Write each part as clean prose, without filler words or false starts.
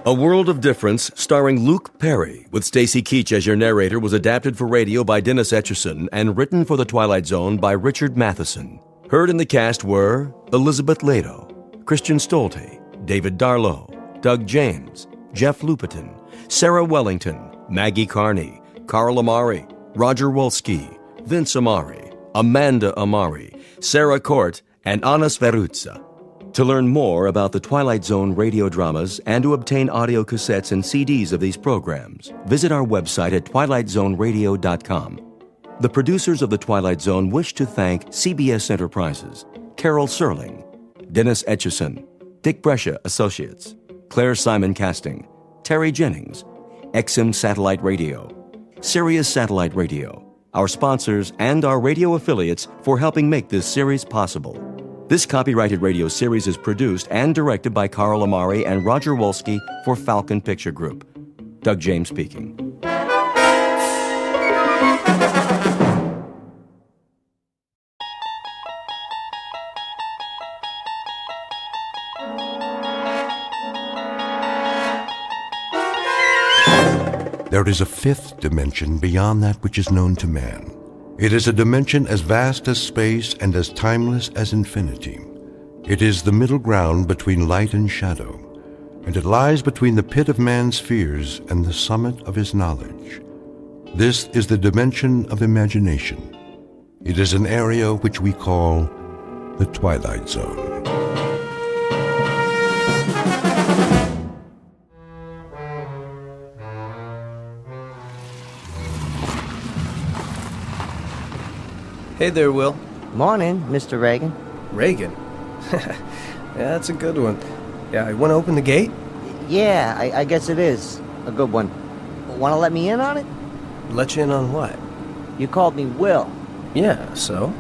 A World of Difference, starring Luke Perry, with Stacy Keach as your narrator, was adapted for radio by Dennis Etchison and written for The Twilight Zone by Richard Matheson. Heard in the cast were Elizabeth Lado, Christian Stolte, David Darlow, Doug James, Jeff Lupetin, Sarah Wellington, Maggie Carney, Carl Amari, Roger Wolski, Vince Amari, Amanda Amari, Sarah Court, and Anna Sverutza. To learn more about the Twilight Zone radio dramas and to obtain audio cassettes and CDs of these programs, visit our website at twilightzoneradio.com. The producers of The Twilight Zone wish to thank CBS Enterprises, Carol Serling, Dennis Etchison, Dick Brescia Associates, Claire Simon Casting, Terry Jennings, XM Satellite Radio, Sirius Satellite Radio, our sponsors, and our radio affiliates for helping make this series possible. This copyrighted radio series is produced and directed by Carl Amari and Roger Wolski for Falcon Picture Group. Doug James speaking. There is a fifth dimension beyond that which is known to man. It is a dimension as vast as space and as timeless as infinity. It is the middle ground between light and shadow, and it lies between the pit of man's fears and the summit of his knowledge. This is the dimension of imagination. It is an area which we call the Twilight Zone. Hey there, Will. Morning, Mr. Reagan. Reagan? Yeah, that's a good one. Yeah, you want to open the gate? Yeah, I guess it is. A good one. Want to let me in on it? Let you in on what? You called me Will. Yeah, so?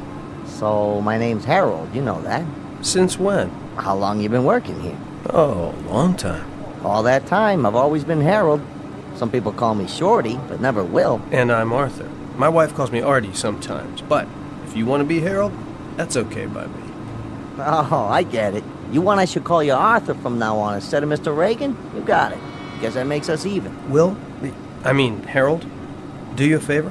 So, my name's Harold, you know that. Since when? How long you been working here? Oh, a long time. All that time, I've always been Harold. Some people call me Shorty, but never Will. And I'm Arthur. My wife calls me Artie sometimes, but if you want to be Harold, that's okay by me. Oh, I get it. You want I should call you Arthur from now on instead of Mr. Reagan? You got it. Guess that makes us even. Harold, do you a favor?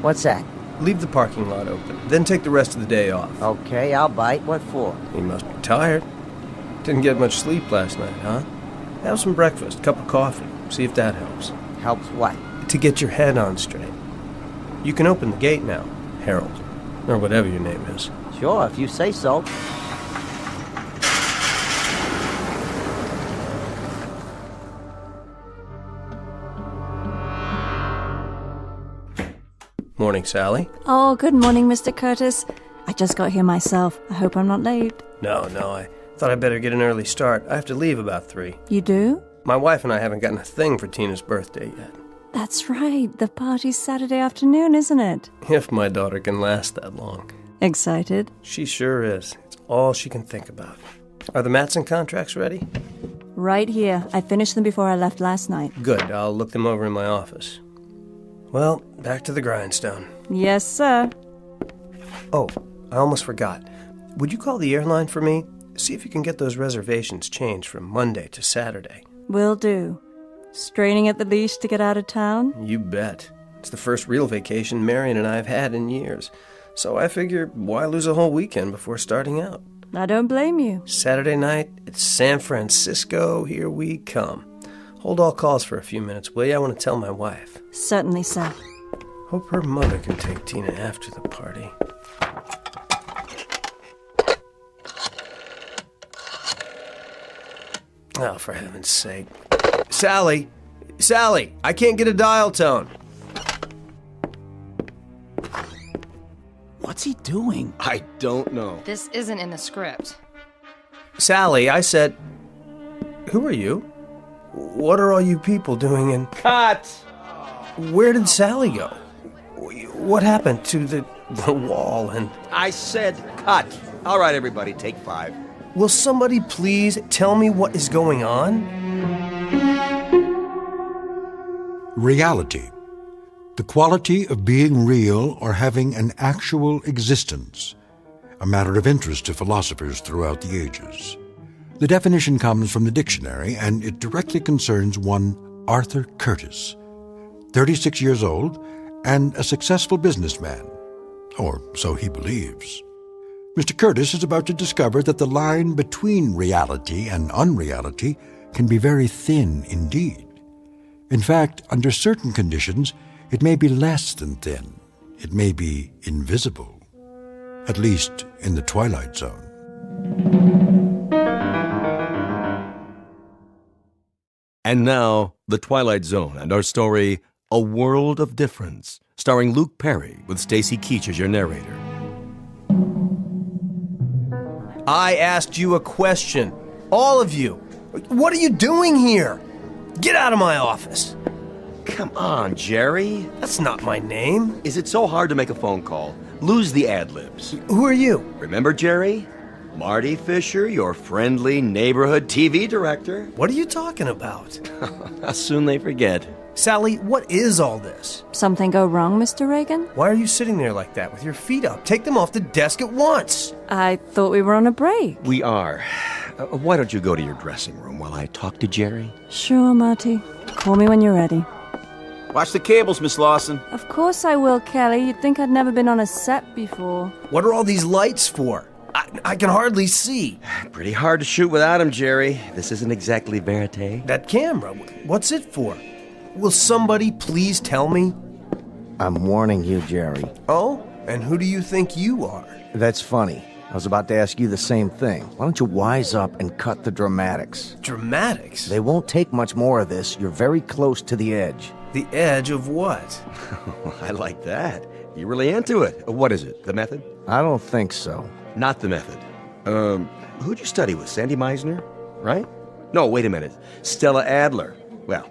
What's that? Leave the parking lot open, then take the rest of the day off. Okay, I'll bite. What for? You must be tired. Didn't get much sleep last night, huh? Have some breakfast, cup of coffee, see if that helps. Helps what? To get your head on straight. You can open the gate now, Harold. Or whatever your name is. Sure, if you say so. Morning, Sally. Oh, good morning, Mr. Curtis. I just got here myself. I hope I'm not late. No, I thought I'd better get an early start. I have to leave about 3. You do? My wife and I haven't gotten a thing for Tina's birthday yet. That's right. The party's Saturday afternoon, isn't it? If my daughter can last that long. Excited? She sure is. It's all she can think about. Are the Matson contracts ready? Right here. I finished them before I left last night. Good. I'll look them over in my office. Well, back to the grindstone. Yes, sir. Oh, I almost forgot. Would you call the airline for me? See if you can get those reservations changed from Monday to Saturday. Will do. Straining at the leash to get out of town? You bet. It's the first real vacation Marion and I have had in years. So I figure, why lose a whole weekend before starting out? I don't blame you. Saturday night, it's San Francisco. Here we come. Hold all calls for a few minutes, will you? I want to tell my wife. Certainly, sir. Hope her mother can take Tina after the party. Oh, for heaven's sake. Sally! Sally! I can't get a dial tone! What's he doing? I don't know. This isn't in the script. Sally, I said... Who are you? What are all you people doing in... Cut! Where did Sally go? What happened to the wall and... I said cut. All right, everybody, take 5. Will somebody please tell me what is going on? Reality. The quality of being real or having an actual existence, a matter of interest to philosophers throughout the ages. The definition comes from the dictionary, and it directly concerns one Arthur Curtis, 36 years old and a successful businessman, or so he believes. Mr. Curtis is about to discover that the line between reality and unreality can be very thin indeed. In fact, under certain conditions, it may be less than thin. It may be invisible, at least in the Twilight Zone. And now, The Twilight Zone and our story, A World of Difference, starring Luke Perry with Stacy Keach as your narrator. I asked you a question. All of you. What are you doing here? Get out of my office. Come on, Jerry. That's not my name. Is it so hard to make a phone call? Lose the ad-libs. Who are you? Remember, Jerry? Marty Fisher, your friendly neighborhood TV director. What are you talking about? How soon they forget. Sally, what is all this? Something go wrong, Mr. Reagan? Why are you sitting there like that with your feet up? Take them off the desk at once. I thought we were on a break. We are. Why don't you go to your dressing room while I talk to Jerry? Sure, Marty. Call me when you're ready. Watch the cables, Miss Lawson. Of course I will, Kelly. You'd think I'd never been on a set before. What are all these lights for? I can hardly see. Pretty hard to shoot without him, Jerry. This isn't exactly verite. That camera, what's it for? Will somebody please tell me? I'm warning you, Jerry. Oh? And who do you think you are? That's funny. I was about to ask you the same thing. Why don't you wise up and cut the dramatics? Dramatics? They won't take much more of this. You're very close to the edge. The edge of what? I like that. You're really into it. What is it? The method? I don't think so. Not the method. Who'd you study with? Sandy Meisner? Right? No, wait a minute. Stella Adler. Well,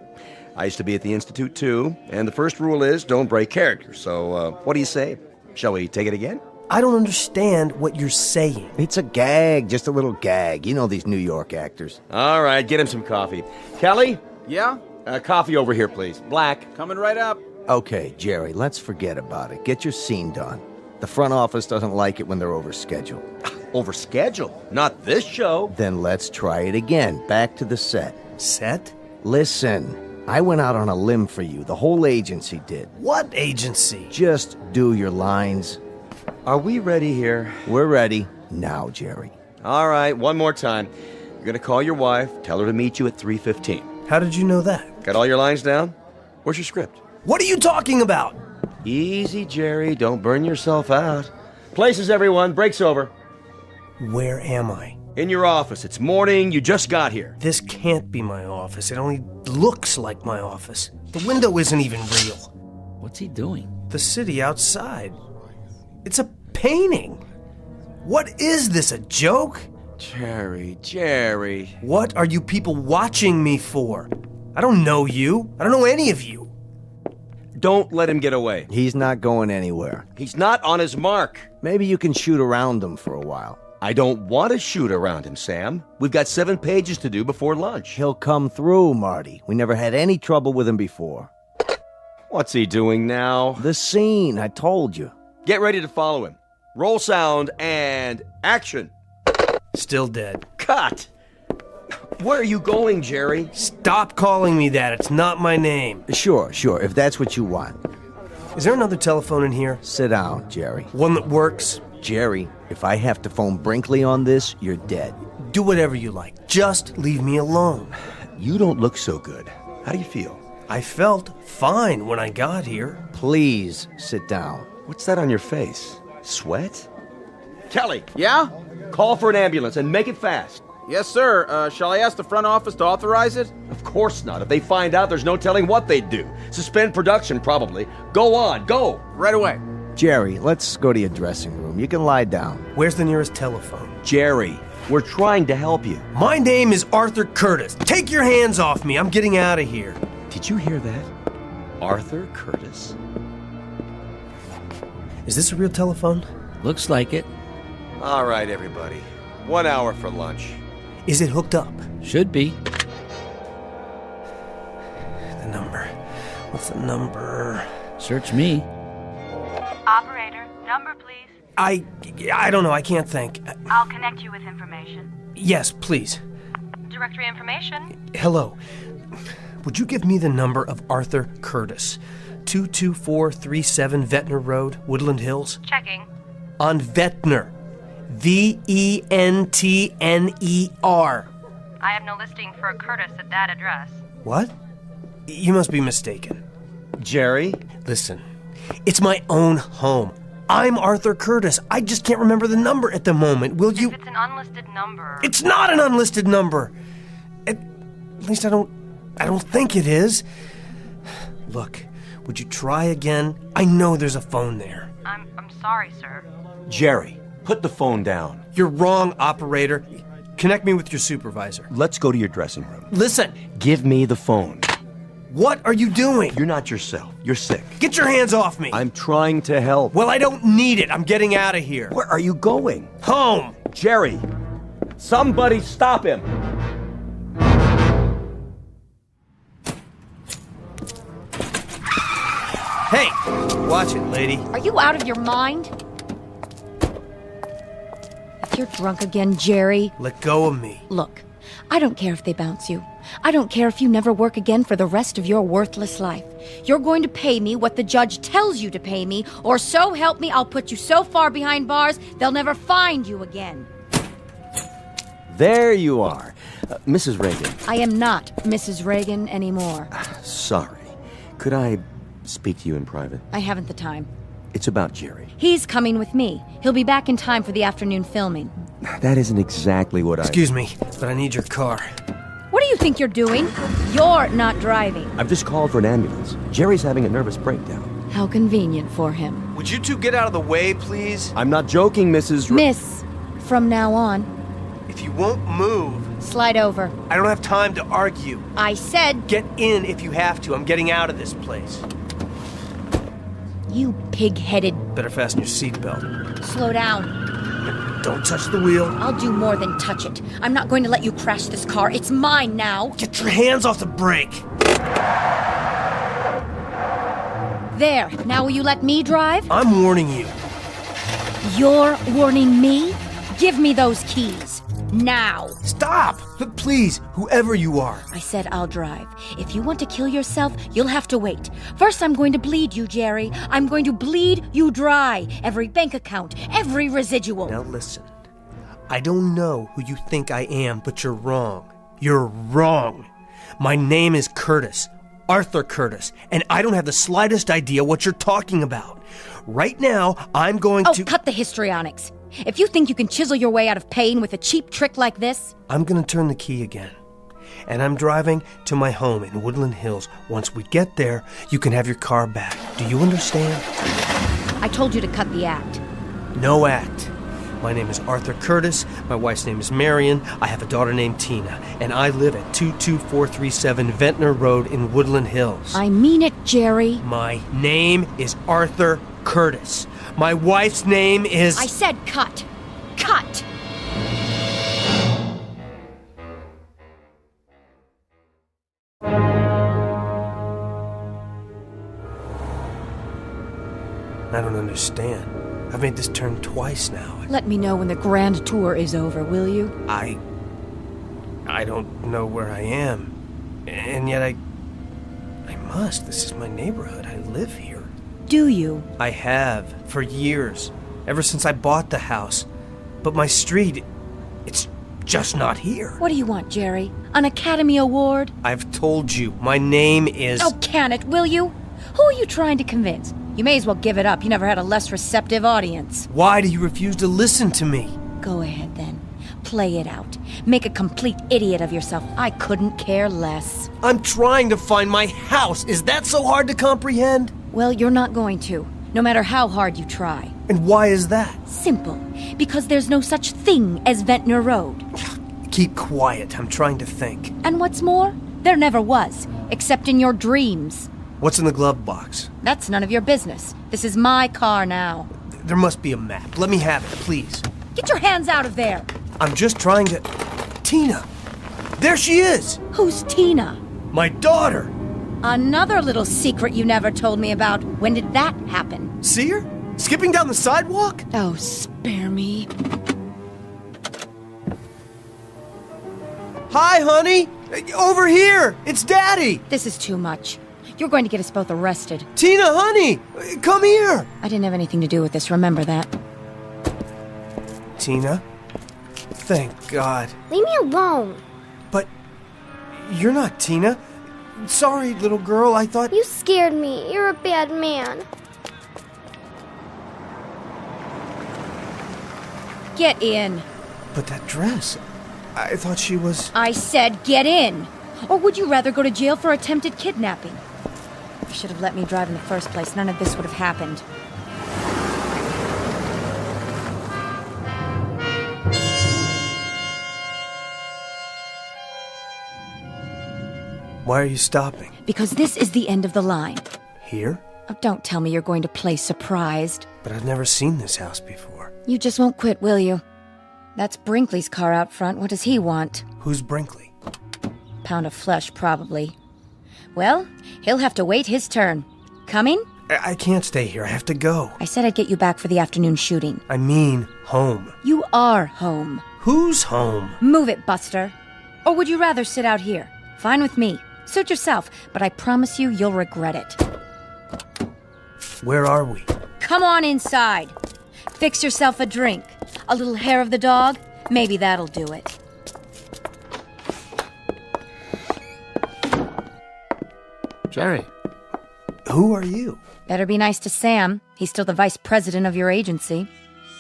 I used to be at the Institute, too, and the first rule is don't break character. So, what do you say? Shall we take it again? I don't understand what you're saying. It's a gag, just a little gag. You know these New York actors. All right, get him some coffee. Kelly? Yeah? Coffee over here, please. Black. Coming right up. Okay, Jerry, let's forget about it. Get your scene done. The front office doesn't like it when they're over schedule. Over schedule? Not this show. Then let's try it again. Back to the set. Set? Listen, I went out on a limb for you. The whole agency did. What agency? Just do your lines. Are we ready here? We're ready. Now, Jerry. All right, one more time. You're going to call your wife, tell her to meet you at 3:15. How did you know that? Got all your lines down? Where's your script? What are you talking about? Easy, Jerry. Don't burn yourself out. Places, everyone. Break's over. Where am I? In your office. It's morning. You just got here. This can't be my office. It only looks like my office. The window isn't even real. What's he doing? The city outside. It's a painting. What is this, a joke? Jerry. What are you people watching me for? I don't know you. I don't know any of you. Don't let him get away. He's not going anywhere. He's not on his mark. Maybe you can shoot around him for a while. I don't want to shoot around him, Sam. We've got 7 pages to do before lunch. He'll come through, Marty. We never had any trouble with him before. What's he doing now? The scene, I told you. Get ready to follow him. Roll sound and action. Still dead. Cut! Where are you going, Jerry? Stop calling me that. It's not my name. Sure, if that's what you want. Is there another telephone in here? Sit down, Jerry. One that works? Jerry, if I have to phone Brinkley on this, you're dead. Do whatever you like. Just leave me alone. You don't look so good. How do you feel? I felt fine when I got here. Please sit down. What's that on your face? Sweat? Kelly! Yeah? Call for an ambulance and make it fast. Yes, sir. Shall I ask the front office to authorize it? Of course not. If they find out, there's no telling what they'd do. Suspend production, probably. Go on, go! Right away. Jerry, let's go to your dressing room. You can lie down. Where's the nearest telephone? Jerry, we're trying to help you. My name is Arthur Curtis. Take your hands off me. I'm getting out of here. Did you hear that? Arthur Curtis? Is this a real telephone? Looks like it. All right, everybody. 1 hour for lunch. Is it hooked up? Should be. The number. What's the number? Search me. Operator, number please. I don't know. I can't think. I'll connect you with information. Yes, please. Directory information. Hello. Would you give me the number of Arthur Curtis? 22437 Ventnor Road, Woodland Hills? Checking. On Ventnor. Ventner. I have no listing for a Curtis at that address. What? You must be mistaken. Jerry? Listen, it's my own home. I'm Arthur Curtis. I just can't remember the number at the moment. Will you... If it's an unlisted number... It's not an unlisted number. At least I don't think it is. Look, would you try again? I know there's a phone there. I'm sorry, sir. Jerry, put the phone down. You're wrong, operator. Connect me with your supervisor. Let's go to your dressing room. Listen, Give me the phone. what are you doing? You're not yourself. You're sick. Get your hands off me. I'm trying to help. Well, I don't need it. I'm getting out of here. Where are you going? Home. Jerry, somebody stop him. Hey, watch it, lady. Are you out of your mind? If you're drunk again, Jerry... Let go of me. Look, I don't care if they bounce you. I don't care if you never work again for the rest of your worthless life. You're going to pay me what the judge tells you to pay me, or so help me, I'll put you so far behind bars, they'll never find you again. There you are. Mrs. Reagan. I am not Mrs. Reagan anymore. Sorry. Could I speak to you in private? I haven't the time. It's about Jerry. He's coming with me. He'll be back in time for the afternoon filming. That isn't exactly what Excuse me, but I need your car. What do you think you're doing? You're not driving. I've just called for an ambulance. Jerry's having a nervous breakdown. How convenient for him. Would you two get out of the way, please? I'm not joking, Mrs. Miss, from now on, If you won't move, slide over. I don't have time to argue. I said, Get in if you have to. I'm getting out of this place. you pig-headed. Better fasten your seatbelt. Slow down. Don't touch the wheel. I'll do more than touch it. I'm not going to let you crash this car. It's mine now. Get your hands off the brake. There. Now will you let me drive? I'm warning you. You're warning me? Give me those keys. Now. Stop! But please, whoever you are. I said I'll drive. If you want to kill yourself, you'll have to wait. First, I'm going to bleed you, Jerry. I'm going to bleed you dry. Every bank account, every residual. Now listen. I don't know who you think I am, but you're wrong. You're wrong. My name is Curtis. Arthur Curtis. And I don't have the slightest idea what you're talking about. Right now, I'm going to... Oh, cut the histrionics. If you think you can chisel your way out of pain with a cheap trick like this... I'm gonna turn the key again. And I'm driving to my home in Woodland Hills. Once we get there, you can have your car back. Do you understand? I told you to cut the act. No act. My name is Arthur Curtis. My wife's name is Marion. I have a daughter named Tina. And I live at 22437 Ventnor Road in Woodland Hills. I mean it, Jerry. My name is Arthur Curtis. My wife's name is... I said cut. Cut! I don't understand. I've made this turn twice now. Let me know when the grand tour is over, will you? I don't know where I am. And yet I must. This is my neighborhood. I live here. Do you? I have, for years. Ever since I bought the house. But my street, it's just not here. What do you want, Jerry? An Academy Award? I've told you, my name is... Oh, can it, will you? Who are you trying to convince? You may as well give it up. You never had a less receptive audience. Why do you refuse to listen to me? Go ahead, then. Play it out. Make a complete idiot of yourself. I couldn't care less. I'm trying to find my house. Is that so hard to comprehend? Well, you're not going to, no matter how hard you try. And why is that? Simple. Because there's no such thing as Ventnor Road. Keep quiet. I'm trying to think. And what's more, there never was, except in your dreams. What's in the glove box? That's none of your business. This is my car now. There must be a map. Let me have it, please. Get your hands out of there. I'm just trying to... Tina! There she is! Who's Tina? My daughter! Another little secret you never told me about. When did that happen? See her? Skipping down the sidewalk? Oh, spare me. Hi, honey! Over here! It's Daddy! This is too much. You're going to get us both arrested. Tina, honey! Come here! I didn't have anything to do with this, remember that. Tina? Thank God. Leave me alone. But you're not Tina. Sorry, little girl, I thought... You scared me. You're a bad man. Get in. But that dress... I thought she was... I said get in. Or would you rather go to jail for attempted kidnapping? You should have let me drive in the first place. None of this would have happened. Why are you stopping? Because this is the end of the line. Here? Oh, don't tell me you're going to play surprised. But I've never seen this house before. You just won't quit, will you? That's Brinkley's car out front. What does he want? Who's Brinkley? Pound of flesh, probably. Well, he'll have to wait his turn. Coming? I can't stay here. I have to go. I said I'd get you back for the afternoon shooting. I mean, home. You are home. Who's home? Move it, Buster. Or would you rather sit out here? Fine with me. Suit yourself, but I promise you you'll regret it. Where are we? Come on inside. Fix yourself a drink. A little hair of the dog? Maybe that'll do it. Jerry. Who are you? Better be nice to Sam. He's still the vice president of your agency.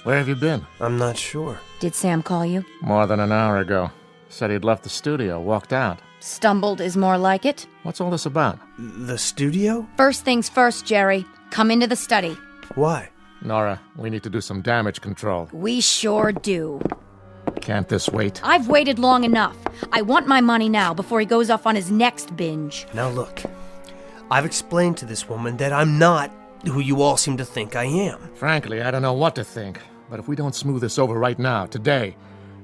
Where have you been? I'm not sure. Did Sam call you? More than an hour ago. Said he'd left the studio, walked out. Stumbled is more like it. What's all this about? The studio? First things first, Jerry. Come into the study. Why? Nora, we need to do some damage control. We sure do. Can't this wait? I've waited long enough. I want my money now before he goes off on his next binge. Now look, I've explained to this woman that I'm not who you all seem to think I am. Frankly, I don't know what to think. But if we don't smooth this over right now, today,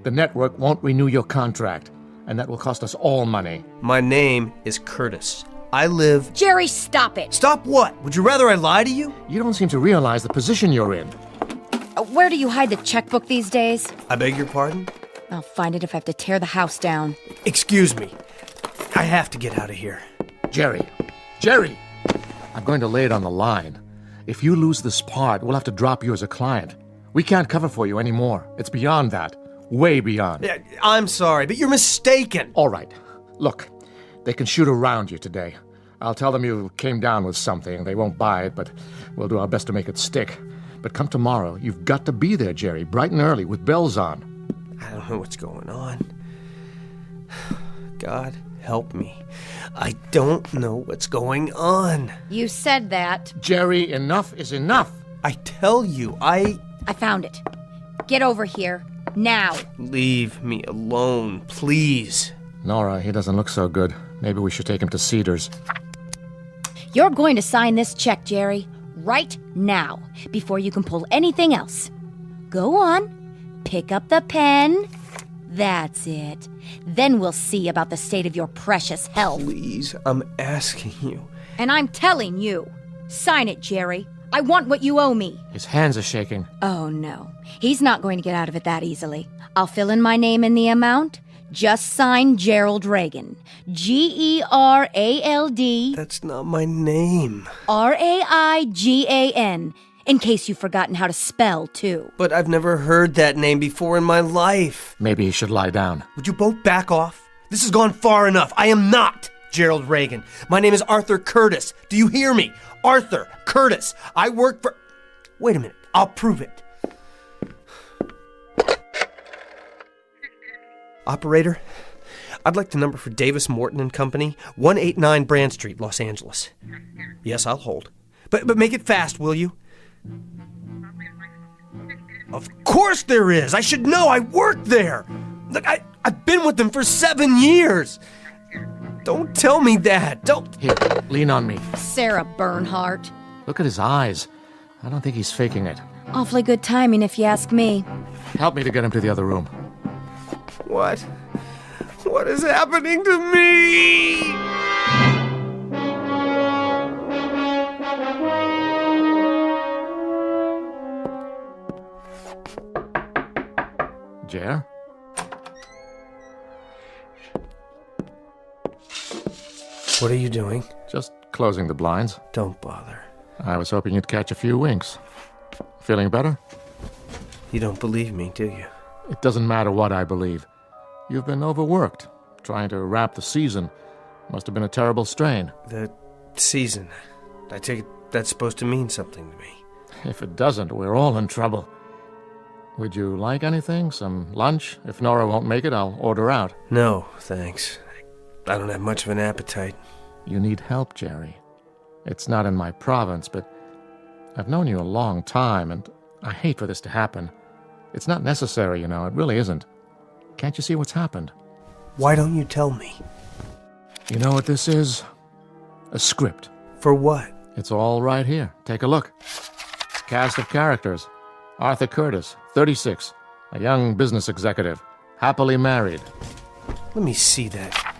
the network won't renew your contract. And that will cost us all money. My name is Curtis. I live... Jerry, stop it! Stop what? Would you rather I lie to you? You don't seem to realize the position you're in. Where do you hide the checkbook these days? I beg your pardon? I'll find it if I have to tear the house down. Excuse me. I have to get out of here. Jerry! Jerry! I'm going to lay it on the line. If you lose this part, we'll have to drop you as a client. We can't cover for you anymore. It's beyond that. Way beyond. I'm sorry, but you're mistaken. All right. Look, they can shoot around you today. I'll tell them you came down with something. They won't buy it, but we'll do our best to make it stick. But come tomorrow, you've got to be there, Jerry, bright and early, with bells on. I don't know what's going on. God, help me. I don't know what's going on. You said that. Jerry, enough is enough. I tell you, I found it. Get over here. Now. Leave me alone, please. Nora, he doesn't look so good. Maybe we should take him to Cedars. You're going to sign this check, Jerry, right now, before you can pull anything else. Go on. Pick up the pen. That's it. Then we'll see about the state of your precious health. Please, I'm asking you. And I'm telling you. Sign it, Jerry. I want what you owe me. His hands are shaking. Oh, no. He's not going to get out of it that easily. I'll fill in my name in the amount. Just sign Gerald Reagan. G-E-R-A-L-D. That's not my name. R-A-I-G-A-N. In case you've forgotten how to spell, too. But I've never heard that name before in my life. Maybe he should lie down. Would you both back off? This has gone far enough. I am not Gerald Reagan. My name is Arthur Curtis. Do you hear me? Arthur Curtis. I work for... Wait a minute. I'll prove it. Operator, I'd like the number for Davis, Morton and Company, 189 Brand Street, Los Angeles. Yes, I'll hold. But make it fast, will you? Of course there is. I should know. I work there. Look, I've been with them for 7 years. Don't tell me that. Don't. Here, lean on me. Sarah Bernhardt. Look at his eyes. I don't think he's faking it. Awfully good timing, if you ask me. Help me to get him to the other room. What? What is happening to me? Jer? What are you doing? Just closing the blinds. Don't bother. I was hoping you'd catch a few winks. Feeling better? You don't believe me, do you? It doesn't matter what I believe. You've been overworked, trying to wrap the season. Must have been a terrible strain. The season. I take it that's supposed to mean something to me. If it doesn't, we're all in trouble. Would you like anything? Some lunch? If Nora won't make it, I'll order out. No, thanks. I don't have much of an appetite. You need help, Jerry. It's not in my province, but I've known you a long time, and I hate for this to happen. It's not necessary, you know. It really isn't. Can't you see what's happened? Why don't you tell me? You know what this is? A script. For what? It's all right here. Take a look. Cast of characters. Arthur Curtis, 36, a young business executive, happily married. Let me see that.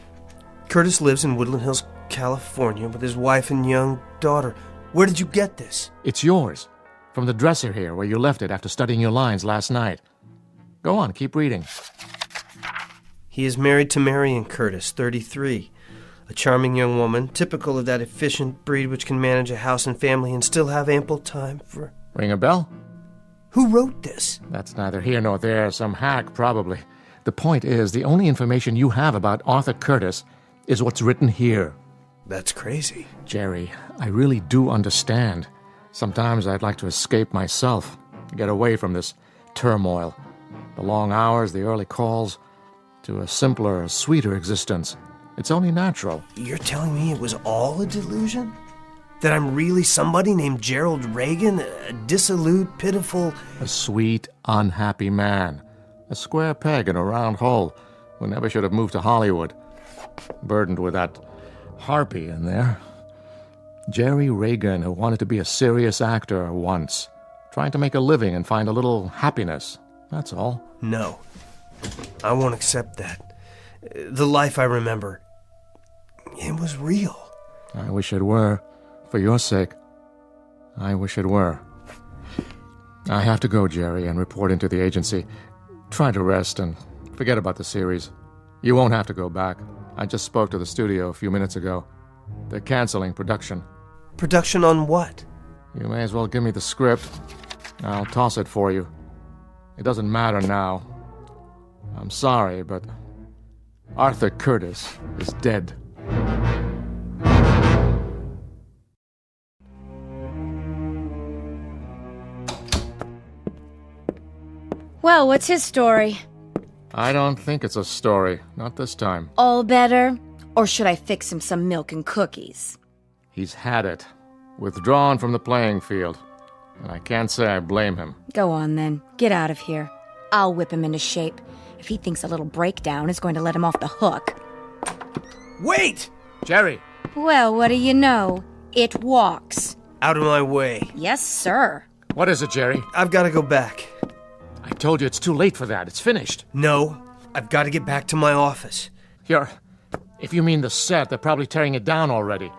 Curtis lives in Woodland Hills, California, with his wife and young daughter. Where did you get this? It's yours. From the dresser here, where you left it after studying your lines last night. Go on, keep reading. He is married to Marion Curtis, 33. A charming young woman, typical of that efficient breed which can manage a house and family and still have ample time for... Ring a bell? Who wrote this? That's neither here nor there. Some hack, probably. The point is, the only information you have about Arthur Curtis is what's written here. That's crazy. Jerry, I really do understand. Sometimes I'd like to escape myself, get away from this turmoil. The long hours, the early calls, to a simpler, sweeter existence. It's only natural. You're telling me it was all a delusion? That I'm really somebody named Gerald Reagan, a dissolute, pitiful... A sweet, unhappy man. A square peg in a round hole who never should have moved to Hollywood. Burdened with that harpy in there. Jerry Reagan, who wanted to be a serious actor once. Trying to make a living and find a little happiness. That's all. No. I won't accept that. The life I remember, it was real. I wish it were. For your sake. I wish it were. I have to go, Jerry, and report into the agency. Try to rest and forget about the series. You won't have to go back. I just spoke to the studio a few minutes ago. They're canceling production. Production on what? You may as well give me the script. I'll toss it for you. It doesn't matter now. I'm sorry, but Arthur Curtis is dead. Well, what's his story? I don't think it's a story. Not this time. All better? Or should I fix him some milk and cookies? He's had it. Withdrawn from the playing field. And I can't say I blame him. Go on, then. Get out of here. I'll whip him into shape. If he thinks a little breakdown is going to let him off the hook. Wait! Jerry! Well, what do you know? It walks. Out of my way. Yes, sir. What is it, Jerry? I've got to go back. I told you it's too late for that. It's finished. No, I've got to get back to my office. If you mean the set, they're probably tearing it down already.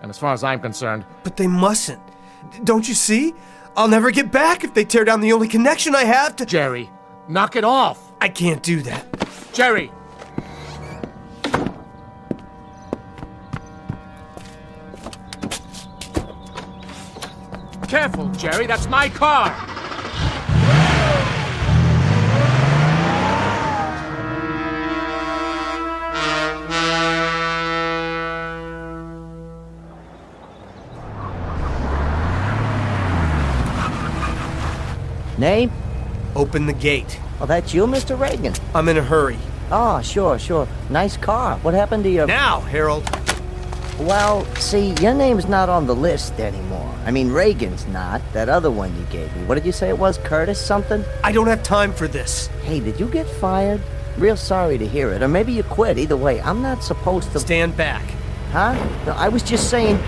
And as far as I'm concerned... But they mustn't. Don't you see? I'll never get back if they tear down the only connection I have to... Jerry, knock it off! I can't do that. Jerry! Careful, Jerry, that's my car! Name? Open the gate. Oh, that's you, Mr. Reagan? I'm in a hurry. Oh, sure. Nice car. What happened to your... Now, Harold. Well, see, your name's not on the list anymore. I mean, Reagan's not. That other one you gave me. What did you say it was? Curtis something? I don't have time for this. Hey, did you get fired? Real sorry to hear it. Or maybe you quit. Either way, I'm not supposed to... Stand back. Huh? No, I was just saying...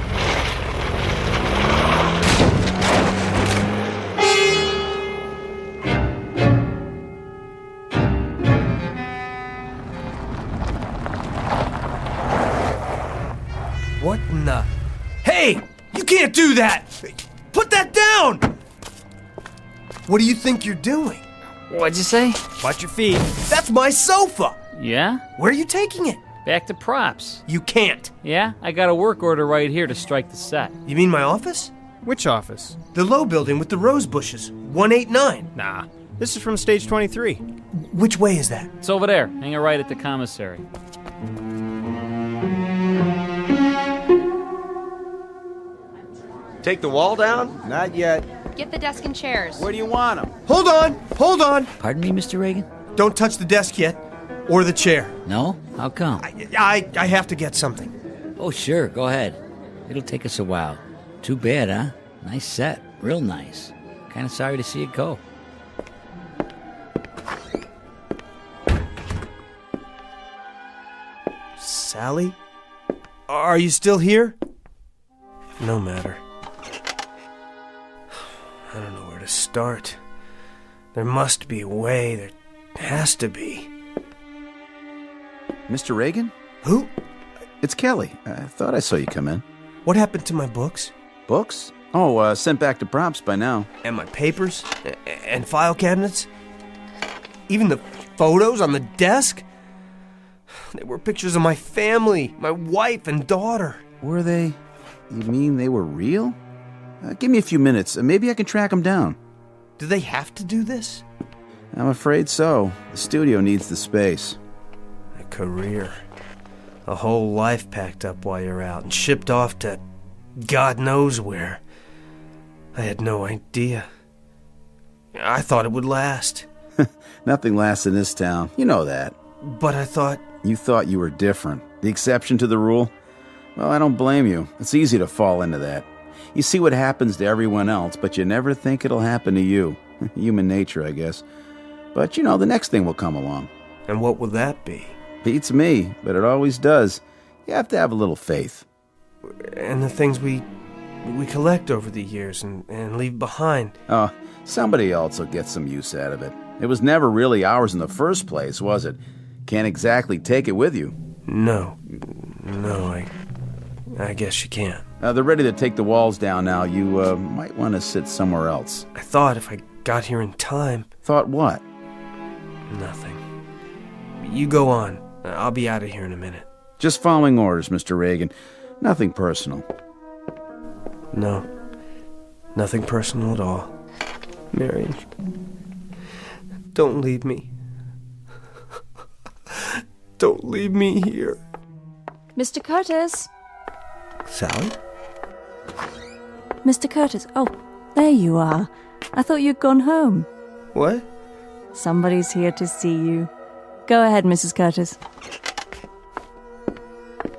What in the... Hey! You can't do that! Put that down! What do you think you're doing? What'd you say? Watch your feet. That's my sofa! Yeah? Where are you taking it? Back to props. You can't. Yeah? I got a work order right here to strike the set. You mean my office? Which office? The low building with the rose bushes. 189. Nah, this is from stage 23. Which way is that? It's over there. Hang a right at the commissary. Take the wall down? Not yet. Get the desk and chairs. Where do you want them? Hold on. Pardon me, Mr. Reagan? Don't touch the desk yet, or the chair. No? How come? I have to get something. Oh, sure. Go ahead. It'll take us a while. Too bad, huh? Nice set. Real nice. Kind of sorry to see it go. Sally? Are you still here? No matter. I don't know where to start. There must be a way. There has to be. Mr. Reagan? Who? It's Kelly. I thought I saw you come in. What happened to my books? Books? Oh, sent back to props by now. And my papers? And file cabinets? Even the photos on the desk? They were pictures of my family, my wife and daughter. Were they? You mean they were real? Give me a few minutes. Maybe I can track them down. Do they have to do this? I'm afraid so. The studio needs the space. A career. A whole life packed up while you're out and shipped off to God knows where. I had no idea. I thought it would last. Nothing lasts in this town. You know that. But I thought... You thought you were different. The exception to the rule? Well, I don't blame you. It's easy to fall into that. You see what happens to everyone else, but you never think it'll happen to you. Human nature, I guess. But, the next thing will come along. And what will that be? Beats me, but it always does. You have to have a little faith. And the things we collect over the years and leave behind. Oh, somebody else will get some use out of it. It was never really ours in the first place, was it? Can't exactly take it with you. No, I guess you can't. They're ready to take the walls down now. You might want to sit somewhere else. I thought if I got here in time... Thought what? Nothing. You go on. I'll be out of here in a minute. Just following orders, Mr. Reagan. Nothing personal. No. Nothing personal at all. Marion, don't leave me. Don't leave me here. Mr. Curtis? Sally? Mr. Curtis, oh, there you are. I thought you'd gone home. What? Somebody's here to see you. Go ahead, Mrs. Curtis.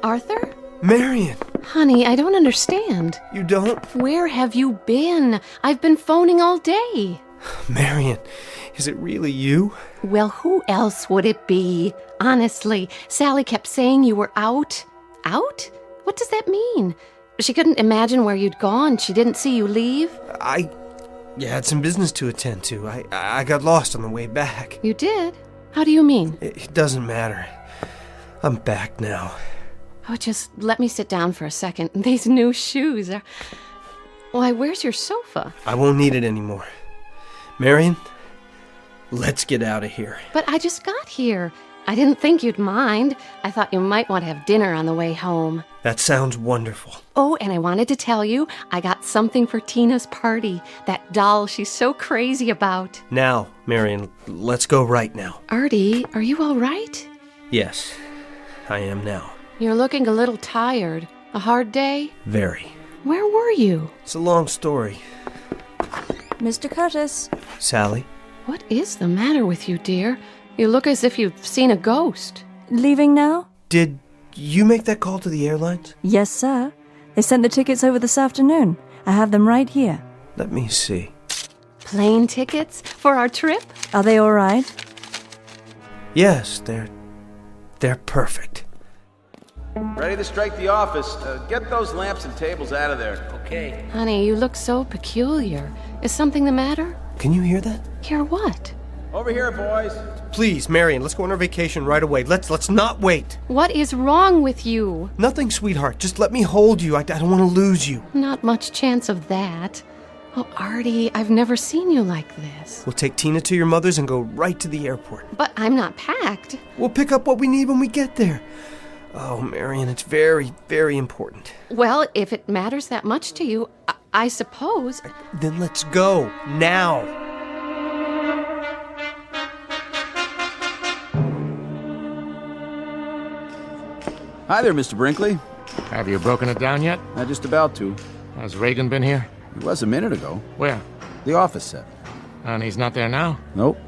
Arthur? Marion! Honey, I don't understand. You don't? Where have you been? I've been phoning all day. Marion, is it really you? Well, who else would it be? Honestly, Sally kept saying you were out. Out? What does that mean? She couldn't imagine where you'd gone. She didn't see you leave. I had some business to attend to. I got lost on the way back. You did? How do you mean? It doesn't matter. I'm back now. Oh, just let me sit down for a second. These new shoes are... Why, where's your sofa? I won't need it anymore. Marion, let's get out of here. But I just got here. I didn't think you'd mind. I thought you might want to have dinner on the way home. That sounds wonderful. Oh, and I wanted to tell you, I got something for Tina's party. That doll she's so crazy about. Now, Marion, let's go right now. Artie, are you all right? Yes, I am now. You're looking a little tired. A hard day? Very. Where were you? It's a long story. Mr. Curtis. Sally? What is the matter with you, dear? You look as if you've seen a ghost. Leaving now? Did you make that call to the airlines? Yes, sir. They sent the tickets over this afternoon. I have them right here. Let me see. Plane tickets for our trip? Are they all right? Yes, they're perfect. Ready to strike the office. Get those lamps and tables out of there. Okay. Honey, you look so peculiar. Is something the matter? Can you hear that? Hear what? Over here, boys. Please, Marion, let's go on our vacation right away. Let's not wait. What is wrong with you? Nothing, sweetheart. Just let me hold you. I don't want to lose you. Not much chance of that. Oh, Artie, I've never seen you like this. We'll take Tina to your mother's and go right to the airport. But I'm not packed. We'll pick up what we need when we get there. Oh, Marion, it's very, very important. Well, if it matters that much to you, I suppose... Then let's go, now. Hi there, Mr. Brinkley. Have you broken it down yet? Not just about to. Has Reagan been here? He was a minute ago. Where? The office set. And he's not there now? Nope.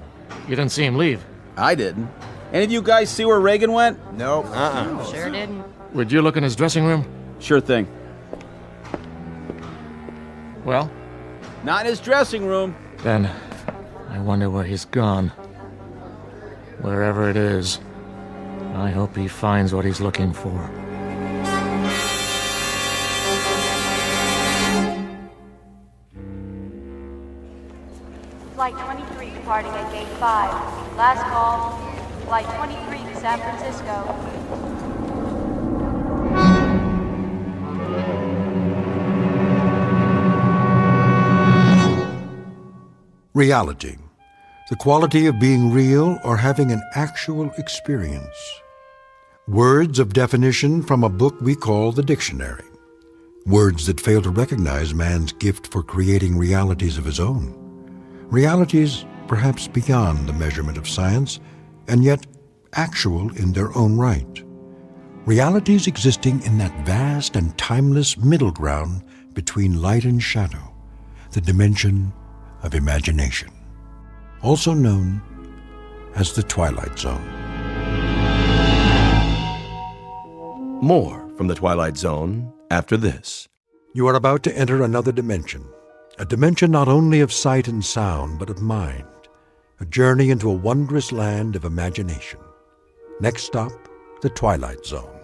You didn't see him leave? I didn't. Any of you guys see where Reagan went? Nope. Sure didn't. Would you look in his dressing room? Sure thing. Well? Not in his dressing room. Then, I wonder where he's gone. Wherever it is, I hope he finds what he's looking for. Flight 23 departing at Gate 5. Last call, Flight 23 to San Francisco. Reality. The quality of being real or having an actual experience. Words of definition from a book we call the dictionary. Words that fail to recognize man's gift for creating realities of his own. Realities perhaps beyond the measurement of science, and yet actual in their own right. Realities existing in that vast and timeless middle ground between light and shadow, the dimension of imagination, also known as the Twilight Zone. More from the Twilight Zone after this. You are about to enter another dimension, a dimension not only of sight and sound, but of mind, a journey into a wondrous land of imagination. Next stop, the Twilight Zone.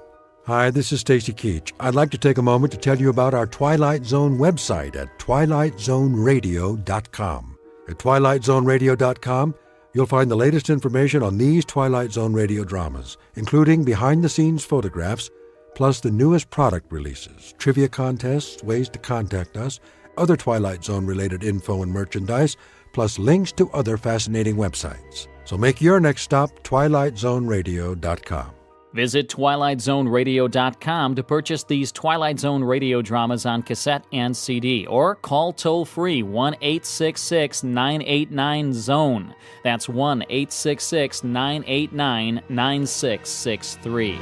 Hi, this is Stacy Keach. I'd like to take a moment to tell you about our Twilight Zone website at twilightzoneradio.com. At twilightzoneradio.com, you'll find the latest information on these Twilight Zone radio dramas, including behind-the-scenes photographs, plus the newest product releases, trivia contests, ways to contact us, other Twilight Zone-related info and merchandise, plus links to other fascinating websites. So make your next stop twilightzoneradio.com. Visit twilightzoneradio.com to purchase these Twilight Zone radio dramas on cassette and CD, or call toll-free 1-866-989-ZONE. That's 1-866-989-9663.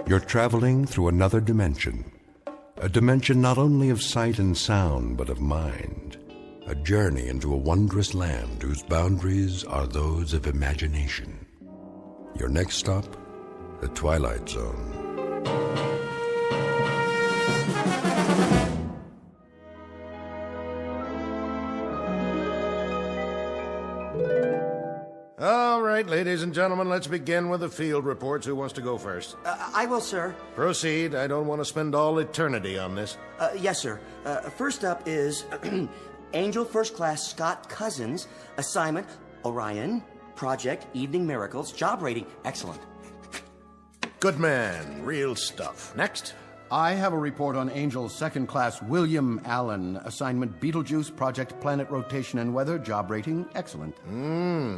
You're traveling through another dimension. A dimension not only of sight and sound, but of mind. A journey into a wondrous land whose boundaries are those of imagination. Your next stop, the Twilight Zone. All right, ladies and gentlemen, let's begin with the field reports. Who wants to go first? I will, sir. Proceed. I don't want to spend all eternity on this. Yes, sir. First up is Angel First Class Scott Cousins. Assignment, Orion. Project, Evening Miracles. Job rating, excellent. Good man. Real stuff. Next. I have a report on Angel's second class William Allen. Assignment Beetlejuice, Project Planet Rotation and Weather, job rating, excellent.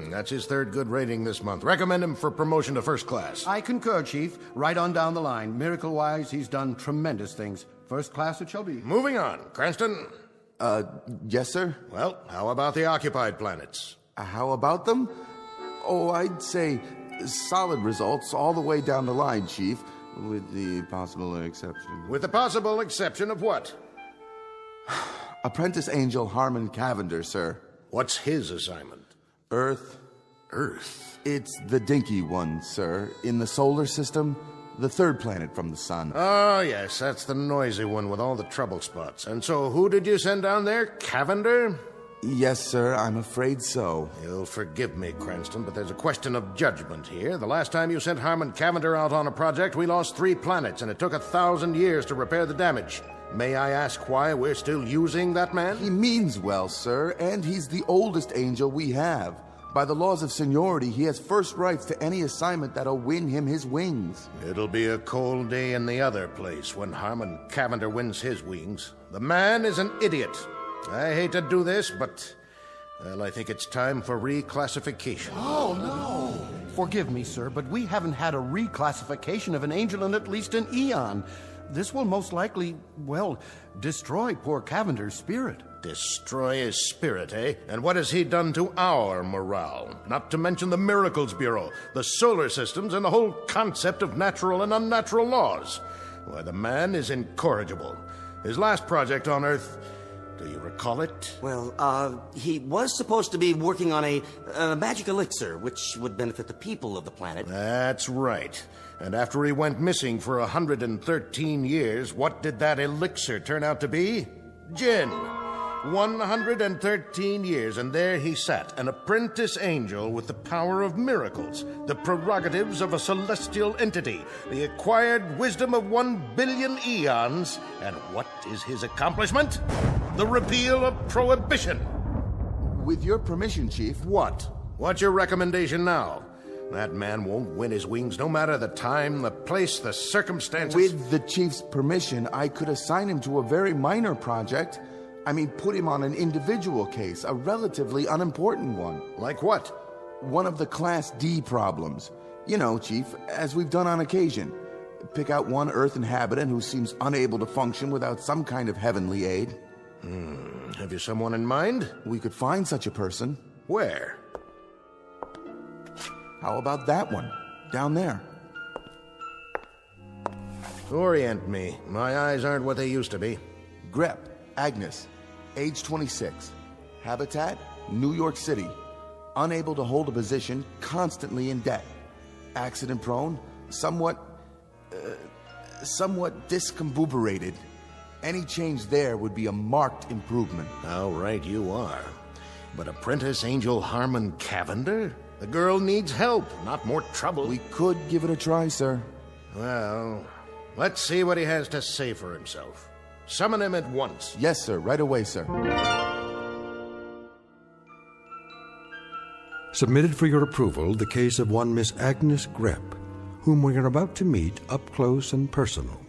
That's his third good rating this month. Recommend him for promotion to first class. I concur, Chief. Right on down the line. Miracle-wise, he's done tremendous things. First class it shall be. Moving on. Cranston? Yes, sir? Well, how about the occupied planets? How about them? Oh, I'd say solid results all the way down the line, Chief. With the possible exception. With the possible exception of what? Apprentice Angel Harmon Cavender, sir. What's his assignment? Earth. Earth? It's the dinky one, sir. In the solar system, the third planet from the sun. Oh, yes, that's the noisy one with all the trouble spots. And so who did you send down there? Cavender? Yes, sir, I'm afraid so. You'll forgive me, Cranston, but there's a question of judgment here. The last time you sent Harmon Cavender out on a project, we lost 3 planets, and it took 1,000 years to repair the damage. May I ask why we're still using that man? He means well, sir, and he's the oldest angel we have. By the laws of seniority, he has first rights to any assignment that'll win him his wings. It'll be a cold day in the other place when Harmon Cavender wins his wings. The man is an idiot. I hate to do this, but, well, I think it's time for reclassification. Oh, no! Forgive me, sir, but we haven't had a reclassification of an angel in at least an eon. This will most likely, well, destroy poor Cavender's spirit. Destroy his spirit, eh? And what has he done to our morale? Not to mention the Miracles Bureau, the solar systems, and the whole concept of natural and unnatural laws. Why, the man is incorrigible. His last project on Earth, do you recall it? Well, he was supposed to be working on a magic elixir, which would benefit the people of the planet. That's right. And after he went missing for 113 years, what did that elixir turn out to be? Gin. 113 years, and there he sat, an apprentice angel with the power of miracles, the prerogatives of a celestial entity, the acquired wisdom of 1 billion eons, and what is his accomplishment? The repeal of prohibition. With your permission, Chief. What? What's your recommendation now? That man won't win his wings, no matter the time, the place, the circumstances. With the Chief's permission, I could assign him to a very minor project. I mean, put him on an individual case, a relatively unimportant one. Like what? One of the Class D problems. You know, Chief, as we've done on occasion. Pick out one Earth inhabitant who seems unable to function without some kind of heavenly aid. Have you someone in mind? We could find such a person. Where? How about that one? Down there. Orient me. My eyes aren't what they used to be. Grep, Agnes, age 26. Habitat, New York City. Unable to hold a position, constantly in debt. Accident prone, somewhat discombobulated. Any change there would be a marked improvement. How right you are. But apprentice angel Harmon Cavender? The girl needs help, not more trouble. We could give it a try, sir. Well, let's see what he has to say for himself. Summon him at once. Yes, sir. Right away, sir. Submitted for your approval the case of one Miss Agnes Grep, whom we are about to meet up close and personal.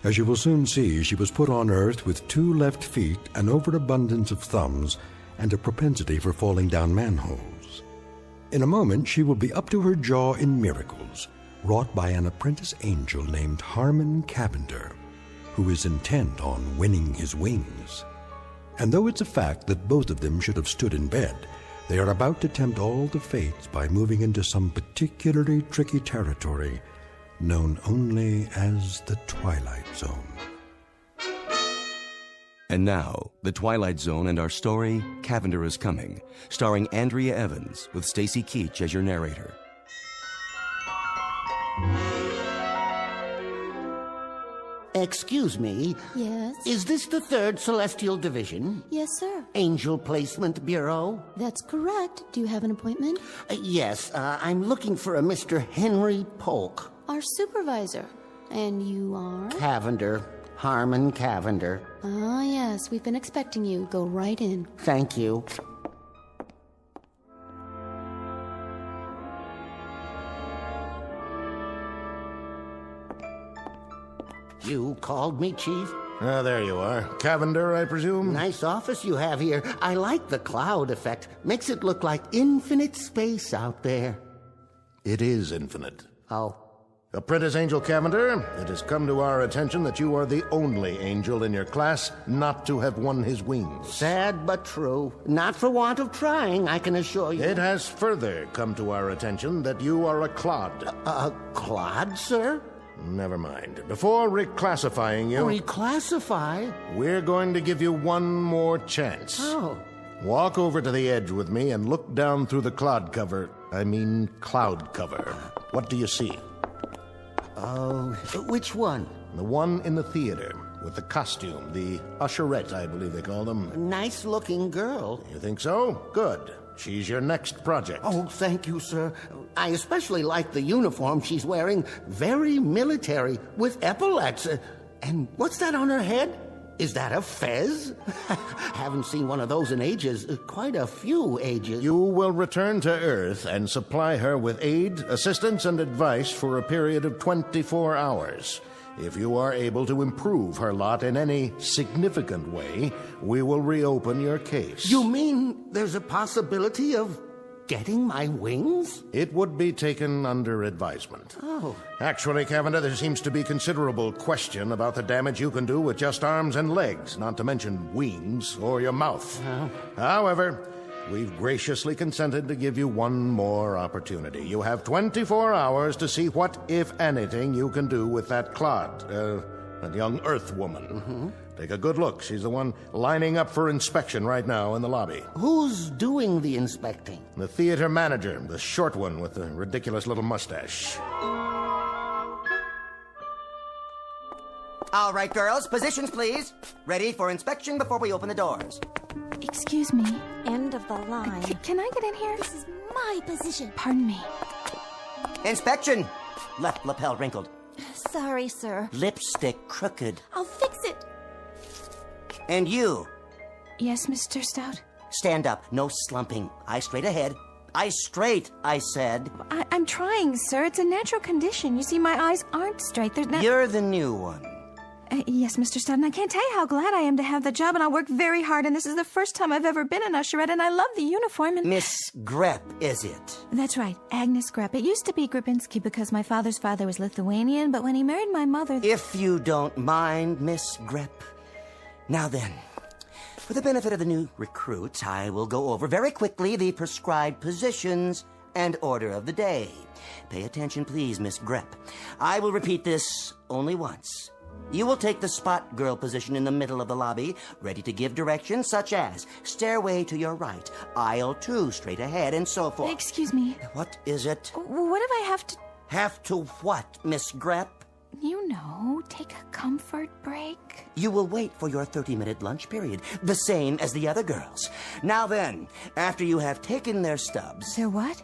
As you will soon see, she was put on Earth with 2 left feet, an overabundance of thumbs, and a propensity for falling down manholes. In a moment, she will be up to her jaw in miracles, wrought by an apprentice angel named Harmon Cavender, who is intent on winning his wings. And though it's a fact that both of them should have stood in bed, they are about to tempt all the fates by moving into some particularly tricky territory known only as the Twilight Zone. And now, The Twilight Zone and our story, Cavender Is Coming, starring Andrea Evans with Stacy Keach as your narrator. Excuse me. Yes? Is this the 3rd Celestial Division? Yes, sir. Angel Placement Bureau? That's correct. Do you have an appointment? Yes, I'm looking for a Mr. Henry Polk. Our supervisor. And you are? Cavender. Harmon Cavender. Ah, yes. We've been expecting you. Go right in. Thank you. You called me, Chief? Ah, there you are. Cavender, I presume? Nice office you have here. I like the cloud effect. Makes it look like infinite space out there. It is infinite. Oh. Apprentice Angel Cavender, it has come to our attention that you are the only angel in your class not to have won his wings. Sad but true. Not for want of trying, I can assure you. It has further come to our attention that you are a clod. A clod, sir? Never mind. Before reclassifying you... Reclassify? We're going to give you one more chance. Oh. Walk over to the edge with me and look down through the cloud cover. What do you see? Oh, which one? The one in the theater, with the costume, the usherette, I believe they call them. Nice-looking girl. You think so? Good. She's your next project. Oh, thank you, sir. I especially like the uniform she's wearing. Very military, with epaulets. And what's that on her head? Is that a fez? Haven't seen one of those in ages. Quite a few ages. You will return to Earth and supply her with aid, assistance, and advice for a period of 24 hours. If you are able to improve her lot in any significant way, we will reopen your case. You mean there's a possibility of getting my wings? It would be taken under advisement. Oh. Actually, Cavender, there seems to be considerable question about the damage you can do with just arms and legs, not to mention wings or your mouth. However, we've graciously consented to give you one more opportunity. You have 24 hours to see what, if anything, you can do with that clod, that young Earth woman. Mm-hmm. Take a good look. She's the one lining up for inspection right now in the lobby. Who's doing the inspecting? The theater manager, the short one with the ridiculous little mustache. All right, girls, positions, please. Ready for inspection before we open the doors. Excuse me. End of the line. Can I get in here? This is my position. Pardon me. Inspection. Left lapel wrinkled. Sorry, sir. Lipstick crooked. I'll fix it. And you. Yes, Mr. Stout? Stand up. No slumping. Eyes straight ahead. Eyes straight, I said. I'm trying, sir. It's a natural condition. You see, my eyes aren't straight. There's You're the new one. Yes, Mr. Stout, and I can't tell you how glad I am to have the job, and I'll work very hard, and this is the first time I've ever been an usherette, and I love the uniform, and... Miss Grepp, is it? That's right, Agnes Grepp. It used to be Grabinski because my father's father was Lithuanian, but when he married my mother... If you don't mind, Miss Grepp. Now then, for the benefit of the new recruits, I will go over very quickly the prescribed positions and order of the day. Pay attention, please, Miss Grepp. I will repeat this only once. You will take the spot girl position in the middle of the lobby, ready to give directions such as stairway to your right, aisle 2 straight ahead, and so forth. Excuse me. What is it? What if I have to... Have to what, Miss Grepp? You know, take a comfort break. You will wait for your 30-minute lunch period, the same as the other girls. Now then, after you have taken their stubs... Their what?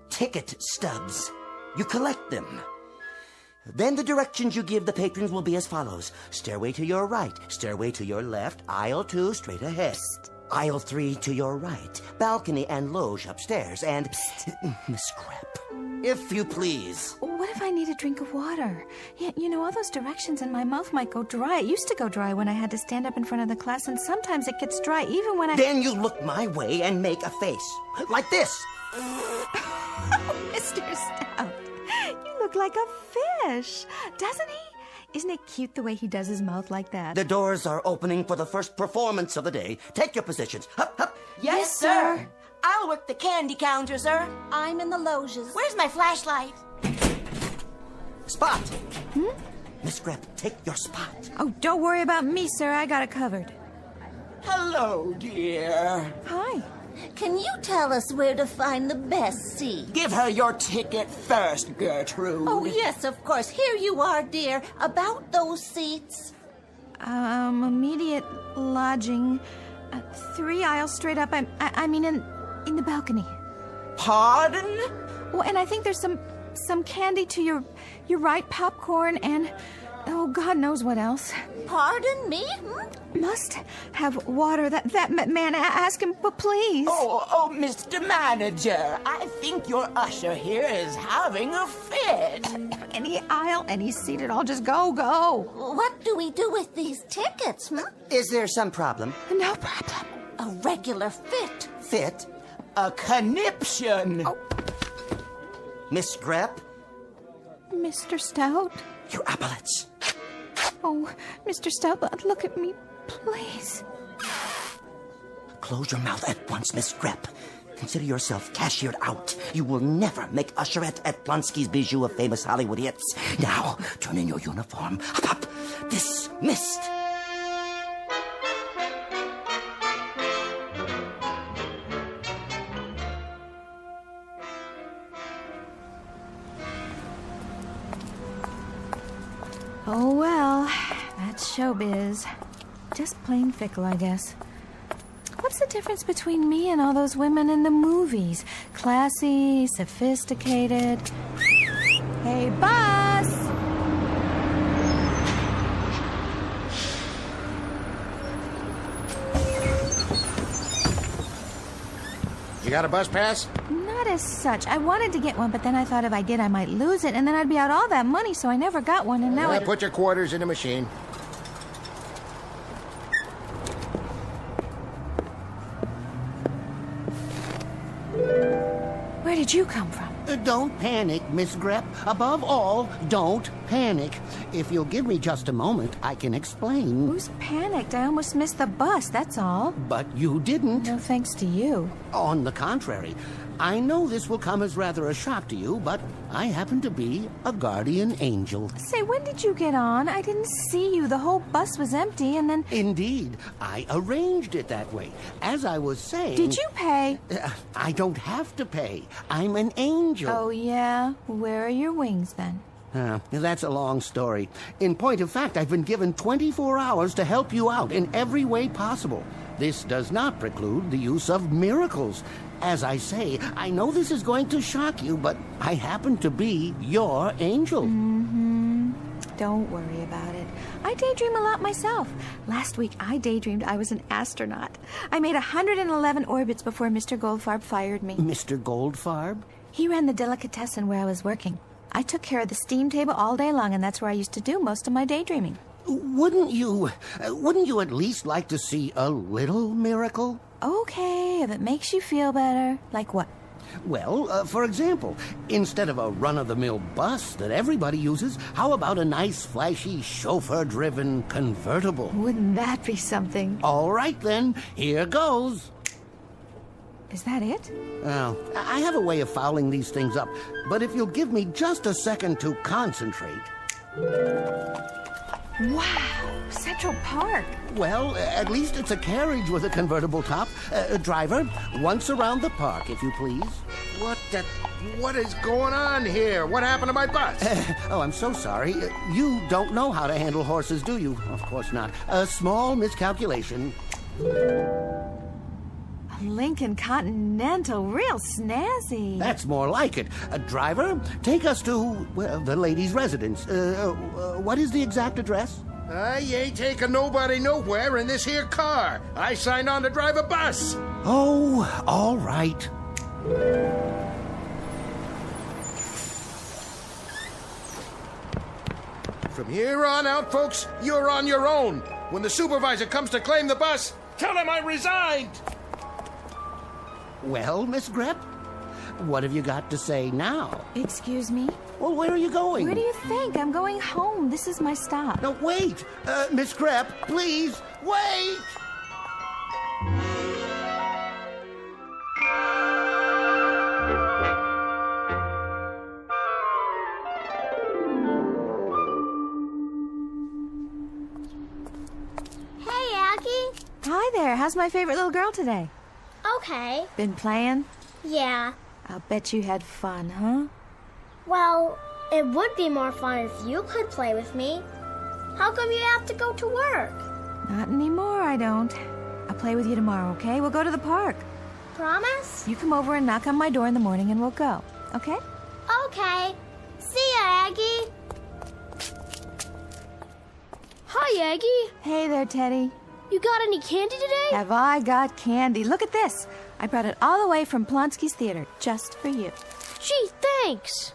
Ticket stubs. You collect them. Then the directions you give the patrons will be as follows. Stairway to your right, stairway to your left, aisle 2 straight ahead. Psst. Aisle 3 to your right, balcony and loge upstairs, and... Miss Grepp, if you please. What if I need a drink of water? Yeah, you know, all those directions and my mouth might go dry. It used to go dry when I had to stand up in front of the class, and sometimes it gets dry even when I... Then you look my way and make a face. Like this. Mr. Stout, you look like a fish, doesn't he? Isn't it cute the way he does his mouth like that? The doors are opening for the first performance of the day. Take your positions. Hup, hup. Yes, sir. I'll work the candy counter, sir. I'm in the loges. Where's my flashlight? Spot. Miss Grepp, take your spot. Oh, don't worry about me, sir. I got it covered. Hello, dear. Hi. Can you tell us where to find the best seat? Give her your ticket first, Gertrude. Oh, yes, of course. Here you are, dear. About those seats. Immediate lodging. 3 aisles straight up. I mean, in the balcony. Pardon? Oh, and I think there's some candy to your right, popcorn, and... Oh, God knows what else. Pardon me? Must have water. That man, ask him, but please. Oh, Mr. Manager, I think your usher here is having a fit. Any aisle, any seated, I'll just go. What do we do with these tickets, Is there some problem? No problem. A regular fit. Fit? A conniption. Oh. Miss Grepp? Mr. Stout? Your epaulets. Oh, Mr. Stout, look at me, please. Close your mouth at once, Miss Grepp. Consider yourself cashiered out. You will never make usherette at Blonsky's Bijou of famous Hollywood hits. Now, turn in your uniform. Up. Dismissed. Oh, well, that's showbiz. Just plain fickle, I guess. What's the difference between me and all those women in the movies? Classy, sophisticated. Hey, boss! You got a bus pass? Not as such. I wanted to get one, but then I thought if I did, I might lose it, and then I'd be out all that money, so I never got one, and now Put your quarters in the machine. Where did you come from? Don't panic, Miss Grep. Above all, don't panic. If you'll give me just a moment, I can explain. Who's panicked? I almost missed the bus, that's all. But you didn't. No thanks to you. On the contrary, I know this will come as rather a shock to you, but I happen to be a guardian angel. Say, when did you get on? I didn't see you. The whole bus was empty, and then... Indeed. I arranged it that way. As I was saying... Did you pay? I don't have to pay. I'm an angel. Oh, yeah? Where are your wings, then? That's a long story. In point of fact, I've been given 24 hours to help you out in every way possible. This does not preclude the use of miracles. As I say, I know this is going to shock you, but I happen to be your angel. Mm-hmm. Don't worry about it. I daydream a lot myself. Last week, I daydreamed I was an astronaut. I made 111 orbits before Mr. Goldfarb fired me. Mr. Goldfarb? He ran the delicatessen where I was working. I took care of the steam table all day long, and that's where I used to do most of my daydreaming. Wouldn't you at least like to see a little miracle? Okay, if it makes you feel better. Like what? Well, for example, instead of a run-of-the-mill bus that everybody uses, how about a nice, flashy, chauffeur-driven convertible? Wouldn't that be something? All right, then. Here goes. Is that it? Well, I have a way of fouling these things up, but if you'll give me just a second to concentrate... Wow, Central Park. Well, at least it's a carriage with a convertible top. Driver, once around the park, if you please. What is going on here? What happened to my bus? Oh, I'm so sorry. You don't know how to handle horses, do you? Of course not. A small miscalculation. A Lincoln Continental, real snazzy. That's more like it. Driver, take us to, well, the lady's residence. What is the exact address? I ain't taking nobody nowhere in this here car. I signed on to drive a bus. Oh, all right. From here on out, folks, you're on your own. When the supervisor comes to claim the bus, tell him I resigned. Well, Miss Grep, what have you got to say now? Excuse me? Well, where are you going? Where do you think? I'm going home. This is my stop. No, wait! Miss Grep, please, wait! Hey, Aggie. Hi there. How's my favorite little girl today? Okay. Been playing? Yeah. I'll bet you had fun, huh? Well, it would be more fun if you could play with me. How come you have to go to work? Not anymore, I don't. I'll play with you tomorrow, okay? We'll go to the park. Promise? You come over and knock on my door in the morning and we'll go, okay? Okay. See ya, Aggie. Hi, Aggie. Hey there, Teddy. You got any candy today? Have I got candy? Look at this. I brought it all the way from Plonsky's Theater, just for you. Gee, thanks.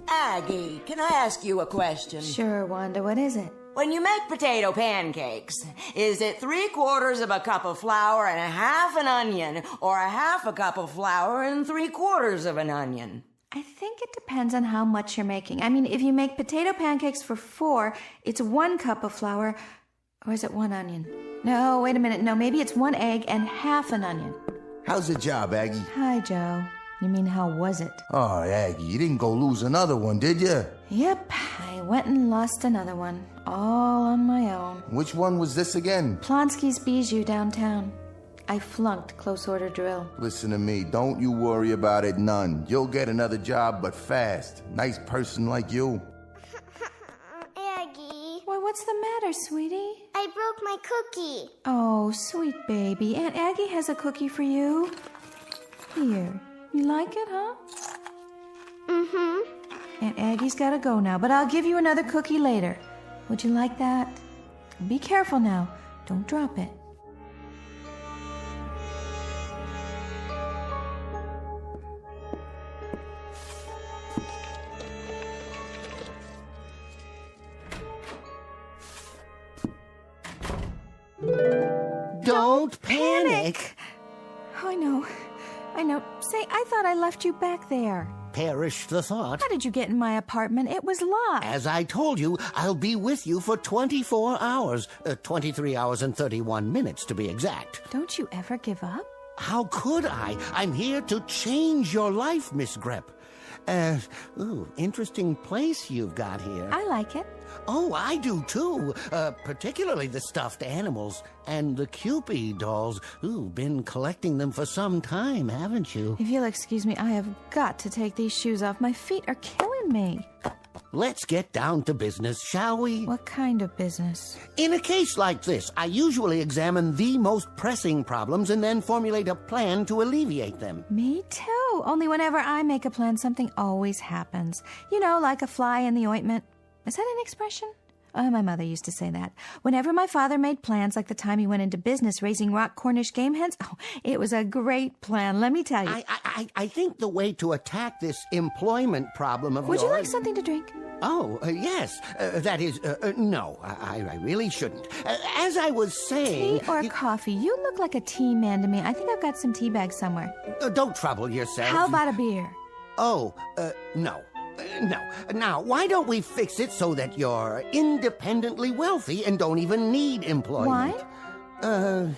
Aggie, can I ask you a question? Sure, Wanda. What is it? When you make potato pancakes, is it 3/4 of a cup of flour and a half an onion, or a half a cup of flour and 3/4 of an onion? I think it depends on how much you're making. I mean, if you make potato pancakes for 4, it's 1 cup of flour, or is it 1 onion? No, wait a minute. No, maybe it's 1 egg and half an onion. How's the job, Aggie? Hi, Joe. You mean, how was it? Oh, Aggie, you didn't go lose another one, did you? Yep, I went and lost another one, all on my own. Which one was this again? Plonsky's Bijou downtown. I flunked close order drill. Listen to me, don't you worry about it none. You'll get another job, but fast. Nice person like you. Aggie. Why, what's the matter, sweetie? I broke my cookie. Oh, sweet baby. Aunt Aggie has a cookie for you. Here. You like it, huh? Mm-hmm. Aunt Aggie's gotta go now, but I'll give you another cookie later. Would you like that? Be careful now. Don't drop it. Don't panic. Oh, I know. Say, I thought I left you back there. Perish the thought. How did you get in my apartment? It was locked. As I told you, I'll be with you for 24 hours. 23 hours and 31 minutes, to be exact. Don't you ever give up? How could I? I'm here to change your life, Miss Grep. Interesting place you've got here. I like it. Oh, I do too. Particularly the stuffed animals and the Cupid dolls. Been collecting them for some time, haven't you? If you'll excuse me, I have got to take these shoes off. My feet are killing me. Let's get down to business, shall we? What kind of business? In a case like this, I usually examine the most pressing problems and then formulate a plan to alleviate them. Me too. Only whenever I make a plan, something always happens. You know, like a fly in the ointment. Is that an expression? Oh, my mother used to say that. Whenever my father made plans, like the time he went into business raising rock Cornish game hens, it was a great plan, let me tell you. I think the way to attack this employment problem of Would yours... you like something to drink? Oh, yes. That is, no, I really shouldn't. As I was saying... Tea or coffee? You look like a tea man to me. I think I've got some tea bags somewhere. Don't trouble yourself. How about a beer? Oh, no. No. Now, why don't we fix it so that you're independently wealthy and don't even need employment? Wine?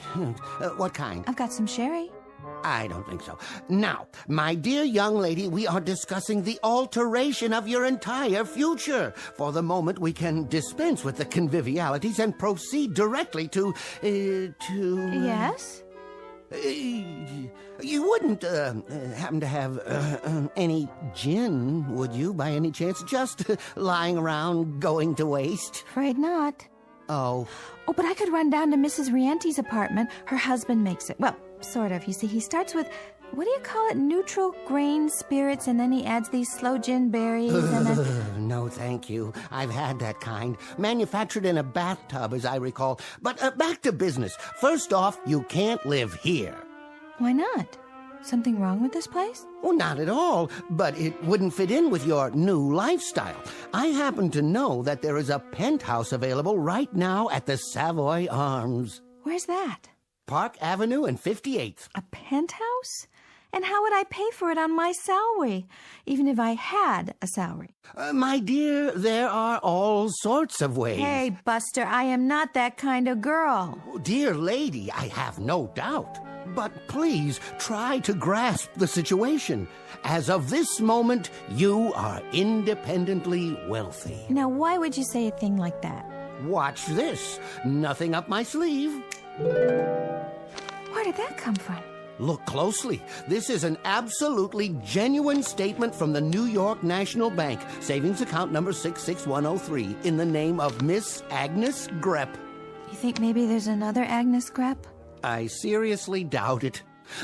What kind? I've got some sherry. I don't think so. Now, my dear young lady, we are discussing the alteration of your entire future. For the moment, we can dispense with the convivialities and proceed directly to... Yes? You wouldn't happen to have any gin, would you, by any chance? Just lying around, going to waste? Afraid not. Oh. Oh, but I could run down to Mrs. Riente's apartment. Her husband makes it. Well, sort of. You see, he starts with, what do you call it, neutral grain spirits, and then he adds these sloe gin berries and then... No, thank you. I've had that kind. Manufactured in a bathtub, as I recall. But back to business. First off, you can't live here. Why not? Something wrong with this place? Well, not at all, but it wouldn't fit in with your new lifestyle. I happen to know that there is a penthouse available right now at the Savoy Arms. Where's that? Park Avenue and 58th. A penthouse? And how would I pay for it on my salary, even if I had a salary? My dear, there are all sorts of ways. Hey, Buster, I am not that kind of girl. Dear lady, I have no doubt. But please try to grasp the situation. As of this moment, you are independently wealthy. Now, why would you say a thing like that? Watch this. Nothing up my sleeve. Where did that come from? Look closely. This is an absolutely genuine statement from the New York National Bank, savings account number 66103, in the name of Miss Agnes Grep. You think maybe there's another Agnes Grep? I seriously doubt it.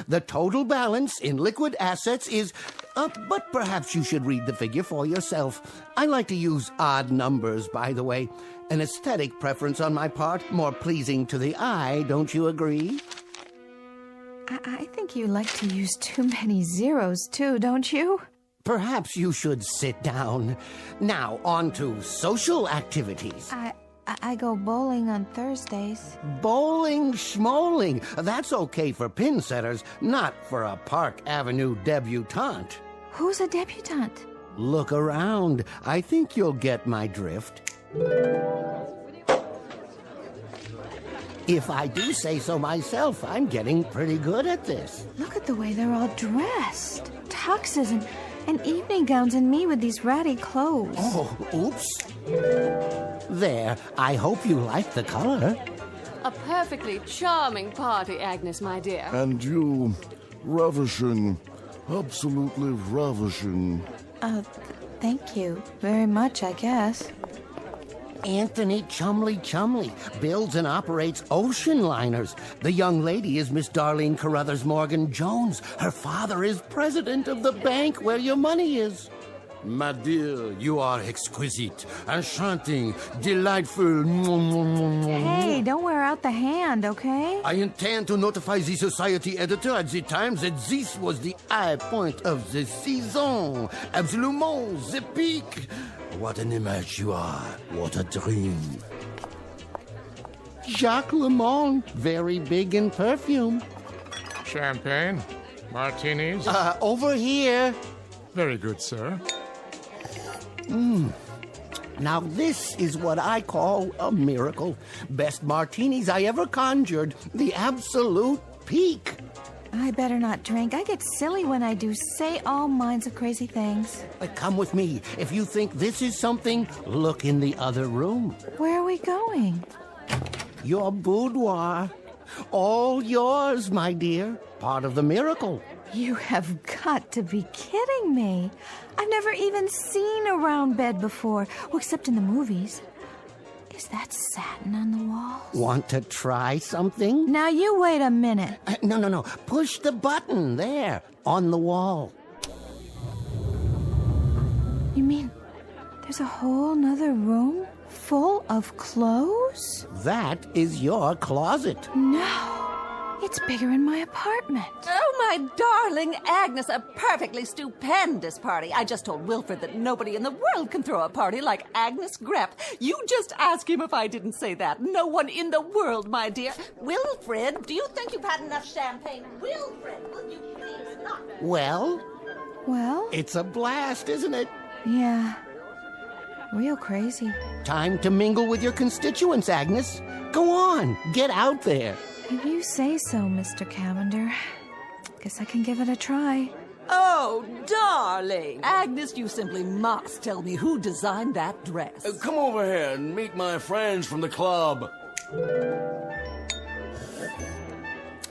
The total balance in liquid assets is... but perhaps you should read the figure for yourself. I like to use odd numbers, by the way. An aesthetic preference on my part, more pleasing to the eye, don't you agree? I think you like to use too many zeros, too, don't you? Perhaps you should sit down. Now, on to social activities. I go bowling on Thursdays. Bowling schmoling. That's okay for pin setters, not for a Park Avenue debutante. Who's a debutante? Look around. I think you'll get my drift. If I do say so myself, I'm getting pretty good at this. Look at the way they're all dressed. Tuxes and evening gowns, and me with these ratty clothes. Oh, oops. There, I hope you like the color. A perfectly charming party, Agnes, my dear. And you, ravishing, absolutely ravishing. Thank you very much, I guess. Anthony Chumley builds and operates ocean liners. The young lady is Miss Darlene Carruthers Morgan Jones. Her father is president of the bank where your money is. My dear, you are exquisite, enchanting, delightful. Hey, don't wear out the hand, okay? I intend to notify the society editor at the Times that this was the high point of the season. Absolument, the peak. What an image you are. What a dream. Jacques Lemond, very big in perfume. Champagne? Martinis? Over here. Very good, sir. Now this is what I call a miracle. Best martinis I ever conjured. The absolute peak. I better not drink. I get silly when I do. Say all kinds of crazy things. Come with me. If you think this is something, look in the other room. Where are we going? Your boudoir. All yours, my dear. Part of the miracle. You have got to be kidding me. I've never even seen a round bed before, well, except in the movies. Is that satin on the walls? Want to try something? Now you wait a minute. No. Push the button there, on the wall. You mean there's a whole nother room full of clothes? That is your closet. No. It's bigger in my apartment. Oh, my darling Agnes, a perfectly stupendous party. I just told Wilfred that nobody in the world can throw a party like Agnes Grepp. You just ask him if I didn't say that. No one in the world, my dear. Wilfred, do you think you've had enough champagne? Wilfred, will you please not? Well? Well? It's a blast, isn't it? Yeah. Real crazy. Time to mingle with your constituents, Agnes. Go on, get out there. If you say so, Mr. Cavender. Guess I can give it a try. Oh, darling. Agnes, you simply must tell me who designed that dress. Come over here and meet my friends from the club.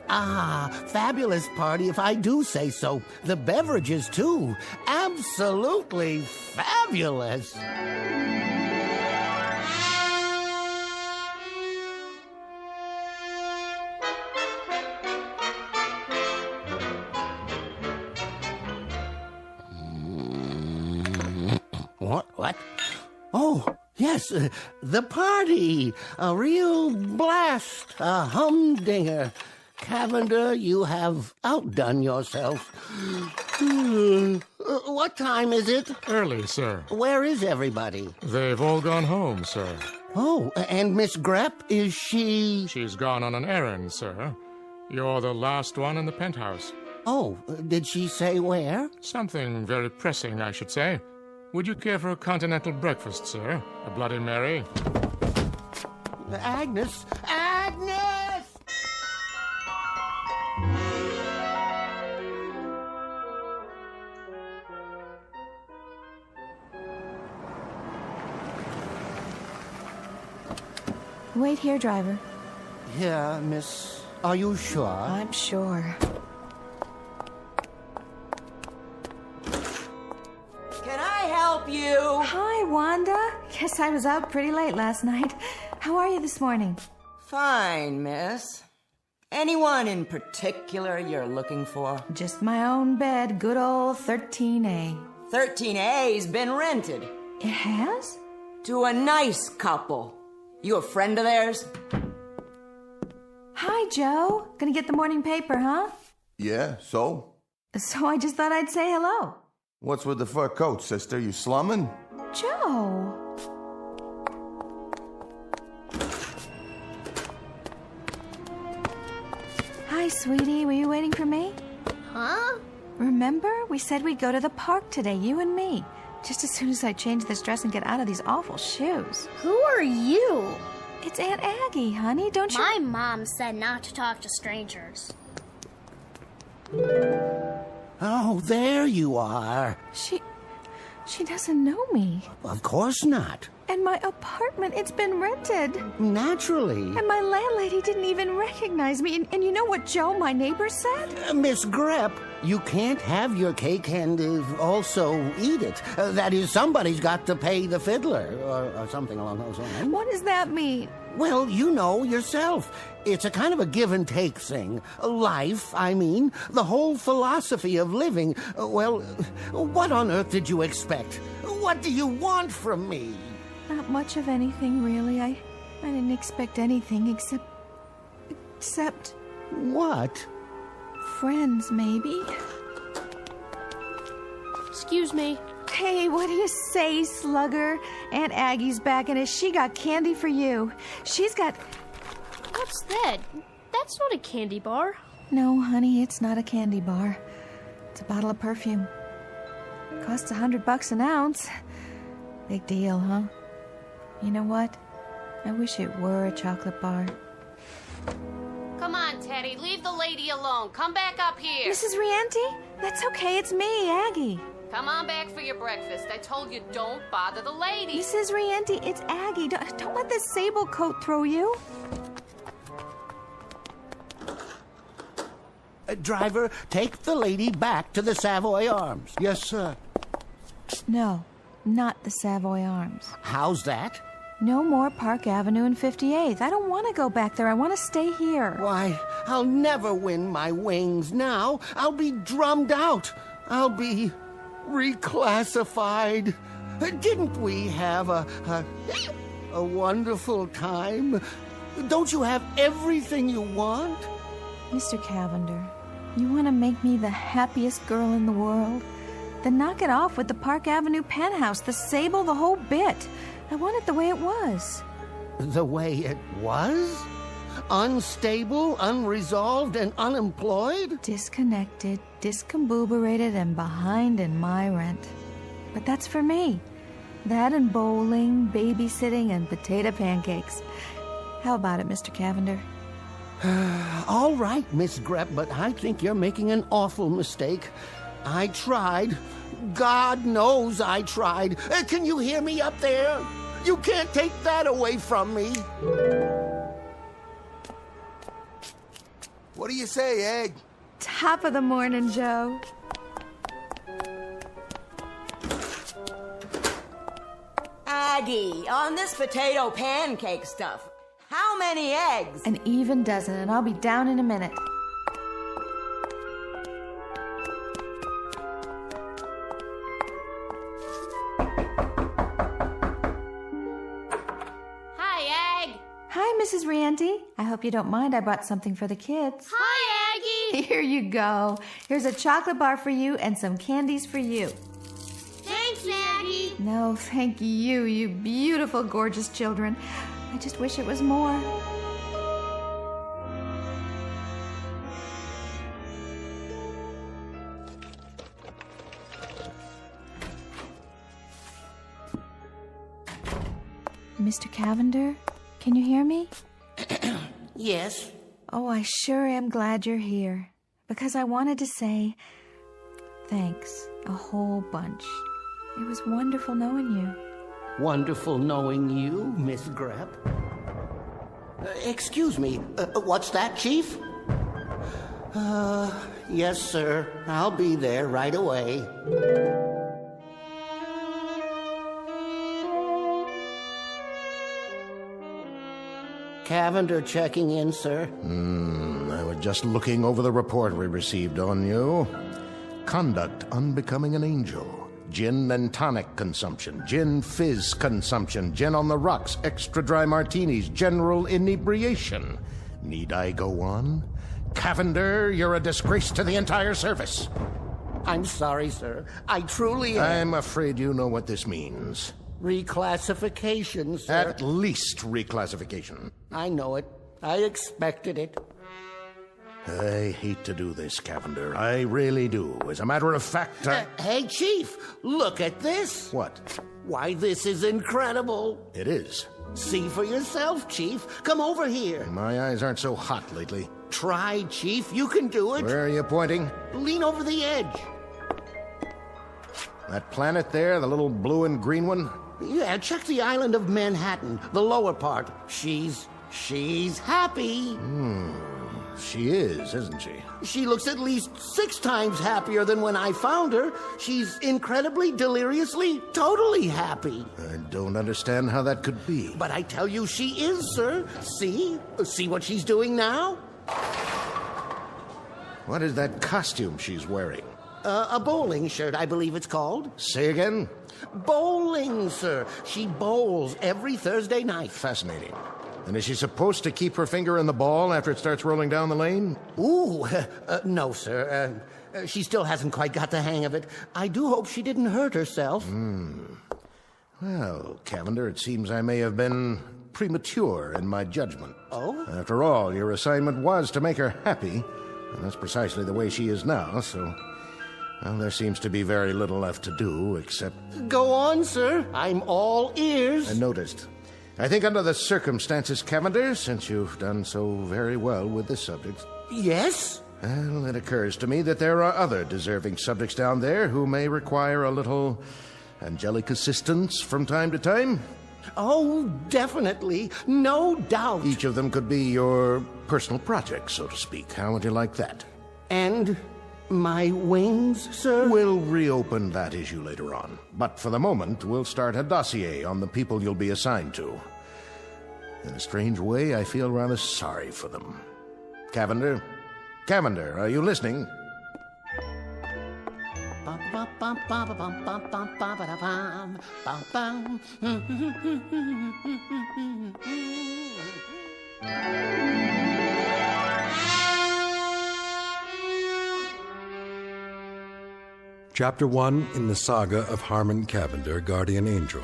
Fabulous party if I do say so. The beverages, too. Absolutely fabulous. What? Oh, yes, the party. A real blast. A humdinger. Cavender, you have outdone yourself. What time is it? Early, sir. Where is everybody? They've all gone home, sir. Oh, and Miss Grepp, is she... She's gone on an errand, sir. You're the last one in the penthouse. Oh, did she say where? Something very pressing, I should say. Would you care for a continental breakfast, sir? A Bloody Mary? Agnes! Agnes! Wait here, driver. Yeah, miss. Are you sure? I'm sure. Can I help you? Hi, Wanda. Guess I was out pretty late last night. How are you this morning? Fine, miss. Anyone in particular you're looking for? Just my own bed, good old 13A. 13A's been rented. It has? To a nice couple. You a friend of theirs? Hi, Joe. Gonna get the morning paper, huh? Yeah, so? So I just thought I'd say hello. What's with the fur coat, sister? You slumming? Joe. Hi, sweetie. Were you waiting for me? Huh? Remember? We said we'd go to the park today, you and me. Just as soon as I change this dress and get out of these awful shoes. Who are you? It's Aunt Aggie, honey. Don't you... My mom said not to talk to strangers. Oh, there you are. She doesn't know me. Of course not. And my apartment, it's been rented. Naturally. And my landlady didn't even recognize me. And you know what Joe, my neighbor, said? Miss Grepp, you can't have your cake and also eat it. That is, somebody's got to pay the fiddler, or something along those lines. What does that mean? Well, you know yourself. It's a kind of a give-and-take thing. Life, I mean. The whole philosophy of living. Well, what on earth did you expect? What do you want from me? Not much of anything, really. I didn't expect anything except... What? Friends, maybe. Excuse me. Hey, what do you say, Slugger? Aunt Aggie's back, and she got candy for you. She's got... What's that? That's not a candy bar. No, honey, it's not a candy bar. It's a bottle of perfume. Costs $100 an ounce. Big deal, huh? You know what? I wish it were a chocolate bar. Come on, Teddy, leave the lady alone. Come back up here. Mrs. Rienti? That's okay, it's me, Aggie. Come on back for your breakfast. I told you, don't bother the lady. Mrs. Rienti, it's Aggie. Don't let this sable coat throw you. Driver, take the lady back to the Savoy Arms. Yes, sir. No, not the Savoy Arms. How's that? No more Park Avenue and 58th. I don't want to go back there. I want to stay here. Why, I'll never win my wings now. I'll be drummed out. I'll be reclassified. Didn't we have a wonderful time? Don't you have everything you want? Mr. Cavender, you want to make me the happiest girl in the world? Then knock it off with the Park Avenue penthouse, the sable, the whole bit. I want it the way it was. The way it was? Unstable, unresolved, and unemployed? Disconnected, discombobulated, and behind in my rent. But that's for me. That and bowling, babysitting, and potato pancakes. How about it, Mr. Cavender? All right, Miss Grepp, but I think you're making an awful mistake. I tried. God knows I tried. Can you hear me up there? You can't take that away from me. What do you say, Egg? Top of the morning, Joe. Aggie, on this potato pancake stuff, how many eggs? An even dozen, and I'll be down in a minute. Hi, Egg. Hi, Mrs. Rienti. I hope you don't mind. I brought something for the kids. Hi, Aggie. Here you go. Here's a chocolate bar for you and some candies for you. Thanks, Aggie. No, thank you, you beautiful, gorgeous children. I just wish it was more. Mr. Cavender, can you hear me? Yes. Oh, I sure am glad you're here. Because I wanted to say thanks a whole bunch. It was wonderful knowing you. Wonderful knowing you, Miss Grepp. Excuse me, what's that, Chief? Yes, sir. I'll be there right away. Cavender checking in, sir. I was just looking over the report we received on you. Conduct unbecoming an angel. Gin and tonic consumption. Gin fizz consumption. Gin on the rocks. Extra dry martinis. General inebriation. Need I go on? Cavender, you're a disgrace to the entire service. I'm sorry, sir. I truly am. I'm afraid you know what this means. Reclassification, sir. At least reclassification. I know it. I expected it. I hate to do this, Cavender. I really do. As a matter of fact, Hey, Chief, look at this. What? Why, this is incredible. It is. See for yourself, Chief. Come over here. My eyes aren't so hot lately. Try, Chief. You can do it. Where are you pointing? Lean over the edge. That planet there, the little blue and green one? Yeah, check the island of Manhattan, the lower part. She's happy. She is, isn't she? She looks at least 6 times happier than when I found her. She's incredibly, deliriously, totally happy. I don't understand how that could be. But I tell you she is, sir. See? See what she's doing now? What is that costume she's wearing? A bowling shirt, I believe it's called. Say again? Bowling, sir. She bowls every Thursday night. Fascinating. And is she supposed to keep her finger in the ball after it starts rolling down the lane? Ooh, no, sir. She still hasn't quite got the hang of it. I do hope she didn't hurt herself. Well, Cavender, it seems I may have been premature in my judgment. Oh? After all, your assignment was to make her happy, and that's precisely the way she is now, so... Well, there seems to be very little left to do, except... Go on, sir. I'm all ears. I noticed. I think under the circumstances, Cavender, since you've done so very well with this subject... Yes? Well, it occurs to me that there are other deserving subjects down there who may require a little angelic assistance from time to time. Oh, definitely. No doubt. Each of them could be your personal project, so to speak. How would you like that? And... my wings, sir? We'll reopen that issue later on. But for the moment, we'll start a dossier on the people you'll be assigned to. In a strange way, I feel rather sorry for them. Cavender? Cavender, are you listening? Chapter 1 in the saga of Harmon Cavender, Guardian Angel,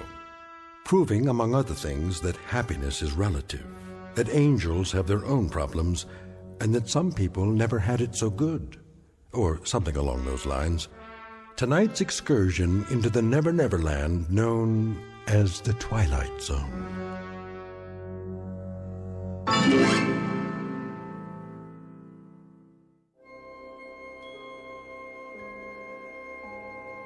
proving, among other things, that happiness is relative, that angels have their own problems, and that some people never had it so good, or something along those lines. Tonight's excursion into the Never Never Land known as the Twilight Zone.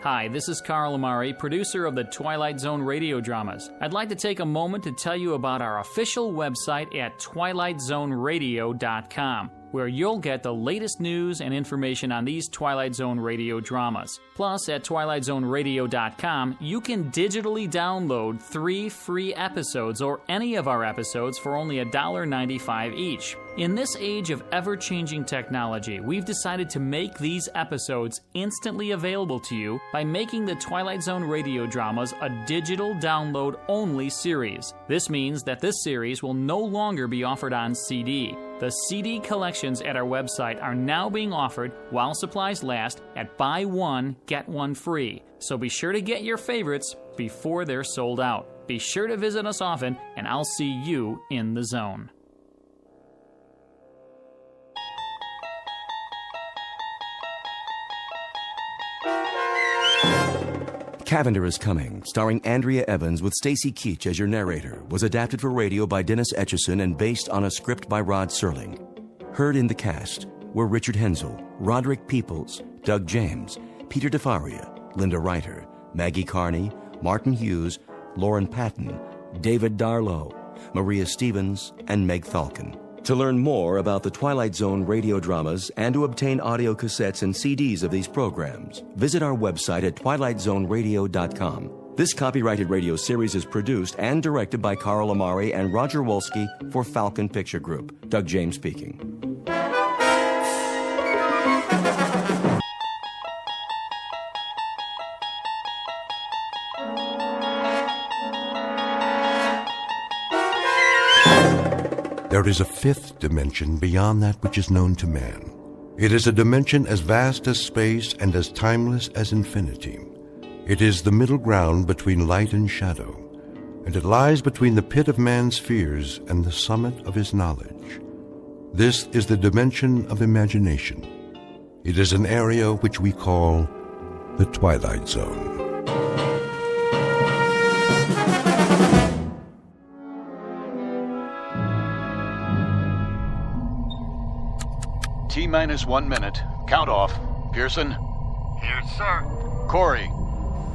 Hi, this is Carl Amari, producer of the Twilight Zone radio dramas. I'd like to take a moment to tell you about our official website at twilightzoneradio.com, where you'll get the latest news and information on these Twilight Zone radio dramas. Plus, at twilightzoneradio.com, you can digitally download 3 free episodes or any of our episodes for only $1.95 each. In this age of ever-changing technology, we've decided to make these episodes instantly available to you by making the Twilight Zone radio dramas a digital download-only series. This means that this series will no longer be offered on CD. The CD collections at our website are now being offered while supplies last at buy one, get one free. So be sure to get your favorites before they're sold out. Be sure to visit us often, and I'll see you in the zone. Cavender Is Coming, starring Andrea Evans with Stacy Keach as your narrator, was adapted for radio by Dennis Etchison and based on a script by Rod Serling. Heard in the cast were Richard Hensel, Roderick Peoples, Doug James, Peter DeFaria, Linda Reiter, Maggie Carney, Martin Hughes, Lauren Patton, David Darlow, Maria Stevens, and Meg Falcon. To learn more about the Twilight Zone radio dramas and to obtain audio cassettes and CDs of these programs, visit our website at twilightzoneradio.com. This copyrighted radio series is produced and directed by Carl Amari and Roger Wolski for Falcon Picture Group. Doug James speaking. There is a 5th dimension beyond that which is known to man. It is a dimension as vast as space and as timeless as infinity. It is the middle ground between light and shadow, and it lies between the pit of man's fears and the summit of his knowledge. This is the dimension of imagination. It is an area which we call the Twilight Zone. T-1 minute. Count off. Pearson? Here, sir. Corey?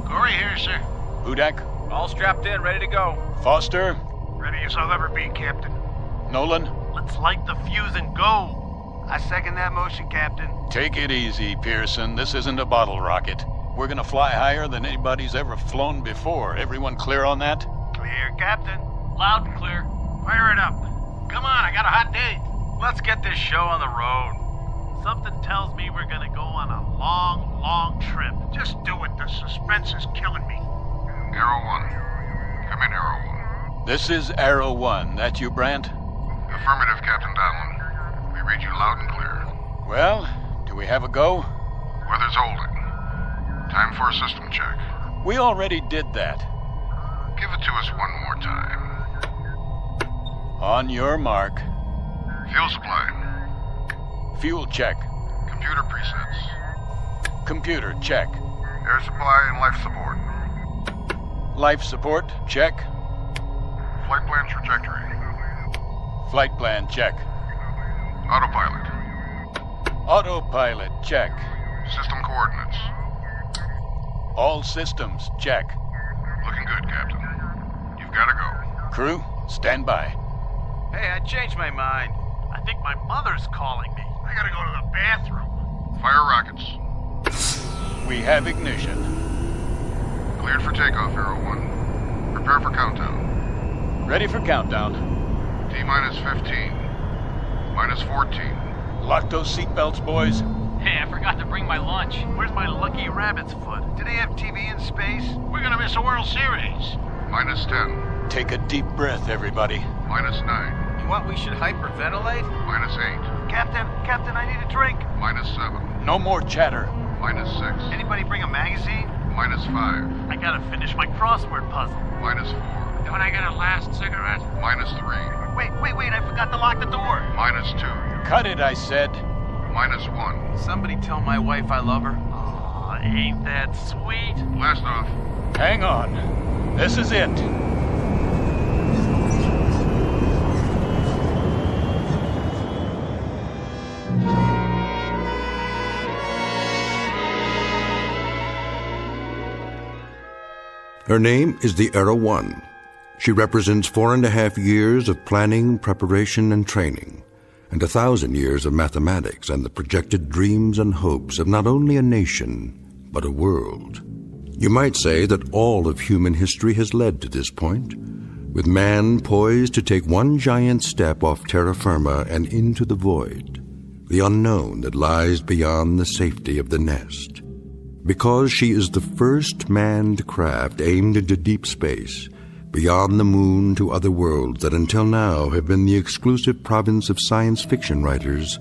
Corey here, sir. Hudak? All strapped in, ready to go. Foster? Ready as I'll ever be, Captain. Nolan? Let's light the fuse and go. I second that motion, Captain. Take it easy, Pearson. This isn't a bottle rocket. We're gonna fly higher than anybody's ever flown before. Everyone clear on that? Clear, Captain. Loud and clear. Fire it up. Come on, I got a hot date. Let's get this show on the road. Something tells me we're gonna go on a long, long trip. Just do it. The suspense is killing me. Arrow 1. Come in, Arrow 1. This is Arrow 1. That you, Brandt? Affirmative, Captain Donlin. We read you loud and clear. Well, do we have a go? Weather's holding. Time for a system check. We already did that. Give it to us one more time. On your mark. Fuel supply. Fuel check. Computer presets. Computer check. Air supply and life support. Life support check. Flight plan trajectory. Flight plan check. Autopilot. Autopilot check. System coordinates. All systems check. Looking good, Captain. You've got to go. Crew, stand by. Hey, I changed my mind. I think my mother's calling me. I gotta go to the bathroom. Fire rockets. We have ignition. Cleared for takeoff, Arrow 1. Prepare for countdown. Ready for countdown. T-minus 15. Minus 14. Lock those seatbelts, boys. Hey, I forgot to bring my lunch. Where's my lucky rabbit's foot? Do they have TV in space? We're gonna miss a World Series. Minus 10. Take a deep breath, everybody. Minus 9. You want we should hyperventilate? Minus 8. Captain, I need a drink. Minus 7. No more chatter. Minus 6. Anybody bring a magazine? Minus 5. I gotta finish my crossword puzzle. Minus 4. Don't I get a last cigarette? Minus 3. Wait, I forgot to lock the door. Minus 2. Cut it, I said. Minus 1. Somebody tell my wife I love her. Aw, ain't that sweet? Blast off. Hang on. This is it. Her name is the Arrow 1. She represents 4.5 years of planning, preparation, and training, and 1,000 years of mathematics and the projected dreams and hopes of not only a nation, but a world. You might say that all of human history has led to this point, with man poised to take one giant step off terra firma and into the void, the unknown that lies beyond the safety of the nest. Because she is the first manned craft aimed into deep space, beyond the moon to other worlds that until now have been the exclusive province of science fiction writers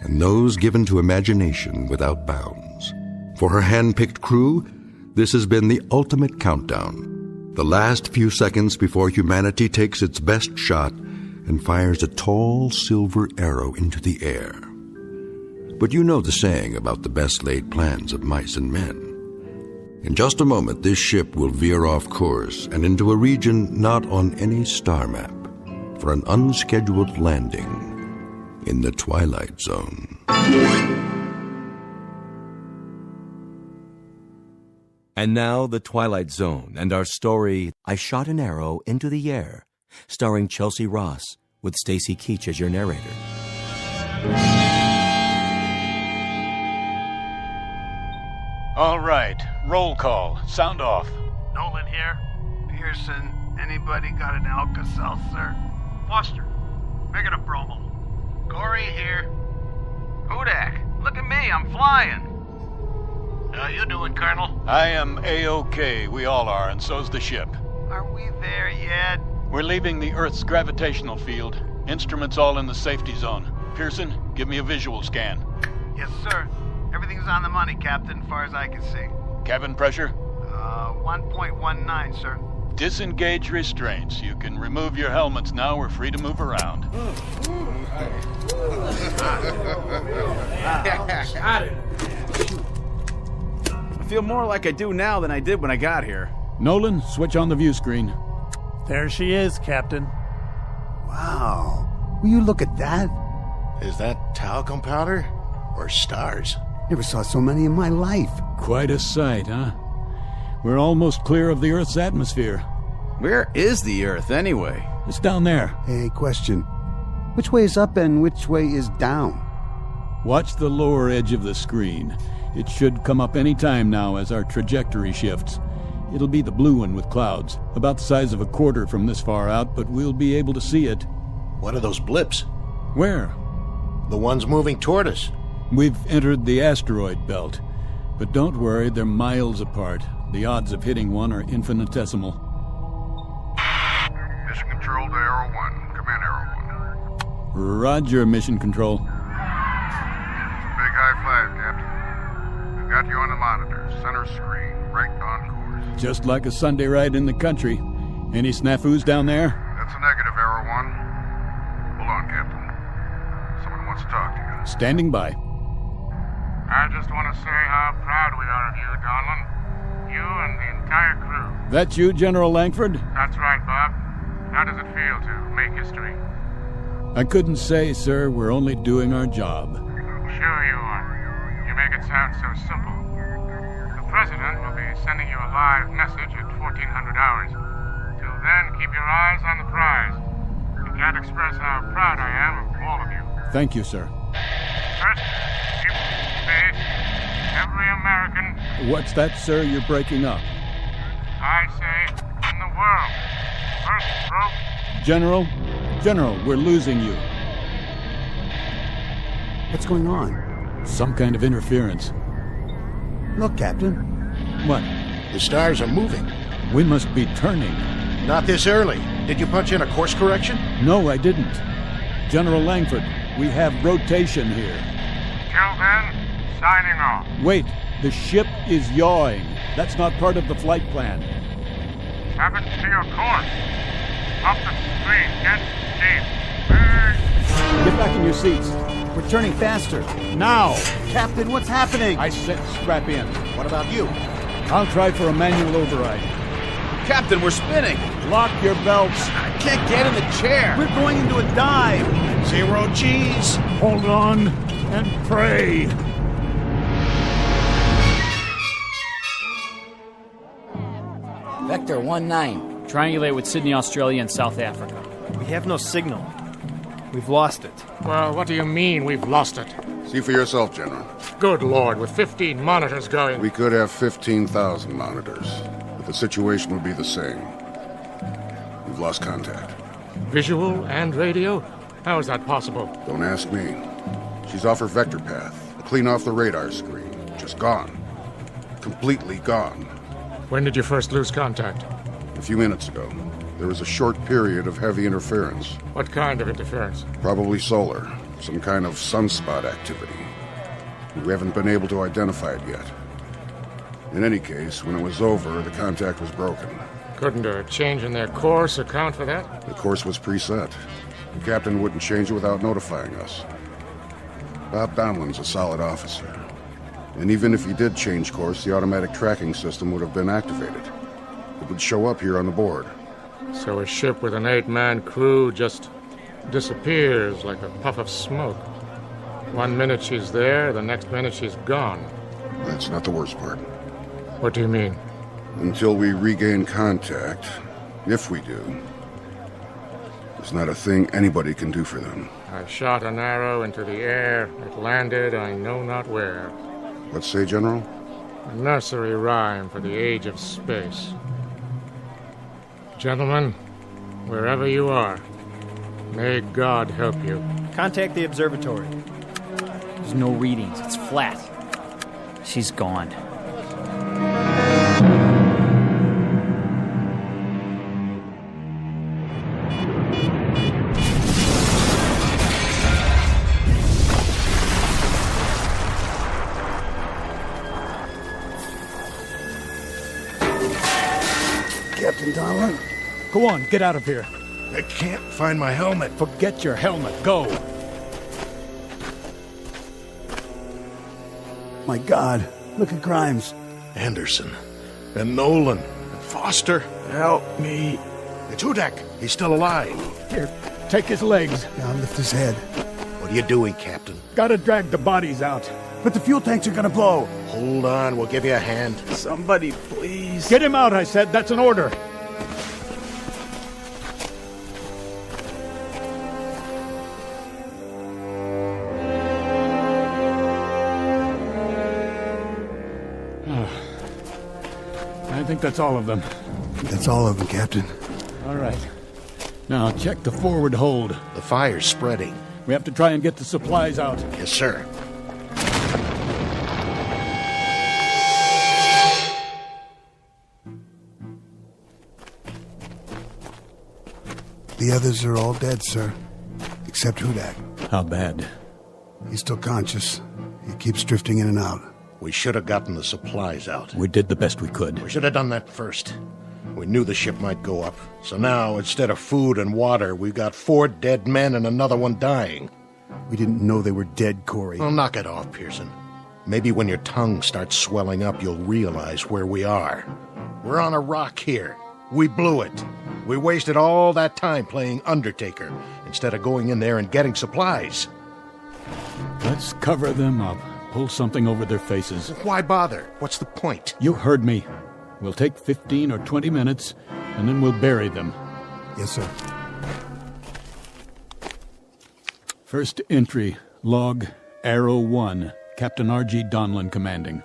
and those given to imagination without bounds. For her hand-picked crew, this has been the ultimate countdown, the last few seconds before humanity takes its best shot and fires a tall silver arrow into the air. But you know the saying about the best-laid plans of mice and men. In just a moment, this ship will veer off course and into a region not on any star map for an unscheduled landing in the Twilight Zone. And now, The Twilight Zone and our story, I Shot an Arrow into the Air, starring Chelsea Ross, with Stacy Keach as your narrator. All right, roll call. Sound off. Nolan here. Pearson, anybody got an Alka-Seltzer? Foster, make it a bromo. Corey here. Hudak, look at me, I'm flying. How you doing, Colonel? I am A-OK. We all are, and so's the ship. Are we there yet? We're leaving the Earth's gravitational field. Instruments all in the safety zone. Pearson, give me a visual scan. Yes, sir. Everything's on the money, Captain, as far as I can see. Cabin pressure? 1.19, sir. Disengage restraints. You can remove your helmets now. We're free to move around. I feel more like I do now than I did when I got here. Nolan, switch on the view screen. There she is, Captain. Wow. Will you look at that? Is that talcum powder or stars? Never saw so many in my life. Quite a sight, huh? We're almost clear of the Earth's atmosphere. Where is the Earth, anyway? It's down there. Hey, question. Which way is up and which way is down? Watch the lower edge of the screen. It should come up any time now as our trajectory shifts. It'll be the blue one with clouds, about the size of a quarter from this far out, but we'll be able to see it. What are those blips? Where? The ones moving toward us. We've entered the asteroid belt. But don't worry, they're miles apart. The odds of hitting one are infinitesimal. Mission Control to Arrow 1. Come in, Arrow 1. Roger, Mission Control. It's a big high five, Captain. We've got you on the monitor, center screen, right on course. Just like a Sunday ride in the country. Any snafus down there? That's a negative, Arrow 1. Hold on, Captain. Someone wants to talk to you. Standing by. I just want to say how proud we are of you, Donlin. You and the entire crew. That you, General Langford? That's right, Bob. How does it feel to make history? I couldn't say, sir. We're only doing our job. Sure you are. You make it sound so simple. The President will be sending you a live message at 1400 hours. Till then, keep your eyes on the prize. I can't express how proud I am of all of you. Thank you, sir. First, keep space. Every American... What's that, sir? You're breaking up. I say, in the world. First broke... General, we're losing you. What's going on? Some kind of interference. Look, Captain. What? The stars are moving. We must be turning. Not this early. Did you punch in a course correction? No, I didn't. General Langford, we have rotation here. Till then, signing off. Wait, the ship is yawing. That's not part of the flight plan. Happens to your course. Up the screen, get deep. Get back in your seats. We're turning faster. Now! Captain, what's happening? I said strap in. What about you? I'll try for a manual override. Captain, we're spinning. Lock your belts. I can't get in the chair. We're going into a dive. 0 G's. Hold on and pray. Vector 19. Triangulate with Sydney, Australia, and South Africa. We have no signal. We've lost it. Well, what do you mean we've lost it? See for yourself, General. Good Lord, with 15 monitors going... We could have 15,000 monitors, but the situation would be the same. We've lost contact. Visual and radio? How is that possible? Don't ask me. She's off her vector path, clean off the radar screen. Just gone. Completely gone. When did you first lose contact? A few minutes ago. There was a short period of heavy interference. What kind of interference? Probably solar. Some kind of sunspot activity. We haven't been able to identify it yet. In any case, when it was over, the contact was broken. Couldn't a change in their course account for that? The course was preset. The captain wouldn't change it without notifying us. Bob Donlin's a solid officer. And even if he did change course, the automatic tracking system would have been activated. It would show up here on the board. So a ship with an 8-man crew just disappears like a puff of smoke. 1 minute she's there, the next minute she's gone. That's not the worst part. What do you mean? Until we regain contact, if we do, there's not a thing anybody can do for them. I shot an arrow into the air. It landed I know not where. What say, General? A nursery rhyme for the age of space. Gentlemen, wherever you are, may God help you. Contact the observatory. There's no readings. It's flat. She's gone. Captain Donlin? Go on, get out of here. I can't find my helmet. Forget your helmet. Go. My God, look at Grimes. Anderson. And Nolan. And Foster. Help me. It's Hudak. He's still alive. Here, take his legs. Now lift his head. What are you doing, Captain? Gotta drag the bodies out. But the fuel tanks are gonna blow. Hold on, we'll give you a hand. Somebody, please. Get him out, I said. That's an order. think that's all of them. That's all of them, Captain. All right. Now, check the forward hold. The fire's spreading. We have to try and get the supplies out. Yes, sir. The others are all dead, sir. Except Hudak. How bad? He's still conscious. He keeps drifting in and out. We should have gotten the supplies out. We did the best we could. We should have done that first. We knew the ship might go up. So now, instead of food and water, we've got 4 dead men and another one dying. We didn't know they were dead, Corey. Well, knock it off, Pearson. Maybe when your tongue starts swelling up, you'll realize where we are. We're on a rock here. We blew it. We wasted all that time playing Undertaker instead of going in there and getting supplies. Let's cover them up. Pull something over their faces. Why bother? What's the point? You heard me. We'll take 15 or 20 minutes, and then we'll bury them. Yes, sir. First entry, log, Arrow 1, Captain R.G. Donlin commanding.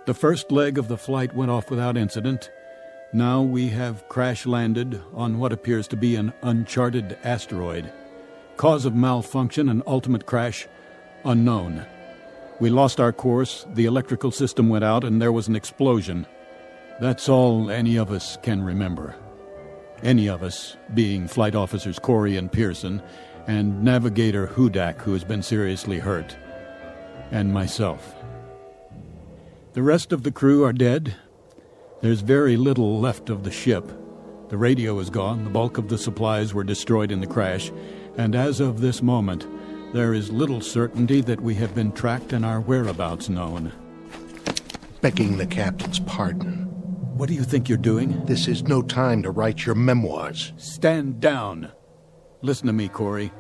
The first leg of the flight went off without incident. Now we have crash-landed on what appears to be an uncharted asteroid. Cause of malfunction and ultimate crash, unknown. We lost our course, the electrical system went out, and there was an explosion. That's all any of us can remember. Any of us, being Flight Officers Corey and Pearson, and Navigator Hudak, who has been seriously hurt, and myself. The rest of the crew are dead. There's very little left of the ship. The radio is gone, the bulk of the supplies were destroyed in the crash, and as of this moment, there is little certainty that we have been tracked and our whereabouts known. Begging the captain's pardon. What do you think you're doing? This is no time to write your memoirs. Stand down. Listen to me, Corey.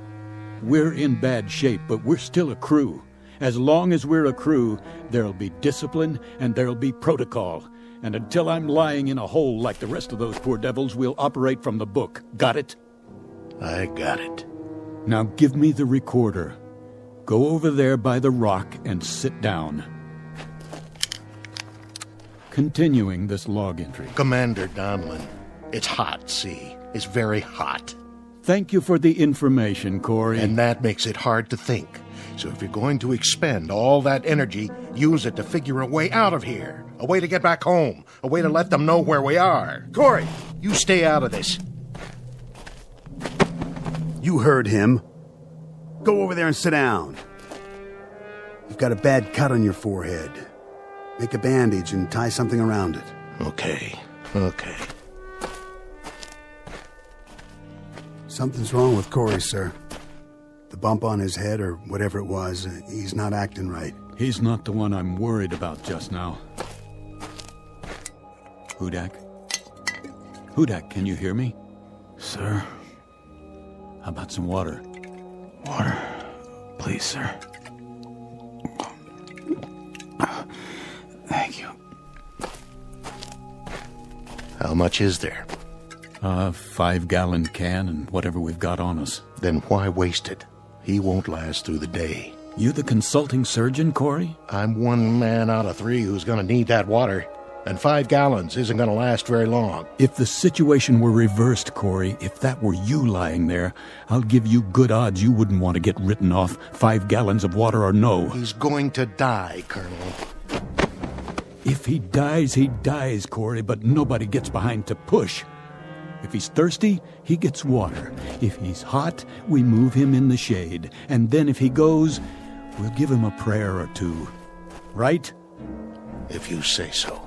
We're in bad shape, but we're still a crew. As long as we're a crew, there'll be discipline and there'll be protocol. And until I'm lying in a hole like the rest of those poor devils, we'll operate from the book. Got it? I got it. Now give me the recorder. Go over there by the rock and sit down. Continuing this log entry. Commander Donlin, it's hot, see? It's very hot. Thank you for the information, Corey. And that makes it hard to think. So if you're going to expend all that energy, use it to figure a way out of here. A way to get back home. A way to let them know where we are. Corey, you stay out of this. You heard him. Go over there and sit down. You've got a bad cut on your forehead. Make a bandage and tie something around it. Okay. Something's wrong with Corey, sir. The bump on his head or whatever it was, he's not acting right. He's not the one I'm worried about just now. Hudak? Hudak, can you hear me? Sir? How about some water? Water. Please, sir. Thank you. How much is there? 5-gallon can and whatever we've got on us. Then why waste it? He won't last through the day. You the consulting surgeon, Corey? I'm 1 man out of 3 who's going to need that water. And 5 gallons isn't going to last very long. If the situation were reversed, Corey, if that were you lying there, I'll give you good odds you wouldn't want to get written off, 5 gallons of water or no. He's going to die, Colonel. If he dies, Corey, but nobody gets behind to push. If he's thirsty, he gets water. If he's hot, we move him in the shade. And then if he goes, we'll give him a prayer or two. Right? If you say so.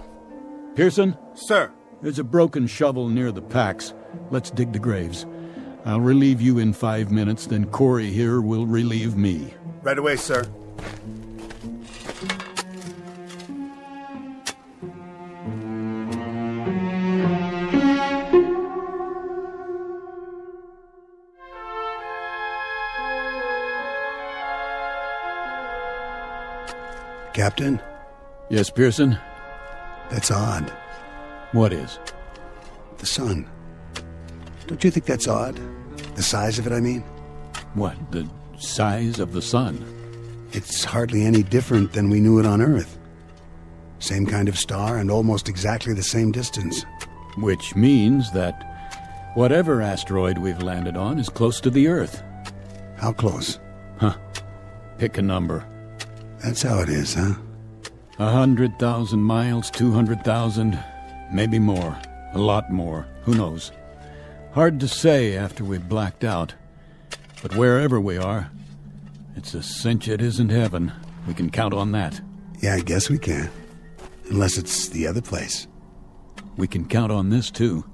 Pearson? Sir. There's a broken shovel near the packs. Let's dig the graves. I'll relieve you in 5 minutes, then Corey here will relieve me. Right away, sir. Captain? Yes, Pearson? That's odd. What is? The sun. Don't you think that's odd? The size of it, I mean? What, the size of the sun? It's hardly any different than we knew it on Earth. Same kind of star and almost exactly the same distance. Which means that whatever asteroid we've landed on is close to the Earth. How close? Huh. Pick a number. That's how it is, huh? 100,000 miles, 200,000, maybe more. A lot more. Who knows? Hard to say after we've blacked out. But wherever we are, it's a cinch it isn't heaven. We can count on that. Yeah, I guess we can. Unless it's the other place. We can count on this, too.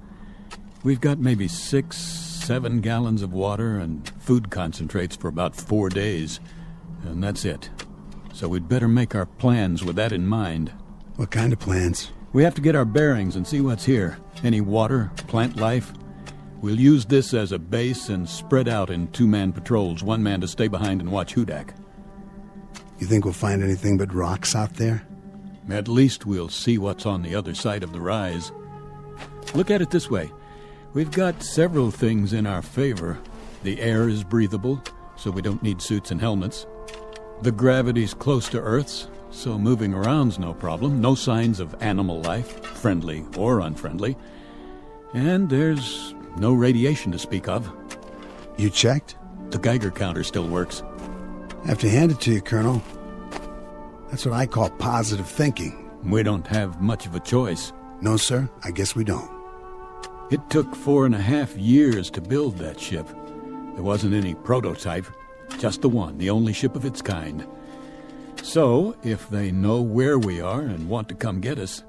We've got maybe 6-7 gallons of water and food concentrates for about 4 days. And that's it. So we'd better make our plans with that in mind. What kind of plans? We have to get our bearings and see what's here. Any water, plant life. We'll use this as a base and spread out in 2-man patrols, 1 man to stay behind and watch Hudak. You think we'll find anything but rocks out there? At least we'll see what's on the other side of the rise. Look at it this way. We've got several things in our favor. The air is breathable, so we don't need suits and helmets. The gravity's close to Earth's, so moving around's no problem. No signs of animal life, friendly or unfriendly. And there's no radiation to speak of. You checked? The Geiger counter still works. I have to hand it to you, Colonel. That's what I call positive thinking. We don't have much of a choice. No, sir, I guess we don't. It took 4.5 years to build that ship. There wasn't any prototype, just the one, the only ship of its kind. So, if they know where we are and want to come get us,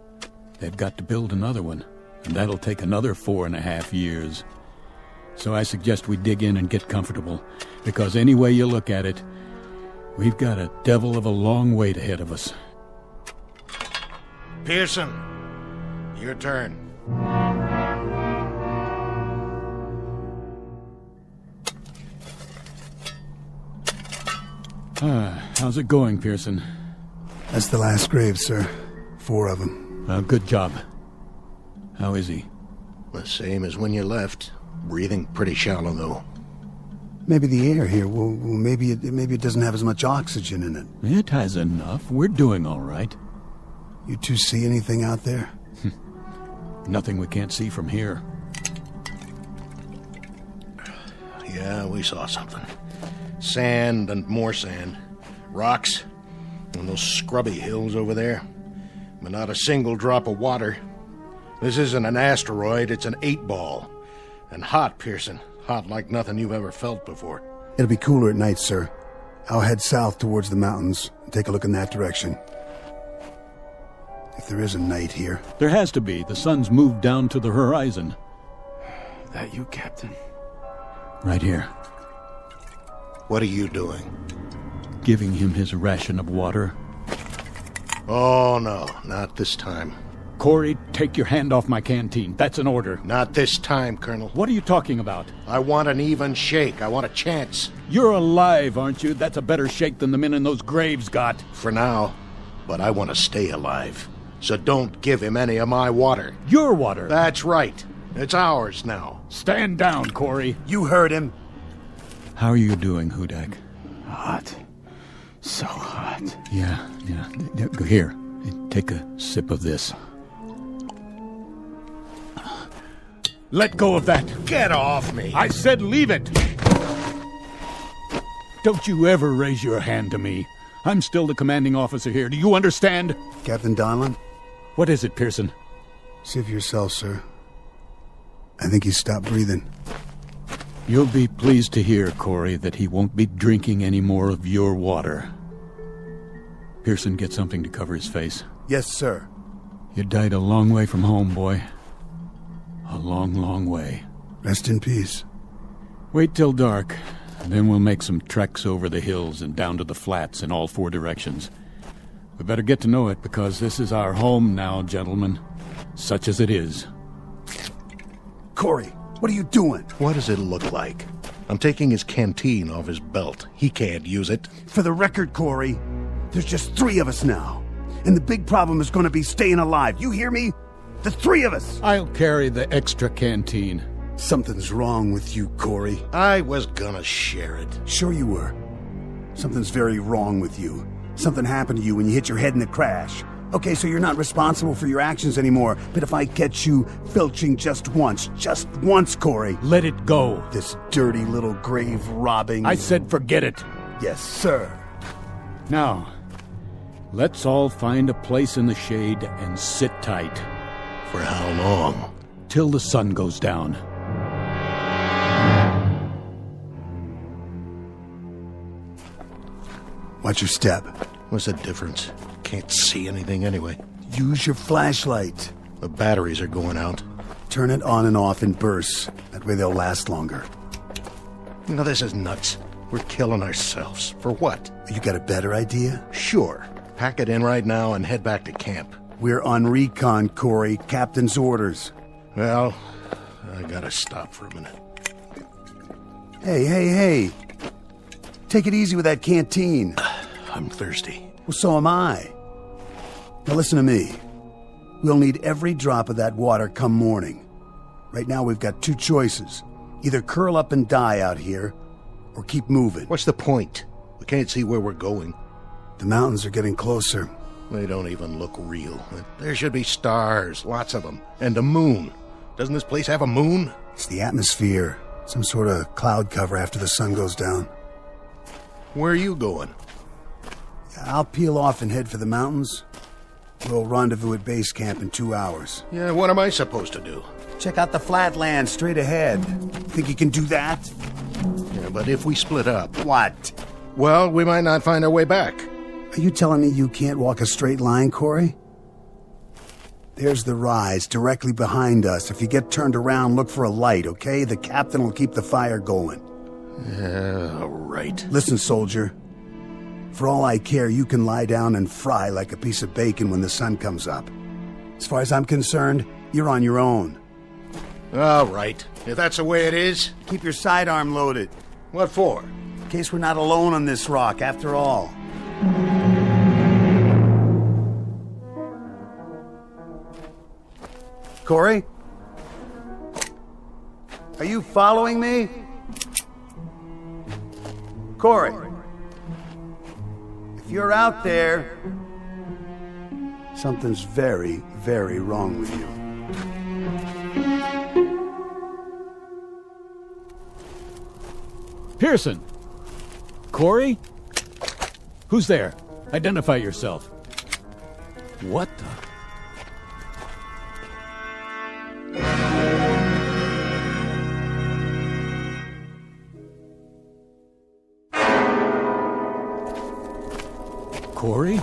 they've got to build another one, and that'll take another 4.5 years. So I suggest we dig in and get comfortable, because any way you look at it, we've got a devil of a long wait ahead of us. Pearson, your turn. How's it going, Pearson? That's the last grave, sir. 4 of them. Good job. How is he? The same as when you left. Breathing pretty shallow, though. Maybe the air here, well maybe it doesn't have as much oxygen in it. It has enough. We're doing all right. You two see anything out there? Nothing we can't see from here. Yeah, we saw something. Sand and more sand. Rocks. And those scrubby hills over there. But not a single drop of water. This isn't an asteroid, it's an 8-ball. And hot, Pearson. Hot like nothing you've ever felt before. It'll be cooler at night, sir. I'll head south towards the mountains and take a look in that direction. If there is a night here. There has to be. The sun's moved down to the horizon. That you, Captain? Right here. What are you doing? Giving him his ration of water. Oh, no. Not this time. Corey, take your hand off my canteen. That's an order. Not this time, Colonel. What are you talking about? I want an even shake. I want a chance. You're alive, aren't you? That's a better shake than the men in those graves got. For now. But I want to stay alive. So don't give him any of my water. Your water? That's right. It's ours now. Stand down, Corey. You heard him. How are you doing, Hudak? Hot. So hot. Yeah. Here, take a sip of this. Let go of that. Get off me. I said leave it. Don't you ever raise your hand to me. I'm still the commanding officer here. Do you understand? Captain Donlan? What is it, Pearson? See for yourself, sir. I think he stopped breathing. You'll be pleased to hear, Corey, that he won't be drinking any more of your water. Pearson, get something to cover his face. Yes, sir. You died a long way from home, boy. A long, long way. Rest in peace. Wait till dark, and then we'll make some treks over the hills and down to the flats in all 4 directions. We better get to know it, because this is our home now, gentlemen. Such as it is. Corey, what are you doing? What does it look like? I'm taking his canteen off his belt. He can't use it. For the record, Corey, there's just 3 of us now. And the big problem is going to be staying alive. You hear me? The 3 of us! I'll carry the extra canteen. Something's wrong with you, Corey. I was gonna share it. Sure you were. Something's very wrong with you. Something happened to you when you hit your head in the crash. Okay, so you're not responsible for your actions anymore, but if I catch you filching just once, Corey... Let it go. This dirty little grave robbing... I said forget it. Yes, sir. Now, let's all find a place in the shade and sit tight. For how long? Till the sun goes down. Watch your step. What's the difference? Can't see anything anyway. Use your flashlight. The batteries are going out. Turn it on and off in bursts. That way they'll last longer. No, this is nuts. We're killing ourselves. For what? You got a better idea? Sure. Pack it in right now and head back to camp. We're on recon, Corey. Captain's orders. Well, I gotta stop for a minute. Hey. Take it easy with that canteen. I'm thirsty. Well, so am I. Now listen to me. We'll need every drop of that water come morning. Right now we've got two choices. Either curl up and die out here, or keep moving. What's the point? We can't see where we're going. The mountains are getting closer. They don't even look real. There should be stars, lots of them, and a moon. Doesn't this place have a moon? It's the atmosphere. Some sort of cloud cover after the sun goes down. Where are you going? I'll peel off and head for the mountains. We'll rendezvous at base camp in 2 hours. Yeah, what am I supposed to do? Check out the flatland straight ahead. Think you can do that? Yeah, but if we split up... What? Well, we might not find our way back. Are you telling me you can't walk a straight line, Corey? There's the rise directly behind us. If you get turned around, look for a light, okay? The captain will keep the fire going. Yeah, right. Listen, soldier. For all I care, you can lie down and fry like a piece of bacon when the sun comes up. As far as I'm concerned, you're on your own. All right. If that's the way it is... Keep your sidearm loaded. What for? In case we're not alone on this rock, after all. Corey? Are you following me? Corey? If you're out there, something's very, very wrong with you. Pearson! Corey? Who's there? Identify yourself. What the... Corey?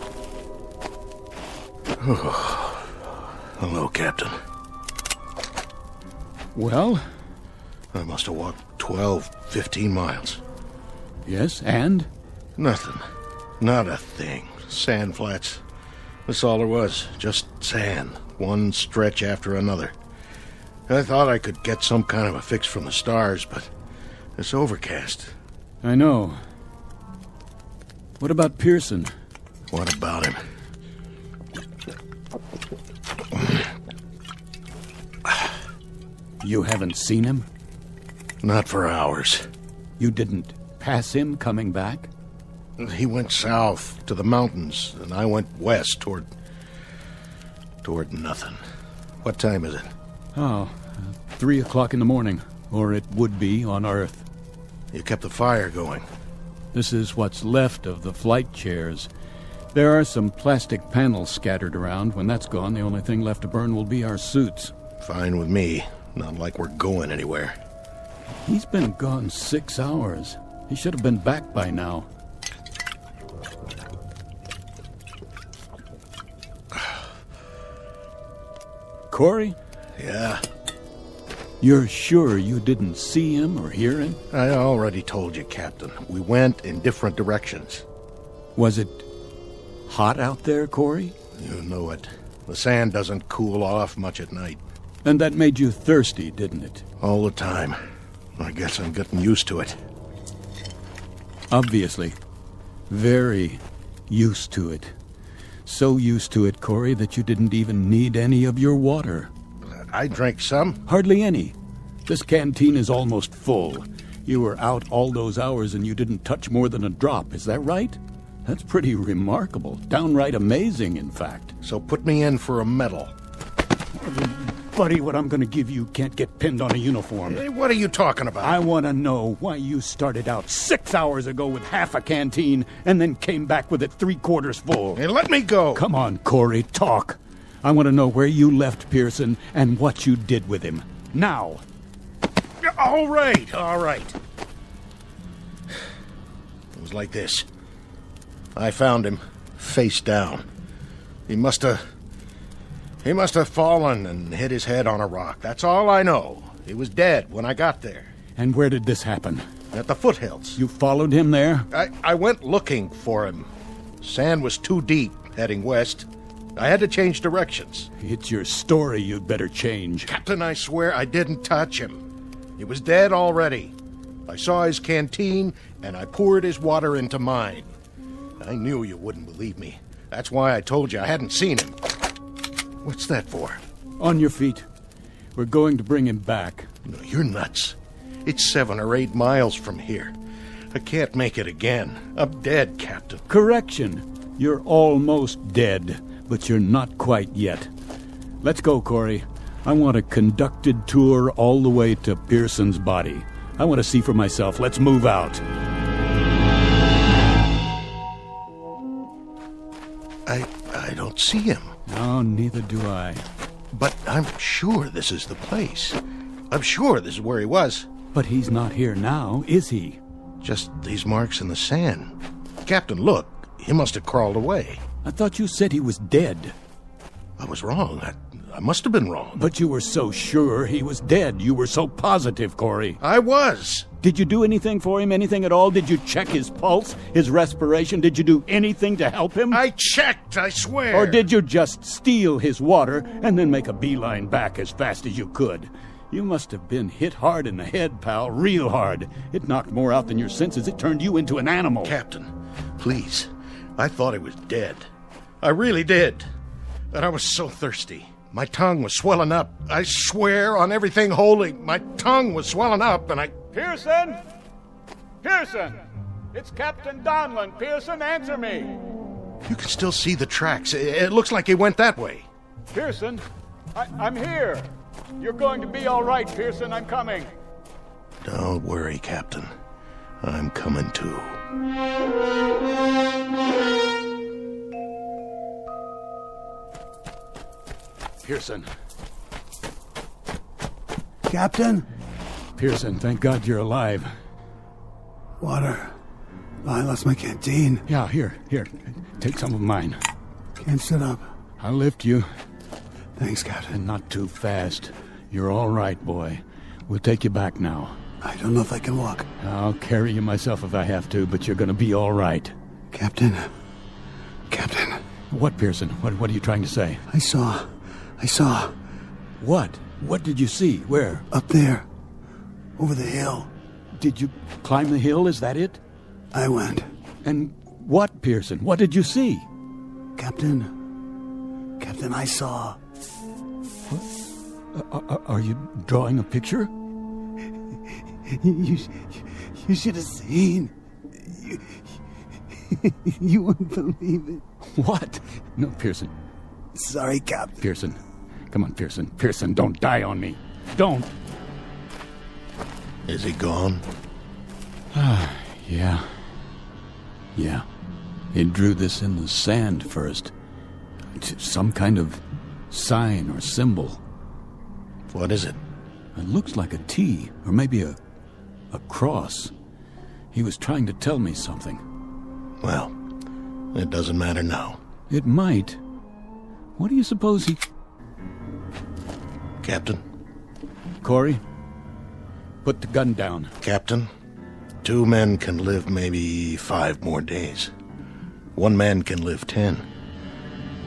Hello, Captain. Well? I must have walked 12, 15 miles. Yes, and? Nothing. Not a thing. Sand flats. That's all there was. Just sand. One stretch after another. I thought I could get some kind of a fix from the stars, but it's overcast. I know. What about Pearson? What about him? You haven't seen him? Not for hours. You didn't pass him coming back? He went south to the mountains, and I went west toward nothing. What time is it? Oh, 3 o'clock in the morning, or it would be on Earth. You kept the fire going. This is what's left of the flight chairs. There are some plastic panels scattered around. When that's gone, the only thing left to burn will be our suits. Fine with me. Not like we're going anywhere. He's been gone 6 hours. He should have been back by now. Corey? Yeah? You're sure you didn't see him or hear him? I already told you, Captain. We went in different directions. Was it hot out there, Corey? You know it. The sand doesn't cool off much at night. And that made you thirsty, didn't it? All the time. I guess I'm getting used to it. Obviously. Very used to it. So used to it, Corey, that you didn't even need any of your water. I drank some. Hardly any. This canteen is almost full. You were out all those hours and you didn't touch more than a drop, is that right? That's pretty remarkable. Downright amazing, in fact. So put me in for a medal. Buddy, what I'm going to give you can't get pinned on a uniform. Hey, what are you talking about? I want to know why you started out 6 hours ago with half a canteen and then came back with it 3/4 full. Hey, let me go. Come on, Corey, talk. I want to know where you left Pearson and what you did with him. Now. All right. It was like this. I found him, face down. He must have fallen and hit his head on a rock. That's all I know. He was dead when I got there. And where did this happen? At the foothills. You followed him there? I went looking for him. Sand was too deep, heading west. I had to change directions. It's your story you'd better change. Captain, I swear I didn't touch him. He was dead already. I saw his canteen, and I poured his water into mine. I knew you wouldn't believe me. That's why I told you I hadn't seen him. What's that for? On your feet. We're going to bring him back. No, you're nuts. It's 7 or 8 miles from here. I can't make it again. I'm dead, Captain. Correction. You're almost dead, but you're not quite yet. Let's go, Corey. I want a conducted tour all the way to Pearson's body. I want to see for myself. Let's move out. I don't see him. No, neither do I. But I'm sure this is the place. I'm sure this is where he was. But he's not here now, is he? Just these marks in the sand. Captain, look. He must have crawled away. I thought you said he was dead. I was wrong. I must have been wrong. But you were so sure he was dead. You were so positive, Corey. I was. Did you do anything for him? Anything at all? Did you check his pulse, his respiration? Did you do anything to help him? I checked, I swear. Or did you just steal his water and then make a beeline back as fast as you could? You must have been hit hard in the head, pal, real hard. It knocked more out than your senses. It turned you into an animal. Captain, please. I thought he was dead. I really did. But I was so thirsty. My tongue was swelling up. I swear on everything holy, my tongue was swelling up and I... Pearson! Pearson! It's Captain Donlan. Pearson, answer me! You can still see the tracks. It looks like he went that way. Pearson, I'm here. You're going to be all right, Pearson. I'm coming. Don't worry, Captain. I'm coming too. Pearson. Captain? Pearson, thank God you're alive. Water. I lost my canteen. Yeah, here. Take some of mine. Can't sit up. I'll lift you. Thanks, Captain. And not too fast. You're all right, boy. We'll take you back now. I don't know if I can walk. I'll carry you myself if I have to, but you're going to be all right. Captain. What, Pearson? What are you trying to say? I saw. What? What did you see? Where? Up there. Over the hill. Did you climb the hill? Is that it? I went. And what, Pearson? What did you see? Captain, I saw. What? Are you drawing a picture? You should have seen. You wouldn't believe it. What? No, Pearson. Sorry, Captain. Pearson. Come on, Pearson. Pearson, don't die on me. Don't. Is he gone? Yeah. He drew this in the sand first. Some kind of sign or symbol. What is it? It looks like a T, or maybe a cross. He was trying to tell me something. Well, it doesn't matter now. It might. What do you suppose he... Captain? Corey? Put the gun down. Captain, 2 men can live maybe 5 more days. 1 man can live 10.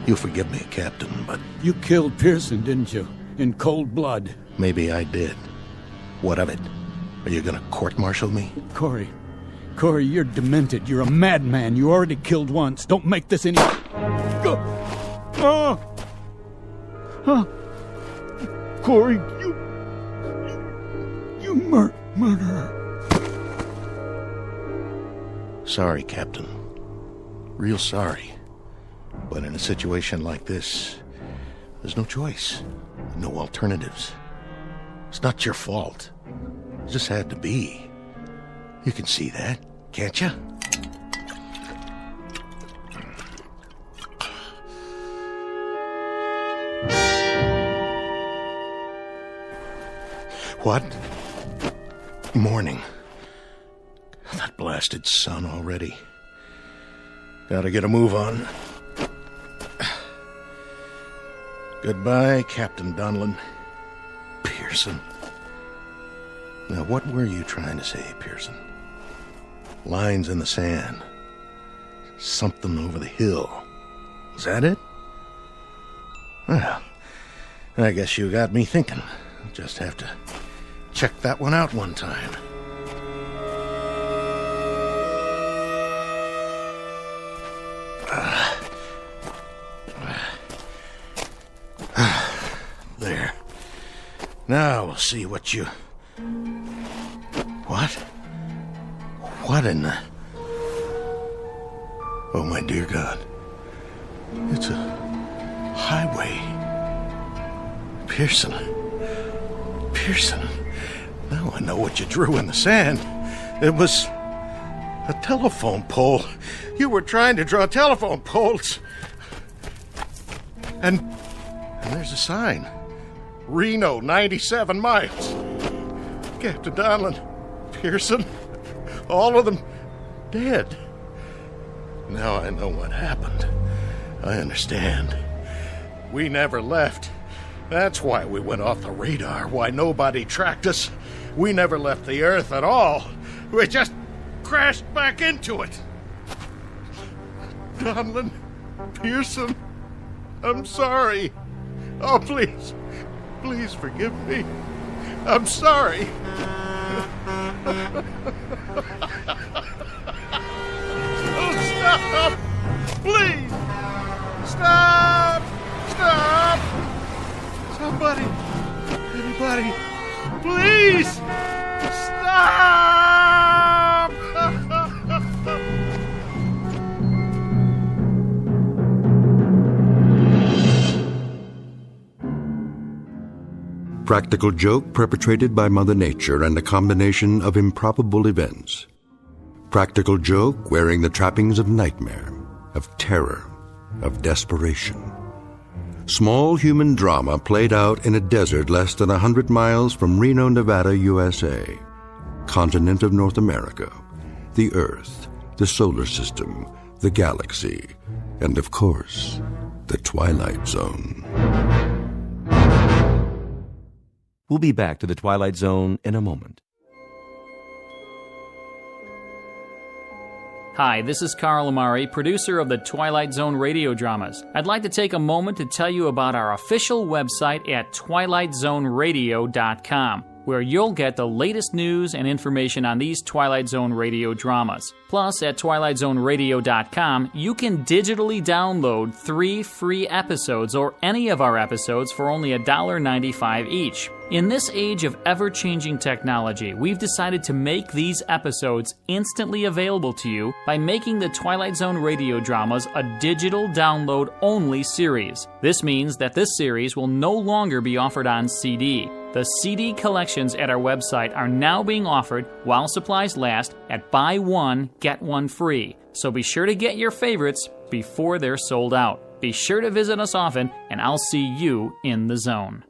You'll forgive me, Captain, but... You killed Pearson, didn't you? In cold blood. Maybe I did. What of it? Are you gonna court-martial me? Corey, you're demented. You're a madman. You already killed once. Don't make this any... Corey, you murderer. Sorry, Captain. Real sorry. But in a situation like this, there's no choice. No alternatives. It's not your fault. It just had to be. You can see that, can't you? What? Morning. That blasted sun already. Gotta get a move on. Goodbye, Captain Donlin. Pearson. Now, what were you trying to say, Pearson? Lines in the sand. Something over the hill. Is that it? Well, I guess you got me thinking. I'll just have to check that one out one time. There. Now we'll see what you... What? What in the... Oh, my dear God. It's a highway. Pearson. Now I know what you drew in the sand. It was a telephone pole. You were trying to draw telephone poles. And there's a sign. Reno, 97 miles. Captain Donlin, Pearson, all of them dead. Now I know what happened. I understand. We never left. That's why we went off the radar, why nobody tracked us. We never left the Earth at all. We just crashed back into it. Donlin, Pearson, I'm sorry. Oh, please forgive me. I'm sorry. Oh, stop! Please! Stop! Somebody! Anybody! Please! Stop! Practical joke perpetrated by Mother Nature and a combination of improbable events. Practical joke wearing the trappings of nightmare, of terror, of desperation. Small human drama played out in a desert less than 100 miles from Reno, Nevada, USA. Continent of North America, the Earth, the solar system, the galaxy, and of course, the Twilight Zone. We'll be back to the Twilight Zone in a moment. Hi, this is Carl Amari, producer of the Twilight Zone radio dramas. I'd like to take a moment to tell you about our official website at twilightzoneradio.com, where you'll get the latest news and information on these Twilight Zone radio dramas. Plus, at twilightzoneradio.com, you can digitally download 3 free episodes or any of our episodes for only $1.95 each. In this age of ever-changing technology, we've decided to make these episodes instantly available to you by making the Twilight Zone radio dramas a digital download-only series. This means that this series will no longer be offered on CD. The CD collections at our website are now being offered while supplies last at buy one, get one free. So be sure to get your favorites before they're sold out. Be sure to visit us often, and I'll see you in the zone.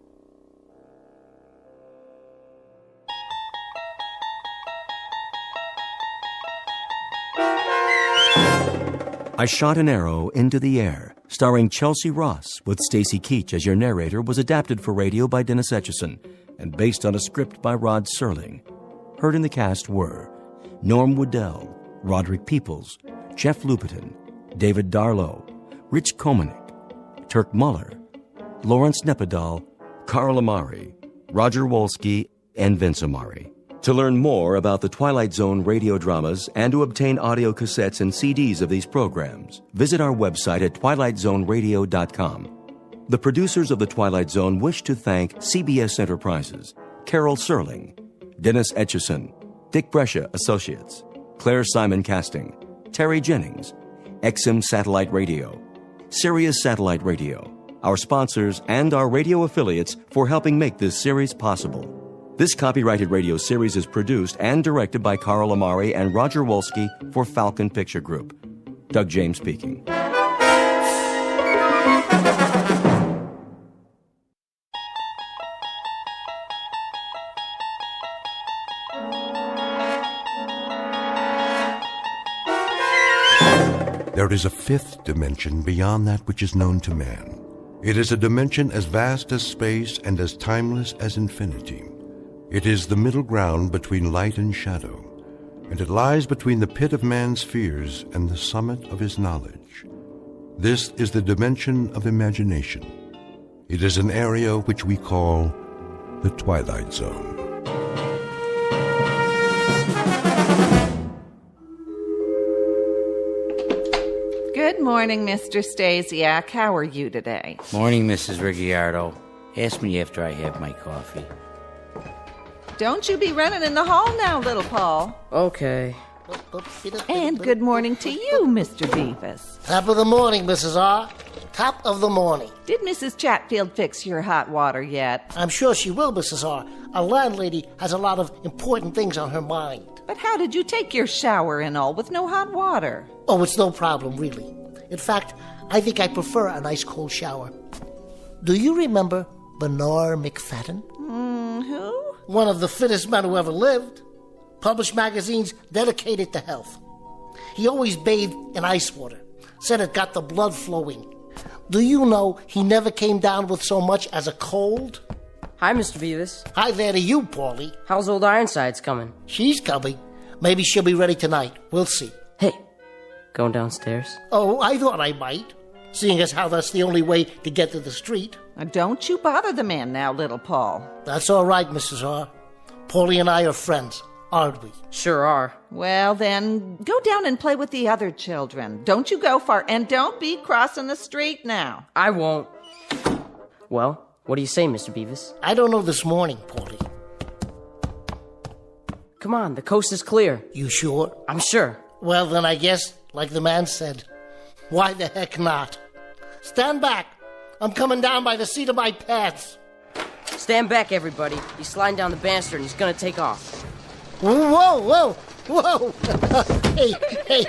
I Shot an Arrow into the Air, starring Chelsea Ross with Stacy Keach as your narrator, was adapted for radio by Dennis Etchison and based on a script by Rod Serling. Heard in the cast were Norm Woodell, Roderick Peoples, Jeff Lupetin, David Darlow, Rich Komanek, Turk Muller, Lawrence Nepodal, Carl Amari, Roger Wolski, and Vince Amari. To learn more about the Twilight Zone radio dramas and to obtain audio cassettes and CDs of these programs, visit our website at twilightzoneradio.com. The producers of The Twilight Zone wish to thank CBS Enterprises, Carol Serling, Dennis Etchison, Dick Brescia Associates, Claire Simon Casting, Terry Jennings, XM Satellite Radio, Sirius Satellite Radio, our sponsors, and our radio affiliates for helping make this series possible. This copyrighted radio series is produced and directed by Carl Amari and Roger Wolski for Falcon Picture Group. Doug James speaking. There is a fifth dimension beyond that which is known to man. It is a dimension as vast as space and as timeless as infinity. It is the middle ground between light and shadow, and it lies between the pit of man's fears and the summit of his knowledge. This is the dimension of imagination. It is an area which we call the Twilight Zone. Good morning, Mr. Stasiak. How are you today? Morning, Mrs. Ricciardo. Ask me after I have my coffee. Don't you be running in the hall now, little Paul. Okay. And good morning to you, Mr. Bevis. Top of the morning, Mrs. R. Top of the morning. Did Mrs. Chatfield fix your hot water yet? I'm sure she will, Mrs. R. Our landlady has a lot of important things on her mind. But how did you take your shower and all with no hot water? Oh, it's no problem, really. In fact, I think I prefer a nice cold shower. Do you remember Bernard McFadden? Who? One of the fittest men who ever lived. Published magazines dedicated to health. He always bathed in ice water. Said it got the blood flowing. Do you know he never came down with so much as a cold? Hi, Mr. Bevis. Hi there to you, Paulie. How's old Ironsides coming? She's coming. Maybe she'll be ready tonight. We'll see. Hey, going downstairs? Oh, I thought I might. Seeing as how that's the only way to get to the street. Don't you bother the man now, little Paul. That's all right, Mrs. R. Paulie and I are friends, aren't we? Sure are. Well, then, go down and play with the other children. Don't you go far, and don't be crossing the street now. I won't. Well, what do you say, Mr. Bevis? I don't know this morning, Paulie. Come on, the coast is clear. You sure? I'm sure. Well, then I guess, like the man said, why the heck not? Stand back. I'm coming down by the seat of my pants. Stand back, everybody. He's sliding down the banister and he's gonna take off. Whoa, whoa, whoa. Hey.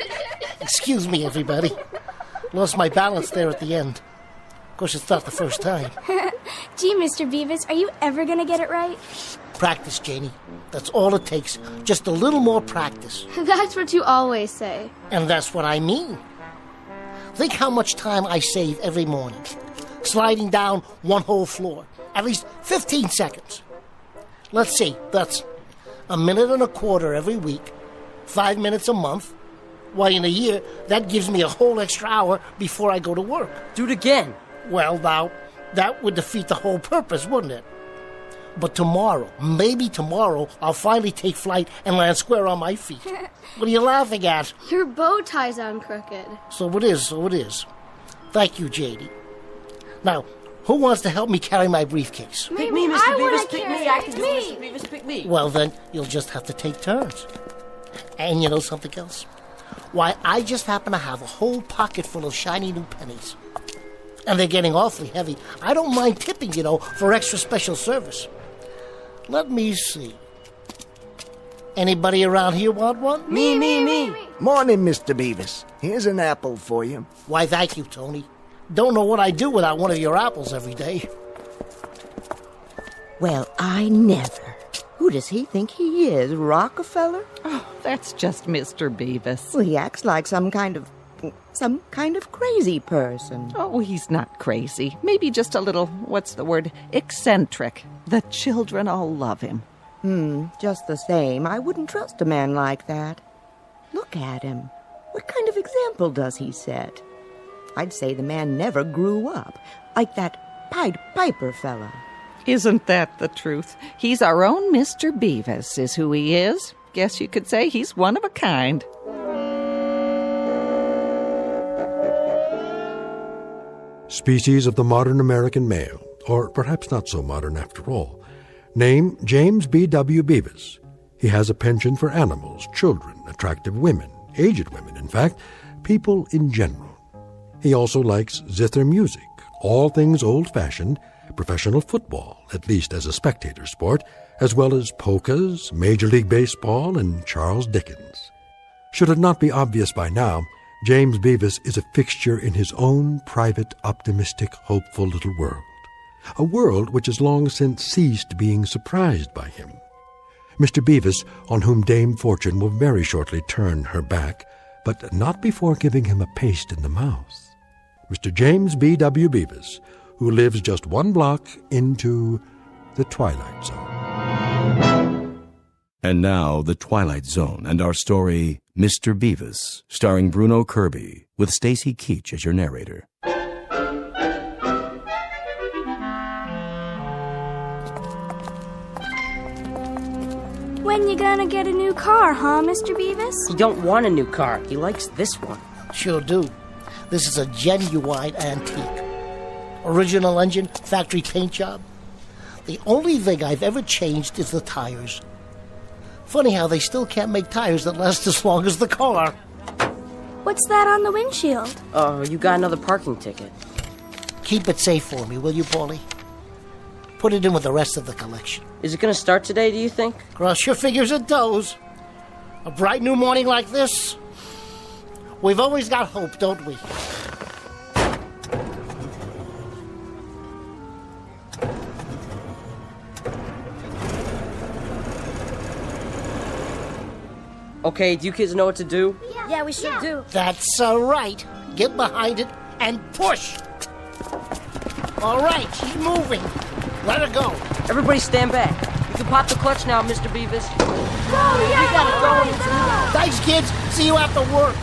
Excuse me, everybody. Lost my balance there at the end. Of course, it's not the first time. Gee, Mr. Bevis, are you ever gonna get it right? Practice, Janie. That's all it takes. Just a little more practice. That's what you always say. And that's what I mean. Think how much time I save every morning. Sliding down one whole floor. At least 15 seconds. Let's see, that's a minute and a quarter every week. 5 minutes a month. Why, in a year, that gives me a whole extra hour before I go to work. Do it again. Well, now, that would defeat the whole purpose, wouldn't it? But tomorrow, maybe tomorrow, I'll finally take flight and land square on my feet. What are you laughing at? Your bow tie's on crooked. So it is. Thank you, J.D. Now, who wants to help me carry my briefcase? Pick me, Mr. Bevis, pick me. I can do it, Mr. Bevis, pick me. Well, then, you'll just have to take turns. And you know something else? Why, I just happen to have a whole pocket full of shiny new pennies. And they're getting awfully heavy. I don't mind tipping, for extra special service. Let me see. Anybody around here want one? Me. Morning, Mr. Bevis. Here's an apple for you. Why, thank you, Tony. Don't know what I'd do without one of your apples every day. Well, I never. Who does he think he is, Rockefeller? Oh, that's just Mr. Bevis. Well, he acts like some kind of crazy person. Oh, he's not crazy. Maybe just a little, eccentric. The children all love him. Just the same, I wouldn't trust a man like that. Look at him. What kind of example does he set? I'd say the man never grew up, like that Pied Piper fella. Isn't that the truth? He's our own Mr. Bevis, is who he is. Guess you could say he's one of a kind. Species of the modern American male, or perhaps not so modern after all. Name, James B.W. Bevis. He has a penchant for animals, children, attractive women, aged women, in fact, people in general. He also likes zither music, all things old-fashioned, professional football, at least as a spectator sport, as well as polkas, Major League Baseball, and Charles Dickens. Should it not be obvious by now, James Bevis is a fixture in his own private, optimistic, hopeful little world. A world which has long since ceased being surprised by him. Mr. Bevis, on whom Dame Fortune will very shortly turn her back, but not before giving him a paste in the mouth. Mr. James B.W. Bevis, who lives just one block into the Twilight Zone. And now, The Twilight Zone and our story, Mr. Bevis, starring Bruno Kirby, with Stacy Keach as your narrator. When you gonna get a new car, huh, Mr. Bevis? He don't want a new car. He likes this one. Sure do. This is a genuine antique. Original engine, factory paint job. The only thing I've ever changed is the tires. Funny how they still can't make tires that last as long as the car. What's that on the windshield? Oh, you got another parking ticket. Keep it safe for me, will you, Paulie? Put it in with the rest of the collection. Is it gonna start today, do you think? Cross your fingers it does. A bright new morning like this, we've always got hope, don't we? Okay, do you kids know what to do? Yeah, we sure do. That's right. Get behind it and push. All right, she's moving. Let her go. Everybody stand back. You can pop the clutch now, Mr. Bevis. Go, yeah, We gotta go. Thanks, kids. See you after work.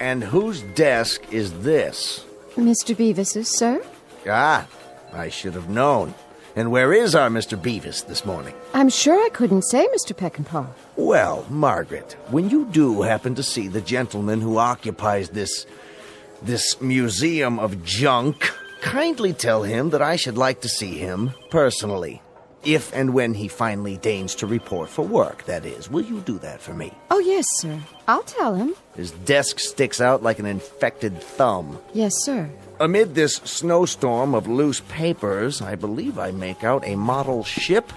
And whose desk is this? Mr. Bevis's, sir? Ah, I should have known. And where is our Mr. Bevis this morning? I'm sure I couldn't say, Mr. Peckinpah. Well, Margaret, when you do happen to see the gentleman who occupies this museum of junk, kindly tell him that I should like to see him personally. If and when he finally deigns to report for work, that is. Will you do that for me? Oh, yes, sir. I'll tell him. His desk sticks out like an infected thumb. Yes, sir. Amid this snowstorm of loose papers, I believe I make out a model ship,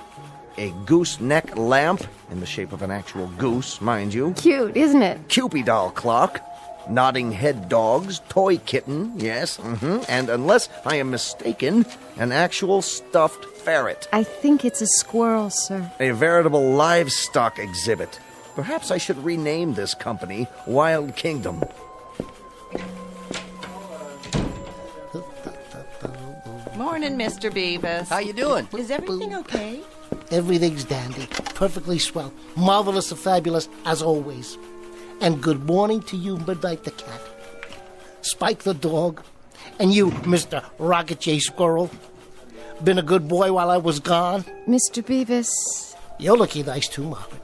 a gooseneck lamp, in the shape of an actual goose, mind you. Cute, isn't it? Cupid doll clock, nodding head dogs, toy kitten, yes, and unless I am mistaken, an actual stuffed ferret. I think it's a squirrel, sir. A veritable livestock exhibit. Perhaps I should rename this company Wild Kingdom. Morning, Mr. Bevis. How you doing? Is everything okay? Everything's dandy. Perfectly swell. Marvelous and fabulous, as always. And good morning to you, Midnight the cat. Spike the dog. And you, Mr. Rocket J. Squirrel. Been a good boy while I was gone. Mr. Bevis. You're looking nice too, Margaret.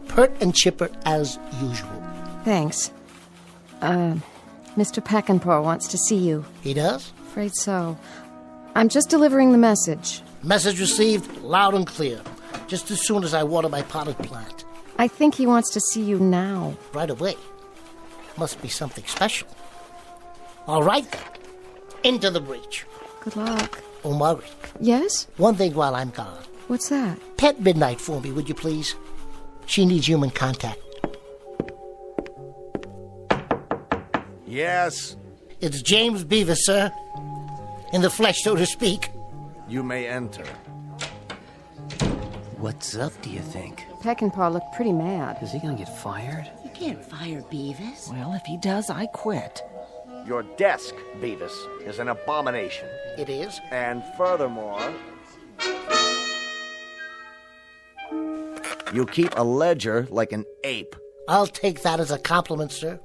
Pert and chipper as usual. Thanks. Mr. Peckinpah wants to see you. He does? Afraid so. I'm just delivering the message. Message received, loud and clear. Just as soon as I water my potted plant. I think he wants to see you now. Right away. Must be something special. All right, then. Into the breach. Good luck. Oh, Margaret. Yes? One thing while I'm gone. What's that? Pet Midnight for me, would you please? She needs human contact. Yes? It's James Bevis, sir. In the flesh, so to speak. You may enter. What's up, do you think? Peckinpah looked pretty mad. Is he gonna get fired? You can't fire Bevis. Well, if he does, I quit. Your desk, Bevis, is an abomination. It is? And furthermore, you keep a ledger like an ape. I'll take that as a compliment, sir.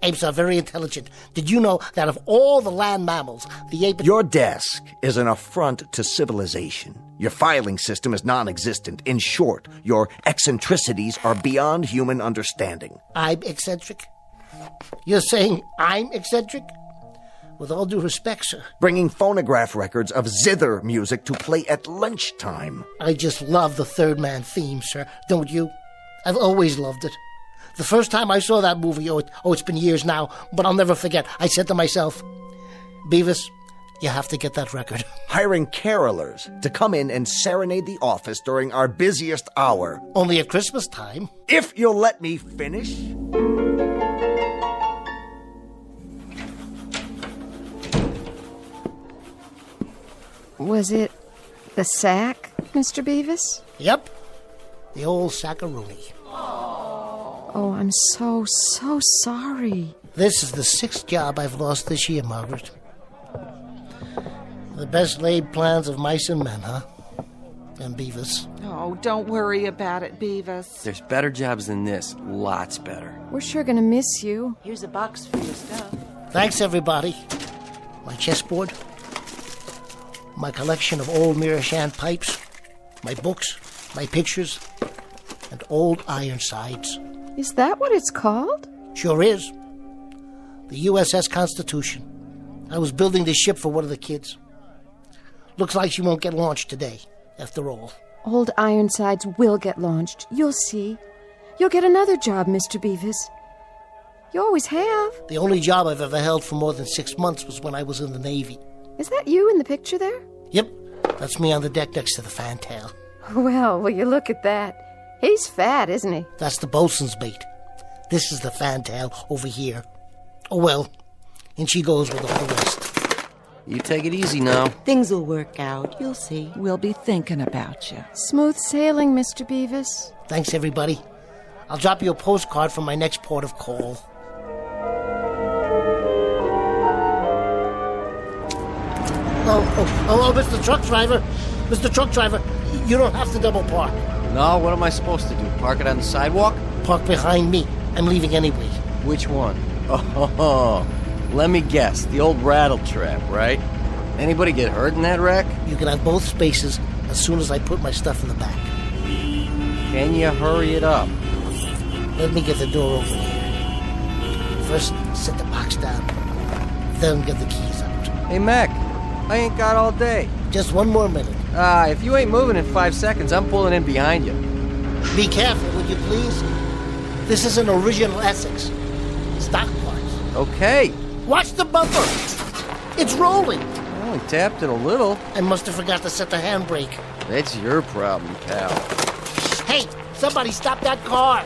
Apes are very intelligent. Did you know that of all the land mammals, the ape... Your desk is an affront to civilization. Your filing system is non-existent. In short, your eccentricities are beyond human understanding. I'm eccentric? You're saying I'm eccentric? With all due respect, sir. Bringing phonograph records of zither music to play at lunchtime. I just love the Third Man theme, sir. Don't you? I've always loved it. The first time I saw that movie, it's been years now, but I'll never forget. I said to myself, Bevis, you have to get that record. Hiring carolers to come in and serenade the office during our busiest hour. Only at Christmas time. If you'll let me finish. Was it the sack, Mr. Bevis? Yep. The old sackaroonie. Oh, I'm so sorry. This is the 6th job I've lost this year, Margaret. The best laid plans of mice and men, huh? And Bevis. Oh, don't worry about it, Bevis. There's better jobs than this. Lots better. We're sure gonna miss you. Here's a box for your stuff. Thanks, everybody. My chessboard. My collection of old Mirashan pipes. My books. My pictures. And old Ironsides. Is that what it's called? Sure is. The USS Constitution. I was building this ship for one of the kids. Looks like she won't get launched today, after all. Old Ironsides will get launched. You'll see. You'll get another job, Mr. Bevis. You always have. The only job I've ever held for more than 6 months was when I was in the Navy. Is that you in the picture there? Yep. That's me on the deck next to the fantail. Well, will you look at that? He's fat, isn't he? That's the bosun's mate. This is the fantail over here. Oh, well. And she goes with all the rest. You take it easy now. Things will work out. You'll see. We'll be thinking about you. Smooth sailing, Mr. Bevis. Thanks, everybody. I'll drop you a postcard from my next port of call. Oh, Mr. Truck Driver. Mr. Truck Driver, you don't have to double park. No, what am I supposed to do? Park it on the sidewalk? Park behind me. I'm leaving anyway. Which one? Oh, let me guess. The old rattle trap, right? Anybody get hurt in that wreck? You can have both spaces as soon as I put my stuff in the back. Can you hurry it up? Let me get the door open here. First, set the box down. Then get the keys out. Hey, Mac. I ain't got all day. Just one more minute. If you ain't moving in 5 seconds, I'm pulling in behind you. Be careful, would you please? This is an original Essex. Stock parts. Okay. Watch the bumper. It's rolling. I only tapped it a little. I must have forgot to set the handbrake. That's your problem, pal. Hey, somebody stop that car.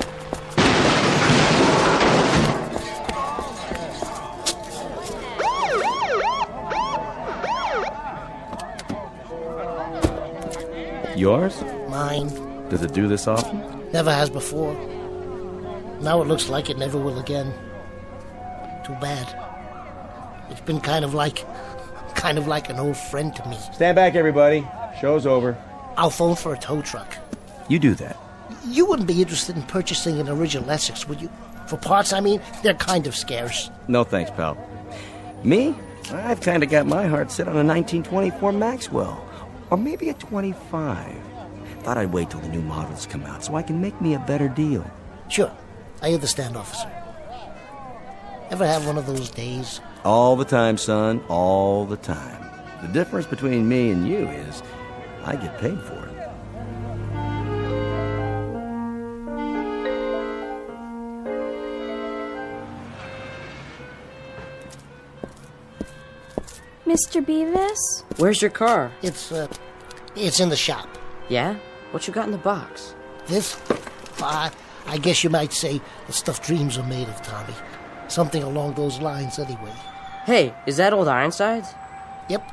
Yours? Mine. Does it do this often? Never has before. Now it looks like it never will again. Too bad. It's been kind of like an old friend to me. Stand back, everybody. Show's over. I'll phone for a tow truck. You do that. You wouldn't be interested in purchasing an original Essex, would you? For parts, I mean, they're kind of scarce. No thanks, pal. Me? I've kind of got my heart set on a 1924 Maxwell. Or maybe a 25. Thought I'd wait till the new models come out so I can make me a better deal. Sure. I understand, officer. Ever have one of those days? All the time, son. All the time. The difference between me and you is I get paid for it. Mr. Bevis? Where's your car? It's in the shop. Yeah? What you got in the box? This? I guess you might say the stuff dreams are made of, Tommy. Something along those lines, anyway. Hey, is that old Ironsides? Yep.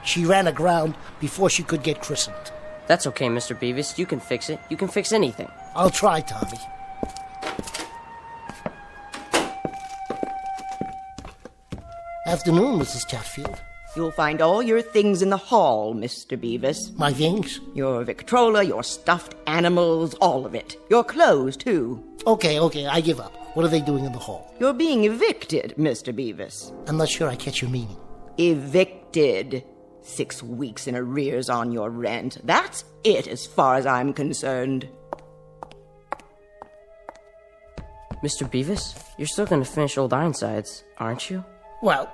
She ran aground before she could get christened. That's okay, Mr. Bevis. You can fix it. You can fix anything. I'll try, Tommy. Afternoon, Mrs. Chatfield. You'll find all your things in the hall, Mr. Bevis. My things? Your Victrola, your stuffed animals, all of it. Your clothes, too. Okay, I give up. What are they doing in the hall? You're being evicted, Mr. Bevis. I'm not sure I catch your meaning. Evicted. 6 weeks in arrears on your rent. That's it as far as I'm concerned. Mr. Bevis, you're still going to finish Old Ironsides, aren't you? Well,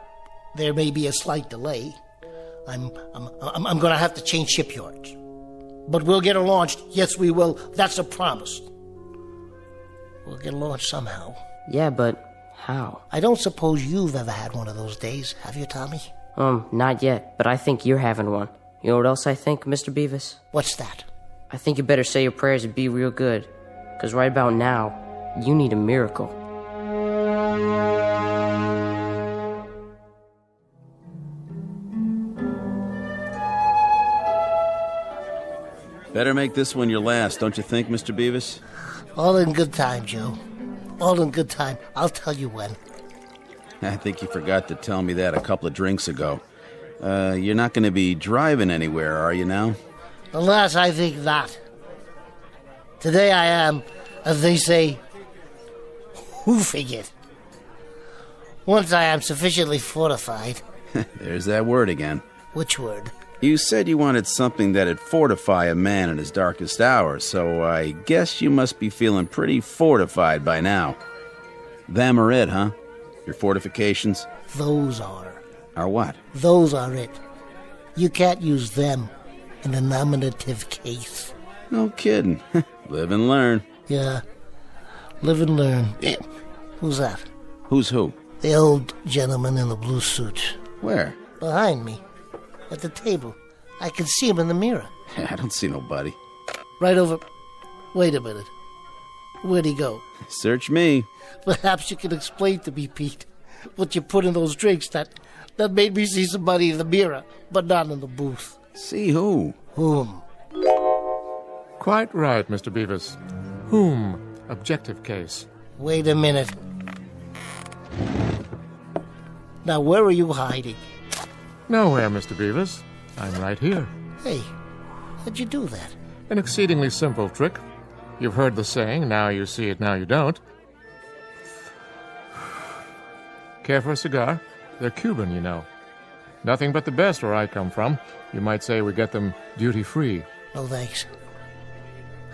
there may be a slight delay. I'm going to have to change shipyards. But we'll get her launched. Yes, we will. That's a promise. We'll get her launched somehow. Yeah, but how? I don't suppose you've ever had one of those days, have you, Tommy? Not yet, but I think you're having one. You know what else I think, Mr. Bevis? What's that? I think you better say your prayers and be real good. Because right about now, you need a miracle. Better make this one your last, don't you think, Mr. Bevis? All in good time, Joe. All in good time. I'll tell you when. I think you forgot to tell me that a couple of drinks ago. You're not going to be driving anywhere, are you now? Alas, I think not. Today I am, as they say, hoofing it. Once I am sufficiently fortified. There's that word again. Which word? You said you wanted something that'd fortify a man in his darkest hour, so I guess you must be feeling pretty fortified by now. Them are it, huh? Your fortifications? Those are. Are what? Those are it. You can't use them in a nominative case. No kidding. Live and learn. Yeah. Live and learn. Who's that? Who's who? The old gentleman in the blue suit. Where? Behind me. At the table. I can see him in the mirror. I don't see nobody. Right over... Wait a minute. Where'd he go? Search me. Perhaps you can explain to me, Pete, what you put in those drinks that made me see somebody in the mirror, but not in the booth. See who? Whom? Quite right, Mr. Bevis. Whom? Objective case. Wait a minute. Now, where are you hiding? Nowhere, Mr. Bevis. I'm right here. Hey, how'd you do that? An exceedingly simple trick. You've heard the saying, now you see it, now you don't. Care for a cigar? They're Cuban, you know. Nothing but the best where I come from. You might say we get them duty-free. No, thanks.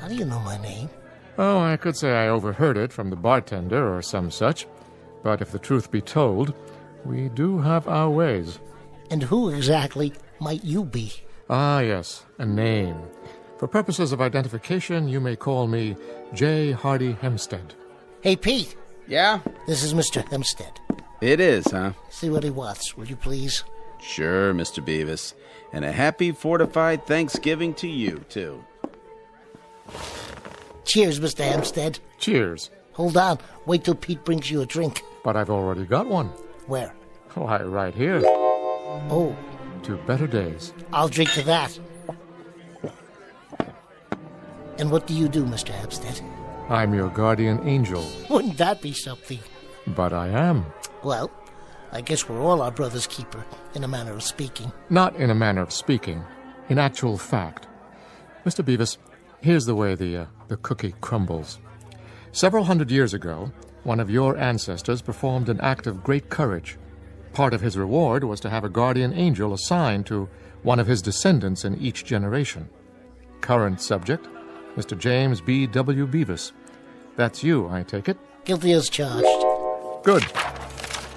How do you know my name? Oh, I could say I overheard it from the bartender or some such. But if the truth be told, we do have our ways. And who exactly might you be? Ah, yes, a name. For purposes of identification, you may call me J. Hardy Hempstead. Hey, Pete. Yeah? This is Mr. Hempstead. It is, huh? See what he wants, will you please? Sure, Mr. Bevis. And a happy, fortified Thanksgiving to you, too. Cheers, Mr. Hempstead. Cheers. Hold on. Wait till Pete brings you a drink. But I've already got one. Where? Why, right here. Oh. To better days. I'll drink to that. And what do you do, Mr. Hempstead? I'm your guardian angel. Wouldn't that be something? But I am. Well, I guess we're all our brother's keeper, in a manner of speaking. Not in a manner of speaking. In actual fact. Mr. Bevis, here's the way the cookie crumbles. Several hundred years ago, one of your ancestors performed an act of great courage. Part of his reward was to have a guardian angel assigned to one of his descendants in each generation. Current subject, Mr. James B. W. Bevis. That's you, I take it? Guilty as charged. Good.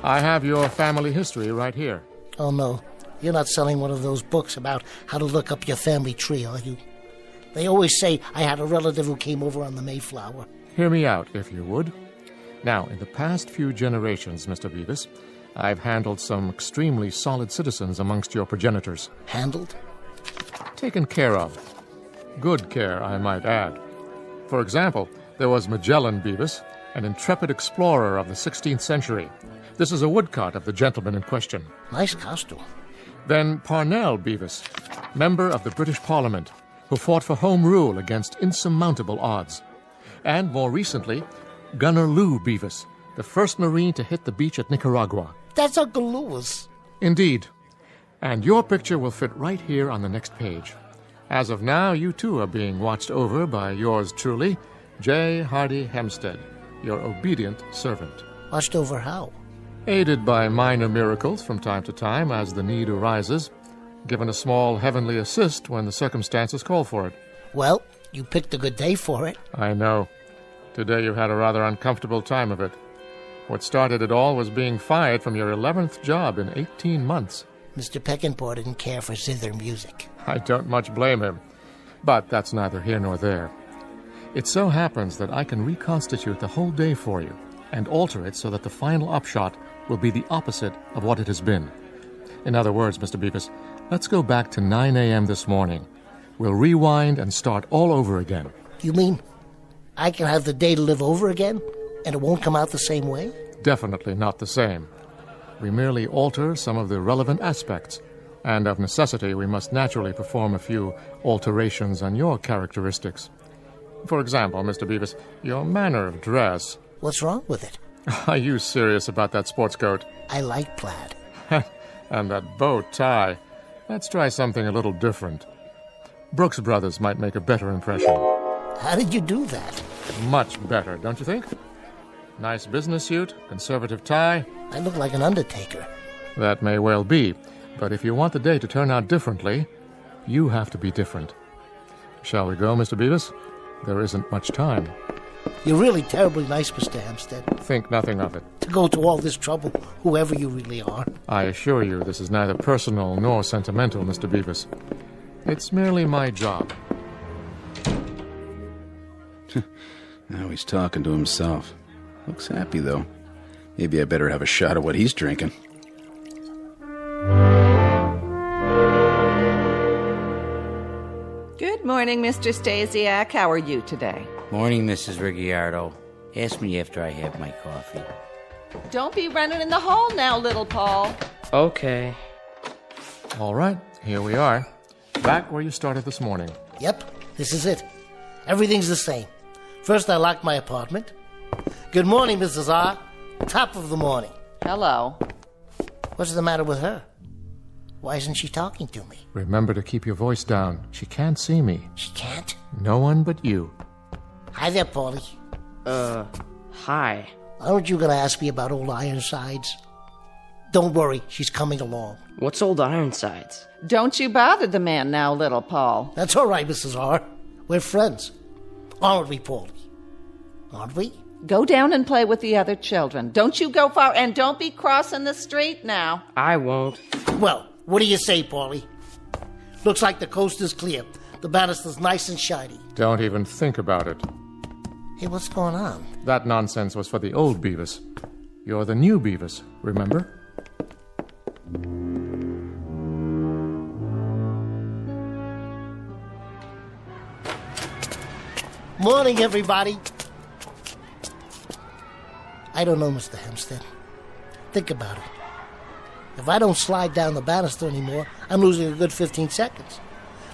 I have your family history right here. Oh, no. You're not selling one of those books about how to look up your family tree, are you? They always say I had a relative who came over on the Mayflower. Hear me out, if you would. Now, in the past few generations, Mr. Bevis, I've handled some extremely solid citizens amongst your progenitors. Handled? Taken care of. Good care, I might add. For example, there was Magellan Bevis, an intrepid explorer of the 16th century. This is a woodcut of the gentleman in question. Nice costume. Then Parnell Bevis, member of the British Parliament, who fought for Home Rule against insurmountable odds. And more recently, Gunner Lou Bevis, the first Marine to hit the beach at Nicaragua. That's Uncle Louis. Indeed. And your picture will fit right here on the next page. As of now, you too are being watched over by yours truly, J. Hardy Hempstead, your obedient servant. Watched over how? Aided by minor miracles from time to time as the need arises, given a small heavenly assist when the circumstances call for it. Well, you picked a good day for it. I know. Today you had a rather uncomfortable time of it. What started it all was being fired from your 11th job in 18 months. Mr. Peckinpah didn't care for zither music. I don't much blame him. But that's neither here nor there. It so happens that I can reconstitute the whole day for you and alter it so that the final upshot will be the opposite of what it has been. In other words, Mr. Bevis, let's go back to 9 a.m. this morning. We'll rewind and start all over again. You mean I can have the day to live over again, and it won't come out the same way? Definitely not the same. We merely alter some of the relevant aspects, and of necessity we must naturally perform a few alterations on your characteristics. For example, Mr. Bevis, your manner of dress. What's wrong with it? Are you serious about that sports coat? I like plaid. And that bow tie. Let's try something a little different. Brooks Brothers might make a better impression. How did you do that? Much better, don't you think? Nice business suit, conservative tie. I look like an undertaker. That may well be, but if you want the day to turn out differently, you have to be different. Shall we go, Mr. Bevis? There isn't much time. You're really terribly nice, Mr. Hempstead. Think nothing of it. To go to all this trouble, whoever you really are. I assure you this is neither personal nor sentimental, Mr. Bevis. It's merely my job. Now he's talking to himself. Looks happy, though. Maybe I better have a shot of what he's drinking. Good morning, Mr. Stasiak. How are you today? Morning, Mrs. Ricciardo. Ask me after I have my coffee. Don't be running in the hall now, little Paul. Okay. All right, here we are. Back where you started this morning. Yep, this is it. Everything's the same. First, I locked my apartment. Good morning, Mrs. R. Top of the morning. Hello. What's the matter with her? Why isn't she talking to me? Remember to keep your voice down. She can't see me. She can't? No one but you. Hi there, Paulie. Hi. Aren't you gonna ask me about old Ironsides? Don't worry, she's coming along. What's old Ironsides? Don't you bother the man now, little Paul. That's all right, Mrs. R. We're friends. Aren't we, Paulie? Aren't we? Go down and play with the other children. Don't you go far, and don't be crossing the street now. I won't. Well, what do you say, Paulie? Looks like the coast is clear. The banister's nice and shiny. Don't even think about it. Hey, what's going on? That nonsense was for the old Bevis. You're the new Bevis, remember? Morning, everybody. I don't know, Mr. Hempstead. Think about it. If I don't slide down the banister anymore, I'm losing a good 15 seconds.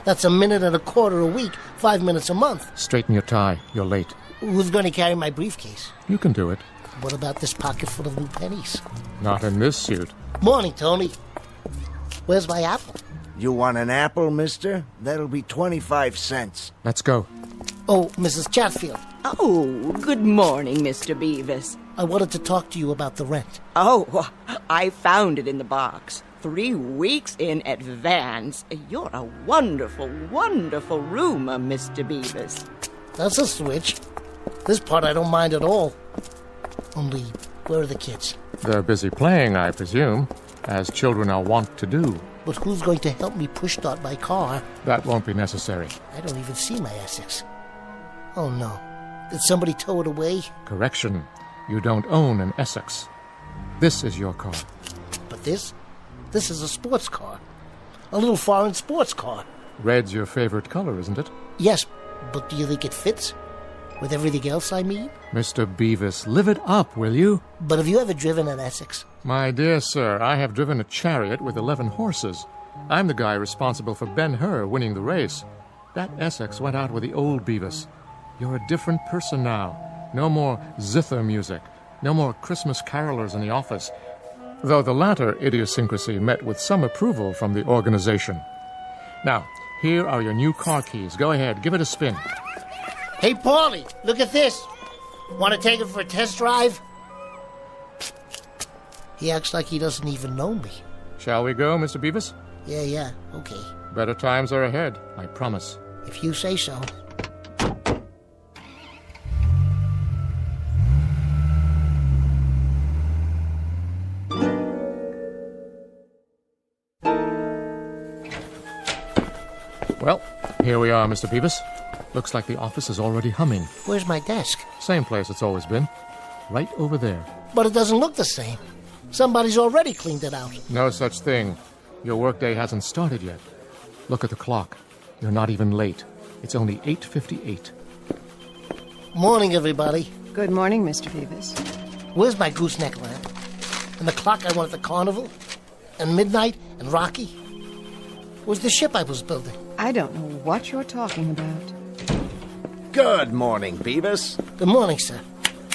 That's a minute and a quarter a week, 5 minutes a month. Straighten your tie. You're late. Who's going to carry my briefcase? You can do it. What about this pocket full of new pennies? Not in this suit. Morning, Tony. Where's my apple? You want an apple, mister? That'll be 25 cents. Let's go. Oh, Mrs. Chatfield. Oh, good morning, Mr. Bevis. I wanted to talk to you about the rent. Oh, I found it in the box. 3 weeks in advance. You're a wonderful, wonderful roomer, Mr. Bevis. That's a switch. This part I don't mind at all. Only, where are the kids? They're busy playing, I presume, as children are wont to do. But who's going to help me push start my car? That won't be necessary. I don't even see my Essex. Oh, no. Did somebody tow it away? Correction. You don't own an Essex. This is your car. But this is a sports car. A little foreign sports car. Red's your favorite color, isn't it? Yes, but do you think it fits? With everything else, I mean? Mr. Bevis, live it up, will you? But have you ever driven an Essex? My dear sir, I have driven a chariot with 11 horses. I'm the guy responsible for Ben-Hur winning the race. That Essex went out with the old Bevis. You're a different person now. No more zither music. No more Christmas carolers in the office. Though the latter idiosyncrasy met with some approval from the organization. Now, here are your new car keys. Go ahead, give it a spin. Hey, Paulie, look at this. Want to take it for a test drive? He acts like he doesn't even know me. Shall we go, Mr. Bevis? Yeah, okay. Better times are ahead, I promise. If you say so. Here we are, Mr. Bevis. Looks like the office is already humming. Where's my desk? Same place it's always been. Right over there. But it doesn't look the same. Somebody's already cleaned it out. No such thing. Your workday hasn't started yet. Look at the clock. You're not even late. It's only 8:58. Morning, everybody. Good morning, Mr. Bevis. Where's my gooseneck lamp? And the clock I won at the carnival? And midnight? And Rocky? Where's the ship I was building? I don't know what you're talking about. Good morning, Bevis. Good morning, sir.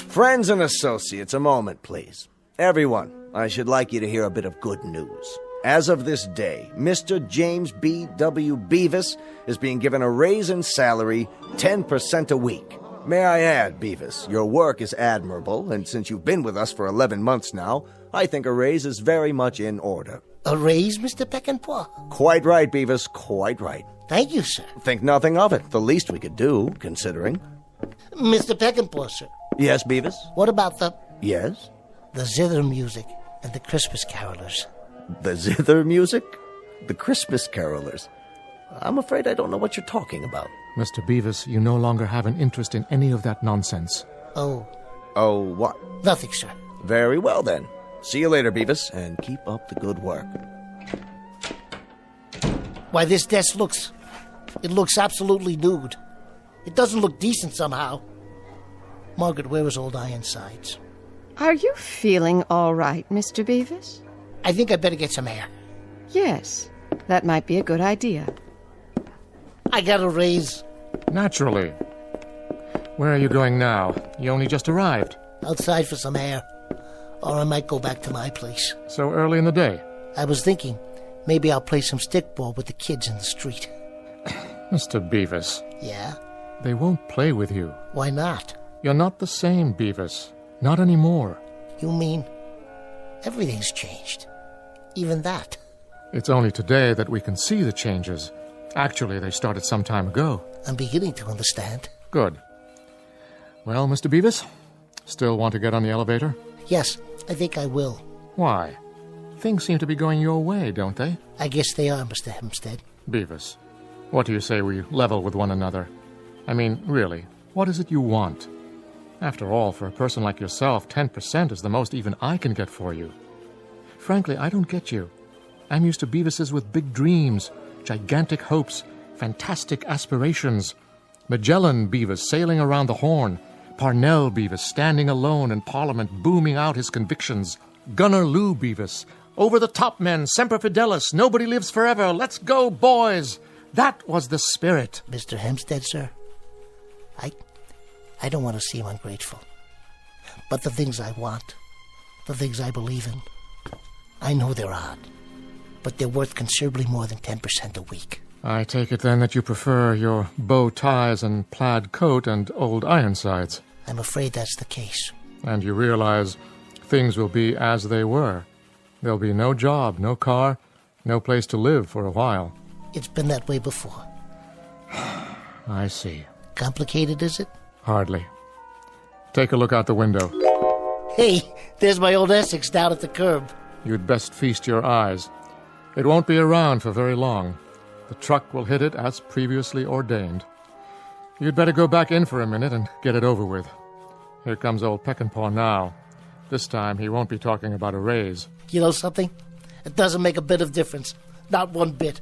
Friends and associates, a moment, please. Everyone, I should like you to hear a bit of good news. As of this day, Mr. James B.W. Bevis is being given a raise in salary 10% a week. May I add, Bevis, your work is admirable, and since you've been with us for 11 months now, I think a raise is very much in order. A raise, Mr. Peckinpah? Quite right, Bevis, quite right. Thank you, sir. Think nothing of it. The least we could do, considering. Mr. Peckinpah, sir. Yes, Bevis? What about the... Yes? The zither music and the Christmas carolers. The zither music? The Christmas carolers? I'm afraid I don't know what you're talking about. Mr. Bevis, you no longer have an interest in any of that nonsense. Oh. Oh, what? Nothing, sir. Very well, then. See you later, Bevis, and keep up the good work. Why, this desk looks absolutely nude. It doesn't look decent somehow. Margaret, where is old Ironsides? Are you feeling all right, Mr. Bevis? I think I'd better get some air. Yes, that might be a good idea. I got a raise. Naturally. Where are you going now? You only just arrived. Outside for some air. Or I might go back to my place. So early in the day? I was thinking, maybe I'll play some stickball with the kids in the street. Mr. Bevis. Yeah? They won't play with you. Why not? You're not the same, Bevis. Not anymore. You mean everything's changed? Even that? It's only today that we can see the changes. Actually, they started some time ago. I'm beginning to understand. Good. Well, Mr. Bevis, still want to get on the elevator? Yes, I think I will. Why? Things seem to be going your way, don't they? I guess they are, Mr. Hempstead. Bevis, what do you say we level with one another? I mean, really, what is it you want? After all, for a person like yourself, 10% is the most even I can get for you. Frankly, I don't get you. I'm used to Bevises with big dreams, gigantic hopes, fantastic aspirations. Magellan Bevis sailing around the Horn. Parnell Bevis standing alone in Parliament booming out his convictions. Gunner Lou Bevis. Over the top men, Semper Fidelis, nobody lives forever, let's go, boys! That was the spirit. Mr. Hempstead, sir, I don't want to seem ungrateful. But the things I want, the things I believe in, I know they're odd. But they're worth considerably more than 10% a week. I take it then that you prefer your bow ties and plaid coat and old Ironsides. I'm afraid that's the case. And you realize things will be as they were. There'll be no job, no car, no place to live for a while. It's been that way before. I see. Complicated, is it? Hardly. Take a look out the window. Hey, there's my old Essex down at the curb. You'd best feast your eyes. It won't be around for very long. The truck will hit it as previously ordained. You'd better go back in for a minute and get it over with. Here comes old Peckinpah now. This time he won't be talking about a raise. You know something? It doesn't make a bit of difference. Not one bit.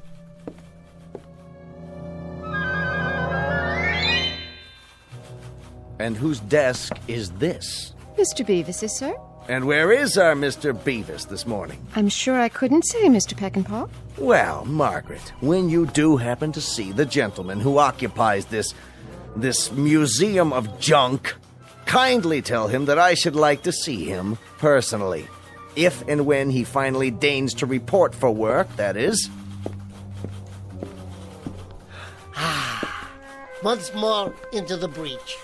And whose desk is this? Mr. Bevis's, sir. And where is our Mr. Bevis this morning? I'm sure I couldn't say, Mr. Peckinpah. Well, Margaret, when you do happen to see the gentleman who occupies this museum of junk, kindly tell him that I should like to see him personally. If and when he finally deigns to report for work, that is. Once more into the breach.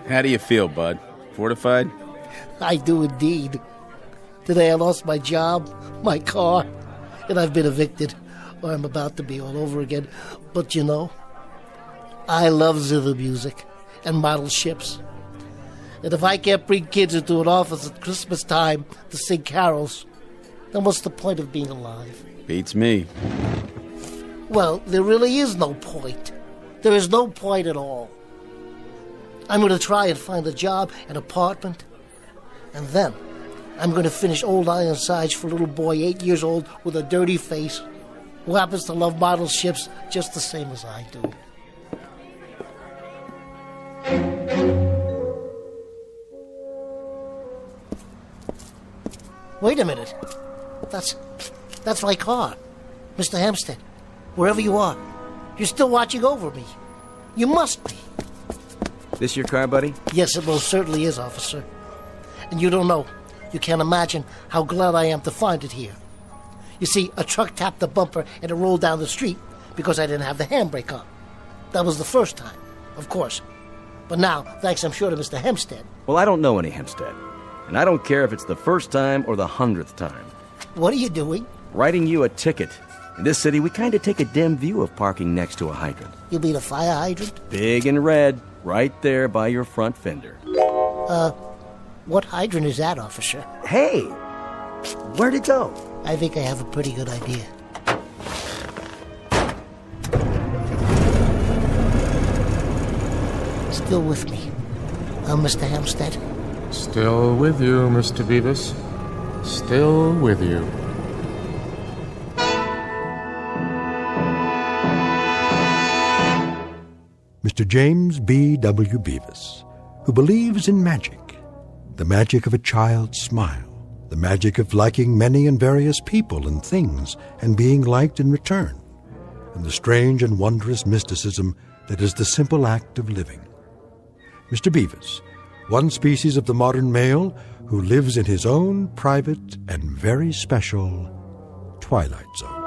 How do you feel, bud? Fortified? I do indeed. Today I lost my job, my car, and I've been evicted, or I'm about to be all over again. But you know, I love zither music and model ships. And if I can't bring kids into an office at Christmas time to sing carols, then what's the point of being alive? Beats me. Well, there really is no point. There is no point at all. I'm going to try and find a job, an apartment, and then I'm going to finish Old Ironsides for a little boy 8 years old with a dirty face who happens to love model ships just the same as I do. Wait a minute. That's my car. Mr. Hempstead, wherever you are, you're still watching over me. You must be. This your car, buddy? Yes, it most certainly is, officer. And you don't know. You can't imagine how glad I am to find it here. You see, a truck tapped the bumper and it rolled down the street because I didn't have the handbrake on. That was the first time, of course. But now, thanks I'm sure to Mr. Hempstead. Well, I don't know any Hempstead. And I don't care if it's the first time or the 100th time. What are you doing? Writing you a ticket. In this city, we kind of take a dim view of parking next to a hydrant. You mean a fire hydrant? Big and red, right there by your front fender. What hydrant is that, officer? Hey! Where'd it go? I think I have a pretty good idea. Still with me, Mr. Hempstead? Still with you, Mr. Bevis. Still with you. Mr. James B.W. Bevis, who believes in magic, the magic of a child's smile, the magic of liking many and various people and things and being liked in return, and the strange and wondrous mysticism that is the simple act of living. Mr. Bevis, one species of the modern male who lives in his own private and very special Twilight Zone.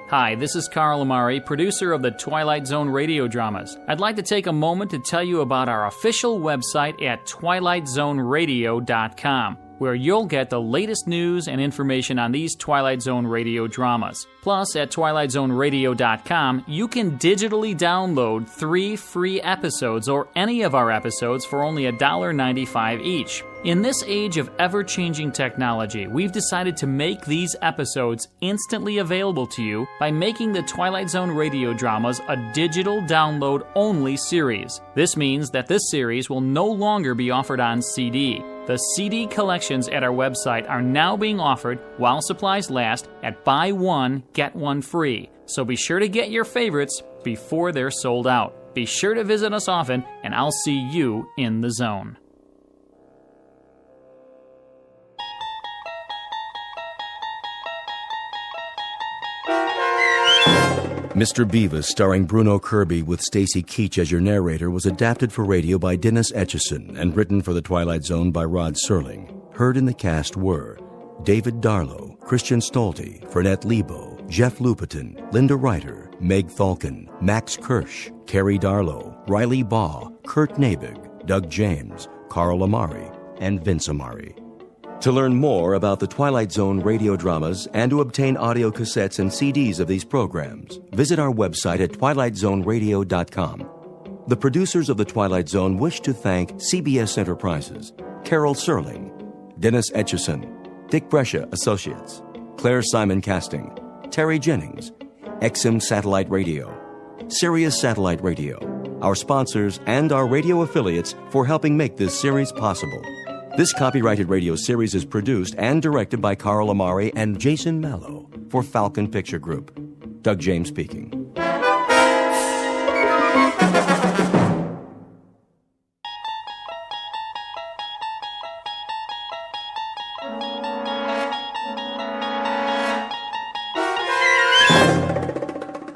Hi, this is Carl Amari, producer of the Twilight Zone radio dramas. I'd like to take a moment to tell you about our official website at twilightzoneradio.com, where you'll get the latest news and information on these Twilight Zone radio dramas. Plus, at twilightzoneradio.com, you can digitally download 3 free episodes or any of our episodes for only $1.95 each. In this age of ever-changing technology, we've decided to make these episodes instantly available to you by making the Twilight Zone radio dramas a digital download-only series. This means that this series will no longer be offered on CD. The CD collections at our website are now being offered while supplies last at buy one, get one free. So be sure to get your favorites before they're sold out. Be sure to visit us often, and I'll see you in the zone. Mr. Bevis, starring Bruno Kirby with Stacy Keach as your narrator, was adapted for radio by Dennis Etchison and written for The Twilight Zone by Rod Serling. Heard in the cast were David Darlow, Christian Stolte, Fernette Lebo, Jeff Lupetin, Linda Reiter, Meg Thalken, Max Kirsch, Carrie Darlow, Riley Baugh, Kurt Nabig, Doug James, Carl Amari, and Vince Amari. To learn more about the Twilight Zone radio dramas and to obtain audio cassettes and CDs of these programs, visit our website at twilightzoneradio.com. The producers of The Twilight Zone wish to thank CBS Enterprises, Carol Serling, Dennis Etchison, Dick Brescia Associates, Claire Simon Casting, Terry Jennings, XM Satellite Radio, Sirius Satellite Radio, our sponsors, and our radio affiliates for helping make this series possible. This copyrighted radio series is produced and directed by Carl Amari and Jason Mallow for Falcon Picture Group. Doug James speaking.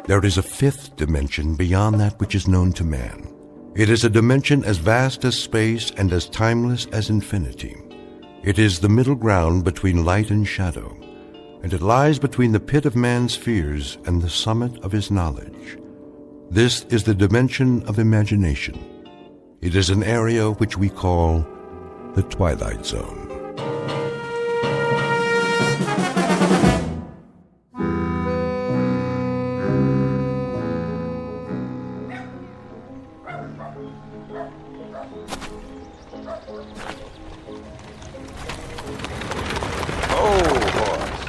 There is a fifth dimension beyond that which is known to man. It is a dimension as vast as space and as timeless as infinity. It is the middle ground between light and shadow, and it lies between the pit of man's fears and the summit of his knowledge. This is the dimension of imagination. It is an area which we call the Twilight Zone.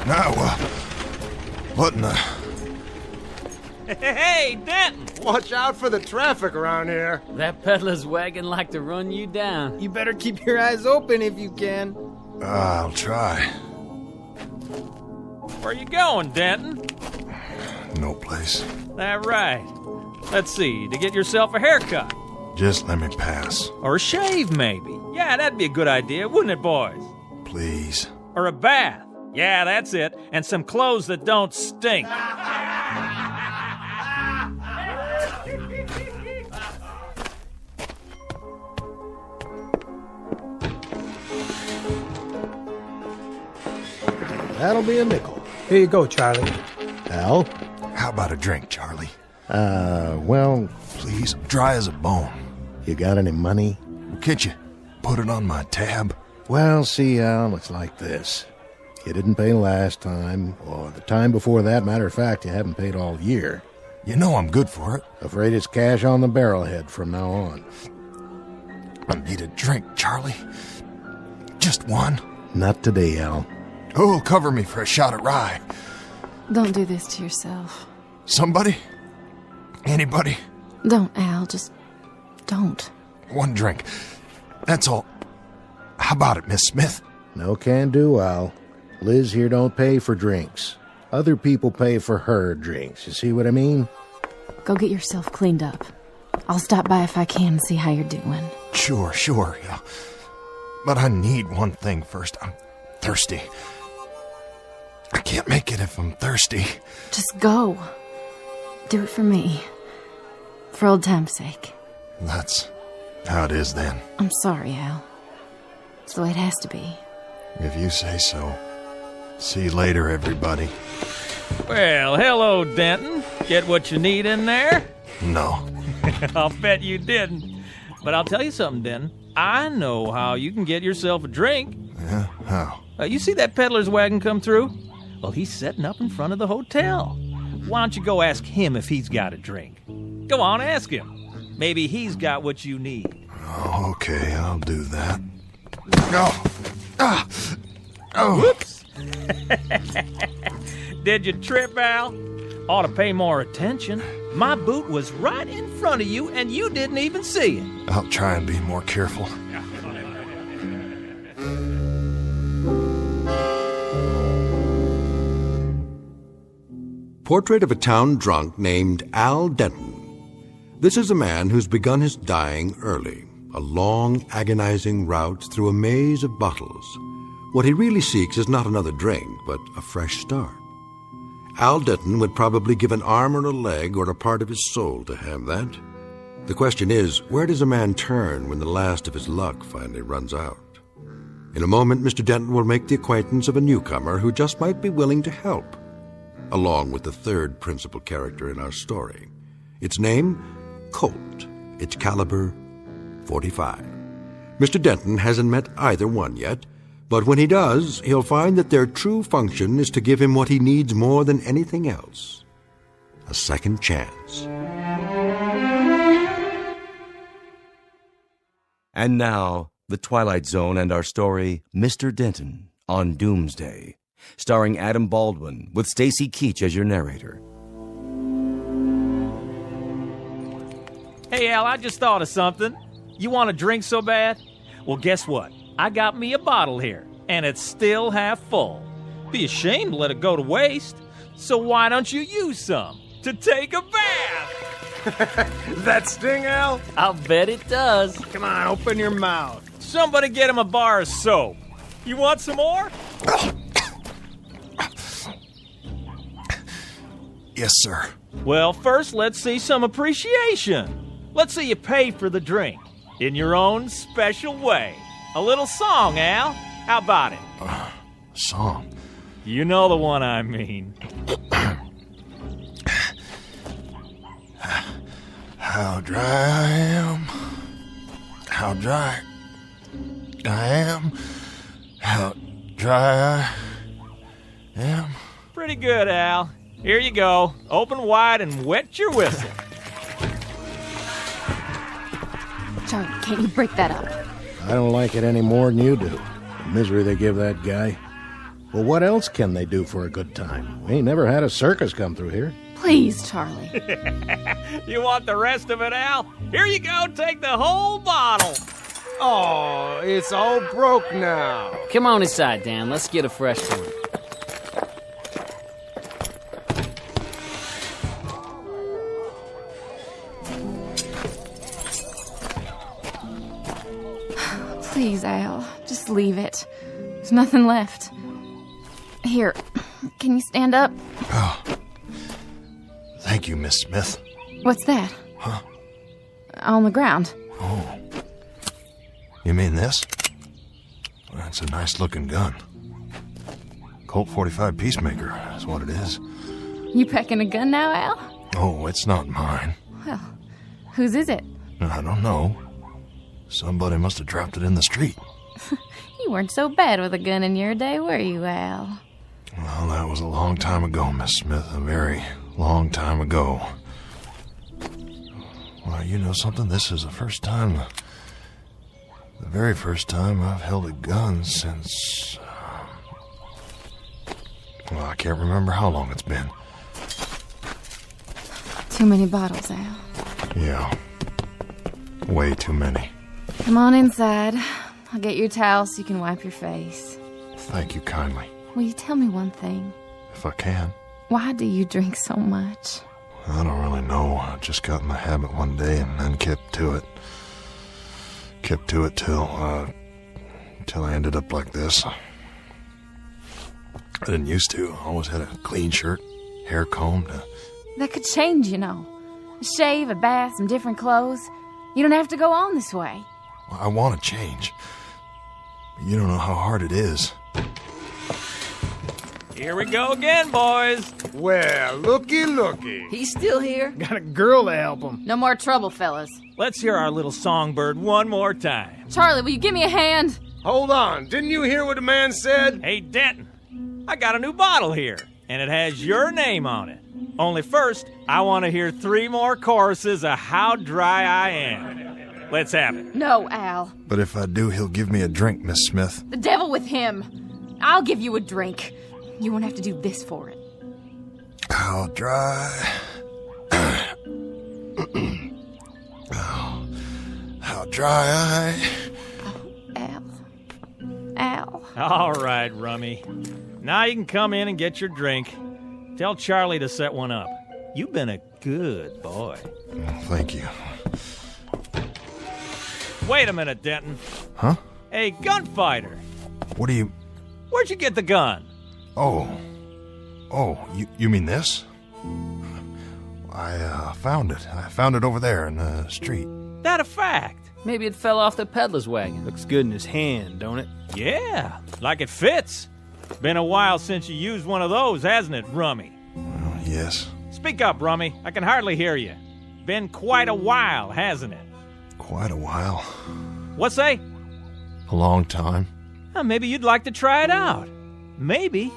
Now, what in the... Hey, Denton! Watch out for the traffic around here. That peddler's wagon like to run you down. You better keep your eyes open if you can. I'll try. Where you going, Denton? No place. That right. Let's see, to get yourself a haircut. Just let me pass. Or a shave, maybe. Yeah, that'd be a good idea, wouldn't it, boys? Please. Or a bath. Yeah, that's it. And some clothes that don't stink. That'll be a nickel. Here you go, Charlie. Al? How about a drink, Charlie? Well... Please, I'm dry as a bone. You got any money? Can't you put it on my tab? Well, see, Al, it's like this. You didn't pay last time, or the time before that. Matter of fact, you haven't paid all year. You know I'm good for it. Afraid it's cash on the barrelhead from now on. I need a drink, Charlie. Just one. Not today, Al. Who'll cover me for a shot of rye? Don't do this to yourself. Somebody? Anybody? Don't, Al. Just don't. One drink. That's all. How about it, Miss Smith? No can do, Al. Liz here don't pay for drinks. Other people pay for her drinks. You see what I mean? Go get yourself cleaned up. I'll stop by if I can and see how you're doing. Sure, yeah. But I need one thing first. I'm thirsty. I can't make it if I'm thirsty. Just go. Do it for me. For old time's sake. That's how it is then. I'm sorry, Al. It's the way it has to be. If you say so. See you later, everybody. Well, hello, Denton. Get what you need in there? No. I'll bet you didn't. But I'll tell you something, Denton. I know how you can get yourself a drink. Yeah? How? You see that peddler's wagon come through? Well, he's setting up in front of the hotel. Why don't you go ask him if he's got a drink? Go on, ask him. Maybe he's got what you need. Oh, okay, I'll do that. Oh. Whoops. Did you trip, Al? Ought to pay more attention. My boot was right in front of you, and you didn't even see it. I'll try and be more careful. Portrait of a town drunk named Al Denton. This is a man who's begun his dying early, a long, agonizing route through a maze of bottles. What he really seeks is not another drink, but a fresh start. Al Denton would probably give an arm or a leg or a part of his soul to have that. The question is, where does a man turn when the last of his luck finally runs out? In a moment, Mr. Denton will make the acquaintance of a newcomer who just might be willing to help, along with the third principal character in our story. Its name, Colt. Its caliber, .45. Mr. Denton hasn't met either one yet, but when he does, he'll find that their true function is to give him what he needs more than anything else: a second chance. And now, The Twilight Zone and our story, Mr. Denton on Doomsday, starring Adam Baldwin, with Stacy Keach as your narrator. Hey, Al, I just thought of something. You want a drink so bad? Well, guess what? I got me a bottle here, and it's still half full. Be ashamed to let it go to waste. So why don't you use some to take a bath? That sting, Al? I'll bet it does. Come on, open your mouth. Somebody get him a bar of soap. You want some more? Yes, sir. Well, first, let's see some appreciation. Let's see you pay for the drink in your own special way. A little song, Al. How about it? Song? You know the one I mean. How dry I am. How dry I am. How dry I am. Pretty good, Al. Here you go. Open wide and wet your whistle. Charlie, can't you break that up? I don't like it any more than you do. The misery they give that guy. Well, what else can they do for a good time? We ain't never had a circus come through here. Please, Charlie. You want the rest of it, Al? Here you go, take the whole bottle. Oh, it's all broke now. Come on inside, Dan. Let's get a fresh one. Please, Al, just leave it. There's nothing left. Here, can you stand up? Oh. Thank you, Miss Smith. What's that? Huh? On the ground. Oh. You mean this? Well, that's a nice-looking gun. Colt 45 Peacemaker is what it is. You packing a gun now, Al? Oh, it's not mine. Well, whose is it? I don't know. Somebody must have dropped it in the street. You weren't so bad with a gun in your day, were you, Al? Well, that was a long time ago, Miss Smith. A very long time ago. Well, you know something? This is the very first time I've held a gun since... well, I can't remember how long it's been. Too many bottles, Al. Yeah. Way too many. Come on inside. I'll get you a towel so you can wipe your face. Thank you kindly. Will you tell me one thing? If I can. Why do you drink so much? I don't really know. I just got in the habit one day and then kept to it. Kept to it till I ended up like this. I didn't used to. I always had a clean shirt, hair combed. That could change, you know. A shave, a bath, some different clothes. You don't have to go on this way. I want to change. But you don't know how hard it is. Here we go again, boys. Well, looky. He's still here? Got a girl to help him. No more trouble, fellas. Let's hear our little songbird one more time. Charlie, will you give me a hand? Hold on. Didn't you hear what the man said? Hey, Denton, I got a new bottle here, and it has your name on it. Only first, I want to hear 3 more choruses of How Dry I Am. Let's have it. No, Al. But if I do, he'll give me a drink, Miss Smith. The devil with him. I'll give you a drink. You won't have to do this for it. How dry... oh, how dry I... Al. Al. All right, Rummy. Now you can come in and get your drink. Tell Charlie to set one up. You've been a good boy. Thank you. Wait a minute, Denton. Huh? Hey, gunfighter. What do you... Where'd you get the gun? Oh, you mean this? I found it. I found it over there in the street. That a fact? Maybe it fell off the peddler's wagon. Looks good in his hand, don't it? Yeah, like it fits. Been a while since you used one of those, hasn't it, Rummy? Well, yes. Speak up, Rummy. I can hardly hear you. Been quite a while, hasn't it? Quite a while. What say? A long time. Well, maybe you'd like to try it out. Maybe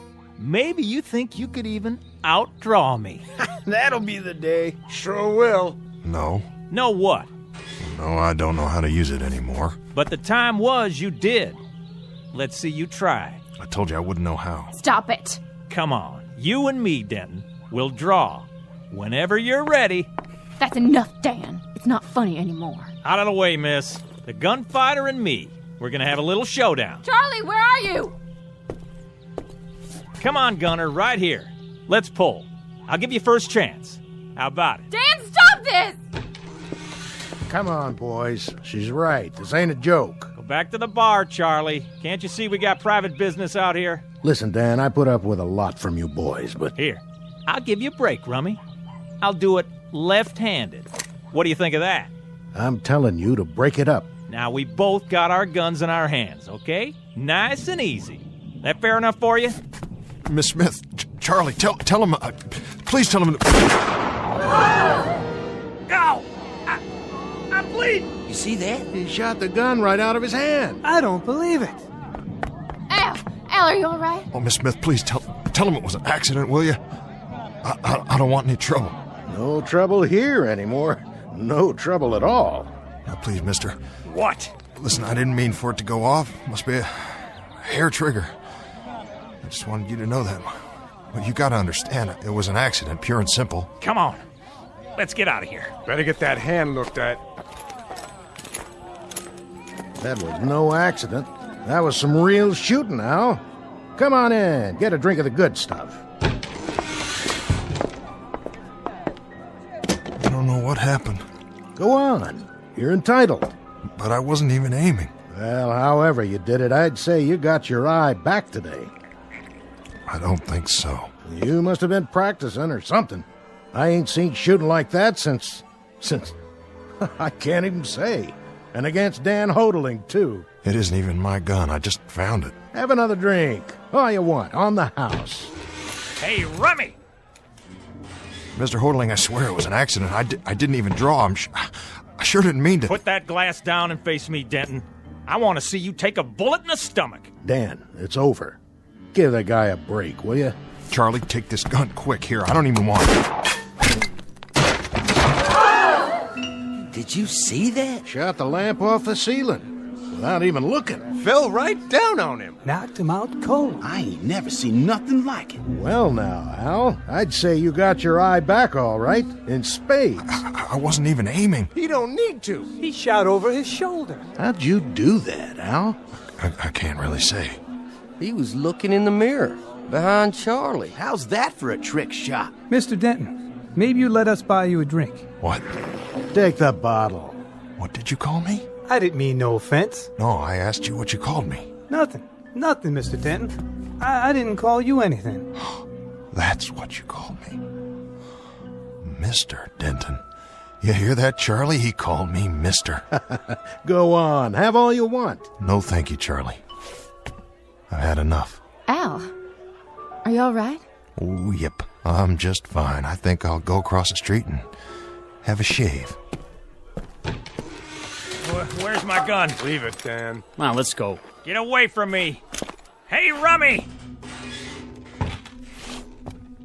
you think you could even outdraw me. That'll be the day. Sure will. No. No what? No, I don't know how to use it anymore. But the time was you did. Let's see you try. I told you I wouldn't know how. Stop it. Come on. You and me, Denton, will draw. Whenever you're ready. That's enough, Dan. It's not funny anymore. Out of the way, miss. The gunfighter and me. We're gonna have a little showdown. Charlie, where are you? Come on, Gunner, right here. Let's pull. I'll give you first chance. How about it? Dan, stop this! Come on, boys. She's right. This ain't a joke. Go back to the bar, Charlie. Can't you see we got private business out here? Listen, Dan, I put up with a lot from you boys, but... Here, I'll give you a break, Rummy. I'll do it left-handed. What do you think of that? I'm telling you to break it up. Now, we both got our guns in our hands, okay? Nice and easy. That fair enough for you? Miss Smith, Charlie, tell him... please tell him... Ow! I'm bleeding! You see that? He shot the gun right out of his hand. I don't believe it. Al, are you all right? Oh, Miss Smith, please tell him it was an accident, will you? I don't want any trouble. No trouble here anymore. No trouble at all. Now, please, mister. What? Listen, I didn't mean for it to go off. Must be a hair trigger. I just wanted you to know that. Well, you gotta understand, it was an accident, pure and simple. Come on. Let's get out of here. Better get that hand looked at. That was no accident. That was some real shooting, Al. Come on in. Get a drink of the good stuff. I don't know what happened. Go on. You're entitled. But I wasn't even aiming. Well, however you did it, I'd say you got your eye back today. I don't think so. You must have been practicing or something. I ain't seen shooting like that since... I can't even say. And against Dan Hodling, too. It isn't even my gun. I just found it. Have another drink. All you want. On the house. Hey, Rummy! Mr. Hodling, I swear it was an accident. I didn't even draw. I sure didn't mean to. Put that glass down and face me, Denton. I want to see you take a bullet in the stomach. Dan, it's over. Give the guy a break, will you? Charlie, take this gun quick here. I don't even want it. Did you see that? Shot the lamp off the ceiling without even looking. Fell right down on him. Knocked him out cold. I ain't never seen nothing like it. Well now, Al, I'd say you got your eye back all right, in spades. I wasn't even aiming. He don't need to. He shot over his shoulder. How'd you do that, Al? I can't really say. He was looking in the mirror, behind Charlie. How's that for a trick shot? Mr. Denton, maybe you let us buy you a drink. What? Take the bottle. What did you call me? I didn't mean no offense. No, I asked you what you called me. Nothing, Mr. Denton. I didn't call you anything. That's what you called me. Mr. Denton. You hear that, Charlie? He called me Mr. Go on, have all you want. No, thank you, Charlie. I've had enough. Al, are you all right? Oh, yep. I'm just fine. I think I'll go across the street and have a shave. Where's my gun? Leave it, Dan. Come on, let's go. Get away from me. Hey, Rummy!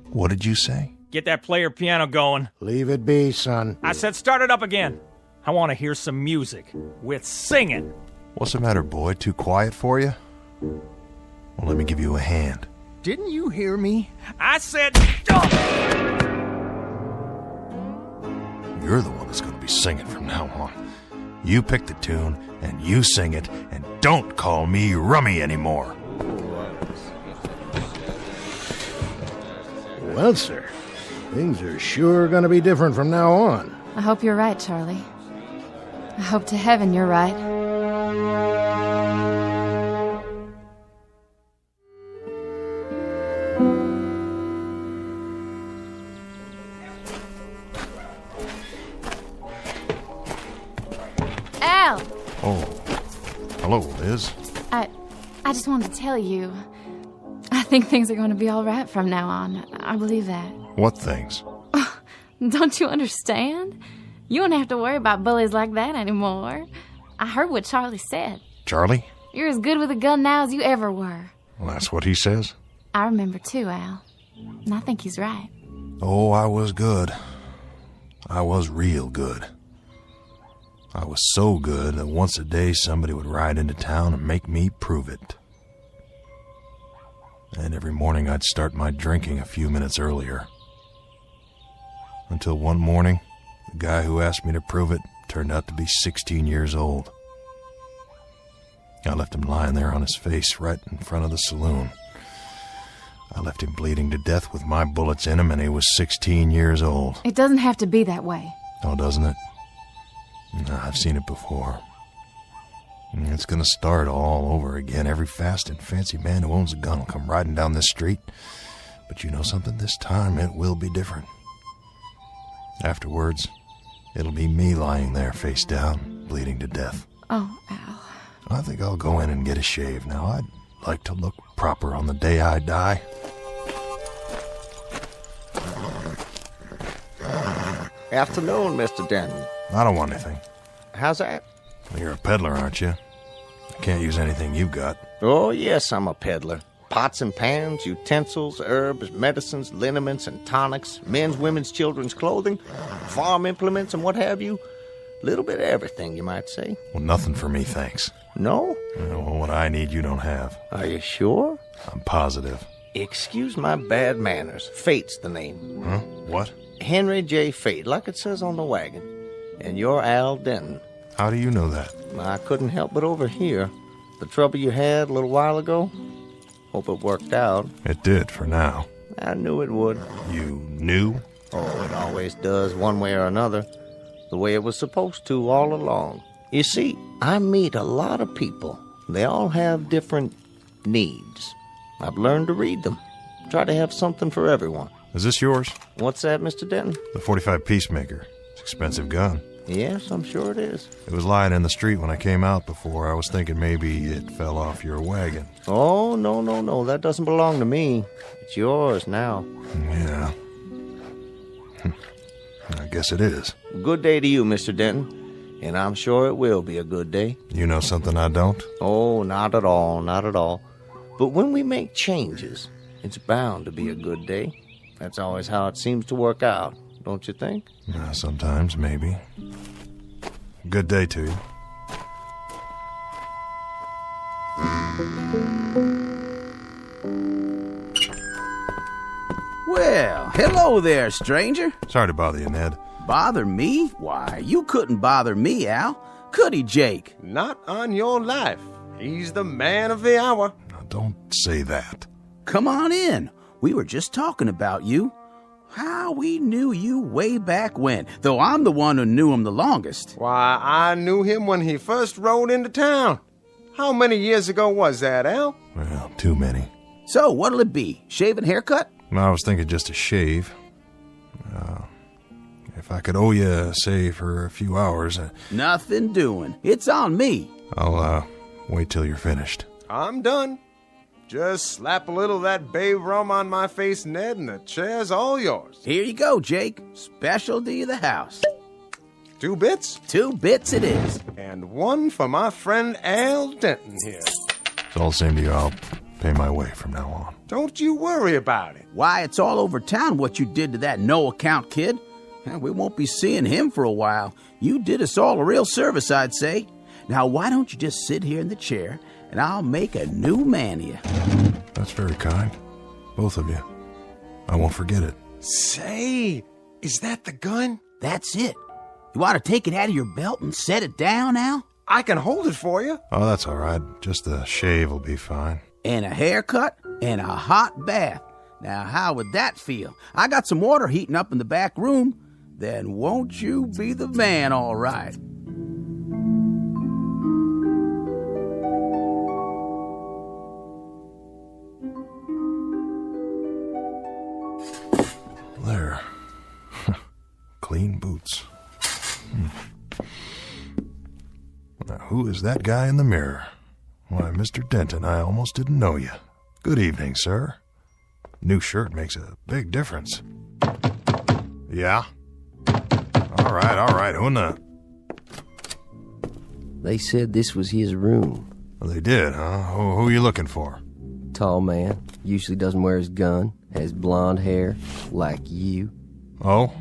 What did you say? Get that player piano going. Leave it be, son. I said start it up again. I want to hear some music with singing. What's the matter, boy? Too quiet for you? Well, let me give you a hand. Didn't you hear me? I said... You're the one that's going to be singing from now on. You pick the tune, and you sing it, and don't call me Rummy anymore. Well, sir, things are sure going to be different from now on. I hope you're right, Charlie. I hope to heaven you're right. Al! Oh, hello, Liz. I just wanted to tell you, I think things are going to be all right from now on. I believe that. What things? Don't you understand? You don't have to worry about bullies like that anymore. I heard what Charlie said. Charlie? You're as good with a gun now as you ever were. Well, that's what he says. I remember too, Al. And I think he's right. Oh, I was good. I was real good. I was so good that once a day somebody would ride into town and make me prove it. And every morning I'd start my drinking a few minutes earlier. Until one morning, the guy who asked me to prove it turned out to be 16 years old. I left him lying there on his face right in front of the saloon. I left him bleeding to death with my bullets in him, and he was 16 years old. It doesn't have to be that way. Oh, doesn't it? No, I've seen it before. It's gonna start all over again. Every fast and fancy man who owns a gun will come riding down this street. But you know something? This time it will be different. Afterwards, it'll be me lying there face down, bleeding to death. Oh, Al. I think I'll go in and get a shave now. I'd like to look proper on the day I die. Afternoon, Mr. Denton. I don't want anything. How's that? You're a peddler, aren't you? I can't use anything you've got. Oh, yes, I'm a peddler. Pots and pans, utensils, herbs, medicines, liniments and tonics, men's, women's, children's clothing, farm implements and what have you. Little bit of everything, you might say. Well, nothing for me, thanks. No? Well, what I need, you don't have. Are you sure? I'm positive. Excuse my bad manners. Fate's the name. Huh? What? Henry J. Fate, like it says on the wagon. And you're Al Denton. How do you know that? I couldn't help but overhear. The trouble you had a little while ago? Hope it worked out. It did, for now. I knew it would. You knew? Oh, it always does, one way or another. The way it was supposed to all along. You see, I meet a lot of people. They all have different needs. I've learned to read them. Try to have something for everyone. Is this yours? What's that, Mr. Denton? The .45 Peacemaker. It's an expensive gun. Yes, I'm sure it is. It was lying in the street when I came out before. I was thinking maybe it fell off your wagon. Oh, no. That doesn't belong to me. It's yours now. Yeah. I guess it is. Good day to you, Mr. Denton. And I'm sure it will be a good day. You know something I don't? Oh, not at all, not at all. But when we make changes, it's bound to be a good day. That's always how it seems to work out, don't you think? Sometimes, maybe. Good day to you. Well, hello there, stranger. Sorry to bother you, Ned. Bother me? Why, you couldn't bother me, Al. Could he, Jake? Not on your life. He's the man of the hour. Now, don't say that. Come on in. We were just talking about you. How we knew you way back when, though I'm the one who knew him the longest. Why, I knew him when he first rode into town. How many years ago was that, Al? Well, too many. So, what'll it be? Shave and haircut? I was thinking just a shave. If I could owe you, say, for a few hours... Nothing doing. It's on me. I'll, wait till you're finished. I'm done. Just slap a little of that bay rum on my face, Ned, and the chair's all yours. Here you go, Jake. Specialty of the house. 2 bits? 2 bits it is. And 1 for my friend Al Denton here. It's all the same to you. I'll pay my way from now on. Don't you worry about it. Why, it's all over town what you did to that no-account kid. We won't be seeing him for a while. You did us all a real service, I'd say. Now, why don't you just sit here in the chair, and I'll make a new man of you. That's very kind. Both of you. I won't forget it. Say, is that the gun? That's it. You want to take it out of your belt and set it down, Al? I can hold it for you. Oh, that's all right. Just the shave will be fine. And a haircut and a hot bath. Now, how would that feel? I got some water heating up in the back room. Then won't you be the man, all right? There. Clean boots. Now, who is that guy in the mirror? Why, Mr. Denton, I almost didn't know you. Good evening, sir. New shirt makes a big difference. Yeah? All right. Who in the... They said this was his room. Well, they did, huh? Who are you looking for? Tall man. Usually doesn't wear his gun. Has blonde hair. Like you. Oh?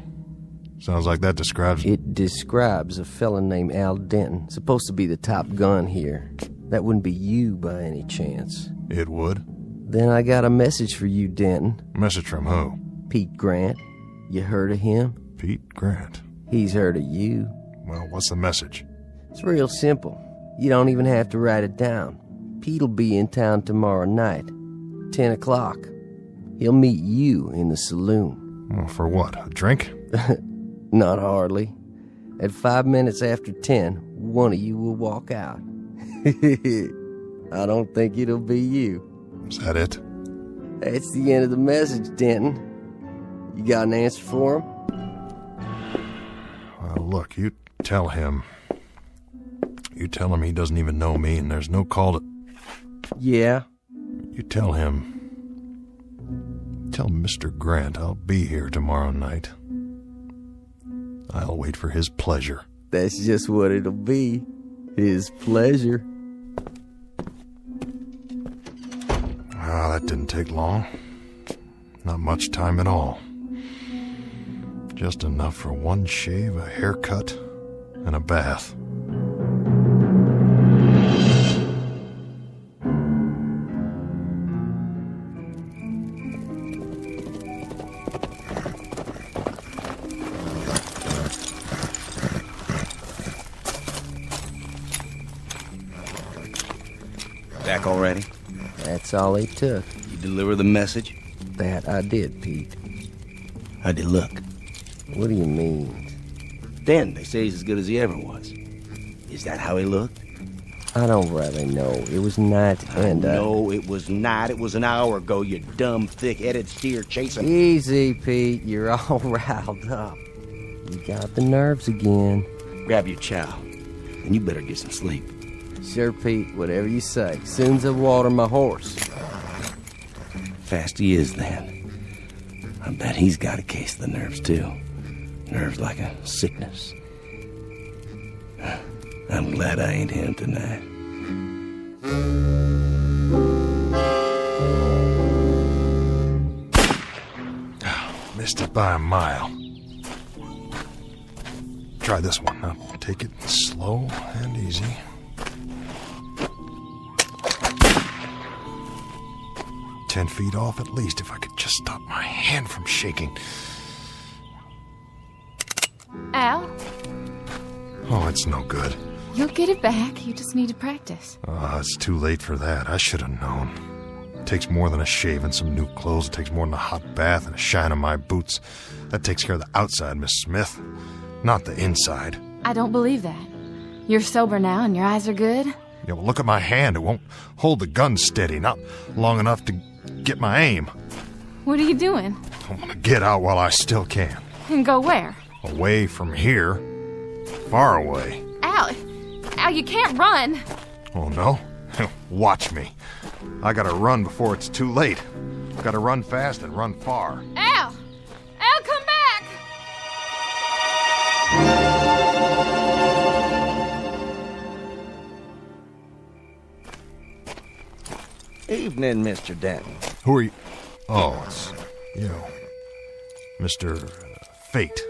Sounds like that describes... It describes a fella named Al Denton. Supposed to be the top gun here. That wouldn't be you by any chance. It would. Then I got a message for you, Denton. Message from who? Pete Grant. You heard of him? Pete Grant. He's heard of you. Well, what's the message? It's real simple. You don't even have to write it down. Pete'll be in town tomorrow night, 10 o'clock. He'll meet you in the saloon. Well, for what? A drink? Not hardly. At 5 minutes after 10, one of you will walk out. I don't think it'll be you. Is that it? That's the end of the message, Denton. You got an answer for him? Well, look, you tell him. You tell him he doesn't even know me and there's no call to... Yeah? You tell him. Tell Mr. Grant I'll be here tomorrow night. I'll wait for his pleasure. That's just what it'll be. His pleasure. Ah, that didn't take long. Not much time at all. Just enough for one shave, a haircut, and a bath. Back already? That's all it took. You deliver the message? That I did, Pete. How'd he look? What do you mean? Denton, they say he's as good as he ever was. Is that how he looked? I don't really know. It was night and, No, it was not. It was an hour ago, you dumb, thick-headed steer chasing... Easy, Pete. You're all riled up. You got the nerves again. Grab your chow, and you better get some sleep. Sure, Pete. Whatever you say. Soon's I water my horse. Fast he is, then. I bet he's got a case of the nerves, too. Nerves like a sickness. I'm glad I ain't him tonight. Missed it by a mile. Try this one. Now, take it slow and easy. "10 feet off at least, if I could just stop my hand from shaking." Al, Oh, it's no good. you'll get it back. You just need to practice. Oh, it's too late for that. I should have known. It takes more than a shave and some new clothes. It takes more than a hot bath and a shine on my boots. That takes care of the outside, Miss Smith, not the inside. I don't believe that. You're sober now and your eyes are good. Yeah, well, look at my hand. It won't hold the gun steady, not long enough to get my aim. What are you doing? I want to get out while I still can. And go where? Away from here. Far away. Al, you can't run. Oh, no? Watch me. I gotta run before it's too late. Gotta run fast and run far. Al, come back. Evening, Mr. Denton. Who are you? Oh, it's you. Mr. Fate.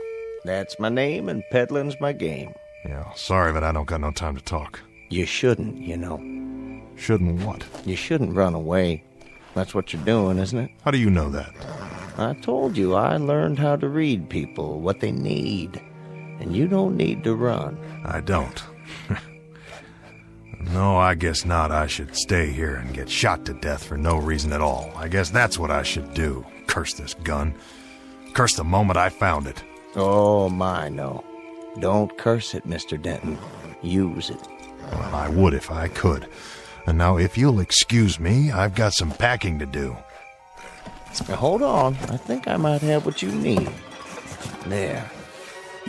That's my name, and peddling's my game. Yeah, sorry, but I don't got no time to talk. You shouldn't, you know. Shouldn't what? You shouldn't run away. That's what you're doing, isn't it? How do you know that? I told you I learned how to read people, what they need. And you don't need to run. I don't. No, I guess not. I should stay here and get shot to death for no reason at all. I guess that's what I should do. Curse this gun. Curse the moment I found it. Oh, my, no. Don't curse it, Mr. Denton. Use it. Well, I would if I could. And now, if you'll excuse me, I've got some packing to do. Now, hold on. I think I might have what you need. There.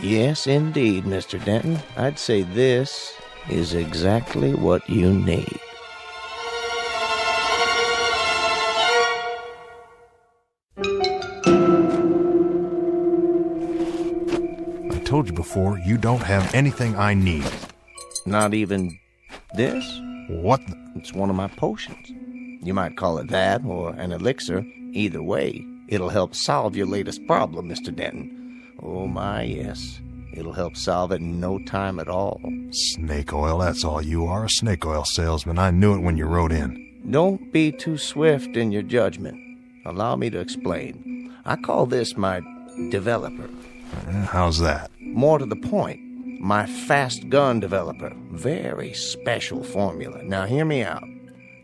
Yes, indeed, Mr. Denton. I'd say this is exactly what you need. I told you before, you don't have anything I need. Not even this? What? It's one of my potions. You might call it that or an elixir. Either way, it'll help solve your latest problem, Mr. Denton. Oh, my, yes. It'll help solve it in no time at all. Snake oil, that's all you are, a snake oil salesman. I knew it when you rode in. Don't be too swift in your judgment. Allow me to explain. I call this my developer. How's that? More to the point, my fast gun developer. Very special formula. Now hear me out.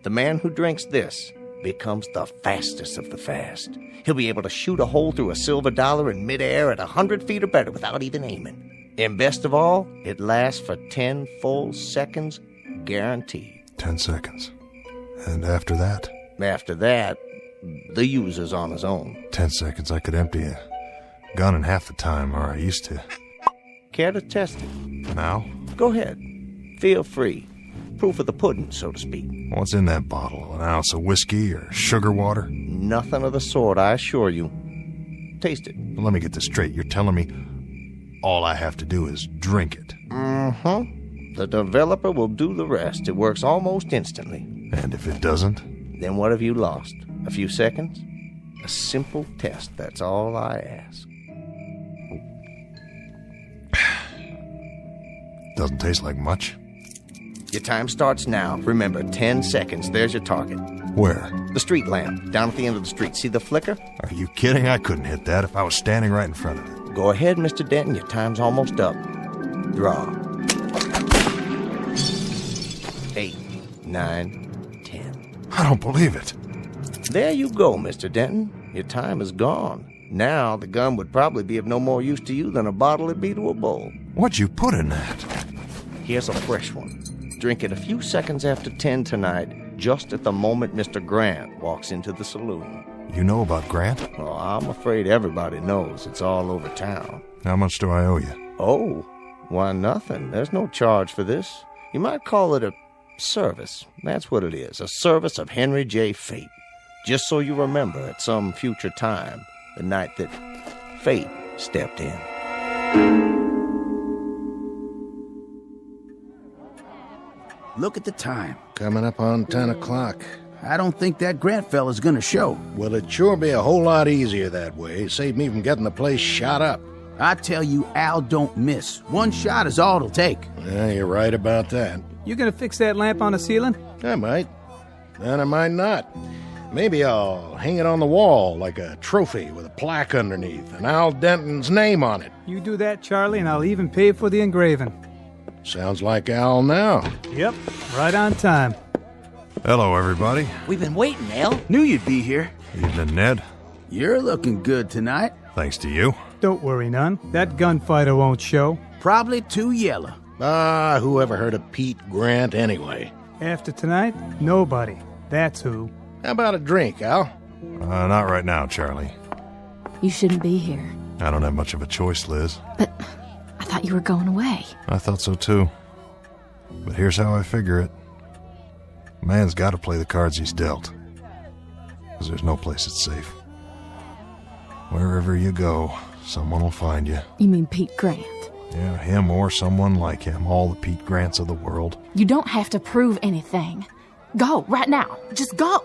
The man who drinks this becomes the fastest of the fast. He'll be able to shoot a hole through a silver dollar in midair at 100 feet or better without even aiming. And best of all, it lasts for 10 full seconds, guaranteed. 10 seconds. And after that? After that, the user's on his own. 10 seconds, I could empty a gun in half the time, or I used to. Care to test it? Now? Go ahead. Feel free. Proof of the pudding, so to speak. What's in that bottle? An ounce of whiskey or sugar water? Nothing of the sort, I assure you. Taste it. Well, let me get this straight. You're telling me all I have to do is drink it? Mm-hmm. The developer will do the rest. It works almost instantly. And if it doesn't? Then what have you lost? A few seconds? A simple test, that's all I ask. Doesn't taste like much. Your time starts now. Remember, 10 seconds. There's your target. Where? The street lamp, down at the end of the street. See the flicker? Are you kidding? I couldn't hit that if I was standing right in front of it. Go ahead, Mr. Denton. Your time's almost up. Draw. 8, 9, 10. I don't believe it. There you go, Mr. Denton. Your time is gone. Now, the gun would probably be of no more use to you than a bottle would be to a bowl. What'd you put in that? Here's a fresh one. Drink it a few seconds after 10 tonight, just at the moment Mr. Grant walks into the saloon. You know about Grant? Oh, I'm afraid everybody knows. It's all over town. How much do I owe you? Oh, why, nothing. There's no charge for this. You might call it a service. That's what it is, a service of Henry J. Fate. Just so you remember at some future time, the night that Fate stepped in. Look at the time. Coming up on 10 o'clock. I don't think that Grant fella's gonna show. Well, it'd sure be a whole lot easier that way. Save me from getting the place shot up. I tell you, Al don't miss. One shot is all it'll take. Yeah, you're right about that. You gonna fix that lamp on the ceiling? I might. And I might not. Maybe I'll hang it on the wall like a trophy with a plaque underneath and Al Denton's name on it. You do that, Charlie, and I'll even pay for the engraving. Sounds like Al now. Yep, right on time. Hello, everybody. We've been waiting, Al. Knew you'd be here. Evening, Ned. You're looking good tonight. Thanks to you. Don't worry none. That gunfighter won't show. Probably too yellow. Ah, who ever heard of Pete Grant anyway? After tonight, nobody. That's who. How about a drink, Al? Not right now, Charlie. You shouldn't be here. I don't have much of a choice, Liz. But I thought you were going away. I thought so too. But here's how I figure it. A man's got to play the cards he's dealt. Because there's no place that's safe. Wherever you go, someone will find you. You mean Pete Grant? Yeah, him or someone like him. All the Pete Grants of the world. You don't have to prove anything. Go, right now. Just go.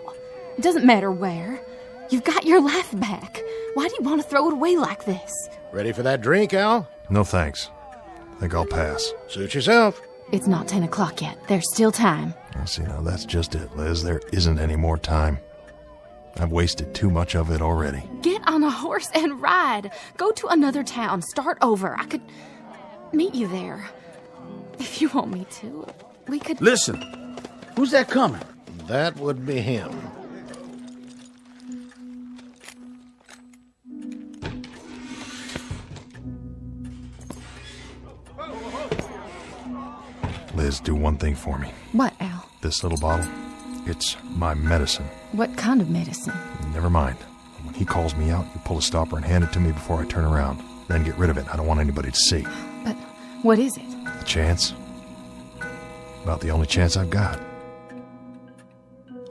It doesn't matter where. You've got your life back. Why do you want to throw it away like this? Ready for that drink, Al? No thanks. Think I'll pass. Suit yourself. It's not 10 o'clock yet. There's still time. See, now that's just it, Liz. There isn't any more time. I've wasted too much of it already. Get on a horse and ride. Go to another town. Start over. I could meet you there. If you want me to, we could... Listen, who's that coming? That would be him. Liz, do one thing for me. What, Al? This little bottle, it's my medicine. What kind of medicine? Never mind. When he calls me out, you pull a stopper and hand it to me before I turn around. Then get rid of it. I don't want anybody to see. But what is it? A chance. About the only chance I've got.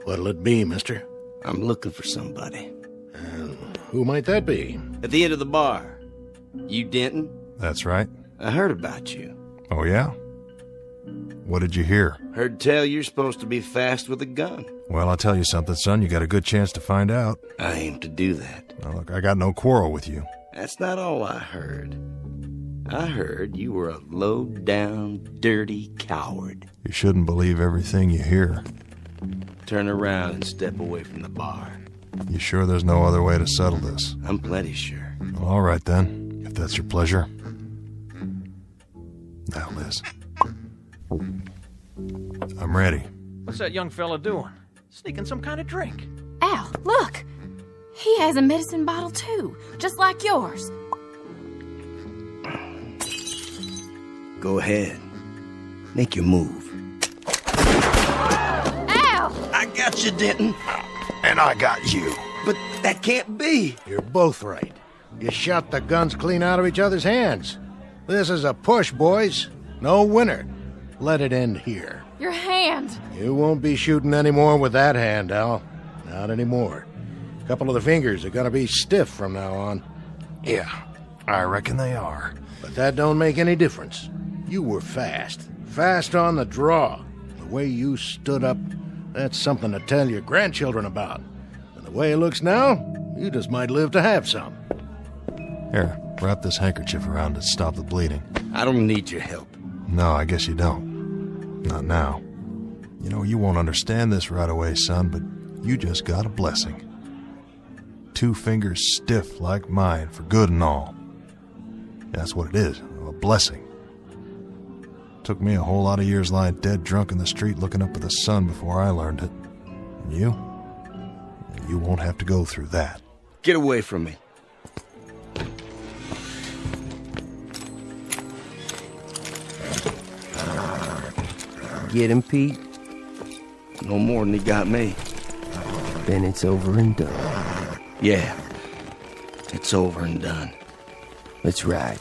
What'll it be, mister? I'm looking for somebody. Who might that be? At the end of the bar. You Denton? That's right. I heard about you. Oh, yeah? What did you hear? Heard tell you're supposed to be fast with a gun. Well, I'll tell you something, son. You got a good chance to find out. I aim to do that. Now, look, I got no quarrel with you. That's not all I heard. I heard you were a low-down, dirty coward. You shouldn't believe everything you hear. Turn around and step away from the bar. You sure there's no other way to settle this? I'm plenty sure. Well, all right, then, if that's your pleasure. Now, Liz. I'm ready. What's that young fella doing? Sneaking some kind of drink. Al, look! He has a medicine bottle, too, just like yours. Go ahead. Make your move. Al! I got you, Denton. And I got you. But that can't be. You're both right. You shot the guns clean out of each other's hands. This is a push, boys. No winner. Let it end here. Your hand! You won't be shooting anymore with that hand, Al. Not anymore. A couple of the fingers are gonna be stiff from now on. Yeah, I reckon they are. But that don't make any difference. You were fast. Fast on the draw. The way you stood up, that's something to tell your grandchildren about. And the way it looks now, you just might live to have some. Here, wrap this handkerchief around to stop the bleeding. I don't need your help. No, I guess you don't. Not now. You know, you won't understand this right away, son, but you just got a blessing. 2 fingers stiff like mine for good and all. That's what it is, a blessing. Took me a whole lot of years lying dead drunk in the street looking up at the sun before I learned it. You won't have to go through that. Get away from me. Get him, Pete? No more than he got me. Then it's over and done. Yeah, it's over and done. Let's ride.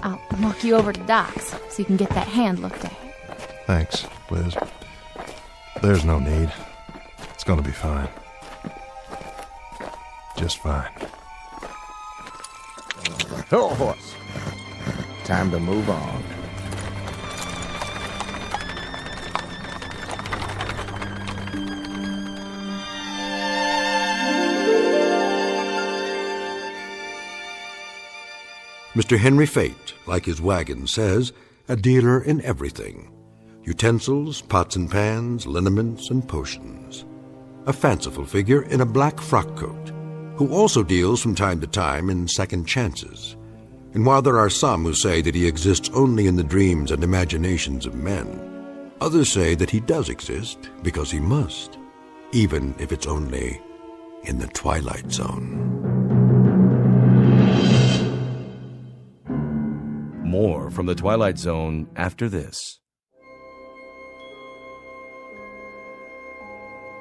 I'll walk you over to Doc's so you can get that hand looked at. Thanks, Liz. There's no need. It's gonna be fine. Just fine. Oh, horse. Time to move on. Mr. Henry Fate, like his wagon says, a dealer in everything. Utensils, pots and pans, liniments, and potions. A fanciful figure in a black frock coat, who also deals from time to time in second chances. And while there are some who say that he exists only in the dreams and imaginations of men, others say that he does exist because he must, even if it's only in the Twilight Zone. More from the Twilight Zone after this.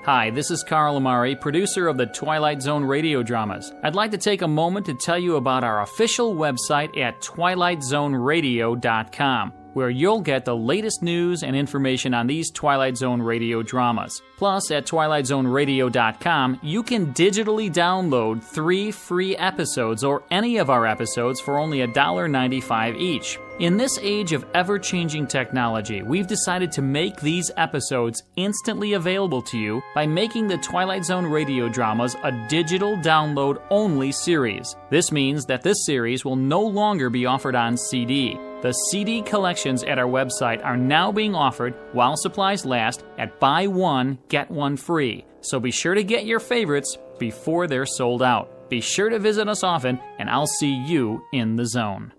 Hi, this is Carl Amari, producer of the Twilight Zone radio dramas. I'd like to take a moment to tell you about our official website at twilightzoneradio.com, where you'll get the latest news and information on these Twilight Zone radio dramas. Plus, at twilightzoneradio.com, you can digitally download 3 free episodes or any of our episodes for only $1.95 each. In this age of ever-changing technology, we've decided to make these episodes instantly available to you by making the Twilight Zone radio dramas a digital download-only series. This means that this series will no longer be offered on CD. The CD collections at our website are now being offered, while supplies last, at buy one, get one free. So be sure to get your favorites before they're sold out. Be sure to visit us often, and I'll see you in the zone.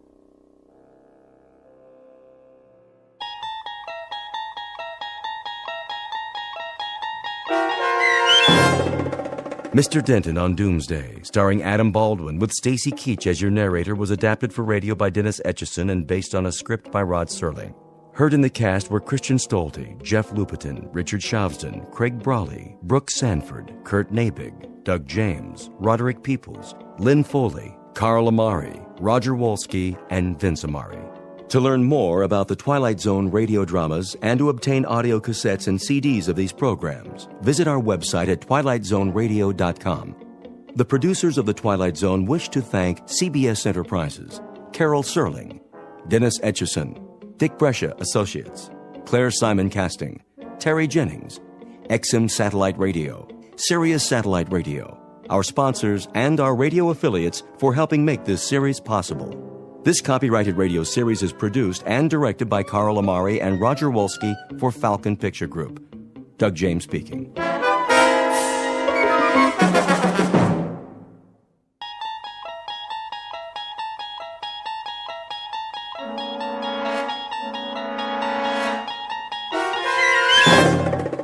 Mr. Denton on Doomsday, starring Adam Baldwin with Stacy Keach as your narrator, was adapted for radio by Dennis Etchison and based on a script by Rod Serling. Heard in the cast were Christian Stolte, Jeff Lupetin, Richard Shavsden, Craig Brawley, Brooke Sanford, Kurt Nabig, Doug James, Roderick Peoples, Lynn Foley, Carl Amari, Roger Wolski, and Vince Amari. To learn more about the Twilight Zone radio dramas and to obtain audio cassettes and CDs of these programs, visit our website at twilightzoneradio.com. The producers of The Twilight Zone wish to thank CBS Enterprises, Carol Serling, Dennis Etchison, Dick Brescia Associates, Claire Simon Casting, Terry Jennings, XM Satellite Radio, Sirius Satellite Radio, our sponsors, and our radio affiliates for helping make this series possible. This copyrighted radio series is produced and directed by Carl Amari and Roger Wolski for Falcon Picture Group. Doug James speaking.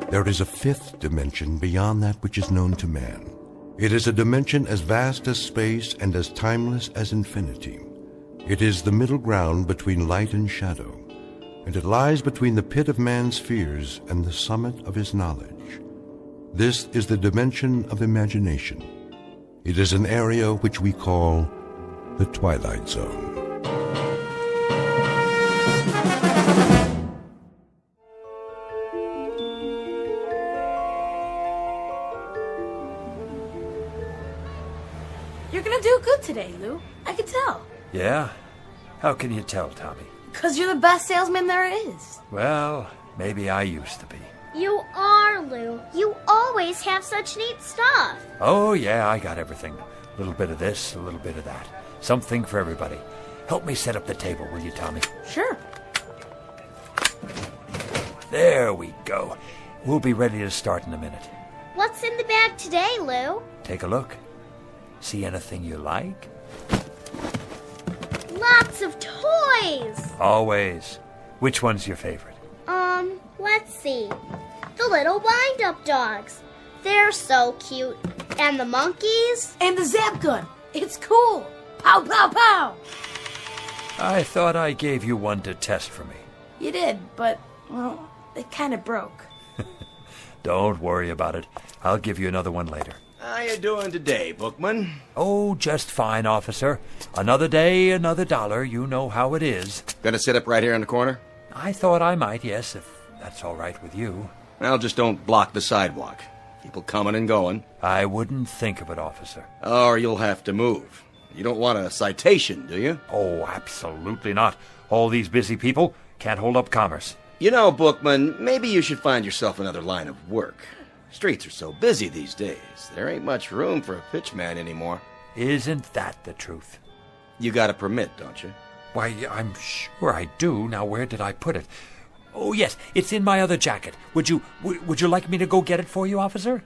There is a fifth dimension beyond that which is known to man. It is a dimension as vast as space and as timeless as infinity. It is the middle ground between light and shadow, and it lies between the pit of man's fears and the summit of his knowledge. This is the dimension of imagination. It is an area which we call the Twilight Zone. You're gonna do good today, Lou. I can tell. Yeah? How can you tell, Tommy? 'Cause you're the best salesman there is. Well, maybe I used to be. You are, Lou. You always have such neat stuff. Oh, yeah, I got everything. A little bit of this, a little bit of that. Something for everybody. Help me set up the table, will you, Tommy? Sure. There we go. We'll be ready to start in a minute. What's in the bag today, Lou? Take a look. See anything you like? lots of toys. Always. Which one's your favorite? Let's see. The little wind-up dogs. They're so cute. And the monkeys. And the zap gun. It's cool. Pow, pow, pow. I thought I gave you one to test for me. You did, but, well, it kind of broke. Don't worry about it. I'll give you another one later. How you doing today, Bookman? Oh, just fine, officer. Another day, another dollar. You know how it is. Gonna sit up right here in the corner? I thought I might, yes, if that's all right with you. Well, just don't block the sidewalk. People coming and going. I wouldn't think of it, officer. Or you'll have to move. You don't want a citation, do you? Oh, absolutely not. All these busy people can't hold up commerce. You know, Bookman, maybe you should find yourself another line of work. Streets are so busy these days. There ain't much room for a pitchman anymore. Isn't that the truth? You got a permit, don't you? Why, I'm sure I do. Now, where did I put it? Oh, yes, it's in my other jacket. Would you like me to go get it for you, officer?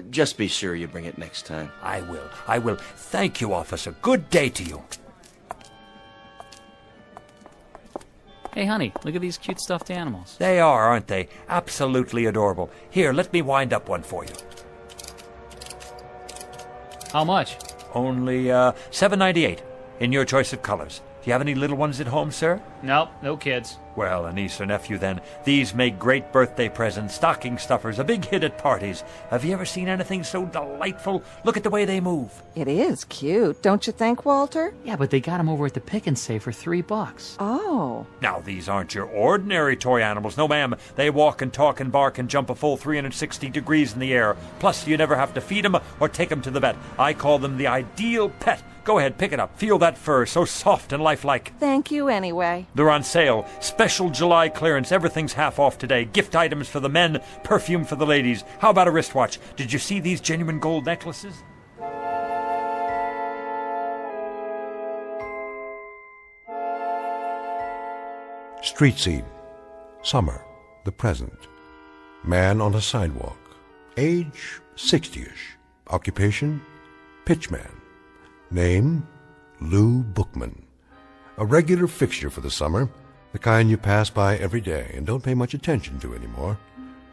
Just be sure you bring it next time. I will. Thank you, officer. Good day to you. Hey, honey, look at these cute stuffed animals. They are, aren't they? Absolutely adorable. Here, let me wind up one for you. How much? Only $7.98 in your choice of colors. Do you have any little ones at home, sir? Nope, no kids. Well, a niece or nephew, then. These make great birthday presents, stocking stuffers, a big hit at parties. Have you ever seen anything so delightful? Look at the way they move. It is cute, don't you think, Walter? Yeah, but they got them over at the Pick and Save for $3. Oh. Now, these aren't your ordinary toy animals. No, ma'am. They walk and talk and bark and jump a full 360 degrees in the air. Plus, you never have to feed them or take them to the vet. I call them the ideal pet. Go ahead, pick it up. Feel that fur, so soft and lifelike. Thank you anyway. They're on sale. Special July clearance. Everything's half off today. Gift items for the men, perfume for the ladies. How about a wristwatch? Did you see these genuine gold necklaces? Street scene. Summer. The present. Man on a sidewalk. Age 60-ish. Occupation pitchman. Name Lou Bookman. A regular fixture for the summer, the kind you pass by every day and don't pay much attention to anymore.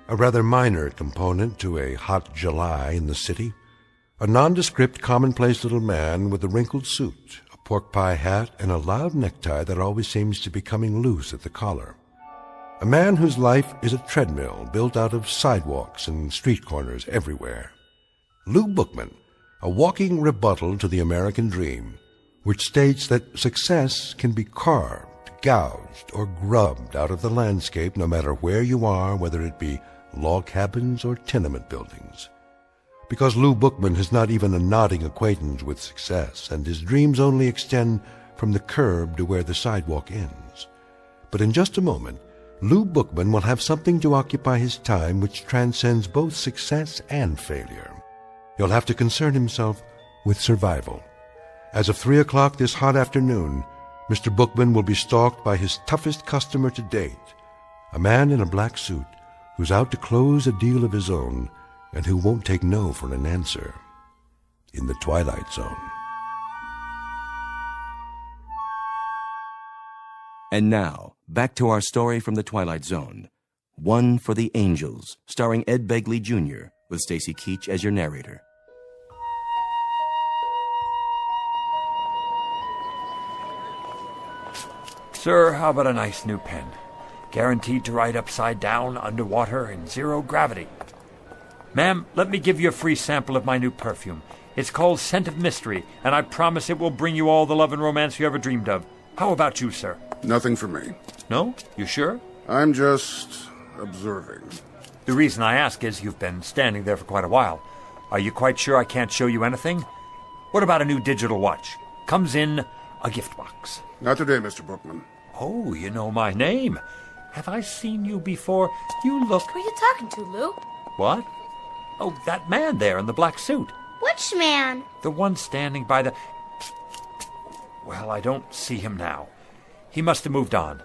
A rather minor component to a hot July in the city. A nondescript, commonplace little man with a wrinkled suit, a pork pie hat, and a loud necktie that always seems to be coming loose at the collar. A man whose life is a treadmill built out of sidewalks and street corners everywhere. Lou Bookman, a walking rebuttal to the American dream, which states that success can be carved, gouged, or grubbed out of the landscape no matter where you are, whether it be log cabins or tenement buildings. Because Lou Bookman has not even a nodding acquaintance with success, and his dreams only extend from the curb to where the sidewalk ends. But in just a moment, Lou Bookman will have something to occupy his time which transcends both success and failure. He'll have to concern himself with survival. As of 3 o'clock this hot afternoon, Mr. Bookman will be stalked by his toughest customer to date, a man in a black suit who's out to close a deal of his own and who won't take no for an answer. In the Twilight Zone. And now, back to our story from the Twilight Zone. One for the Angels, starring Ed Begley Jr., with Stacy Keach as your narrator. Sir, how about a nice new pen? Guaranteed to write upside down, underwater, in zero gravity. Ma'am, let me give you a free sample of my new perfume. It's called Scent of Mystery, and I promise it will bring you all the love and romance you ever dreamed of. How about you, sir? Nothing for me. No? You sure? I'm just observing. The reason I ask is you've been standing there for quite a while. Are you quite sure I can't show you anything? What about a new digital watch? Comes in a gift box. Not today, Mr. Bookman. Oh, you know my name. Have I seen you before? You look... Who are you talking to, Lou? What? Oh, that man there in the black suit. Which man? The one standing by the... Well, I don't see him now. He must have moved on.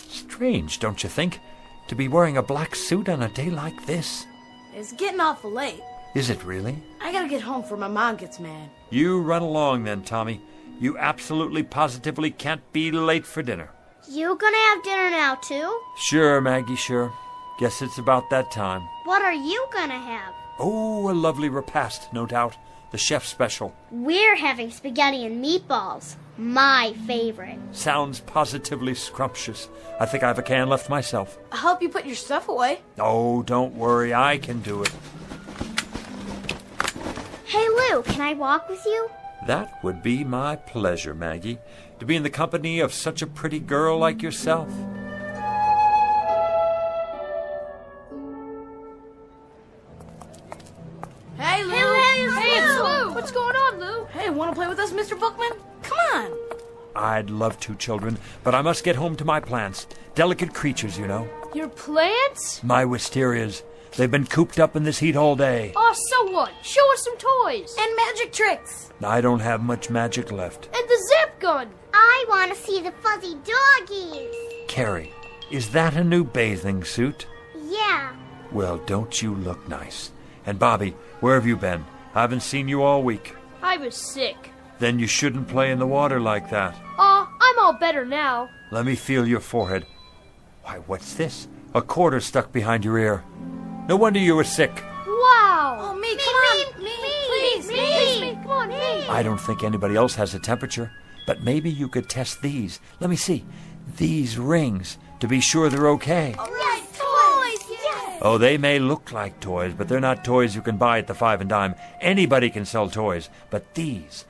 Strange, don't you think? To be wearing a black suit on a day like this? It's getting awful late. Is it really? I gotta get home before my mom gets mad. You run along then, Tommy. You absolutely positively can't be late for dinner. You gonna have dinner now, too? Sure, Maggie, sure. Guess it's about that time. What are you gonna have? Oh, a lovely repast, no doubt. The chef's special. We're having spaghetti and meatballs. My favorite. Sounds positively scrumptious. I think I have a can left myself. I hope you put your stuff away. Oh, don't worry, I can do it. Hey, Lou, can I walk with you? That would be my pleasure, Maggie, to be in the company of such a pretty girl like yourself. Hey, Lou. Hey, it's Lou. What's going on, Lou? Hey, want to play with us, Mr. Bookman? Come on. I'd love to, children, but I must get home to my plants. Delicate creatures, you know. Your plants? My wisterias. They've been cooped up in this heat all day. Oh, so what? Show us some toys. And magic tricks. I don't have much magic left. And the zip gun. I want to see the fuzzy doggies. Carrie, is that a new bathing suit? Yeah. Well, don't you look nice? And Bobby, where have you been? I haven't seen you all week. I was sick. Then you shouldn't play in the water like that. I'm all better now. Let me feel your forehead. Why, what's this? A quarter stuck behind your ear. No wonder you were sick. Wow. Oh, me, come on. Me. Come on, me. I don't think anybody else has a temperature, but maybe you could test these. Let me see. These rings, to be sure they're okay. Oh, yes, toys. Yes. Oh, they may look like toys, but they're not toys you can buy at the 5 and dime. Anybody can sell toys, but these,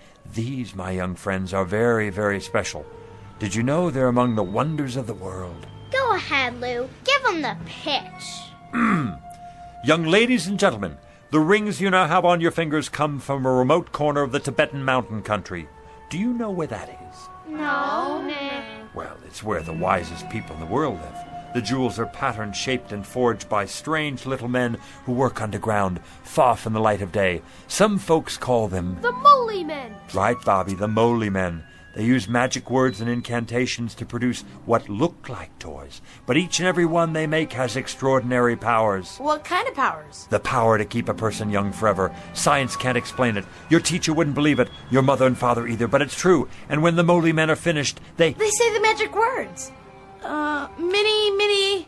my young friends, are very, very special. Did you know they're among the wonders of the world? Go ahead, Lou. Give them the pitch. Young ladies and gentlemen, the rings you now have on your fingers come from a remote corner of the Tibetan mountain country. Do you know where that is? No. Well, it's where the wisest people in the world live. The jewels are patterned, shaped, and forged by strange little men who work underground, far from the light of day. Some folks call them... the Moly Men. Right, Bobby, the Moly Men. They use magic words and incantations to produce what look like toys, but each and every one they make has extraordinary powers. What kind of powers? The power to keep a person young forever. Science can't explain it. Your teacher wouldn't believe it, your mother and father either, but it's true. And when the Moly Men are finished, they say the magic words.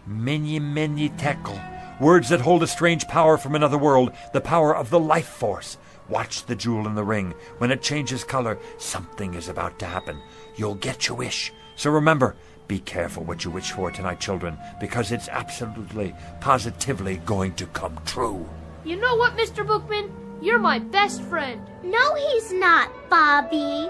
Mini tekel. Words that hold a strange power from another world, the power of the life force. Watch the jewel in the ring. When it changes color, something is about to happen. You'll get your wish. So remember, be careful what you wish for tonight, children, because it's absolutely, positively going to come true. You know what, Mr. Bookman? You're my best friend. No, he's not, Bobby.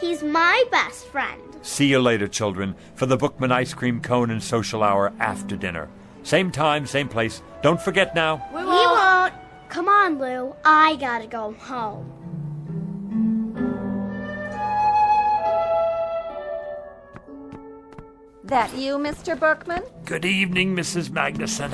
He's my best friend. See you later, children, for the Bookman ice cream cone and social hour after dinner. Same time, same place. Don't forget now. We won't. Come on, Lou. I gotta go home. That you, Mr. Bookman? Good evening, Mrs. Magnuson.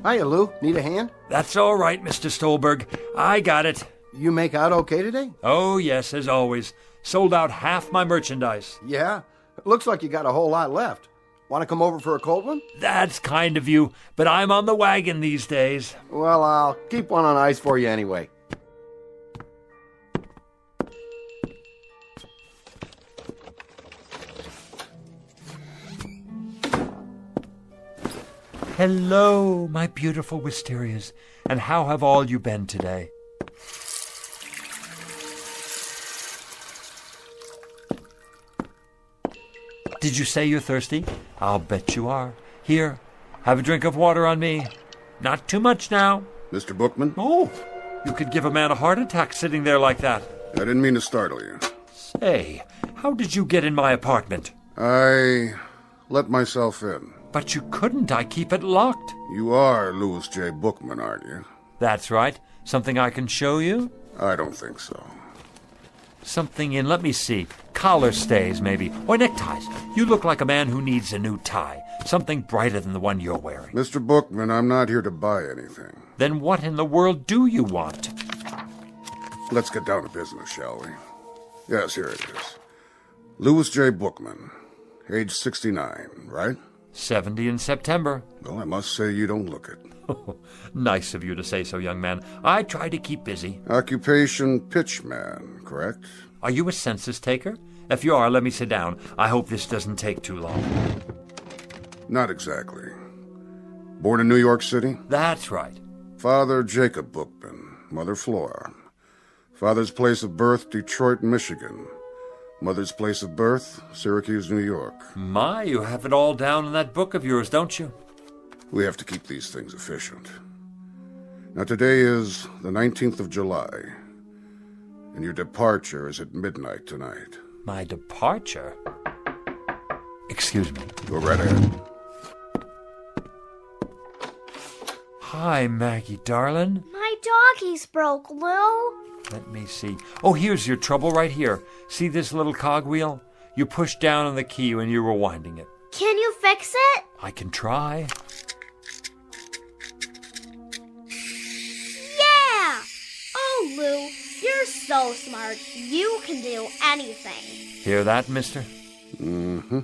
Hiya, Lou. Need a hand? That's all right, Mr. Stolberg. I got it. You make out okay today? Oh, yes, as always. Sold out half my merchandise. Yeah? Looks like you got a whole lot left. Want to come over for a cold one? That's kind of you, but I'm on the wagon these days. Well, I'll keep one on ice for you anyway. Hello, my beautiful wisterias, and how have all you been today? Did you say you're thirsty? I'll bet you are. Here, have a drink of water on me. Not too much now. Mr. Bookman? Oh, you could give a man a heart attack sitting there like that. I didn't mean to startle you. Say, how did you get in my apartment? I let myself in. But you couldn't. I keep it locked. You are Louis J. Bookman, aren't you? That's right. Something I can show you? I don't think so. Something in, let me see, collar stays maybe, or neckties. You look like a man who needs a new tie, something brighter than the one you're wearing. Mr. Bookman, I'm not here to buy anything. Then what in the world do you want? Let's get down to business, shall we? Yes, here it is. Louis J. Bookman, age 69, right? 70 in September. Well, I must say you don't look it. Nice of you to say so, young man. I try to keep busy. Occupation pitchman, correct? Are you a census taker? If you are, let me sit down. I hope this doesn't take too long. Not exactly. Born in New York City? That's right. Father Jacob Bookman, Mother Flora. Father's place of birth, Detroit, Michigan. Mother's place of birth, Syracuse, New York. My, you have it all down in that book of yours, don't you? We have to keep these things efficient. Now, today is the 19th of July, and your departure is at midnight tonight. My departure? Excuse me. Go right ahead. Hi, Maggie, darling. My doggies broke, Lou. Let me see. Oh, here's your trouble right here. See this little cogwheel? You pushed down on the key when you were winding it. Can you fix it? I can try. Yeah! Oh, Lou, you're so smart. You can do anything. Hear that, mister? Mm-hmm.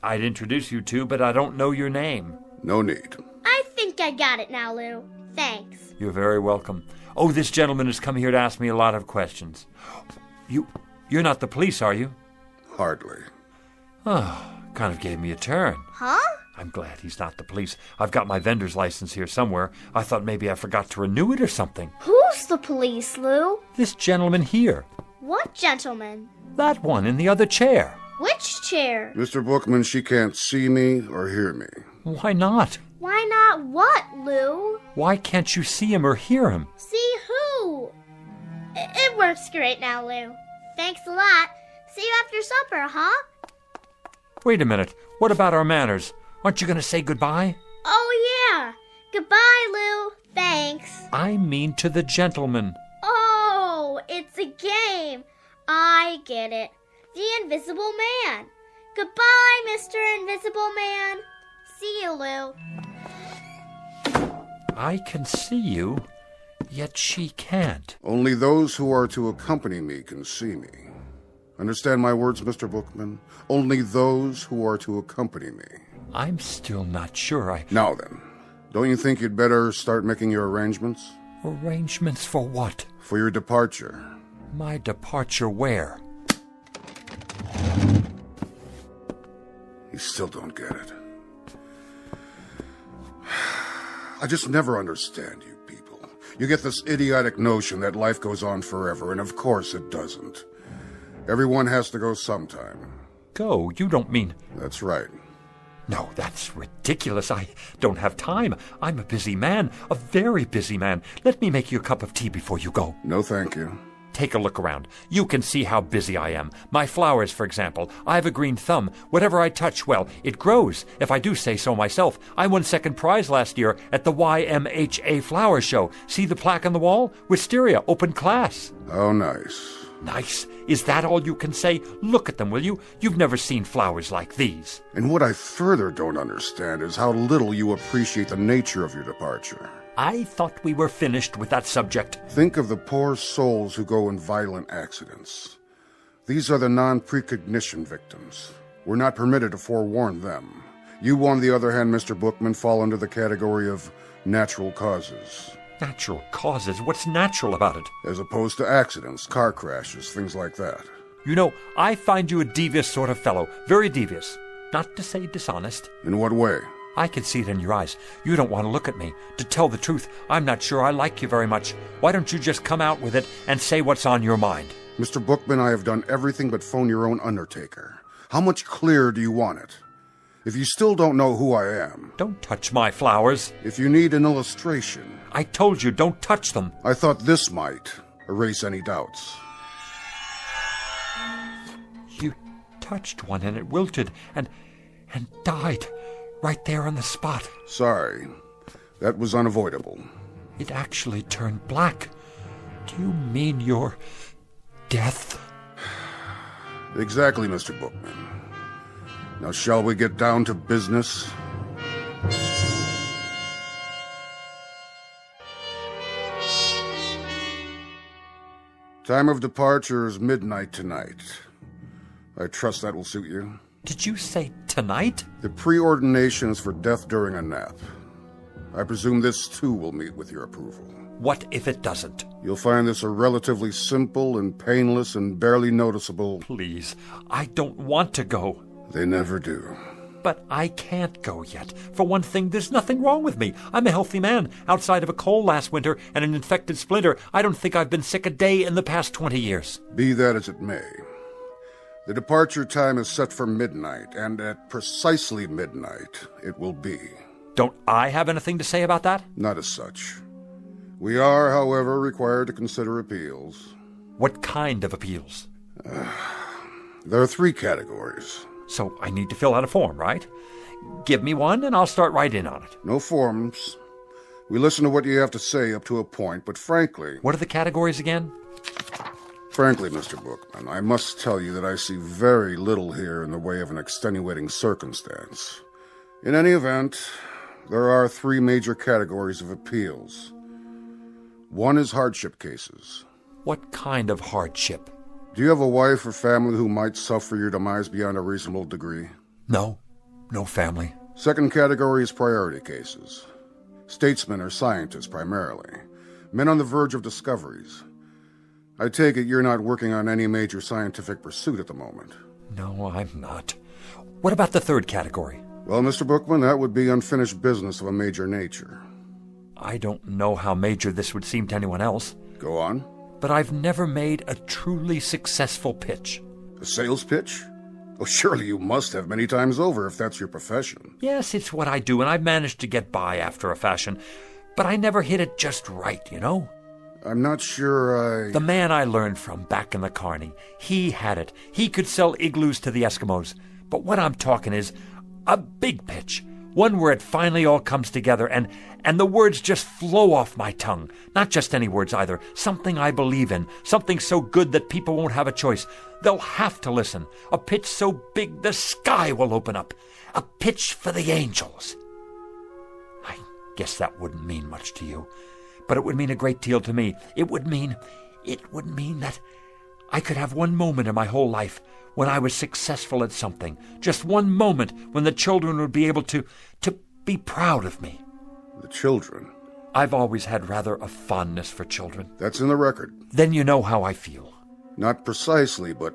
I'd introduce you to, but I don't know your name. No need. I think I got it now, Lou. Thanks. You're very welcome. Oh, this gentleman has come here to ask me a lot of questions. You're not the police, are you? Hardly. Oh, kind of gave me a turn. Huh? I'm glad he's not the police. I've got my vendor's license here somewhere. I thought maybe I forgot to renew it or something. Who's the police, Lou? This gentleman here. What gentleman? That one in the other chair. Which chair? Mr. Bookman, she can't see me or hear me. Why not? Why not what, Lou? Why can't you see him or hear him? See who? It works great now, Lou. Thanks a lot. See you after supper, huh? Wait a minute. What about our manners? Aren't you going to say goodbye? Oh, yeah. Goodbye, Lou. Thanks. I mean to the gentleman. Oh, it's a game. I get it. The Invisible Man. Goodbye, Mr. Invisible Man. See you, Lou. I can see you, yet she can't. Only those who are to accompany me can see me. Understand my words, Mr. Bookman? Only those who are to accompany me. I'm still not sure Now then, don't you think you'd better start making your arrangements? Arrangements for what? For your departure. My departure where? You still don't get it. I just never understand you people. You get this idiotic notion that life goes on forever, and of course it doesn't. Everyone has to go sometime. Go? You don't mean... That's right. No, that's ridiculous. I don't have time. I'm a busy man, a very busy man. Let me make you a cup of tea before you go. No, thank you. Take a look around. You can see how busy I am. My flowers, for example. I have a green thumb. Whatever I touch, well, it grows, if I do say so myself. I won second prize last year at the YMHA Flower Show. See the plaque on the wall? Wisteria, open class. Oh, nice. Nice? Is that all you can say? Look at them, will you? You've never seen flowers like these. And what I further don't understand is how little you appreciate the nature of your departure. I thought we were finished with that subject. Think of the poor souls who go in violent accidents. These are the non-precognition victims. We're not permitted to forewarn them. You, on the other hand, Mr. Bookman, fall under the category of natural causes. Natural causes? What's natural about it? As opposed to accidents, car crashes, things like that. You know, I find you a devious sort of fellow. Very devious. Not to say dishonest. In what way? I can see it in your eyes. You don't want to look at me. To tell the truth, I'm not sure I like you very much. Why don't you just come out with it and say what's on your mind? Mr. Bookman, I have done everything but phone your own undertaker. How much clearer do you want it? If you still don't know who I am... Don't touch my flowers. If you need an illustration... I told you, don't touch them. I thought this might erase any doubts. You touched one and it wilted and died right there on the spot. Sorry. That was unavoidable. It actually turned black. Do you mean your death? Exactly, Mr. Bookman. Now, shall we get down to business? Time of departure is midnight tonight. I trust that will suit you. Did you say tonight? The preordination is for death during a nap. I presume this, too, will meet with your approval. What if it doesn't? You'll find this a relatively simple and painless and barely noticeable... Please, I don't want to go. They never do. But I can't go yet. For one thing, there's nothing wrong with me. I'm a healthy man. Outside of a cold last winter and an infected splinter, I don't think I've been sick a day in the past 20 years. Be that as it may, the departure time is set for midnight, and at precisely midnight it will be. Don't I have anything to say about that? Not as such. We are, however, required to consider appeals. What kind of appeals? There are 3 categories. So I need to fill out a form, right? Give me one and I'll start right in on it. No forms. We listen to what you have to say up to a point, but frankly... What are the categories again? Frankly, Mr. Bookman, I must tell you that I see very little here in the way of an extenuating circumstance. In any event, there are 3 major categories of appeals. One is hardship cases. What kind of hardship? Do you have a wife or family who might suffer your demise beyond a reasonable degree? No. No family. Second category is priority cases. Statesmen or scientists, primarily. Men on the verge of discoveries. I take it you're not working on any major scientific pursuit at the moment. No, I'm not. What about the third category? Well, Mr. Bookman, that would be unfinished business of a major nature. I don't know how major this would seem to anyone else. Go on. But I've never made a truly successful pitch. A sales pitch? Oh, surely you must have many times over if that's your profession. Yes, it's what I do, and I've managed to get by after a fashion. But I never hit it just right, you know? I'm not sure I... The man I learned from back in the Carney, he had it. He could sell igloos to the Eskimos. But what I'm talking is a big pitch. One where it finally all comes together and the words just flow off my tongue. Not just any words either. Something I believe in. Something so good that people won't have a choice. They'll have to listen. A pitch so big the sky will open up. A pitch for the angels. I guess that wouldn't mean much to you. But it would mean a great deal to me. It would mean that I could have one moment in my whole life when I was successful at something. Just one moment when the children would be able to be proud of me. The children? I've always had rather a fondness for children. That's in the record. Then you know how I feel. Not precisely, but...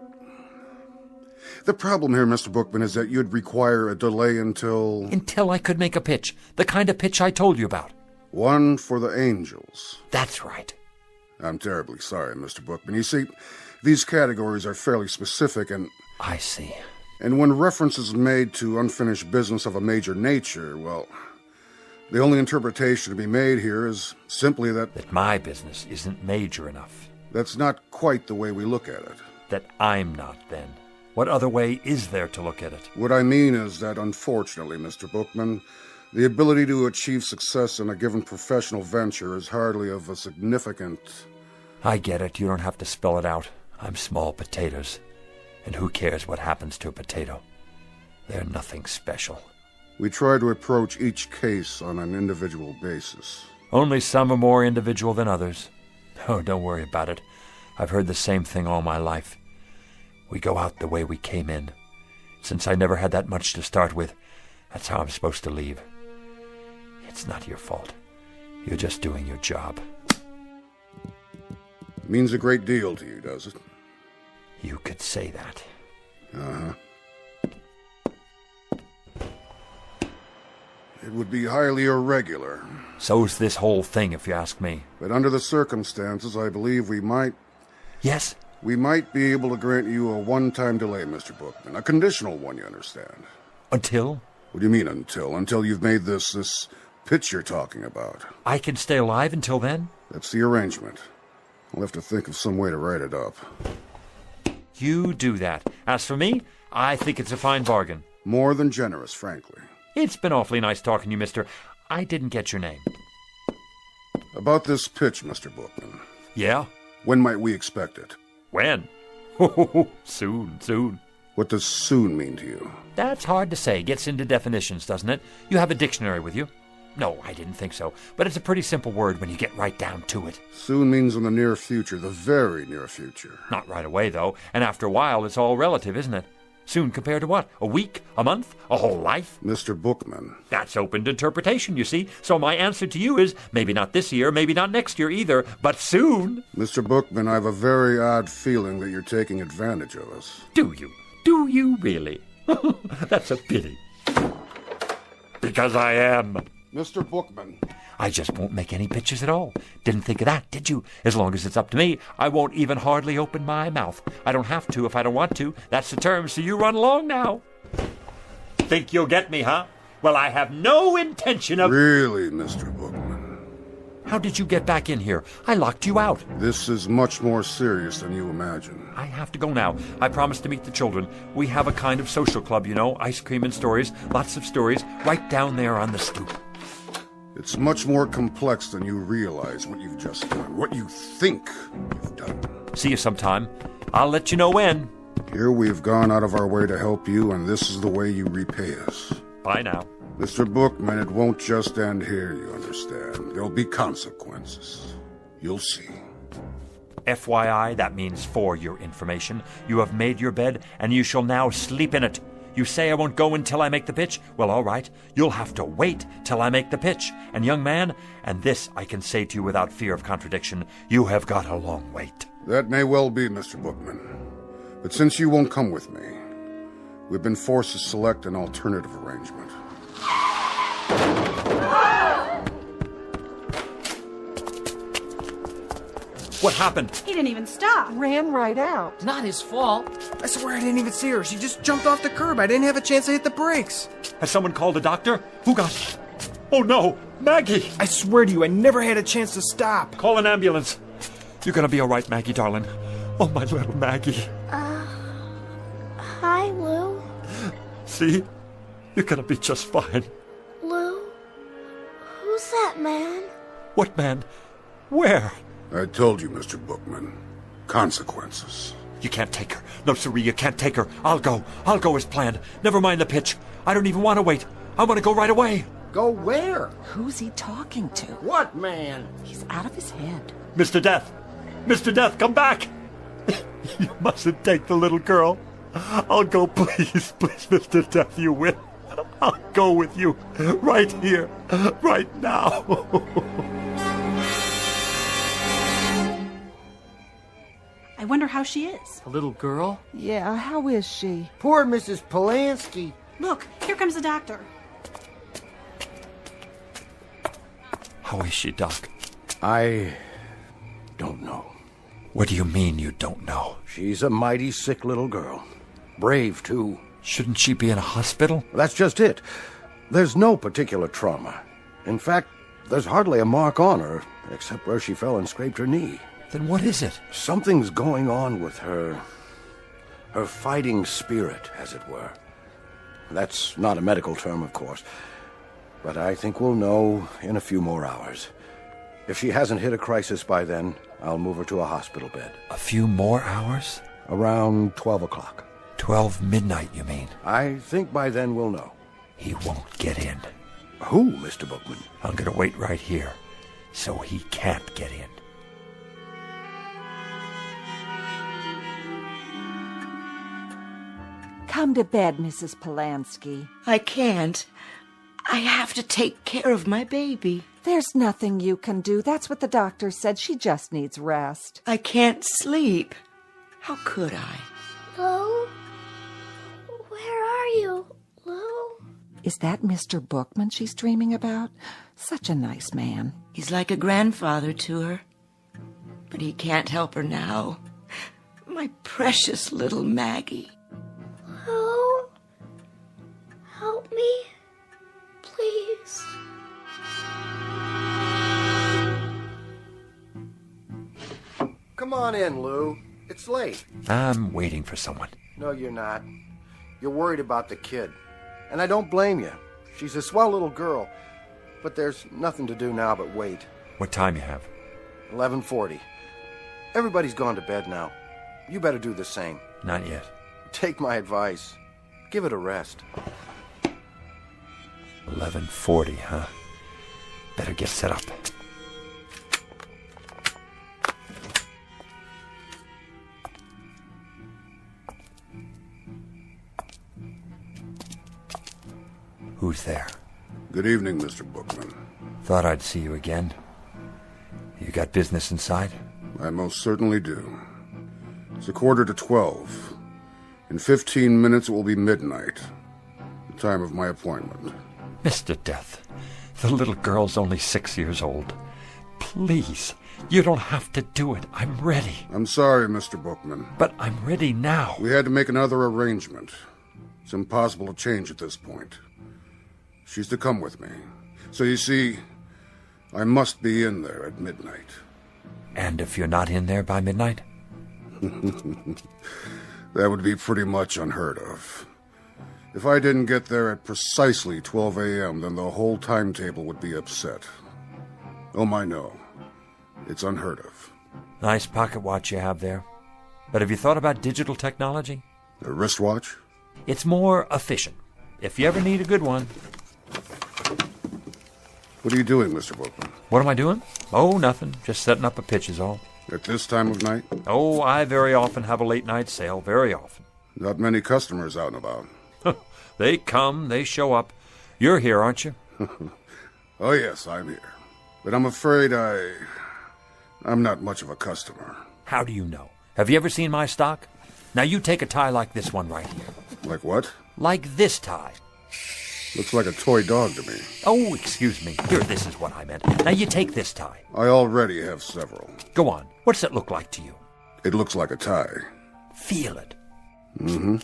The problem here, Mr. Bookman, is that you'd require a delay until... Until I could make a pitch. The kind of pitch I told you about. One for the angels. That's right. I'm terribly sorry, Mr. Bookman. You see, these categories are fairly specific and... I see. And when reference is made to unfinished business of a major nature, well, the only interpretation to be made here is simply that... That my business isn't major enough. That's not quite the way we look at it. That I'm not, then. What other way is there to look at it? What I mean is that, unfortunately, Mr. Bookman, the ability to achieve success in a given professional venture is hardly of a significant... I get it. You don't have to spell it out. I'm small potatoes. And who cares what happens to a potato? They're nothing special. We try to approach each case on an individual basis. Only some are more individual than others. Oh, don't worry about it. I've heard the same thing all my life. We go out the way we came in. Since I never had that much to start with, that's how I'm supposed to leave. It's not your fault. You're just doing your job. Means a great deal to you, does it? You could say that. Uh-huh. It would be highly irregular. So's this whole thing, if you ask me. But under the circumstances, I believe we might... Yes? We might be able to grant you a one-time delay, Mr. Bookman. A conditional one, you understand. Until? What do you mean, until? Until you've made this pitch you're talking about. I can stay alive until then? That's the arrangement. I'll have to think of some way to write it up. You do that. As for me, I think it's a fine bargain. More than generous, frankly. It's been awfully nice talking to you, mister. I didn't get your name. About this pitch, Mr. Bookman. Yeah? When might we expect it? When? Soon. What does soon mean to you? That's hard to say. Gets into definitions, doesn't it? You have a dictionary with you? No, I didn't think so. But it's a pretty simple word when you get right down to it. Soon means in the near future, the very near future. Not right away, though. And after a while, it's all relative, isn't it? Soon compared to what? A week? A month? A whole life? Mr. Bookman. That's open to interpretation, you see. So my answer to you is maybe not this year, maybe not next year either, but soon. Mr. Bookman, I have a very odd feeling that you're taking advantage of us. Do you? Do you really? That's a pity. Because I am. Mr. Bookman. I just won't make any pictures at all. Didn't think of that, did you? As long as it's up to me, I won't even hardly open my mouth. I don't have to if I don't want to. That's the term, so you run along now. Think you'll get me, huh? Well, I have no intention of... Really, Mr. Bookman? How did you get back in here? I locked you out. This is much more serious than you imagine. I have to go now. I promised to meet the children. We have a kind of social club, you know. Ice cream and stories. Lots of stories. Right down there on the stoop. It's much more complex than you realize what you've just done, what you think you've done. See you sometime. I'll let you know when. Here we've gone out of our way to help you, and this is the way you repay us. Bye now. Mr. Bookman, it won't just end here, you understand. There'll be consequences. You'll see. FYI, that means for your information. You have made your bed, and you shall now sleep in it. You say I won't go until I make the pitch? Well, all right. You'll have to wait till I make the pitch. And young man, and this I can say to you without fear of contradiction, you have got a long wait. That may well be, Mr. Bookman. But since you won't come with me, we've been forced to select an alternative arrangement. What happened? He didn't even stop. Ran right out. Not his fault. I swear I didn't even see her. She just jumped off the curb. I didn't have a chance to hit the brakes. Has someone called a doctor? Who got... Oh, no! Maggie! I swear to you, I never had a chance to stop. Call an ambulance. You're gonna be all right, Maggie, darling. Oh, my little Maggie. Hi, Lou. See? You're gonna be just fine. Lou? Who's that man? What man? Where? I told you, Mr. Bookman. Consequences. You can't take her. No, siree, you can't take her. I'll go. I'll go as planned. Never mind the pitch. I don't even want to wait. I want to go right away. Go where? Who's he talking to? What man? He's out of his head. Mr. Death! Mr. Death, come back! You mustn't take the little girl. I'll go, please, please, Mr. Death, you will. I'll go with you. Right here. Right now. I wonder how she is. A little girl? Yeah, how is she? Poor Mrs. Polanski. Look, here comes the doctor. How is she, Doc? I don't know. What do you mean you don't know? She's a mighty sick little girl. Brave, too. Shouldn't she be in a hospital? That's just it. There's no particular trauma. In fact, there's hardly a mark on her, except where she fell and scraped her knee. Then what is it? Something's going on with her fighting spirit, as it were. That's not a medical term, of course. But I think we'll know in a few more hours. If she hasn't hit a crisis by then, I'll move her to a hospital bed. A few more hours? Around 12 o'clock. 12 midnight, you mean? I think by then we'll know. He won't get in. Who, Mr. Bookman? I'm gonna wait right here, so he can't get in. Come to bed, Mrs. Polanski. I can't. I have to take care of my baby. There's nothing you can do. That's what the doctor said. She just needs rest. I can't sleep. How could I? Lou? Where are you, Lou? Is that Mr. Bookman she's dreaming about? Such a nice man. He's like a grandfather to her. But he can't help her now. My precious little Maggie. Lou? Help me, please. Come on in, Lou. It's late. I'm waiting for someone. No, you're not. You're worried about the kid. And I don't blame you. She's a swell little girl. But there's nothing to do now but wait. What time you have? 11:40. Everybody's gone to bed now. You better do the same. Not yet. Take my advice. Give it a rest. 11:40, huh? Better get set up. Who's there? Good evening, Mr. Bookman. Thought I'd see you again. You got business inside? I most certainly do. It's 11:45. In 15 minutes it will be midnight. The time of my appointment. Mr. Death, the little girl's only 6 years old. Please, you don't have to do it. I'm ready. I'm sorry, Mr. Bookman. But I'm ready now. We had to make another arrangement. It's impossible to change at this point. She's to come with me. So you see, I must be in there at midnight. And if you're not in there by midnight? That would be pretty much unheard of. If I didn't get there at precisely 12 a.m., then the whole timetable would be upset. Oh, my, no. It's unheard of. Nice pocket watch you have there. But have you thought about digital technology? A wristwatch? It's more efficient, if you ever need a good one. What are you doing, Mr. Bookman? What am I doing? Oh, nothing. Just setting up a pitch is all. At this time of night? Oh, I very often have a late-night sale. Very often. Not many customers out and about. They come, they show up. You're here, aren't you? Oh, yes, I'm here. But I'm afraid I'm not much of a customer. How do you know? Have you ever seen my stock? Now you take a tie like this one right here. Like what? Like this tie. Looks like a toy dog to me. Oh, excuse me. Here, this is what I meant. Now you take this tie. I already have several. Go on. What's it look like to you? It looks like a tie. Feel it. Mm-hmm.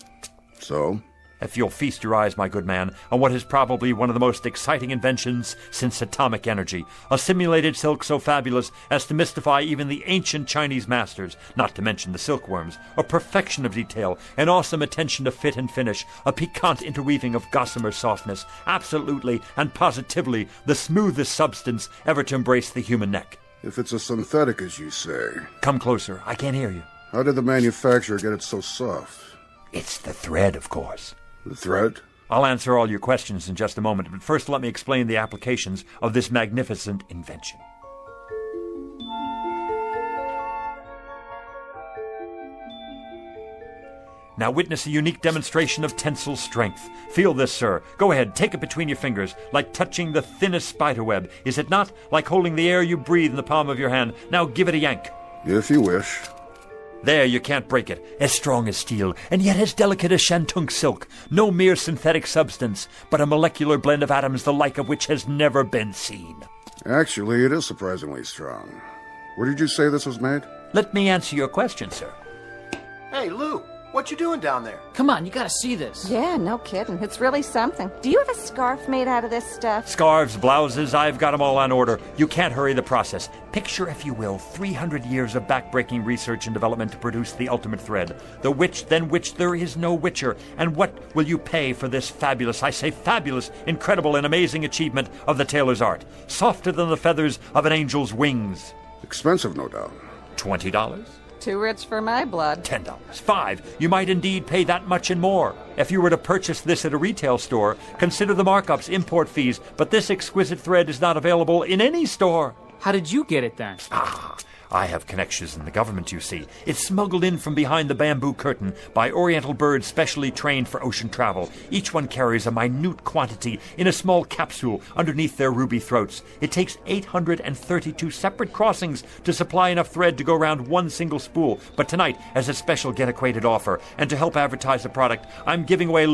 So? If you'll feast your eyes, my good man, on what is probably one of the most exciting inventions since atomic energy, a simulated silk so fabulous as to mystify even the ancient Chinese masters, not to mention the silkworms, a perfection of detail, an awesome attention to fit and finish, a piquant interweaving of gossamer softness, absolutely and positively the smoothest substance ever to embrace the human neck. If it's a synthetic, as you say... Come closer. I can't hear you. How did the manufacturer get it so soft? It's the thread, of course. The thread? I'll answer all your questions in just a moment, but first let me explain the applications of this magnificent invention. Now witness a unique demonstration of tensile strength. Feel this, sir. Go ahead, take it between your fingers, like touching the thinnest spiderweb. Is it not? Like holding the air you breathe in the palm of your hand. Now give it a yank. If you wish. There, you can't break it. As strong as steel, and yet as delicate as shantung silk. No mere synthetic substance, but a molecular blend of atoms the like of which has never been seen. Actually, it is surprisingly strong. Where did you say this was made? Let me answer your question, sir. Hey, Lou, what you doing down there? Come on, you gotta see this. Yeah, no kidding. It's really something. Do you have a scarf made out of this stuff? Scarves, blouses, I've got them all on order. You can't hurry the process. Picture, if you will, 300 years of backbreaking research and development to produce the ultimate thread. The which than which there is no witcher. And what will you pay for this fabulous, I say fabulous, incredible and amazing achievement of the tailor's art? Softer than the feathers of an angel's wings. Expensive, no doubt. $20? Too rich for my blood. $10. $5. You might indeed pay that much and more. If you were to purchase this at a retail store, consider the markups, import fees, but this exquisite thread is not available in any store. How did you get it then? I have connections in the government, you see. It's smuggled in from behind the bamboo curtain by Oriental birds specially trained for ocean travel. Each one carries a minute quantity in a small capsule underneath their ruby throats. It takes 832 separate crossings to supply enough thread to go around one single spool. But tonight, as a special get-acquainted offer, and to help advertise the product, I'm giving away a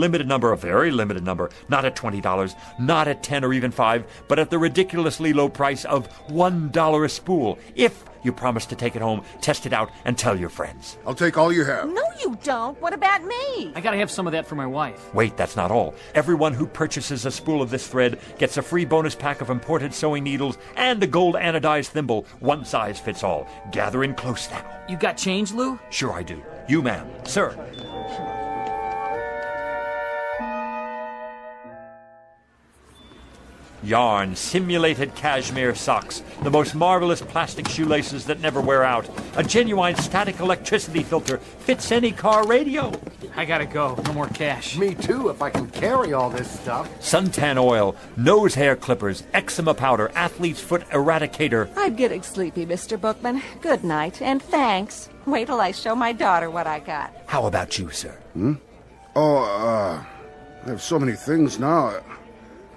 very limited number, not at $20, not at $10 or even $5, but at the ridiculously low price of $1 a spool. If you promise to take it home, test it out, and tell your friends. I'll take all you have. No, you don't. What about me? I gotta have some of that for my wife. Wait, that's not all. Everyone who purchases a spool of this thread gets a free bonus pack of imported sewing needles and a gold anodized thimble. One size fits all. Gather in close now. You got change, Lou? Sure I do. You, ma'am. Sir. Yarn, simulated cashmere socks, the most marvelous plastic shoelaces that never wear out, a genuine static electricity filter, fits any car radio. I gotta go. No more cash. Me too, if I can carry all this stuff. Suntan oil, nose hair clippers, eczema powder, athlete's foot eradicator. I'm getting sleepy, Mr. Bookman. Good night, and thanks. Wait till I show my daughter what I got. How about you, sir? I have so many things now.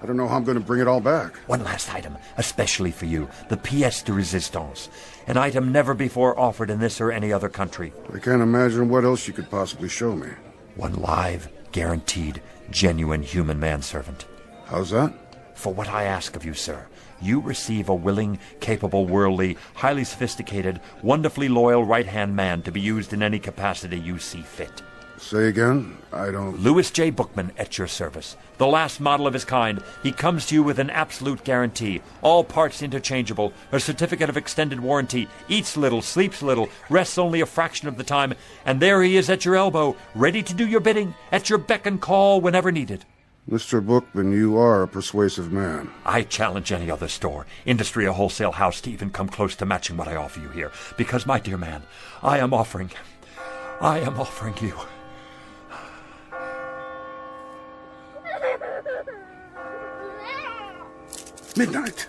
I don't know how I'm going to bring it all back. One last item, especially for you. The pièce de résistance. An item never before offered in this or any other country. I can't imagine what else you could possibly show me. One live, guaranteed, genuine human manservant. How's that? For what I ask of you, sir, you receive a willing, capable, worldly, highly sophisticated, wonderfully loyal right-hand man to be used in any capacity you see fit. Say again? I don't... Louis J. Bookman at your service. The last model of his kind. He comes to you with an absolute guarantee. All parts interchangeable. A certificate of extended warranty. Eats little, sleeps little, rests only a fraction of the time. And there he is at your elbow, ready to do your bidding, at your beck and call whenever needed. Mr. Bookman, you are a persuasive man. I challenge any other store, industry or wholesale house to even come close to matching what I offer you here. Because, my dear man, I am offering you... Midnight.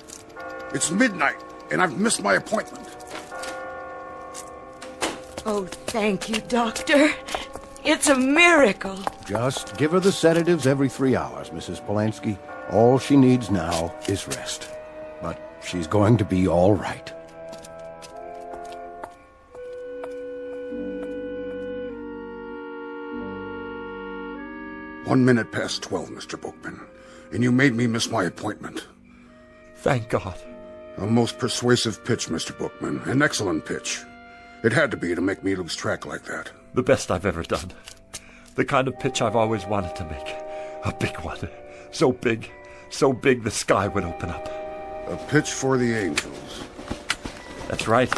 It's midnight, and I've missed my appointment. Oh, thank you, Doctor. It's a miracle. Just give her the sedatives every 3 hours, Mrs. Polanski. All she needs now is rest. But she's going to be all right. One minute past 12, Mr. Bookman, and you made me miss my appointment. Thank God. A most persuasive pitch, Mr. Bookman. An excellent pitch. It had to be to make me lose track like that. The best I've ever done. The kind of pitch I've always wanted to make. A big one. So big the sky would open up. A pitch for the angels. That's right.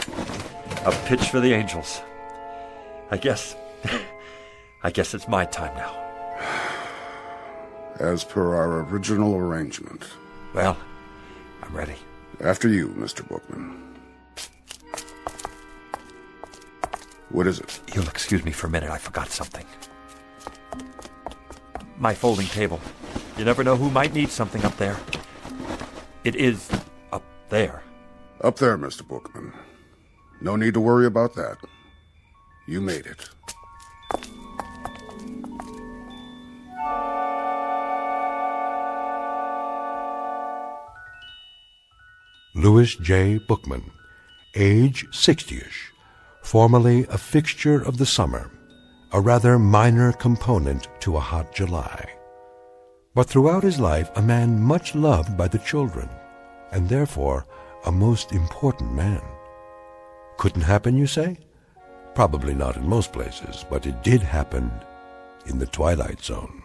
A pitch for the angels. I guess it's my time now. As per our original arrangement. Well, I'm ready. After you, Mr. Bookman. What is it? You'll excuse me for a minute. I forgot something. My folding table. You never know who might need something up there. It is up there. Up there, Mr. Bookman. No need to worry about that. You made it. Louis J. Bookman, age 60-ish, formerly a fixture of the summer, a rather minor component to a hot July. But throughout his life, a man much loved by the children, and therefore a most important man. Couldn't happen, you say? Probably not in most places, but it did happen in the Twilight Zone.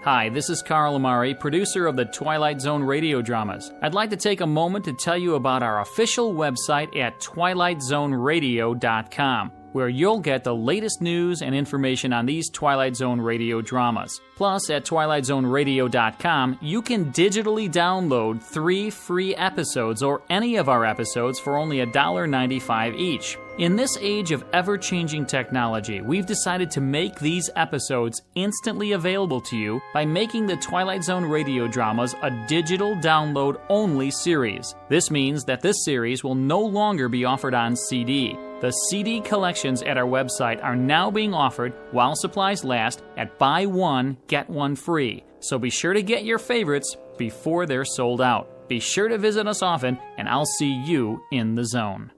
Hi, this is Carl Amari, producer of the Twilight Zone radio dramas. I'd like to take a moment to tell you about our official website at twilightzoneradio.com, where you'll get the latest news and information on these Twilight Zone radio dramas. Plus, at twilightzoneradio.com, you can digitally download 3 free episodes or any of our episodes for only $1.95 each. In this age of ever-changing technology, we've decided to make these episodes instantly available to you by making the Twilight Zone radio dramas a digital download-only series. This means that this series will no longer be offered on CD. The CD collections at our website are now being offered, while supplies last, at buy one, get one free. So be sure to get your favorites before they're sold out. Be sure to visit us often, and I'll see you in the zone.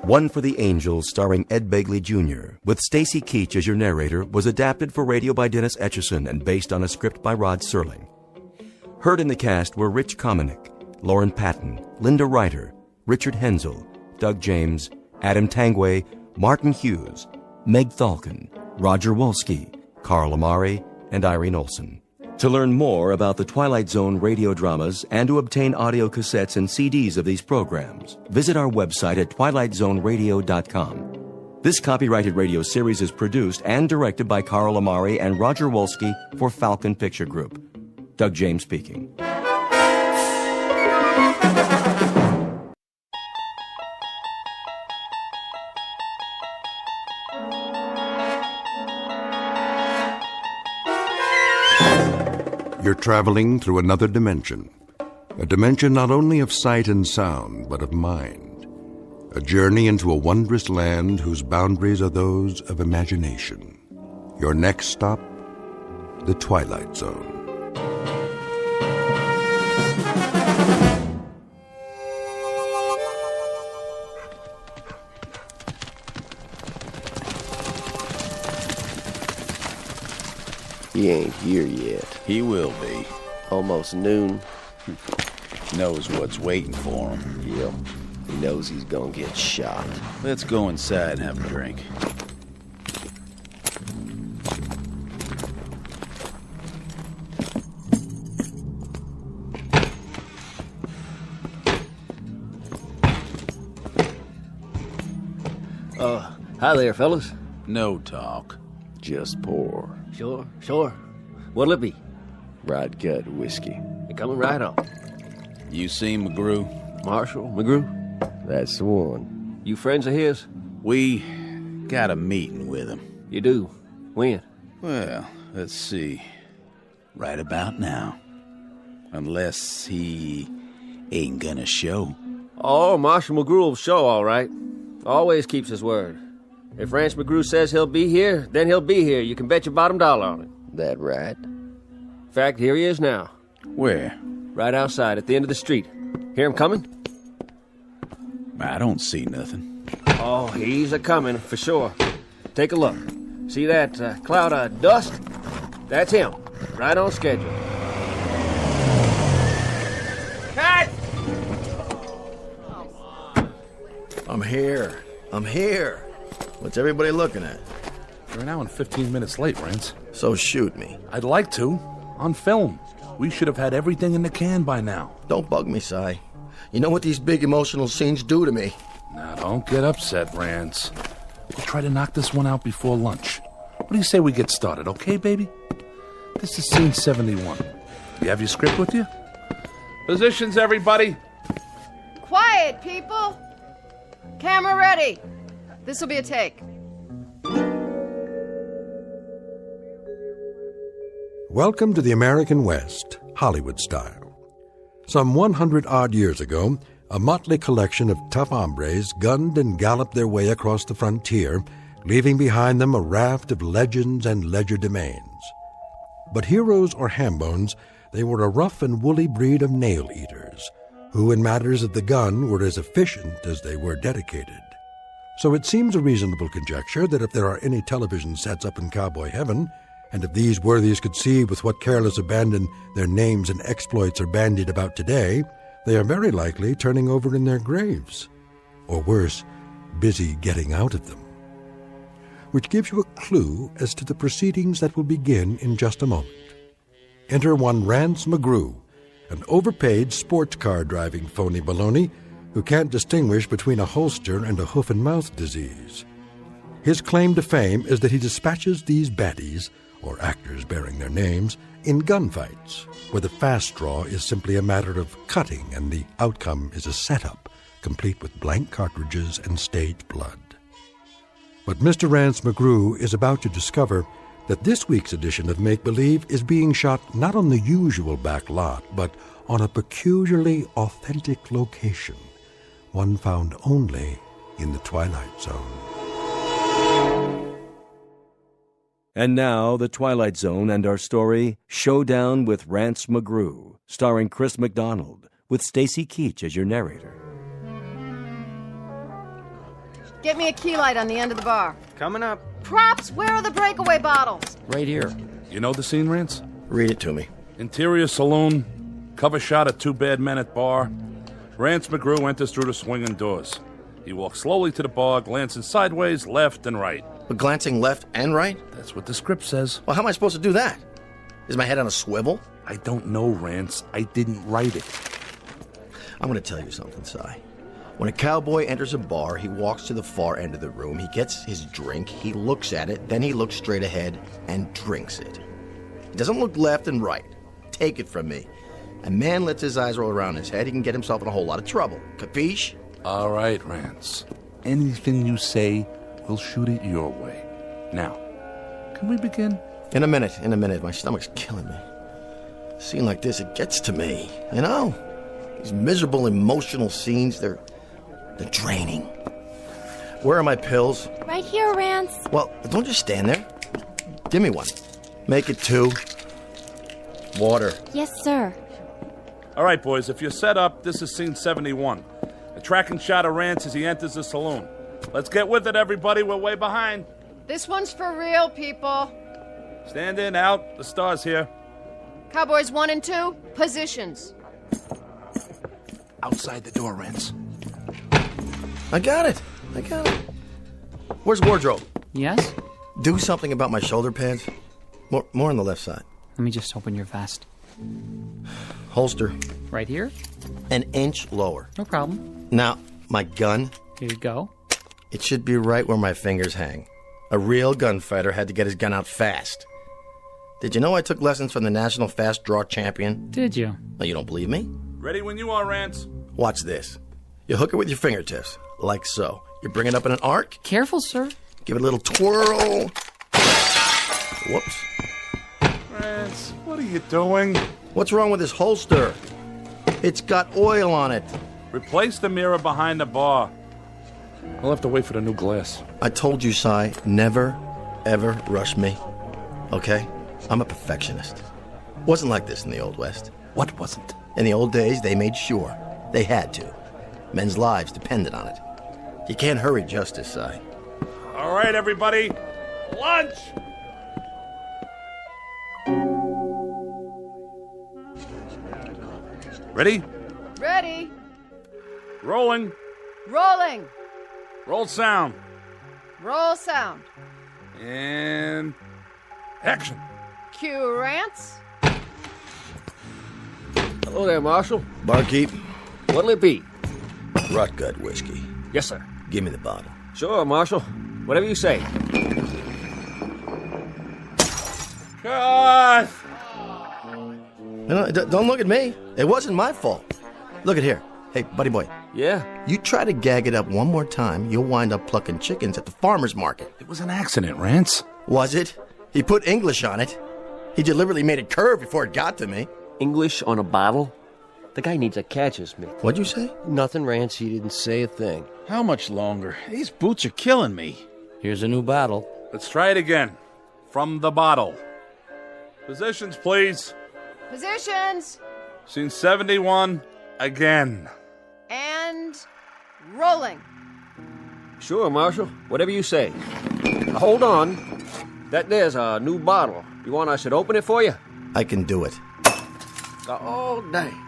One for the Angels, starring Ed Begley Jr., with Stacy Keach as your narrator, was adapted for radio by Dennis Etchison and based on a script by Rod Serling. Heard in the cast were Rich Kominick, Lauren Patton, Linda Ryder, Richard Hensel, Doug James, Adam Tangway, Martin Hughes, Meg Thalken, Roger Wolski, Carl Amari, and Irene Olson. To learn more about the Twilight Zone radio dramas and to obtain audio cassettes and CDs of these programs, visit our website at twilightzoneradio.com. This copyrighted radio series is produced and directed by Carl Amari and Roger Wolski for Falcon Picture Group. Doug James speaking. You're traveling through another dimension. A dimension not only of sight and sound, but of mind. A journey into a wondrous land whose boundaries are those of imagination. Your next stop, the Twilight Zone. He ain't here yet. He will be. Almost noon. Knows what's waiting for him. Yep. He knows he's gonna get shot. Let's go inside and have a drink. Hi there, fellas. No talk. Just pour. Sure. What'll it be? Right gut whiskey. You're coming right on. You seen McGrew? Marshall McGrew? That's the one. You friends of his? We got a meeting with him. You do? When? Well, let's see. Right about now. Unless he ain't gonna show. Oh, Marshall McGrew will show, all right. Always keeps his word. If Rance McGrew says he'll be here, then he'll be here. You can bet your bottom dollar on it. That right? In fact, here he is now. Where? Right outside, at the end of the street. Hear him coming? I don't see nothing. Oh, he's a-coming, for sure. Take a look. See that cloud of dust? That's him. Right on schedule. Cut! I'm here. What's everybody looking at? You're an hour and 15 minutes late, Rance. So shoot me. I'd like to. On film. We should have had everything in the can by now. Don't bug me, Si. You know what these big emotional scenes do to me. Now, don't get upset, Rance. We'll try to knock this one out before lunch. What do you say we get started, okay, baby? This is scene 71. You have your script with you? Positions, everybody. Quiet, people. Camera ready. This will be a take. Welcome to the American West, Hollywood style. Some 100-odd years ago, a motley collection of tough hombres gunned and galloped their way across the frontier, leaving behind them a raft of legends and legerdemains. But heroes or hambones, they were a rough and woolly breed of nail-eaters, who in matters of the gun were as efficient as they were dedicated. So it seems a reasonable conjecture that if there are any television sets up in cowboy heaven, and if these worthies could see with what careless abandon their names and exploits are bandied about today, they are very likely turning over in their graves. Or worse, busy getting out of them. Which gives you a clue as to the proceedings that will begin in just a moment. Enter one Rance McGrew, an overpaid sports car driving phony baloney who can't distinguish between a holster and a hoof-and-mouth disease. His claim to fame is that he dispatches these baddies, or actors bearing their names, in gunfights, where the fast draw is simply a matter of cutting and the outcome is a setup, complete with blank cartridges and staged blood. But Mr. Rance McGrew is about to discover that this week's edition of Make Believe is being shot not on the usual back lot, but on a peculiarly authentic location, one found only in the Twilight Zone. And now, The Twilight Zone and our story, Showdown with Rance McGrew, starring Chris McDonald, with Stacy Keach as your narrator. Get me a key light on the end of the bar. Coming up. Props, where are the breakaway bottles? Right here. You know the scene, Rance? Read it to me. Interior saloon, cover shot of two bad men at bar. Rance McGrew enters through the swinging doors. He walks slowly to the bar, glancing sideways, left and right. But glancing left and right? That's what the script says. Well, how am I supposed to do that? Is my head on a swivel? I don't know, Rance. I didn't write it. I'm going to tell you something, Si. When a cowboy enters a bar, he walks to the far end of the room, he gets his drink, he looks at it, then he looks straight ahead and drinks it. He doesn't look left and right. Take it from me. A man lets his eyes roll around his head, he can get himself in a whole lot of trouble. Capiche? All right, Rance. Anything you say, we'll shoot it your way. Now, can we begin? In a minute. My stomach's killing me. A scene like this, it gets to me, you know? These miserable emotional scenes, they're draining. Where are my pills? Right here, Rance. Well, don't just stand there. Give me one. Make it 2. Water. Yes, sir. All right, boys, if you're set up, this is scene 71. A tracking shot of Rance as he enters the saloon. Let's get with it, everybody. We're way behind. This one's for real, people. Stand in, out. The star's here. Cowboys 1 and 2, positions. Outside the door, Rance. I got it. Where's wardrobe? Yes? Do something about my shoulder pads. More on the left side. Let me just open your vest. Holster. Right here? An inch lower. No problem. Now, my gun. Here you go. It should be right where my fingers hang. A real gunfighter had to get his gun out fast. Did you know I took lessons from the national fast draw champion? Did you? Oh, you don't believe me? Ready when you are, Rance. Watch this. You hook it with your fingertips, like so. You bring it up in an arc. Careful, sir. Give it a little twirl. Whoops. Rance, what are you doing? What's wrong with this holster? It's got oil on it. Replace the mirror behind the bar. We'll have to wait for the new glass. I told you, Si, never, ever rush me. Okay? I'm a perfectionist. Wasn't like this in the Old West. What wasn't? In the old days, they made sure. They had to. Men's lives depended on it. You can't hurry justice, Si. All right, everybody. Lunch! Ready? Ready. Rolling. Rolling. Roll sound. Roll sound. And action. Cue Rance. Hello there, Marshal. Barkeep. What'll it be? Rot gut whiskey. Yes, sir. Give me the bottle. Sure, Marshal. Whatever you say. Cut! No, don't look at me. It wasn't my fault. Look at here. Hey, buddy boy. Yeah? You try to gag it up one more time, you'll wind up plucking chickens at the farmer's market. It was an accident, Rance. Was it? He put English on it. He deliberately made it curve before it got to me. English on a bottle? The guy needs a catcher's mitt. What'd you say? Nothing, Rance. He didn't say a thing. How much longer? These boots are killing me. Here's a new bottle. Let's try it again. From the bottle. Positions, please. Positions. Scene 71, again. And rolling. Sure, Marshal. Whatever you say. Now, hold on. That there's a new bottle. You want I should open it for you? I can do it. Oh, dang.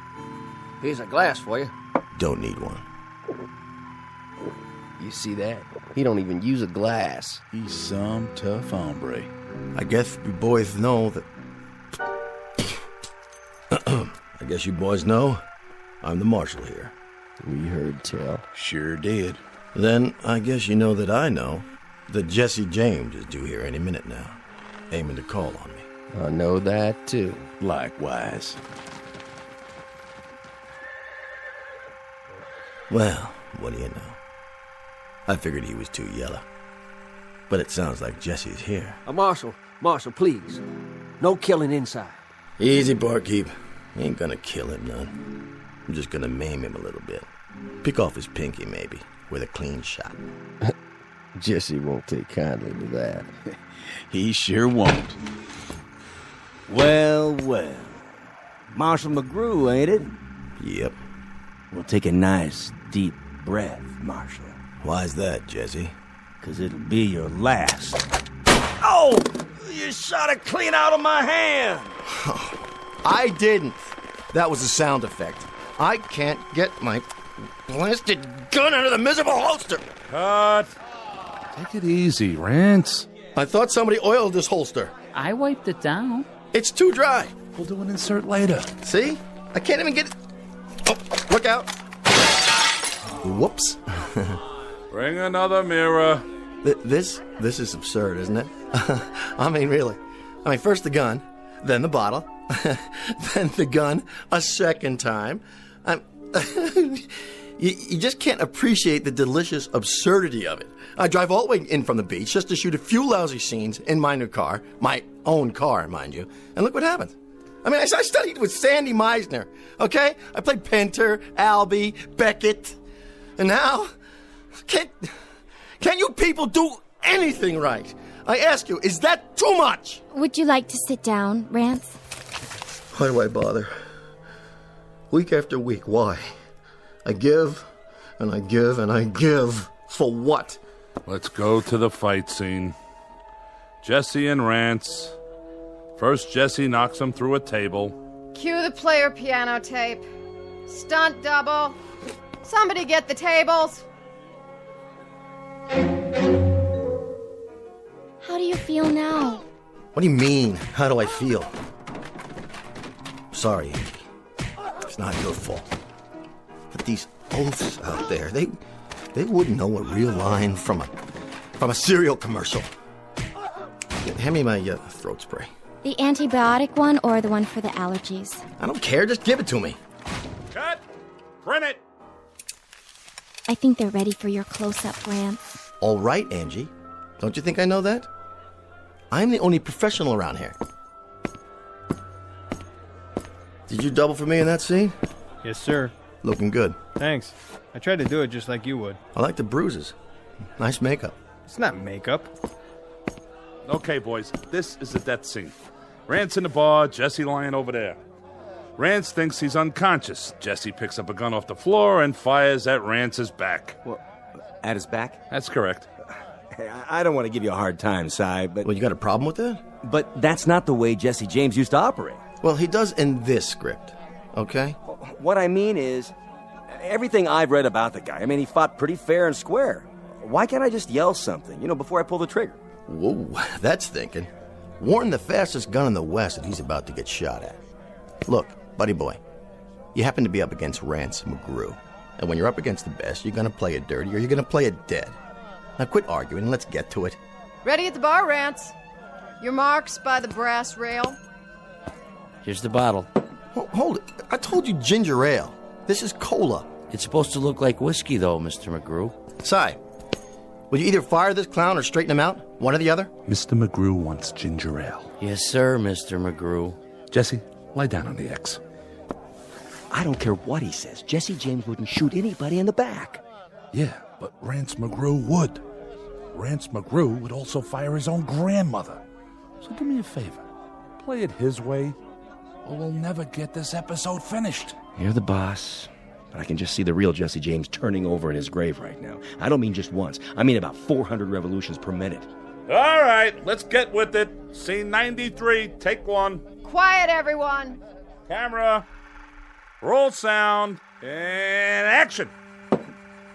Here's a glass for you. Don't need one. You see that? He don't even use a glass. He's some tough hombre. I guess you boys know that... I guess you boys know I'm the marshal here. We heard tell. Sure did. Then I guess you know that I know that Jesse James is due here any minute now, aiming to call on me. I know that, too. Likewise. Well, what do you know? I figured he was too yellow. But it sounds like Jesse's here. Marshal, please. No killing inside. Easy, barkeep. Ain't gonna kill him none. I'm just gonna maim him a little bit. Pick off his pinky, maybe, with a clean shot. Jesse won't take kindly to that. He sure won't. Well. Marshal McGrew, ain't it? Yep. We'll take a nice, deep breath, Marshal. Why's that, Jesse? 'Cause it'll be your last. Oh! You shot it clean out of my hand! I didn't. That was a sound effect. I can't get my blasted gun out of the miserable holster. Cut. Take it easy, Rance. I thought somebody oiled this holster. I wiped it down. It's too dry. We'll do an insert later. See? I can't even get it. Oh, look out. Whoops. Bring another mirror. This is absurd, isn't it? I mean, really. First the gun, then the bottle, then the gun a second time. You just can't appreciate the delicious absurdity of it. I drive all the way in from the beach just to shoot a few lousy scenes in my new car, my own car, mind you, and look what happens. I mean, I studied with Sandy Meisner, okay? I played Pinter, Albee, Beckett. And now, can't you people do anything right? I ask you, is that too much? Would you like to sit down, Rance? Why do I bother? Week after week, why? I give, and I give, and I give. For what? Let's go to the fight scene. Jesse and Rance. First, Jesse knocks him through a table. Cue the player piano tape. Stunt double. Somebody get the tables. How do you feel now? What do you mean, how do I feel? Sorry, Andy. It's not your fault. But these oaths out there, they wouldn't know a real line from a cereal commercial. Hand me my throat spray. The antibiotic one or the one for the allergies? I don't care, just give it to me. Cut! Print it! I think they're ready for your close-up, Rance. All right, Angie. Don't you think I know that? I'm the only professional around here. Did you double for me in that scene? Yes, sir. Looking good. Thanks. I tried to do it just like you would. I like the bruises. Nice makeup. It's not makeup. Okay, boys, this is the death scene. Rance in the bar, Jesse lying over there. Rance thinks he's unconscious. Jesse picks up a gun off the floor and fires at Rance's back. Well, at his back? That's correct. Hey, I don't want to give you a hard time, Si, but... Well, you got a problem with that? But that's not the way Jesse James used to operate. Well, he does in this script, okay? What I mean is, everything I've read about the guy, I mean, he fought pretty fair and square. Why can't I just yell something, before I pull the trigger? Whoa, that's thinking. Warn the fastest gun in the West that he's about to get shot at. Look, buddy boy, you happen to be up against Rance McGrew. And when you're up against the best, you're going to play it dirty or you're going to play it dead. Now quit arguing and let's get to it. Ready at the bar, Rance. Your marks by the brass rail. Here's the bottle. Hold it. I told you ginger ale. This is cola. It's supposed to look like whiskey, though, Mr. McGrew. Si, will you either fire this clown or straighten him out? One or the other? Mr. McGrew wants ginger ale. Yes, sir, Mr. McGrew. Jesse, lie down on the X. I don't care what he says. Jesse James wouldn't shoot anybody in the back. Yeah, but Rance McGrew would. Rance McGrew would also fire his own grandmother. So do me a favor. Play it his way, or we'll never get this episode finished. You're the boss, but I can just see the real Jesse James turning over in his grave right now. I don't mean just once. I mean about 400 revolutions per minute. All right, let's get with it. Scene 93, take one. Quiet, everyone. Camera, roll sound, and action.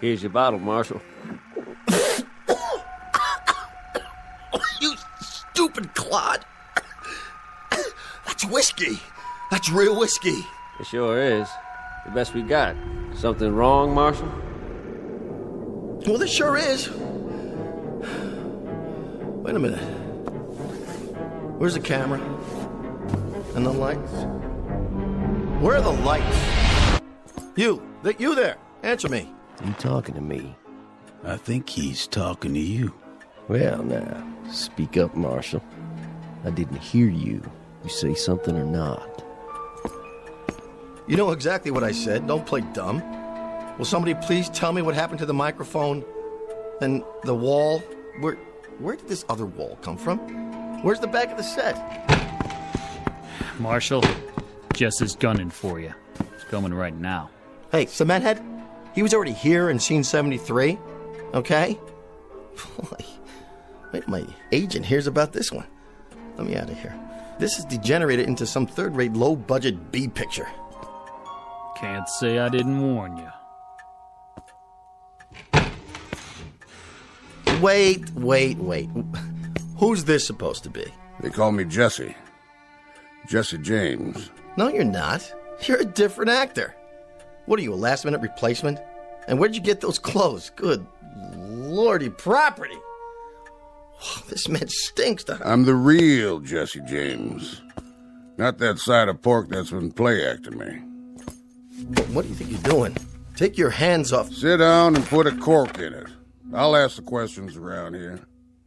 Here's your bottle, Marshal. You stupid clod. That's whiskey. That's real whiskey. It sure is. The best we got. Something wrong, Marshal? Well, this sure is. Wait a minute. Where's the camera? And the lights? Where are the lights? You there. Answer me. You talking to me? I think he's talking to you. Well, now, speak up, Marshal. I didn't hear you. You say something or not? You know exactly what I said. Don't play dumb. Will somebody please tell me what happened to the microphone and the wall? Where did this other wall come from? Where's the back of the set? Marshal, Jess is gunning for you. He's coming right now. Hey, Cementhead, he was already here in scene 73, okay? Boy, wait till my agent hears about this one. Let me out of here. This is degenerated into some third-rate, low-budget B picture. Can't say I didn't warn you. Wait. Who's this supposed to be? They call me Jesse. Jesse James. No, you're not. You're a different actor. What are you, a last-minute replacement? And where'd you get those clothes? Good lordy property. This man stinks. I'm the real Jesse James. Not that side of pork that's been play acting me. What do you think you're doing? Take your hands off. Sit down and put a cork in it. I'll ask the questions around here.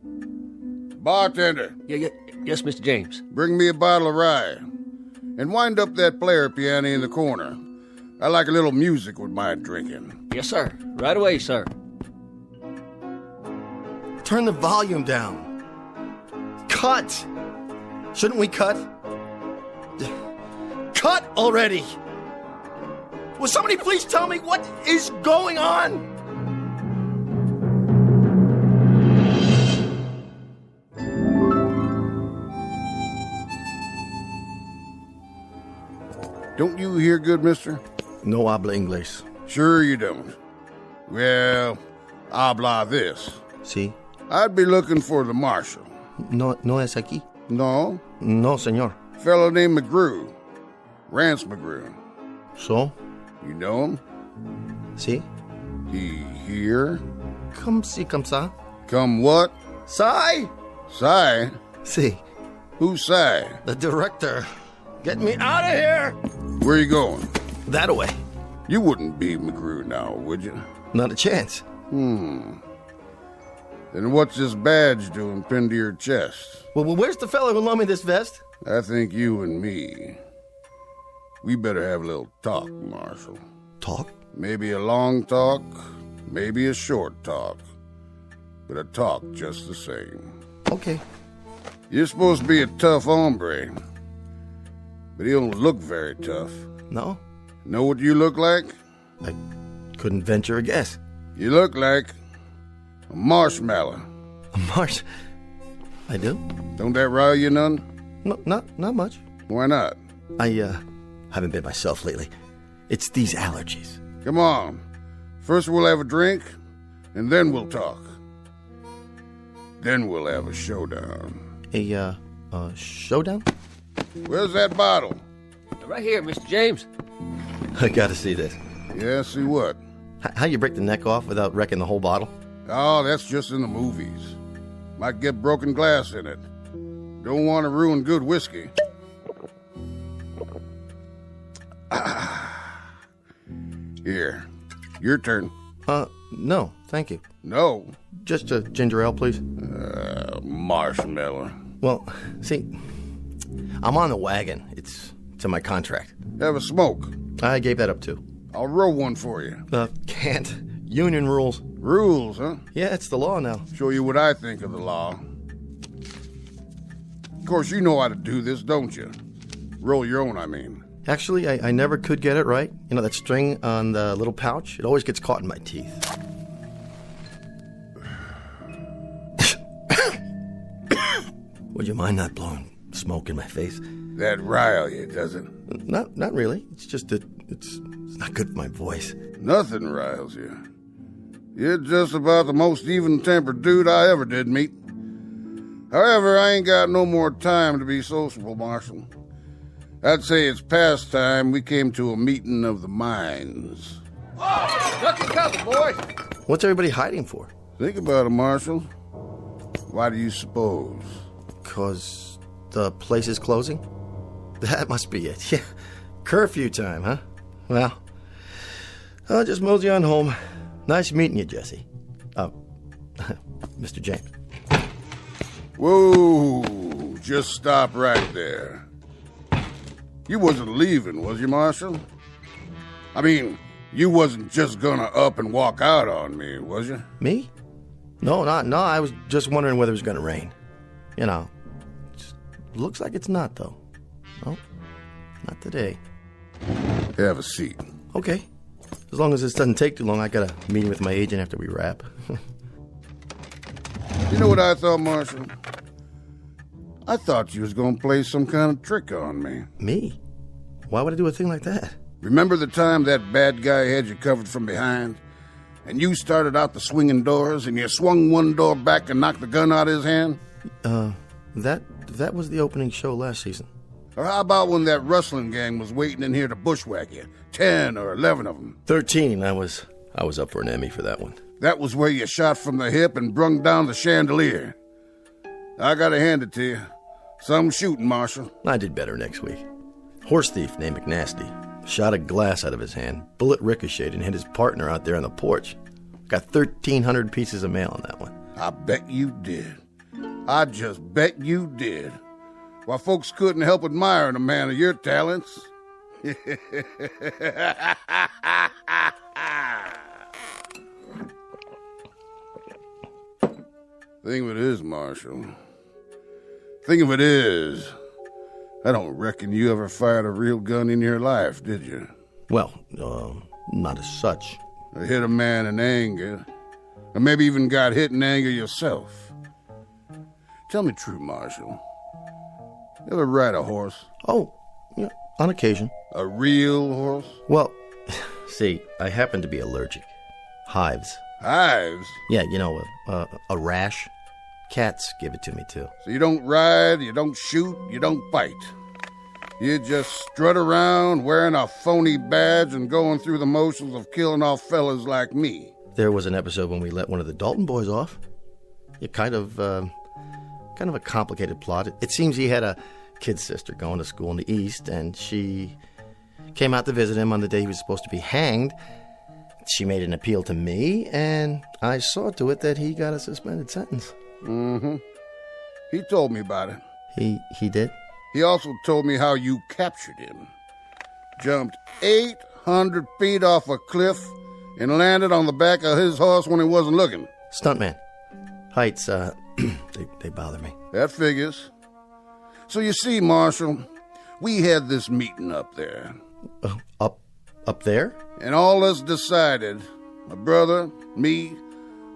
Bartender. Yes, Mr. James. Bring me a bottle of rye. And wind up that player piano in the corner. I like a little music with my drinking. Yes, sir. Right away, sir. Turn the volume down. Cut! Shouldn't we cut? Cut already! Will somebody please tell me what is going on? Don't you hear good, mister? No habla inglés. Sure you don't. Well, habla this. Sí. I'd be looking for the marshal. No es aquí? No. No, señor. Fellow named McGrew. Rance McGrew. So? You know him? Sí. He here? Come si, come sa. Come what? Sai? Sai? Sí. Who's Sai? The director. Get me out of here! Where you going? That away. You wouldn't be McGrew now, would you? Not a chance. Then what's this badge doing pinned to your chest? Well, where's the fellow who loaned me this vest? I think you and me. We better have a little talk, Marshal. Talk? Maybe a long talk, maybe a short talk. But a talk just the same. Okay. You're supposed to be a tough hombre. But you don't look very tough. No? Know what you look like? I couldn't venture a guess. You look like a marshmallow. A I do? Don't that rile you none? No, not much. Why not? I haven't been myself lately. It's these allergies. Come on. First we'll have a drink, and then we'll talk. Then we'll have a showdown. A showdown? Where's that bottle? Right here, Mr. James. I gotta see this. Yeah, see what? How you break the neck off without wrecking the whole bottle? Oh, that's just in the movies. Might get broken glass in it. Don't want to ruin good whiskey. Here, your turn. No, thank you. No? Just a ginger ale, please. Marshmallow. Well, see, I'm on the wagon. It's in my contract. Have a smoke. I gave that up too. I'll roll one for you. Can't. Union rules. Rules, huh? Yeah, it's the law now. Show you what I think of the law. Of course, you know how to do this, don't you? Roll your own, I mean. Actually, I never could get it right. You know, that string on the little pouch? It always gets caught in my teeth. Would you mind not blowing smoke in my face? That rile you, does it? Not really. It's just that it's not good for my voice. Nothing riles you. You're just about the most even-tempered dude I ever did meet. However, I ain't got no more time to be sociable, Marshal. I'd say it's past time we came to a meeting of the minds. Duck and cover, boys. What's everybody hiding for? Think about it, Marshal. Why do you suppose? 'Cause the place is closing? That must be it. Yeah. Curfew time, huh? Well, I'll just mosey on home. Nice meeting you, Jesse. Mr. James. Whoa, just stop right there. You wasn't leaving, was you, Marshal? I mean, you wasn't just gonna up and walk out on me, was you? Me? No, I was just wondering whether it was gonna rain. You know, looks like it's not, though. No, not today. Have a seat. Okay. As long as this doesn't take too long, I got a meeting with my agent after we wrap. You know what I thought, Marshal? I thought you was gonna play some kind of trick on me. Me? Why would I do a thing like that? Remember the time that bad guy had you covered from behind? And you started out the swinging doors, and you swung one door back and knocked the gun out of his hand? That was the opening show last season. Or how about when that rustling gang was waiting in here to bushwhack you? 10 or 11 of them. 13. I was up for an Emmy for that one. That was where you shot from the hip and brung down the chandelier. I gotta hand it to you. Some shooting, Marshal. I did better next week. Horse thief named McNasty shot a glass out of his hand. Bullet ricocheted and hit his partner out there on the porch. Got 1,300 pieces of mail on that one. I bet you did. I just bet you did. Why, folks couldn't help admiring a man of your talents. Thing of it is, Marshal. Thing of it is, I don't reckon you ever fired a real gun in your life, did you? Well, not as such. Or hit a man in anger, or maybe even got hit in anger yourself. Tell me true, Marshal. You ever ride a horse? Oh, yeah, on occasion. A real horse? Well, see, I happen to be allergic. Hives. Hives? Yeah, you know, a rash. Cats give it to me, too. So you don't ride, you don't shoot, you don't bite. You just strut around wearing a phony badge and going through the motions of killing off fellas like me. There was an episode when we let one of the Dalton boys off. It kind of a complicated plot. It seems he had a kid sister going to school in the East, and she came out to visit him on the day he was supposed to be hanged. She made an appeal to me, and I saw to it that he got a suspended sentence. Mm-hmm. He told me about it. He did? He also told me how you captured him. Jumped 800 feet off a cliff and landed on the back of his horse when he wasn't looking. Stuntman. Heights, they bother me. That figures. So you see, Marshal, we had this meeting up there. Up there? And all us decided, my brother, me,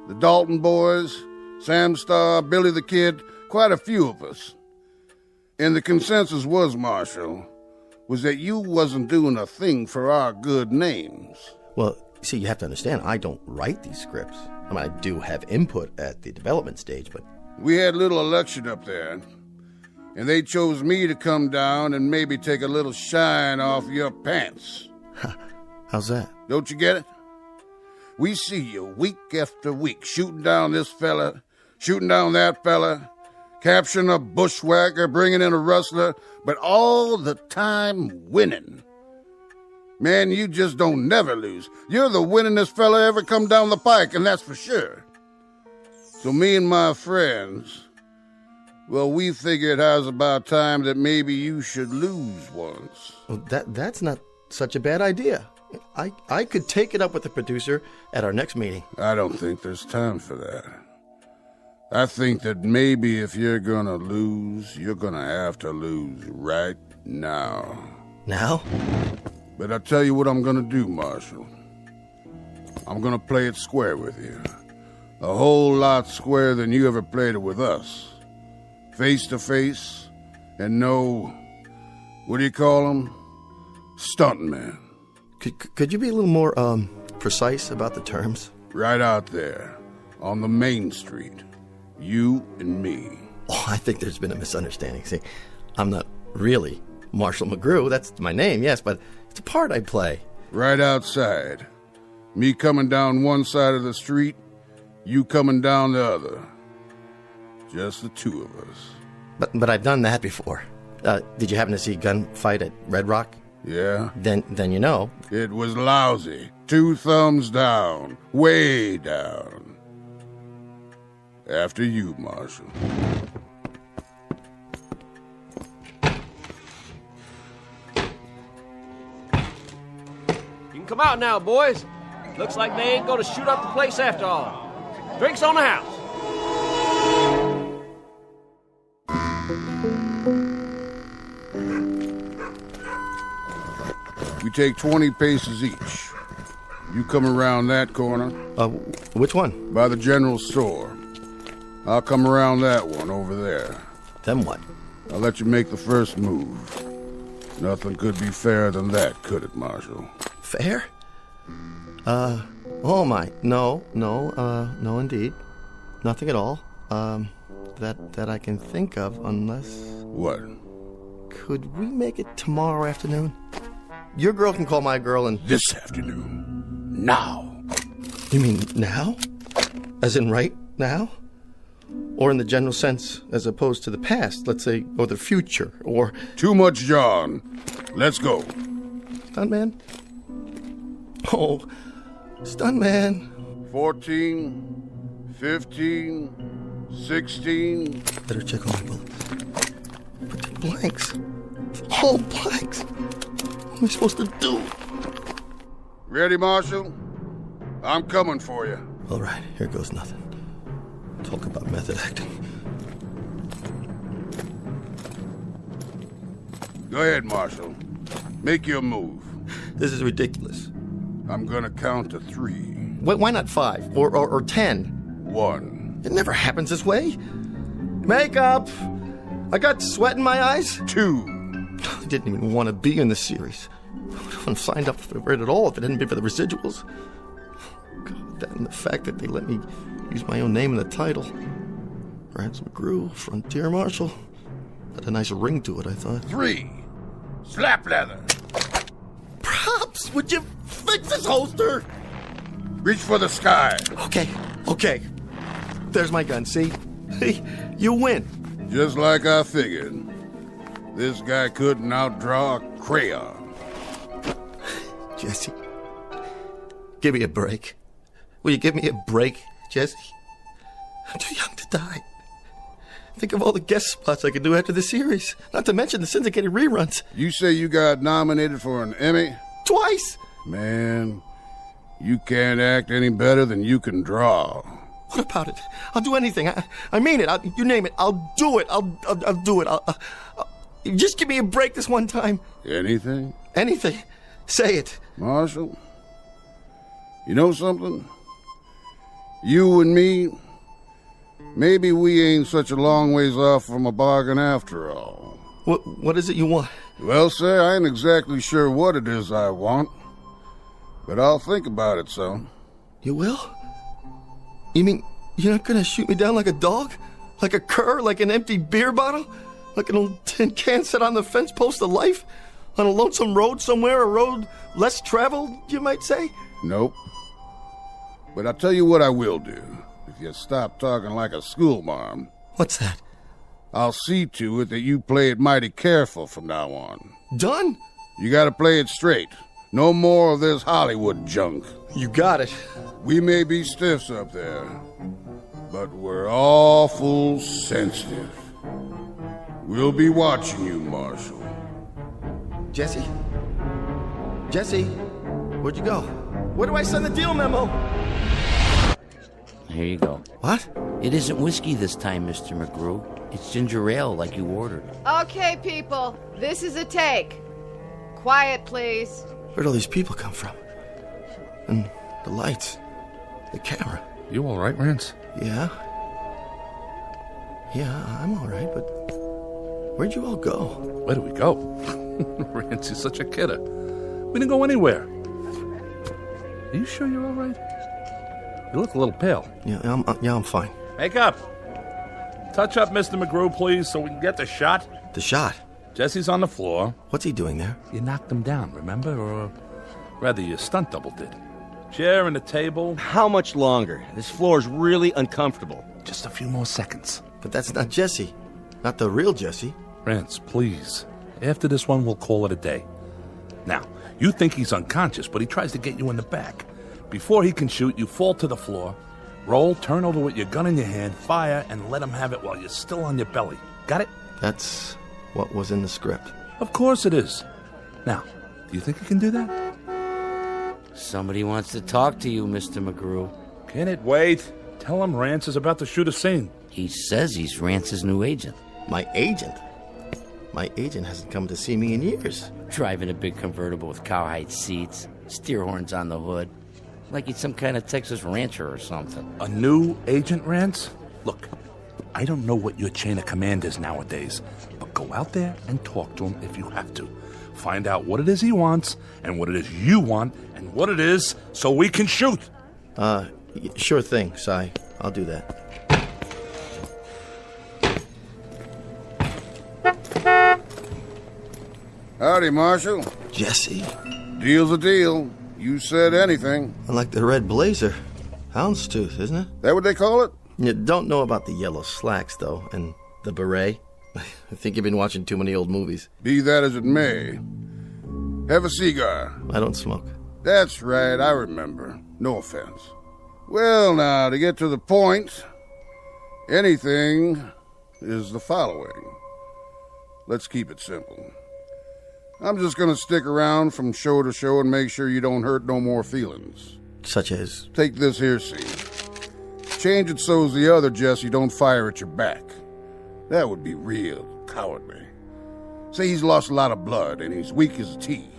the Dalton boys, Sam Starr, Billy the Kid, quite a few of us. And the consensus was, Marshal, was that you wasn't doing a thing for our good names. Well, see, you have to understand, I don't write these scripts. I mean, I do have input at the development stage, but... We had a little election up there, and they chose me to come down and maybe take a little shine off your pants. How's that? Don't you get it? We see you week after week shooting down this fella, shooting down that fella, capturing a bushwhacker, bringing in a rustler, but all the time winning. Man, you just don't never lose. You're the winningest fella ever come down the pike, and that's for sure. So me and my friends, well, we figured it was about time that maybe you should lose once. Well, that's not such a bad idea. I could take it up with the producer at our next meeting. I don't think there's time for that. I think that maybe if you're gonna lose, you're gonna have to lose right now. Now? But I'll tell you what I'm gonna do, Marshal. I'm gonna play it square with you. A whole lot squarer than you ever played it with us. Face to face, and no, what do you call them? Stuntman. Could you be a little more, precise about the terms? Right out there, on the main street. You and me. Oh, I think there's been a misunderstanding. See, I'm not really Marshall McGrew. That's my name, yes, but it's a part I play. Right outside. Me coming down one side of the street, you coming down the other. Just the two of us. But I've done that before. Did you happen to see Gunfight at Red Rock? Yeah. Then you know. It was lousy. 2 thumbs down. Way down. After you, Marshal. You can come out now, boys. Looks like they ain't gonna shoot up the place after all. Drinks on the house. We take 20 paces each. You come around that corner. Which one? By the general store. I'll come around that one over there. Then what? I'll let you make the first move. Nothing could be fairer than that, could it, Marshal? Fair? Oh my, no, indeed. Nothing at all. That I can think of, unless... What? Could we make it tomorrow afternoon? Your girl can call my girl and... This afternoon. Now. You mean now? As in right now? Or in the general sense, as opposed to the past, let's say, or the future, or... Too much, John. Let's go. Stuntman? Oh, Stuntman. 14, 15, 16... Better check on my bullets. But the blanks. All blanks. What am I supposed to do? Ready, Marshal? I'm coming for you. All right, here goes nothing. Talk about method acting. Go ahead, Marshal. Make your move. This is ridiculous. I'm gonna count to 3. Why not 5 or 10? 1. It never happens this way. Makeup! I got sweat in my eyes. 2. I didn't even want to be in the series. I wouldn't have signed up for it at all if it hadn't been for the residuals. God, that and the fact that they let me use my own name in the title. Rance McGrew, Frontier Marshal. Had a nice ring to it, I thought. 3. Slap leather. Props! Would you fix this holster? Reach for the sky. Okay. There's my gun, see? You win. Just like I figured. This guy couldn't outdraw a crayon. Jesse, give me a break. Will you give me a break, Jesse? I'm too young to die. Think of all the guest spots I could do after the series. Not to mention the syndicated reruns. You say you got nominated for an Emmy? Twice! Man, you can't act any better than you can draw. What about it? I'll do anything. I mean it. You name it. I'll do it. I'll do it. I'll just give me a break this one time. Anything? Anything. Say it. Marshal, you know something? You and me, maybe we ain't such a long ways off from a bargain after all. What is it you want? Well, sir, I ain't exactly sure what it is I want, but I'll think about it some. You will? You mean you're not gonna shoot me down like a dog? Like a cur? Like an empty beer bottle? Like an old tin can set on the fence post of life? On a lonesome road somewhere, a road less traveled, you might say? Nope. But I'll tell you what I will do, if you stop talking like a schoolmarm. What's that? I'll see to it that you play it mighty careful from now on. Done? You gotta play it straight. No more of this Hollywood junk. You got it. We may be stiffs up there, but we're awful sensitive. We'll be watching you, Marshal. Jesse? Jesse? Where'd you go? Where do I send the deal memo? Here you go. What? It isn't whiskey this time, Mr. McGrew. It's ginger ale like you ordered. Okay, people, this is a take. Quiet, please. Where'd all these people come from? And the lights. The camera. You all right, Rance? Yeah, I'm all right, but where'd you all go? Where do we go? Rance, you're such a kidder. We didn't go anywhere. Are you sure you're all right? You look a little pale. Yeah, I'm fine. Make up. Touch up, Mr. McGrew, please, so we can get the shot. The shot? Jesse's on the floor. What's he doing there? You knocked him down, remember? Or rather, your stunt double did. Chair and a table. How much longer? This floor's really uncomfortable. Just a few more seconds. But that's not Jesse. Not the real Jesse. Rance, please. After this one, we'll call it a day. Now, you think he's unconscious, but he tries to get you in the back. Before he can shoot, you fall to the floor, roll, turn over with your gun in your hand, fire, and let him have it while you're still on your belly. Got it? That's what was in the script. Of course it is. Now, do you think you can do that? Somebody wants to talk to you, Mr. McGrew. Can it wait? Tell him Rance is about to shoot a scene. He says he's Rance's new agent. My agent? My agent hasn't come to see me in years. Driving a big convertible with cowhide seats, steer horns on the hood. Like he's some kind of Texas rancher or something. A new agent, Rance? Look, I don't know what your chain of command is nowadays, but go out there and talk to him if you have to. Find out what it is he wants, and what it is you want, and what it is so we can shoot. Sure thing, Si. I'll do that. Howdy, Marshal. Jesse. Deal's a deal. You said anything. I like the red blazer. Houndstooth, isn't it? That what they call it? You don't know about the yellow slacks, though, and the beret. I think you've been watching too many old movies. Be that as it may. Have a cigar. I don't smoke. That's right, I remember. No offense. Well, now, to get to the point, anything is the following. let's keep it simple. I'm just gonna stick around from show to show and make sure you don't hurt no more feelings. Such as? Take this here scene. Change it so's the other Jesse don't fire at your back. That would be real cowardly. Say he's lost a lot of blood and he's weak as a tea.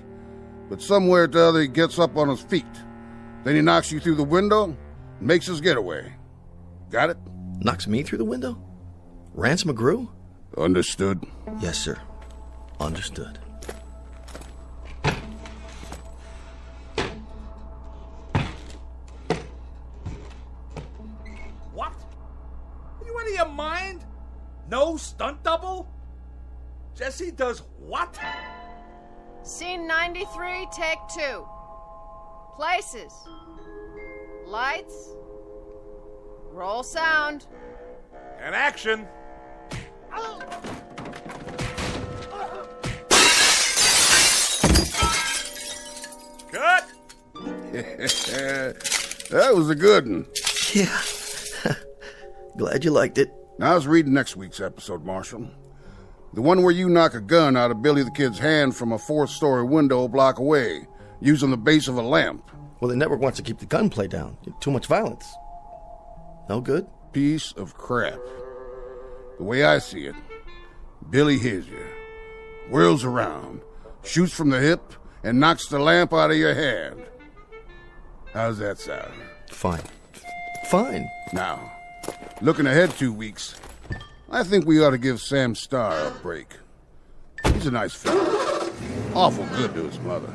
But somewhere or the other he gets up on his feet. Then he knocks you through the window and makes his getaway. Got it? Knocks me through the window? Rance McGrew? Understood. Yes, sir. Understood. What? Are you out of your mind? No stunt double? Jesse does what? Scene 93, take 2. Places. Lights. Roll sound. And action. Cut! That was a good one. Yeah. Glad you liked it. Now I was reading next week's episode, Marshal. The one where you knock a gun out of Billy the Kid's hand from a 4th-story window a block away, using the base of a lamp. Well, the network wants to keep the gunplay down. Too much violence. No good? Piece of crap. The way I see it, Billy hears you, whirls around, shoots from the hip, and knocks the lamp out of your hand. How's that sound? Fine. Fine. Now, looking ahead 2 weeks, I think we ought to give Sam Starr a break. He's a nice fella. Awful good to his mother.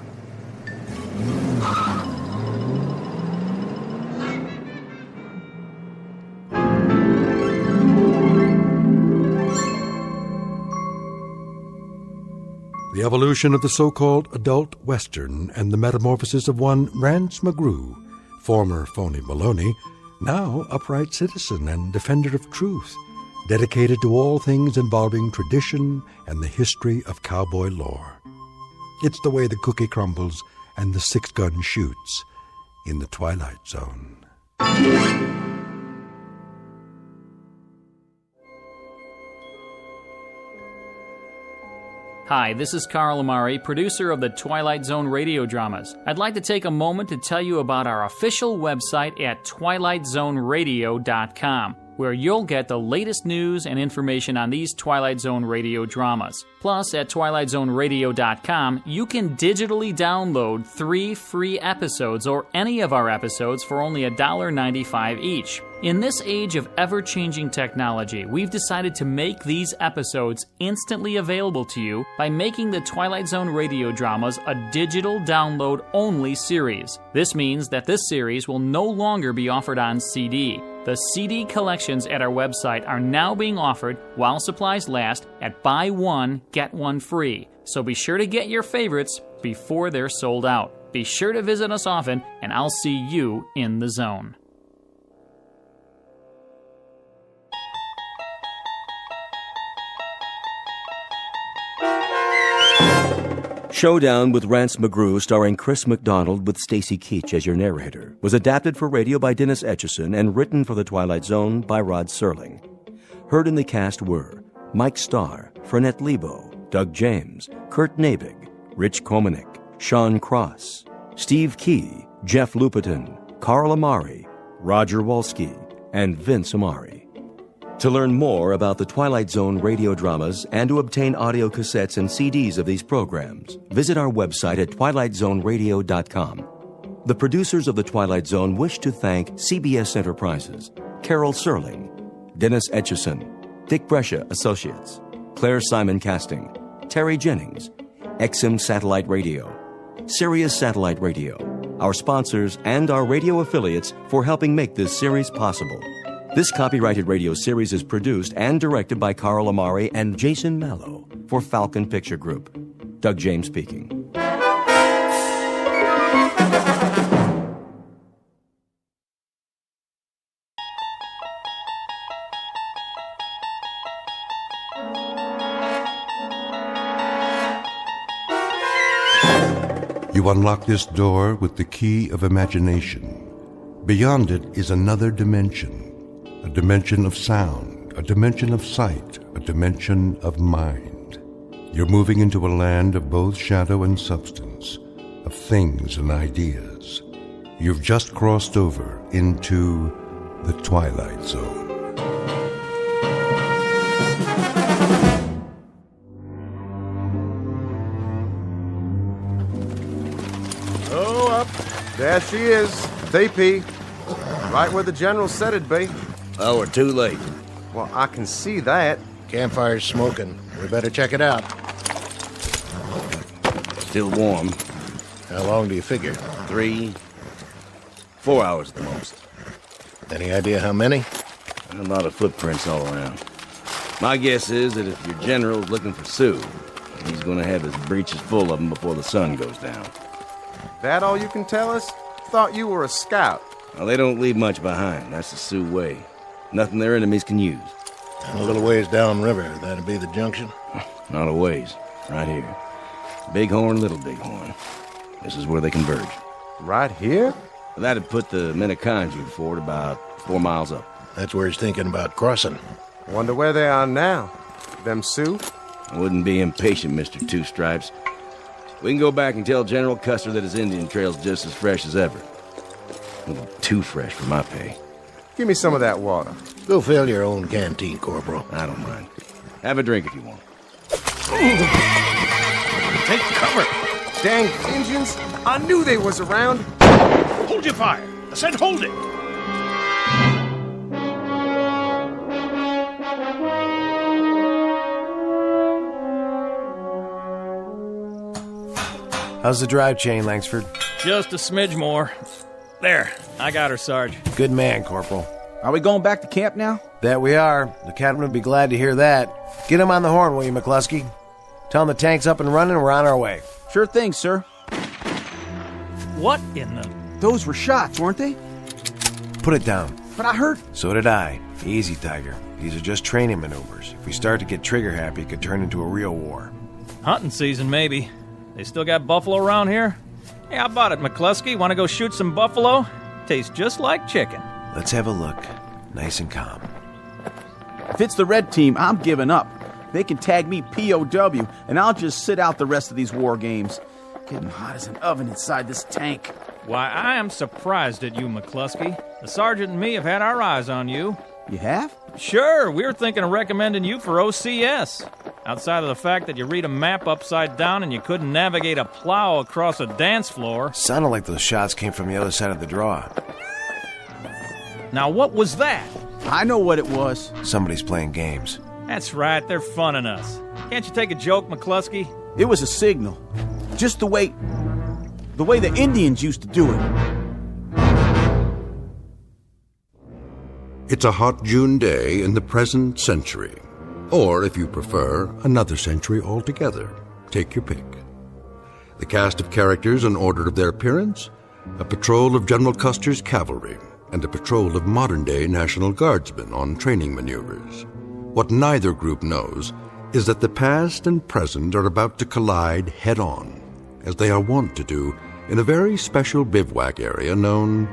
The evolution of the so-called adult Western and the metamorphosis of one Rance McGrew, former phony baloney, now upright citizen and defender of truth, dedicated to all things involving tradition and the history of cowboy lore. It's the way the cookie crumbles and the 6-gun shoots in the Twilight Zone. Hi, this is Carl Amari, producer of the Twilight Zone radio dramas. I'd like to take a moment to tell you about our official website at twilightzoneradio.com, where you'll get the latest news and information on these Twilight Zone radio dramas. Plus, at twilightzoneradio.com, you can digitally download 3 free episodes or any of our episodes for only $1.95 each. In this age of ever-changing technology, we've decided to make these episodes instantly available to you by making the Twilight Zone radio dramas a digital download-only series. This means that this series will no longer be offered on CD. The CD collections at our website are now being offered, while supplies last, at buy one, get one free. So be sure to get your favorites before they're sold out. Be sure to visit us often, and I'll see you in the zone. Showdown with Rance McGrew, starring Chris McDonald with Stacy Keach as your narrator, was adapted for radio by Dennis Etchison and written for The Twilight Zone by Rod Serling. Heard in the cast were Mike Starr, Frenette Lebo, Doug James, Kurt Nabig, Rich Komanek, Sean Cross, Steve Key, Jeff Lupetin, Carl Amari, Roger Wolski, and Vince Amari. To learn more about the Twilight Zone radio dramas and to obtain audio cassettes and CDs of these programs, visit our website at twilightzoneradio.com. The producers of The Twilight Zone wish to thank CBS Enterprises, Carol Serling, Dennis Etchison, Dick Brescia Associates, Claire Simon Casting, Terry Jennings, XM Satellite Radio, Sirius Satellite Radio, our sponsors, and our radio affiliates for helping make this series possible. This copyrighted radio series is produced and directed by Carl Amari and Jason Mallow for Falcon Picture Group. Doug James speaking. You unlock this door with the key of imagination. Beyond it is another dimension. A dimension of sound, a dimension of sight, a dimension of mind. You're moving into a land of both shadow and substance, of things and ideas. You've just crossed over into the Twilight Zone. Oh, up. There she is. TP. Right where the General said it'd be. Oh, we're too late. Well, I can see that. Campfire's smoking. We better check it out. Still warm. How long do you figure? 3, 4 hours at the most. Any idea how many? A lot of footprints all around. My guess is that if your general's looking for Sue, he's going to have his breeches full of them before the sun goes down. That all you can tell us? Thought you were a scout. Well, they don't leave much behind. That's the Sioux way. Nothing their enemies can use. And a little ways downriver, that'd be the junction? Not a ways. Right here. Bighorn, Little Bighorn. This is where they converge. Right here? That'd put the Menoconjou fort about 4 miles up. That's where he's thinking about crossing. Wonder where they are now. Them Sioux? I wouldn't be impatient, Mr. Two Stripes. We can go back and tell General Custer that his Indian trail's just as fresh as ever. A little too fresh for my pay. Give me some of that water. Go fill your own canteen, Corporal. I don't mind. Have a drink if you want. Take cover! Dang Indians! I knew they was around! Hold your fire! I said hold it! How's the drive chain, Langsford? Just a smidge more. There, I got her, Sarge. Good man, Corporal. Are we going back to camp now? That we are. The captain would be glad to hear that. Get him on the horn, will you, McCluskey? Tell him the tank's up and running and we're on our way. Sure thing, sir. What in the... Those were shots, weren't they? Put it down. But I heard... So did I. Easy, Tiger. These are just training maneuvers. If we start to get trigger-happy, it could turn into a real war. Hunting season, maybe. They still got buffalo around here? Hey, how about it, McCluskey? Want to go shoot some buffalo? Tastes just like chicken. Let's have a look. Nice and calm. If it's the red team, I'm giving up. They can tag me POW, and I'll just sit out the rest of these war games. Getting hot as an oven inside this tank. Why, I am surprised at you, McCluskey. The sergeant and me have had our eyes on you. You have? Sure, we were thinking of recommending you for OCS. Outside of the fact that you read a map upside down and you couldn't navigate a plow across a dance floor. Sounded like those shots came from the other side of the draw. Now, what was that? I know what it was. Somebody's playing games. That's right, they're funning us. Can't you take a joke, McCluskey? It was a signal. Just the way the Indians used to do it. It's a hot June day in the present century. Or, if you prefer, another century altogether. Take your pick. The cast of characters in order of their appearance: a patrol of General Custer's cavalry and a patrol of modern-day National Guardsmen on training maneuvers. What neither group knows is that the past and present are about to collide head-on, as they are wont to do in a very special bivouac area known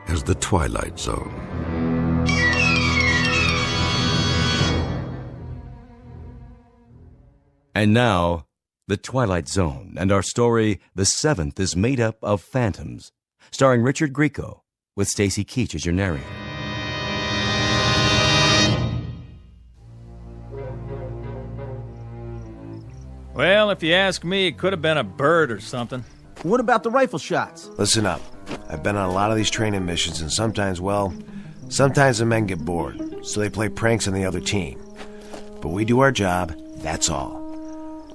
as the Twilight Zone. And now, The Twilight Zone, and our story, The Seventh, is made up of phantoms, starring Richard Grieco, with Stacy Keach as your narrator. Well, if you ask me, it could have been a bird or something. What about the rifle shots? Listen up. I've been on a lot of these training missions, and sometimes the men get bored, so they play pranks on the other team. But we do our job, that's all.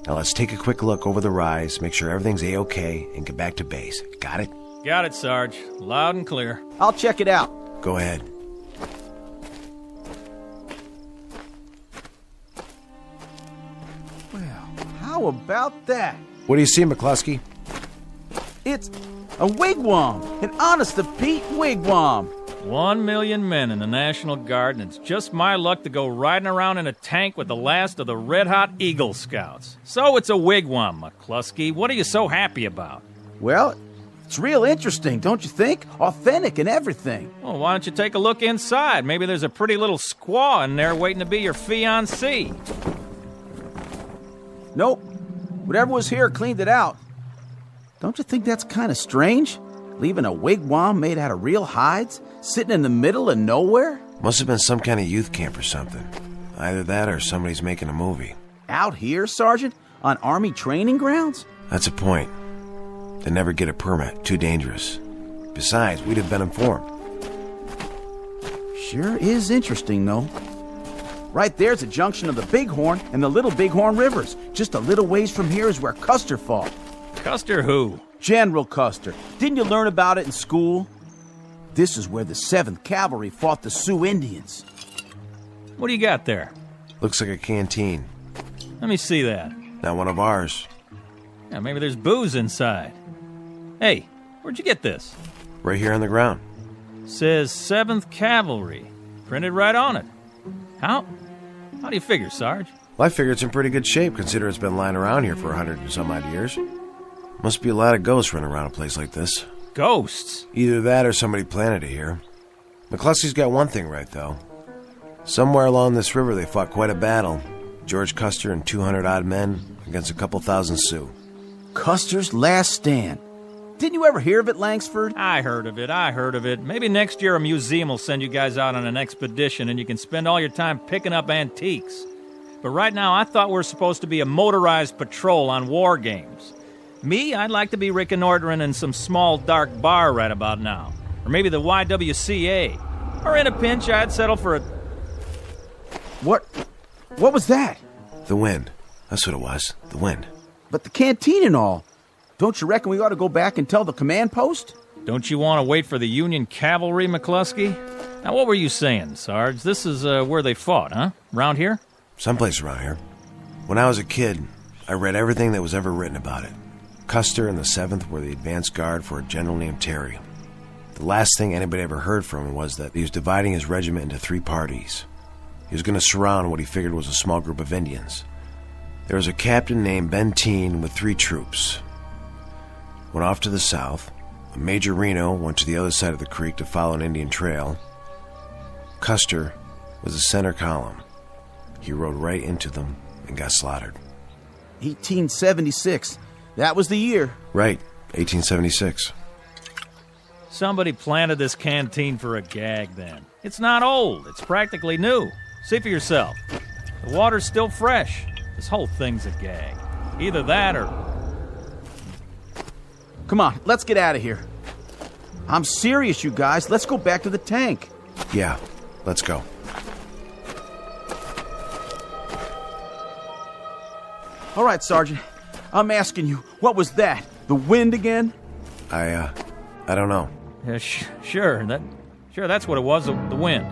Now let's take a quick look over the rise, make sure everything's A-OK, and get back to base. Got it? Got it, Sarge. Loud and clear. I'll check it out. Go ahead. Well, how about that? What do you see, McCluskey? It's a wigwam. An honest-to-Pete wigwam. 1 million men in the National Guard, and it's just my luck to go riding around in a tank with the last of the red-hot Eagle Scouts. So it's a wigwam, McCluskey. What are you so happy about? Well, it's real interesting, don't you think? Authentic and everything. Well, why don't you take a look inside? Maybe there's a pretty little squaw in there waiting to be your fiancée. Nope. Whatever was here cleaned it out. Don't you think that's kind of strange? Leaving a wigwam made out of real hides, sitting in the middle of nowhere? Must have been some kind of youth camp or something. Either that or somebody's making a movie. Out here, Sergeant? On Army training grounds? That's a point. They never get a permit. Too dangerous. Besides, we'd have been informed. Sure is interesting, though. Right there's a junction of the Bighorn and the Little Bighorn Rivers. Just a little ways from here is where Custer fought. Custer who? General Custer. Didn't you learn about it in school? This is where the 7th Cavalry fought the Sioux Indians. What do you got there? Looks like a canteen. Let me see that. Not one of ours. Yeah, maybe there's booze inside. Hey, where'd you get this? Right here on the ground. Says 7th Cavalry. Printed right on it. How do you figure, Sarge? Well, I figure it's in pretty good shape, considering it's been lying around here for 100 and some odd years. Must be a lot of ghosts running around a place like this. Ghosts? Either that or somebody planted it here. McCluskey's got one thing right, though. Somewhere along this river they fought quite a battle. George Custer and 200-odd men against a couple thousand Sioux. Custer's last stand. Didn't you ever hear of it, Langsford? I heard of it. Maybe next year a museum will send you guys out on an expedition and you can spend all your time picking up antiques. But right now, I thought we're supposed to be a motorized patrol on war games. Me, I'd like to be reconnoitering in some small dark bar right about now. Or maybe the YWCA. Or in a pinch, I'd settle for a... What was that? The wind. That's what it was. The wind. But the canteen and all. Don't you reckon we ought to go back and tell the command post? Don't you want to wait for the Union Cavalry, McCluskey? Now, what were you saying, Sarge? This is where they fought, huh? Round here? Someplace around here. When I was a kid, I read everything that was ever written about it. Custer and the 7th were the advance guard for a general named Terry. The last thing anybody ever heard from him was that he was dividing his regiment into 3 parties. He was going to surround what he figured was a small group of Indians. There was a captain named Denton with 3 troops. Went off to the south. Major Reno went to the other side of the creek to follow an Indian trail. Custer was the center column. He rode right into them and got slaughtered. 1876. That was the year. Right, 1876. Somebody planted this canteen for a gag, then. It's not old. It's practically new. See for yourself. The water's still fresh. This whole thing's a gag. Either that or... Come on, let's get out of here. I'm serious, you guys. Let's go back to the tank. Yeah, let's go. All right, Sergeant. I'm asking you, what was that? The wind again? I don't know. Yeah, sure, that's what it was, the wind.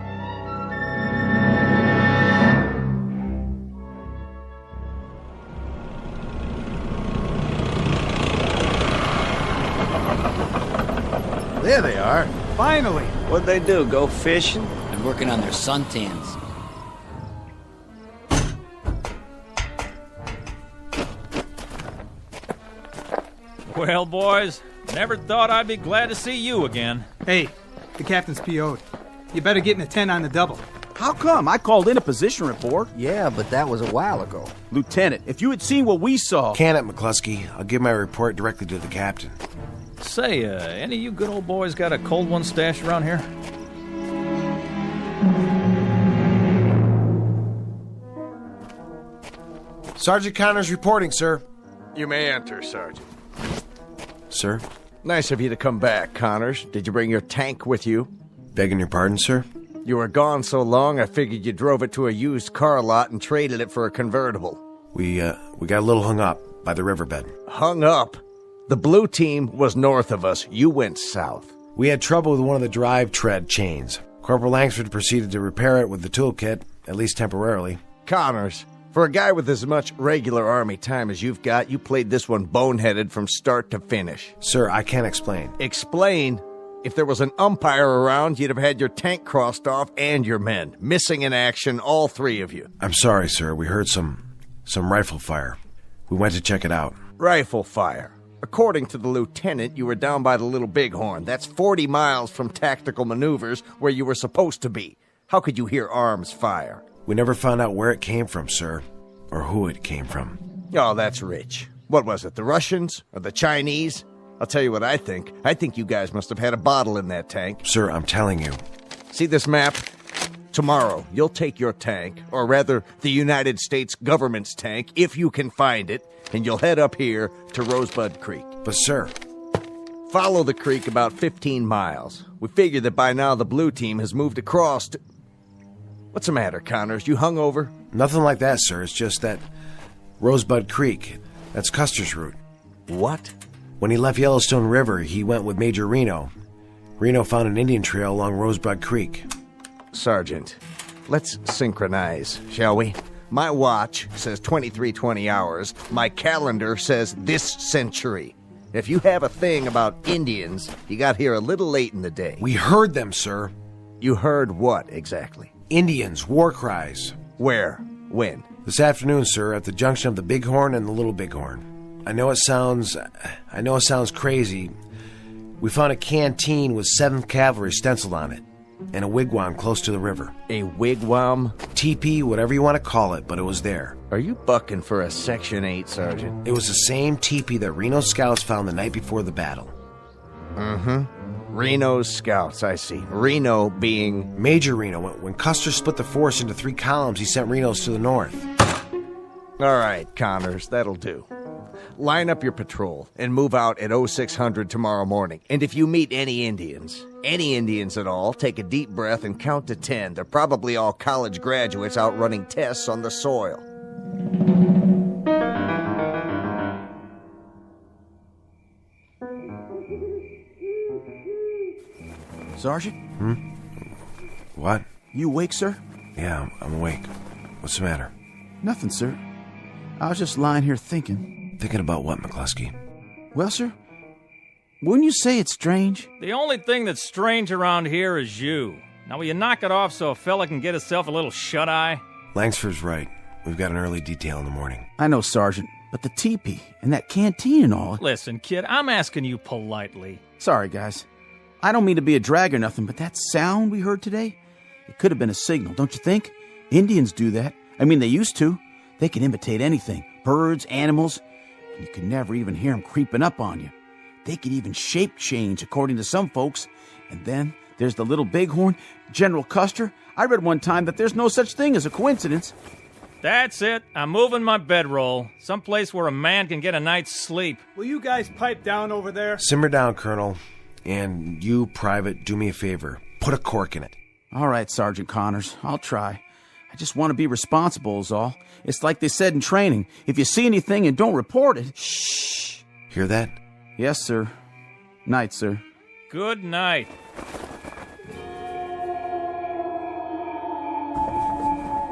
There they are. Finally. What'd they do, go fishing? They're working on their suntans. Well, boys, never thought I'd be glad to see you again. Hey, the captain's PO'd. You better get in a 10 on the double. How come? I called in a position report. Yeah, but that was a while ago. Lieutenant, if you had seen what we saw... Can it, McCluskey. I'll give my report directly to the captain. Say, any of you good old boys got a cold one stashed around here? Sergeant Connors reporting, sir. You may enter, Sergeant. Sir? Nice of you to come back, Connors. Did you bring your tank with you? Begging your pardon, sir? You were gone so long, I figured you drove it to a used car lot and traded it for a convertible. We got a little hung up by the riverbed. Hung up? The blue team was north of us. You went south. We had trouble with one of the drive tread chains. Corporal Langsford proceeded to repair it with the toolkit, at least temporarily. Connors, for a guy with as much regular Army time as you've got, you played this one boneheaded from start to finish. Sir, I can't explain. Explain? If there was an umpire around, you'd have had your tank crossed off and your men. Missing in action, all 3 of you. I'm sorry, sir. We heard some rifle fire. We went to check it out. Rifle fire. According to the lieutenant, you were down by the Little Bighorn. That's 40 miles from tactical maneuvers where you were supposed to be. How could you hear arms fire? We never found out where it came from, sir, or who it came from. Oh, that's rich. What was it, the Russians or the Chinese? I'll tell you what I think. I think you guys must have had a bottle in that tank. Sir, I'm telling you. See this map? Tomorrow, you'll take your tank, or rather, the United States government's tank, if you can find it, and you'll head up here to Rosebud Creek. But, sir... Follow the creek about 15 miles. We figure that by now the blue team has moved across to... What's the matter, Connors? You hungover? Nothing like that, sir. It's just that Rosebud Creek. That's Custer's route. What? When he left Yellowstone River, he went with Major Reno. Reno found an Indian trail along Rosebud Creek. Sergeant, let's synchronize, shall we? My watch says 2320 hours. My calendar says this century. If you have a thing about Indians, you got here a little late in the day. We heard them, sir. You heard what, exactly? Indians, war cries. Where? When? This afternoon, sir, at the junction of the Bighorn and the Little Bighorn. I know it sounds crazy. We found a canteen with 7th Cavalry stenciled on it, and a wigwam close to the river. A wigwam? Teepee, whatever you want to call it, but it was there. Are you bucking for a Section 8, Sergeant? It was the same teepee that Reno's scouts found the night before the battle. Mm-hmm. Reno's scouts, I see. Reno being... Major Reno. When Custer split the force into 3 columns, he sent Reno's to the north. All right, Connors, that'll do. Line up your patrol and move out at 0600 tomorrow morning. And if you meet any Indians at all, take a deep breath and count to 10. They're probably all college graduates out running tests on the soil. Sergeant? What? You awake, sir? Yeah, I'm awake. What's the matter? Nothing, sir. I was just lying here thinking. Thinking about what, McCluskey? Well, sir, wouldn't you say it's strange? The only thing that's strange around here is you. Now, will you knock it off so a fella can get himself a little shut-eye? Langsford's right. We've got an early detail in the morning. I know, Sergeant, but the teepee and that canteen and all... Listen, kid, I'm asking you politely. Sorry, guys. I don't mean to be a drag or nothing, but that sound we heard today, it could have been a signal, don't you think? Indians do that. I mean, they used to. They can imitate anything. Birds, animals, and you could never even hear them creeping up on you. They could even shape change, according to some folks. And then there's the Little Bighorn, General Custer. I read one time that there's no such thing as a coincidence. That's it. I'm moving my bedroll. Someplace where a man can get a night's sleep. Will you guys pipe down over there? Simmer down, Colonel. And you, Private, do me a favor. Put a cork in it. All right, Sergeant Connors. I'll try. I just want to be responsible is all. It's like they said in training. If you see anything and don't report it... Shh. Hear that? Yes, sir. Night, sir. Good night.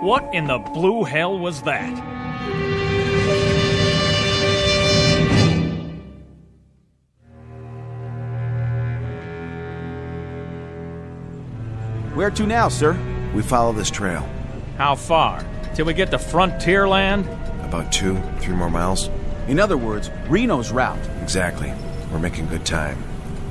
What in the blue hell was that? Where to now, sir? We follow this trail. How far? Till we get to frontier land? About 2-3 more miles. In other words, Reno's route. Exactly. We're making good time.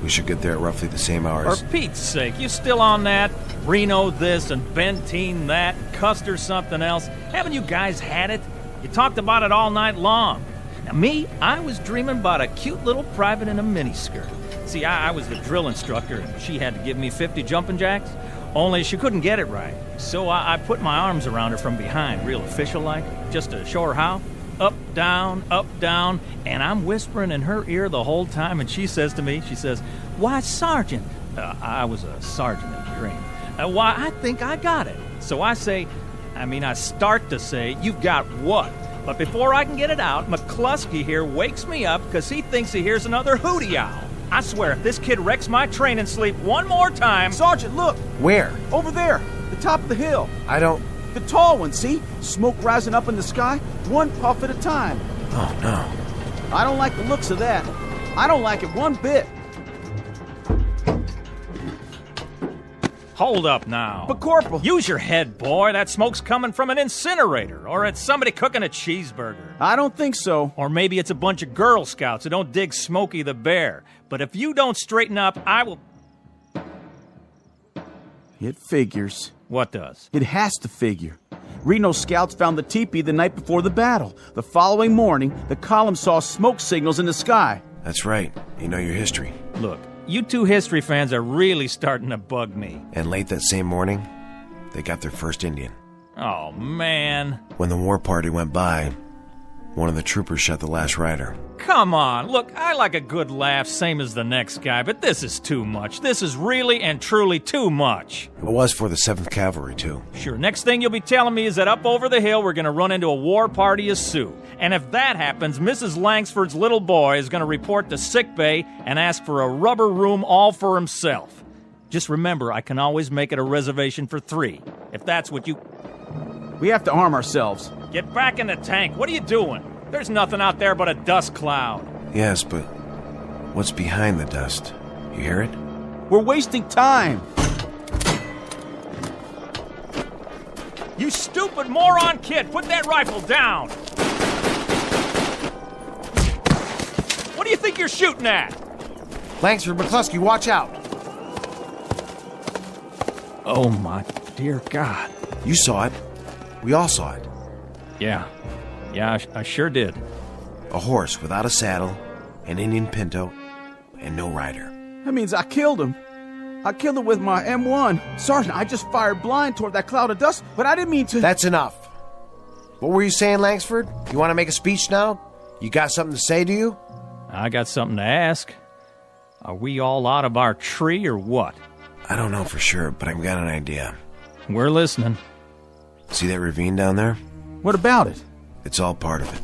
We should get there at roughly the same hours. For Pete's sake, you still on that? Reno this and Benteen that, Custer something else. Haven't you guys had it? You talked about it all night long. Now me, I was dreaming about a cute little private in a miniskirt. See, I was the drill instructor and she had to give me 50 jumping jacks. Only she couldn't get it right. So I put my arms around her from behind, real official-like, just to show her how. Up, down, and I'm whispering in her ear the whole time, and she says to me, "Why, Sergeant," I was a sergeant in the dream, "why, I think I got it." So I start to say, "You've got what?" But before I can get it out, McCluskey here wakes me up because he thinks he hears another hootie owl. I swear, if this kid wrecks my training sleep one more time... Sergeant, look! Where? Over there, the top of the hill. I don't... The tall one, see? Smoke rising up in the sky, one puff at a time. Oh, no. I don't like the looks of that. I don't like it one bit. Hold up now. But, Corporal... Use your head, boy. That smoke's coming from an incinerator, or it's somebody cooking a cheeseburger. I don't think so. Or maybe it's a bunch of Girl Scouts who don't dig Smokey the Bear. But if you don't straighten up, I will... It figures. What does? It has to figure. Reno's scouts found the teepee the night before the battle. The following morning, the column saw smoke signals in the sky. That's right. You know your history. Look, you two history fans are really starting to bug me. And late that same morning, they got their first Indian. Oh, man. When the war party went by, one of the troopers shot the last rider. Come on, look, I like a good laugh, same as the next guy, but this is too much. This is really and truly too much. It was for the 7th Cavalry, too. Sure, next thing you'll be telling me is that up over the hill we're going to run into a war party of Sioux. And if that happens, Mrs. Langsford's little boy is going to report to sickbay and ask for a rubber room all for himself. Just remember, I can always make it a reservation for 3, if that's what you... We have to arm ourselves. Get back in the tank. What are you doing? There's nothing out there but a dust cloud. Yes, but what's behind the dust? You hear it? We're wasting time. You stupid moron kid, put that rifle down. What do you think you're shooting at? Langsford, McCluskey, watch out. Oh, my dear God. You saw it. We all saw it. Yeah, I sure did. A horse without a saddle, an Indian pinto, and no rider. That means I killed him. I killed him with my M1. Sergeant, I just fired blind toward that cloud of dust, but I didn't mean to... That's enough. What were you saying, Langsford? You want to make a speech now? You got something to say, do you? I got something to ask. Are we all out of our tree or what? I don't know for sure, but I've got an idea. We're listening. See that ravine down there? What about it? It's all part of it.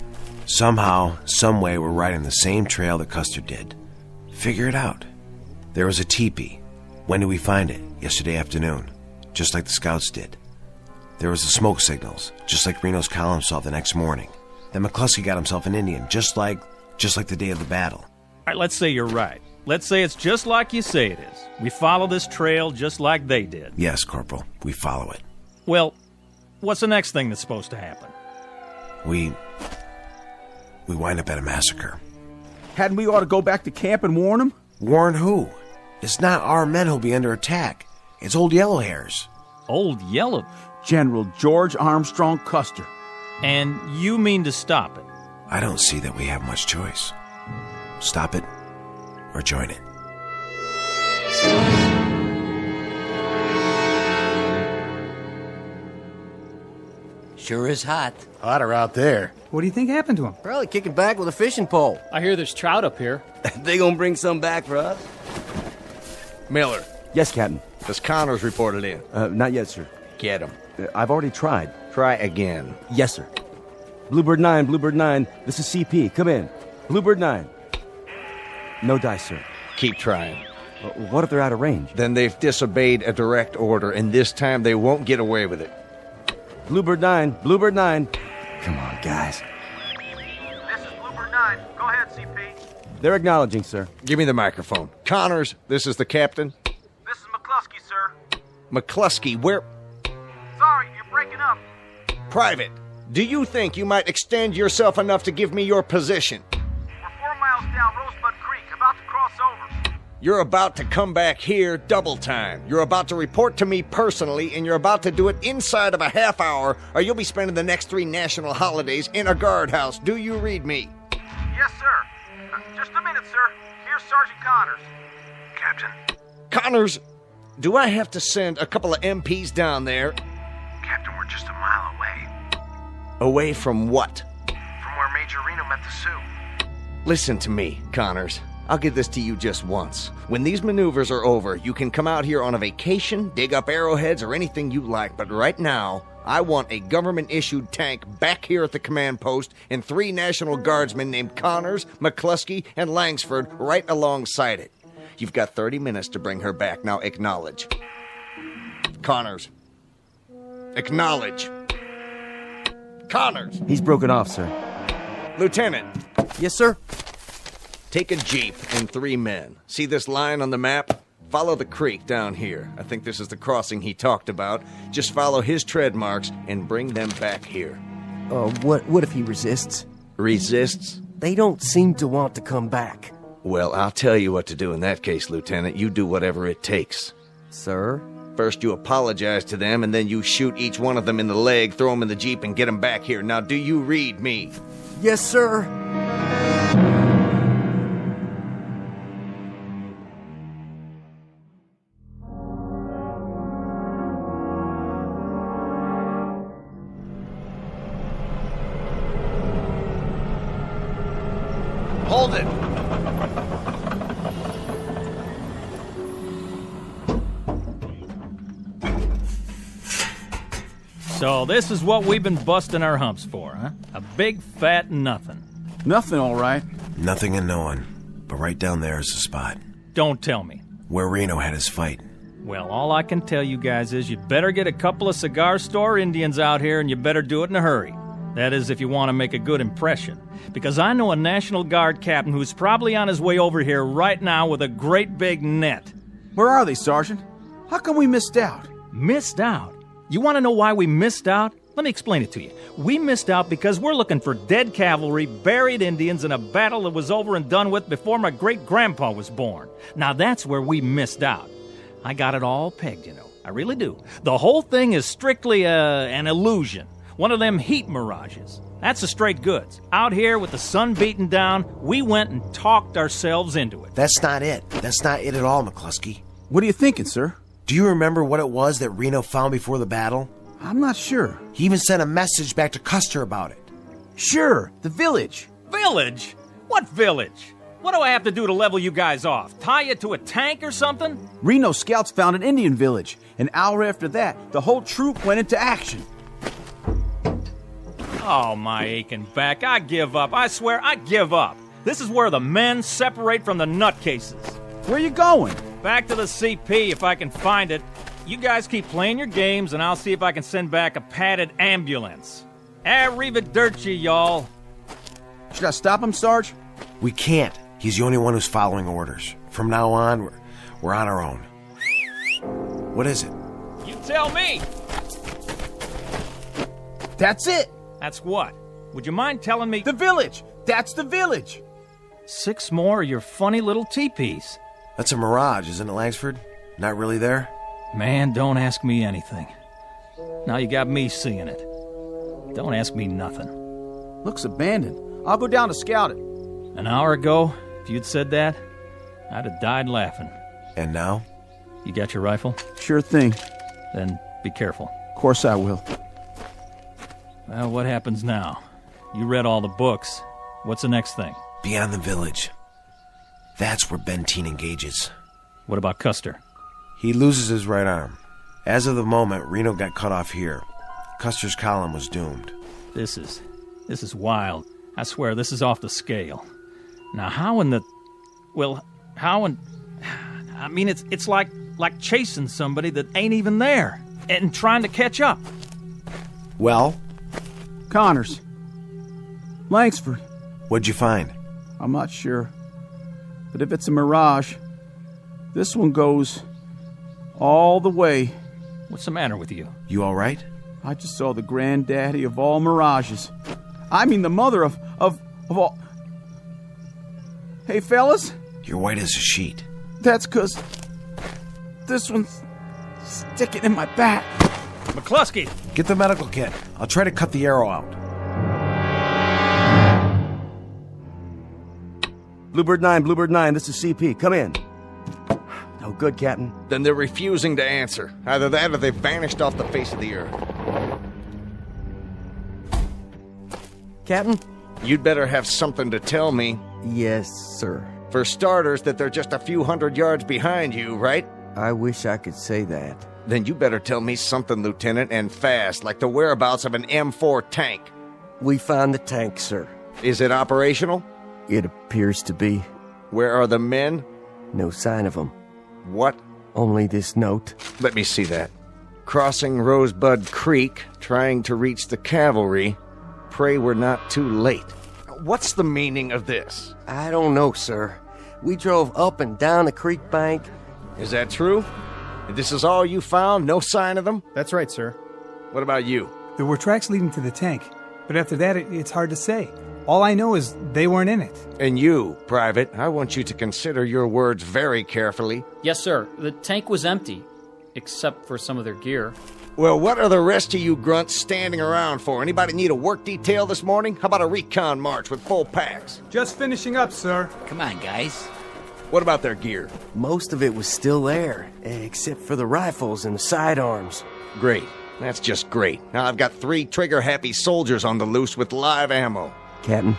Somehow, some way, we're riding the same trail that Custer did. Figure it out. There was a teepee. When did we find it? Yesterday afternoon. Just like the scouts did. There was the smoke signals, just like Reno's column saw the next morning. Then McCluskey got himself an Indian, just like the day of the battle. All right, let's say you're right. Let's say it's just like you say it is. We follow this trail just like they did. Yes, Corporal, we follow it. Well, what's the next thing that's supposed to happen? We wind up at a massacre. Hadn't we ought to go back to camp and warn them? Warn who? It's not our men who'll be under attack. It's Old Yellowhairs. Old Yellow? General George Armstrong Custer. And you mean to stop it? I don't see that we have much choice. Stop it or join it. Sure is hot. Hotter out there. What do you think happened to him? Probably kicking back with a fishing pole. I hear there's trout up here. They gonna bring some back for us? Miller, Yes, Captain. has Connors reported in? Not yet, sir. Get him. I've already tried. Try again. Yes, sir. Bluebird 9, this is CP. Come in. Bluebird 9. No dice, sir. Keep trying. What if they're out of range? Then they've disobeyed a direct order, and this time they won't get away with it. Bluebird 9. Come on, guys. This is Bluebird 9. Go ahead, CP. They're acknowledging, sir. Give me the microphone. Connors, this is the captain. This is McCluskey, sir. McCluskey, where... Sorry, you're breaking up. Private, do you think you might extend yourself enough to give me your position? We're 4 miles down Rosebud Creek, about to cross over. You're about to come back here double time. You're about to report to me personally, and you're about to do it inside of a half hour, or you'll be spending the next 3 national holidays in a guardhouse. Do you read me? Yes, sir. Just a minute, sir. Here's Sergeant Connors. Captain. Connors, do I have to send a couple of MPs down there? Captain, we're just a mile away. Away from what? From where Major Reno met the Sioux. Listen to me, Connors. I'll give this to you just once. When these maneuvers are over, you can come out here on a vacation, dig up arrowheads, or anything you like. But right now, I want a government-issued tank back here at the command post and 3 National Guardsmen named Connors, McCluskey, and Langsford right alongside it. You've got 30 minutes to bring her back. Now acknowledge. Connors. Acknowledge. Connors. He's broken off, sir. Lieutenant. Yes, sir. Take a jeep and 3 men. See this line on the map? Follow the creek down here. I think this is the crossing he talked about. Just follow his tread marks and bring them back here. What if he resists? Resists? They don't seem to want to come back. Well, I'll tell you what to do in that case, Lieutenant. You do whatever it takes. Sir? First you apologize to them, and then you shoot each one of them in the leg, throw them in the Jeep, and get them back here. Now, do you read me? Yes, sir. Hold it! So this is what we've been busting our humps for, huh? A big fat nothing. Nothing, all right. Nothing and no one. But right down there is the spot. Don't tell me. Where Reno had his fight. Well, all I can tell you guys is you'd better get a couple of cigar store Indians out here, and you better do it in a hurry. That is, if you want to make a good impression. Because I know a National Guard captain who's probably on his way over here right now with a great big net. Where are they, Sergeant? How come we missed out? Missed out? You want to know why we missed out? Let me explain it to you. We missed out because we're looking for dead cavalry, buried Indians in a battle that was over and done with before my great-grandpa was born. Now that's where we missed out. I got it all pegged, you know. I really do. The whole thing is strictly an illusion. One of them heat mirages. That's the straight goods. Out here with the sun beating down, we went and talked ourselves into it. That's not it. That's not it at all, McCluskey. What are you thinking, sir? Do you remember what it was that Reno found before the battle? I'm not sure. He even sent a message back to Custer about it. Sure, the village. Village? What village? What do I have to do to level you guys off? Tie you to a tank or something? Reno scouts found an Indian village. An hour after that, the whole troop went into action. Oh, my aching back. I give up. I swear, I give up. This is where the men separate from the nutcases. Where you going? Back to the CP if I can find it. You guys keep playing your games, and I'll see if I can send back a padded ambulance. Arrivederci, y'all. Should I stop him, Sarge? We can't. He's the only one who's following orders. From now on, we're on our own. What is it? You tell me. That's it. That's what? Would you mind telling me? The village. That's the village. 6 more of your funny little teepees. That's a mirage, isn't it, Langsford? Not really there? Man, don't ask me anything. Now you got me seeing it. Don't ask me nothing. Looks abandoned. I'll go down to scout it. An hour ago, if you'd said that, I'd have died laughing. And now? You got your rifle? Sure thing. Then be careful. Of course I will. Well, what happens now? You read all the books. What's the next thing? Beyond the village. That's where Benteen engages. What about Custer? He loses his right arm. As of the moment, Reno got cut off here. Custer's column was doomed. This is wild. I swear, this is off the scale. Now, how in the... Well, how in... I mean, it's like chasing somebody that ain't even there and trying to catch up. Well? Connors. Langsford. What'd you find? I'm not sure. But if it's a mirage, this one goes all the way. What's the matter with you? You all right? I just saw the granddaddy of all mirages. I mean the mother of all... Hey, fellas? You're white as a sheet. That's 'cause this one's sticking in my back. McCluskey! Get the medical kit. I'll try to cut the arrow out. Bluebird 9, this is CP. Come in. No good, Captain. Then they're refusing to answer. Either that or they've vanished off the face of the earth. Captain? You'd better have something to tell me. Yes, sir. For starters, that they're just a few hundred yards behind you, right? I wish I could say that. Then you better tell me something, Lieutenant, and fast, like the whereabouts of an M4 tank. We found the tank, sir. Is it operational? It appears to be. Where are the men? No sign of them. What? Only this note. Let me see that. Crossing Rosebud Creek, trying to reach the cavalry. Pray we're not too late. What's the meaning of this? I don't know, sir. We drove up and down the creek bank. Is that true? This is all you found? No sign of them? That's right, sir. What about you? There were tracks leading to the tank, but after that, it's hard to say. All I know is they weren't in it. And you, Private, I want you to consider your words very carefully. Yes, sir. The tank was empty. except for some of their gear. Well, what are the rest of you grunts standing around for? Anybody need a work detail this morning? How about a recon march with full packs? Just finishing up, sir. Come on, guys. What about their gear? Most of it was still there, except for the rifles and the sidearms. Great. That's just great. Now I've got 3 trigger-happy soldiers on the loose with live ammo. Captain,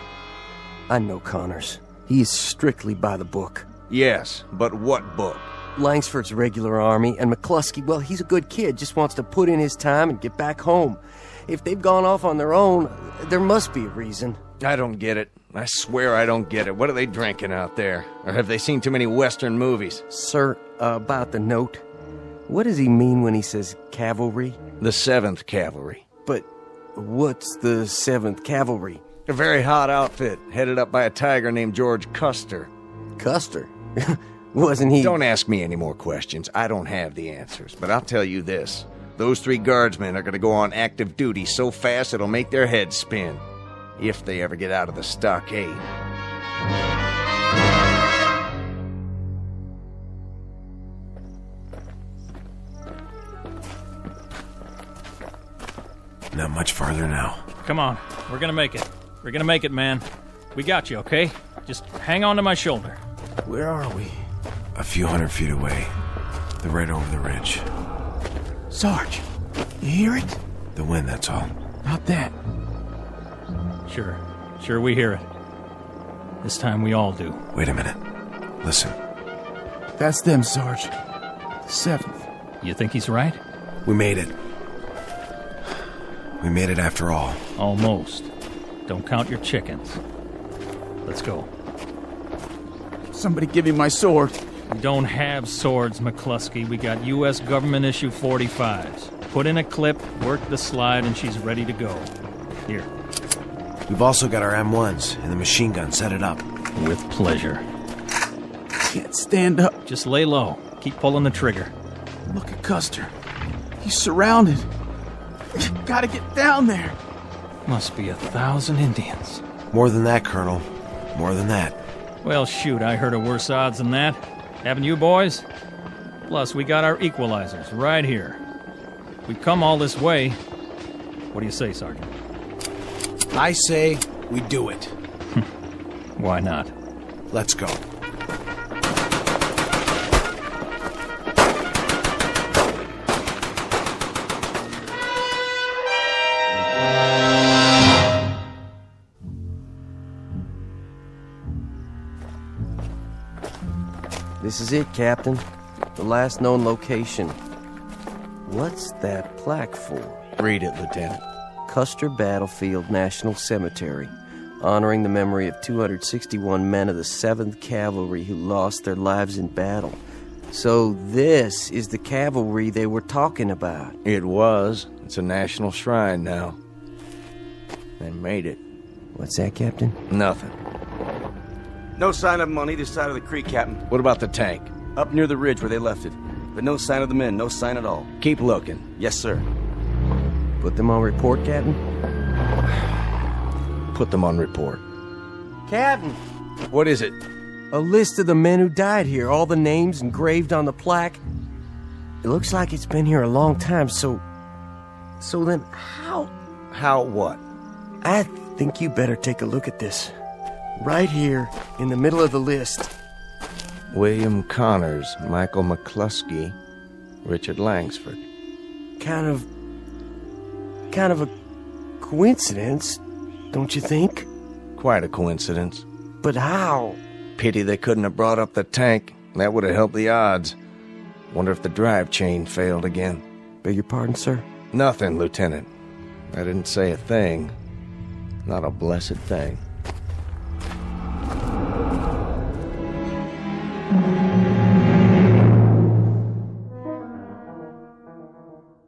I know Connors. He is strictly by the book. Yes, but what book? Langsford's regular army, and McCluskey, well, he's a good kid, just wants to put in his time and get back home. If they've gone off on their own, there must be a reason. I don't get it. I swear I don't get it. What are they drinking out there? Or have they seen too many Western movies? Sir, about the note, what does he mean when he says cavalry? The 7th Cavalry. But what's the 7th Cavalry? A very hot outfit, headed up by a tiger named George Custer. Custer? Wasn't he... Don't ask me any more questions. I don't have the answers. But I'll tell you this. Those 3 guardsmen are going to go on active duty so fast it'll make their heads spin. If they ever get out of the stockade. Not much farther now. Come on. We're gonna make it. We're gonna make it, man. We got you, okay? Just hang on to my shoulder. Where are we? A few hundred feet away. They're right over the ridge. Sarge, you hear it? The wind, that's all. Not that. Sure we hear it. This time we all do. Wait a minute. Listen. That's them, Sarge. The 7th. You think he's right? We made it. We made it after all. Almost. Don't count your chickens. Let's go. Somebody give me my sword. We don't have swords, McCluskey. We got U.S. government issue 45s. Put in a clip, work the slide, and she's ready to go. Here. We've also got our M1s and the machine gun. Set it up. With pleasure. Can't stand up. Just lay low. Keep pulling the trigger. Look at Custer. He's surrounded. Gotta get down there. Must be 1,000 Indians. More than that, Colonel. More than that. Well, shoot, I heard of worse odds than that. Haven't you, boys? Plus, we got our equalizers right here. We come all this way. What do you say, Sergeant? I say we do it. Why not? Let's go. This is it, Captain. The last known location. What's that plaque for? Read it, Lieutenant. Custer Battlefield National Cemetery, honoring the memory of 261 men of the 7th Cavalry who lost their lives in battle. So this is the cavalry they were talking about. It was. It's a national shrine now. They made it. What's that, Captain? Nothing. No sign of them on either side of the creek, Captain. What about the tank? Up near the ridge where they left it. But no sign of the men, no sign at all. Keep looking. Yes, sir. Put them on report, Captain? Put them on report. Captain! What is it? A list of the men who died here, all the names engraved on the plaque. It looks like it's been here a long time, so then how? How what? I think you better take a look at this. Right here, in the middle of the list. William Connors, Michael McCluskey, Richard Langsford. Kind of a coincidence, don't you think? Quite a coincidence. But how? Pity they couldn't have brought up the tank. That would have helped the odds. Wonder if the drive chain failed again. Beg your pardon, sir? Nothing, Lieutenant. I didn't say a thing. Not a blessed thing.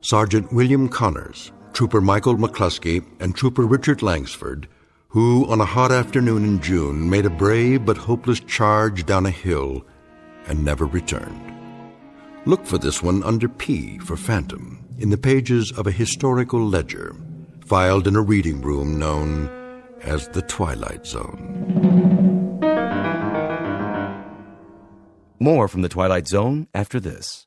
Sergeant William Connors, Trooper Michael McCluskey, and Trooper Richard Langsford, who on a hot afternoon in June made a brave but hopeless charge down a hill and never returned. Look for this one under P for Phantom in the pages of a historical ledger filed in a reading room known as the Twilight Zone. More from the Twilight Zone after this.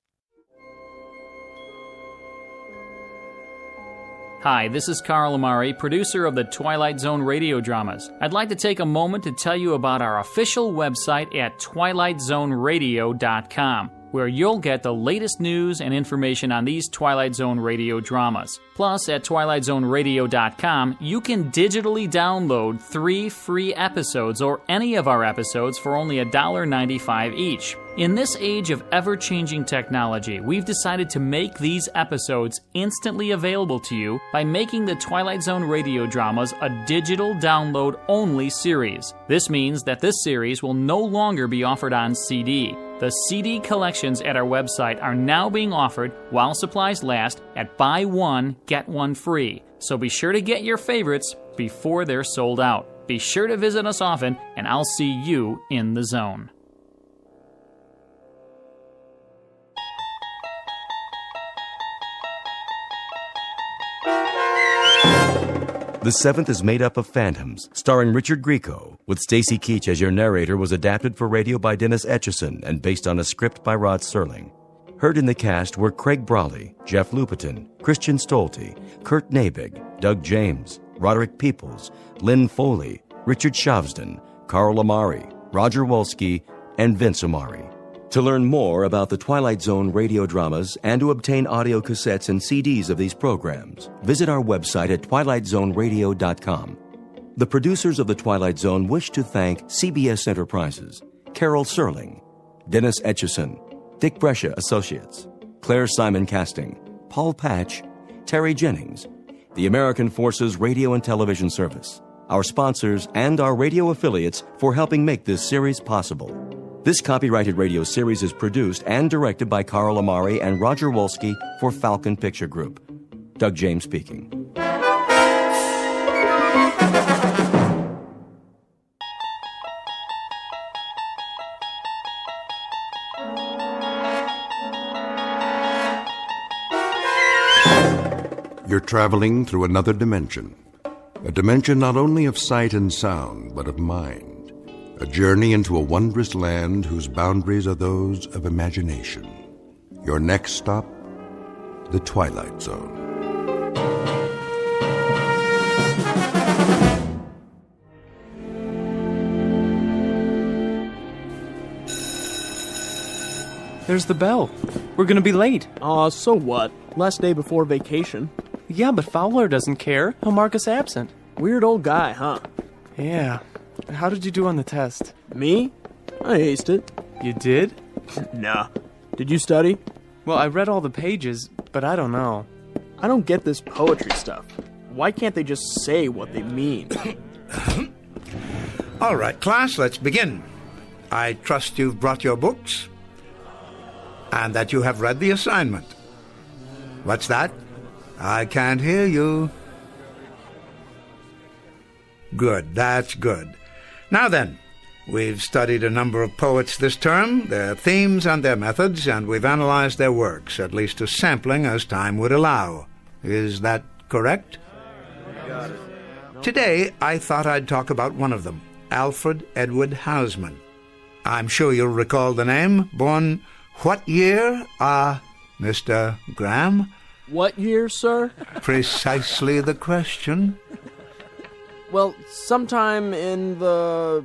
Hi, this is Carl Amari, producer of the Twilight Zone radio dramas. I'd like to take a moment to tell you about our official website at twilightzoneradio.com, where you'll get the latest news and information on these Twilight Zone radio dramas. Plus, at twilightzoneradio.com, you can digitally download 3 free episodes or any of our episodes for only $1.95 each. In this age of ever-changing technology, we've decided to make these episodes instantly available to you by making the Twilight Zone radio dramas a digital download-only series. This means that this series will no longer be offered on CD. The CD collections at our website are now being offered while supplies last at buy one, get one free. So be sure to get your favorites before they're sold out. Be sure to visit us often, and I'll see you in the zone. The Seventh is made up of phantoms, starring Richard Grieco, with Stacy Keach as your narrator, was adapted for radio by Dennis Etchison and based on a script by Rod Serling. Heard in the cast were Craig Brawley, Jeff Lupetin, Christian Stolte, Kurt Nabig, Doug James, Roderick Peoples, Lynn Foley, Richard Shavsden, Carl Amari, Roger Wolski, and Vince Amari. To learn more about the Twilight Zone radio dramas and to obtain audio cassettes and CDs of these programs, visit our website at twilightzoneradio.com. The producers of The Twilight Zone wish to thank CBS Enterprises, Carol Serling, Dennis Etchison, Dick Brescia Associates, Claire Simon Casting, Paul Patch, Terry Jennings, the American Forces Radio and Television Service, our sponsors, and our radio affiliates for helping make this series possible. This copyrighted radio series is produced and directed by Carl Amari and Roger Wolski for Falcon Picture Group. Doug James speaking. You're traveling through another dimension. A dimension not only of sight and sound, but of mind. A journey into a wondrous land whose boundaries are those of imagination. Your next stop, the Twilight Zone. There's the bell. We're gonna be late. Aw, so what? Last day before vacation. Yeah, but Fowler doesn't care. He'll mark us absent. Weird old guy, huh? Yeah. How did you do on the test? Me? I aced it. You did? Nah. Did you study? Well, I read all the pages, but I don't know. I don't get this poetry stuff. Why can't they just say what they mean? All right, class, let's begin. I trust you've brought your books and that you have read the assignment. What's that? I can't hear you. Good, that's good. Now then, we've studied a number of poets this term, their themes and their methods, and we've analyzed their works, at least a sampling as time would allow. Is that correct? Got it. Today, I thought I'd talk about one of them, Alfred Edward Houseman. I'm sure you'll recall the name. Born what year? Mr. Graham? What year, sir? Precisely the question. Well, sometime in the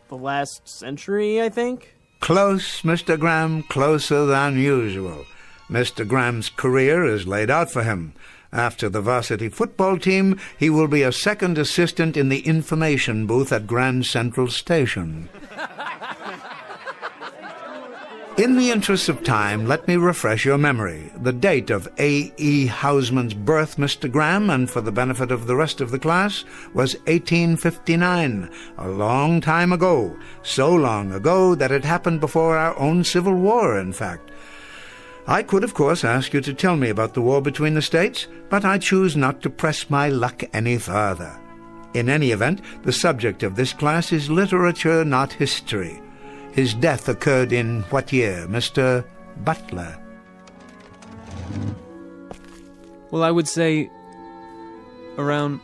last century, I think. Close, Mr. Graham, closer than usual. Mr. Graham's career is laid out for him. After the varsity football team, he will be a second assistant in the information booth at Grand Central Station. In the interest of time, let me refresh your memory. The date of A.E. Houseman's birth, Mr. Graham, and for the benefit of the rest of the class, was 1859, a long time ago. So long ago that it happened before our own Civil War, in fact. I could, of course, ask you to tell me about the war between the states, but I choose not to press my luck any further. In any event, the subject of this class is literature, not history. His death occurred in what year, Mr. Butler? Well, I would say around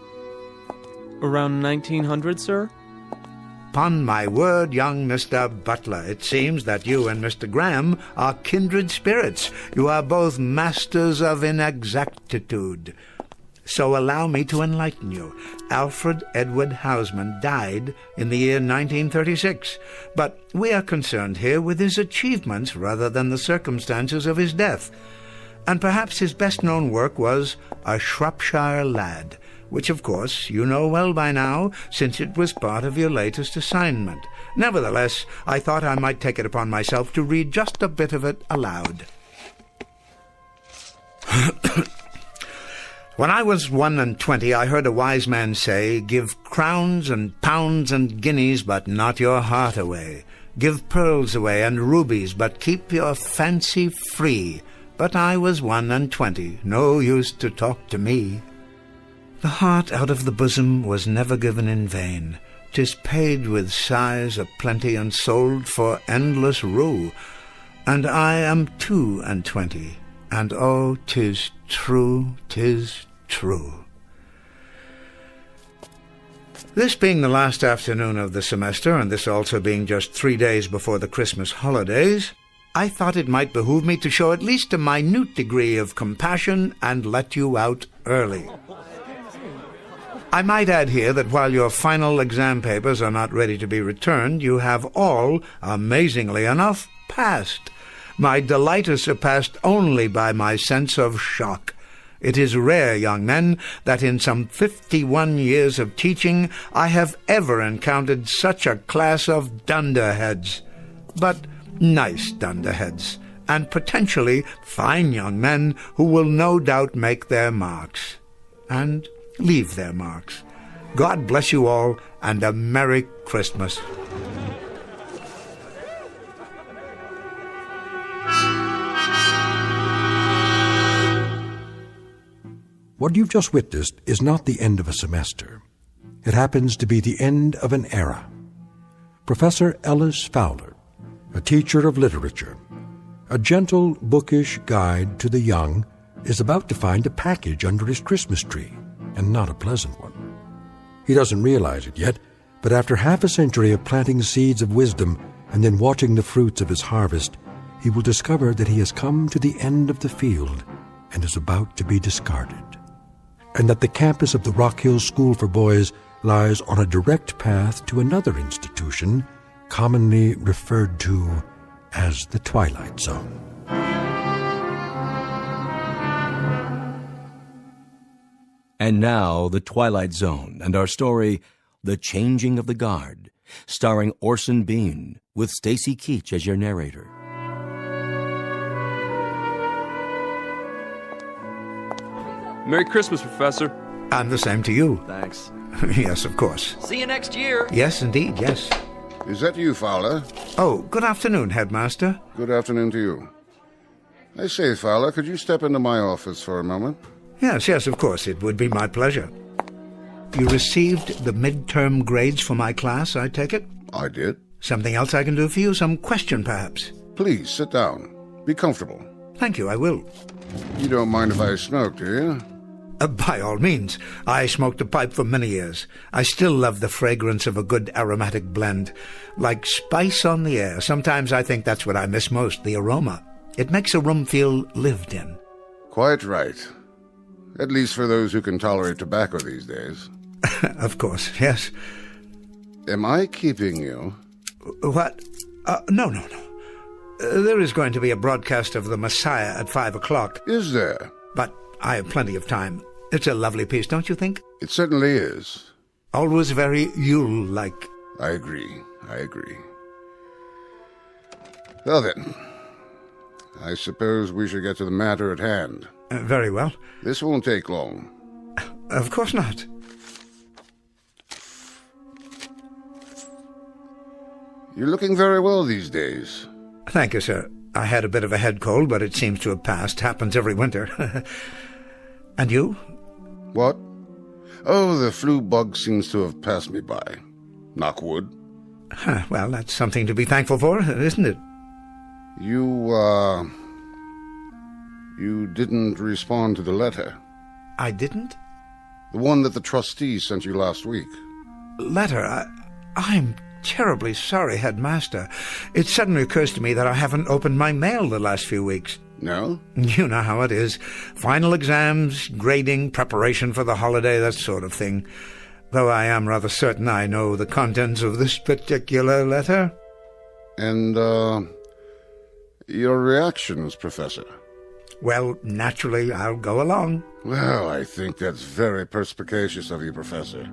1900, sir. Upon my word, young Mr. Butler, it seems that you and Mr. Graham are kindred spirits. You are both masters of inexactitude. So allow me to enlighten you. Alfred Edward Houseman died in the year 1936, but we are concerned here with his achievements rather than the circumstances of his death. And perhaps his best-known work was A Shropshire Lad, which, of course, you know well by now, since it was part of your latest assignment. Nevertheless, I thought I might take it upon myself to read just a bit of it aloud. When I was 21, I heard a wise man say, "Give crowns and pounds and guineas, but not your heart away. Give pearls away and rubies, but keep your fancy free." But I was 21, no use to talk to me. The heart out of the bosom was never given in vain. 'Tis paid with sighs a plenty and sold for endless rue. And I am 22, and oh, 'tis true, 'tis true. This being the last afternoon of the semester, and this also being just 3 days before the Christmas holidays, I thought it might behoove me to show at least a minute degree of compassion and let you out early. I might add here that while your final exam papers are not ready to be returned, you have all, amazingly enough, passed. My delight is surpassed only by my sense of shock. It is rare, young men, that in some 51 years of teaching I have ever encountered such a class of dunderheads. But nice dunderheads, and potentially fine young men who will no doubt make their marks. And leave their marks. God bless you all, and a Merry Christmas. What you've just witnessed is not the end of a semester. It happens to be the end of an era. Professor Ellis Fowler, a teacher of literature, a gentle, bookish guide to the young, is about to find a package under his Christmas tree, and not a pleasant one. He doesn't realize it yet, but after half a century of planting seeds of wisdom and then watching the fruits of his harvest, he will discover that he has come to the end of the field and is about to be discarded, and that the campus of the Rock Hill School for Boys lies on a direct path to another institution commonly referred to as the Twilight Zone. And now, The Twilight Zone, and our story, The Changing of the Guard, starring Orson Bean, with Stacy Keach as your narrator. Merry Christmas, Professor. And the same to you. Thanks. Yes, of course. See you next year. Yes, indeed, yes. Is that you, Fowler? Oh, good afternoon, Headmaster. Good afternoon to you. I say, Fowler, could you step into my office for a moment? Yes, of course. It would be my pleasure. You received the midterm grades for my class, I take it? I did. Something else I can do for you? Some question, perhaps? Please, sit down. Be comfortable. Thank you, I will. You don't mind if I smoke, do you? By all means. I smoked a pipe for many years. I still love the fragrance of a good aromatic blend. Like spice on the air. Sometimes I think that's what I miss most, the aroma. It makes a room feel lived in. Quite right. At least for those who can tolerate tobacco these days. Of course, yes. Am I keeping you? What? No. There is going to be a broadcast of The Messiah at 5 o'clock. Is there? But I have plenty of time. It's a lovely piece, don't you think? It certainly is. Always very Yule-like. I agree. Well then, I suppose we should get to the matter at hand. Very well. This won't take long. Of course not. You're looking very well these days. Thank you, sir. I had a bit of a head cold, but it seems to have passed. Happens every winter. And you? What? Oh, the flu bug seems to have passed me by. Knock wood. Well, that's something to be thankful for, isn't it? You didn't respond to the letter. I didn't? The one that the trustees sent you last week. Letter? I'm terribly sorry, Headmaster. It suddenly occurs to me that I haven't opened my mail the last few weeks. No? You know how it is. Final exams, grading, preparation for the holiday, that sort of thing. Though I am rather certain I know the contents of this particular letter. And, your reactions, Professor? Well, naturally, I'll go along. Well, I think that's very perspicacious of you, Professor.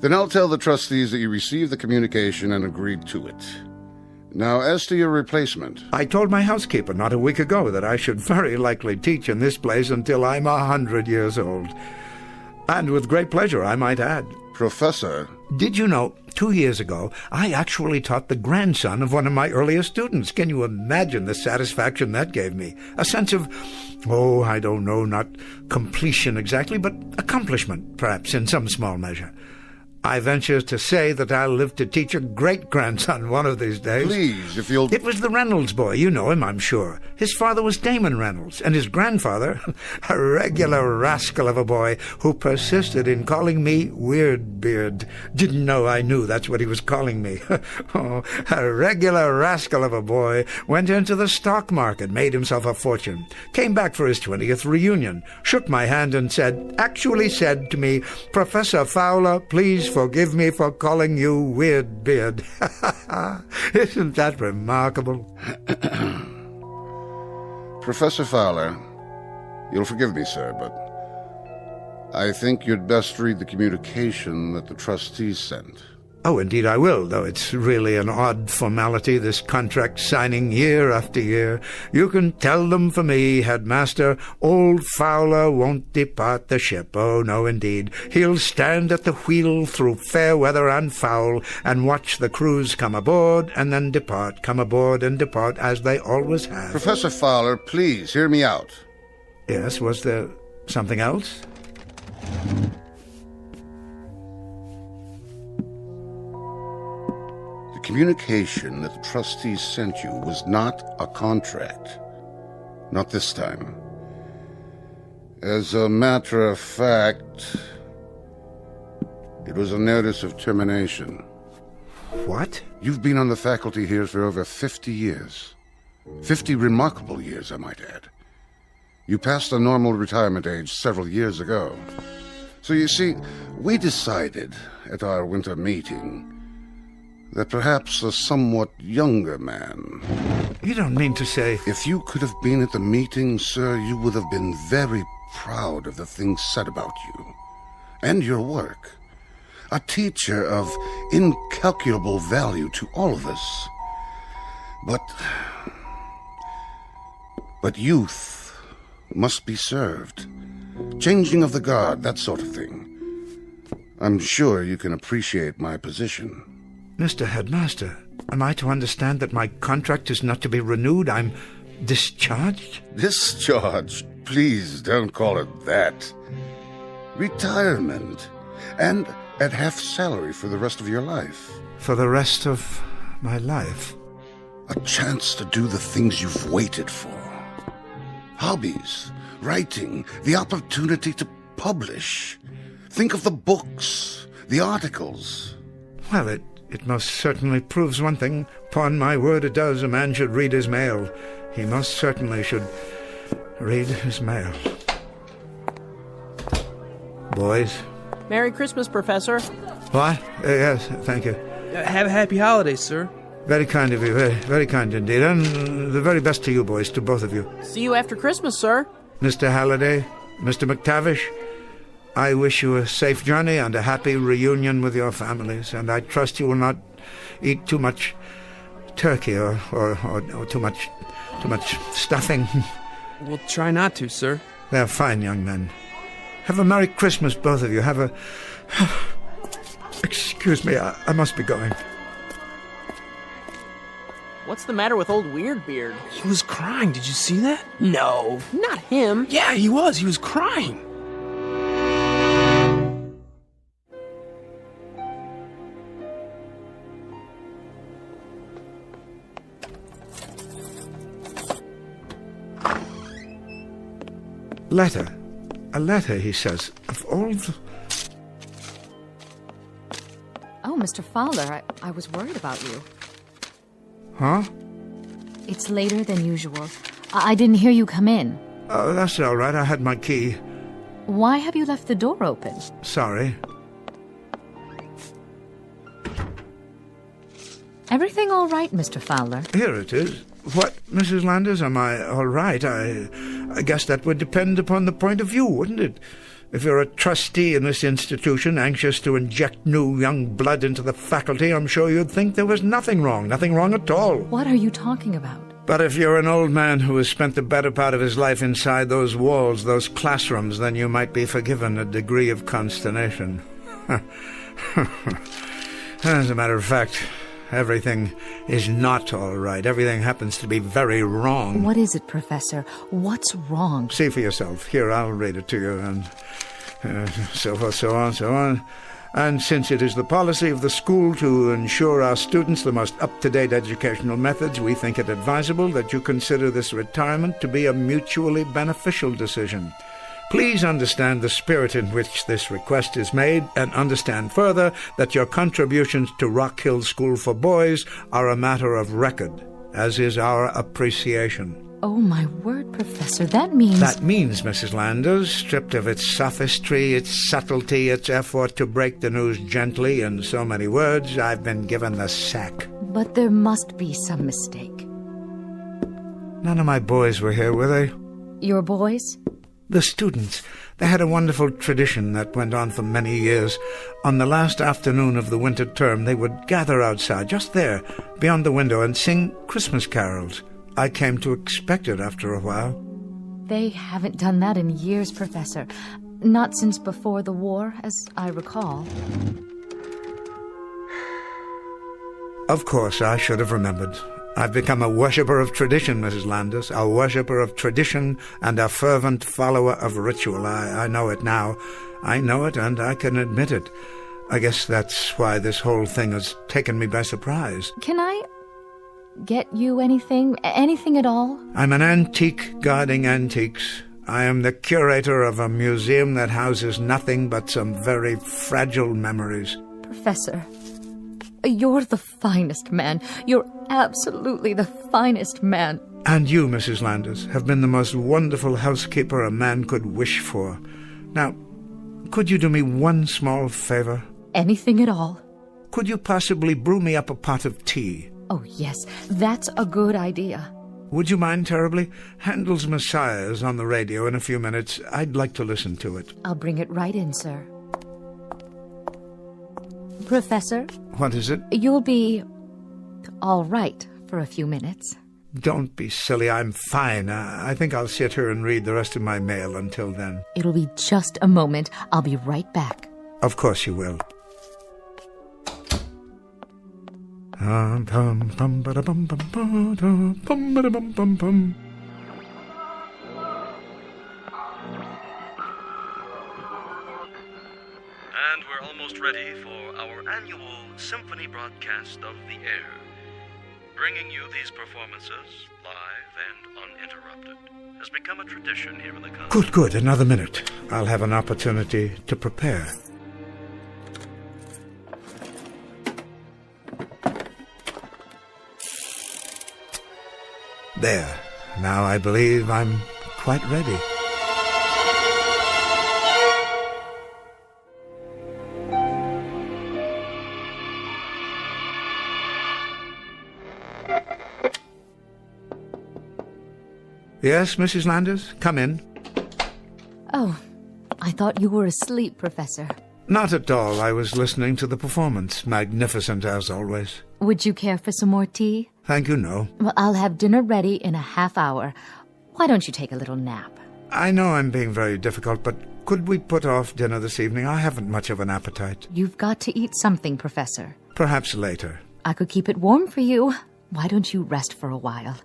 Then I'll tell the trustees that you received the communication and agreed to it. Now, as to your replacement... I told my housekeeper not a week ago that I should very likely teach in this place until I'm 100 years old. And with great pleasure, I might add. Professor... Did you know, 2 years ago, I actually taught the grandson of one of my earliest students. Can you imagine the satisfaction that gave me? A sense of, I don't know, not completion exactly, but accomplishment, perhaps, in some small measure. I venture to say that I'll live to teach a great-grandson one of these days. Please, if you'll... It was the Reynolds boy. You know him, I'm sure. His father was Damon Reynolds, and his grandfather, a regular rascal of a boy who persisted in calling me Weirdbeard. Didn't know I knew that's what he was calling me. A regular rascal of a boy went into the stock market, made himself a fortune, came back for his 20th reunion, shook my hand and actually said to me, "Professor Fowler, please forgive me for calling you Weirdbeard." Isn't that remarkable? Professor Fowler, you'll forgive me, sir, but I think you'd best read the communication that the trustees sent. Oh, indeed I will, though it's really an odd formality, this contract signing year after year. You can tell them for me, headmaster, old Fowler won't depart the ship. Oh, no, indeed. He'll stand at the wheel through fair weather and foul, and watch the crews come aboard and then depart, come aboard and depart, as they always have. Professor Fowler, please, hear me out. Yes, was there something else? The communication that the trustees sent you was not a contract. Not this time. As a matter of fact, it was a notice of termination. What? You've been on the faculty here for over 50 years. 50 remarkable years, I might add. You passed the normal retirement age several years ago. So you see, we decided at our winter meeting that perhaps a somewhat younger man... You don't mean to say... If you could have been at the meeting, sir, you would have been very proud of the things said about you and your work. A teacher of incalculable value to all of us. But youth must be served. Changing of the guard, that sort of thing. I'm sure you can appreciate my position. Mr. Headmaster, am I to understand that my contract is not to be renewed? I'm discharged? Discharged? Please don't call it that. Retirement. And at half salary for the rest of your life. For the rest of my life? A chance to do the things you've waited for. Hobbies, writing, the opportunity to publish. Think of the books, the articles. Well, it most certainly proves one thing. Upon my word, it does. A man should read his mail. He most certainly should read his mail. Boys. Merry Christmas, Professor. What? Yes, thank you. Have a happy holidays, sir. Very kind of you, very, very kind indeed. And the very best to you boys, to both of you. See you after Christmas, sir. Mr. Halliday, Mr. McTavish, I wish you a safe journey and a happy reunion with your families, and I trust you will not eat too much turkey or too much stuffing. We'll try not to, sir. They're fine young men. Have a Merry Christmas, both of you. Have a... Excuse me, I must be going. What's the matter with old Weirdbeard? He was crying. Did you see that? No, not him. Yeah, he was. He was crying. Letter. A letter, he says, of all the... Oh, Mr. Fowler, I was worried about you. Huh? It's later than usual. I didn't hear you come in. Oh, that's all right. I had my key. Why have you left the door open? Sorry. Everything all right, Mr. Fowler? Here it is. What, Mrs. Landers, am I all right? I guess that would depend upon the point of view, wouldn't it? If you're a trustee in this institution, anxious to inject new young blood into the faculty, I'm sure you'd think there was nothing wrong at all. What are you talking about? But if you're an old man who has spent the better part of his life inside those walls, those classrooms, then you might be forgiven a degree of consternation. As a matter of fact, everything is not all right. Everything happens to be very wrong. What is it, Professor? What's wrong? See for yourself. Here, I'll read it to you, and so forth, so on, so on. And since it is the policy of the school to ensure our students the most up-to-date educational methods, we think it advisable that you consider this retirement to be a mutually beneficial decision. Please understand the spirit in which this request is made, and understand further that your contributions to Rock Hill School for Boys are a matter of record, as is our appreciation. Oh, my word, Professor, that means... That means, Mrs. Landers, stripped of its sophistry, its subtlety, its effort to break the news gently in so many words, I've been given the sack. But there must be some mistake. None of my boys were here, were they? Your boys? The students. They had a wonderful tradition that went on for many years. On the last afternoon of the winter term, they would gather outside, just there, beyond the window, and sing Christmas carols. I came to expect it after a while. They haven't done that in years, Professor. Not since before the war, as I recall. Of course, I should have remembered. I've become a worshipper of tradition, Mrs. Landers, a worshipper of tradition and a fervent follower of ritual. I know it now. I know it, and I can admit it. I guess that's why this whole thing has taken me by surprise. Can I get you anything? Anything at all? I'm an antique guarding antiques. I am the curator of a museum that houses nothing but some very fragile memories. Professor, you're the finest man. You're absolutely the finest man. And you, Mrs. Landers, have been the most wonderful housekeeper a man could wish for. Now, could you do me one small favor? Anything at all. Could you possibly brew me up a pot of tea? Oh, yes, that's a good idea. Would you mind terribly? Handel's Messiah is on the radio in a few minutes. I'd like to listen to it. I'll bring it right in, sir. Professor? What is it? You'll be all right for a few minutes. Don't be silly. I'm fine. I think I'll sit here and read the rest of my mail until then. It'll be just a moment. I'll be right back. Of course you will. And we're almost ready for our annual symphony broadcast of the air, bringing you these performances live and uninterrupted has become a tradition here in the country. Good. Another minute. I'll have an opportunity to prepare. There. Now I believe I'm quite ready. Yes, Mrs. Landers? Come in. Oh, I thought you were asleep, Professor. Not at all. I was listening to the performance. Magnificent, as always. Would you care for some more tea? Thank you, no. Well, I'll have dinner ready in a half hour. Why don't you take a little nap? I know I'm being very difficult, but could we put off dinner this evening? I haven't much of an appetite. You've got to eat something, Professor. Perhaps later. I could keep it warm for you. Why don't you rest for a while?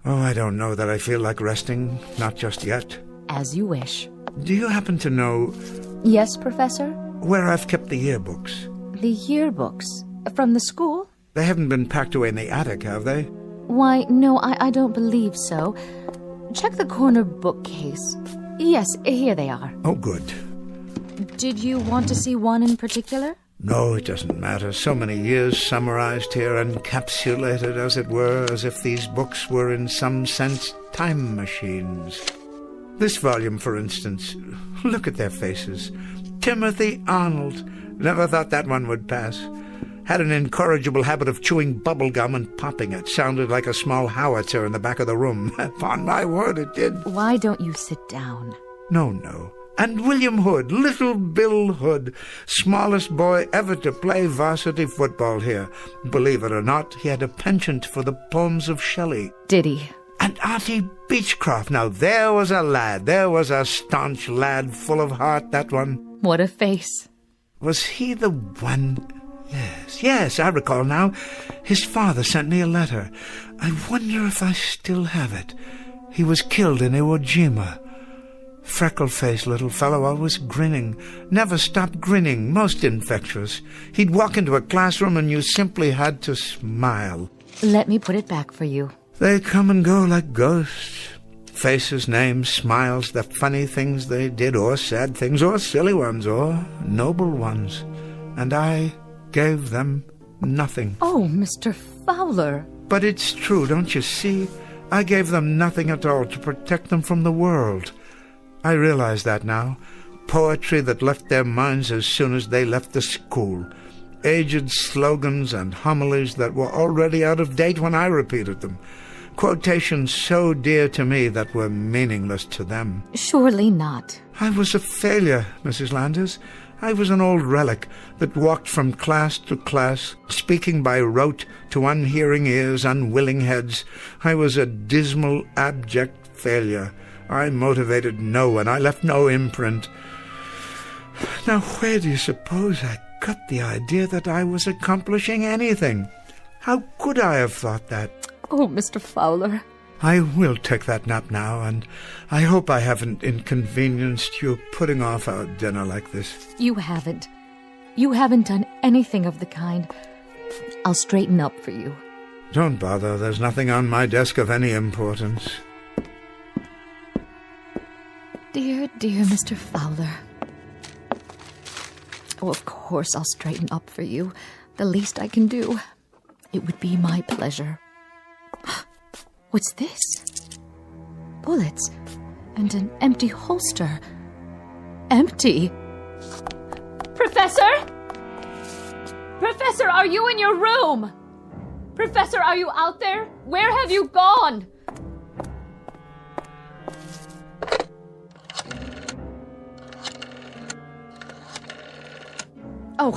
Oh, I don't know that I feel like resting. Not just yet. As you wish. Do you happen to know... Yes, Professor? Where I've kept the yearbooks. The yearbooks? From the school? They haven't been packed away in the attic, have they? Why, no, I don't believe so. Check the corner bookcase. Yes, here they are. Oh, good. Did you want to see one in particular? No, it doesn't matter. So many years summarized here, encapsulated, as it were, as if these books were in some sense time machines. This volume, for instance, look at their faces. Timothy Arnold. Never thought that one would pass. Had an incorrigible habit of chewing bubble gum and popping it. Sounded like a small howitzer in the back of the room. Upon my word, it did. Why don't you sit down? No. And William Hood, Little Bill Hood, smallest boy ever to play varsity football here. Believe it or not, he had a penchant for the poems of Shelley. Did he? And Auntie Beechcroft. Now, there was a lad. There was a staunch lad, full of heart, that one. What a face. Was he the one? Yes, I recall now. His father sent me a letter. I wonder if I still have it. He was killed in Iwo Jima. Freckle-faced little fellow, always grinning. Never stopped grinning, most infectious. He'd walk into a classroom and you simply had to smile. Let me put it back for you. They come and go like ghosts. Faces, names, smiles, the funny things they did, or sad things, or silly ones, or noble ones. And I gave them nothing. Oh, Mr. Fowler. But it's true, don't you see? I gave them nothing at all to protect them from the world. I realize that now. Poetry that left their minds as soon as they left the school. Aged slogans and homilies that were already out of date when I repeated them. Quotations so dear to me that were meaningless to them. Surely not. I was a failure, Mrs. Landers. I was an old relic that walked from class to class, speaking by rote to unhearing ears, unwilling heads. I was a dismal, abject failure. I motivated no one. I left no imprint. Now, where do you suppose I got the idea that I was accomplishing anything? How could I have thought that? Oh, Mr. Fowler. I will take that nap now, and I hope I haven't inconvenienced you putting off our dinner like this. You haven't. You haven't done anything of the kind. I'll straighten up for you. Don't bother. There's nothing on my desk of any importance. Dear Mr. Fowler. Oh, of course I'll straighten up for you. The least I can do. It would be my pleasure. What's this? Bullets and an empty holster. Empty? Professor? Professor, are you in your room? Professor, are you out there? Where have you gone? Oh,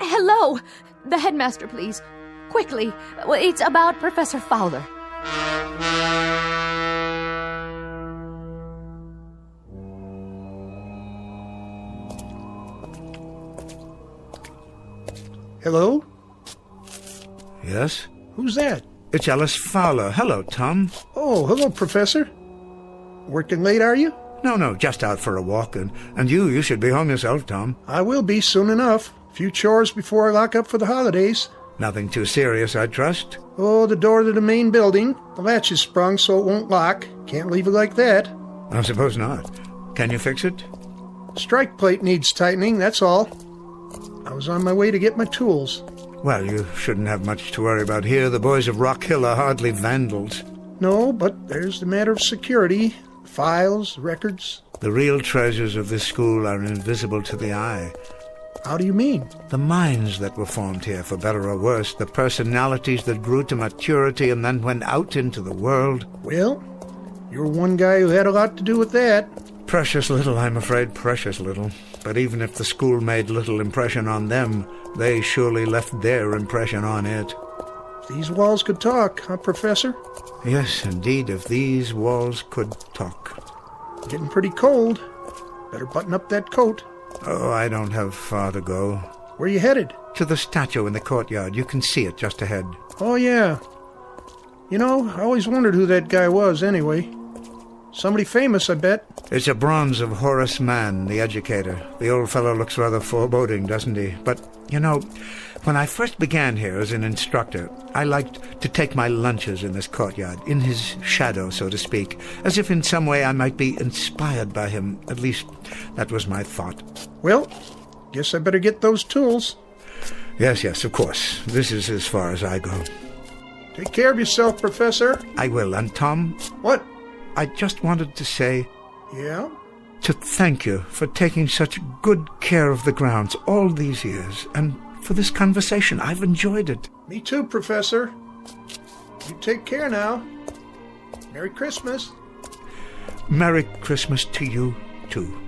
hello. The headmaster, please. Quickly. It's about Professor Fowler. Hello? Yes? Who's that? It's Alice Fowler. Hello, Tom. Oh, hello, Professor. Working late, are you? No, just out for a walk, and you should be home yourself, Tom. I will be soon enough. A few chores before I lock up for the holidays. Nothing too serious, I trust? Oh, the door to the main building. The latch is sprung so it won't lock. Can't leave it like that. I suppose not. Can you fix it? Strike plate needs tightening, that's all. I was on my way to get my tools. Well, you shouldn't have much to worry about here. The boys of Rock Hill are hardly vandals. No, but there's the matter of security. Files, records. The real treasures of this school are invisible to the eye. How do you mean? The minds that were formed here, for better or worse, the personalities that grew to maturity and then went out into the world. Well, you're one guy who had a lot to do with that. Precious little, I'm afraid, precious little. But even if the school made little impression on them, they surely left their impression on it. These walls could talk, huh, Professor? Yes, indeed, if these walls could talk. Getting pretty cold. Better button up that coat. Oh, I don't have far to go. Where you headed? To the statue in the courtyard. You can see it just ahead. Oh, yeah. You know, I always wondered who that guy was, anyway. Somebody famous, I bet. It's a bronze of Horace Mann, the educator. The old fellow looks rather foreboding, doesn't he? But, you know, when I first began here as an instructor, I liked to take my lunches in this courtyard, in his shadow, so to speak, as if in some way I might be inspired by him. At least, that was my thought. Well, Guess I better get those tools. Yes, of course. This is as far as I go. Take care of yourself, Professor. I will. And Tom? What? I just wanted to say... Yeah? To thank you for taking such good care of the grounds all these years, and for this conversation. I've enjoyed it. Me too, Professor. You take care now. Merry Christmas. Merry Christmas to you, too.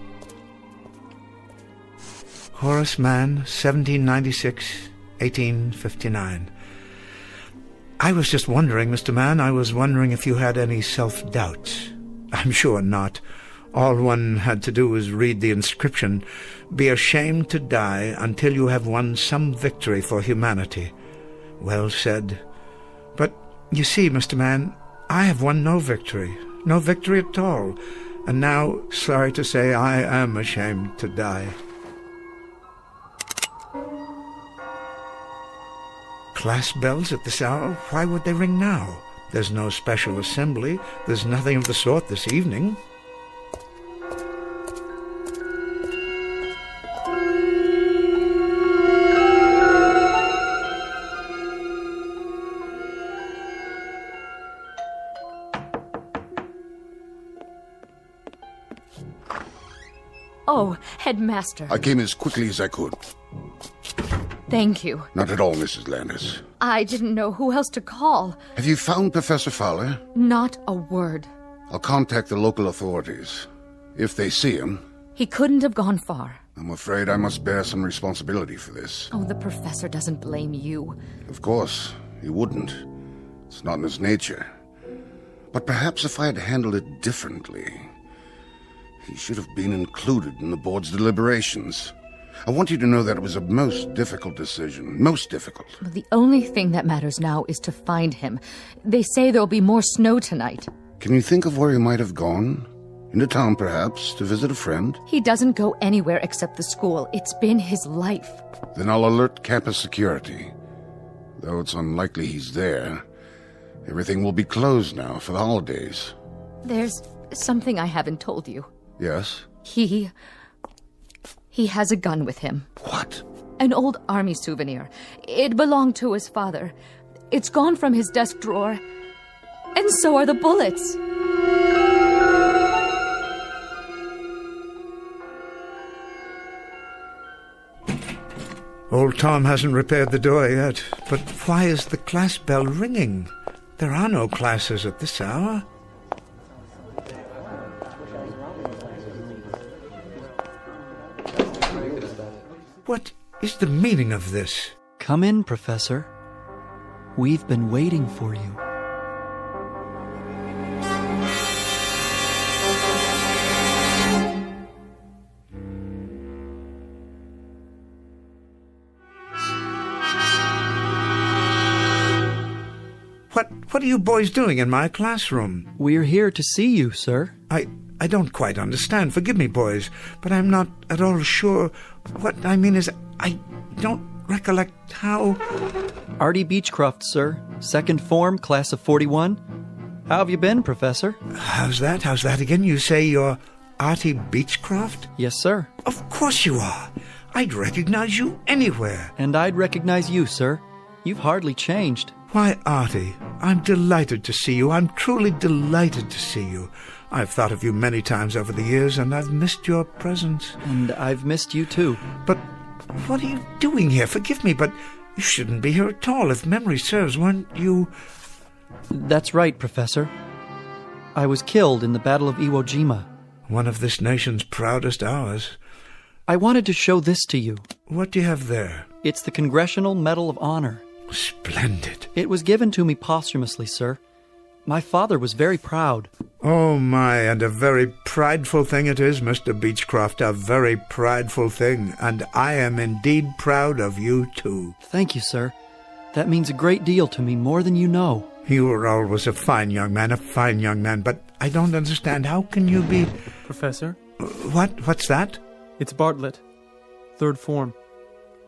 Horace Mann, 1796, 1859. I was just wondering, Mr. Mann, I was wondering if you had any self-doubts. I'm sure not. All one had to do was read the inscription, "Be ashamed to die until you have won some victory for humanity." Well said. But, you see, Mr. Mann, I have won no victory at all. And now, sorry to say, I am ashamed to die. Class bells at this hour? Why would they ring now? There's no special assembly. There's nothing of the sort this evening. Oh, Headmaster. I came as quickly as I could. Thank you. Not at all, Mrs. Landis. I didn't know who else to call. Have you found Professor Fowler? Not a word. I'll contact the local authorities. If they see him... He couldn't have gone far. I'm afraid I must bear some responsibility for this. Oh, the professor doesn't blame you. Of course, he wouldn't. It's not in his nature. But perhaps if I had handled it differently... He should have been included in the board's deliberations. I want you to know that it was a most difficult decision. Most difficult. Well, the only thing that matters now is to find him. They say there'll be more snow tonight. Can you think of where he might have gone? Into town, perhaps, to visit a friend? He doesn't go anywhere except the school. It's been his life. Then I'll alert campus security. Though it's unlikely he's there. Everything will be closed now for the holidays. There's something I haven't told you. Yes? He has a gun with him. What? An old army souvenir. It belonged to his father. It's gone from his desk drawer. And so are the bullets. Old Tom hasn't repaired the door yet. But why is the class bell ringing? There are no classes at this hour. What is the meaning of this? Come in, Professor. We've been waiting for you. What are you boys doing in my classroom? We're here to see you, sir. I don't quite understand. Forgive me, boys, but I'm not at all sure. What I mean is, I don't recollect how... Artie Beechcroft, sir. Second form, class of 41. How have you been, Professor? How's that? How's that again? You say you're Artie Beechcroft? Yes, sir. Of course you are. I'd recognize you anywhere. And I'd recognize you, sir. You've hardly changed. Why, Artie, I'm delighted to see you. I'm truly delighted to see you. I've thought of you many times over the years, and I've missed your presence. And I've missed you, too. But what are you doing here? Forgive me, but you shouldn't be here at all. If memory serves, weren't you... That's right, Professor. I was killed in the Battle of Iwo Jima. One of this nation's proudest hours. I wanted to show this to you. What do you have there? It's the Congressional Medal of Honor. Splendid. It was given to me posthumously, sir. My father was very proud. Oh, my, and a very prideful thing it is, Mr. Beechcroft, a very prideful thing, and I am indeed proud of you, too. Thank you, sir. That means a great deal to me, more than you know. You were always a fine young man, but I don't understand. How can you be... Professor? What's that? It's Bartlett. Third form.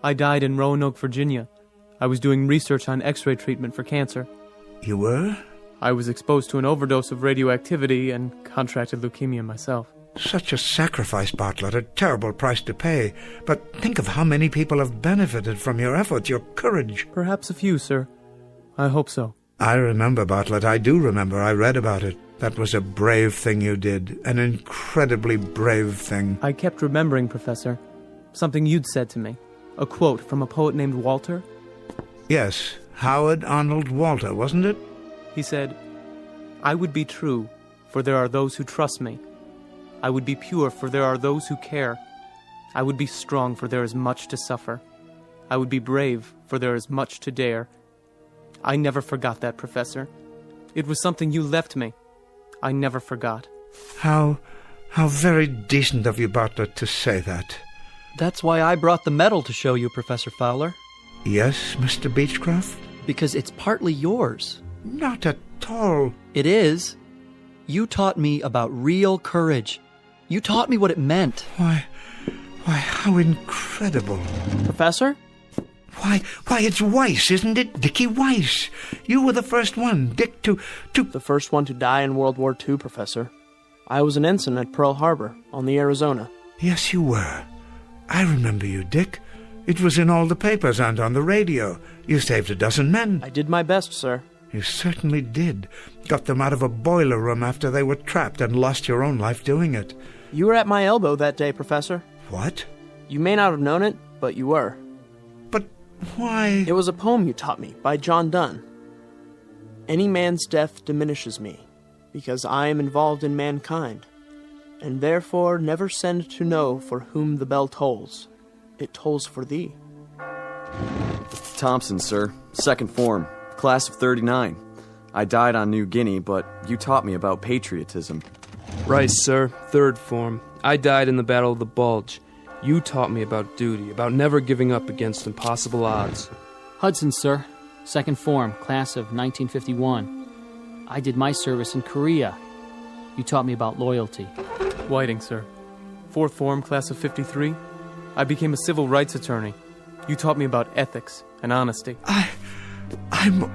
I died in Roanoke, Virginia. I was doing research on X-ray treatment for cancer. You were? I was exposed to an overdose of radioactivity and contracted leukemia myself. Such a sacrifice, Bartlett, a terrible price to pay. But think of how many people have benefited from your efforts, your courage. Perhaps a few, sir. I hope so. I remember, Bartlett. I do remember. I read about it. That was a brave thing you did. An incredibly brave thing. I kept remembering, Professor. Something you'd said to me. A quote from a poet named Walter. Yes, Howard Arnold Walter, wasn't it? He said, "I would be true, for there are those who trust me. I would be pure, for there are those who care. I would be strong, for there is much to suffer. I would be brave, for there is much to dare." I never forgot that, Professor. It was something you left me. I never forgot. How very decent of you, Bartlett, to say that. That's why I brought the medal to show you, Professor Fowler. Yes, Mr. Beechcroft? Because it's partly yours. Not at all. It is. You taught me about real courage. You taught me what it meant. Why, how incredible. Professor? Why, it's Weiss, isn't it? Dickie Weiss. You were the first one, Dick, to... The first one to die in World War II, Professor. I was an ensign at Pearl Harbor, on the Arizona. Yes, you were. I remember you, Dick. It was in all the papers and on the radio. You saved a dozen men. I did my best, sir. You certainly did. Got them out of a boiler room after they were trapped and lost your own life doing it. You were at my elbow that day, Professor. What? You may not have known it, but you were. But why? It was a poem you taught me by John Donne. Any man's death diminishes me, because I am involved in mankind, and therefore never send to know for whom the bell tolls. It tolls for thee. Thompson, sir. Second form. Class of 39. I died on New Guinea, but you taught me about patriotism. Rice, sir. Third form. I died in the Battle of the Bulge. You taught me about duty, about never giving up against impossible odds. Hudson, sir. Second form. Class of 1951. I did my service in Korea. You taught me about loyalty. Whiting, sir. Fourth form, class of 53. I became a civil rights attorney. You taught me about ethics and honesty. I'm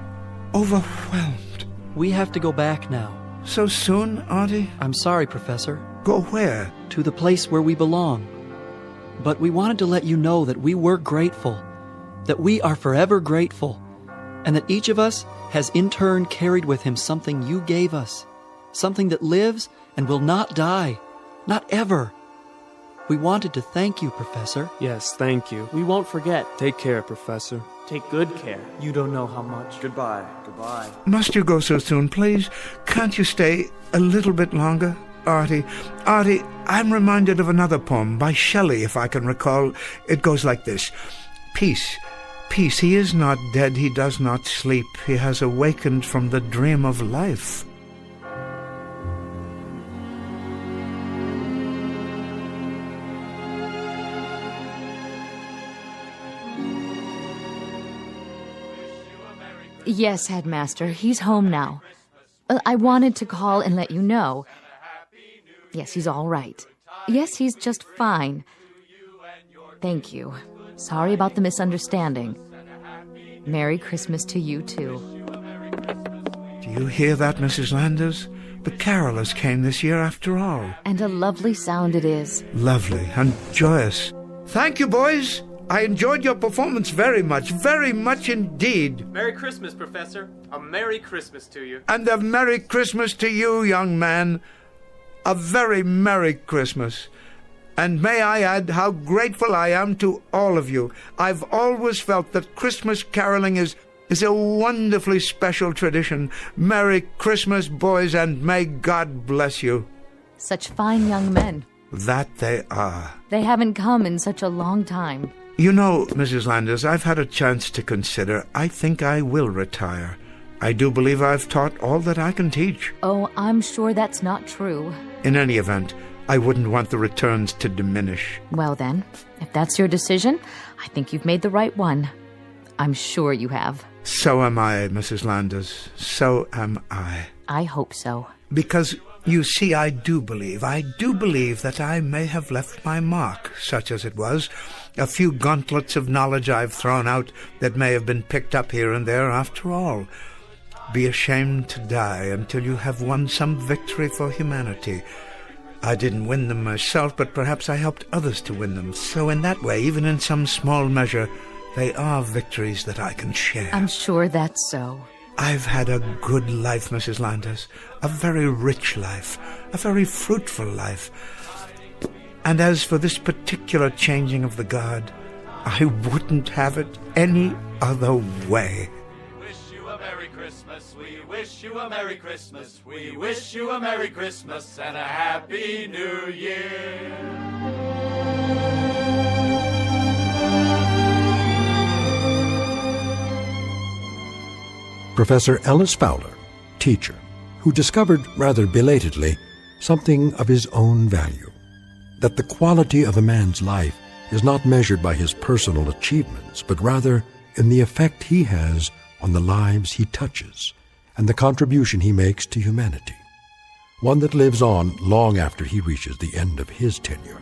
overwhelmed. We have to go back now. So soon, Artie? I'm sorry, Professor. Go where? To the place where we belong. But we wanted to let you know that we were grateful, that we are forever grateful, and that each of us has in turn carried with him something you gave us, something that lives and will not die, not ever. We wanted to thank you, Professor. Yes, thank you. We won't forget. Take care, Professor. Take good care. You don't know how much. Goodbye. Goodbye. Must you go so soon, please? Can't you stay a little bit longer? Artie, I'm reminded of another poem by Shelley, if I can recall. It goes like this. Peace, peace, he is not dead, he does not sleep. He has awakened from the dream of life. Yes, Headmaster, he's home now. I wanted to call and let you know. Yes, he's all right. Yes, he's just fine. Thank you. Sorry about the misunderstanding. Merry Christmas to you, too. Do you hear that, Mrs. Landers? The carolers came this year after all. And a lovely sound it is. Lovely and joyous. Thank you, boys. I enjoyed your performance very much indeed. Merry Christmas, Professor. A Merry Christmas to you. And a Merry Christmas to you, young man. A very Merry Christmas. And may I add how grateful I am to all of you. I've always felt that Christmas caroling is a wonderfully special tradition. Merry Christmas, boys, and may God bless you. Such fine young men. That they are. They haven't come in such a long time. You know, Mrs. Landers, I've had a chance to consider. I think I will retire. I do believe I've taught all that I can teach. Oh, I'm sure that's not true. In any event, I wouldn't want the returns to diminish. Well then, if that's your decision, I think you've made the right one. I'm sure you have. So am I, Mrs. Landers. So am I. I hope so. Because, you see, I do believe that I may have left my mark, such as it was. A few gauntlets of knowledge I've thrown out that may have been picked up here and there after all. Be ashamed to die until you have won some victory for humanity. I didn't win them myself, but perhaps I helped others to win them. So in that way, even in some small measure, they are victories that I can share. I'm sure that's so. I've had a good life, Mrs. Landers. A very rich life. A very fruitful life. And as for this particular changing of the guard, I wouldn't have it any other way. We wish you a Merry Christmas. We wish you a Merry Christmas. We wish you a Merry Christmas and a Happy New Year. Professor Ellis Fowler, teacher, who discovered, rather belatedly, something of his own value, that the quality of a man's life is not measured by his personal achievements, but rather in the effect he has on the lives he touches and the contribution he makes to humanity, one that lives on long after he reaches the end of his tenure.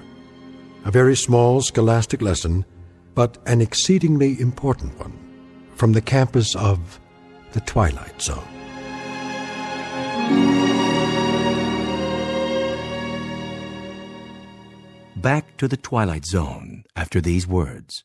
A very small scholastic lesson, but an exceedingly important one, from the campus of the Twilight Zone. Back to the Twilight Zone after these words.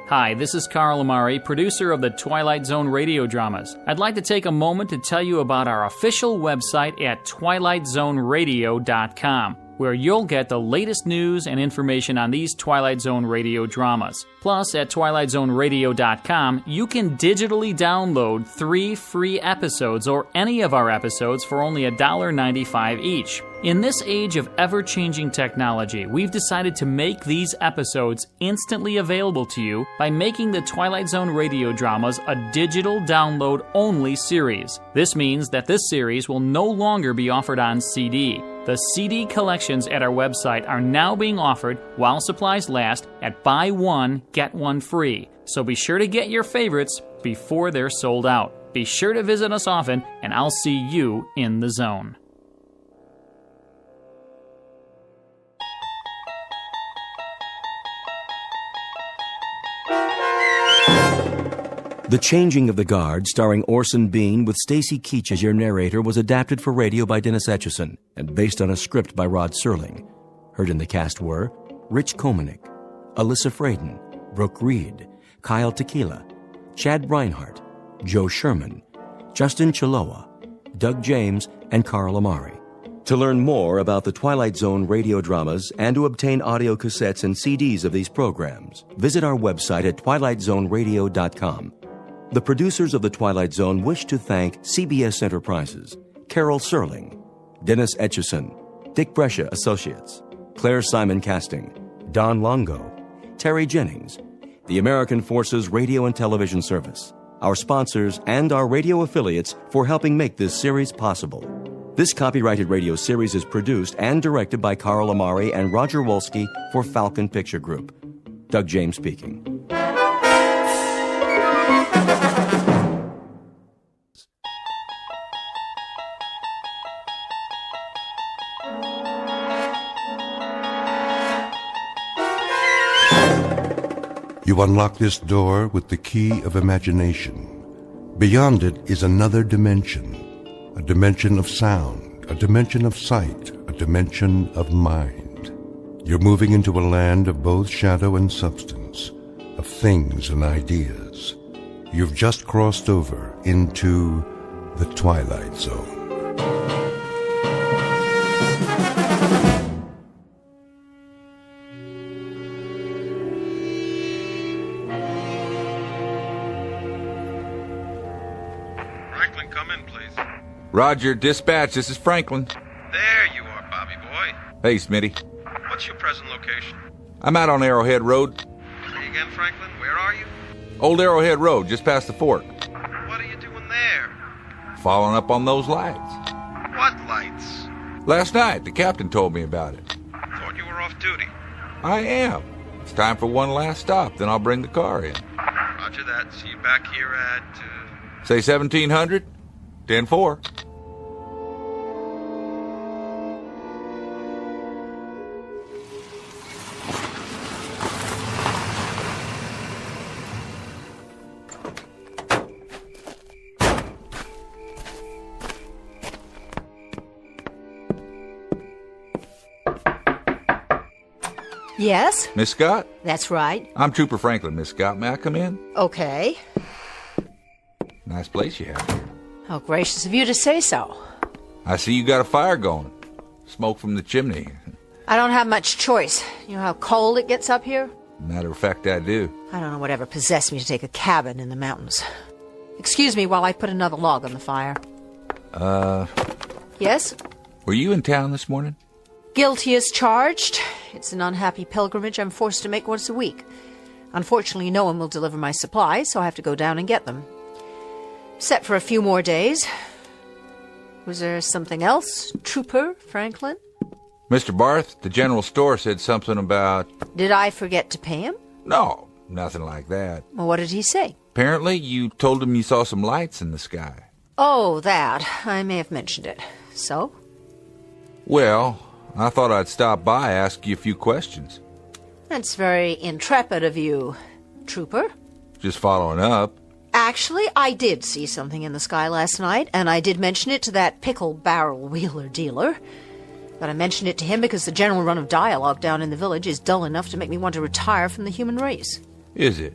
Hi, this is Carl Amari, producer of the Twilight Zone radio dramas. I'd like to take a moment to tell you about our official website at twilightzoneradio.com, where you'll get the latest news and information on these Twilight Zone radio dramas. Plus, at twilightzoneradio.com, you can digitally download 3 free episodes or any of our episodes for only $1.95 each. In this age of ever-changing technology, we've decided to make these episodes instantly available to you by making the Twilight Zone radio dramas a digital download-only series. This means that this series will no longer be offered on CD. The CD collections at our website are now being offered, while supplies last, at buy one, get one free. So be sure to get your favorites before they're sold out. Be sure to visit us often, and I'll see you in the zone. The Changing of the Guard, starring Orson Bean with Stacy Keach as your narrator, was adapted for radio by Dennis Etchison and based on a script by Rod Serling. Heard in the cast were Rich Komanek, Alyssa Fraden, Brooke Reed, Kyle Tequila, Chad Reinhardt, Joe Sherman, Justin Chiloa, Doug James, and Carl Amari. To learn more about the Twilight Zone radio dramas and to obtain audio cassettes and CDs of these programs, visit our website at twilightzoneradio.com. The producers of The Twilight Zone wish to thank CBS Enterprises, Carol Serling, Dennis Etchison, Dick Brescia Associates, Claire Simon Casting, Don Longo, Terry Jennings, the American Forces Radio and Television Service, our sponsors, and our radio affiliates for helping make this series possible. This copyrighted radio series is produced and directed by Carl Amari and Roger Wolski for Falcon Picture Group. Doug James speaking. You unlock this door with the key of imagination. Beyond it is another dimension, a dimension of sound, a dimension of sight, a dimension of mind. You're moving into a land of both shadow and substance, of things and ideas. You've just crossed over into the Twilight Zone. Roger, dispatch, this is Franklin. There you are, Bobby boy. Hey, Smitty. What's your present location? I'm out on Arrowhead Road. Say again, Franklin, where are you? Old Arrowhead Road, just past the fork. What are you doing there? Following up on those lights. What lights? Last night, the captain told me about it. Thought you were off duty. I am. It's time for one last stop, then I'll bring the car in. Roger that. See you back here at... Say 1700? 10-4. Yes? Miss Scott? That's right. I'm Trooper Franklin, Miss Scott. May I come in? Okay. Nice place you have here. How gracious of you to say so. I see you got a fire going. Smoke from the chimney. I don't have much choice. You know how cold it gets up here? Matter of fact, I do. I don't know whatever possessed me to take a cabin in the mountains. Excuse me while I put another log on the fire. Yes? Were you in town this morning? Guilty as charged. It's an unhappy pilgrimage I'm forced to make once a week. Unfortunately, no one will deliver my supplies, so I have to go down and get them. Set for a few more days. Was there something else, Trooper Franklin? Mr. Barth, the general store said something about... Did I forget to pay him? No, nothing like that. Well, what did he say? Apparently, you told him you saw some lights in the sky. Oh, that. I may have mentioned it. So? Well, I thought I'd stop by, ask you a few questions. That's very intrepid of you, Trooper. Just following up. Actually, I did see something in the sky last night, and I did mention it to that pickle barrel wheeler dealer. But I mentioned it to him because the general run of dialogue down in the village is dull enough to make me want to retire from the human race. Is it?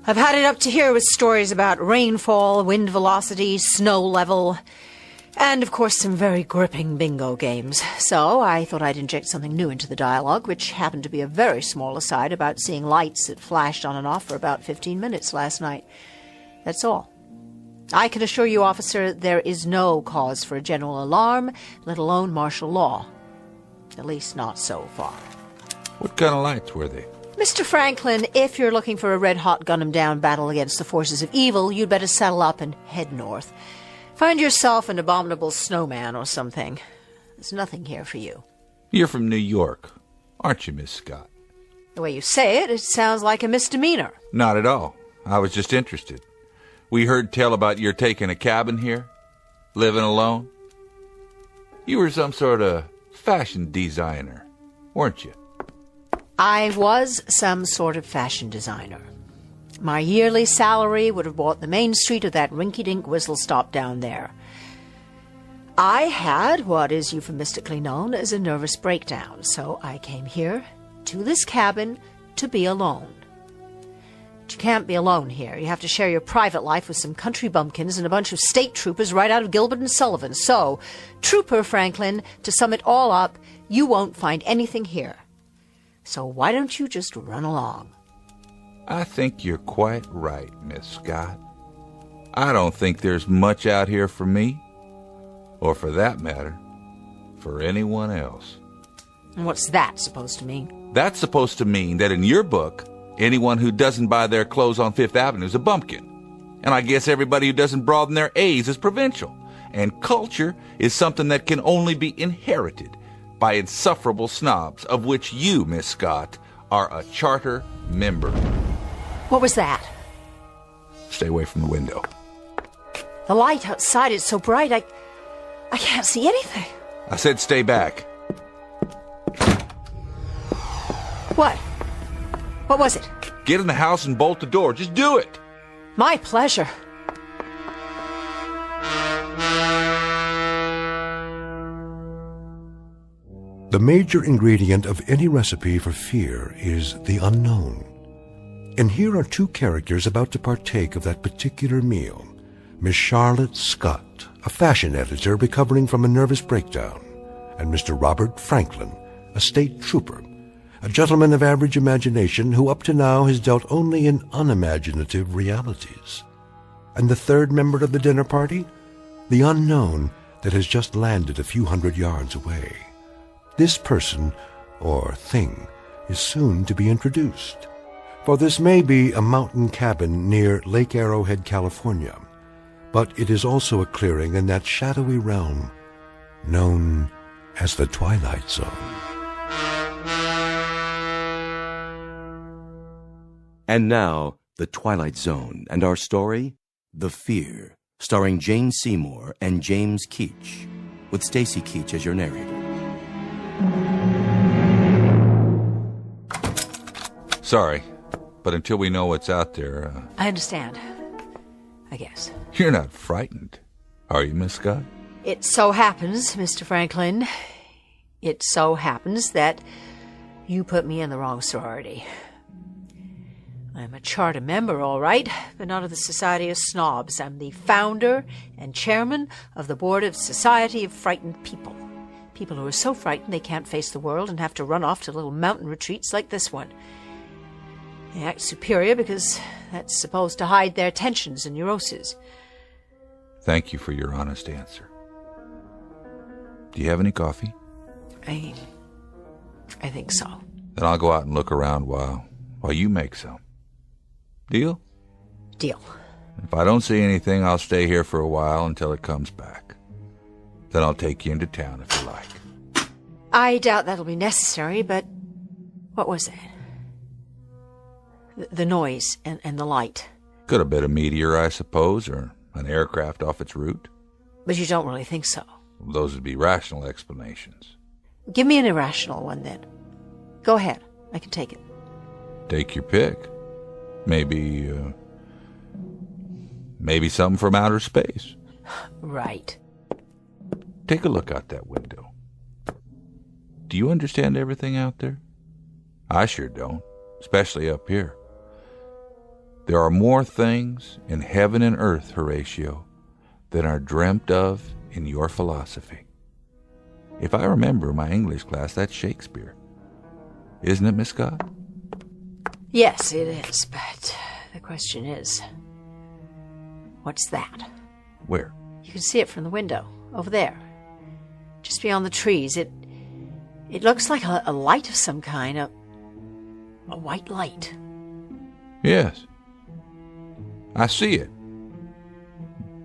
I've had it up to here with stories about rainfall, wind velocity, snow level, and of course some very gripping bingo games. So I thought I'd inject something new into the dialogue, which happened to be a very small aside about seeing lights that flashed on and off for about 15 minutes last night. That's all. I can assure you, officer, there is no cause for a general alarm, let alone martial law. At least not so far. What kind of lights were they? Mr. Franklin, if you're looking for a red-hot gun-em-down battle against the forces of evil, you'd better saddle up and head north. Find yourself an abominable snowman or something. There's nothing here for you. You're from New York, aren't you, Miss Scott? The way you say it, it sounds like a misdemeanor. Not at all. I was just interested. We heard tell about your taking a cabin here, living alone. You were some sort of fashion designer, weren't you? I was some sort of fashion designer. My yearly salary would have bought the main street of that rinky-dink whistle-stop down there. I had what is euphemistically known as a nervous breakdown, so I came here to this cabin to be alone. But you can't be alone here. You have to share your private life with some country bumpkins and a bunch of state troopers right out of Gilbert and Sullivan. So, Trooper Franklin, to sum it all up, you won't find anything here. So why don't you just run along? I think you're quite right, Miss Scott. I don't think there's much out here for me, or for that matter, for anyone else. And what's that supposed to mean? That's supposed to mean that in your book, anyone who doesn't buy their clothes on Fifth Avenue is a bumpkin. And I guess everybody who doesn't broaden their A's is provincial. And culture is something that can only be inherited by insufferable snobs, of which you, Miss Scott, are a charter member. What was that? Stay away from the window. The light outside is so bright, I can't see anything. I said stay back. What? What was it? Get in the house and bolt the door. Just do it. My pleasure. The major ingredient of any recipe for fear is the unknown. And here are two characters about to partake of that particular meal. Miss Charlotte Scott, a fashion editor recovering from a nervous breakdown, and Mr. Robert Franklin, a state trooper, a gentleman of average imagination who up to now has dealt only in unimaginative realities. And the third member of the dinner party? The unknown that has just landed a few hundred yards away. This person, or thing, is soon to be introduced. For this may be a mountain cabin near Lake Arrowhead, California, but it is also a clearing in that shadowy realm known as the Twilight Zone. And now, The Twilight Zone, and our story, The Fear, starring Jane Seymour and James Keach, with Stacy Keach as your narrator. Sorry, but until we know what's out there... I understand. I guess. You're not frightened, are you, Miss Scott? It so happens, Mr. Franklin, it so happens that You put me in the wrong sorority. I'm a charter member, all right, but not of the Society of Snobs. I'm the founder and chairman of the board of Society of Frightened People. People who are so frightened they can't face the world and have to run off to little mountain retreats like this one. They act superior because that's supposed to hide their tensions and neuroses. Thank you for your honest answer. Do you have any coffee? I think so. Then I'll go out and look around while you make some. Deal? Deal. If I don't see anything, I'll stay here for a while until it comes back. Then I'll take you into town if you like. I doubt that'll be necessary, but what was that? The noise and the light. Could have been a meteor, I suppose, or an aircraft off its route. But you don't really think so. Those would be rational explanations. Give me an irrational one, then. Go ahead. I can take it. Take your pick. Maybe something from outer space. Right. Take a look out that window. Do you understand everything out there? I sure don't, especially up here. There are more things in heaven and earth, Horatio, than are dreamt of in your philosophy. If I remember my English class, that's Shakespeare. Isn't it, Miss Scott? Yes, it is, but the question is, what's that? Where? You can see it from the window, over there. Just beyond the trees. It looks like a light of some kind, a white light. Yes. I see it.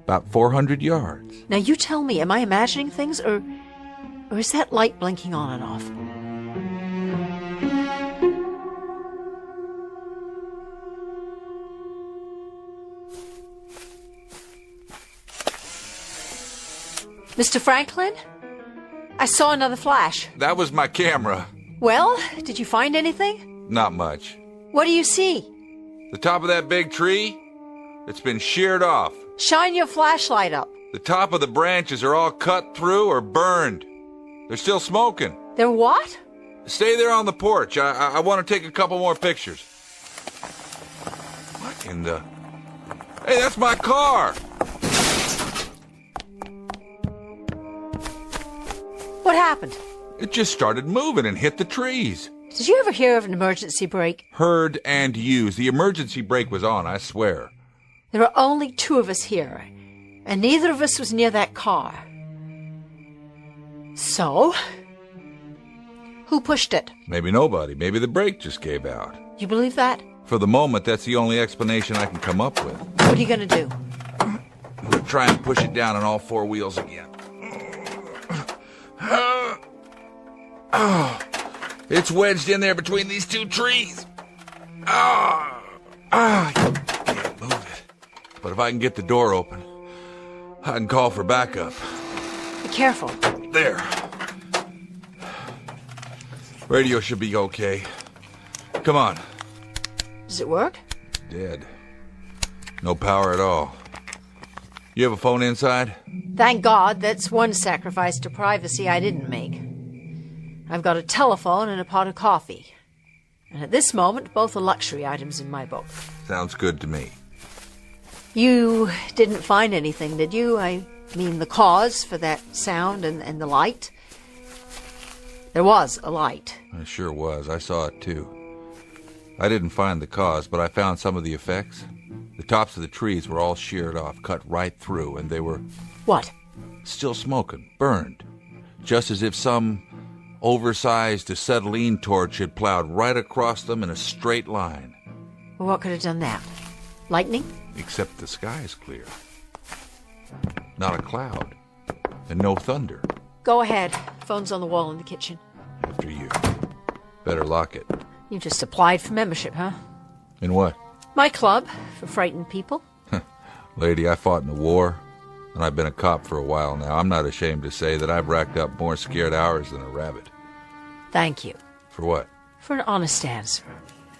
About 400 yards. Now you tell me, am I imagining things, or is that light blinking on and off? Mr. Franklin? I saw another flash. That was my camera. Well, did you find anything? Not much. What do you see? The top of that big tree? It's been sheared off. Shine your flashlight up. The top of the branches are all cut through or burned. They're still smoking. They're what? Stay there on the porch. I want to take a couple more pictures. What in the... Hey, that's my car! What happened? It just started moving and hit the trees. Did you ever hear of an emergency brake? Heard and used. The emergency brake was on, I swear. There are only two of us here, and neither of us was near that car. So, who pushed it? Maybe nobody. Maybe the brake just gave out. You believe that? For the moment, that's the only explanation I can come up with. What are you going to do? I'm going to try and push it down on all four wheels again. It's wedged in there between these two trees. I can't move it. But if I can get the door open, I can call for backup. Be careful. There. Radio should be okay. Come on. Does it work? Dead. No power at all. You have a phone inside? Thank God, that's one sacrifice to privacy I didn't make. I've got a telephone and a pot of coffee. And at this moment, both are luxury items in my book. Sounds good to me. You didn't find anything, did you? I mean, the cause for that sound and the light? There was a light. It sure was. I saw it, too. I didn't find the cause, but I found some of the effects. The tops of the trees were all sheared off, cut right through, and they were... What? Still smoking, burned. Just as if some oversized acetylene torch had plowed right across them in a straight line. Well, what could have done that? Lightning? Except the sky is clear. Not a cloud. And no thunder. Go ahead. Phone's on the wall in the kitchen. After you. Better lock it. You just applied for membership, huh? In what? My club, for frightened people. Lady, I fought in the war, and I've been a cop for a while now. I'm not ashamed to say that I've racked up more scared hours than a rabbit. Thank you. For what? For an honest answer.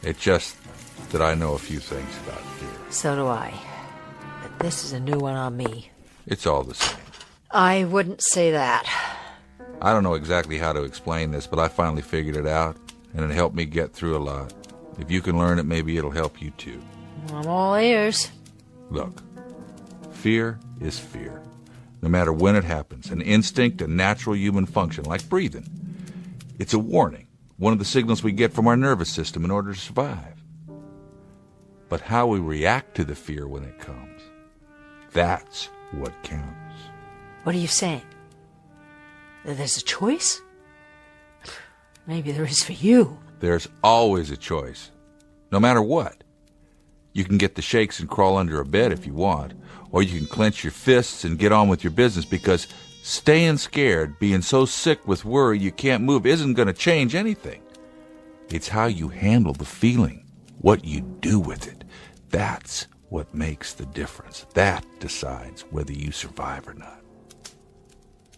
It's just that I know a few things about fear. So do I. But this is a new one on me. It's all the same. I wouldn't say that. I don't know exactly how to explain this, but I finally figured it out. and it helped me get through a lot. If you can learn it, maybe it'll help you too. I'm all ears. Look, fear is fear. No matter when it happens, an instinct, a natural human function, like breathing. It's a warning, one of the signals we get from our nervous system in order to survive. But how we react to the fear when it comes, that's what counts. What are you saying? That there's a choice? Maybe there is for you. There's always a choice, no matter what. You can get the shakes and crawl under a bed if you want, or you can clench your fists and get on with your business, because staying scared, being so sick with worry you can't move, isn't going to change anything. It's how you handle the feeling, what you do with it. That's what makes the difference. That decides whether you survive or not.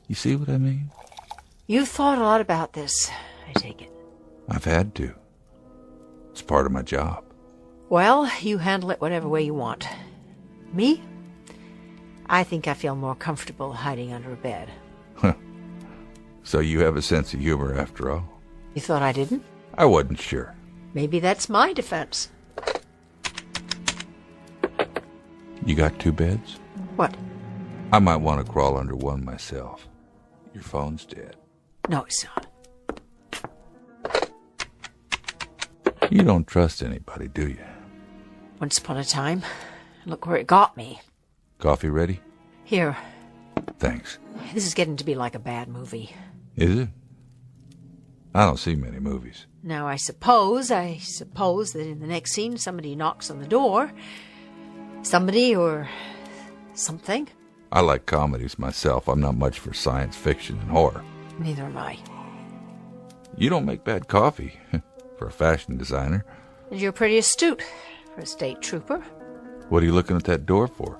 You see what I mean? You've thought a lot about this, I take it. I've had to. It's part of my job. Well, you handle it whatever way you want. Me? I think I feel more comfortable hiding under a bed. So you have a sense of humor after all? You thought I didn't? I wasn't sure. Maybe that's my defense. You got 2 beds? What? I might want to crawl under one myself. Your phone's dead. No, it's not. You don't trust anybody, do you? Once upon a time. Look where it got me. Coffee ready? Here. Thanks. This is getting to be like a bad movie. Is it? I don't see many movies. Now, I suppose that in the next scene somebody knocks on the door. Somebody or something. I like comedies myself. I'm not much for science fiction and horror. Neither am I. You don't make bad coffee for a fashion designer. And you're pretty astute for a state trooper. What are you looking at that door for?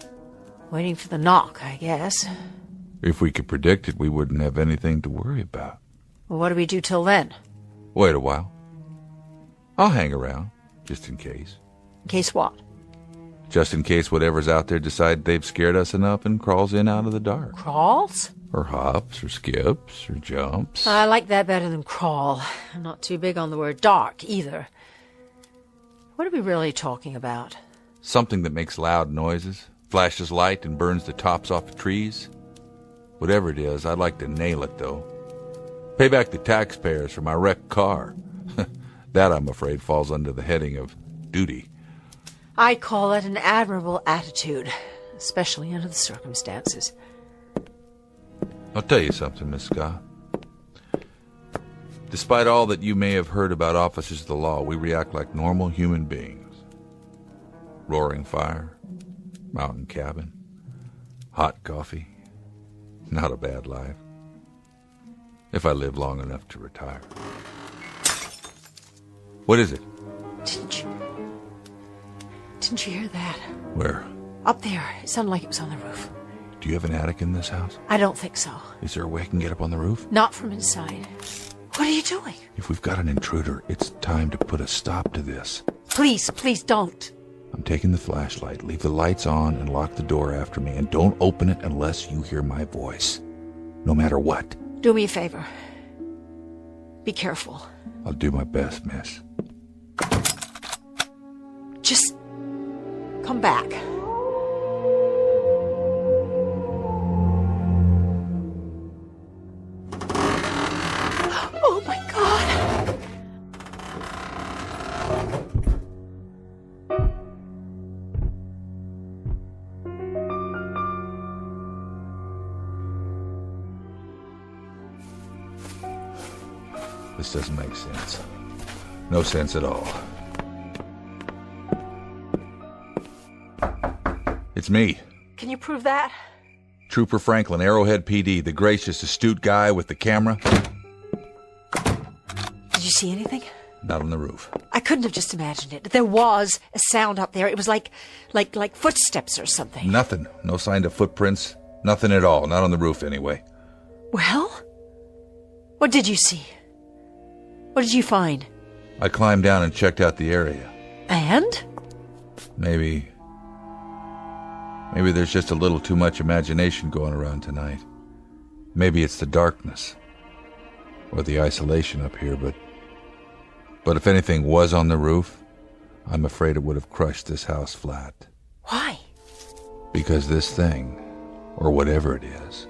Waiting for the knock, I guess. If we could predict it, we wouldn't have anything to worry about. Well, what do we do till then? Wait a while. I'll hang around, just in case. In case what? Just in case whatever's out there decide they've scared us enough and crawls in out of the dark. Crawls? Or hops, or skips, or jumps. I like that better than crawl. I'm not too big on the word dark, either. What are we really talking about? Something that makes loud noises, flashes light, and burns the tops off of trees. Whatever it is, I'd like to nail it, though. Pay back the taxpayers for my wrecked car. That, I'm afraid, falls under the heading of duty. I call it an admirable attitude, especially under the circumstances. I'll tell you something, Miss Scott. Despite all that you may have heard about officers of the law, we react like normal human beings. Roaring fire, mountain cabin, hot coffee. Not a bad life. If I live long enough to retire. What is it? Didn't you hear that? Where? Up there. It sounded like it was on the roof. Do you have an attic in this house? I don't think so. Is there a way I can get up on the roof? Not from inside. What are you doing? If we've got an intruder, it's time to put a stop to this. Please don't. I'm taking the flashlight. Leave the lights on and lock the door after me, and don't open it unless you hear my voice. No matter what. Do me a favor. Be careful. I'll do my best, miss. Just come back. Oh my God! This doesn't make sense. No sense at all. It's me. Can you prove that? Trooper Franklin, Arrowhead PD, the gracious, astute guy with the camera. Did you see anything? Not on the roof. I couldn't have just imagined it. There was a sound up there. It was like footsteps or something. Nothing. No sign of footprints. Nothing at all. Not on the roof, anyway. Well? What did you see? What did you find? I climbed down and checked out the area. And? Maybe there's just a little too much imagination going around tonight. Maybe it's the darkness. Or the isolation up here, but But if anything was on the roof, I'm afraid it would have crushed this house flat. Why? Because this thing, or whatever it is,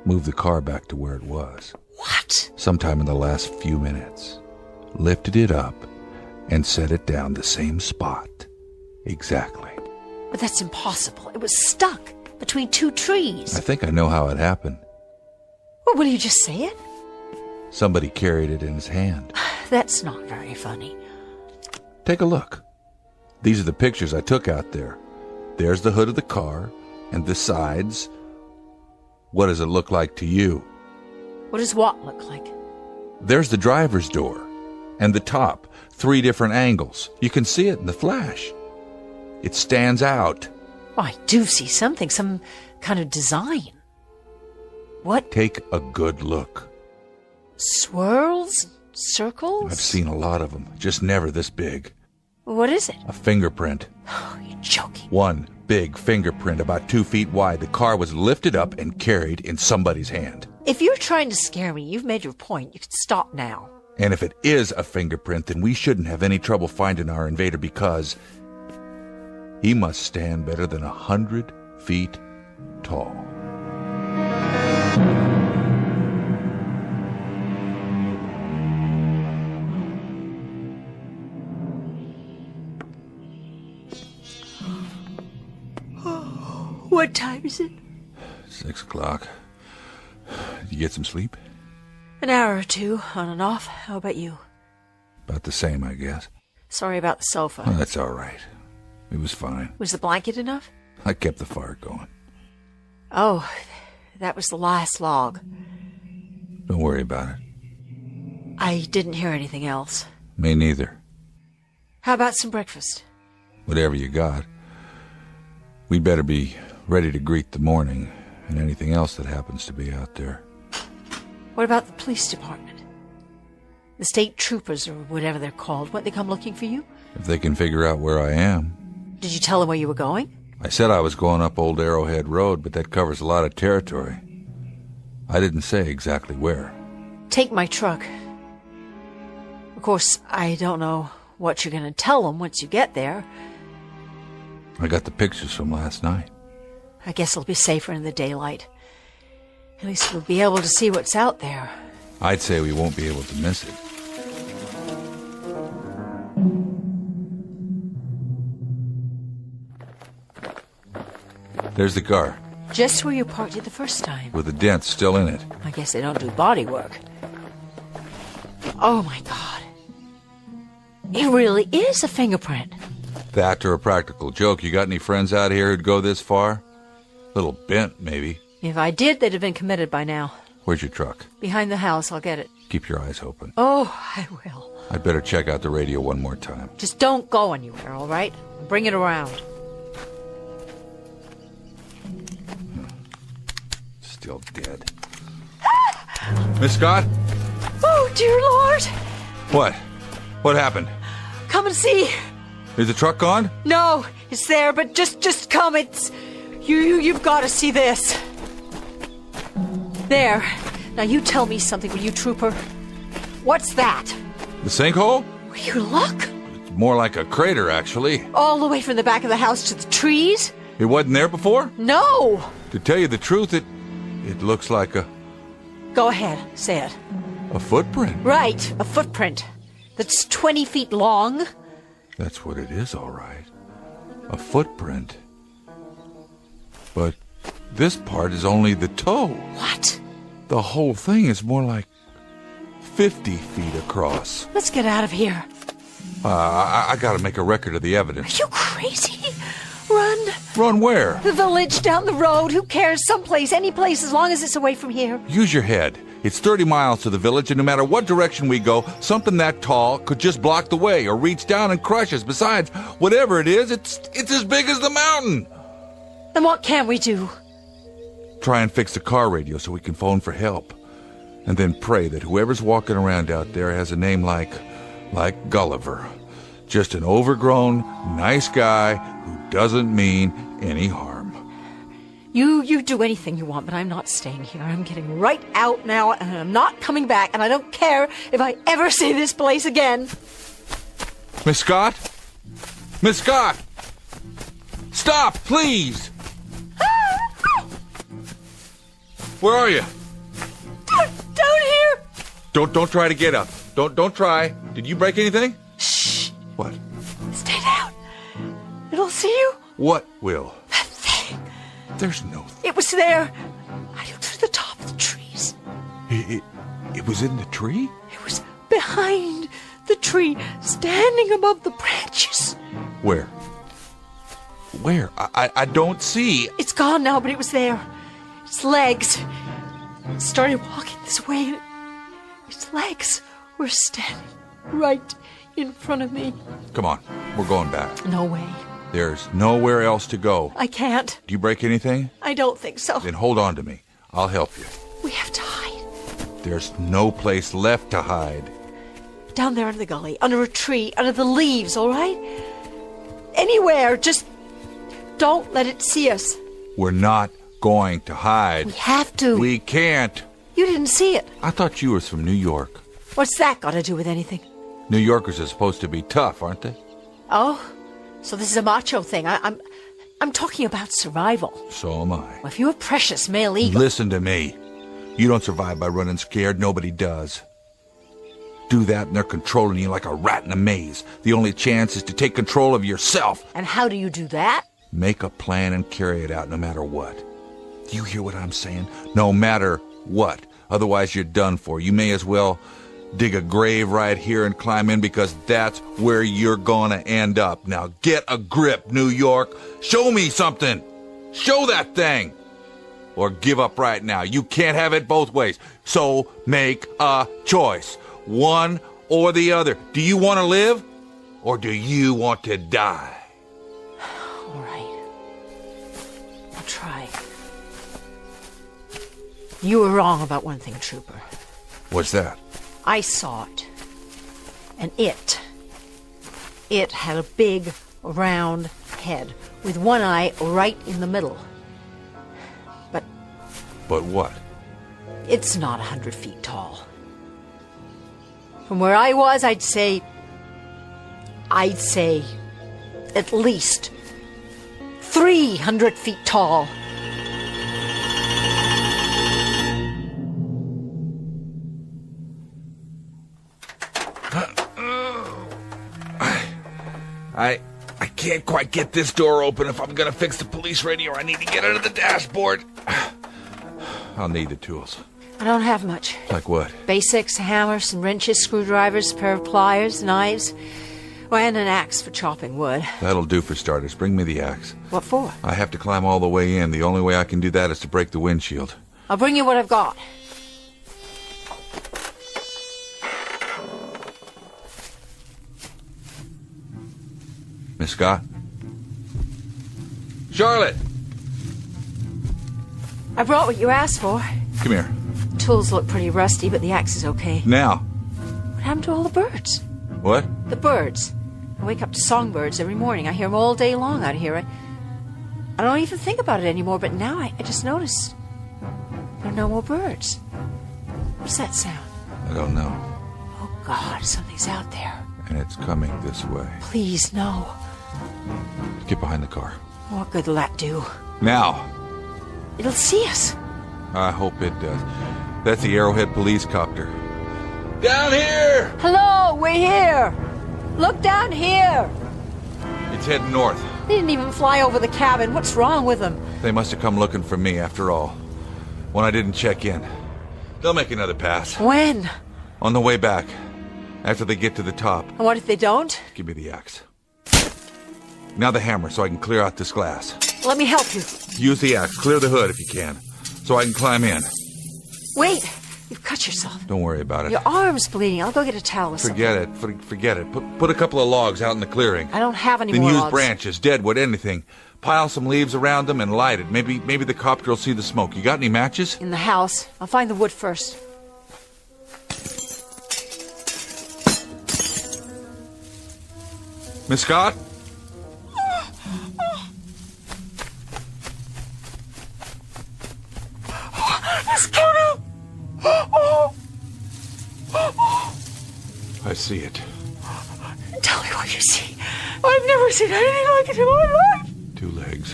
moved the car back to where it was. What? Sometime in the last few minutes. Lifted it up and set it down the same spot. Exactly. But that's impossible. It was stuck between two trees. I think I know how it happened. Well, will you just say it? Somebody carried it in his hand. That's not very funny. Take a look. These are the pictures I took out there. There's the hood of the car and the sides. What does it look like to you? What does what look like? There's the driver's door and the top. 3 different angles. You can see it in the flash. It stands out. Oh, I do see something, some kind of design. What? Take a good look. Swirls? Circles? I've seen a lot of them, just never this big. What is it? A fingerprint. Oh, you're joking. One big fingerprint about 2 feet wide. The car was lifted up and carried in somebody's hand. If you're trying to scare me, you've made your point. You can stop now. And if it is a fingerprint, then we shouldn't have any trouble finding our invader because he must stand better than 100 feet tall. What time is it? 6 o'clock. Did you get some sleep? An hour or two, on and off. How about you? About the same, I guess. Sorry about the sofa. Oh, that's all right. It was fine. Was the blanket enough? I kept the fire going. Oh, that was the last log. Don't worry about it. I didn't hear anything else. Me neither. How about some breakfast? Whatever you got. We'd better be ready to greet the morning and anything else that happens to be out there. What about the police department? The state troopers, or whatever they're called, won't they come looking for you? If they can figure out where I am. Did you tell them where you were going? I said I was going up Old Arrowhead Road, but that covers a lot of territory. I didn't say exactly where. Take my truck. Of course, I don't know what you're going to tell them once you get there. I got the pictures from last night. I guess it'll be safer in the daylight. At least we'll be able to see what's out there. I'd say we won't be able to miss it. There's the car. Just where you parked it the first time. With the dent still in it. I guess they don't do body work. Oh my God. It really is a fingerprint. That or a practical joke. You got any friends out here who'd go this far? Little bent, maybe. If I did, they'd have been committed by now. Where's your truck? Behind the house, I'll get it. Keep your eyes open. Oh, I will. I'd better check out the radio one more time. Just don't go anywhere, all right? Bring it around. Still dead. Miss Scott? Oh, dear Lord! What? What happened? Come and see. Is the truck gone? No, it's there, but just come. It's you've got to see this. There. Now you tell me something, will you, trooper? What's that? The sinkhole? Will you look? It's more like a crater, actually. All the way from the back of the house to the trees? It wasn't there before? No. To tell you the truth, it looks like a... Go ahead, say it. A footprint. Right, a footprint. That's 20 feet long. That's what it is, all right. A footprint. But this part is only the toe. What? The whole thing is more like 50 feet across. Let's get out of here. I gotta make a record of the evidence. Are you crazy? Run. Run where? The village, down the road. Who cares? Someplace, any place, as long as it's away from here. Use your head. It's 30 miles to the village, and no matter what direction we go, something that tall could just block the way or reach down and crush us. Besides, whatever it is, it's as big as the mountain. Then what can we do? Try and fix the car radio so we can phone for help. And then pray that whoever's walking around out there has a name like Gulliver. Just an overgrown, nice guy who doesn't mean any harm. You do anything you want, but I'm not staying here. I'm getting right out now, and I'm not coming back, and I don't care if I ever see this place again. Miss Scott? Miss Scott! Stop, please! Where are you? Down here! Don't try to get up. Don't try. Did you break anything? Shh. What? Stay down. It'll see you. What will? That thing. There's no... It was there. I looked through the top of the trees. It was in the tree? It was behind the tree, standing above the branches. Where? Where? I don't see. It's gone now, but it was there. Its legs. It started walking this way, and its legs were standing right in front of me. Come on, we're going back. No way. There's nowhere else to go. I can't. Do you break anything? I don't think so. Then hold on to me. I'll help you. We have to hide. There's no place left to hide. Down there in the gully, under a tree, under the leaves, all right? Anywhere, just don't let it see us. We're not going to hide. We have to. We can't. You didn't see it. I thought you were from New York. What's that got to do with anything? New Yorkers are supposed to be tough, aren't they? Oh, so this is a macho thing. I'm talking about survival. So am I. Well, if you're a precious male eagle... Listen to me. You don't survive by running scared. Nobody does. Do that and they're controlling you like a rat in a maze. The only chance is to take control of yourself. And how do you do that? Make a plan and carry it out no matter what. Do you hear what I'm saying? No matter what. Otherwise you're done for. You may as well dig a grave right here and climb in, because that's where you're gonna end up. Now get a grip, New York. Show me something. Show that thing. Or give up right now. You can't have it both ways. So make a choice. One or the other. Do you want to live, or do you want to die? All right. I'll try. You were wrong about one thing, Trooper. What's that? I saw it. And it had a big, round head with one eye right in the middle. But what? It's not 100 feet tall. From where I was, I'd say at least 300 feet tall. I can't quite get this door open. If I'm gonna fix the police radio, I need to get under the dashboard. I'll need the tools. I don't have much. Like what? Basics, hammers, some wrenches, screwdrivers, a pair of pliers, knives, and an axe for chopping wood. That'll do for starters. Bring me the axe. What for? I have to climb all the way in. The only way I can do that is to break the windshield. I'll bring you what I've got. Miss Scott? Charlotte! I brought what you asked for. Come here. Tools look pretty rusty, but the axe is okay. Now. What happened to all the birds? What? The birds. I wake up to songbirds every morning. I hear them all day long out here. I don't even think about it anymore, but now I just noticed there are no more birds. What's that sound? I don't know. Oh, God, something's out there. And it's coming this way. Please, no. Get behind the car. What good will that do? Now. It'll see us. I hope it does. That's the Arrowhead police copter. Down here! Hello, we're here. Look down here. It's heading north. They didn't even fly over the cabin. What's wrong with them? They must have come looking for me after all. When I didn't check in. They'll make another pass. When? On the way back. After they get to the top. And what if they don't? Give me the axe. Now the hammer so I can clear out this glass. Let me help you. Use the axe. Clear the hood if you can. So I can climb in. Wait. You've cut yourself. Don't worry about it. Your arm's bleeding. I'll go get a towel or something. Forget it. Forget it. Put a couple of logs out in the clearing. I don't have any then more use logs. branches, deadwood, anything. Pile some leaves around them and light it. Maybe the copter will see the smoke. You got any matches? In the house. I'll find the wood first. Miss Scott? I see it. Tell me what you see. I've never seen anything like it in my life. 2 legs,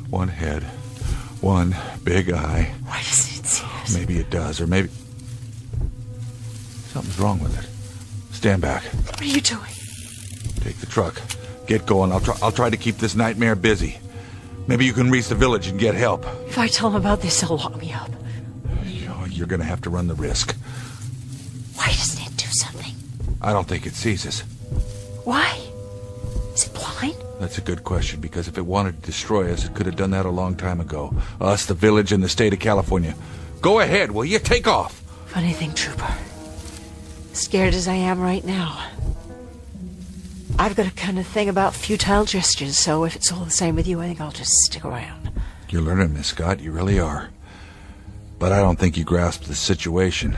1 head, 1 big eye. Why doesn't it see us? Maybe it does, or maybe... Something's wrong with it. Stand back. What are you doing? Take the truck. Get going. I'll try to keep this nightmare busy. Maybe you can reach the village and get help. If I tell them about this, they'll lock me up. You're going to have to run the risk. Why doesn't it do something? I don't think it sees us. Why? Is it blind? That's a good question, because if it wanted to destroy us, it could have done that a long time ago. Us, the village, and the state of California. Go ahead, will you? Take off. Funny thing, Trooper. Scared as I am right now, I've got a kind of thing about futile gestures, so if it's all the same with you, I think I'll just stick around. You're learning, Miss Scott. You really are. But I don't think you grasp the situation.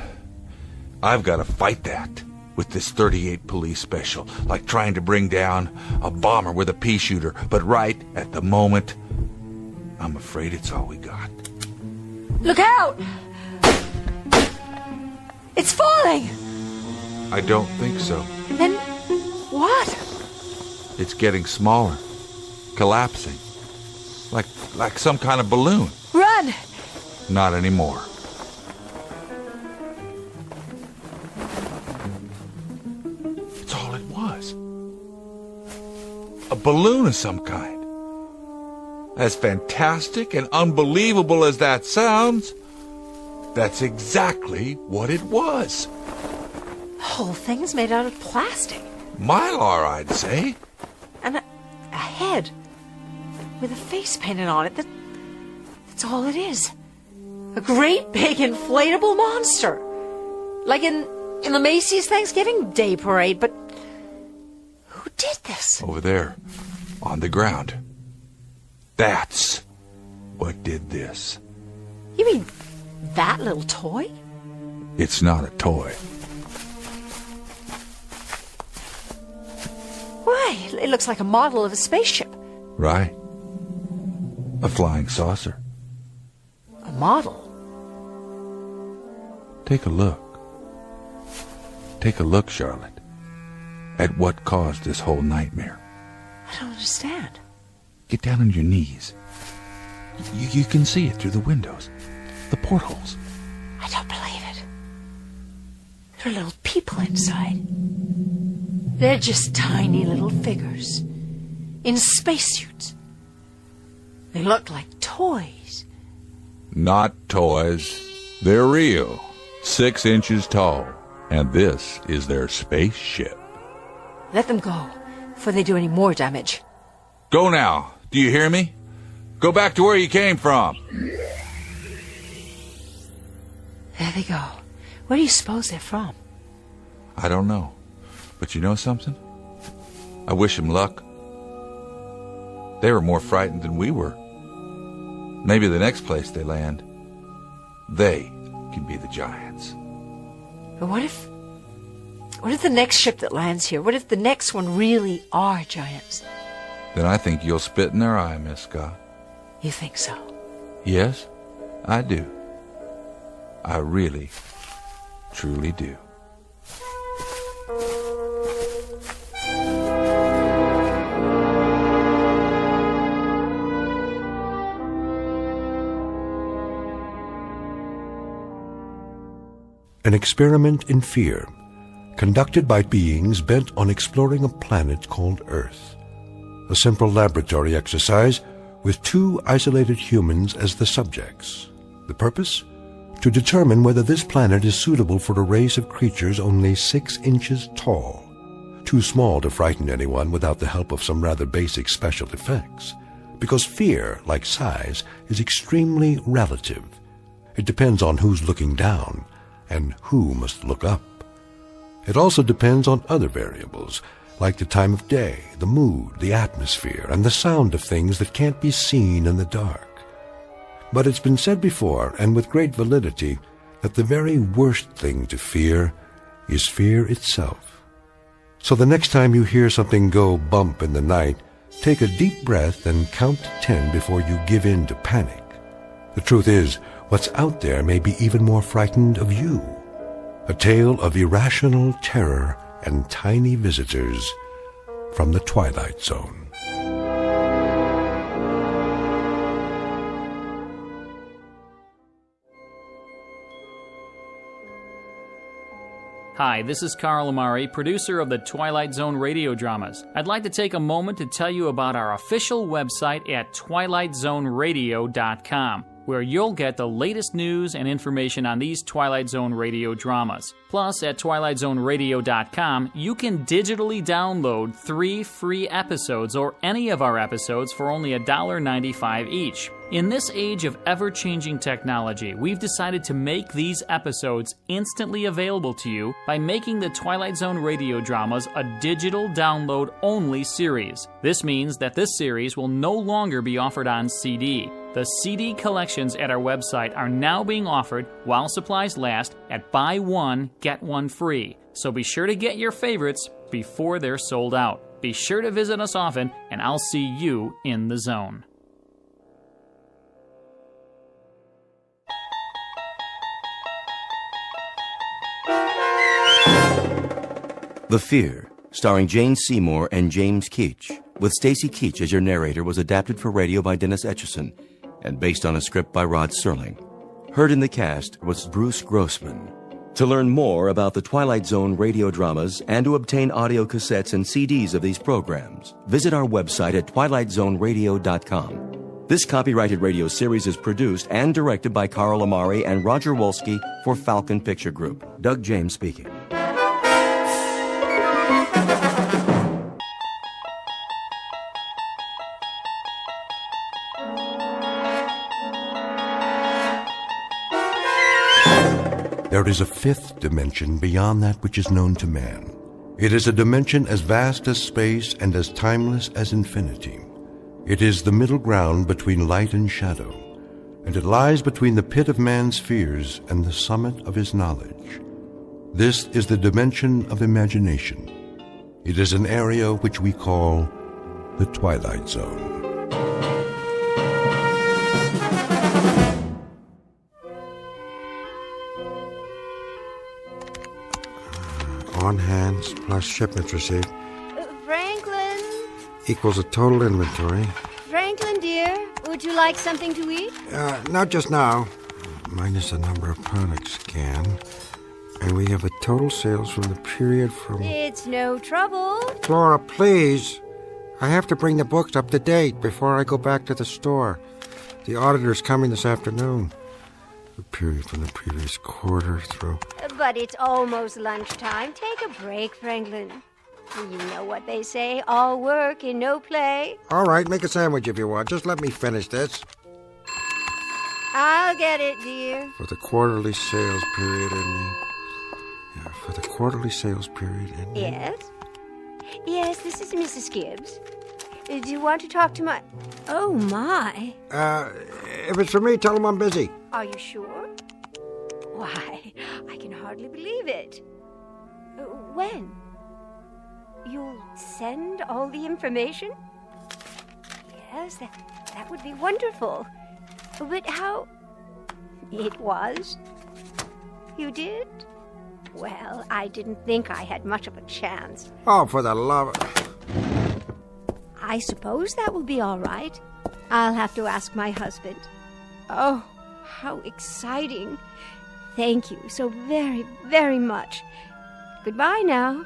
I've got to fight that with this 38 police special, like trying to bring down a bomber with a pea shooter. But right at the moment, I'm afraid it's all we got. Look out! It's falling! I don't think so. And then what? It's getting smaller, collapsing, like some kind of balloon. Run! Not anymore. It's all it was. A balloon of some kind. As fantastic and unbelievable as that sounds, that's exactly what it was. The whole thing's made out of plastic. Mylar, I'd say. And a head with a face painted on it. That's all it is. A great big inflatable monster. Like in the Macy's Thanksgiving Day Parade, but who did this? Over there, on the ground. That's what did this. You mean that little toy? It's not a toy. Why, it looks like a model of a spaceship. Right. A flying saucer. A model? Take a look. Take a look, Charlotte, at what caused this whole nightmare. I don't understand. Get down on your knees. You can see it through the windows, the portholes. I don't believe it. There are little people inside. They're just tiny little figures in spacesuits. They look like toys. Not toys. They're real. 6 inches tall. And this is their spaceship. Let them go before they do any more damage. Go now. Do you hear me? Go back to where you came from. There they go. Where do you suppose they're from? I don't know. But you know something? I wish them luck. They were more frightened than we were. Maybe the next place they land, they can be the giants. But what if the next ship that lands here, what if the next one really are giants? Then I think you'll spit in their eye, Miss Scott. You think so? Yes, I do. I really, truly do. An experiment in fear, conducted by beings bent on exploring a planet called Earth. A simple laboratory exercise with 2 isolated humans as the subjects. The purpose? To determine whether this planet is suitable for a race of creatures only 6 inches tall. Too small to frighten anyone without the help of some rather basic special effects. Because fear, like size, is extremely relative. It depends on who's looking down and who must look up. It also depends on other variables, like the time of day, the mood, the atmosphere, and the sound of things that can't be seen in the dark. But it's been said before, and with great validity, that the very worst thing to fear is fear itself. So the next time you hear something go bump in the night, take a deep breath and count to 10 before you give in to panic. The truth is, what's out there may be even more frightened of you. A tale of irrational terror and tiny visitors from the Twilight Zone. Hi, this is Carl Amari, producer of the Twilight Zone radio dramas. I'd like to take a moment to tell you about our official website at twilightzoneradio.com, where you'll get the latest news and information on these Twilight Zone radio dramas. Plus, at twilightzoneradio.com, you can digitally download 3 free episodes or any of our episodes for only $1.95 each. In this age of ever-changing technology, we've decided to make these episodes instantly available to you by making the Twilight Zone radio dramas a digital download-only series. This means that this series will no longer be offered on CD. The CD collections at our website are now being offered, while supplies last, at buy one, get one free. So be sure to get your favorites before they're sold out. Be sure to visit us often, and I'll see you in the zone. The Fear, starring Jane Seymour and James Keach, with Stacy Keach as your narrator, was adapted for radio by Dennis Etchison and based on a script by Rod Serling. Heard in the cast was Bruce Grossman. To learn more about the Twilight Zone radio dramas and to obtain audio cassettes and CDs of these programs, visit our website at twilightzoneradio.com. This copyrighted radio series is produced and directed by Carl Amari and Roger Wolski for Falcon Picture Group. Doug James speaking. There is a fifth dimension beyond that which is known to man. It is a dimension as vast as space and as timeless as infinity. It is the middle ground between light and shadow, and it lies between the pit of man's fears and the summit of his knowledge. This is the dimension of imagination. It is an area which we call the Twilight Zone. On hands plus shipments received Franklin? equals a total inventory. Franklin, dear, would you like something to eat? Not just now. Minus the number of products scanned. And we have the total sales from the period from... It's no trouble. Flora, please. I have to bring the books up to date before I go back to the store. The auditor's coming this afternoon. The period from the previous quarter through... But it's almost lunchtime. Take a break, Franklin. You know what they say, all work and no play. All right, make a sandwich if you want. Just let me finish this. I'll get it, dear. For the quarterly sales period ending... Yeah, for the quarterly sales period ending... Yes? Yes, this is Mrs. Gibbs. Do you want to talk to my... Oh, my. If it's for me, tell them I'm busy. Are you sure? Why, I can hardly believe it. When? You'll send all the information? Yes, that would be wonderful. But how... It was? You did? Well, I didn't think I had much of a chance. Oh, for the love of... I suppose that will be all right. I'll have to ask my husband. Oh, how exciting. Thank you so very, very much. Goodbye now.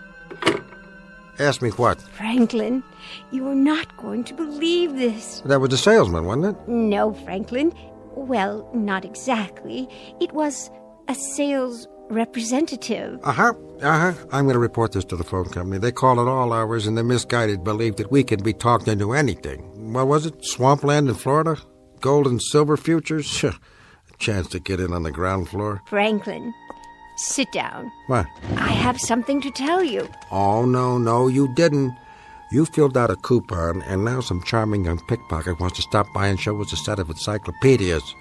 Ask me what? Franklin, you're not going to believe this. That was the salesman, wasn't it? No, Franklin. Well, not exactly. It was a sales representative. I'm going to report this to the phone company. They call at all hours, and the misguided believe that we can be talked into anything. What was it? Swampland in Florida? Gold and silver futures? A chance to get in on the ground floor. Franklin, sit down. What? I have something to tell you. Oh, no, you didn't. You filled out a coupon, and now some charming young pickpocket wants to stop by and show us a set of encyclopedias.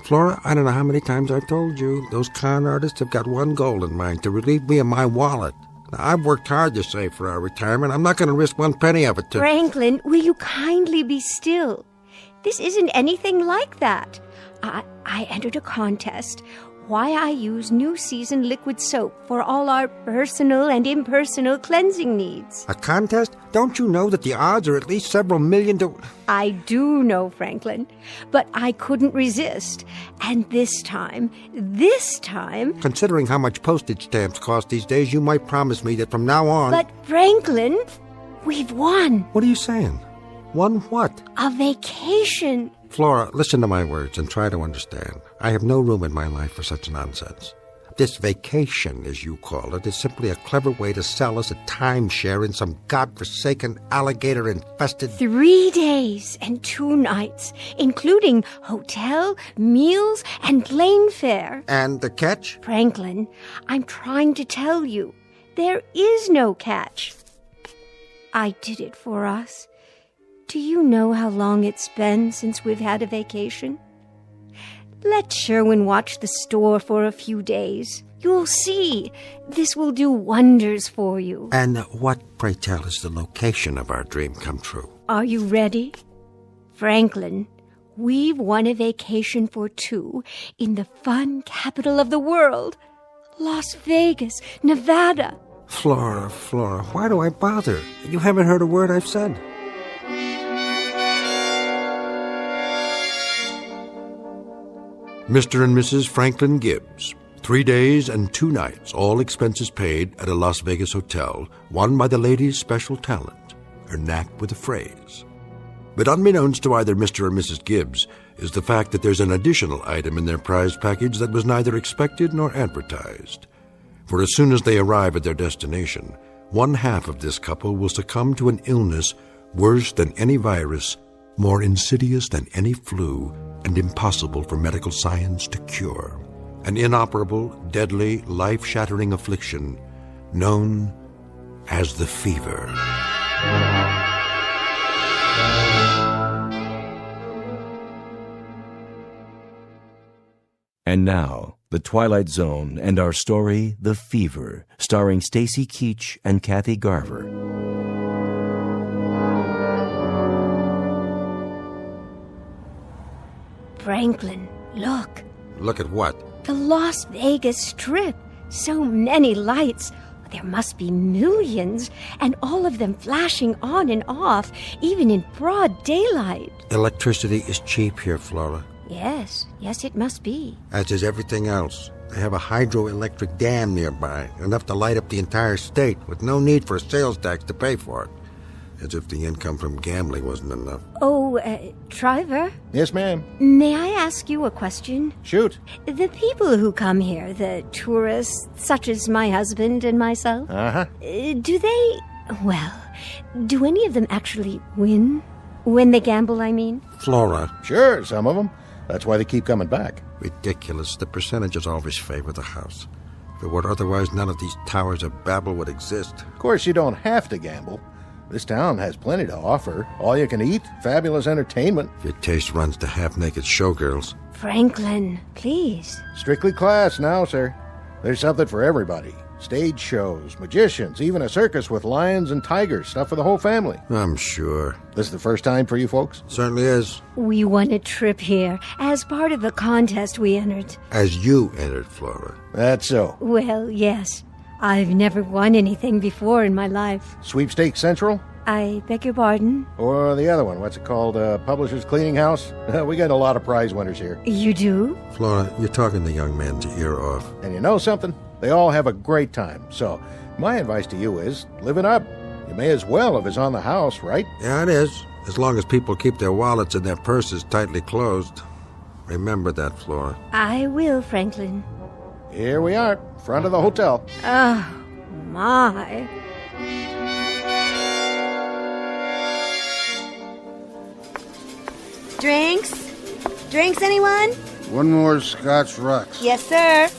Flora, I don't know how many times I've told you, those con artists have got one goal in mind, to relieve me of my wallet. Now, I've worked hard to save for our retirement. I'm not going to risk one penny of it to... Franklin, will you kindly be still? This isn't anything like that. I entered a contest. why I use New Season liquid soap for all our personal and impersonal cleansing needs. A contest? Don't you know that the odds are at least several million to... I do know, Franklin, but I couldn't resist. And this time... Considering how much postage stamps cost these days, you might promise me that from now on... But, Franklin, we've won. What are you saying? Won what? A vacation. Flora, listen to my words and try to understand. I have no room in my life for such nonsense. This vacation, as you call it, is simply a clever way to sell us a timeshare in some godforsaken, alligator-infested... 3 days and 2 nights, including hotel, meals, and plane fare. And the catch? Franklin, I'm trying to tell you, there is no catch. I did it for us. Do you know how long it's been since we've had a vacation? Let Sherwin watch the store for a few days. You'll see. This will do wonders for you. And what, pray tell, is the location of our dream come true? Are you ready? Franklin, we've won a vacation for 2 in the fun capital of the world, Las Vegas, Nevada. Flora, why do I bother? You haven't heard a word I've said. Mr. and Mrs. Franklin Gibbs. 3 days and 2 nights, all expenses paid, at a Las Vegas hotel, won by the lady's special talent, her knack with a phrase. But unbeknownst to either Mr. or Mrs. Gibbs is the fact that there's an additional item in their prize package that was neither expected nor advertised. For as soon as they arrive at their destination, one half of this couple will succumb to an illness worse than any virus, more insidious than any flu, and impossible for medical science to cure. An inoperable, deadly, life-shattering affliction known as the fever. And now, The Twilight Zone and our story, The Fever, starring Stacy Keach and Kathy Garver. Franklin, look. Look at what? The Las Vegas Strip. So many lights. There must be millions, and all of them flashing on and off, even in broad daylight. Electricity is cheap here, Flora. Yes, it must be. As is everything else. They have a hydroelectric dam nearby, enough to light up the entire state, with no need for a sales tax to pay for it. As if the income from gambling wasn't enough. Oh, Driver? Yes, ma'am. May I ask you a question? Shoot. The people who come here, the tourists, such as my husband and myself, do any of them actually win? When they gamble, I mean? Flora. Sure, some of them. That's why they keep coming back. Ridiculous. The percentages always favor the house. If it were otherwise, none of these towers of Babel would exist. Of course, you don't have to gamble. This town has plenty to offer. All you can eat, fabulous entertainment. Your taste runs to half-naked showgirls. Franklin, please. Strictly class now, sir. There's something for everybody. Stage shows, magicians, even a circus with lions and tigers. Stuff for the whole family. I'm sure. This is the first time for you folks? Certainly is. We won a trip here as part of a contest we entered. As you entered, Flora. That's so. Well, yes. I've never won anything before in my life. Sweepstakes Central? I beg your pardon? Or the other one, what's it called? Publishers Cleaning House? We got a lot of prize winners here. You do? Flora, you're talking the young man's ear off. And you know something? They all have a great time. So, my advice to you is, live it up. You may as well if it's on the house, right? Yeah, it is. As long as people keep their wallets and their purses tightly closed. Remember that, Flora. I will, Franklin. Here we are, front of the hotel. Oh, my. Drinks? Drinks, anyone? One more Scotch Rocks. Yes, sir.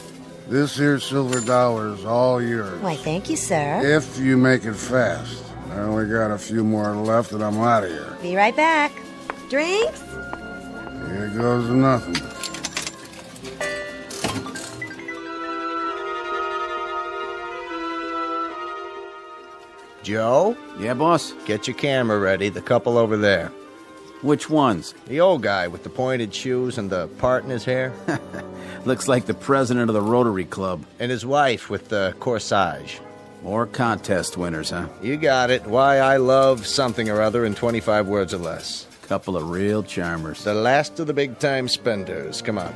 This here silver dollar is all yours. Why, thank you, sir. If you make it fast. I only got a few more left and I'm out of here. Be right back. Drinks? Here goes to nothing. Joe? Yeah, boss? Get your camera ready, the couple over there. Which ones? The old guy with the pointed shoes and the part in his hair. Looks like the president of the Rotary Club. And his wife with the corsage. More contest winners, huh? You got it. Why I love something or other in 25 words or less. Couple of real charmers. The last of the big-time spenders. Come on.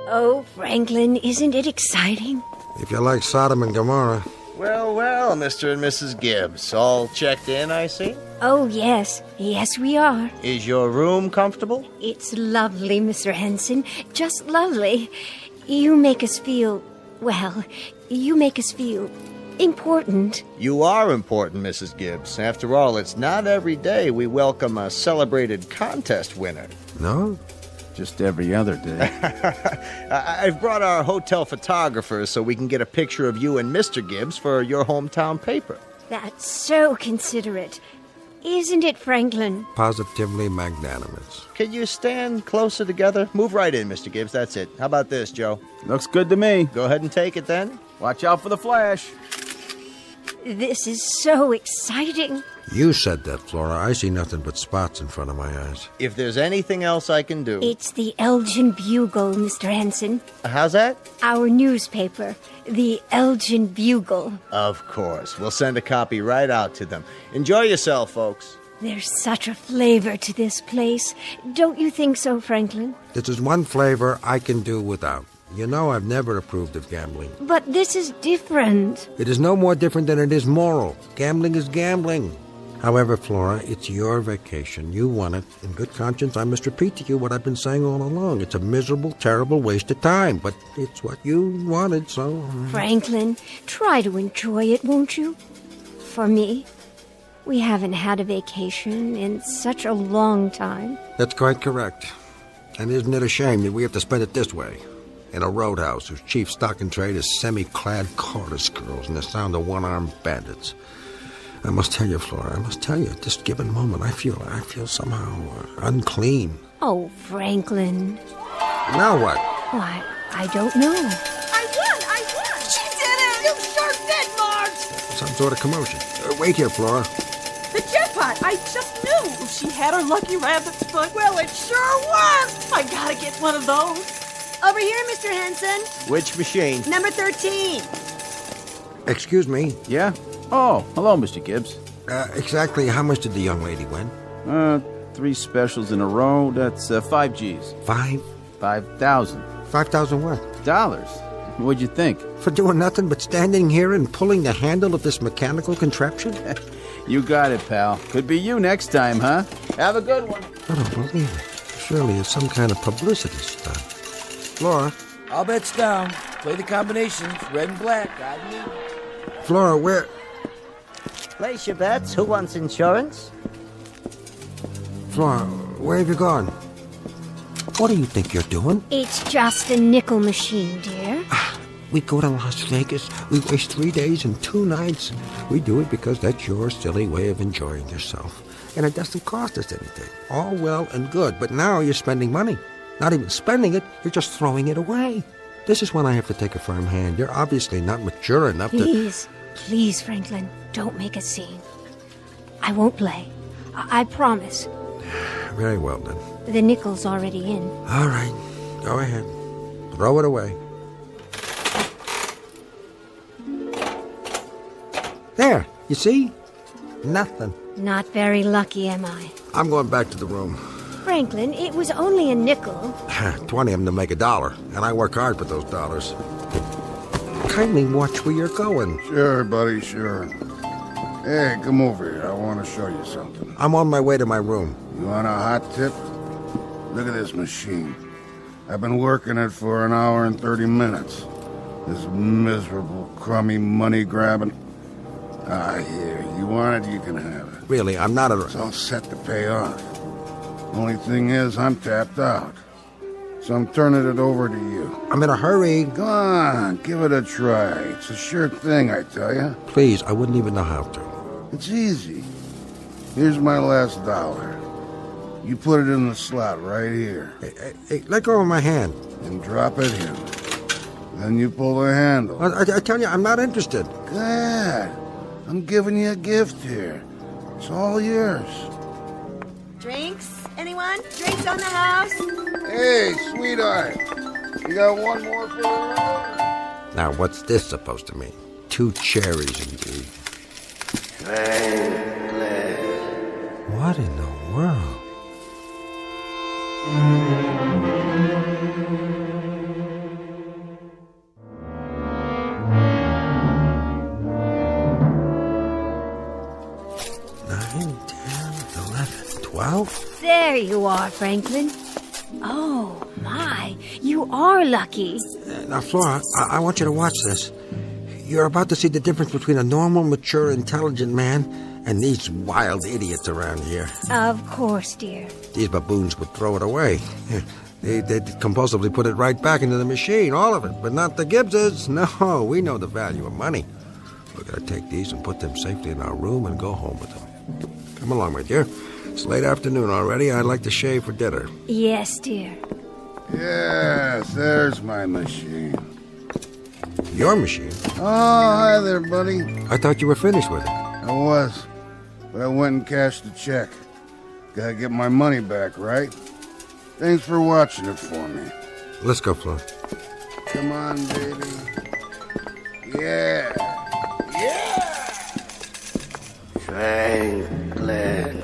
Oh, Franklin, isn't it exciting? If you like Sodom and Gomorrah. Well, well, Mr. and Mrs. Gibbs. All checked in, I see? Oh, yes. Yes, we are. Is your room comfortable? It's lovely, Mr. Henson. Just lovely. You make us feel... well, you make us feel... important. You are important, Mrs. Gibbs. After all, it's not every day we welcome a celebrated contest winner. No? Just every other day. I've brought our hotel photographer so we can get a picture of you and Mr. Gibbs for your hometown paper. That's so considerate. Isn't it, Franklin? Positively magnanimous. Can you stand closer together? Move right in, Mr. Gibbs. That's it. How about this, Joe? Looks good to me. Go ahead and take it then. Watch out for the flash. This is so exciting. You said that, Flora. I see nothing but spots in front of my eyes. If there's anything else I can do... It's the Elgin Bugle, Mr. Henson. How's that? Our newspaper, the Elgin Bugle. Of course. We'll send a copy right out to them. Enjoy yourself, folks. There's such a flavor to this place. Don't you think so, Franklin? This is one flavor I can do without. You know I've never approved of gambling. But this is different. It is no more different than it is moral. Gambling is gambling. However, Flora, it's your vacation. You want it. In good conscience, I must repeat to you what I've been saying all along. It's a miserable, terrible waste of time, but it's what you wanted, so... Franklin, try to enjoy it, won't you? For me, we haven't had a vacation in such a long time. That's quite correct. And isn't it a shame that we have to spend it this way? In a roadhouse whose chief stock and trade is semi-clad chorus girls and the sound of one-armed bandits. I must tell you, Flora, at this given moment, I feel somehow unclean. Oh, Franklin. Now what? Why, I don't know. I won! She did it! You sure did, Marge! Some sort of commotion. Wait here, Flora. The jackpot! I just knew! She had her lucky rabbit's foot. Well, it sure was! I gotta get one of those. Over here, Mr. Henson. Which machine? Number 13. Excuse me? Yeah? Oh, hello, Mr. Gibbs. Exactly how much did the young lady win? 3 specials in a row. That's 5 G's. 5? 5,000. 5,000 what? Dollars. What'd you think? For doing nothing but standing here and pulling the handle of this mechanical contraption? You got it, pal. Could be you next time, huh? Have a good one. I don't believe it. Surely it's some kind of publicity stunt. Flora? All bets down. Play the combinations. Red and black. Got me. Flora, where... Place your bets. Who wants insurance? Flora, where have you gone? What do you think you're doing? It's just a nickel machine, dear. We go to Las Vegas. We waste 3 days and 2 nights. We do it because that's your silly way of enjoying yourself. And it doesn't cost us anything. All well and good. But now you're spending money. Not even spending it, you're just throwing it away. This is when I have to take a firm hand. You're obviously not mature enough to... Please, Franklin, don't make a scene. I won't play. I promise. Very well, then. The nickel's already in. All right. Go ahead. Throw it away. There. You see? Nothing. Not very lucky, am I? I'm going back to the room. Franklin, it was only a nickel. 20 of them to make $1, and I work hard for those dollars. Kindly watch where you're going. Sure, buddy, sure. Hey, come over here. I want to show you something. I'm on my way to my room. You want a hot tip? Look at this machine. I've been working it for 1 hour and 30 minutes. This miserable, crummy, money-grabbing... here. You want it, you can have it. Really, I'm not a... It's all set to pay off. Only thing is, I'm tapped out. So I'm turning it over to you. I'm in a hurry. Go on, give it a try. It's a sure thing, I tell you. Please, I wouldn't even know how to. It's easy. Here's my last $1. You put it in the slot right here. Hey, let go of my hand. And drop it in. Then you pull the handle. I tell you, I'm not interested. Good. I'm giving you a gift here. It's all yours. Drinks? Anyone? Drinks on the house? Hey, sweetheart. You got one more for the road? Now, what's this supposed to mean? 2 cherries, indeed. What in the world? There you are, Franklin. Oh, my. You are lucky. Now, Flora, I want you to watch this. You're about to see the difference between a normal, mature, intelligent man and these wild idiots around here. Of course, dear. These baboons would throw it away. They'd compulsively put it right back into the machine, all of it. But not the Gibbses. No, we know the value of money. We're going to take these and put them safely in our room and go home with them. Come along, my dear. It's late afternoon already. I'd like to shave for dinner. Yes, dear. Yes, there's my machine. Your machine? Oh, hi there, buddy. I thought you were finished with it. I was, but I went and cashed the check. Gotta get my money back, right? Thanks for watching it for me. Let's go, Flo. Come on, baby. Yeah. Yeah! Franklin.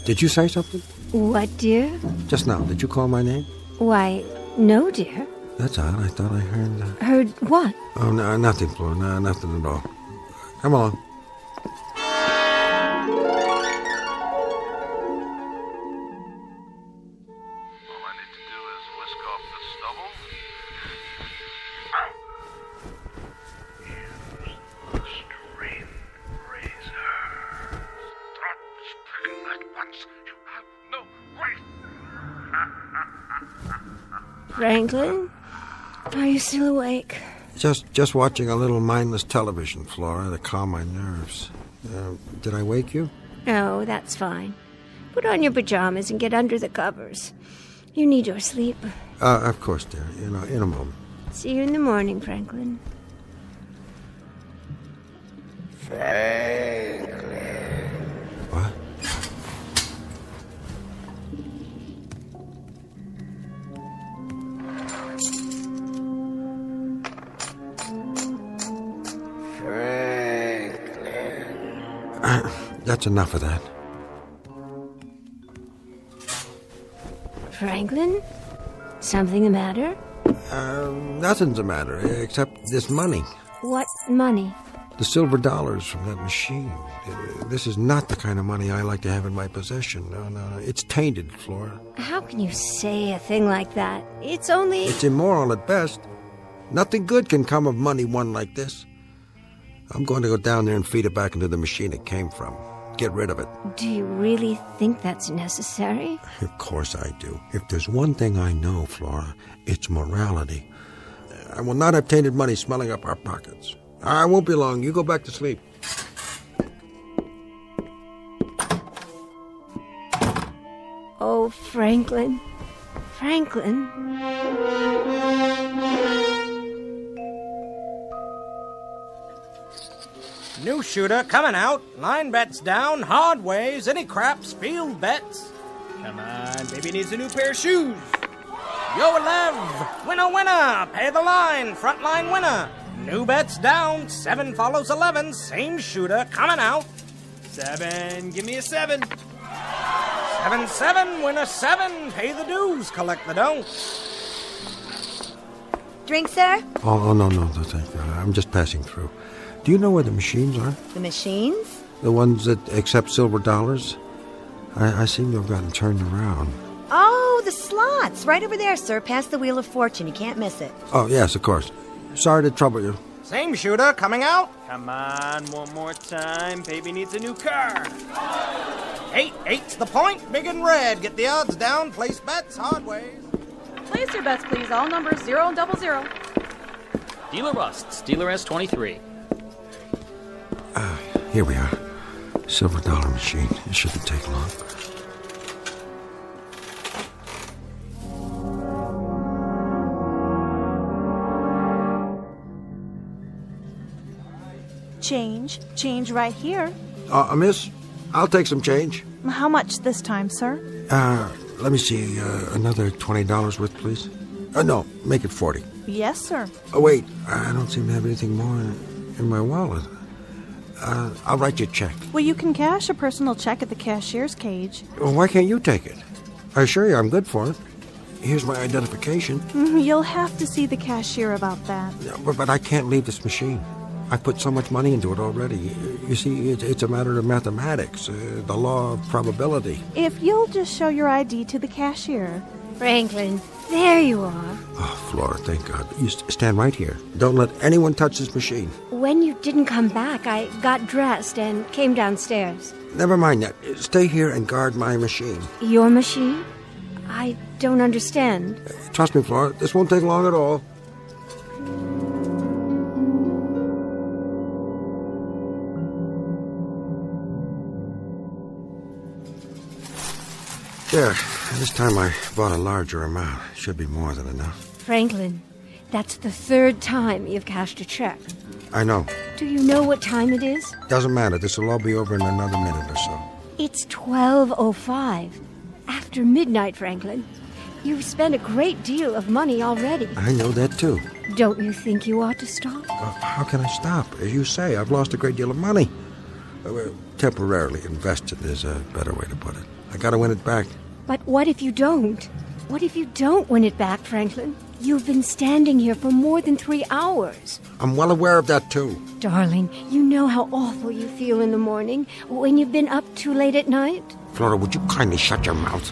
Did you say something? What, dear? Just now. Did you call my name? Why, no, dear. That's odd. I thought I heard... Heard what? Oh, no, nothing, Flora. No, nothing at all. Come along. Franklin? Are you still awake? Just watching a little mindless television, Flora, to calm my nerves. Did I wake you? No, that's fine. Put on your pajamas and get under the covers. You need your sleep. Of course, dear. In a moment. See you in the morning, Franklin. Franklin. What? That's enough of that. Franklin? Something the matter? Nothing's the matter, except this money. What money? The silver dollars from that machine. This is not the kind of money I like to have in my possession. No. It's tainted, Flora. How can you say a thing like that? It's only... It's immoral at best. Nothing good can come of money won like this. I'm going to go down there and feed it back into the machine it came from. Get rid of it. Do you really think that's necessary? Of course I do. If there's one thing I know, Flora, it's morality. I will not have tainted money smelling up our pockets. I won't be long. You go back to sleep. Oh, Franklin. Franklin. New shooter coming out. Line bets down. Hard ways. Any craps. Field bets. Come on, baby needs a new pair of shoes. Yo, Lev. Winner, winner. Pay the line. Front line winner. New bets down. 7 follows 11. Same shooter coming out. 7. Give me a 7. 7-7. Winner 7. Pay the dues. Collect the dough. Drink, sir? Oh, no, thank you. I'm just passing through. Do you know where the machines are? The machines? The ones that accept silver dollars? I seem to have gotten turned around. Oh, the slots. Right over there, sir. Past the Wheel of Fortune. You can't miss it. Oh, yes, of course. Sorry to trouble you. Same shooter coming out. Come on, one more time. Baby needs a new car. 8. 8's the point. Big and red. Get the odds down. Place bets. Hard ways. Place your bets, please. All numbers 0 and 00. Dealer busts. Dealer S23. Here we are. Silver dollar machine. It shouldn't take long. Change right here. Miss, I'll take some change. How much this time, sir? Let me see. Another $20 worth, please. No, make it 40. Yes, sir. Oh, wait. I don't seem to have anything more in my wallet. I'll write you a check. Well, you can cash a personal check at the cashier's cage. Well, why can't you take it? I assure you I'm good for it. Here's my identification. You'll have to see the cashier about that. But I can't leave this machine. I put so much money into it already. You see, it's a matter of mathematics, the law of probability. If you'll just show your ID to the cashier. Franklin, there you are. Oh, Flora, thank God. You stand right here. Don't let anyone touch this machine. When you didn't come back, I got dressed and came downstairs. Never mind that. Stay here and guard my machine. Your machine? I don't understand. Trust me, Flora, this won't take long at all. There. This time I bought a larger amount. Should be more than enough. Franklin, that's the third time you've cashed a check. I know. Do you know what time it is? Doesn't matter. This will all be over in another minute or so. It's 12:05. After midnight, Franklin. You've spent a great deal of money already. I know that, too. Don't you think you ought to stop? How can I stop? As you say, I've lost a great deal of money. Temporarily invested is a better way to put it. I gotta win it back. But what if you don't? What if you don't win it back, Franklin? You've been standing here for more than 3 hours. I'm well aware of that, too. Darling, you know how awful you feel in the morning when you've been up too late at night? Flora, would you kindly shut your mouth?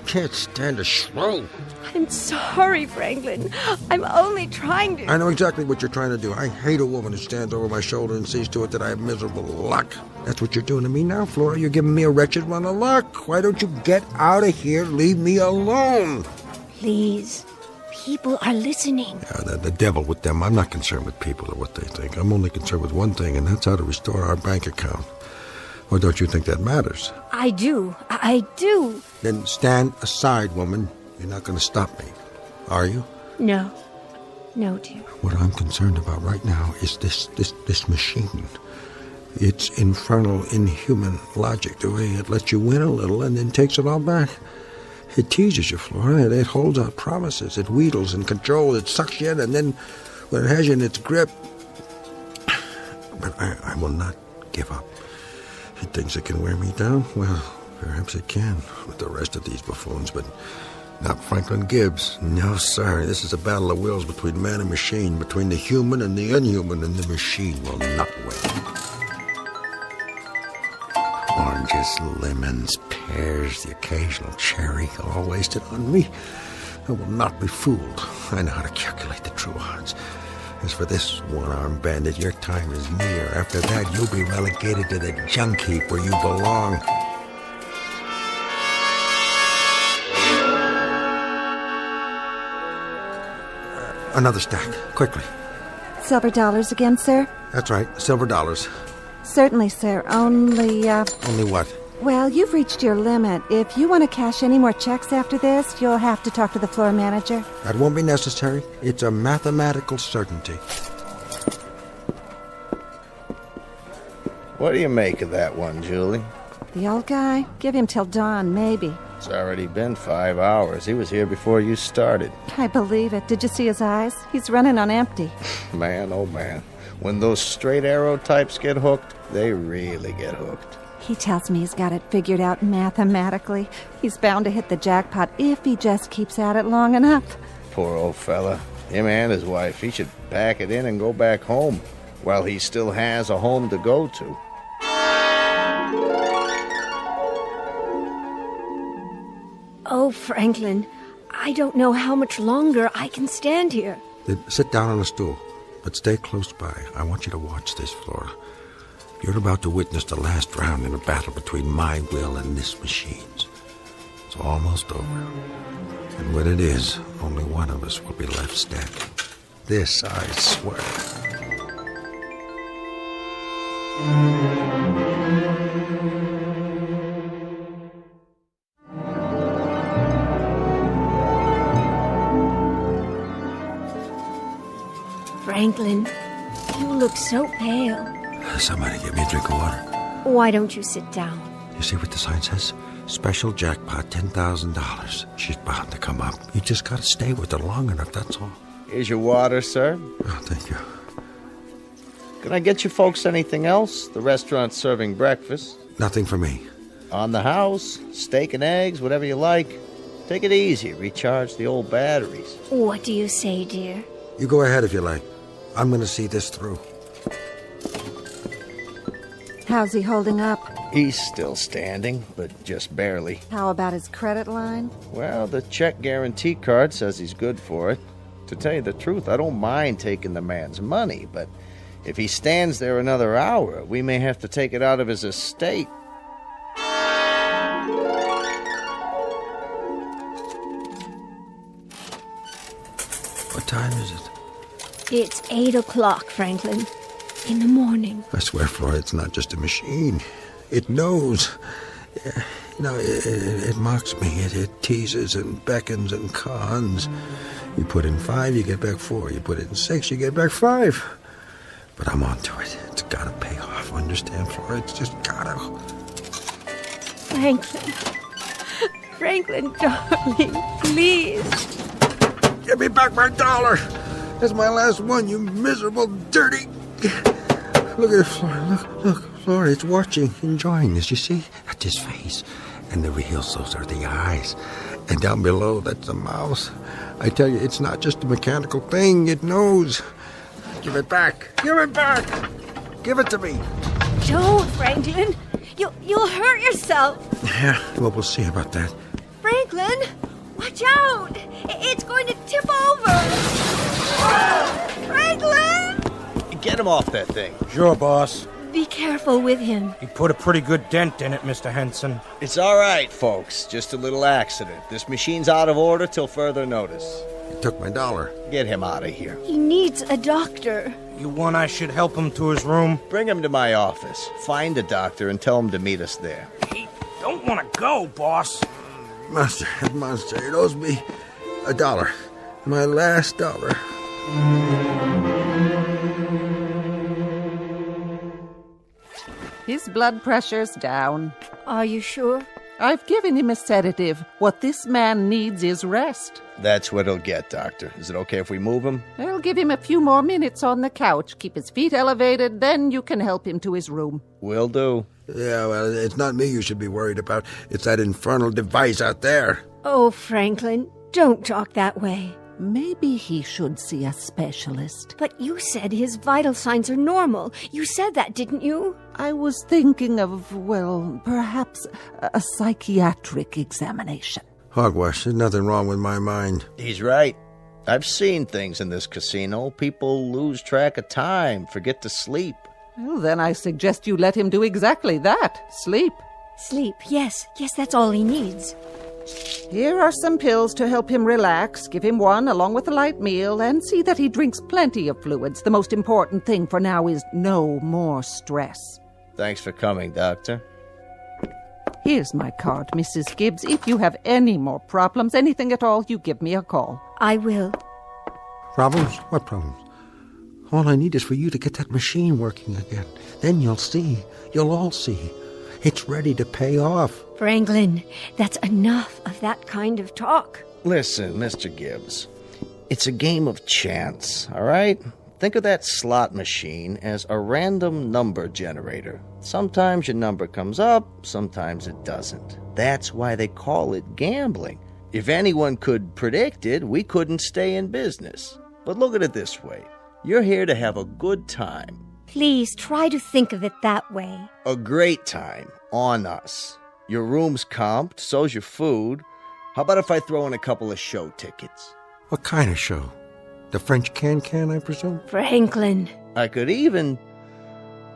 Can't stand a shrew. I'm sorry, Franklin. I'm only trying to... I know exactly what you're trying to do. I hate a woman who stands over my shoulder and sees to it that I have miserable luck. That's what you're doing to me now, Flora. You're giving me a wretched run of luck. Why don't you get out of here? Leave me alone. Please. People are listening. The devil with them. I'm not concerned with people or what they think. I'm only concerned with one thing, and that's how to restore our bank account. Or don't you think that matters? I do. I do. Then stand aside, woman. You're not going to stop me, are you? No. No, dear. What I'm concerned about right now is this machine. It's infernal, inhuman logic, the way it lets you win a little and then takes it all back. It teases you, Flora. It holds out promises. It wheedles and controls. It sucks you in, and then when it has you in its grip... But I will not give up. It thinks it can wear me down? Well, perhaps it can with the rest of these buffoons, but not Franklin Gibbs. No, sir. This is a battle of wills between man and machine, between the human and the inhuman, and the machine will not win. Oranges, lemons, pears, the occasional cherry, all wasted on me. I will not be fooled. I know how to calculate the true odds. As for this one-armed bandit, your time is near. After that, you'll be relegated to the junk heap where you belong. Another stack, quickly. Silver dollars again, sir? That's right, silver dollars. Certainly, sir. Only, Only what? Well, you've reached your limit. If you want to cash any more checks after this, you'll have to talk to the floor manager. That won't be necessary. It's a mathematical certainty. What do you make of that one, Julie? The old guy? Give him till dawn, maybe. It's already been 5 hours. He was here before you started. I believe it. Did you see his eyes? He's running on empty. Man, oh man. When those straight arrow types get hooked, they really get hooked. He tells me he's got it figured out mathematically. He's bound to hit the jackpot if he just keeps at it long enough. Poor old fella. Him and his wife. He should pack it in and go back home while he still has a home to go to. Oh, Franklin, I don't know how much longer I can stand here. Then sit down on a stool, but stay close by. I want you to watch this, Flora. You're about to witness the last round in a battle between my will and this machine's. It's almost over. And when it is, only one of us will be left standing. This I swear. Franklin, you look so pale. Somebody give me a drink of water. Why don't you sit down? You see what the sign says? Special jackpot, $10,000. She's bound to come up. You just gotta stay with her long enough, that's all. Here's your water, sir. Oh, thank you. Can I get you folks anything else? The restaurant's serving breakfast. Nothing for me. On the house, steak and eggs, whatever you like. Take it easy, recharge the old batteries. What do you say, dear? You go ahead if you like. I'm gonna see this through. How's he holding up? He's still standing, but just barely. How about his credit line? Well, the check guarantee card says he's good for it. To tell you the truth, I don't mind taking the man's money, but if he stands there another hour, we may have to take it out of his estate. What time is it? It's 8 o'clock, Franklin. In the morning. I swear, Flora, it's not just a machine. It knows. You know, it mocks me. It teases and beckons and cons. You put in 5, you get back 4. You put in 6, you get back 5. But I'm onto it. It's gotta pay off. Understand, Flora? It's just gotta. Franklin. Franklin, darling, please. Give me back my dollar. That's my last one, you miserable, dirty. Look at it, Flora. Look, Flora, it's watching, enjoying this. You see? That's his face. And the reals, those are the eyes. And down below, that's the mouth. I tell you, it's not just a mechanical thing. It knows. Give it back. Give it back. Give it to me. Don't, Franklin. You'll hurt yourself. Yeah, well, we'll see about that. Franklin, watch out. It's going to tip over. Franklin! Get him off that thing. Sure, boss. Be careful with him. He put a pretty good dent in it, Mr. Henson. It's all right, folks. Just a little accident. This machine's out of order till further notice. He took my dollar. Get him out of here. He needs a doctor. You want I should help him to his room? Bring him to my office. Find a doctor and tell him to meet us there. He don't want to go, boss. Monster, it owes me $1. My last dollar. His blood pressure's down. Are you sure? I've given him a sedative. What this man needs is rest. That's what he'll get, Doctor. Is it okay if we move him? I'll give him a few more minutes on the couch. Keep his feet elevated, then you can help him to his room. Will do. Yeah, well, it's not me you should be worried about. It's that infernal device out there. Oh, Franklin, don't talk that way. Maybe he should see a specialist. But you said his vital signs are normal. You said that, didn't you? I was thinking of, well, perhaps a psychiatric examination. Hogwash, there's nothing wrong with my mind. He's right. I've seen things in this casino. People lose track of time, forget to sleep. Well, then I suggest you let him do exactly that. Sleep. Sleep, yes. Yes, that's all he needs. Here are some pills to help him relax. Give him one along with a light meal and see that he drinks plenty of fluids. The most important thing for now is no more stress. Thanks for coming, Doctor. Here's my card, Mrs. Gibbs. If you have any more problems, anything at all, you give me a call. I will. Problems? What problems? All I need is for you to get that machine working again. Then you'll see. You'll all see. It's ready to pay off. Franklin, that's enough of that kind of talk. Listen, Mr. Gibbs, it's a game of chance, all right? Think of that slot machine as a random number generator. Sometimes your number comes up, sometimes it doesn't. That's why they call it gambling. If anyone could predict it, we couldn't stay in business. But look at it this way. You're here to have a good time. Please try to think of it that way. A great time on us. Your room's comped, so's your food. How about if I throw in a couple of show tickets? What kind of show? The French can, I presume? Franklin. I could even...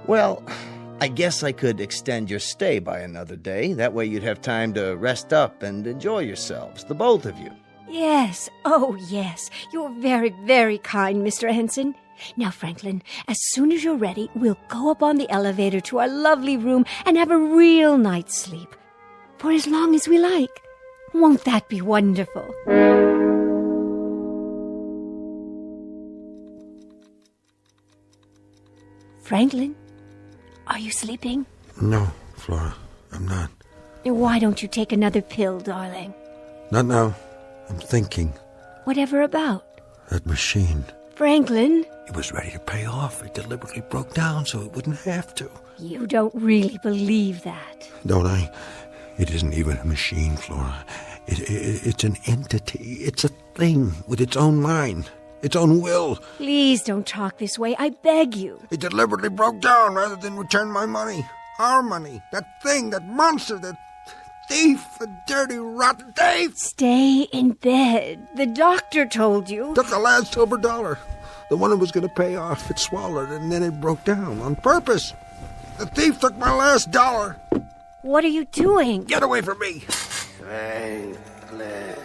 Well, I guess I could extend your stay by another day. That way you'd have time to rest up and enjoy yourselves, the both of you. Yes. Oh, yes. You're very, very kind, Mr. Henson. Now, Franklin, as soon as you're ready, we'll go up on the elevator to our lovely room and have a real night's sleep. For as long as we like. Won't that be wonderful? Franklin, are you sleeping? No, Flora. I'm not. Why don't you take another pill, darling? Not now. I'm thinking. Whatever about? That machine. Franklin? It was ready to pay off. It deliberately broke down so it wouldn't have to. You don't really believe that. Don't I? It isn't even a machine, Flora. It's an entity. It's a thing with its own mind, its own will. Please don't talk this way. I beg you. It deliberately broke down rather than return my money. Our money. That thing, that monster, that thief, the dirty, rotten thief. Stay in bed. The doctor told you. Took the last silver dollar. The one that was going to pay off. It swallowed it, and then it broke down on purpose. The thief took my last dollar. What are you doing? Get away from me. Franklin.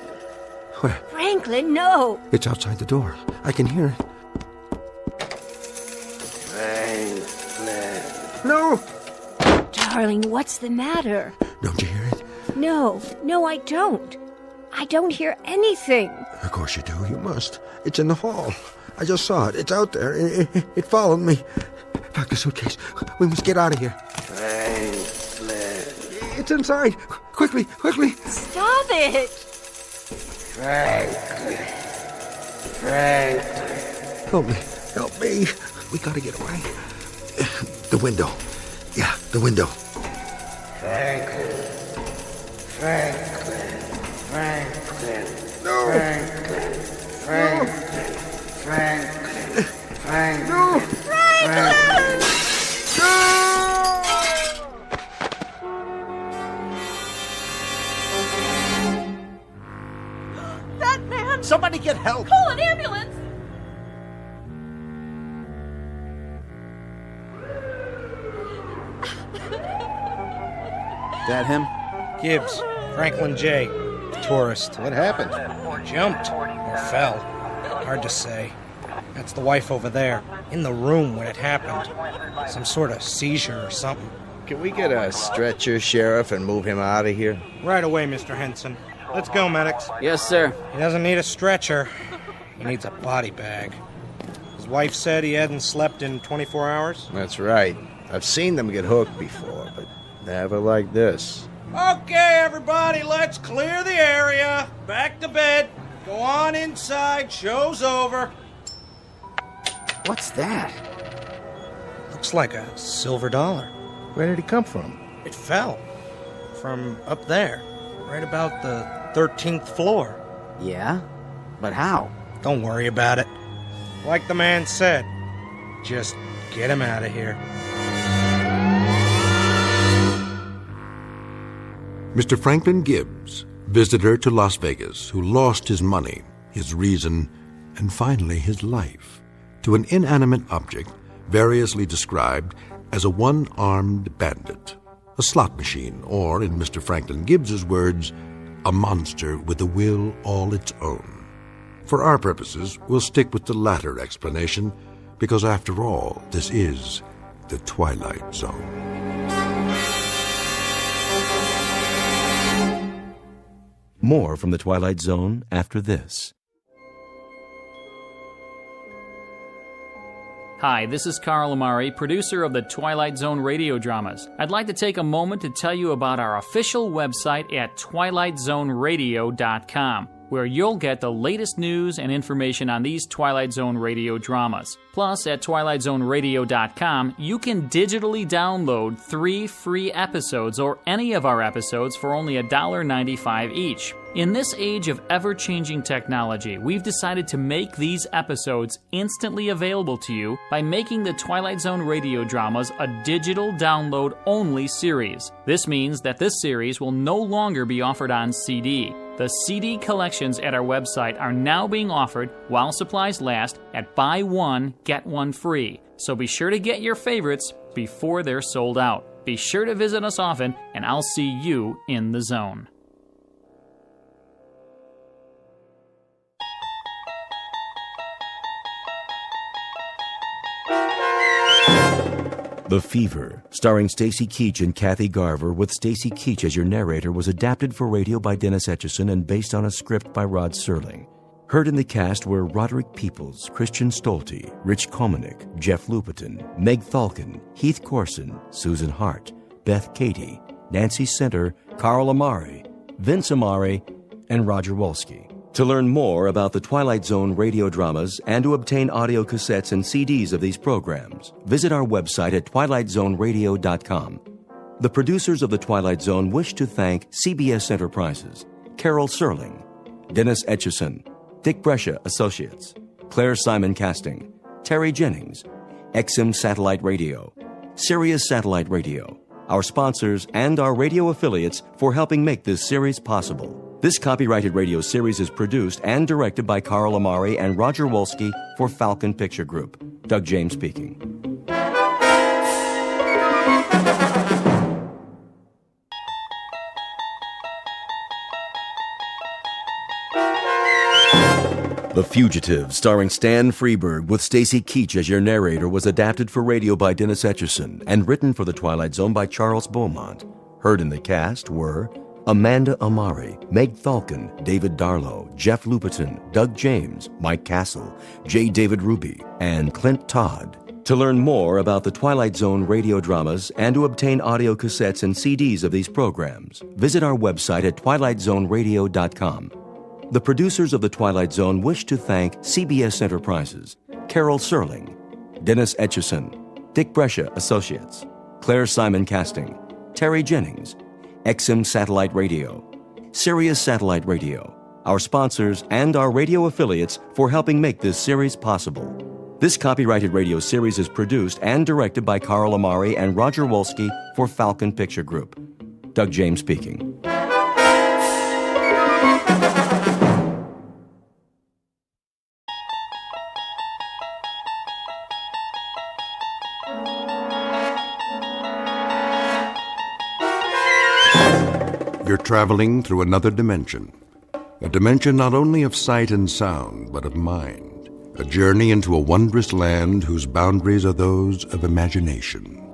Where? Franklin, no. It's outside the door. I can hear it. Franklin. No! Darling, what's the matter? Don't you hear it? No, I don't. I don't hear anything. Of course you do. You must. It's in the hall. I just saw it. It's out there. It followed me. Pack the suitcase. We must get out of here. Franklin. It's inside. Quickly. Stop it. Franklin. Help me. We gotta get away. The window. Yeah, the window. Franklin. No. Franklin. No. That man! Somebody get help! Call an ambulance! That him? Gibbs, Franklin J., tourist. What happened? Jumped or fell. Hard to say. That's the wife over there, in the room when it happened. Some sort of seizure or something. Can we get a stretcher, Sheriff, and move him out of here? Right away, Mr. Henson. Let's go, medics. Yes, sir. He doesn't need a stretcher. He needs a body bag. His wife said he hadn't slept in 24 hours? That's right. I've seen them get hooked before, but never like this. Okay, everybody, let's clear the area. Back to bed. Go on inside. Show's over. What's that? Looks like a silver dollar. Where did it come from? It fell. From up there. Right about the 13th floor. Yeah? But how? Don't worry about it. Like the man said, just get him out of here. Mr. Franklin Gibbs, visitor to Las Vegas, who lost his money, his reason, and finally his life, to an inanimate object variously described as a one-armed bandit, a slot machine, or, in Mr. Franklin Gibbs's words, a monster with a will all its own. For our purposes, we'll stick with the latter explanation, because after all, this is the Twilight Zone. More from the Twilight Zone after this. Hi, this is Carl Amari, producer of the Twilight Zone radio dramas. I'd like to take a moment to tell you about our official website at twilightzoneradio.com, where you'll get the latest news and information on these Twilight Zone radio dramas. Plus, at twilightzoneradio.com, you can digitally download 3 free episodes or any of our episodes for only $1.95 each. In this age of ever-changing technology, we've decided to make these episodes instantly available to you by making the Twilight Zone radio dramas a digital download-only series. This means that this series will no longer be offered on CD. The CD collections at our website are now being offered while supplies last at buy one, get one free. So be sure to get your favorites before they're sold out. Be sure to visit us often, and I'll see you in the zone. The Fever, starring Stacy Keach and Kathy Garver, with Stacy Keach as your narrator, was adapted for radio by Dennis Etchison and based on a script by Rod Serling. Heard in the cast were Roderick Peoples, Christian Stolte, Rich Komanek, Jeff Lupetin, Meg Thalken, Heath Corson, Susan Hart, Beth Cady, Nancy Center, Carl Amari, Vince Amari, and Roger Wolski. To learn more about the Twilight Zone radio dramas and to obtain audio cassettes and CDs of these programs, visit our website at twilightzoneradio.com. The producers of The Twilight Zone wish to thank CBS Enterprises, Carol Serling, Dennis Etchison, Dick Brescia Associates, Claire Simon Casting, Terry Jennings, XM Satellite Radio, Sirius Satellite Radio, our sponsors, and our radio affiliates for helping make this series possible. This copyrighted radio series is produced and directed by Carl Amari and Roger Wolski for Falcon Picture Group. Doug James speaking. The Fugitive, starring Stan Freberg with Stacy Keach as your narrator, was adapted for radio by Dennis Etchison and written for The Twilight Zone by Charles Beaumont. Heard in the cast were Amanda Amari, Meg Thalkin, David Darlow, Jeff Lupetin, Doug James, Mike Castle, J. David Ruby, and Clint Todd. To learn more about the Twilight Zone radio dramas and to obtain audio cassettes and CDs of these programs, visit our website at twilightzoneradio.com. The producers of The Twilight Zone wish to thank CBS Enterprises, Carol Serling, Dennis Etchison, Dick Brescia Associates, Claire Simon Casting, Terry Jennings, XM Satellite Radio, Sirius Satellite Radio, our sponsors, and our radio affiliates for helping make this series possible. This copyrighted radio series is produced and directed by Carl Amari and Roger Wolski for Falcon Picture Group. Doug James speaking. You're traveling through another dimension. A dimension not only of sight and sound, but of mind. A journey into a wondrous land whose boundaries are those of imagination.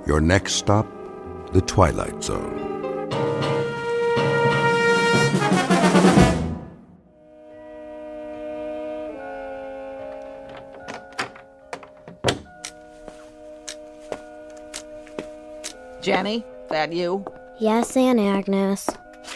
Your next stop, the Twilight Zone. Jenny, that you? Yes, Aunt Agnes.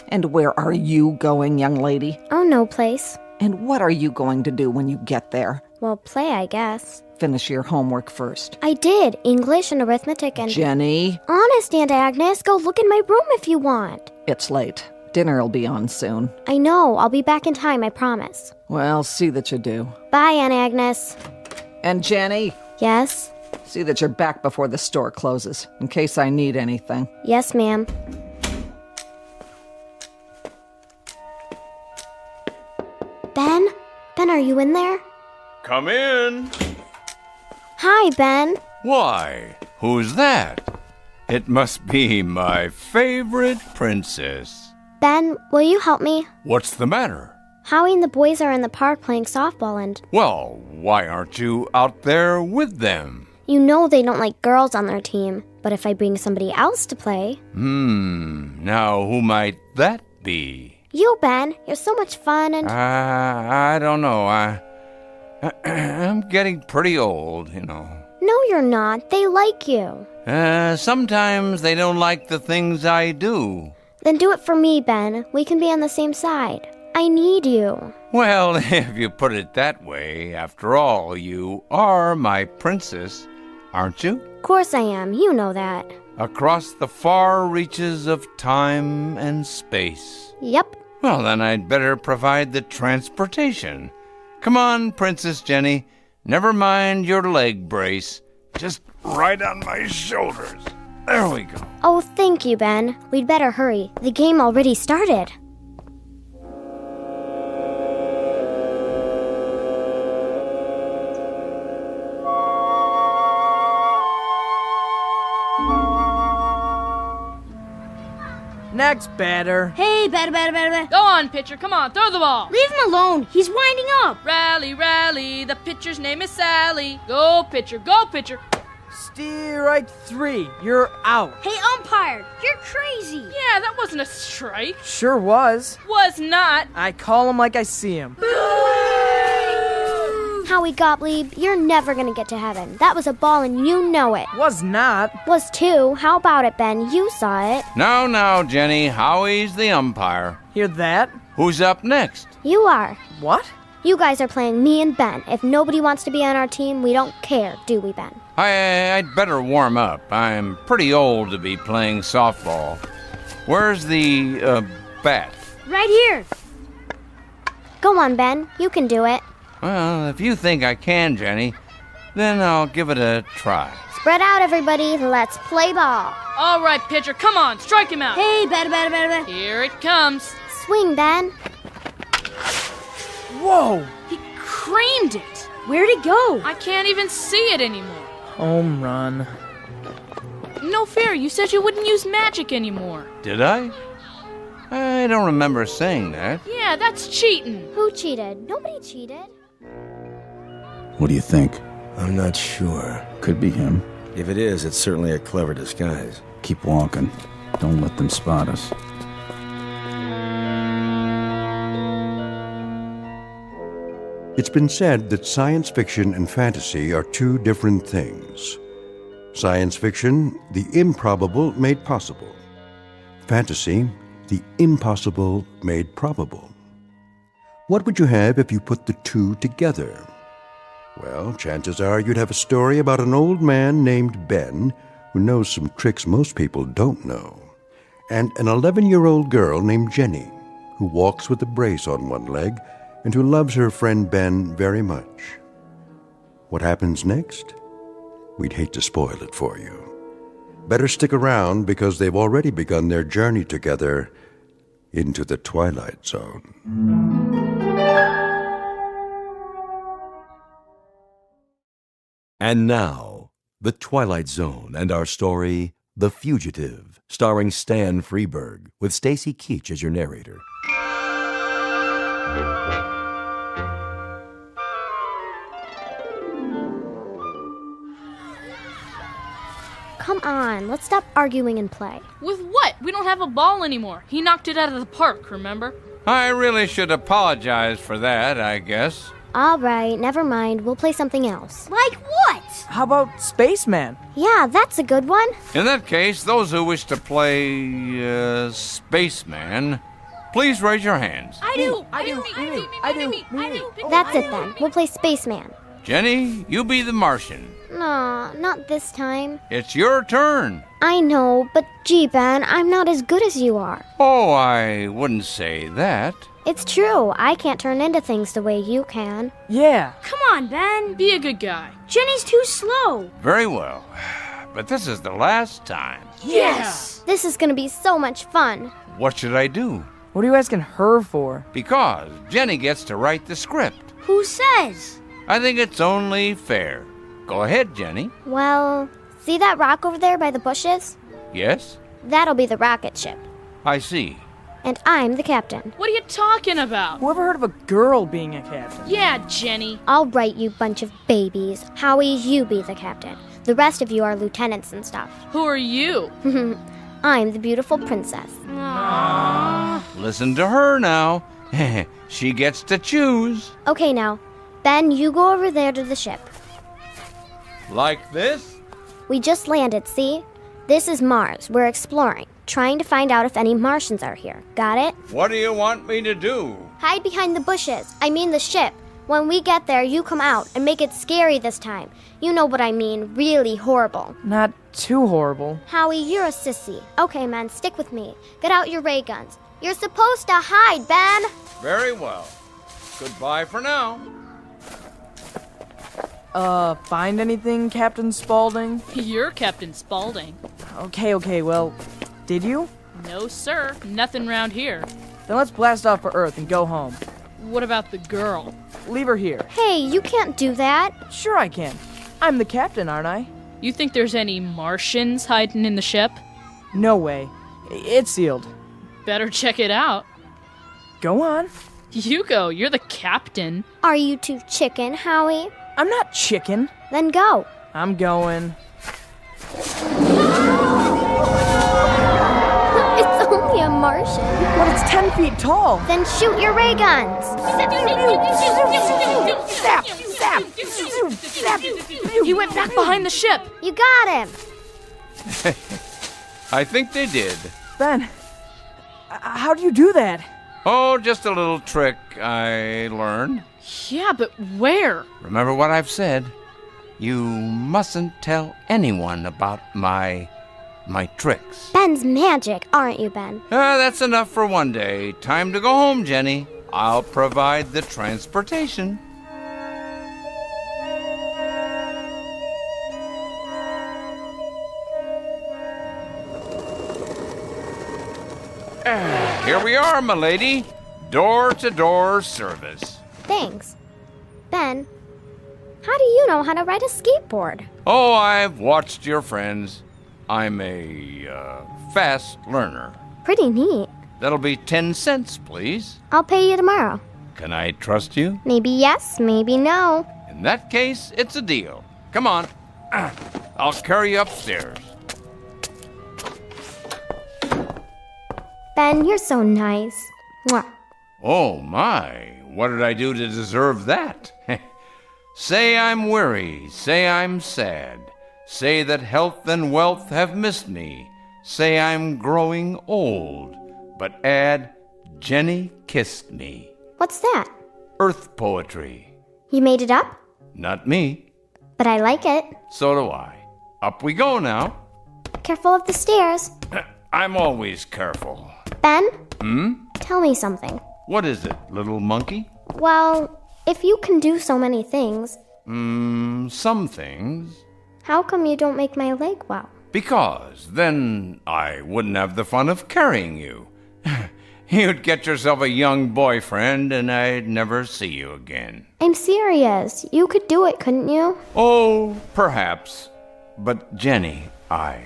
And where are you going, young lady? Oh, no place. And what are you going to do when you get there? Well, play, I guess. Finish your homework first. I did. English and arithmetic and... Jenny? Honest, Aunt Agnes. Go look in my room if you want. It's late. Dinner will be on soon. I know. I'll be back in time, I promise. Well, see that you do. Bye, Aunt Agnes. And Jenny? Yes? See that you're back before the store closes, in case I need anything. Yes, ma'am. Ben? Ben, are you in there? Come in. Hi, Ben. Why, who's that? It must be my favorite princess. Ben, will you help me? What's the matter? Howie and the boys are in the park playing softball and... Well, why aren't you out there with them? You know they don't like girls on their team, but if I bring somebody else to play... Now who might that be? You, Ben. You're so much fun and... I don't know. I'm getting pretty old, you know. No, you're not. They like you. Sometimes they don't like the things I do. Then do it for me, Ben. We can be on the same side. I need you. Well, if you put it that way, after all, you are my princess, aren't you? Of course I am. You know that. Across the far reaches of time and space. Yep. Well, then I'd better provide the transportation. Come on, Princess Jenny. Never mind your leg brace. Just right on my shoulders. There we go. Oh, thank you, Ben. We'd better hurry. The game already started. Next batter. Hey, batter. Go on, pitcher. Come on, throw the ball. Leave him alone. He's winding up. Rally. The pitcher's name is Sally. Go, pitcher. Strike 3. You're out. Hey, umpire. You're crazy. Yeah, that wasn't a strike. Sure was. Was not. I call him like I see him. Howie Gottlieb, you're never gonna get to heaven. That was a ball and you know it. Was not. Was too. How about it, Ben? You saw it. Now, Jenny, Howie's the umpire. Hear that? Who's up next? You are. What? You guys are playing me and Ben. If nobody wants to be on our team, we don't care, do we, Ben? I'd better warm up. I'm pretty old to be playing softball. Where's the, bat? Right here. Go on, Ben. You can do it. Well, if you think I can, Jenny, then I'll give it a try. Spread out, everybody. Let's play ball. All right, pitcher, come on, strike him out. Hey, batter. Here it comes. Swing, Ben. Whoa! He creamed it. Where'd it go? I can't even see it anymore. Home run. No fair, you said you wouldn't use magic anymore. Did I? I don't remember saying that. Yeah, that's cheating. Who cheated? Nobody cheated. What do you think? I'm not sure. Could be him. If it is, it's certainly a clever disguise. Keep walking. Don't let them spot us. It's been said that science fiction and fantasy are two different things. Science fiction, the improbable made possible. Fantasy, the impossible made probable. What would you have if you put the two together? Well, chances are you'd have a story about an old man named Ben who knows some tricks most people don't know, and an 11-year-old girl named Jenny who walks with a brace on one leg and who loves her friend Ben very much. What happens next? We'd hate to spoil it for you. Better stick around because they've already begun their journey together into the Twilight Zone. And now, The Twilight Zone and our story, The Fugitive, starring Stan Freberg, with Stacy Keach as your narrator. Come on, let's stop arguing and play. With what? We don't have a ball anymore. He knocked it out of the park, remember? I really should apologize for that, I guess. All right, never mind. We'll play something else. Like what? How about Spaceman? Yeah, that's a good one. In that case, those who wish to play, Spaceman, please raise your hands. I do. That's it then. We'll play Spaceman. Jenny, you be the Martian. No, not this time. It's your turn. I know, but gee, Ben, I'm not as good as you are. Oh, I wouldn't say that. It's true. I can't turn into things the way you can. Yeah. Come on, Ben. Be a good guy. Jenny's too slow. Very well. But this is the last time. Yes. This is gonna be so much fun. What should I do? What are you asking her for? Because Jenny gets to write the script. Who says? I think it's only fair. Go ahead, Jenny. Well, see that rock over there by the bushes? Yes? That'll be the rocket ship. I see. And I'm the captain. What are you talking about? Whoever heard of a girl being a captain? Yeah, Jenny. All right, you bunch of babies. Howie, you be the captain. The rest of you are lieutenants and stuff. Who are you? I'm the beautiful princess. Aww. Listen to her now. She gets to choose. Okay, now, Ben, you go over there to the ship. Like this? We just landed, see? This is Mars. We're exploring, trying to find out if any Martians are here. Got it? What do you want me to do? Hide behind the bushes. I mean the ship. When we get there, you come out and make it scary this time. You know what I mean, really horrible. Not too horrible. Howie, you're a sissy. Okay, man, stick with me. Get out your ray guns. You're supposed to hide, Ben. Very well. Goodbye for now. Find anything, Captain Spaulding? You're Captain Spaulding. Okay, well, did you? No, sir. Nothing round here. Then let's blast off for Earth and go home. What about the girl? Leave her here. Hey, you can't do that. Sure I can. I'm the captain, aren't I? You think there's any Martians hiding in the ship? No way. It's sealed. Better check it out. Go on. You go. You're the captain. Are you too chicken, Howie? I'm not chicken. Then go. I'm going. It's only a Martian. But it's 10 feet tall. Then shoot your ray guns. Zap! Zap! Zap! He went back behind the ship. You got him. I think they did. Ben, how do you do that? Oh, just a little trick I learned. Yeah, but where? Remember what I've said. You mustn't tell anyone about my tricks. Ben's magic, aren't you, Ben? That's enough for one day. Time to go home, Jenny. I'll provide the transportation. Here we are, my lady. Door-to-door service. Thanks. Ben, how do you know how to ride a skateboard? Oh, I've watched your friends. I'm a fast learner. Pretty neat. That'll be 10 cents, please. I'll pay you tomorrow. Can I trust you? Maybe yes, maybe no. In that case, it's a deal. Come on. I'll carry you upstairs. Ben, you're so nice. Mwah. Oh, my. What did I do to deserve that? Say I'm weary. Say I'm sad. Say that health and wealth have missed me. Say I'm growing old. But add, Jenny kissed me. What's that? Earth poetry. You made it up? Not me. But I like it. So do I. Up we go now. Careful of the stairs. I'm always careful. Ben? Tell me something. What is it, little monkey? Well, if you can do so many things, Some things. how come you don't make my leg well? Because then I wouldn't have the fun of carrying you. You'd get yourself a young boyfriend and I'd never see you again. I'm serious. You could do it, couldn't you? Oh, perhaps. But Jenny, I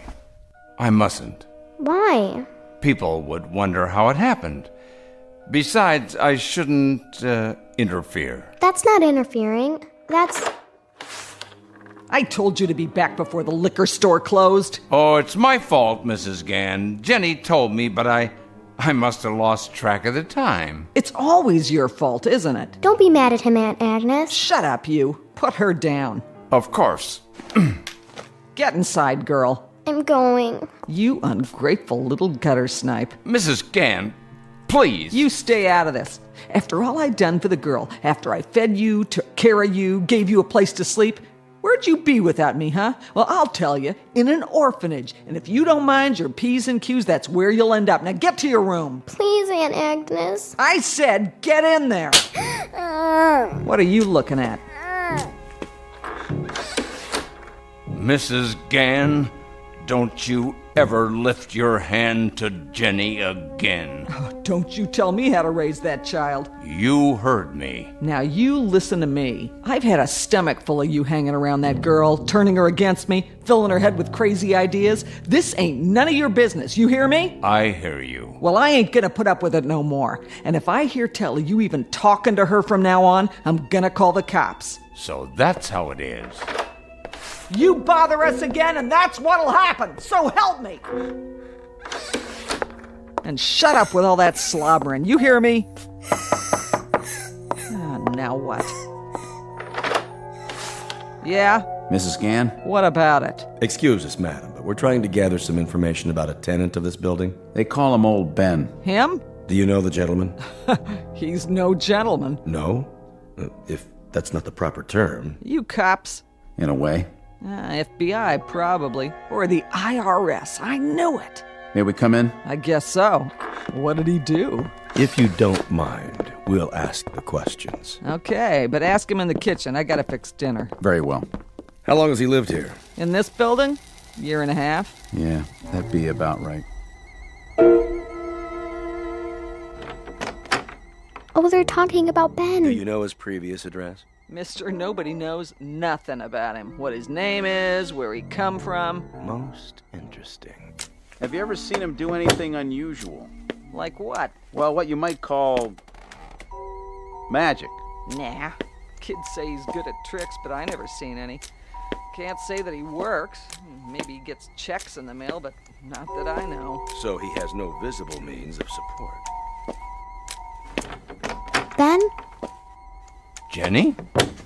mustn't. Why? People would wonder how it happened. Besides, I shouldn't interfere. That's not interfering. That's... I told you to be back before the liquor store closed. Oh, it's my fault, Mrs. Gann. Jenny told me, but I must have lost track of the time. It's always your fault, isn't it? Don't be mad at him, Aunt Agnes. Shut up, you. Put her down. Of course. Get inside, girl. I'm going. You ungrateful little gutter snipe. Mrs. Gann, please. You stay out of this. After all I'd done for the girl, after I fed you, took care of you, gave you a place to sleep, where'd you be without me, huh? Well, I'll tell you, in an orphanage. And if you don't mind your P's and Q's, that's where you'll end up. Now get to your room. Please, Aunt Agnes. I said get in there. What are you looking at? Mrs. Gann, don't you ever lift your hand to Jenny again. Oh, don't you tell me how to raise that child. You heard me. Now you listen to me. I've had a stomach full of you hanging around that girl, turning her against me, filling her head with crazy ideas. This ain't none of your business, you hear me? I hear you. Well, I ain't gonna put up with it no more. And if I hear tell of you even talking to her from now on, I'm gonna call the cops. So that's how it is. You bother us again, and that's what'll happen. So help me. And shut up with all that slobbering. You hear me? Now what? Yeah? Mrs. Gann? What about it? Excuse us, madam, but we're trying to gather some information about a tenant of this building. They call him Old Ben. Him? Do you know the gentleman? He's no gentleman. No? If that's not the proper term. You cops. In a way. FBI, probably. Or the IRS. I knew it. May we come in? I guess so. What did he do? If you don't mind, we'll ask the questions. Okay, but ask him in the kitchen. I gotta fix dinner. Very well. How long has he lived here? In this building? Year and a half? Yeah, that'd be about right. Oh, they're talking about Ben. Do you know his previous address? Mr. Nobody knows nothing about him. What his name is, where he come from. Most interesting. Have you ever seen him do anything unusual? Like what? Well, what you might call magic. Nah. Kids say he's good at tricks, but I never seen any. Can't say that he works. Maybe he gets checks in the mail, but not that I know. So he has no visible means of support. Ben? Jenny?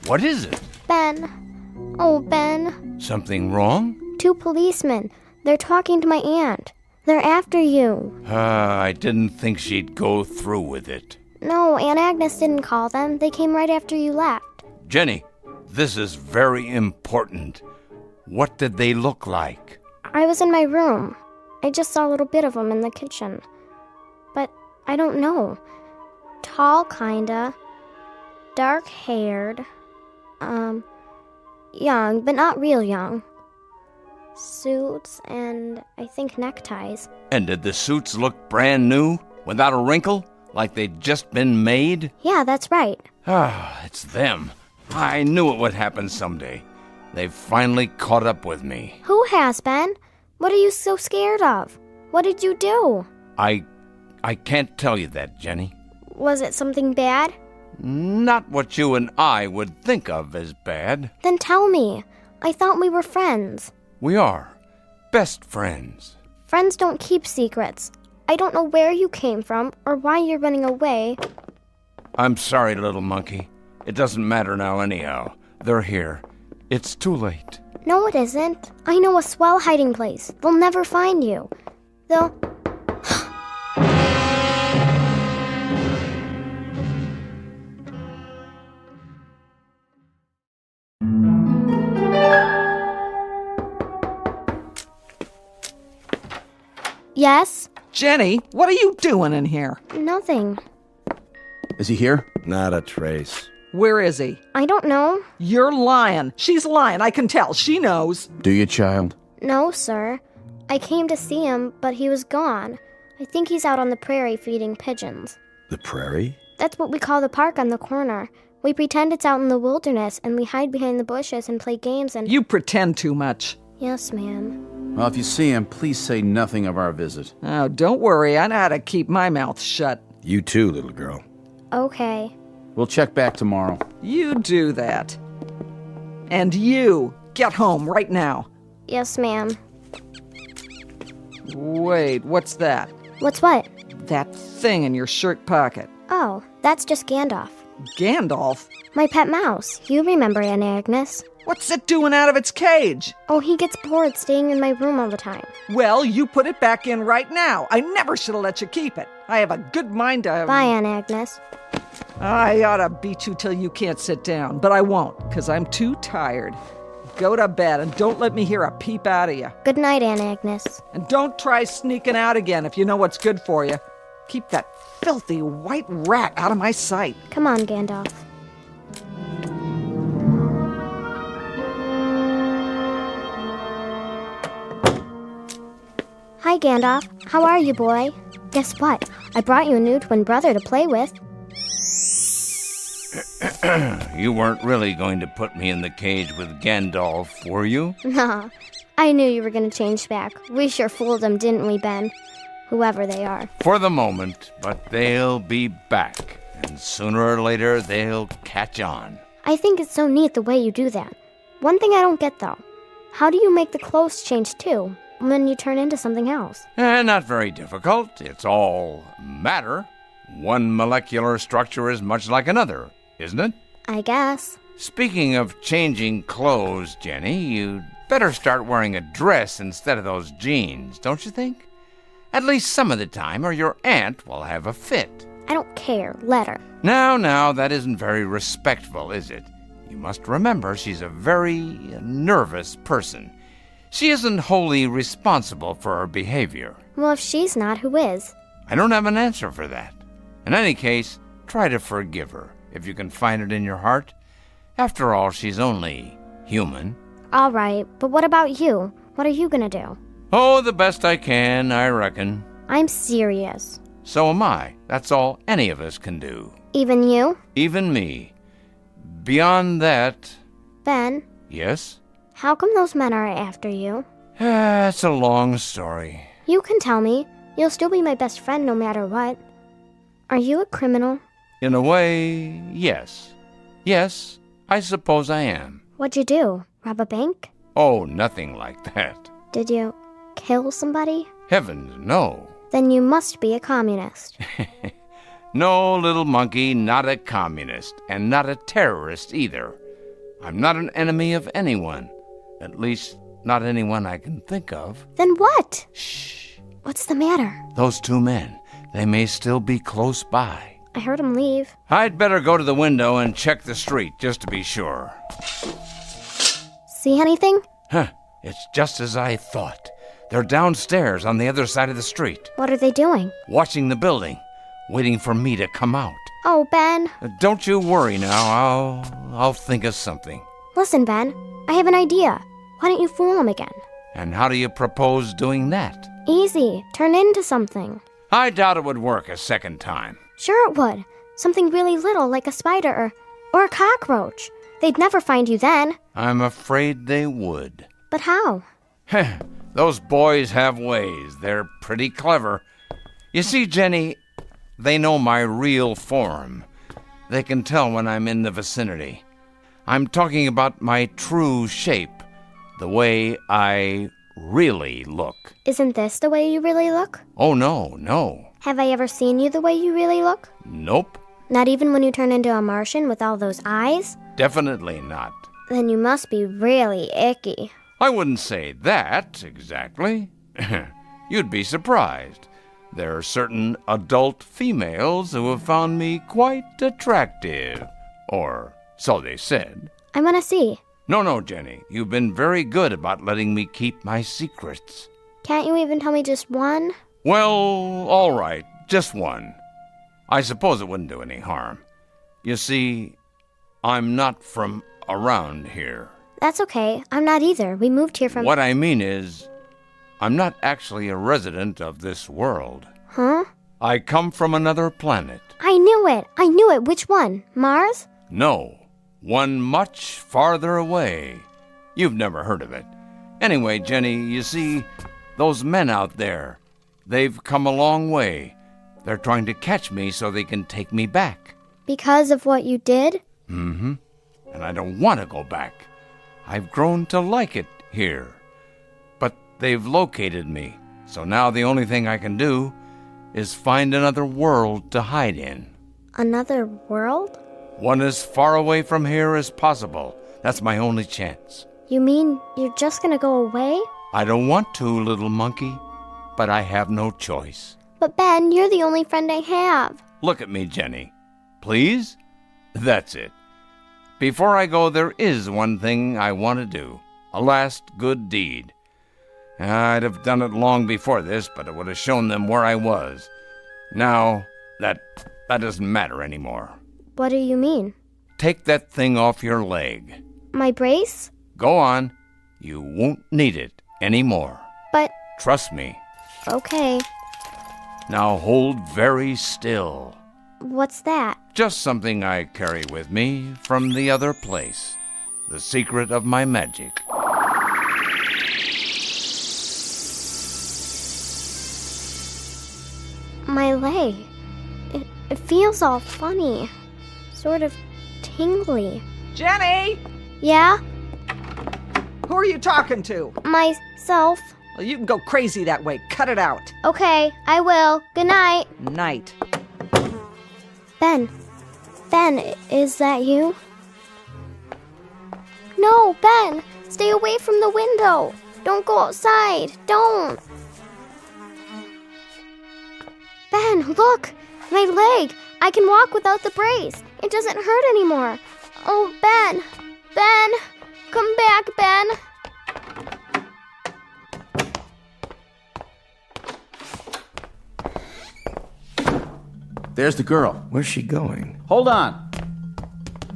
What is it? Ben. Oh, Ben. Something wrong? 2 policemen. They're talking to my aunt. They're after you. I didn't think she'd go through with it. No, Aunt Agnes didn't call them. They came right after you left. Jenny, this is very important. What did they look like? I was in my room. I just saw a little bit of them in the kitchen. But I don't know. Tall, kinda. Dark-haired. Young, but not real young. Suits and, I think, neckties. And did the suits look brand new, without a wrinkle, like they'd just been made? Yeah, that's right. It's them. I knew it would happen someday. They've finally caught up with me. Who has, Ben? What are you so scared of? What did you do? I can't tell you that, Jenny. Was it something bad? Not what you and I would think of as bad. Then tell me. I thought we were friends. We are. Best friends. Friends don't keep secrets. I don't know where you came from or why you're running away. I'm sorry, little monkey. It doesn't matter now anyhow. They're here. It's too late. No, it isn't. I know a swell hiding place. They'll never find you. They'll... Yes? Jenny, what are you doing in here? Nothing. Is he here? Not a trace. Where is he? I don't know. You're lying. She's lying. I can tell. She knows. Do you, child? No, sir. I came to see him, but he was gone. I think he's out on the prairie feeding pigeons. The prairie? That's what we call the park on the corner. We pretend it's out in the wilderness, and we hide behind the bushes and play games and... You pretend too much. Yes, ma'am. Well, if you see him, please say nothing of our visit. Oh, don't worry. I know how to keep my mouth shut. You too, little girl. Okay. We'll check back tomorrow. You do that. And you, get home right now. Yes, ma'am. Wait, what's that? What's what? That thing in your shirt pocket. Oh, that's just Gandalf. Gandalf? My pet mouse. You remember Aunt Agnes. What's it doing out of its cage? Oh, he gets bored staying in my room all the time. Well, you put it back in right now. I never should have let you keep it. I have a good mind to... Bye, Aunt Agnes. I ought to beat you till you can't sit down, but I won't, because I'm too tired. Go to bed and don't let me hear a peep out of you. Good night, Aunt Agnes. And don't try sneaking out again if you know what's good for you. Keep that filthy white rat out of my sight. Come on, Gandalf. Hi, Gandalf. How are you, boy? Guess what? I brought you a new twin brother to play with. You weren't really going to put me in the cage with Gandalf, were you? Nah, I knew you were going to change back. We sure fooled them, didn't we, Ben? Whoever they are. For the moment, but they'll be back. And sooner or later, they'll catch on. I think it's so neat the way you do that. One thing I don't get, though. How do you make the clothes change, too, when you turn into something else? Not very difficult. It's all matter. One molecular structure is much like another, isn't it? I guess. Speaking of changing clothes, Jenny, you'd better start wearing a dress instead of those jeans, don't you think? At least some of the time, or your aunt will have a fit. I don't care. Let her. Now, that isn't very respectful, is it? You must remember she's a very nervous person. She isn't wholly responsible for her behavior. Well, if she's not, who is? I don't have an answer for that. In any case, try to forgive her, if you can find it in your heart. After all, she's only human. All right, but what about you? What are you gonna do? Oh, the best I can, I reckon. I'm serious. So am I. That's all any of us can do. Even you? Even me. Beyond that... Ben? Yes? How come those men are after you? It's a long story. You can tell me. You'll still be my best friend no matter what. Are you a criminal? In a way, yes. Yes, I suppose I am. What'd you do? Rob a bank? Oh, nothing like that. Did you kill somebody? Heavens, no. Then you must be a communist. No, little monkey, not a communist, and not a terrorist either. I'm not an enemy of anyone. At least, not anyone I can think of. Then what? Shh. What's the matter? Those two men, they may still be close by. I heard him leave. I'd better go to the window and check the street, just to be sure. See anything? Huh, it's just as I thought. They're downstairs on the other side of the street. What are they doing? Watching the building, waiting for me to come out. Oh, Ben. Don't you worry now, I'll think of something. Listen, Ben, I have an idea. Why don't you fool them again? And how do you propose doing that? Easy. Turn into something. I doubt it would work a second time. Sure it would. Something really little like a spider or a cockroach. They'd never find you then. I'm afraid they would. But how? Those boys have ways. They're pretty clever. You see, Jenny, they know my real form. They can tell when I'm in the vicinity. I'm talking about my true shape, the way I really look. Isn't this the way you really look? Oh, no. Have I ever seen you the way you really look? Nope. Not even when you turn into a Martian with all those eyes? Definitely not. Then you must be really icky. I wouldn't say that, exactly. You'd be surprised. There are certain adult females who have found me quite attractive. Or so they said. I want to see. No, Jenny. You've been very good about letting me keep my secrets. Can't you even tell me just one? Well, all right. Just one. I suppose it wouldn't do any harm. You see, I'm not from around here. That's okay. I'm not either. We moved here from... What I mean is, I'm not actually a resident of this world. Huh? I come from another planet. I knew it. Which one? Mars? No, one much farther away. You've never heard of it. Anyway, Jenny, you see, those men out there, they've come a long way. They're trying to catch me so they can take me back. Because of what you did? Mm-hmm. And I don't want to go back. I've grown to like it here. But they've located me, so now the only thing I can do is find another world to hide in. Another world? One as far away from here as possible. That's my only chance. You mean you're just gonna go away? I don't want to, little monkey, but I have no choice. But Ben, you're the only friend I have. Look at me, Jenny. Please? That's it. Before I go, there is one thing I want to do. A last good deed. I'd have done it long before this, but it would have shown them where I was. Now, that doesn't matter anymore. What do you mean? Take that thing off your leg. My brace? Go on. You won't need it anymore. But... Trust me. Okay. Now hold very still. What's that? Just something I carry with me from the other place. The secret of my magic. My leg. It feels all funny. Sort of tingly. Jenny! Yeah? Who are you talking to? Myself. Well, you can go crazy that way. Cut it out. Okay, I will. Good night. Night. Ben, is that you? No, Ben! Stay away from the window! Don't go outside! Don't! Ben, look! My leg! I can walk without the brace! It doesn't hurt anymore! Oh, Ben! Ben! Come back, Ben! There's the girl. Where's she going? Hold on.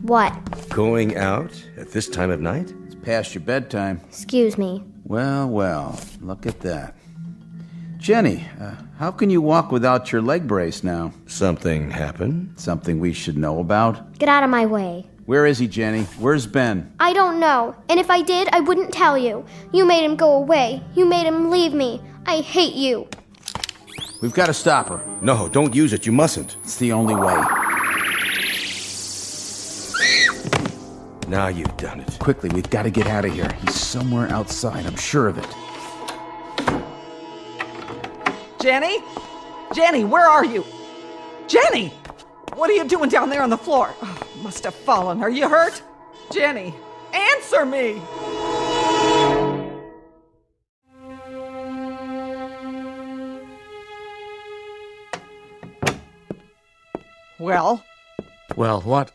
What? Going out at this time of night? It's past your bedtime. Excuse me. Well, look at that. Jenny, how can you walk without your leg brace now? Something happened? Something we should know about? Get out of my way. Where is he, Jenny? Where's Ben? I don't know. And if I did, I wouldn't tell you. You made him go away. You made him leave me. I hate you. We've got to stop her. No, don't use it. You mustn't. It's the only way. Now you've done it. Quickly, we've got to get out of here. He's somewhere outside. I'm sure of it. Jenny? Jenny, where are you? Jenny! What are you doing down there on the floor? Oh, must have fallen. Are you hurt? Jenny, answer me! Well? Well, what?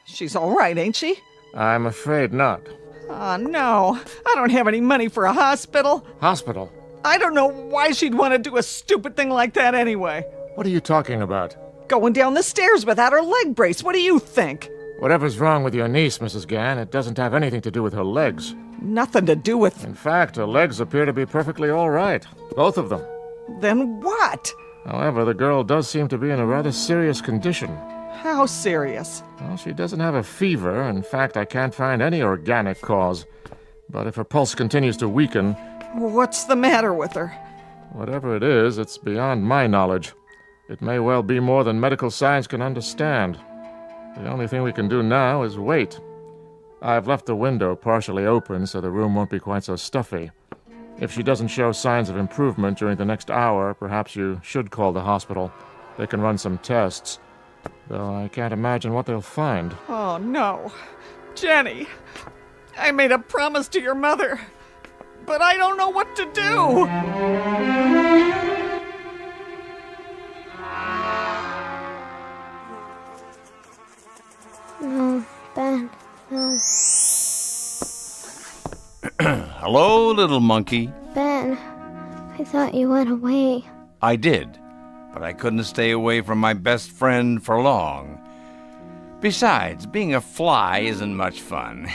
She's all right, ain't she? I'm afraid not. Oh, no. I don't have any money for a hospital. Hospital? I don't know why she'd want to do a stupid thing like that anyway. What are you talking about? Going down the stairs without her leg brace. What do you think? Whatever's wrong with your niece, Mrs. Gann, it doesn't have anything to do with her legs. Nothing to do with... In fact, her legs appear to be perfectly all right. Both of them. Then what? However, the girl does seem to be in a rather serious condition. How serious? Well, she doesn't have a fever. In fact, I can't find any organic cause. But if her pulse continues to weaken... What's the matter with her? Whatever it is, it's beyond my knowledge. It may well be more than medical science can understand. The only thing we can do now is wait. I've left the window partially open so the room won't be quite so stuffy. If she doesn't show signs of improvement during the next hour, perhaps you should call the hospital. They can run some tests, though I can't imagine what they'll find. Oh, no. Jenny, I made a promise to your mother, but I don't know what to do. No, Ben, no. Hello, little monkey. Ben, I thought you went away. I did, but I couldn't stay away from my best friend for long. Besides, being a fly isn't much fun.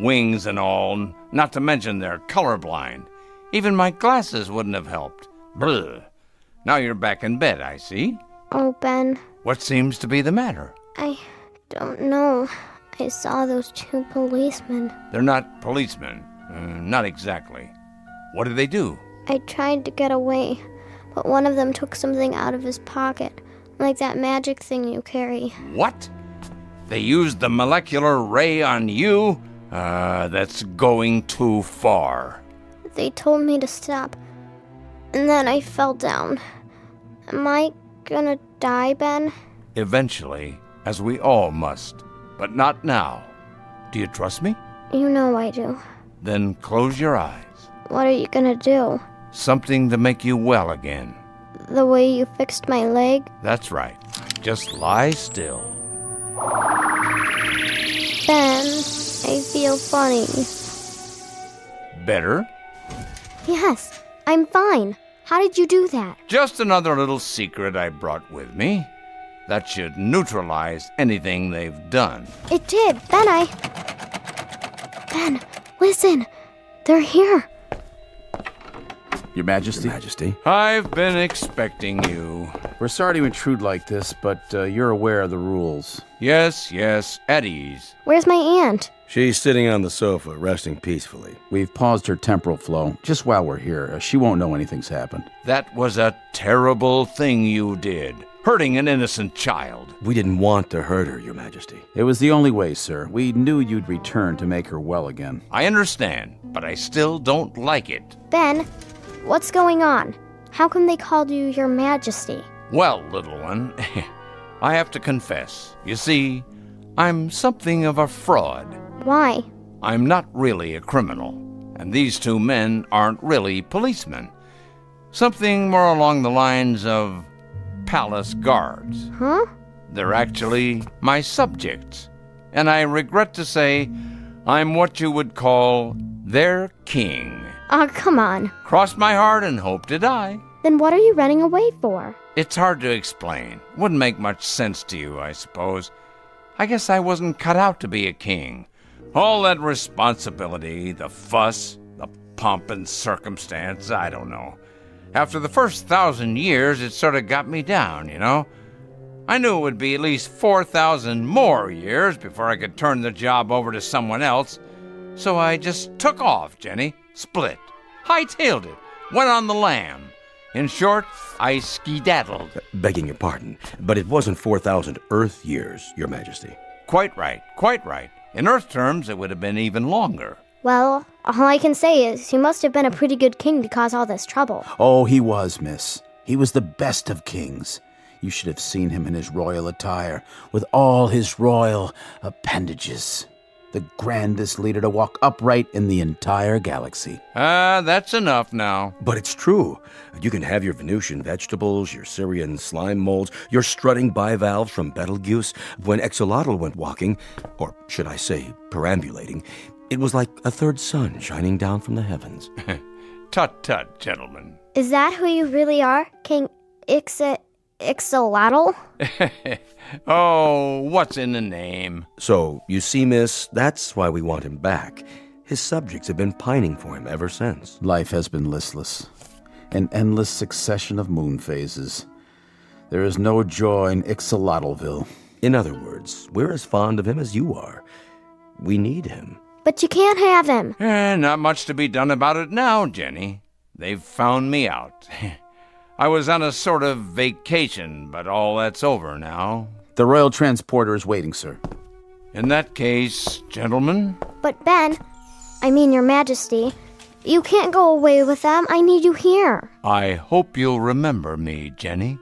Wings and all, not to mention they're colorblind. Even my glasses wouldn't have helped. Bleh. Now you're back in bed, I see. Oh, Ben. What seems to be the matter? I don't know. I saw those two policemen. They're not policemen. Not exactly. What did they do? I tried to get away, but one of them took something out of his pocket, like that magic thing you carry. What? They used the molecular ray on you? That's going too far. They told me to stop, and then I fell down. Am I gonna die, Ben? Eventually, as we all must, but not now. Do you trust me? You know I do. Then close your eyes. What are you gonna do? Something to make you well again. The way you fixed my leg? That's right. Just lie still. Ben, I feel funny. Better? Yes, I'm fine. How did you do that? Just another little secret I brought with me. That should neutralize anything they've done. It did. Ben, listen. They're here. Your Majesty? Your Majesty. I've been expecting you. We're sorry to intrude like this, but you're aware of the rules. Yes, at ease. Where's my aunt? She's sitting on the sofa, resting peacefully. We've paused her temporal flow just while we're here. She won't know anything's happened. That was a terrible thing you did. Hurting an innocent child. We didn't want to hurt her, Your Majesty. It was the only way, sir. We knew you'd return to make her well again. I understand, but I still don't like it. Ben, what's going on? How come they called you Your Majesty? Well, little one, I have to confess. You see, I'm something of a fraud. Why? I'm not really a criminal, and these two men aren't really policemen. Something more along the lines of palace guards. Huh? They're actually my subjects, and I regret to say I'm what you would call their king. Oh, come on. Crossed my heart and hope to die. Then what are you running away for? It's hard to explain. Wouldn't make much sense to you, I suppose. I guess I wasn't cut out to be a king. All that responsibility, the fuss, the pomp and circumstance, I don't know. After the first 1,000 years, it sort of got me down, you know? I knew it would be at least 4,000 more years before I could turn the job over to someone else. So I just took off, Jenny. Split. Hightailed it. Went on the lam. In short, I skedaddled. Begging your pardon, but it wasn't 4,000 Earth years, Your Majesty. Quite right. In Earth terms, it would have been even longer. Well, all I can say is he must have been a pretty good king to cause all this trouble. Oh, he was, miss. He was the best of kings. You should have seen him in his royal attire, with all his royal appendages. The grandest leader to walk upright in the entire galaxy. That's enough now. But it's true. You can have your Venusian vegetables, your Syrian slime molds, your strutting bivalves from Betelgeuse. When Exolotl went walking, or should I say perambulating, it was like a third sun shining down from the heavens. Tut-tut, gentlemen. Is that who you really are, King Ixolotl? Oh, what's in the name? So, you see, miss, that's why we want him back. His subjects have been pining for him ever since. Life has been listless. An endless succession of moon phases. There is no joy in Ixolotlville. In other words, we're as fond of him as you are. We need him. But you can't have him. Not much to be done about it now, Jenny. They've found me out. I was on a sort of vacation, but all that's over now. The royal transporter is waiting, sir. In that case, gentlemen. But Your Majesty, you can't go away with them. I need you here. I hope you'll remember me, Jenny.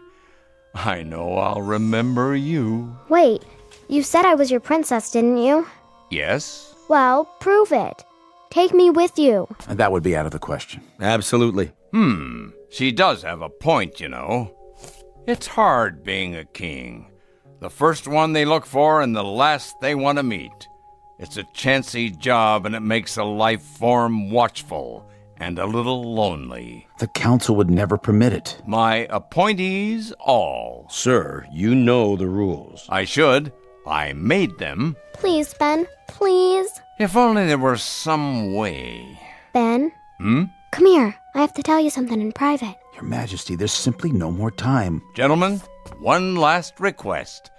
I know I'll remember you. Wait, you said I was your princess, didn't you? Yes. Well, prove it. Take me with you. That would be out of the question. Absolutely. She does have a point, you know. It's hard being a king. The first one they look for and the last they want to meet. It's a chancy job, and it makes a life form watchful and a little lonely. The council would never permit it. My appointees all. Sir, you know the rules. I should. I made them. Please, Ben, please. If only there were some way. Ben? Come here. I have to tell you something in private. Your Majesty, there's simply no more time. Gentlemen, one last request.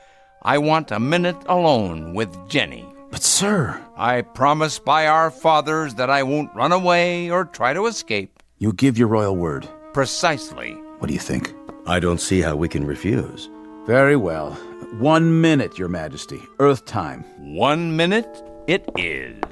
I want a minute alone with Jenny. But, sir... I promise by our fathers that I won't run away or try to escape. You give your royal word. Precisely. What do you think? I don't see how we can refuse. Very well. 1 minute, Your Majesty. Earth time. 1 minute it is.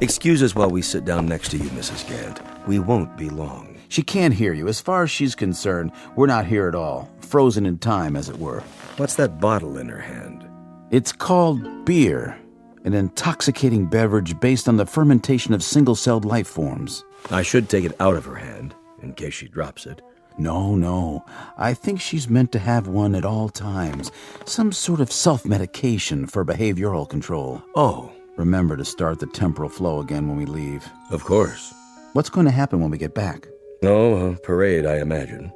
Excuse us while we sit down next to you, Mrs. Gant. We won't be long. She can't hear you. As far as she's concerned, we're not here at all. Frozen in time, as it were. What's that bottle in her hand? It's called beer, an intoxicating beverage based on the fermentation of single-celled life forms. I should take it out of her hand, in case she drops it. No. I think she's meant to have one at all times. Some sort of self-medication for behavioral control. Oh. Remember to start the temporal flow again when we leave. Of course. What's going to happen when we get back? Oh, a parade, I imagine.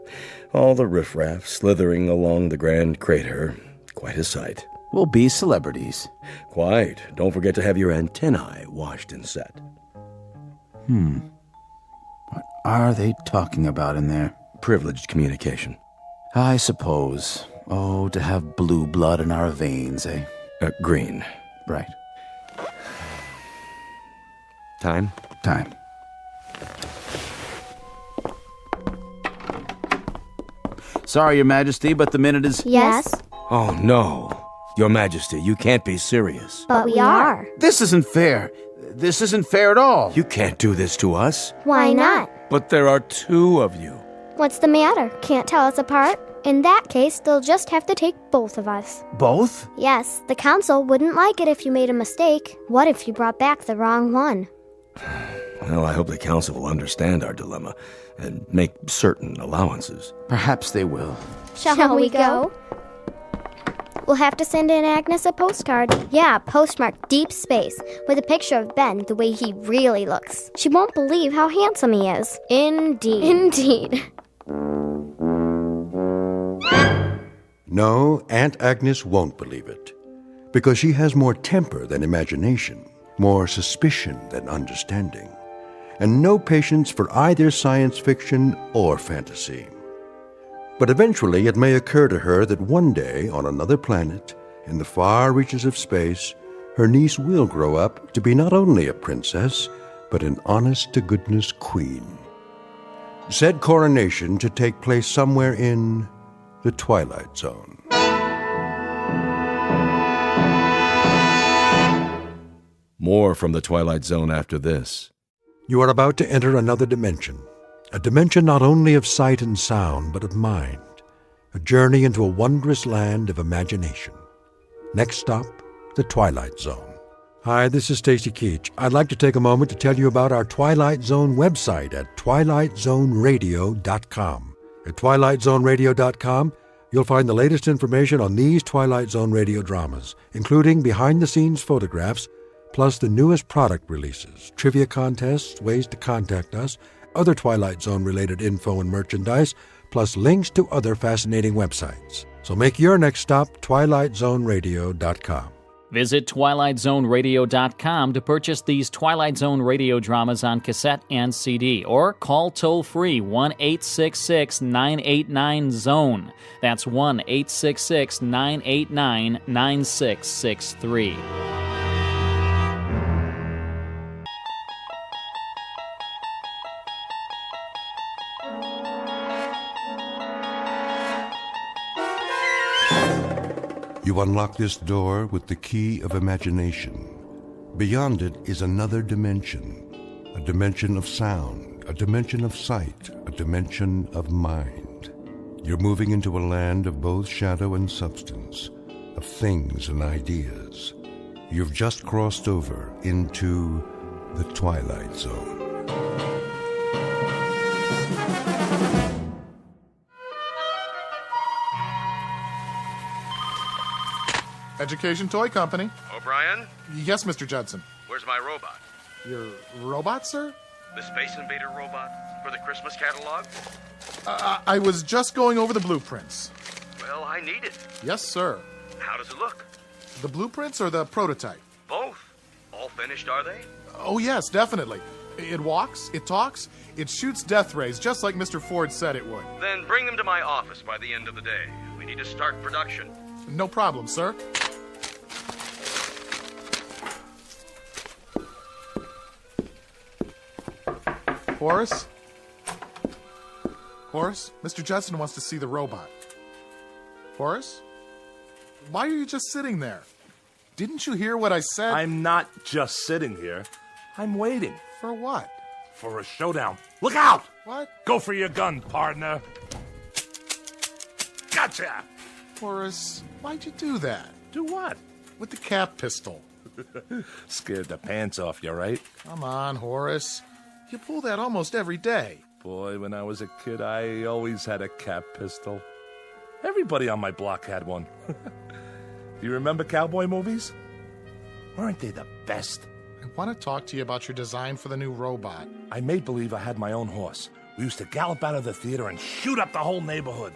All the riffraff slithering along the grand crater. Quite a sight. We'll be celebrities. Quite. Don't forget to have your antennae washed and set. What are they talking about in there? Privileged communication. I suppose. Oh, to have blue blood in our veins, eh? Green. Right. Time? Time. Sorry, Your Majesty, but the minute is... Yes? Oh, no. Your Majesty, you can't be serious. But we are. This isn't fair. This isn't fair at all. You can't do this to us. Why not? But there are two of you. What's the matter? Can't tell us apart? In that case, they'll just have to take both of us. Both? Yes, the council wouldn't like it if you made a mistake. What if you brought back the wrong one? Well, I hope the council will understand our dilemma and make certain allowances. Perhaps they will. Shall we go? We'll have to send in Agnes a postcard. Yeah, postmarked Deep Space, with a picture of Ben the way he really looks. She won't believe how handsome he is. Indeed. No, Aunt Agnes won't believe it, because she has more temper than imagination, more suspicion than understanding, and no patience for either science fiction or fantasy. But eventually it may occur to her that one day, on another planet, in the far reaches of space, her niece will grow up to be not only a princess, but an honest-to-goodness queen. Said coronation to take place somewhere in the Twilight Zone. More from the Twilight Zone after this. You are about to enter another dimension, A dimension not only of sight and sound, but of mind. A journey into a wondrous land of imagination. Next stop, the Twilight Zone. Hi, this is Stacy Keach. I'd like to take a moment to tell you about our Twilight Zone website at twilightzoneradio.com. At twilightzoneradio.com, you'll find the latest information on these Twilight Zone radio dramas, including behind-the-scenes photographs, plus the newest product releases, trivia contests, ways to contact us, other Twilight Zone-related info and merchandise, plus links to other fascinating websites. So make your next stop twilightzoneradio.com. Visit twilightzoneradio.com to purchase these Twilight Zone radio dramas on cassette and CD, or call toll-free 1-866-989-ZONE. That's 1-866-989-9663. You unlock this door with the key of imagination. Beyond it is another dimension. A dimension of sound, a dimension of sight, a dimension of mind. You're moving into a land of both shadow and substance, of things and ideas. You've just crossed over into the Twilight Zone. Education Toy Company. O'Brien? Yes, Mr. Judson. Where's my robot? Your robot, sir? The Space Invader robot for the Christmas catalog? I was just going over the blueprints. Well, I need it. Yes, sir. How does it look? The blueprints or the prototype? Both. All finished, are they? Oh, yes, definitely. It walks, it talks, it shoots death rays just like Mr. Ford said it would. Then bring them to my office by the end of the day. We need to start production. No problem, sir. Horace? Horace, Mr. Judson wants to see the robot. Horace? Why are you just sitting there? Didn't you hear what I said? I'm not just sitting here. I'm waiting. For what? For a showdown. Look out! What? Go for your gun, partner. Gotcha! Horace, why'd you do that? Do what? With the cap pistol. Scared the pants off you, right? Come on, Horace. You pull that almost every day. Boy, when I was a kid, I always had a cap pistol. Everybody on my block had one. Do you remember cowboy movies? Weren't they the best? I want to talk to you about your design for the new robot. I made believe I had my own horse. We used to gallop out of the theater and shoot up the whole neighborhood.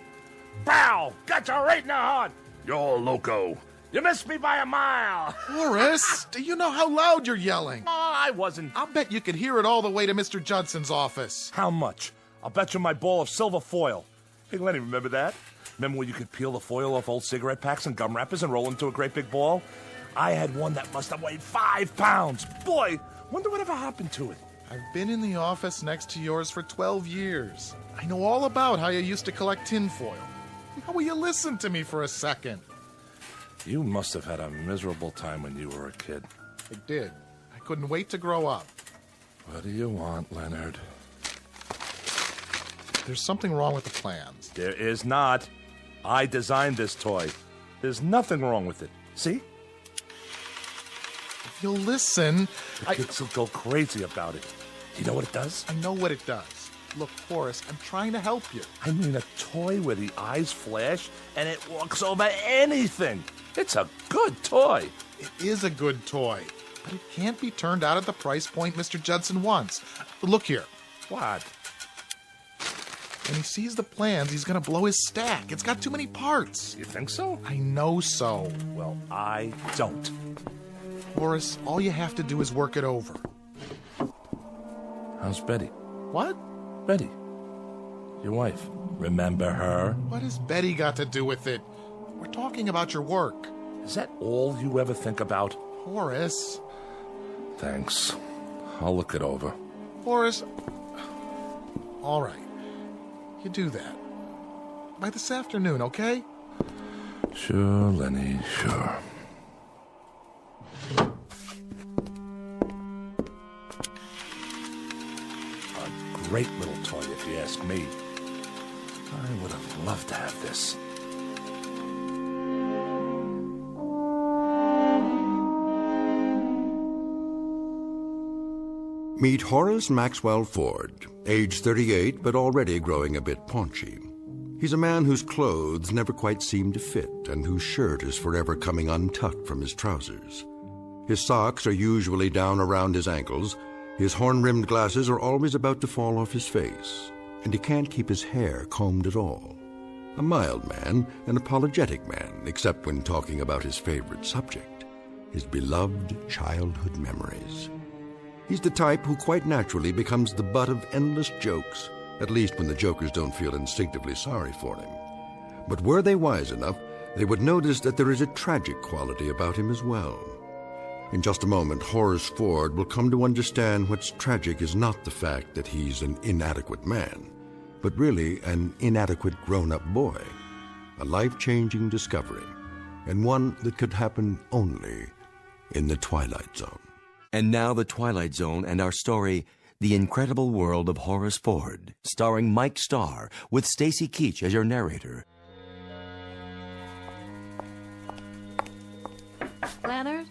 Bow! Got you right in the heart! You're loco. You missed me by a mile. Horace, do you know how loud you're yelling? Oh, I wasn't. I'll bet you could hear it all the way to Mr. Judson's office. How much? I'll bet you my ball of silver foil. Hey, Lenny, remember that? Remember when you could peel the foil off old cigarette packs and gum wrappers and roll into a great big ball? I had one that must have weighed 5 pounds. Boy, wonder whatever happened to it. I've been in the office next to yours for 12 years. I know all about how you used to collect tinfoil. How will you listen to me for a second? You must have had a miserable time when you were a kid. I did. I couldn't wait to grow up. What do you want, Leonard? There's something wrong with the plans. There is not. I designed this toy. There's nothing wrong with it. See? If you'll listen, the kids will go crazy about it. You know what it does? I know what it does. Look, Horace, I'm trying to help you. I mean a toy where the eyes flash and it walks over anything. It's a good toy. It is a good toy, but it can't be turned out at the price point Mr. Judson wants. Look here. What? When he sees the plans, he's going to blow his stack. It's got too many parts. You think so? I know so. Well, I don't. Horace, all you have to do is work it over. How's Betty? What? Betty. Your wife. Remember her? What has Betty got to do with it? We're talking about your work. Is that all you ever think about? Horace. Thanks. I'll look it over. Horace. All right. You do that. By this afternoon, okay? Sure, Lenny, sure. A great little toy, if you ask me. I would have loved to have this. Meet Horace Maxwell Ford, age 38 but already growing a bit paunchy. He's a man whose clothes never quite seem to fit and whose shirt is forever coming untucked from his trousers. His socks are usually down around his ankles, his horn-rimmed glasses are always about to fall off his face, and he can't keep his hair combed at all. A mild man, an apologetic man, except when talking about his favorite subject, his beloved childhood memories. He's the type who quite naturally becomes the butt of endless jokes, at least when the jokers don't feel instinctively sorry for him. But were they wise enough, they would notice that there is a tragic quality about him as well. In just a moment, Horace Ford will come to understand what's tragic is not the fact that he's an inadequate man, but really an inadequate grown-up boy, a life-changing discovery, and one that could happen only in the Twilight Zone. And now the Twilight Zone and our story, The Incredible World of Horace Ford, starring Mike Starr, with Stacy Keach as your narrator. Leonard?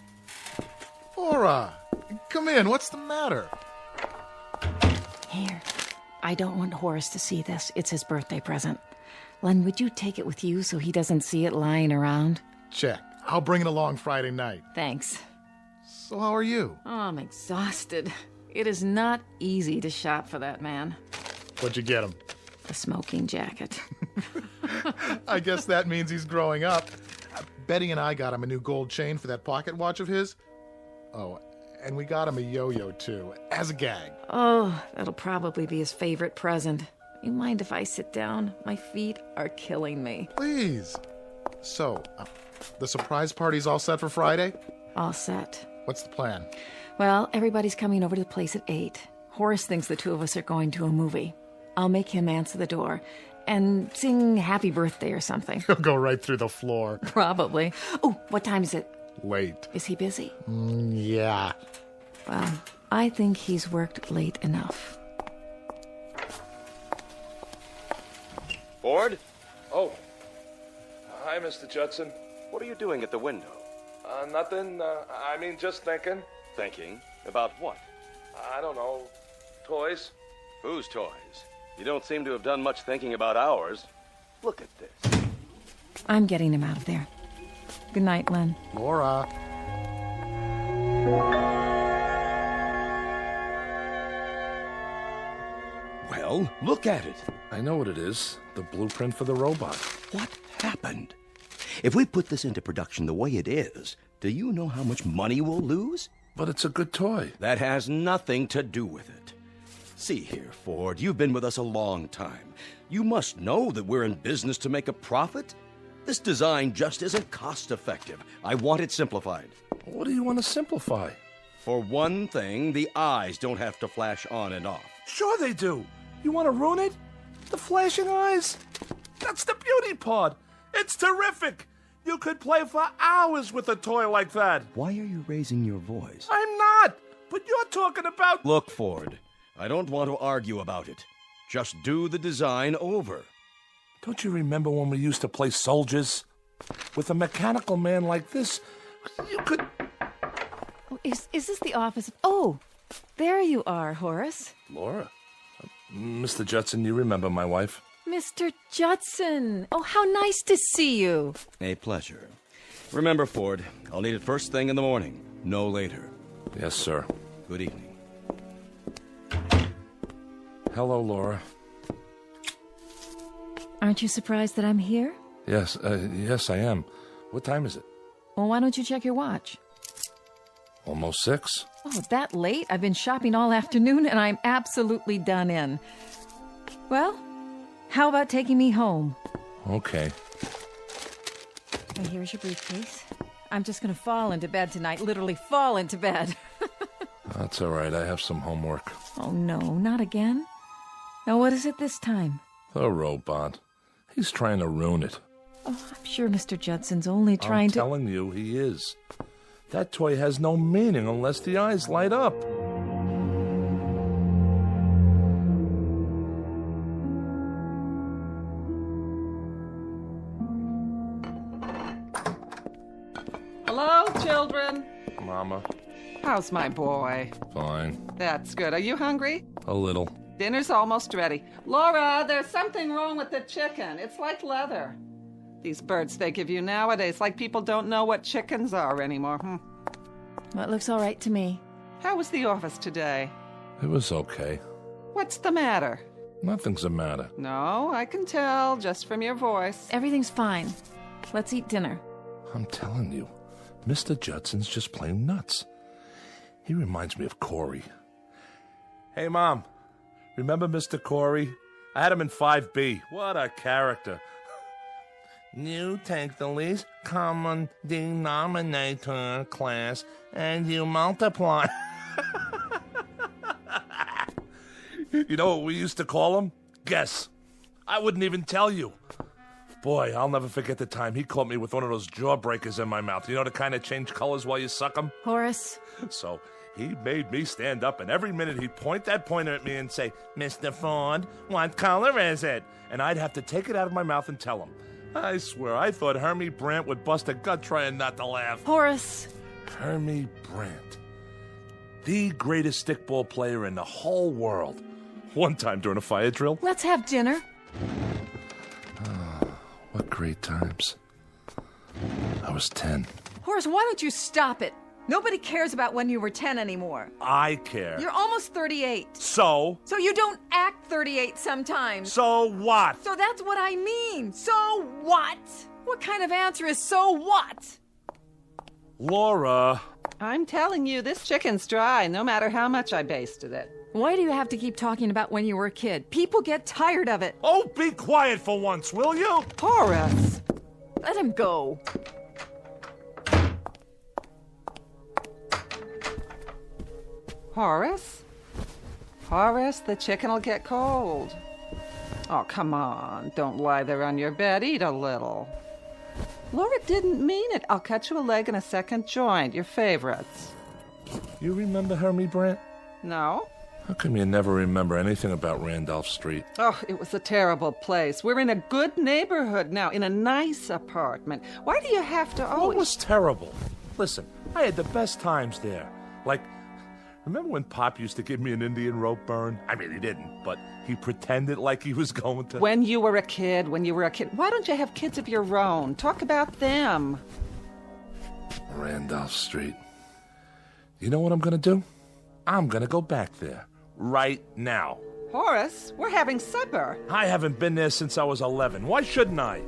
Laura, come in. What's the matter? Here. I don't want Horace to see this. It's his birthday present. Len, would you take it with you so he doesn't see it lying around? Check. I'll bring it along Friday night. Thanks. So how are you? Oh, I'm exhausted. It is not easy to shop for that man. What'd you get him? A smoking jacket. I guess that means he's growing up. Betty and I got him a new gold chain for that pocket watch of his. Oh, and we got him a yo-yo, too, as a gag. Oh, that'll probably be his favorite present. You mind if I sit down? My feet are killing me. Please. So, the surprise party's all set for Friday? All set. What's the plan? Well, everybody's coming over to the place at 8. Horace thinks the two of us are going to a movie. I'll make him answer the door and sing happy birthday or something. He'll go right through the floor. Probably. Oh, what time is it? Late. Is he busy? Yeah. Well, I think he's worked late enough. Ford? Oh. Hi, Mr. Judson. What are you doing at the window? Nothing. Just thinking. Thinking? About what? I don't know. Toys? Whose toys? You don't seem to have done much thinking about ours. Look at this. I'm getting him out of there. Good night, Len. Laura. Well, look at it. I know what it is. The blueprint for the robot. What happened? If we put this into production the way it is, do you know how much money we'll lose? But it's a good toy. That has nothing to do with it. See here, Ford, you've been with us a long time. You must know that we're in business to make a profit. This design just isn't cost-effective. I want it simplified. What do you want to simplify? For one thing, the eyes don't have to flash on and off. Sure they do. You want to ruin it? The flashing eyes? That's the beauty part. It's terrific. You could play for hours with a toy like that. Why are you raising your voice? I'm not. But you're talking about... Look, Ford, I don't want to argue about it. Just do the design over. Don't you remember when we used to play soldiers? With a mechanical man like this, you could... Oh, is this the office? Oh, there you are, Horace. Laura? Mr. Judson, you remember my wife? Mr. Judson. Oh, how nice to see you. A pleasure. Remember, Ford, I'll need it first thing in the morning, no later. Yes, sir. Good evening. Hello, Laura. Aren't you surprised that I'm here? Yes, I am. What time is it? Well, why don't you check your watch? Almost 6. Oh, that late? I've been shopping all afternoon, and I'm absolutely done in. Well, how about taking me home? Okay. And here's your briefcase. I'm just going to fall into bed tonight, literally fall into bed. That's all right. I have some homework. Oh, no, not again. Now, what is it this time? The robot. He's trying to ruin it. Oh, I'm sure Mr. Judson's only trying to... I'm telling you, he is. That toy has no meaning unless the eyes light up. children. Mama. How's my boy? Fine. That's good. Are you hungry? A little. Dinner's almost ready. Laura, there's something wrong with the chicken. It's like leather. These birds they give you nowadays, like people don't know what chickens are anymore. Well, it looks all right to me. How was the office today? It was okay. What's the matter? Nothing's the matter. No, I can tell just from your voice. Everything's fine. Let's eat dinner. I'm telling you, Mr. Judson's just plain nuts. He reminds me of Corey. Hey, Mom. Remember Mr. Corey? I had him in 5B. What a character. You take the least common denominator class and you multiply. You know what we used to call him? Guess. I wouldn't even tell you. Boy, I'll never forget the time he caught me with one of those jawbreakers in my mouth. You know, the kind that change colors while you suck them? Horace. So he made me stand up, and every minute he'd point that pointer at me and say, Mr. Ford, what color is it? And I'd have to take it out of my mouth and tell him. I swear, I thought Hermie Brandt would bust a gut trying not to laugh. Horace. Hermie Brandt. The greatest stickball player in the whole world. One time during a fire drill. Let's have dinner. What great times. I was 10. Horace, why don't you stop it? Nobody cares about when you were 10 anymore. I care. You're almost 38. So? So you don't act 38 sometimes. So what? So that's what I mean. So what? What kind of answer is so what? Laura. I'm telling you, this chicken's dry, no matter how much I basted it. Why do you have to keep talking about when you were a kid? People get tired of it. Oh, be quiet for once, will you? Horace. Let him go. Horace? Horace, the chicken'll get cold. Oh, come on. Don't lie there on your bed. Eat a little. Laura didn't mean it. I'll cut you a leg and a second joint. Your favorites. You remember Hermie Brandt? No. How come you never remember anything about Randolph Street? Oh, it was a terrible place. We're in a good neighborhood now, in a nice apartment. Why do you have to always... What was terrible? Listen, I had the best times there. Like, remember when Pop used to give me an Indian rope burn? I mean, he didn't, but he pretended like he was going to... When you were a kid. Why don't you have kids of your own? Talk about them. Randolph Street. You know what I'm gonna do? I'm gonna go back there. Right now. Horace, we're having supper. I haven't been there since I was 11. Why shouldn't I?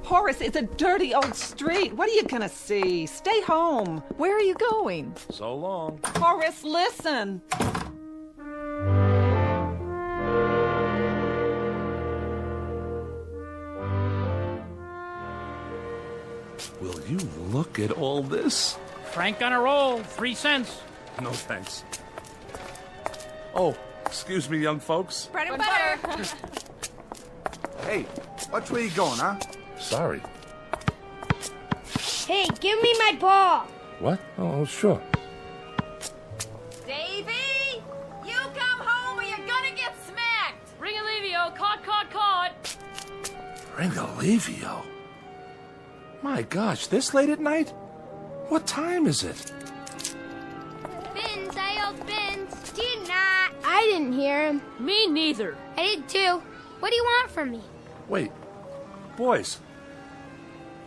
Horace, it's a dirty old street. What are you gonna see? Stay home. Where are you going? So long. Horace, listen. Will you look at all this? Frank on a roll, 3 cents. No thanks. Oh, excuse me, young folks. Bread and butter. Hey, watch where you going, huh? Sorry. Hey, give me my ball. What? Oh, sure. Davy, you come home or you're gonna get smacked. Ring Alivio, caught. Ringalivio? My gosh, this late at night? What time is it? Bins, I yelled bins. Did not. I didn't hear him. Me neither. I did too. What do you want from me? Wait. Boys.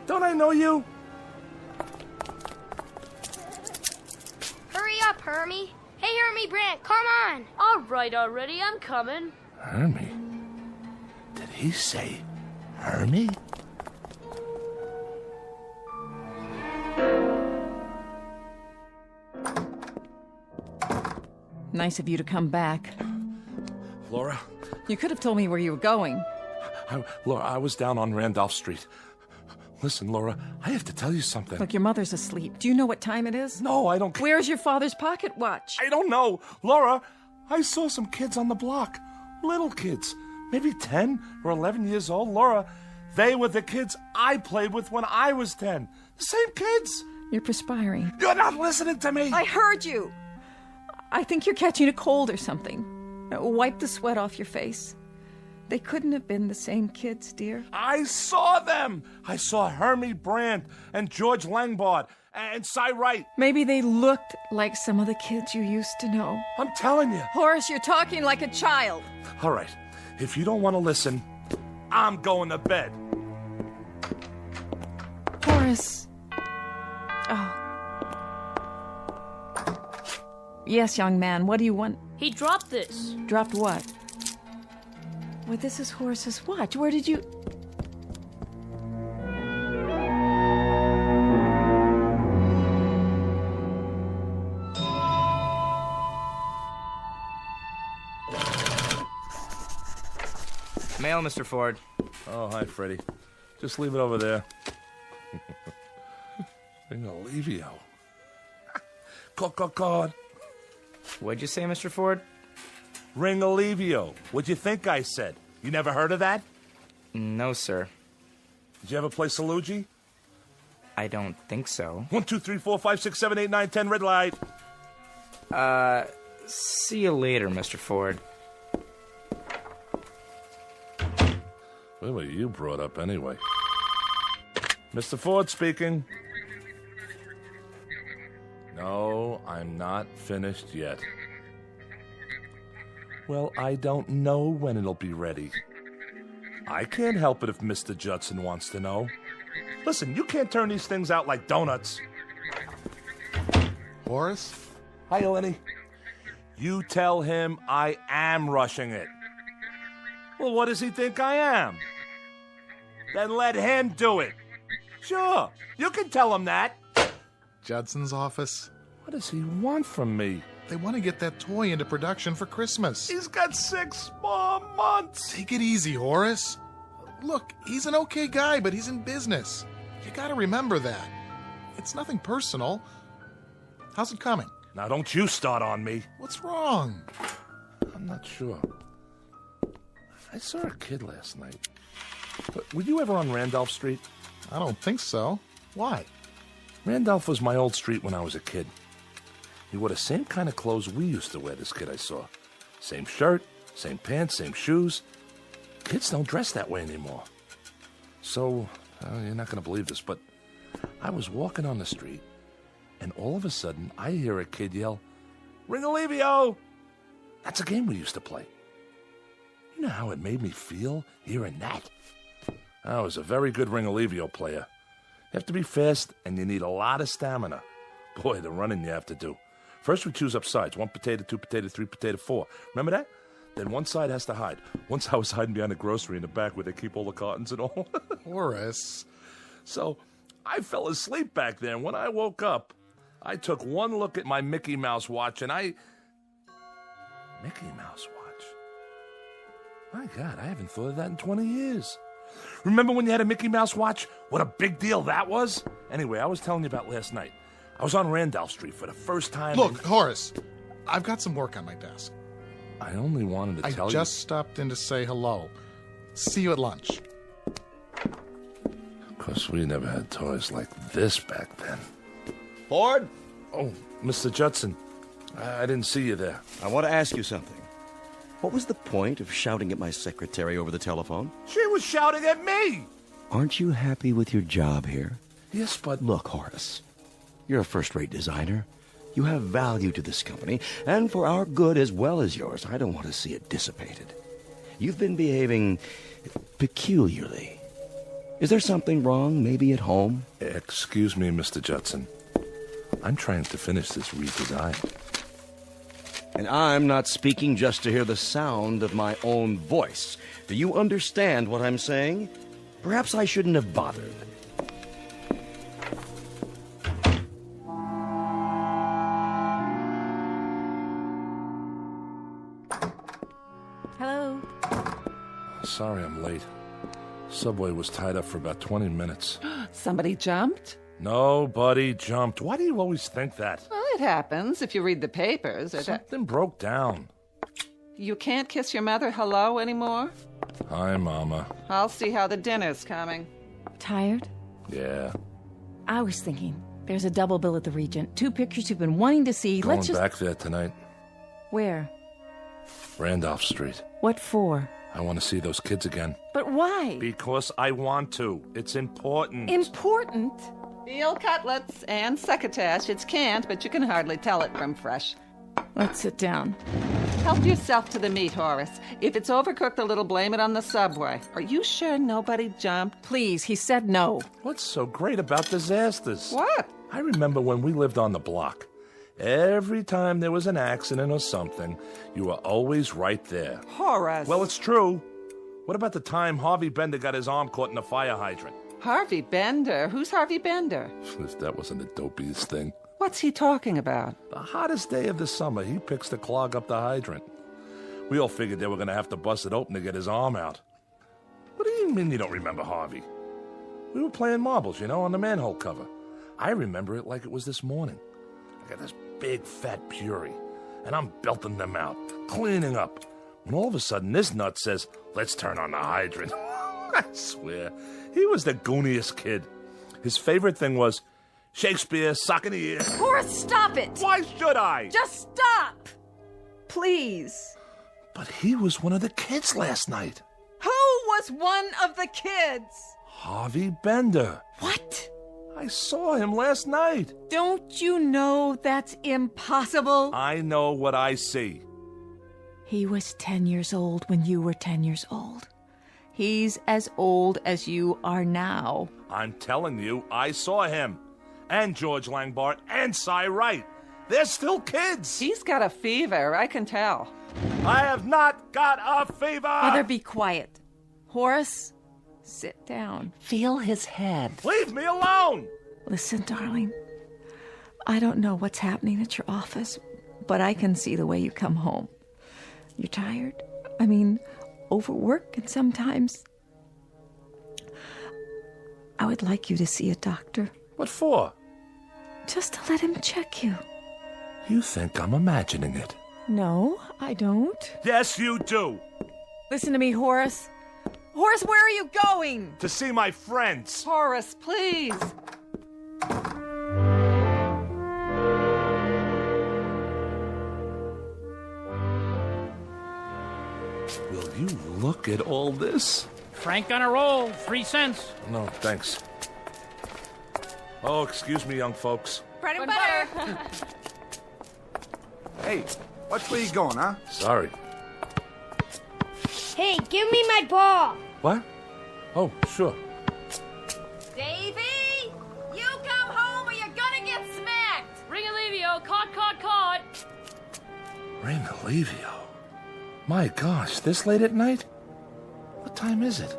Don't I know you? Hurry up, Hermie. Hey, Hermie Brandt, come on. All right already, I'm coming. Hermie? Did he say Hermie? Nice of you to come back. Laura? You could have told me where you were going. Laura, I was down on Randolph Street. Listen, Laura, I have to tell you something. Look, your mother's asleep. Do you know what time it is? No, I don't care. Where's your father's pocket watch? I don't know. Laura, I saw some kids on the block. Little kids. Maybe 10 or 11 years old. Laura, they were the kids I played with when I was 10. The same kids. You're perspiring. You're not listening to me. I heard you. I think you're catching a cold or something. Wipe the sweat off your face. They couldn't have been the same kids, dear. I saw them! I saw Hermie Brandt and George Langbard and Cy Wright. Maybe they looked like some of the kids you used to know. I'm telling you. Horace, you're talking like a child. All right, if you don't want to listen, I'm going to bed. Horace. Oh. Yes, young man, what do you want? He dropped this. Dropped what? Well, this is Horace's watch. Where did you... Mail, Mr. Ford. Oh, hi, Freddie. Just leave it over there. Ringolevio. God. What'd you say, Mr. Ford? Ringolevio. What'd you think I said? You never heard of that? No, sir. Did you ever play Salugi? I don't think so. 1, 2, 3, 4, 5, 6, 7, 8, 9, 10, red light. See you later, Mr. Ford. What were you brought up anyway? Mr. Ford speaking. No, I'm not finished yet. Well, I don't know when it'll be ready. I can't help it if Mr. Judson wants to know. Listen, you can't turn these things out like donuts. Horace? Hi, Lenny. You tell him I am rushing it. Well, what does he think I am? Then let him do it. Sure, you can tell him that. Judson's office. What does he want from me? They want to get that toy into production for Christmas. He's got 6 more months. Take it easy, Horace. Look, he's an okay guy, but he's in business. You gotta remember that. It's nothing personal. How's it coming? Now, don't you start on me. What's wrong? I'm not sure. I saw a kid last night. But were you ever on Randolph Street? I don't think so. Why? Randolph was my old street when I was a kid. He wore the same kind of clothes we used to wear, this kid I saw. Same shirt, same pants, same shoes. Kids don't dress that way anymore. So, you're not going to believe this, but I was walking on the street, and all of a sudden, I hear a kid yell, "Ringolevio!" That's a game we used to play. You know how it made me feel hearing that? I was a very good Ringolevio player. You have to be fast, and you need a lot of stamina. Boy, the running you have to do. First, we choose up sides. 1 potato, 2 potato, 3 potato, 4. Remember that? Then one side has to hide. Once I was hiding behind the grocery in the back where they keep all the cartons and all. Horace. So, I fell asleep back there. When I woke up, I took one look at my Mickey Mouse watch, and Mickey Mouse watch? My God, I haven't thought of that in 20 years. Remember when you had a Mickey Mouse watch? What a big deal that was? Anyway, I was telling you about last night. I was on Randolph Street for the first time. Look, Horace, I've got some work on my desk. I only wanted to tell you. I just stopped in to say hello. See you at lunch. Of course, we never had toys like this back then. Ford? Oh, Mr. Judson. I didn't see you there. I want to ask you something. What was the point of shouting at my secretary over the telephone? She was shouting at me! Aren't you happy with your job here? Yes, but... Look, Horace, you're a first-rate designer. You have value to this company, and for our good as well as yours, I don't want to see it dissipated. You've been behaving peculiarly. Is there something wrong, maybe at home? Excuse me, Mr. Judson. I'm trying to finish this redesign. And I'm not speaking just to hear the sound of my own voice. Do you understand what I'm saying? Perhaps I shouldn't have bothered. Hello? Sorry I'm late. Subway was tied up for about 20 minutes. Somebody jumped? Nobody jumped. Why do you always think that? Well, it happens if you read the papers. Something broke down. You can't kiss your mother hello anymore? Hi, Mama. I'll see how the dinner's coming. Tired? Yeah. I was thinking, there's a double bill at the Regent. 2 pictures you've been wanting to see. Going Let's just... back there tonight. Where? Randolph Street. What for? I want to see those kids again. But why? Because I want to. It's important. Important? Veal cutlets and succotash. It's canned, but you can hardly tell it from fresh. Let's sit down. Help yourself to the meat, Horace. If it's overcooked a little, blame it on the subway. Are you sure nobody jumped? Please, he said no. What's so great about disasters? What? I remember when we lived on the block. Every time there was an accident or something, you were always right there. Horace. Well, it's true. What about the time Harvey Bender got his arm caught in a fire hydrant? Harvey Bender? Who's Harvey Bender? If that wasn't the dopiest thing. What's he talking about? The hottest day of the summer, he picks to clog up the hydrant. We all figured they were going to have to bust it open to get his arm out. What do you mean you don't remember Harvey? We were playing marbles, on the manhole cover. I remember it like it was this morning. I got this big fat Puri, and I'm belting them out, cleaning up, when all of a sudden this nut says, "Let's turn on the hydrant." I swear, he was the gooniest kid. His favorite thing was Shakespeare, sock in the ear. Horace, stop it! Why should I? Just stop! Please. But he was one of the kids last night. Who was one of the kids? Harvey Bender. What? I saw him last night. Don't you know that's impossible? I know what I see. He was 10 years old when you were 10 years old. He's as old as you are now. I'm telling you, I saw him. And George Langbart and Cy Wright. They're still kids. He's got a fever, I can tell. I have not got a fever. Mother, be quiet. Horace, sit down. Feel his head. Leave me alone. Listen, darling. I don't know what's happening at your office, but I can see the way you come home. You're tired. Overwork, and sometimes I would like you to see a doctor. What for? Just to let him check you. You think I'm imagining it? No, I don't. Yes, you do. Listen to me, Horace. Horace, where are you going? To see my friends. Horace, please. Will you look at all this? Frank on a roll, 3 cents. No, thanks. Oh, excuse me, young folks. Bread and butter. Hey, watch where you going, huh? Sorry. Hey, give me my ball. What? Oh, sure. Davy, you come home or you're gonna get smacked. Ring Alivio, caught. Ring Alivio. My gosh, this late at night? What time is it?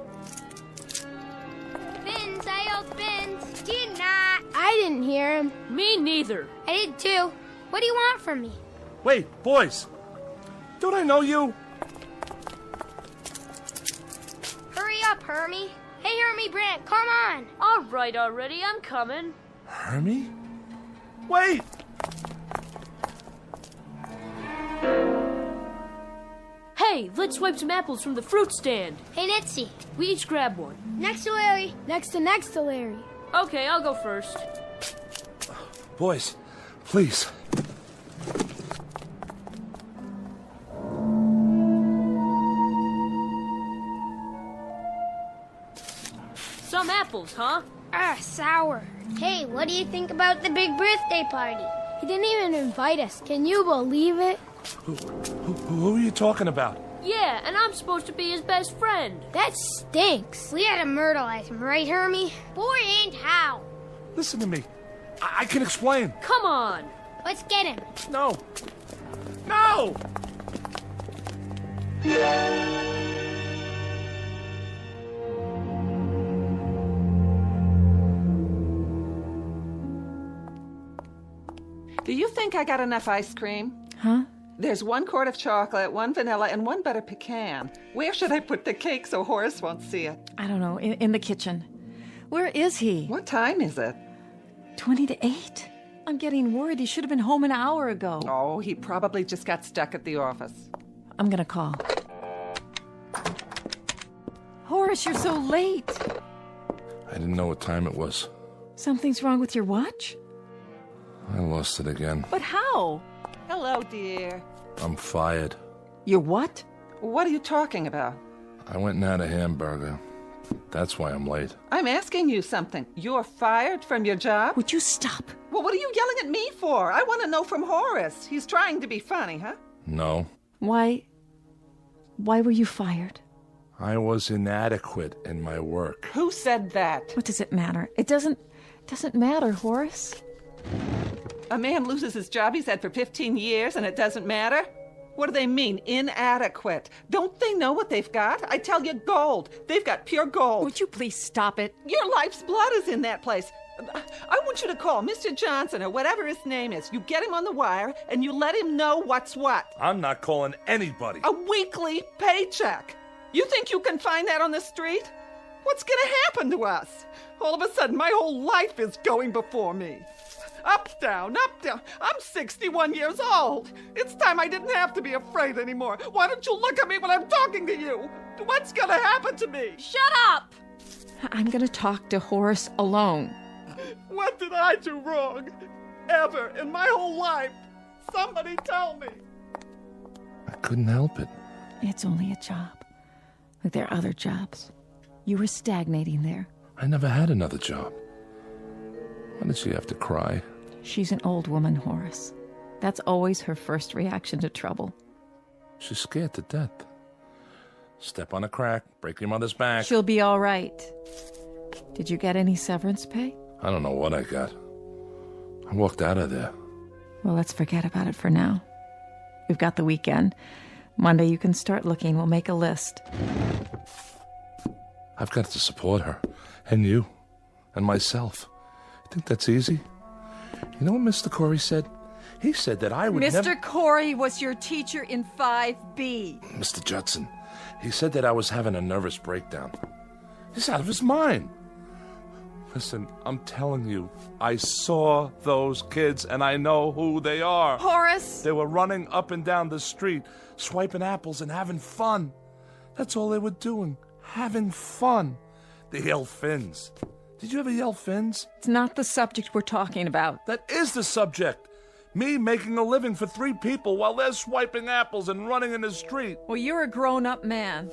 Bins, I yelled bins. Did not. I didn't hear him. Me neither. I did too. What do you want from me? Wait, boys. Don't I know you? Hurry up, Hermie. Hey, Hermie Brant, come on. All right already, I'm coming. Hermie? Wait! Hey, let's swipe some apples from the fruit stand. Hey, Nitsy. We each grab one. Next to Larry. Next to Larry. Okay, I'll go first. Boys, please. Some apples, huh? Sour. Hey, what do you think about the big birthday party? He didn't even invite us. Can you believe it? Who are you talking about? Yeah, and I'm supposed to be his best friend. That stinks. We had to myrtleize him, right, Hermie? Boy, and how? Listen to me. I can explain. Come on. Let's get him. No. No! Do you think I got enough ice cream? Huh? There's 1 quart of chocolate, 1 vanilla, and 1 butter pecan. Where should I put the cake so Horace won't see it? I don't know, in the kitchen. Where is he? What time is it? 20 to 8. I'm getting worried. He should have been home an hour ago. Oh, he probably just got stuck at the office. I'm gonna call. Horace, you're so late. I didn't know what time it was. Something's wrong with your watch? I lost it again. But how? Hello, dear. I'm fired. You're what? What are you talking about? I went and had a hamburger. That's why I'm late. I'm asking you something. You're fired from your job? Would you stop? Well, what are you yelling at me for? I want to know from Horace. He's trying to be funny, huh? No. Why were you fired? I was inadequate in my work. Who said that? What does it matter? It doesn't matter, Horace. A man loses his job he's had for 15 years and it doesn't matter? What do they mean, inadequate? Don't they know what they've got? I tell you, gold. They've got pure gold. Would you please stop it? Your life's blood is in that place. I want you to call Mr. Johnson or whatever his name is. You get him on the wire and you let him know what's what. I'm not calling anybody. A weekly paycheck. You think you can find that on the street? What's going to happen to us? All of a sudden, my whole life is going before me. Up, down, up, down. I'm 61 years old. It's time I didn't have to be afraid anymore. Why don't you look at me when I'm talking to you? What's going to happen to me? Shut up! I'm going to talk to Horace alone. What did I do wrong? Ever in my whole life? Somebody tell me. I couldn't help it. It's only a job. Like there are other jobs. You were stagnating there. I never had another job. Why did she have to cry? She's an old woman, Horace. That's always her first reaction to trouble. She's scared to death. Step on a crack, break your mother's back. She'll be all right. Did you get any severance pay? I don't know what I got. I walked out of there. Well, let's forget about it for now. We've got the weekend. Monday you can start looking. We'll make a list. I've got to support her, and you, and myself. You think that's easy? You know what Mr. Corey said? He said that I would Mr. Corey was your teacher in 5B. Mr. Judson, he said that I was having a nervous breakdown. He's out of his mind. Listen, I'm telling you, I saw those kids, and I know who they are. Horace! They were running up and down the street, swiping apples and having fun. That's all they were doing, having fun. They yell fins. Did you ever yell fins? It's not the subject we're talking about. That is the subject. Me making a living for 3 people while they're swiping apples and running in the street. Well, you're a grown-up man.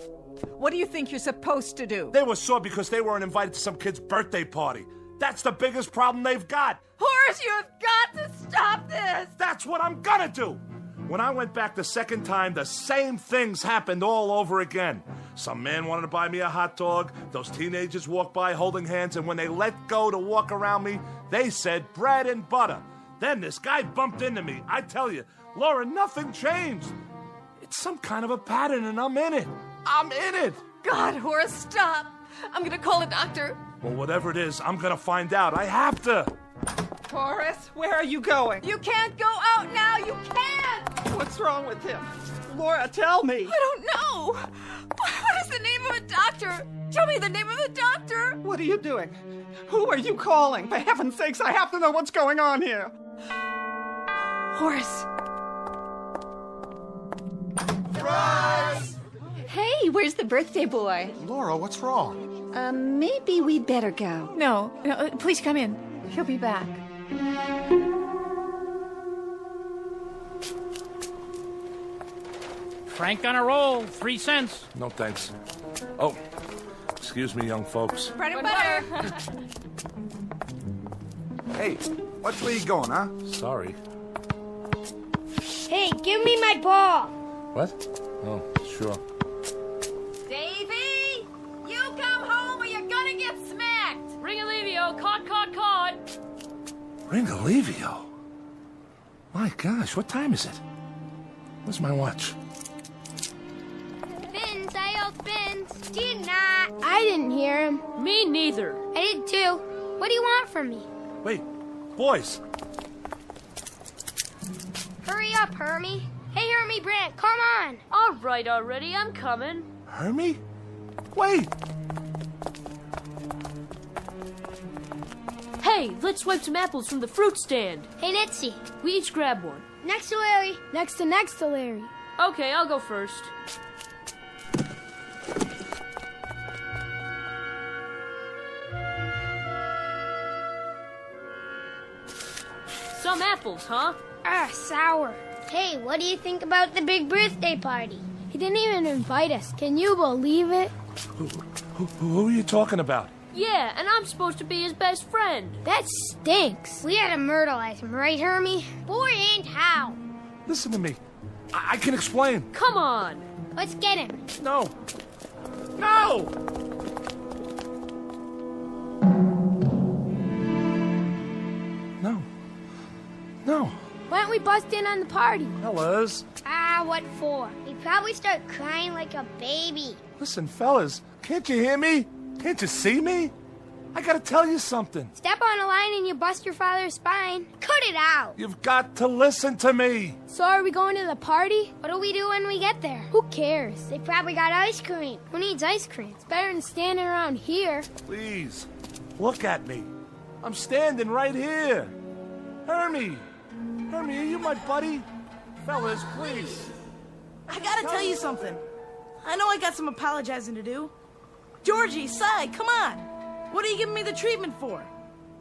What do you think you're supposed to do? They were sore because they weren't invited to some kid's birthday party. That's the biggest problem they've got. Horace, you have got to stop this! That's what I'm gonna do. When I went back the second time, the same things happened all over again. Some man wanted to buy me a hot dog. Those teenagers walked by holding hands, and when they let go to walk around me, they said bread and butter. Then this guy bumped into me. I tell you, Laura, nothing changed. It's some kind of a pattern, and I'm in it. I'm in it. God, Horace, stop. I'm going to call a doctor. Well, whatever it is, I'm going to find out. I have to. Horace, where are you going? You can't go out now. You can't. What's wrong with him? Laura, tell me. I don't know. What is the name of a doctor? Tell me the name of the doctor. What are you doing? Who are you calling? For heaven's sakes, I have to know what's going on here. Horace. Surprise! Hey, where's the birthday boy? Laura, what's wrong? Maybe we'd better go. No, please come in. He'll be back. Frank on a roll, 3 cents. No thanks. Oh, excuse me, young folks. Bread and butter. Hey, which way you going, huh? Sorry. Hey, give me my ball. What? Oh, sure. Davy, you come home or you're gonna get smacked. Ring-a-levio, caught. Ring-a-levio? My gosh, what time is it? Where's my watch? Fins, I yelled fins. Did not. I didn't hear him. Me neither. I did too. What do you want from me? Wait, boys. Hurry up, Hermie. Hey, Hermie Brant, come on. All right already, I'm coming. Hermie? Wait! Hey, let's swipe some apples from the fruit stand. Hey, Nitsy. We each grab one. Next to Larry. Next to Larry. Okay, I'll go first. Some apples, huh? Sour. Hey, what do you think about the big birthday party? He didn't even invite us. Can you believe it? Who are you talking about? Yeah, and I'm supposed to be his best friend. That stinks. We had to myrtleize him, right, Hermie? Boy, and how? Listen to me. I can explain. Come on. Let's get him. No. No! No. No. Why don't we bust in on the party? Fellas. Ah, what for? He'd probably start crying like a baby. Listen, fellas. Can't you hear me? Can't you see me? I gotta tell you something. Step on a line and you bust your father's spine. Cut it out. You've got to listen to me. So are we going to the party? What do we do when we get there? Who cares? They probably got ice cream. Who needs ice cream? It's better than standing around here. Please, look at me. I'm standing right here. Hermie, are you my buddy? Fellas, please. I gotta tell you something. I know I got some apologizing to do. Georgie, Cy, come on. What are you giving me the treatment for?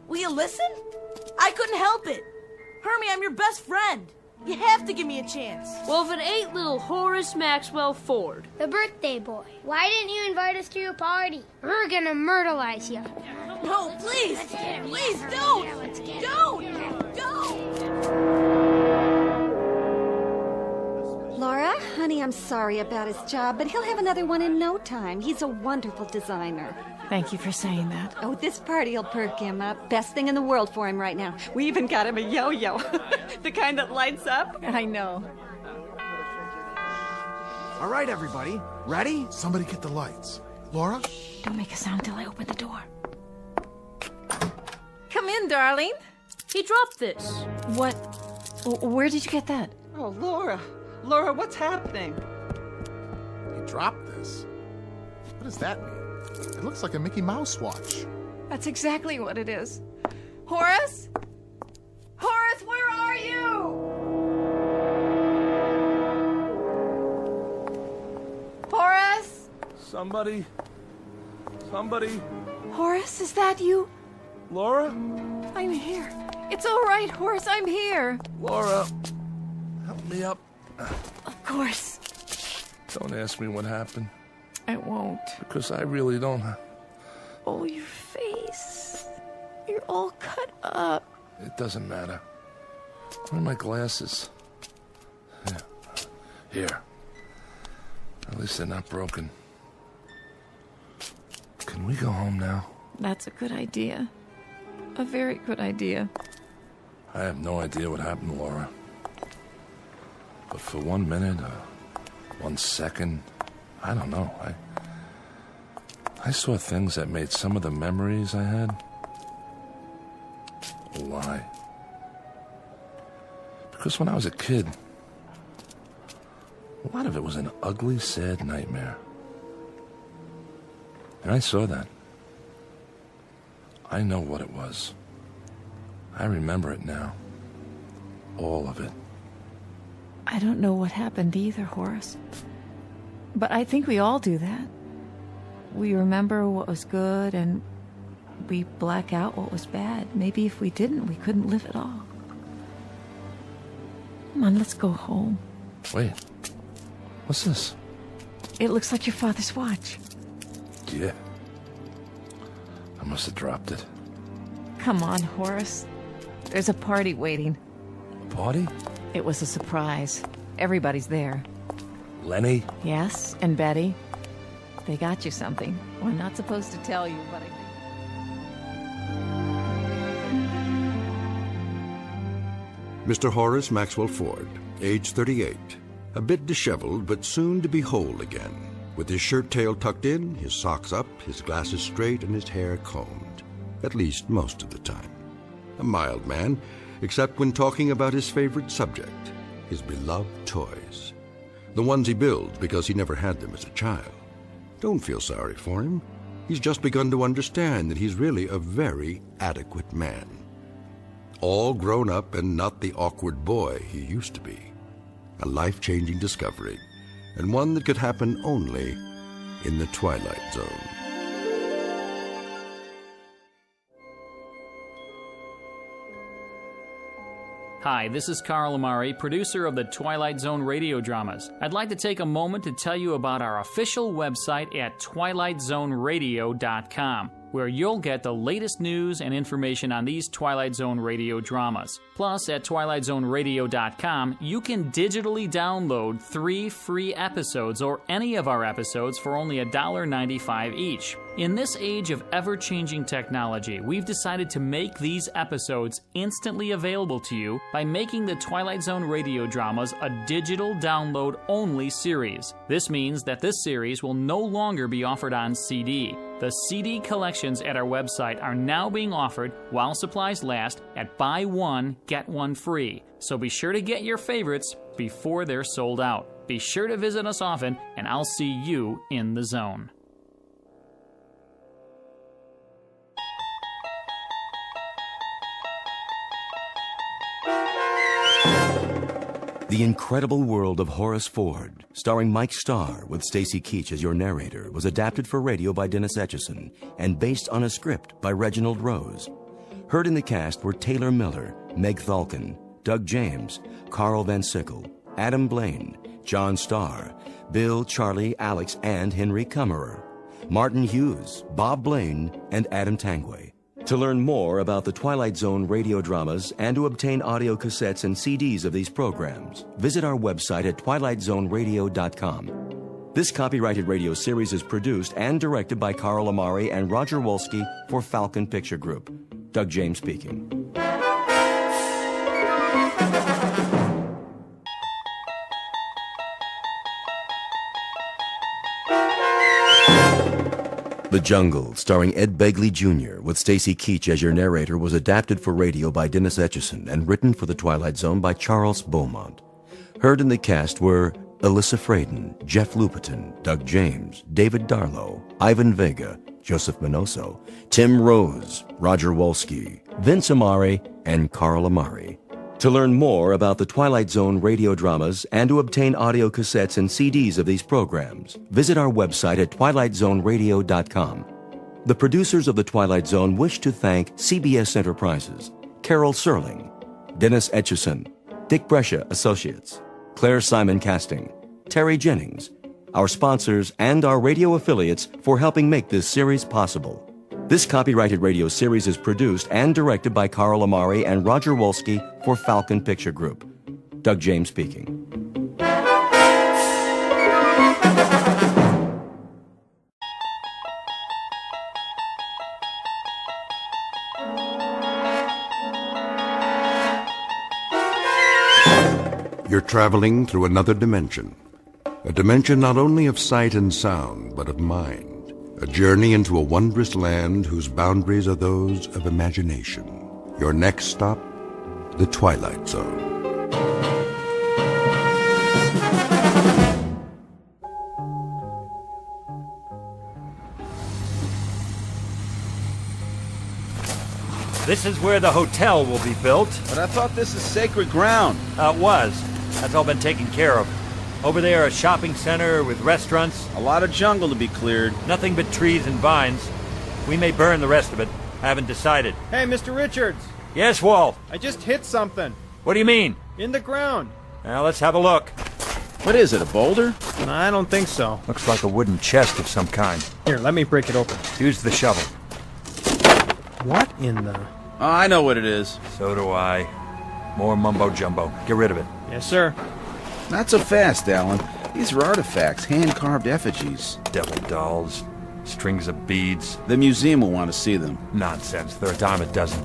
Will you listen? I couldn't help it. Hermie, I'm your best friend. You have to give me a chance. Well, if it ain't little Horace Maxwell Ford. The birthday boy. Why didn't you invite us to your party? We're gonna myrtleize you. No, please. Please, don't. Don't. Laura, honey, I'm sorry about his job, but he'll have another one in no time. He's a wonderful designer. Thank you for saying that. Oh, this party will perk him up. Best thing in the world for him right now. We even got him a yo-yo. The kind that lights up. I know. All right, everybody. Ready? Somebody get the lights. Laura? Don't make a sound till I open the door. Come in, darling. He dropped this. What? Where did you get that? Oh, Laura. Laura, what's happening? He dropped this. What does that mean? It looks like a Mickey Mouse watch. That's exactly what it is. Horace? Horace, where are you? Horace? Somebody. Horace, is that you? Laura? I'm here. It's all right, Horace, I'm here. Laura, help me up. Of course. Don't ask me what happened. I won't. Because I really don't. Oh, your face. You're all cut up. It doesn't matter. Where are my glasses? Here. At least they're not broken. Can we go home now? That's a good idea. A very good idea. I have no idea what happened, Laura. But for 1 minute, 1 second, I don't know. I saw things that made some of the memories I had a lie. Because when I was a kid, a lot of it was an ugly, sad nightmare. And I saw that. I know what it was. I remember it now. All of it. I don't know what happened either, Horace. But I think we all do that. We remember what was good and we black out what was bad. Maybe if we didn't, we couldn't live at all. Come on, let's go home. Wait. What's this? It looks like your father's watch. Yeah. I must have dropped it. Come on, Horace. There's a party waiting. A party? It was a surprise. Everybody's there. Lenny? Yes, and Betty. They got you something. Well, I'm not supposed to tell you, but I think... Mr. Horace Maxwell Ford, age 38, a bit disheveled but soon to be whole again, with his shirt tail tucked in, his socks up, his glasses straight, and his hair combed, at least most of the time. A mild man, except when talking about his favorite subject, his beloved toys. The ones he builds because he never had them as a child. Don't feel sorry for him. He's just begun to understand that he's really a very adequate man. All grown up and not the awkward boy he used to be. A life-changing discovery, and one that could happen only in the Twilight Zone. Hi, this is Carl Amari, producer of the Twilight Zone radio dramas. I'd like to take a moment to tell you about our official website at twilightzoneradio.com, where you'll get the latest news and information on these Twilight Zone radio dramas. Plus, at twilightzoneradio.com, you can digitally download 3 free episodes or any of our episodes for only $1.95 each. In this age of ever-changing technology, we've decided to make these episodes instantly available to you by making the Twilight Zone radio dramas a digital download-only series. This means that this series will no longer be offered on CD. The CD collections at our website are now being offered while supplies last at buy one, get one free. So be sure to get your favorites before they're sold out. Be sure to visit us often, and I'll see you in the zone. The Incredible World of Horace Ford, starring Mike Starr with Stacy Keach as your narrator, was adapted for radio by Dennis Etchison and based on a script by Reginald Rose. Heard in the cast were Taylor Miller, Meg Thalken, Doug James, Carl Van Sickle, Adam Blaine, John Starr, Bill, Charlie, Alex, and Henry Kummerer, Martin Hughes, Bob Blaine, and Adam Tangway. To learn more about the Twilight Zone radio dramas and to obtain audio cassettes and CDs of these programs, visit our website at twilightzoneradio.com. This copyrighted radio series is produced and directed by Carl Amari and Roger Wolski for Falcon Picture Group. Doug James speaking. The Jungle, starring Ed Begley Jr., with Stacy Keach as your narrator, was adapted for radio by Dennis Etchison and written for The Twilight Zone by Charles Beaumont. Heard in the cast were Alyssa Fraden, Jeff Lupetin, Doug James, David Darlow, Ivan Vega, Joseph Minoso, Tim Rose, Roger Wolski, Vince Amari, and Carl Amari. To learn more about the Twilight Zone radio dramas and to obtain audio cassettes and CDs of these programs, visit our website at twilightzoneradio.com. The producers of The Twilight Zone wish to thank CBS Enterprises, Carol Serling, Dennis Etchison, Dick Brescia Associates, Claire Simon Casting, Terry Jennings, our sponsors, and our radio affiliates for helping make this series possible. This copyrighted radio series is produced and directed by Carl Amari and Roger Wolski for Falcon Picture Group. Doug James speaking. You're traveling through another dimension. A dimension not only of sight and sound, but of mind. A journey into a wondrous land whose boundaries are those of imagination. Your next stop, the Twilight Zone. This is where the hotel will be built. But I thought this is sacred ground. It was. That's all been taken care of. Over there, a shopping center with restaurants. A lot of jungle to be cleared. Nothing but trees and vines. We may burn the rest of it. I haven't decided. Hey, Mr. Richards. Yes, Walt? I just hit something. What do you mean? In the ground. Now, let's have a look. What is it, a boulder? No, I don't think so. Looks like a wooden chest of some kind. Here, let me break it open. Use the shovel. What in the... Oh, I know what it is. So do I. More mumbo-jumbo. Get rid of it. Yes, sir. Not so fast, Alan. These are artifacts, hand-carved effigies. Devil dolls, strings of beads. The museum will want to see them. Nonsense. They're a dime a dozen.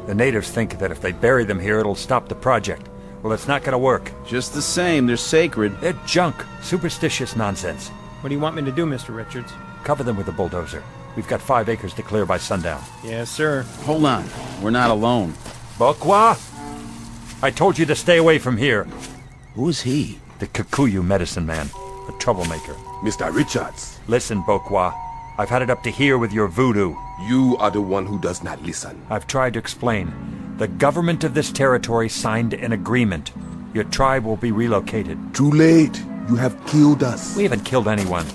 The natives think that if they bury them here, it'll stop the project. Well, it's not going to work. Just the same, they're sacred. They're junk. Superstitious nonsense. What do you want me to do, Mr. Richards? Cover them with a bulldozer. We've got 5 acres to clear by sundown. Yes, sir. Hold on. We're not alone. Bokwa? I told you to stay away from here. Who is he? The Kikuyu medicine man. A troublemaker. Mr. Richards. Listen, Bokwa. I've had it up to here with your voodoo. You are the one who does not listen. I've tried to explain. The government of this territory signed an agreement. Your tribe will be relocated. Too late. You have killed us. We haven't killed anyone.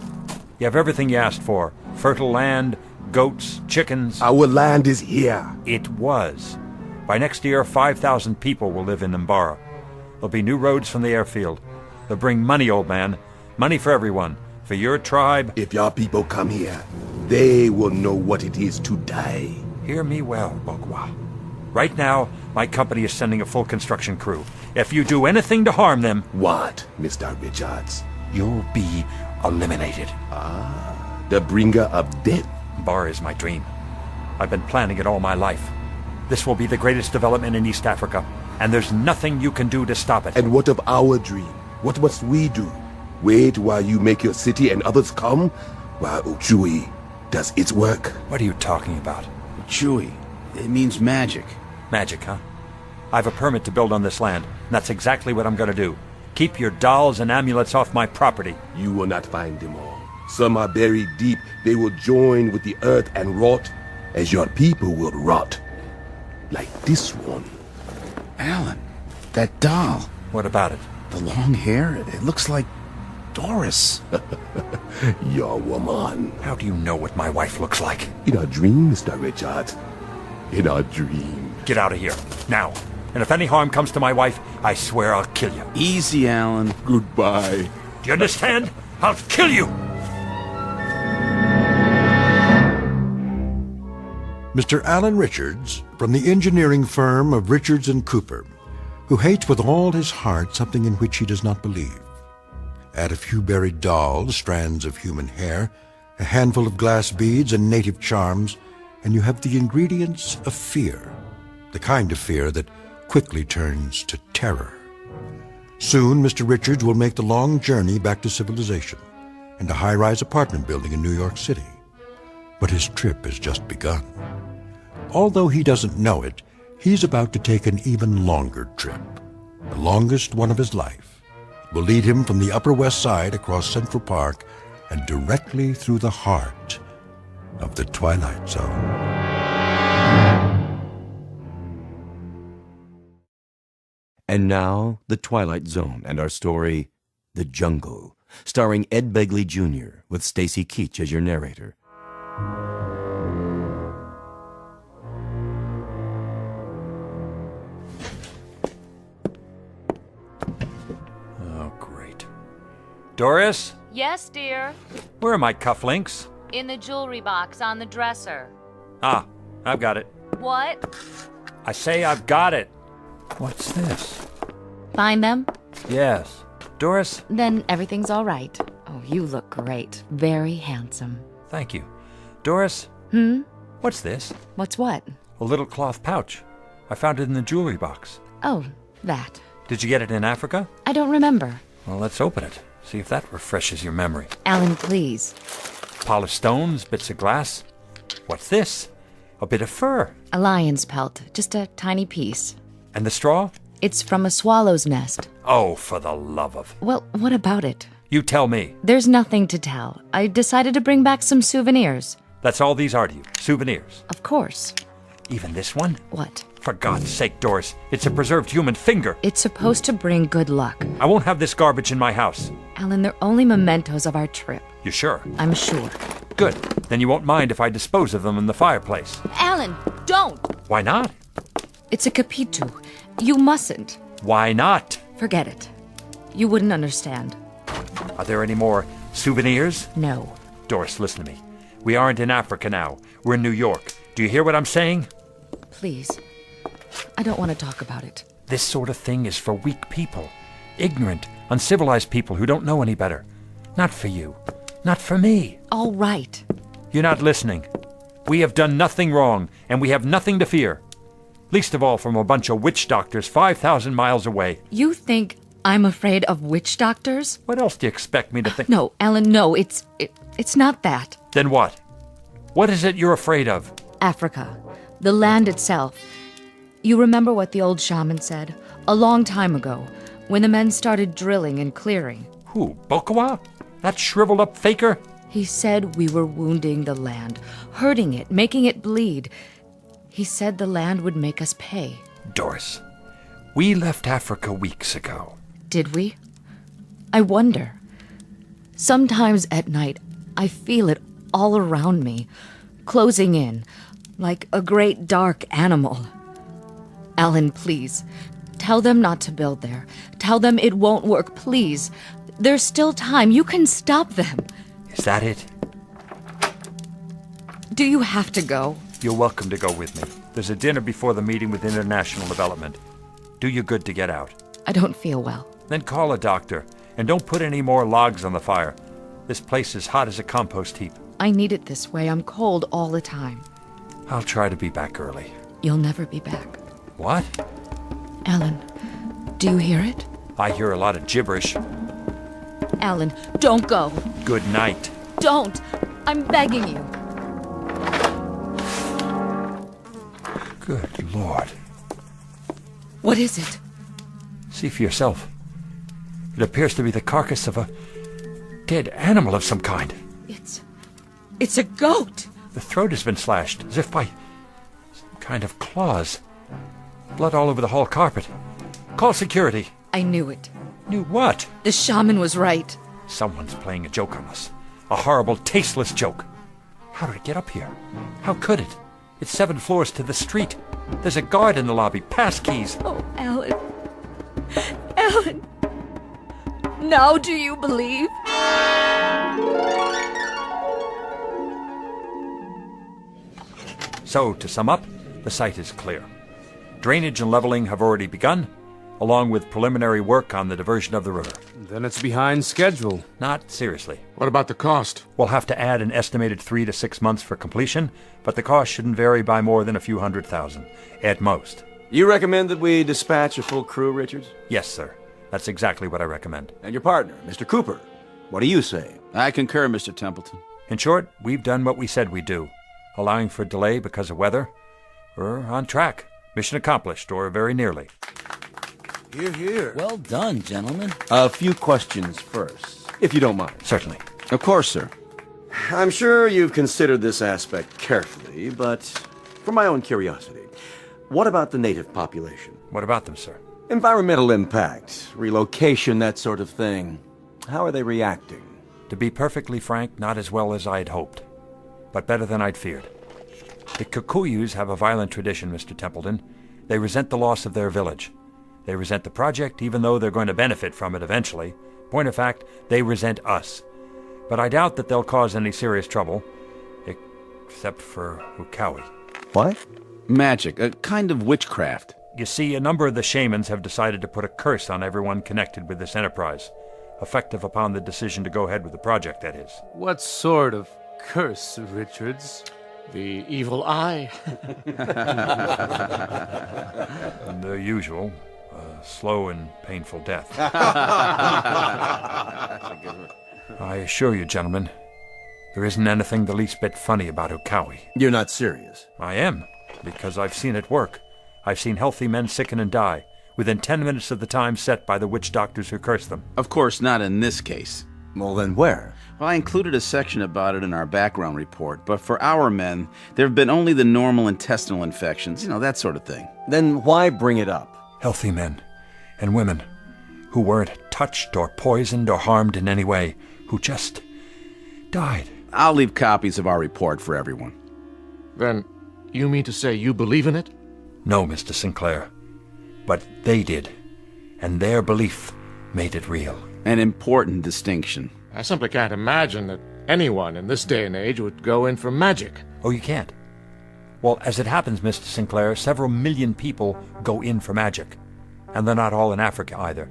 You have everything you asked for. Fertile land, goats, chickens. Our land is here. It was. By next year, 5,000 people will live in Mbara. There'll be new roads from the airfield. They'll bring money, old man. Money for everyone. For your tribe. If your people come here, they will know what it is to die. Hear me well, Bokwa. Right now, my company is sending a full construction crew. If you do anything to harm them... What, Mr. Richards? You'll be eliminated. The bringer of death. Mbara is my dream. I've been planning it all my life. This will be the greatest development in East Africa, and there's nothing you can do to stop it. And what of our dream? What must we do? Wait while you make your city and others come? While Uchui does its work? What are you talking about? Uchui. It means magic. Magic, huh? I have a permit to build on this land, and that's exactly what I'm going to do. Keep your dolls and amulets off my property. You will not find them all. Some are buried deep. They will join with the earth and rot, as your people will rot. Like this one. Alan, that doll. What about it? The long hair, it looks like Doris. Your woman. How do you know what my wife looks like? In our dream, Mr. Richards. In our dream. Get out of here, now. And if any harm comes to my wife, I swear I'll kill you. Easy, Alan. Goodbye. Do you understand? I'll kill you! Mr. Alan Richards, from the engineering firm of Richards and Cooper, who hates with all his heart something in which he does not believe. Add a few buried dolls, strands of human hair, a handful of glass beads and native charms, and you have the ingredients of fear, the kind of fear that quickly turns to terror. Soon, Mr. Richards will make the long journey back to civilization and a high-rise apartment building in New York City. But his trip has just begun. Although he doesn't know it, he's about to take an even longer trip, the longest one of his life. It will lead him from the Upper West Side across Central Park and directly through the heart of the Twilight Zone. And now, The Twilight Zone and our story, The Jungle, starring Ed Begley Jr., with Stacy Keach as your narrator. Oh, great. Doris? Yes, dear. Where are my cufflinks? In the jewelry box on the dresser. Ah, I've got it. What? I say I've got it. What's this? Find them? Yes. Doris? Then everything's all right. Oh, you look great. Very handsome. Thank you. Doris? What's this? What's what? A little cloth pouch. I found it in the jewelry box. Oh, that. Did you get it in Africa? I don't remember. Well, let's open it. See if that refreshes your memory. Alan, please. Polished stones, bits of glass. What's this? A bit of fur. A lion's pelt. Just a tiny piece. And the straw? It's from a swallow's nest. Oh, for the love of... Well, what about it? You tell me. There's nothing to tell. I decided to bring back some souvenirs. That's all these are to you? Souvenirs? Of course. Even this one? What? For God's sake, Doris, it's a preserved human finger. It's supposed to bring good luck. I won't have this garbage in my house. Alan, they're only mementos of our trip. You sure? I'm sure. Good. Then you won't mind if I dispose of them in the fireplace. Alan, don't! Why not? It's a capitu. You mustn't. Why not? Forget it. You wouldn't understand. Are there any more souvenirs? No. Doris, listen to me. We aren't in Africa now. We're in New York. Do you hear what I'm saying? Please. I don't want to talk about it. This sort of thing is for weak people. Ignorant, uncivilized people who don't know any better. Not for you. Not for me. All right. You're not listening. We have done nothing wrong, and we have nothing to fear. Least of all from a bunch of witch doctors 5,000 miles away. You think I'm afraid of witch doctors? What else do you expect me to think? No, Alan, no. It's not that. Then what? What is it you're afraid of? Africa. The land itself. You remember what the old shaman said? A long time ago, when the men started drilling and clearing. Who, Bokawa? That shriveled-up faker? He said we were wounding the land, hurting it, making it bleed. He said the land would make us pay. Doris, we left Africa weeks ago. Did we? I wonder. Sometimes at night, I feel it all around me, closing in, like a great dark animal. Alan, please. Tell them not to build there. Tell them it won't work, please. There's still time. You can stop them. Is that it? Do you have to go? You're welcome to go with me. There's a dinner before the meeting with International Development. Do you good to get out. I don't feel well. Then call a doctor, and don't put any more logs on the fire. This place is hot as a compost heap. I need it this way. I'm cold all the time. I'll try to be back early. You'll never be back. What? Alan, do you hear it? I hear a lot of gibberish. Alan, don't go. Good night. Don't. I'm begging you. Good Lord. What is it? See for yourself. It appears to be the carcass of a dead animal of some kind. It's a goat. The throat has been slashed, as if by some kind of claws. Blood all over the hall carpet. Call security. I knew it. Knew what? The shaman was right. Someone's playing a joke on us. A horrible, tasteless joke. How did it get up here? How could it? It's 7 floors to the street. There's a guard in the lobby. Pass keys. Oh, Alan. Alan. Now do you believe? So, to sum up, the site is clear. Drainage and leveling have already begun, along with preliminary work on the diversion of the river. Then it's behind schedule. Not seriously. What about the cost? We'll have to add an estimated 3 to 6 months for completion, but the cost shouldn't vary by more than a few $100,000, at most. You recommend that we dispatch a full crew, Richards? Yes, sir. That's exactly what I recommend. And your partner, Mr. Cooper. What do you say? I concur, Mr. Templeton. In short, we've done what we said we'd do. Allowing for delay because of weather. We're on track. Mission accomplished, or very nearly. Hear, hear. Well done, gentlemen. A few questions first, if you don't mind. Certainly. Of course, sir. I'm sure you've considered this aspect carefully, but for my own curiosity, what about the native population? What about them, sir? Environmental impact, relocation, that sort of thing. How are they reacting? To be perfectly frank, not as well as I'd hoped, but better than I'd feared. The Kikuyus have a violent tradition, Mr. Templeton. They resent the loss of their village. They resent the project, even though they're going to benefit from it eventually. Point of fact, they resent us. But I doubt that they'll cause any serious trouble, except for Ukawi. What? Magic, a kind of witchcraft. You see, a number of the shamans have decided to put a curse on everyone connected with this enterprise, effective upon the decision to go ahead with the project, that is. What sort of curse, Richards? The evil eye. The usual. Slow and painful death. I assure you, gentlemen, there isn't anything the least bit funny about Ukawi. You're not serious? I am, because I've seen it work. I've seen healthy men sicken and die within 10 minutes of the time set by the witch doctors who curse them. Of course, not in this case. Well, then where? Well, I included a section about it in our background report, but for our men, there have been only the normal intestinal infections, that sort of thing. Then why bring it up? Healthy men and women who weren't touched or poisoned or harmed in any way, who just died. I'll leave copies of our report for everyone. Then, you mean to say you believe in it? No, Mr. Sinclair. But they did, and their belief made it real. An important distinction. I simply can't imagine that anyone in this day and age would go in for magic. Oh, you can't? Well, as it happens, Mr. Sinclair, several million people go in for magic. And they're not all in Africa either.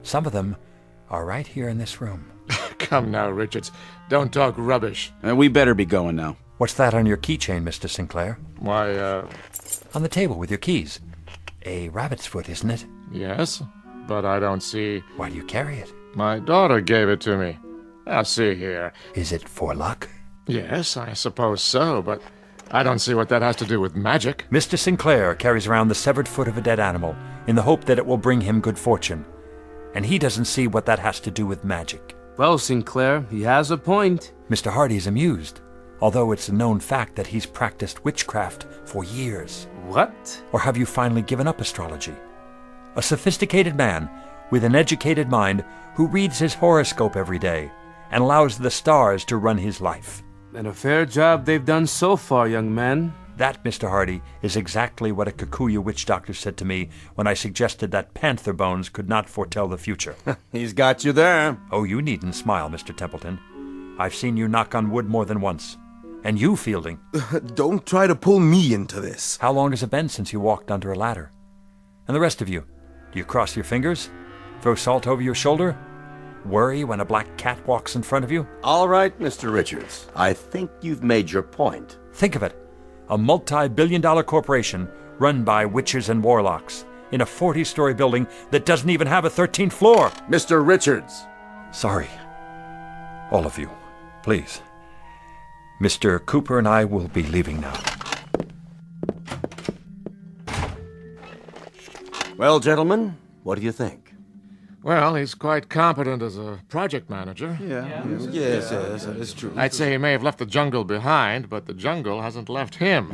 Some of them are right here in this room. Come now, Richards. Don't talk rubbish. We better be going now. What's that on your keychain, Mr. Sinclair? Why, On the table with your keys. A rabbit's foot, isn't it? Yes, but I don't see... Why do you carry it? My daughter gave it to me. Now, see here. Is it for luck? Yes, I suppose so, but I don't see what that has to do with magic. Mr. Sinclair carries around the severed foot of a dead animal in the hope that it will bring him good fortune. And he doesn't see what that has to do with magic. Well, Sinclair, he has a point. Mr. Hardy is amused, although it's a known fact that he's practiced witchcraft for years. What? Or have you finally given up astrology? A sophisticated man with an educated mind who reads his horoscope every day and allows the stars to run his life. And a fair job they've done so far, young man. That, Mr. Hardy, is exactly what a Kikuyu witch doctor said to me when I suggested that panther bones could not foretell the future. He's got you there. Oh, you needn't smile, Mr. Templeton. I've seen you knock on wood more than once. And you, Fielding. Don't try to pull me into this. How long has it been since you walked under a ladder? And the rest of you, do you cross your fingers? Throw salt over your shoulder? Worry when a black cat walks in front of you? All right, Mr. Richards. I think you've made your point. Think of it. A multi-billion-dollar corporation run by witches and warlocks in a 40-story building that doesn't even have a 13th floor. Mr. Richards. Sorry. All of you. Please. Mr. Cooper and I will be leaving now. Well, gentlemen, what do you think? Well, he's quite competent as a project manager. Yes, that is true. I'd say he may have left the jungle behind, but the jungle hasn't left him.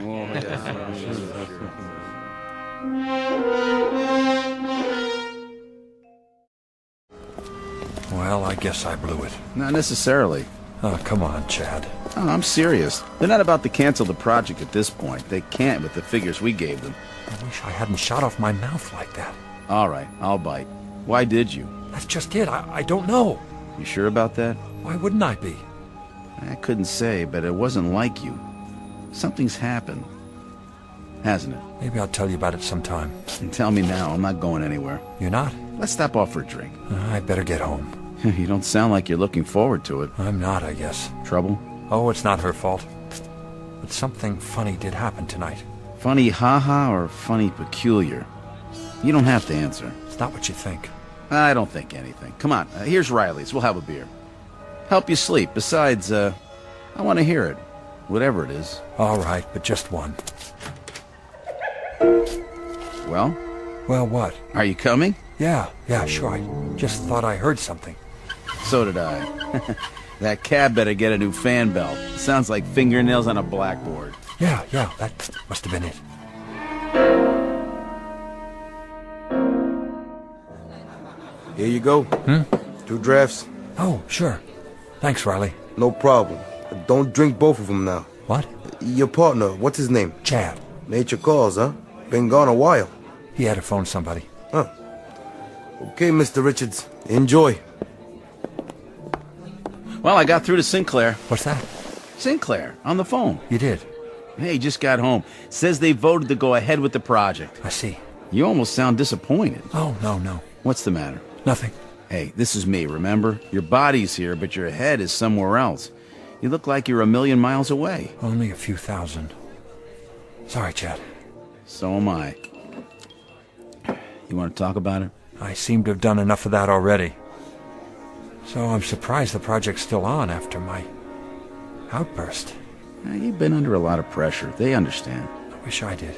Well, I guess I blew it. Not necessarily. Oh, come on, Chad. Oh, I'm serious. They're not about to cancel the project at this point. They can't with the figures we gave them. I wish I hadn't shot off my mouth like that. All right, I'll bite. Why did you? That's just it. I don't know. You sure about that? Why wouldn't I be? I couldn't say, but it wasn't like you. Something's happened. Hasn't it? Maybe I'll tell you about it sometime. Tell me now. I'm not going anywhere. You're not? Let's stop off for a drink. I better get home. You don't sound like you're looking forward to it. I'm not, I guess. Trouble? Oh, it's not her fault. But something funny did happen tonight. Funny haha or funny peculiar? You don't have to answer. It's not what you think. I don't think anything. Come on, here's Riley's. We'll have a beer. Help you sleep. Besides, I want to hear it. Whatever it is. All right, but just one. Well? Well, what? Are you coming? Yeah, sure. I just thought I heard something. So did I. That cab better get a new fan belt. Sounds like fingernails on a blackboard. Yeah, that must have been it. Here you go. 2 drafts. Oh, sure. Thanks, Riley. No problem. Don't drink both of them now. What? Your partner, what's his name? Chad. Nature calls, huh? Been gone a while. He had to phone somebody. Huh. Okay, Mr. Richards. Enjoy. Well, I got through to Sinclair. What's that? Sinclair, on the phone. You did? Hey, just got home. Says they voted to go ahead with the project. I see. You almost sound disappointed. Oh, no. What's the matter? Nothing. Hey, this is me, remember? Your body's here, but your head is somewhere else. You look like you're 1,000,000 miles away. Only a few thousand. Sorry, Chad. So am I. You want to talk about it? I seem to have done enough of that already. So I'm surprised the project's still on after my outburst. You've been under a lot of pressure. They understand. I wish I did.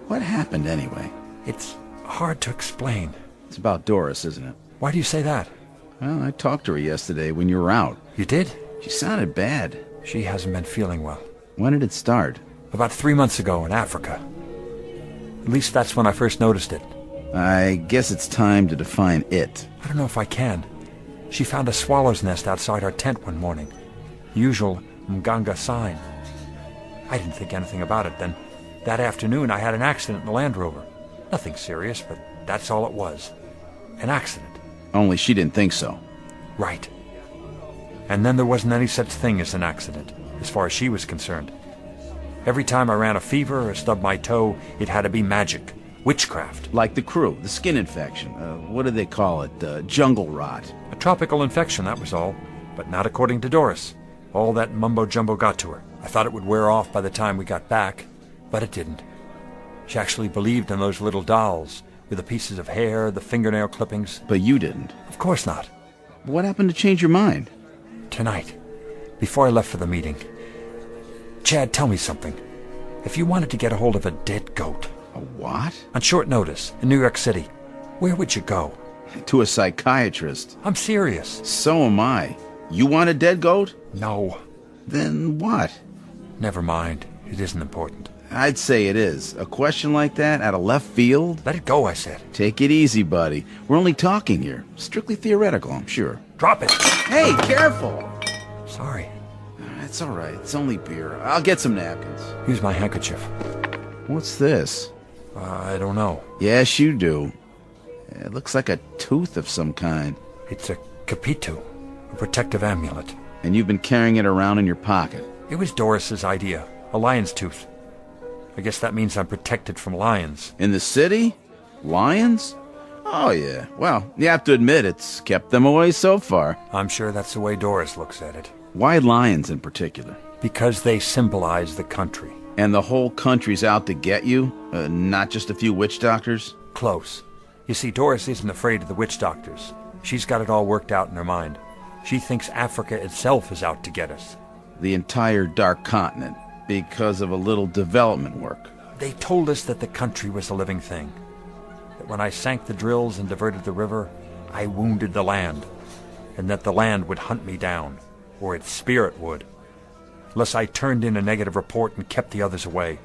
What happened anyway? It's hard to explain. It's about Doris, isn't it? Why do you say that? Well, I talked to her yesterday when you were out. You did? She sounded bad. She hasn't been feeling well. When did it start? About 3 months ago in Africa. At least that's when I first noticed it. I guess it's time to define it. I don't know if I can. She found a swallow's nest outside our tent one morning. Usual Mganga sign. I didn't think anything about it then. That afternoon I had an accident in the Land Rover. Nothing serious, but that's all it was. An accident. Only she didn't think so. Right. And then there wasn't any such thing as an accident, as far as she was concerned. Every time I ran a fever or stubbed my toe, it had to be magic. Witchcraft. Like the crew, the skin infection. What do they call it? Jungle rot. A tropical infection, that was all. But not according to Doris. All that mumbo-jumbo got to her. I thought it would wear off by the time we got back, but it didn't. She actually believed in those little dolls, with the pieces of hair, the fingernail clippings. But you didn't. Of course not. What happened to change your mind? Tonight, before I left for the meeting. Chad, tell me something. If you wanted to get a hold of a dead goat... A what? On short notice, in New York City, where would you go? To a psychiatrist. I'm serious. So am I. You want a dead goat? No. Then what? Never mind. It isn't important. I'd say it is. A question like that, out of left field? Let it go, I said. Take it easy, buddy. We're only talking here. Strictly theoretical, I'm sure. Drop it. Hey, careful! Sorry. It's all right. It's only beer. I'll get some napkins. Here's my handkerchief. What's this? I don't know. Yes, you do. It looks like a tooth of some kind. It's a capitu, a protective amulet. And you've been carrying it around in your pocket. It was Doris's idea. A lion's tooth. I guess that means I'm protected from lions. In the city? Lions? Oh, yeah. Well, you have to admit it's kept them away so far. I'm sure that's the way Doris looks at it. Why lions in particular? Because they symbolize the country. And the whole country's out to get you? Not just a few witch doctors? Close. You see, Doris isn't afraid of the witch doctors. She's got it all worked out in her mind. She thinks Africa itself is out to get us. The entire Dark Continent, because of a little development work. They told us that the country was a living thing. That when I sank the drills and diverted the river, I wounded the land. And that the land would hunt me down. Or its spirit would. Unless I turned in a negative report and kept the others away.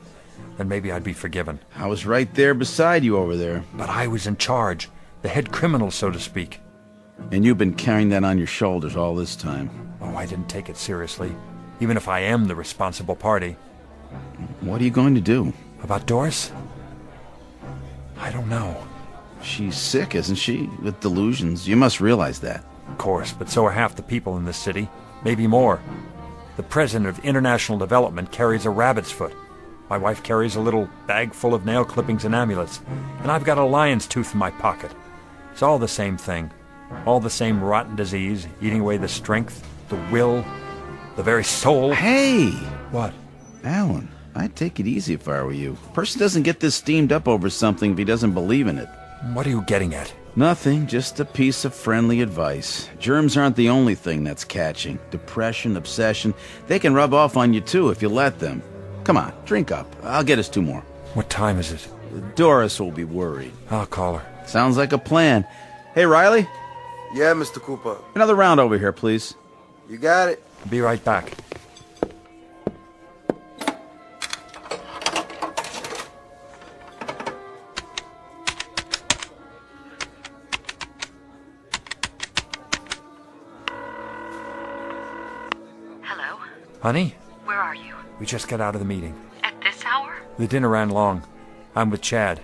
Then maybe I'd be forgiven. I was right there beside you over there. But I was in charge. The head criminal, so to speak. And you've been carrying that on your shoulders all this time. Oh, I didn't take it seriously. Even if I am the responsible party. What are you going to do? About Doris? I don't know. She's sick, isn't she? With delusions. You must realize that. Of course, but so are half the people in this city. Maybe more. The president of International Development carries a rabbit's foot. My wife carries a little bag full of nail clippings and amulets. And I've got a lion's tooth in my pocket. It's all the same thing. All the same rotten disease, eating away the strength, the will, the very soul. Hey! What? Alan, I'd take it easy if I were you. A person doesn't get this steamed up over something if he doesn't believe in it. What are you getting at? Nothing, just a piece of friendly advice. Germs aren't the only thing that's catching. Depression, obsession, they can rub off on you too if you let them. Come on, drink up. I'll get us 2 more. What time is it? Doris will be worried. I'll call her. Sounds like a plan. Hey, Riley? Yeah, Mr. Cooper. Another round over here, please. You got it. I'll be right back. Hello? Honey? Where are you? We just got out of the meeting. At this hour? The dinner ran long. I'm with Chad.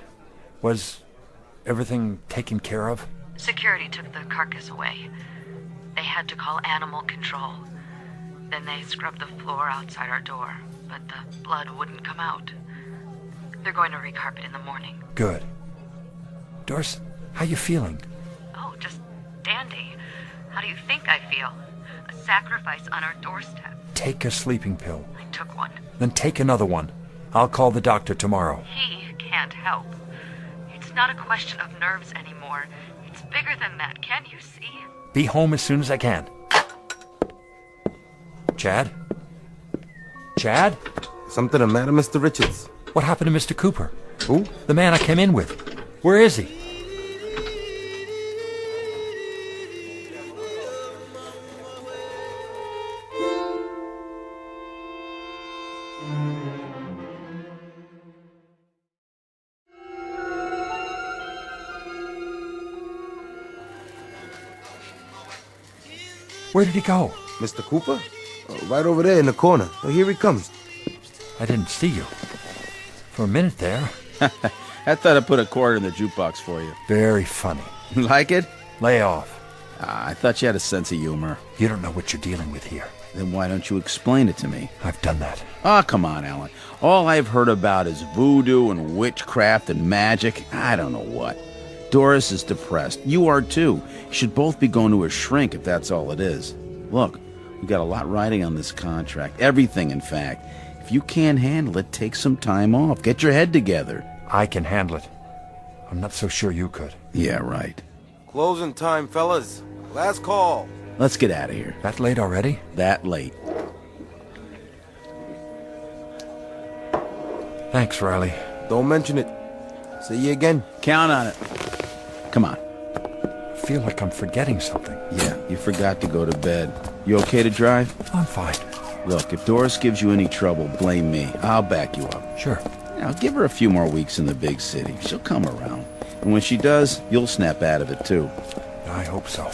Was everything taken care of? Security took the carcass away. They had to call animal control. Then they scrubbed the floor outside our door, but the blood wouldn't come out. They're going to recarpet in the morning. Good. Doris, how you feeling? Oh, just dandy. How do you think I feel? A sacrifice on our doorstep. Take a sleeping pill. I took one. Then take another one. I'll call the doctor tomorrow. He can't help. It's not a question of nerves anymore. It's bigger than that, can't you see? Be home as soon as I can. Chad? Chad? Something the matter, Mr. Richards? What happened to Mr. Cooper? Who? The man I came in with. Where is he? Where did he go? Mr. Cooper? Right over there in the corner. Oh, here he comes. I didn't see you. For a minute there. I thought I put a quarter in the jukebox for you. Very funny. Like it? Lay off. I thought you had a sense of humor. You don't know what you're dealing with here. Then why don't you explain it to me? I've done that. Oh, come on, Alan. All I've heard about is voodoo and witchcraft and magic. I don't know what. Doris is depressed. You are too. You should both be going to a shrink if that's all it is. Look, we've got a lot riding on this contract. Everything, in fact. If you can't handle it, take some time off. Get your head together. I can handle it. I'm not so sure you could. Yeah, right. Closing time, fellas. Last call. Let's get out of here. That late already? That late. Thanks, Riley. Don't mention it. See you again. Count on it. Come on. I feel like I'm forgetting something. Yeah, you forgot to go to bed. You okay to drive? I'm fine. Look, if Doris gives you any trouble, blame me. I'll back you up. Sure. Now, give her a few more weeks in the big city. She'll come around. And when she does, you'll snap out of it, too. I hope so.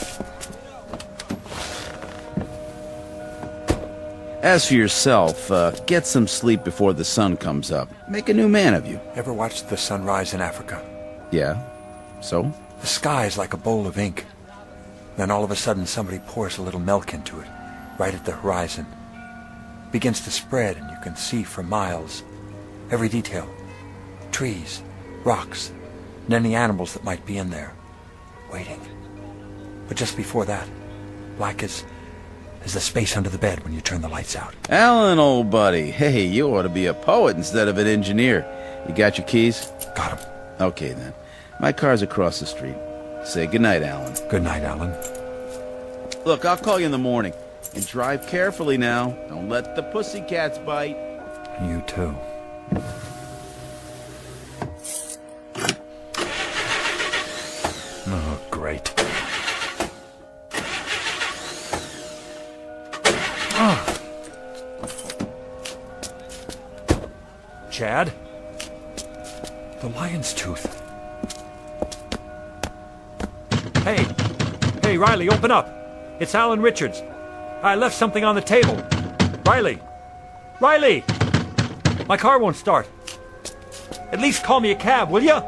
As for yourself, get some sleep before the sun comes up. Make a new man of you. Ever watched the sunrise in Africa? Yeah? So? The sky is like a bowl of ink. Then all of a sudden somebody pours a little milk into it, right at the horizon. It begins to spread and you can see for miles. Every detail. Trees, rocks, and any animals that might be in there. Waiting. But just before that, black as the space under the bed when you turn the lights out. Alan, old buddy. Hey, you ought to be a poet instead of an engineer. You got your keys? Got 'em. Okay, then. My car's across the street. Say goodnight, Alan. Good night, Alan. Look, I'll call you in the morning. And drive carefully now. Don't let the pussycats bite. You too. Oh, great. Chad? The lion's tooth. Hey, Riley, open up. It's Alan Richards. I left something on the table. Riley! My car won't start. At least call me a cab, will ya?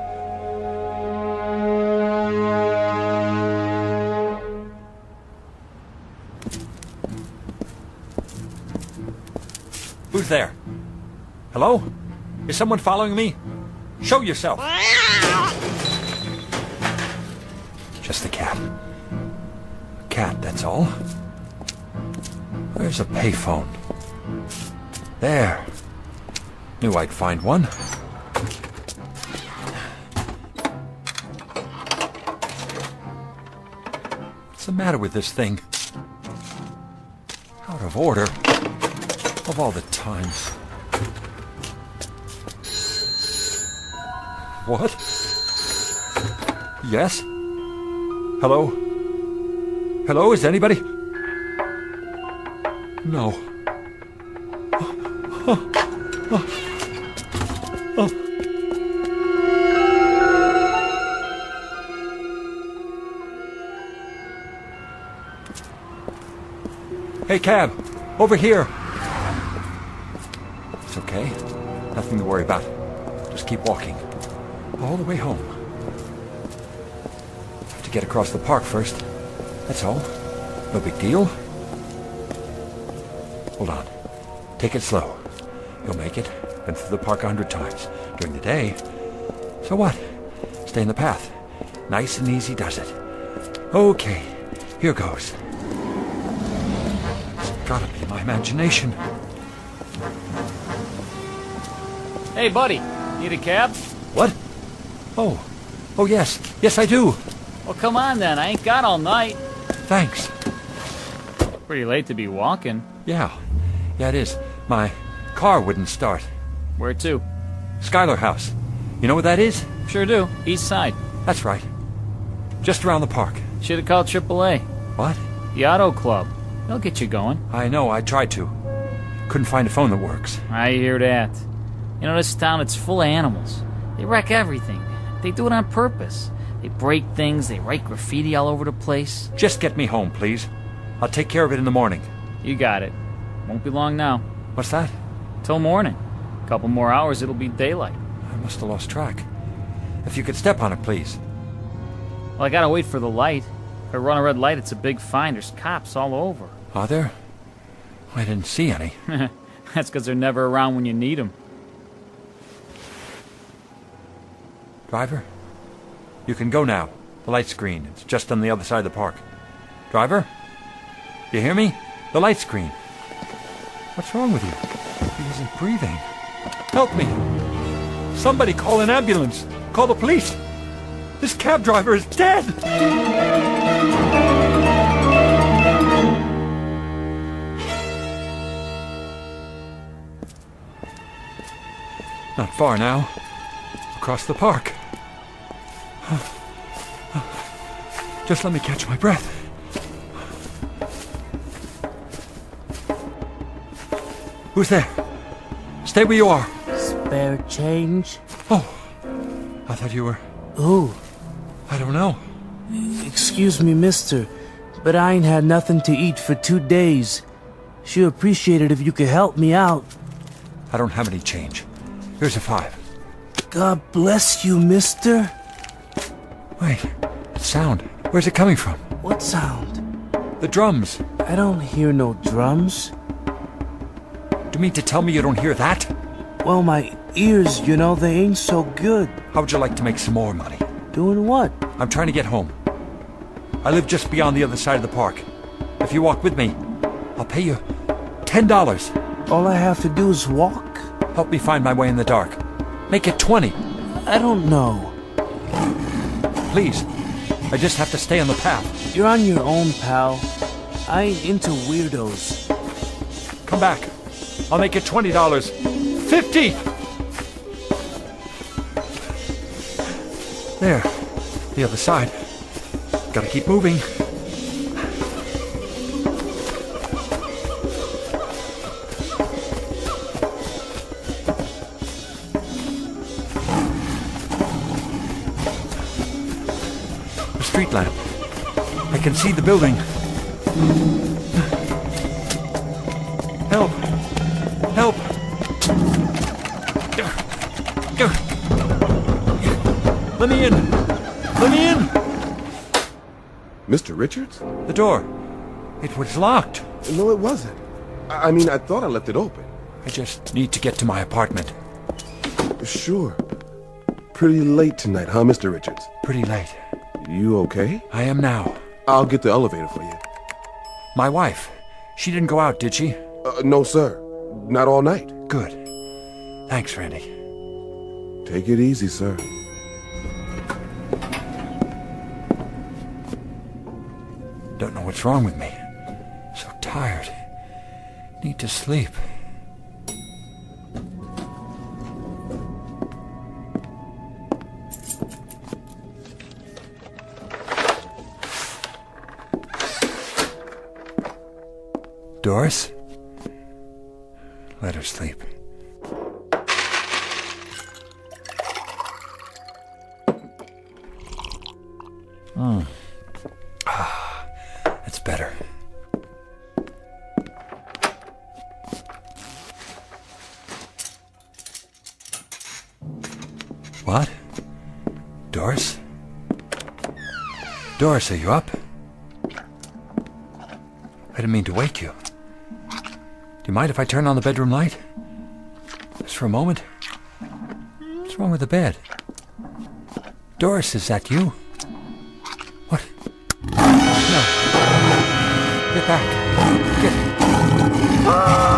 Who's there? Hello? Is someone following me? Show yourself. Just a cat. A cat, that's all. Where's a payphone? There. Knew I'd find one. What's the matter with this thing? Out of order. Of all the times. What? Yes? Hello? Hello, is anybody? No. Hey, cab! Over here! It's okay. Nothing to worry about. Just keep walking. All the way home. Have to get across the park first. That's all. No big deal. Hold on. Take it slow. You'll make it. Been through the park 100 times. During the day. So what? Stay in the path. Nice and easy does it. Okay. Here goes. It's gotta be my imagination. Hey, buddy. Need a cab? What? Oh, yes. Yes, I do. Well, come on then. I ain't got all night. Thanks. Pretty late to be walking. Yeah, it is. My car wouldn't start. Where to? Schuyler House. You know what that is? Sure do. East side. That's right. Just around the park. Should have called AAA. What? The Auto Club. They'll get you going. I know, I tried to. Couldn't find a phone that works. I hear that. You know, this town, it's full of animals. They wreck everything. They do it on purpose. They break things, they write graffiti all over the place. Just get me home, please. I'll take care of it in the morning. You got it. Won't be long now. What's that? Till morning. A couple more hours, it'll be daylight. I must have lost track. If you could step on it, please. Well, I gotta wait for the light. If I run a red light, it's a big fine. There's cops all over. Are there? I didn't see any. That's because they're never around when you need them. Driver? You can go now. The light's green. It's just on the other side of the park. Driver? You hear me? The light's green. What's wrong with you? He isn't breathing. Help me! Somebody call an ambulance! Call the police! This cab driver is dead! Not far now. Across the park. Just let me catch my breath. Who's there? Stay where you are. Spare change? Oh, I thought you were... Who? I don't know. Excuse me, mister, but I ain't had nothing to eat for 2 days. Sure appreciate it if you could help me out. I don't have any change. Here's a 5. God bless you, mister. Wait, sound. Where's it coming from? What sound? The drums. I don't hear no drums. Do you mean to tell me you don't hear that? Well, my ears, they ain't so good. How would you like to make some more money? Doing what? I'm trying to get home. I live just beyond the other side of the park. If you walk with me, I'll pay you $10. All I have to do is walk? Help me find my way in the dark. Make it 20. I don't know. Please. I just have to stay on the path. You're on your own, pal. I ain't into weirdos. Come back. I'll make it $20. 50! There. The other side. Gotta keep moving. The street lamp. I can see the building. Help! Help! Let me in! Let me in! Mr. Richards? The door. It was locked. No, it wasn't. I mean, I thought I left it open. I just need to get to my apartment. Sure. Pretty late tonight, huh, Mr. Richards? Pretty late. You okay? I am now. I'll get the elevator for you. My wife. She didn't go out, did she? No, sir. Not all night. Good. Thanks, Randy. Take it easy, sir. Don't know what's wrong with me. So tired. Need to sleep. Doris? Let her sleep. That's better. What? Doris? Doris, are you up? I didn't mean to wake you. Do you mind if I turn on the bedroom light? Just for a moment? What's wrong with the bed? Doris, is that you? What? No. Get back. Get... Ah!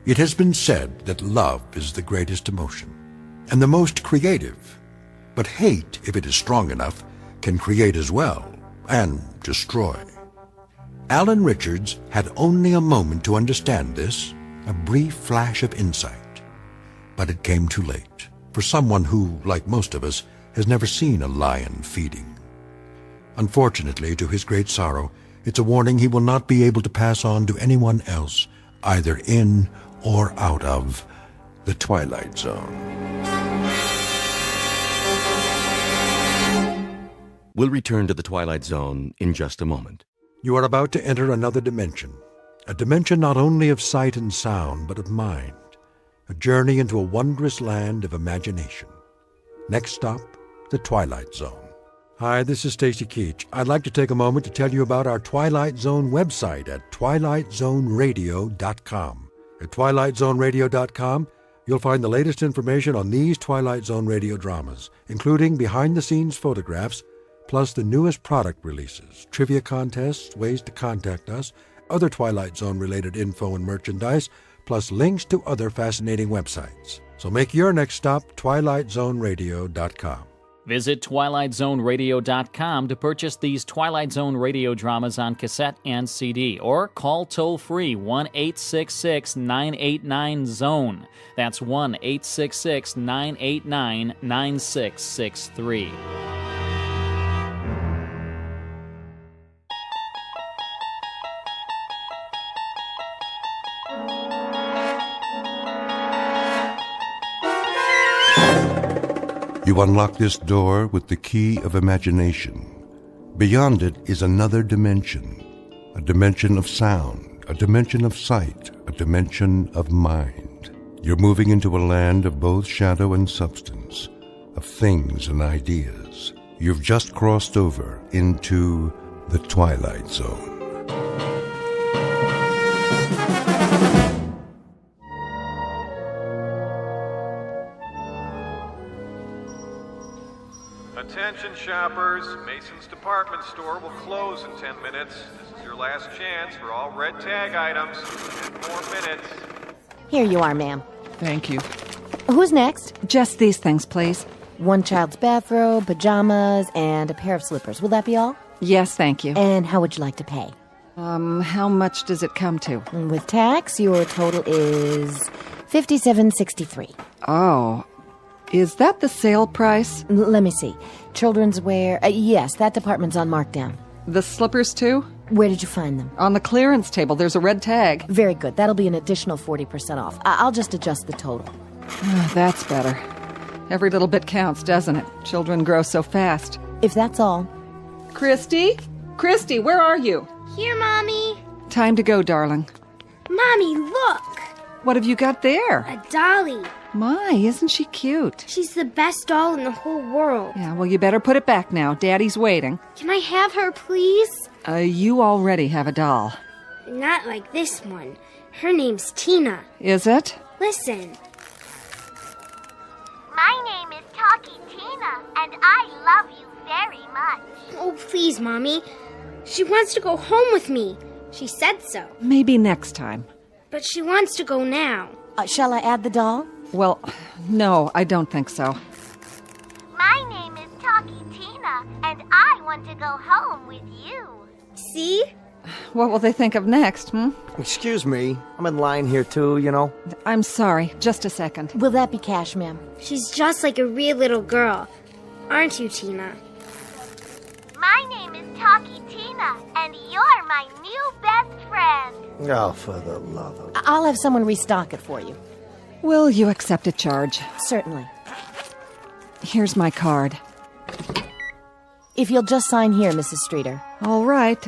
It has been said that love is the greatest emotion, and the most creative. But hate, if it is strong enough, can create as well, and destroy. Alan Richards had only a moment to understand this, a brief flash of insight. But it came too late, for someone who, like most of us, has never seen a lion feeding. Unfortunately, to his great sorrow, it's a warning he will not be able to pass on to anyone else, either in or out of the Twilight Zone. We'll return to the Twilight Zone in just a moment. You are about to enter another dimension, a dimension not only of sight and sound, but of mind, a journey into a wondrous land of imagination. Next stop, the Twilight Zone. Hi, this is Stacy Keach. I'd like to take a moment to tell you about our Twilight Zone website at twilightzoneradio.com. At twilightzoneradio.com, you'll find the latest information on these Twilight Zone radio dramas, including behind-the-scenes photographs, plus the newest product releases, trivia contests, ways to contact us, other Twilight Zone-related info and merchandise, plus links to other fascinating websites. So make your next stop twilightzoneradio.com. Visit twilightzoneradio.com to purchase these Twilight Zone radio dramas on cassette and CD, or call toll-free 1-866-989-ZONE. That's 1-866-989-9663. You unlock this door with the key of imagination. Beyond it is another dimension, a dimension of sound, a dimension of sight, a dimension of mind. You're moving into a land of both shadow and substance, of things and ideas. You've just crossed over into the Twilight Zone. Attention shoppers, Mason's department store will close in 10 minutes. This is your last chance for all red tag items. 10 more minutes. Here you are, ma'am. Thank you. Who's next? Just these things, please. One child's bathrobe, pajamas, and a pair of slippers. Will that be all? Yes, thank you. And how would you like to pay? How much does it come to? With tax, your total is $57.63. Oh, is that the sale price? Let me see. Children's wear. Yes, that department's on markdown. The slippers, too? Where did you find them? On the clearance table. There's a red tag. Very good. That'll be an additional 40% off. I'll just adjust the total. That's better. Every little bit counts, doesn't it? Children grow so fast. If that's all. Christy? Christy, where are you? Here, Mommy. Time to go, darling. Mommy, look. What have you got there? A dolly. My, isn't she cute? She's the best doll in the whole world. Yeah, well, you better put it back now. Daddy's waiting. Can I have her, please? You already have a doll. Not like this one. Her name's Tina. Is it? Listen. My name is Talkie Tina, and I love you very much. Oh, please, Mommy. She wants to go home with me. She said so. Maybe next time. But she wants to go now. Shall I add the doll? Well, no, I don't think so. My name is Talkie Tina, and I want to go home with you. See? What will they think of next, Excuse me. I'm in line here, too, you know. I'm sorry. Just a second. Will that be cash, ma'am? She's just like a real little girl. Aren't you, Tina? My name is Talkie Tina, and you're my new best friend. Oh, for the love of... I'll have someone restock it for you. Will you accept a charge? Certainly. Here's my card. If you'll just sign here, Mrs. Streeter. All right.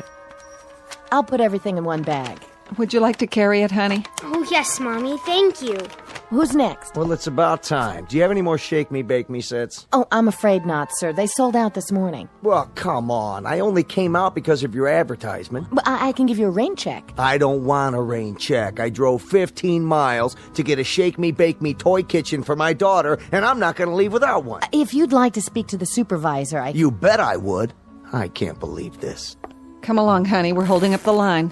I'll put everything in one bag. Would you like to carry it, honey? Oh, yes, Mommy. Thank you. Who's next? Well, it's about time. Do you have any more Shake Me, Bake Me sets? Oh, I'm afraid not, sir. They sold out this morning. Well, come on. I only came out because of your advertisement. But I can give you a rain check. I don't want a rain check. I drove 15 miles to get a Shake Me, Bake Me toy kitchen for my daughter, and I'm not going to leave without one. If you'd like to speak to the supervisor, You bet I would. I can't believe this. Come along, honey. We're holding up the line.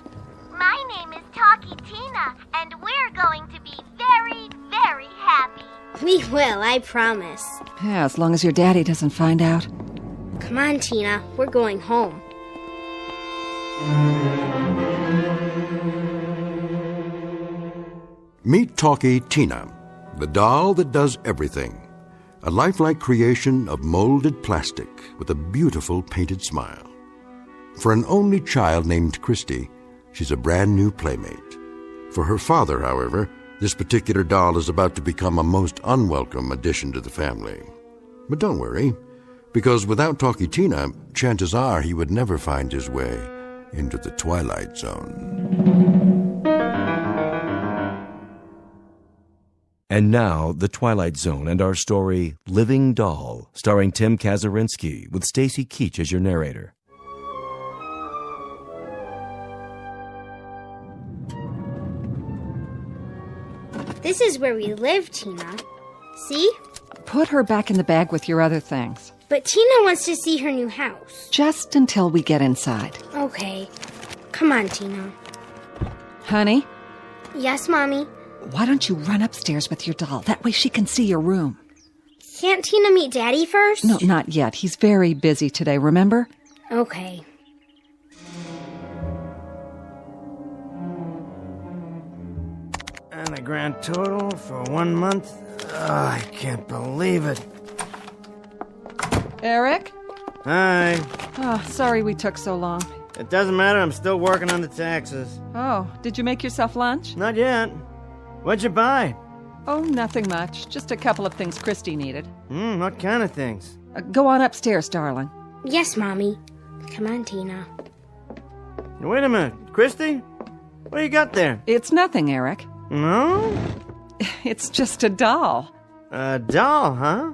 My name is Talkie Tina, and we're going to be very, very happy. We will, I promise. Yeah, as long as your daddy doesn't find out. Come on, Tina. We're going home. Meet Talkie Tina, the doll that does everything. A lifelike creation of molded plastic with a beautiful painted smile. For an only child named Christy, she's a brand new playmate. For her father, however, this particular doll is about to become a most unwelcome addition to the family. But don't worry, because without Talkie Tina, chances are he would never find his way into the Twilight Zone. And now, The Twilight Zone and our story, Living Doll, starring Tim Kazurinsky, with Stacy Keach as your narrator. This is where we live, Tina. See? Put her back in the bag with your other things. But Tina wants to see her new house. Just until we get inside. Okay. Come on, Tina. Honey? Yes, Mommy? Why don't you run upstairs with your doll? That way she can see your room. Can't Tina meet Daddy first? No, not yet. He's very busy today, remember? Okay. And a grand total for 1 month? I can't believe it. Eric? Hi. Oh, sorry we took so long. It doesn't matter, I'm still working on the taxes. Oh, did you make yourself lunch? Not yet. What'd you buy? Oh, nothing much. Just a couple of things Christy needed. What kind of things? Go on upstairs, darling. Yes, Mommy. Come on, Tina. Wait a minute. Christy? What do you got there? It's nothing, Eric. No? It's just a doll. A doll, huh?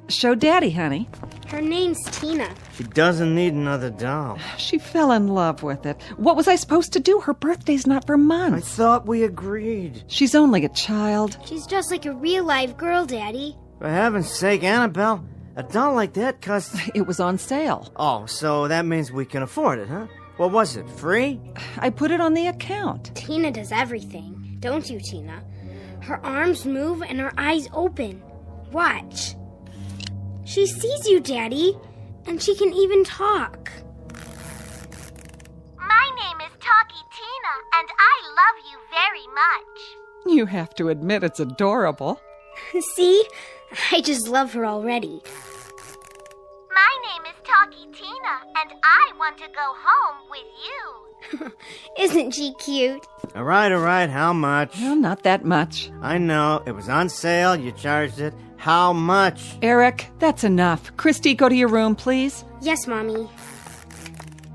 Show Daddy, honey. Her name's Tina. She doesn't need another doll. She fell in love with it. What was I supposed to do? Her birthday's not for months. I thought we agreed. She's only a child. She's just like a real live girl, Daddy. For heaven's sake, Annabelle, a doll like that costs... It was on sale. Oh, so that means we can afford it, huh? What was it, free? I put it on the account. Tina does everything. Don't you, Tina? Her arms move and her eyes open. Watch. She sees you, Daddy, and she can even talk. My name is Talkie Tina, and I love you very much. You have to admit it's adorable. See? I just love her already. My name is Talkie Tina, and I want to go home with you. Isn't she cute? All right, how much? Well, not that much. I know, it was on sale, you charged it. How much? Eric, that's enough. Christy, go to your room, please. Yes, Mommy.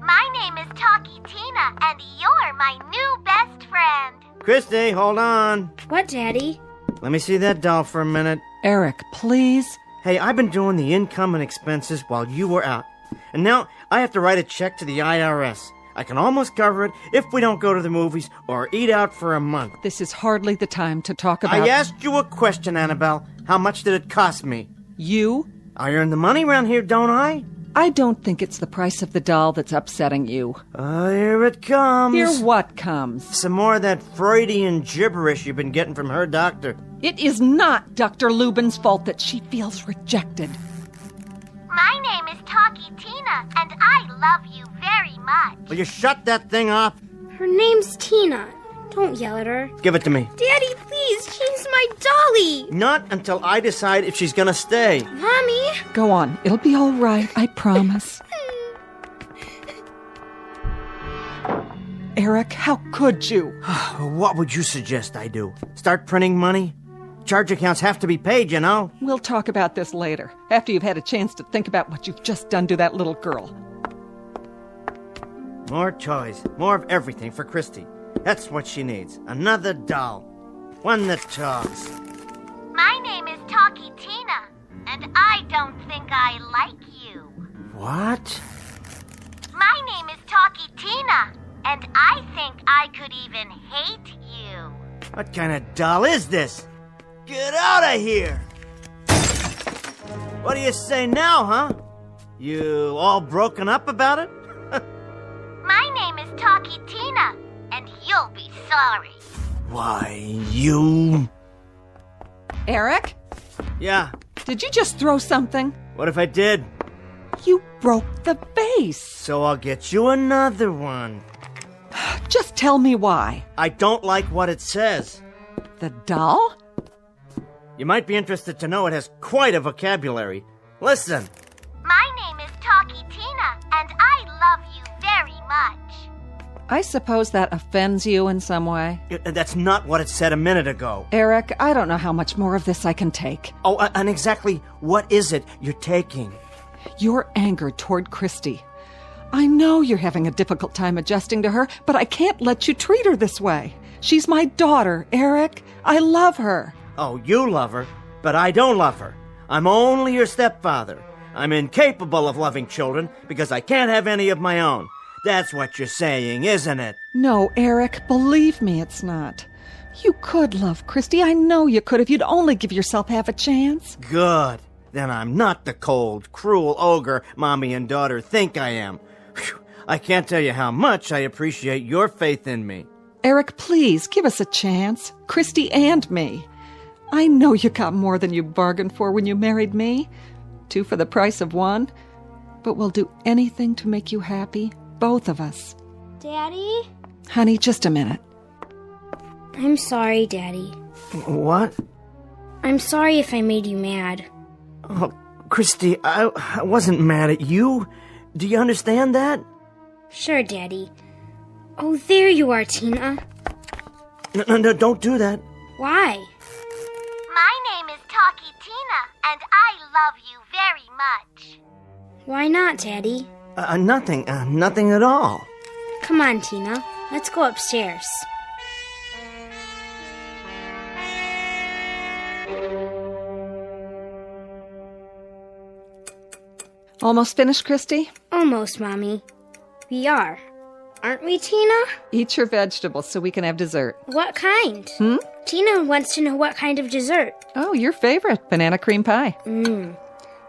My name is Talkie Tina, and you're my new best friend. Christy, hold on. What, Daddy? Let me see that doll for a minute. Eric, please. Hey, I've been doing the income and expenses while you were out. And now I have to write a check to the IRS. I can almost cover it if we don't go to the movies or eat out for a month. This is hardly the time to talk about... I asked you a question, Annabelle. How much did it cost me? You? I earn the money around here, don't I? I don't think it's the price of the doll that's upsetting you. Here it comes. Here what comes? Some more of that Freudian gibberish you've been getting from her doctor. It is not Dr. Lubin's fault that she feels rejected. My name is Talkie Tina, and I love you very much. Will you shut that thing off? Her name's Tina. Don't yell at her. Give it to me. Daddy, please, she's my dolly. Not until I decide if she's gonna stay. Mommy. Go on. It'll be all right, I promise. Eric, how could you? What would you suggest I do? Start printing money? Charge accounts have to be paid, you know. We'll talk about this later, after you've had a chance to think about what you've just done to that little girl. More toys, more of everything for Christy. That's what she needs. Another doll. One that talks. My name is Talkie Tina, and I don't think I like you. What? My name is Talkie Tina, and I think I could even hate you. What kind of doll is this? Get out of here! What do you say now, huh? You all broken up about it? My name is Talkie Tina, and you'll be sorry. Why, you... Eric? Yeah? Did you just throw something? What if I did? You broke the vase. So I'll get you another one. Just tell me why. I don't like what it says. The doll? You might be interested to know it has quite a vocabulary. Listen. My name is Talkie Tina, and I love you very much. I suppose that offends you in some way. That's not what it said a minute ago. Eric, I don't know how much more of this I can take. Oh, and exactly what is it you're taking? Your anger toward Christy. I know you're having a difficult time adjusting to her, but I can't let you treat her this way. She's my daughter, Eric. I love her. Oh, you love her, but I don't love her. I'm only your stepfather. I'm incapable of loving children because I can't have any of my own. That's what you're saying, isn't it? No, Eric, believe me, it's not. You could love Christy. I know you could if you'd only give yourself half a chance. Good. Then I'm not the cold, cruel ogre Mommy and daughter think I am. Whew. I can't tell you how much I appreciate your faith in me. Eric, please, give us a chance. Christy and me. I know you got more than you bargained for when you married me. 2 for the price of 1. But we'll do anything to make you happy. Both of us. Daddy? Honey, just a minute. I'm sorry, Daddy. What? I'm sorry if I made you mad. Oh, Christy, I wasn't mad at you. Do you understand that? Sure, Daddy. Oh, there you are, Tina. No, don't do that. Why? My name is Talkie Tina, and I love you very much. Why not, Daddy? Nothing at all. Come on, Tina. Let's go upstairs. Almost finished, Christy? Almost, Mommy. We are. Aren't we, Tina? Eat your vegetables so we can have dessert. What kind? Tina wants to know what kind of dessert. Oh, your favorite, banana cream pie.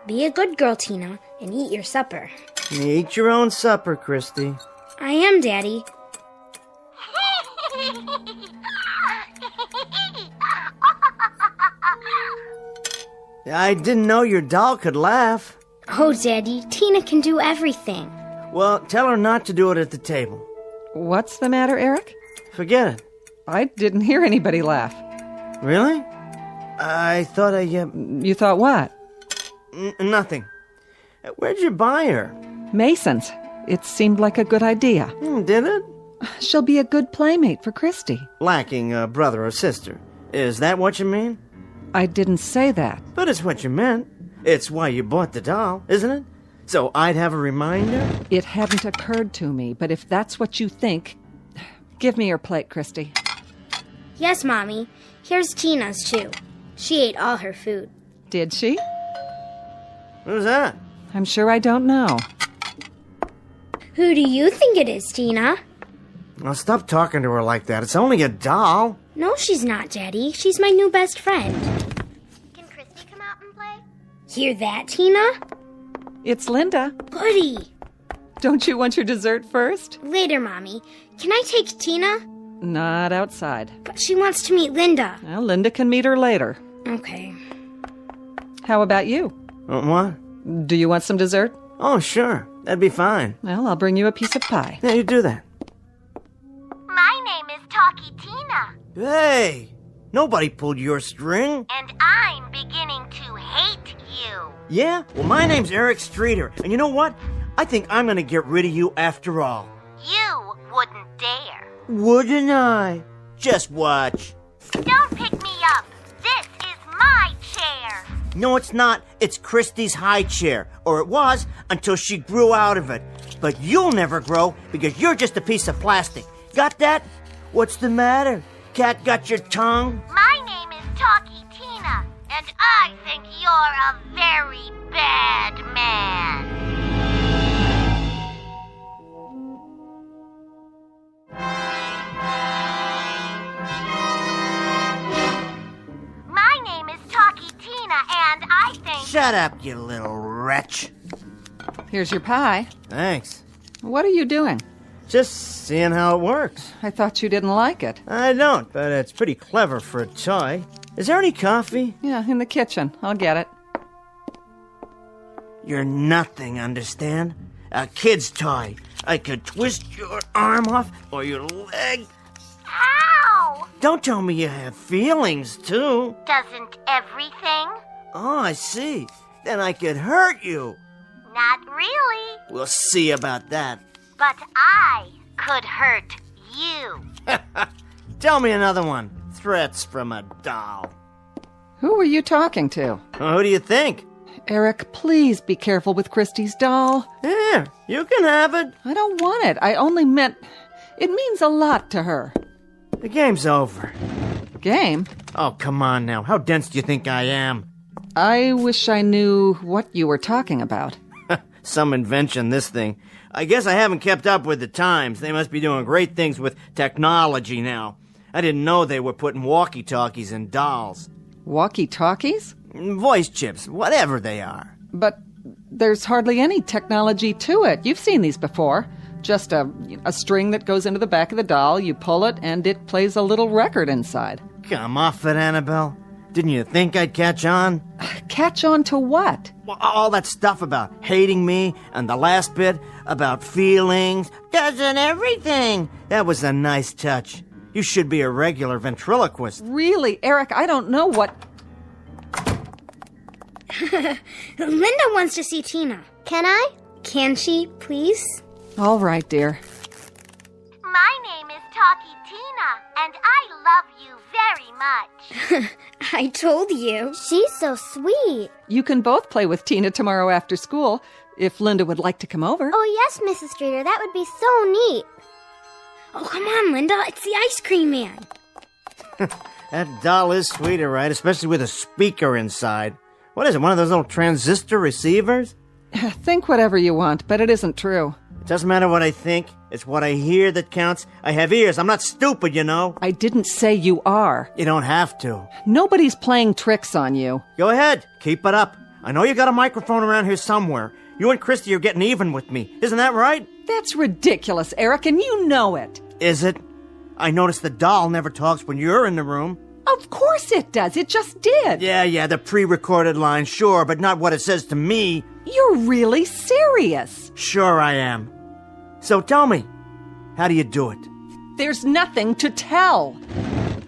Be a good girl, Tina, and eat your supper. Eat your own supper, Christy. I am, Daddy. I didn't know your doll could laugh. Oh, Daddy, Tina can do everything. Well, tell her not to do it at the table. What's the matter, Eric? Forget it. I didn't hear anybody laugh. Really? I thought You thought what? Nothing. Where'd you buy her? Mason's. It seemed like a good idea. Did it? She'll be a good playmate for Christy. Lacking a brother or sister. Is that what you mean? I didn't say that. But it's what you meant. It's why you bought the doll, isn't it? So I'd have a reminder? It hadn't occurred to me, but if that's what you think, give me your plate, Christy. Yes, Mommy. Here's Tina's, too. She ate all her food. Did she? Who's that? I'm sure I don't know. Who do you think it is, Tina? Now stop talking to her like that. It's only a doll. No, she's not, Daddy. She's my new best friend. Can Christy come out and play? Hear that, Tina? It's Linda. Goody. Don't you want your dessert first? Later, Mommy. Can I take Tina? Not outside. But she wants to meet Linda. Well, Linda can meet her later. Okay. How about you? What? Do you want some dessert? Oh, sure. That'd be fine. Well, I'll bring you a piece of pie. Yeah, you do that. My name is Talkie Tina. Hey! Nobody pulled your string. And I'm beginning to hate you. Yeah? Well, my name's Eric Streeter. And you know what? I think I'm gonna get rid of you after all. You wouldn't dare. Wouldn't I? Just watch. Don't pick me up. This is my chair. No, it's not. It's Christy's high chair. Or it was until she grew out of it. But you'll never grow because you're just a piece of plastic. Got that? What's the matter? Cat got your tongue? My name is Talkie Tina, and I think you're a very bad man. My name is Talkie Tina, and I think... Shut up, you little wretch. Here's your pie. Thanks. What are you doing? Just seeing how it works. I thought you didn't like it. I don't, but it's pretty clever for a toy. Is there any coffee? Yeah, in the kitchen. I'll get it. You're nothing, understand? A kid's toy. I could twist your arm off or your leg. Ow! Don't tell me you have feelings, too. Doesn't everything? Oh, I see. Then I could hurt you. Not really. We'll see about that. But I could hurt you. Tell me another one. Threats from a doll. Who were you talking to? Who do you think? Eric, please be careful with Christy's doll. Here, you can have it. I don't want it. I only meant... It means a lot to her. The game's over. Game? Oh, come on now. How dense do you think I am? I wish I knew what you were talking about. Some invention, this thing. I guess I haven't kept up with the times. They must be doing great things with technology now. I didn't know they were putting walkie-talkies in dolls. Walkie-talkies? Voice chips, whatever they are. But there's hardly any technology to it. You've seen these before. Just a string that goes into the back of the doll, you pull it, and it plays a little record inside. Come off it, Annabelle. Didn't you think I'd catch on? Catch on to what? Well, all that stuff about hating me, and the last bit about feelings. Doesn't everything? That was a nice touch. You should be a regular ventriloquist. Really, Eric, I don't know what... Linda wants to see Tina. Can I? Can she, please? All right, dear. My name is Talkie Tina, and I love you very much. I told you. She's so sweet. You can both play with Tina tomorrow after school, if Linda would like to come over. Oh, yes, Mrs. Streeter. That would be so neat. Oh, come on, Linda. It's the ice cream man. That doll is sweet, all right, especially with a speaker inside. What is it, one of those little transistor receivers? Think whatever you want, but it isn't true. It doesn't matter what I think. It's what I hear that counts. I have ears. I'm not stupid, you know. I didn't say you are. You don't have to. Nobody's playing tricks on you. Go ahead. Keep it up. I know you got a microphone around here somewhere. You and Christy are getting even with me. Isn't that right? That's ridiculous, Eric, and you know it. Is it? I noticed the doll never talks when you're in the room. Of course it does. It just did. Yeah, the pre-recorded line, sure, but not what it says to me. You're really serious. Sure I am. So tell me, how do you do it? There's nothing to tell.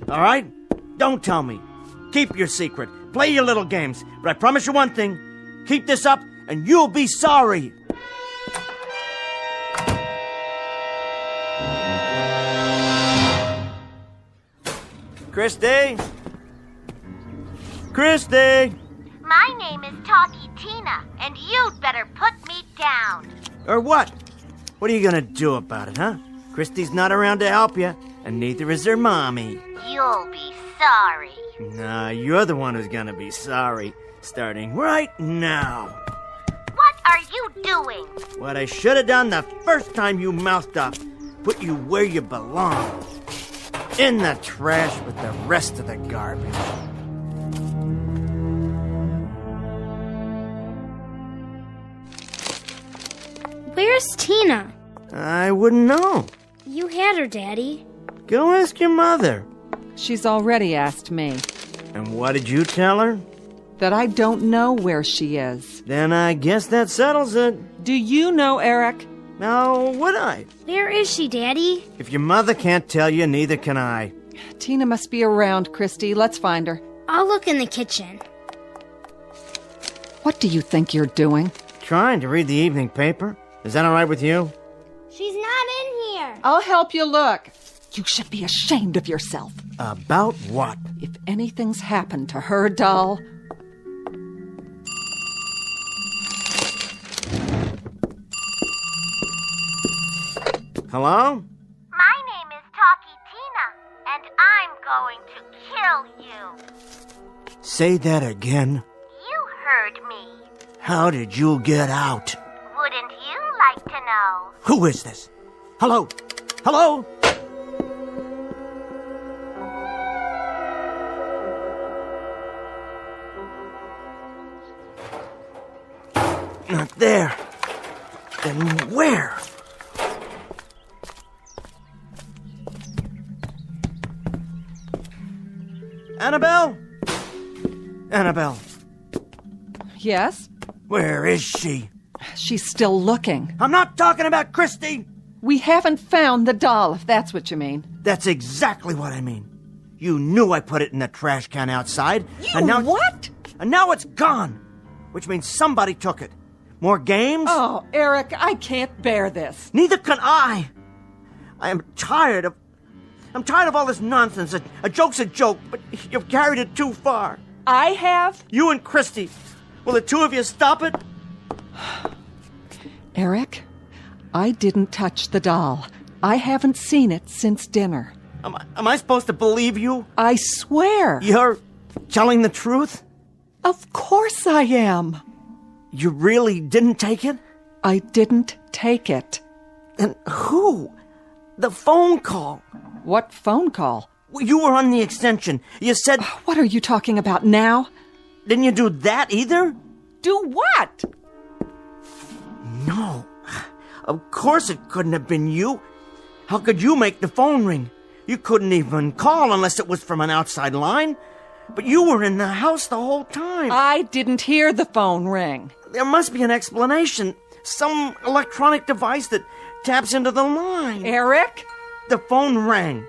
All right? Don't tell me. Keep your secret. Play your little games. But I promise you one thing. Keep this up, and you'll be sorry. Christy? Christy? My name is Talkie Tina, and you'd better put me down. Or what? What are you gonna do about it, huh? Christy's not around to help you, and neither is her mommy. You'll be sorry. Nah, you're the one who's gonna be sorry, starting right now. What are you doing? What I should have done the first time you mouthed up. Put you where you belong. In the trash with the rest of the garbage. Where's Tina? I wouldn't know. You had her, Daddy. Go ask your mother. She's already asked me. And what did you tell her? That I don't know where she is. Then I guess that settles it. Do you know, Eric? Now, would I? Where is she, Daddy? If your mother can't tell you, neither can I. Tina must be around, Christy. Let's find her. I'll look in the kitchen. What do you think you're doing? Trying to read the evening paper. Is that all right with you? She's not in here. I'll help you look. You should be ashamed of yourself. About what? If anything's happened to her doll... Hello? My name is Talkie Tina, and I'm going to kill you. Say that again. You heard me. How did you get out? Wouldn't you like to know? Who is this? Hello? Hello? Not there. Then where? Annabelle? Annabelle. Yes? Where is she? She's still looking. I'm not talking about Christy! We haven't found the doll, if that's what you mean. That's exactly what I mean. You knew I put it in the trash can outside. What? And now it's gone. Which means somebody took it. More games? Oh, Eric, I can't bear this. Neither can I. I am tired of... I'm tired of all this nonsense. A joke's a joke, but you've carried it too far. I have? You and Christy. Will the two of you stop it? Eric, I didn't touch the doll. I haven't seen it since dinner. Am I supposed to believe you? I swear. You're telling the truth? Of course I am. You really didn't take it? I didn't take it. Then who? The phone call. What phone call? You were on the extension. You said... What are you talking about now? Didn't you do that either? Do what? No. Of course it couldn't have been you. How could you make the phone ring? You couldn't even call unless it was from an outside line. But you were in the house the whole time. I didn't hear the phone ring. There must be an explanation. Some electronic device that taps into the line. Eric? The phone rang.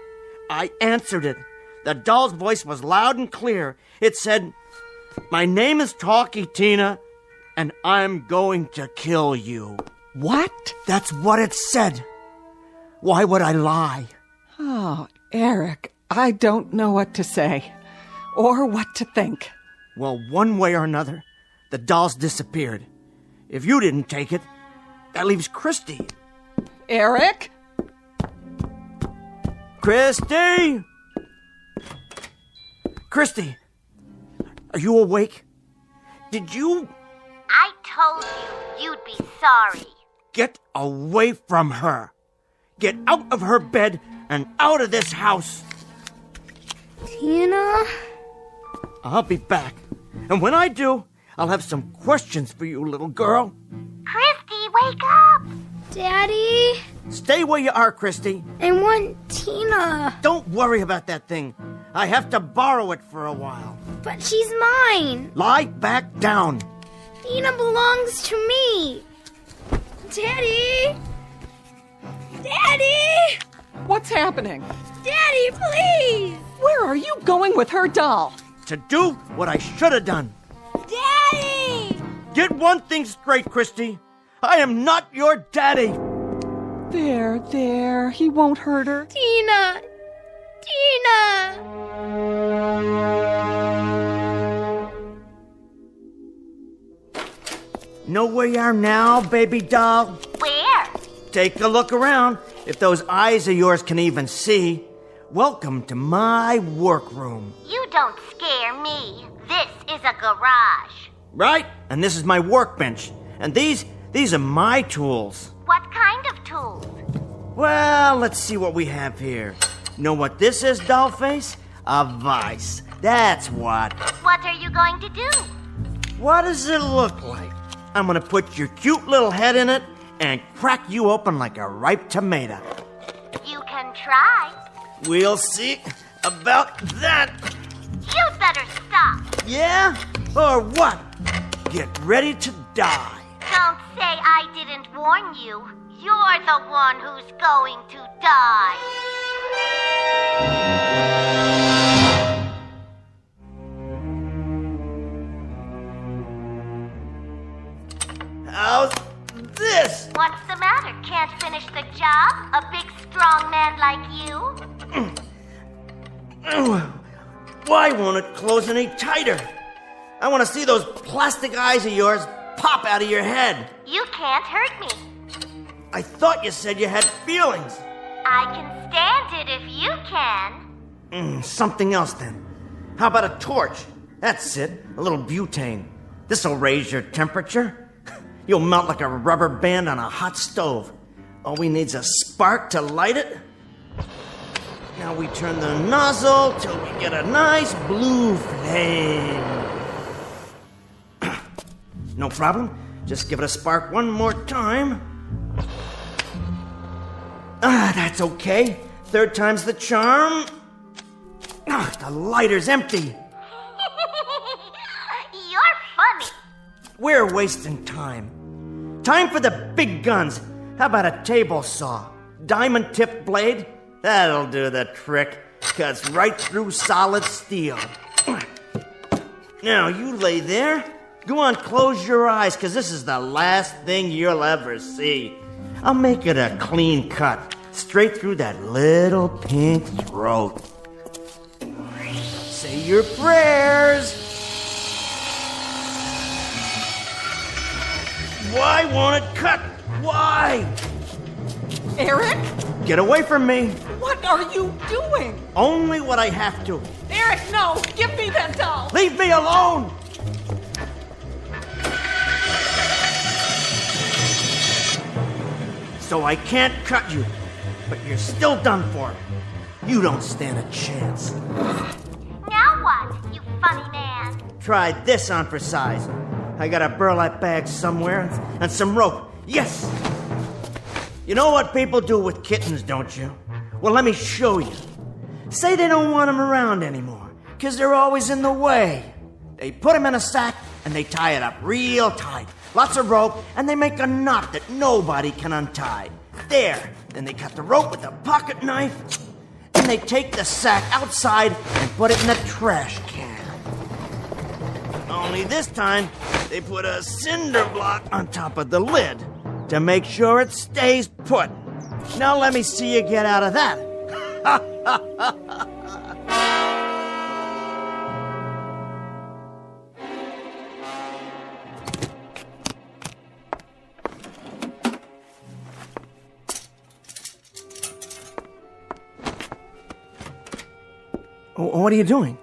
I answered it. The doll's voice was loud and clear. It said, "My name is Talkie Tina, and I'm going to kill you." What? That's what it said. Why would I lie? Oh, Eric, I don't know what to say or what to think. Well, one way or another, the doll's disappeared. If you didn't take it, that leaves Christy. Eric? Christy! Christy, are you awake? Did you... I told you you'd be sorry. Get away from her. Get out of her bed and out of this house. Tina? I'll be back. And when I do, I'll have some questions for you, little girl. Christy, wake up! Daddy? Stay where you are, Christy. I want Tina. Don't worry about that thing. I have to borrow it for a while. But she's mine. Lie back down. Tina belongs to me. Daddy? Daddy? What's happening? Daddy, please! Where are you going with her doll? To do what I should have done. Daddy! Get one thing straight, Christy. I am not your daddy. There. He won't hurt her. Tina! Know where you are now, baby doll? Where? Take a look around. If those eyes of yours can even see. Welcome to my workroom. You don't scare me. This is a garage. Right? And this is my workbench. And these are my tools. What kind of tools? Well, let's see what we have here. Know what this is, dollface? A vice. That's what. What are you going to do? What does it look like? I'm gonna put your cute little head in it and crack you open like a ripe tomato. You can try. We'll see about that. You'd better stop. Yeah? Or what? Get ready to die. Don't say I didn't warn you. You're the one who's going to die. How's this? What's the matter? Can't finish the job? A big, strong man like you? Why won't it close any tighter? I want to see those plastic eyes of yours pop out of your head. You can't hurt me. I thought you said you had feelings. I can stand it if you can. Something else then. How about a torch? That's it. A little butane. This'll raise your temperature. You'll melt like a rubber band on a hot stove. All we need's a spark to light it. Now we turn the nozzle till we get a nice blue flame. No problem. Just give it a spark one more time. That's okay. Third time's the charm. The lighter's empty. You're funny. We're wasting time. Time for the big guns. How about a table saw? Diamond-tipped blade? That'll do the trick. Cuts right through solid steel. Now, you lay there. Go on, close your eyes, because this is the last thing you'll ever see. I'll make it a clean cut, straight through that little pink throat. Say your prayers. Why won't it cut? Why? Eric? Get away from me. What are you doing? Only what I have to. Eric, no! Give me that doll! Leave me alone! So I can't cut you, but you're still done for. You don't stand a chance. Now what, you funny man? Try this on for size. I got a burlap bag somewhere and some rope. Yes! You know what people do with kittens, don't you? Well, let me show you. Say they don't want them around anymore, because they're always in the way. They put them in a sack and they tie it up real tight. Lots of rope, and they make a knot that nobody can untie. There. Then they cut the rope with a pocket knife, and they take the sack outside and put it in a trash can. Only this time, they put a cinder block on top of the lid to make sure it stays put. Now let me see you get out of that. What are you doing?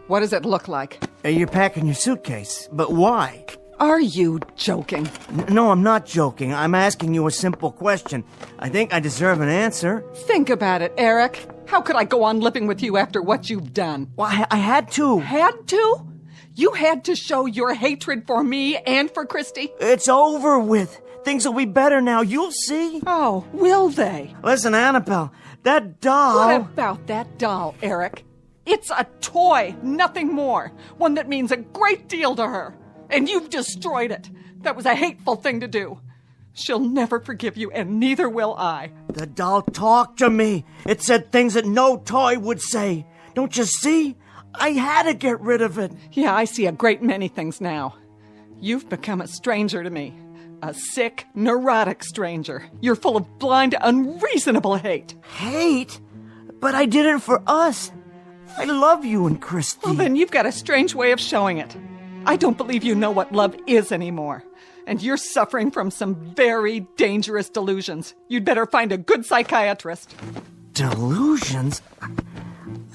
What does it look like? You're packing your suitcase. But why? Are you joking? No, I'm not joking. I'm asking you a simple question. I think I deserve an answer. Think about it, Eric. How could I go on living with you after what you've done? Well, I had to. Had to? You had to show your hatred for me and for Christy? It's over with. Things will be better now. You'll see. Oh, will they? Listen, Annabelle, that doll... What about that doll, Eric? It's a toy, nothing more. One that means a great deal to her. And you've destroyed it. That was a hateful thing to do. She'll never forgive you, and neither will I. The doll talked to me. It said things that no toy would say. Don't you see? I had to get rid of it. Yeah, I see a great many things now. You've become a stranger to me. A sick, neurotic stranger. You're full of blind, unreasonable hate. Hate? But I did it for us. I love you and Christy. Well, then you've got a strange way of showing it. I don't believe you know what love is anymore. And you're suffering from some very dangerous delusions. You'd better find a good psychiatrist. Delusions?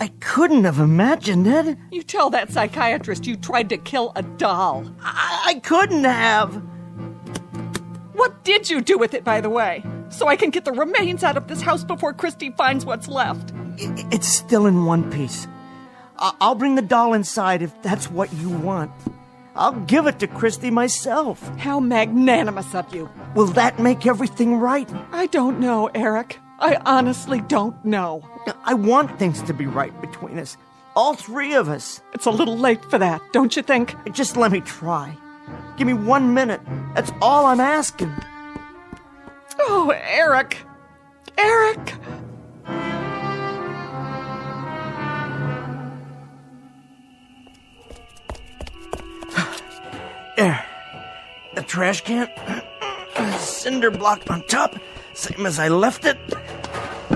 I couldn't have imagined it. You tell that psychiatrist you tried to kill a doll. I couldn't have. What did you do with it, by the way? So I can get the remains out of this house before Christy finds what's left. It's still in one piece. I'll bring the doll inside if that's what you want. I'll give it to Christy myself. How magnanimous of you. Will that make everything right? I don't know, Eric. I honestly don't know. I want things to be right between us. All three of us. It's a little late for that, don't you think? Just let me try. Give me 1 minute. That's all I'm asking. Oh, Eric. Eric. There. The trash can. Cinder block on top. Same as I left it.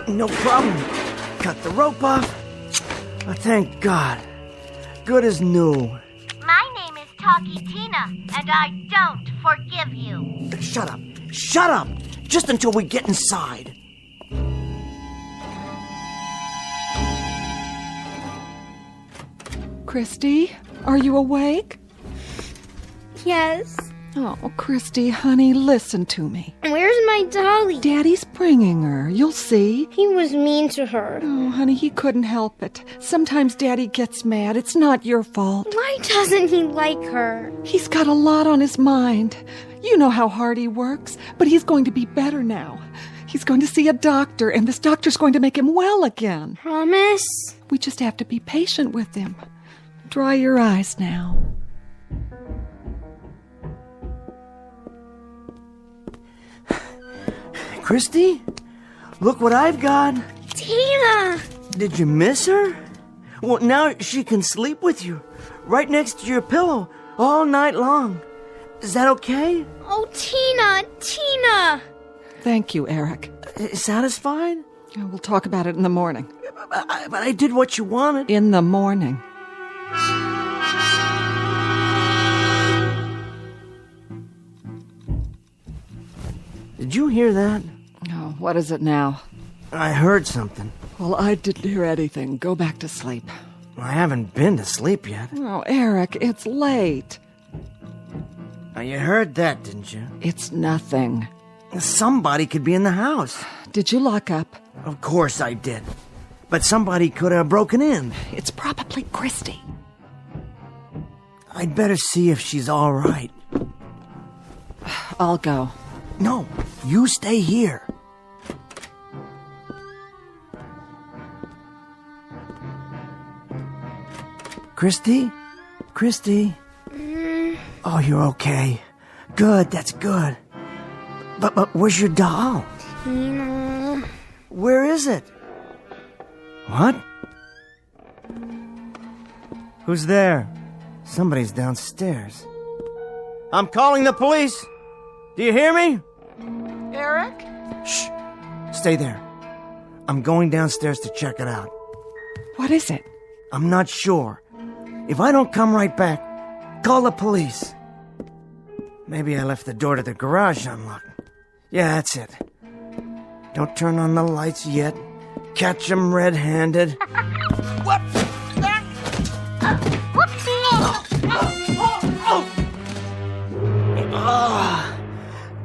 No problem. Cut the rope off. Oh, thank God. Good as new. My name is Talkie Tina, and I don't forgive you. Shut up. Shut up. Just until we get inside. Christy, are you awake? Yes. Oh, Christy, honey, listen to me. Where's my dolly? Daddy's bringing her. You'll see. He was mean to her. Oh, honey, he couldn't help it. Sometimes Daddy gets mad. It's not your fault. Why doesn't he like her? He's got a lot on his mind. You know how hard he works, but he's going to be better now. He's going to see a doctor, and this doctor's going to make him well again. Promise? We just have to be patient with him. Dry your eyes now. Christy, look what I've got. Tina! Did you miss her? Well, now she can sleep with you, right next to your pillow, all night long. Is that okay? Oh, Tina! Tina! Thank you, Eric. Satisfied? We'll talk about it in the morning. But I did what you wanted. In the morning. Did you hear that? Oh, what is it now? I heard something. Well, I didn't hear anything. Go back to sleep. I haven't been to sleep yet. Oh, Eric, it's late. Now, you heard that, didn't you? It's nothing. Somebody could be in the house. Did you lock up? Of course I did. But somebody could have broken in. It's probably Christy. I'd better see if she's all right. I'll go. No, you stay here. Christy? Christy? Oh, you're okay. Good, that's good. But where's your doll? Tina. Where is it? What? Who's there? Somebody's downstairs. I'm calling the police. Do you hear me? Eric? Shh. Stay there. I'm going downstairs to check it out. What is it? I'm not sure. If I don't come right back, call the police. Maybe I left the door to the garage unlocked. Yeah, that's it. Don't turn on the lights yet. Catch 'em red-handed. What?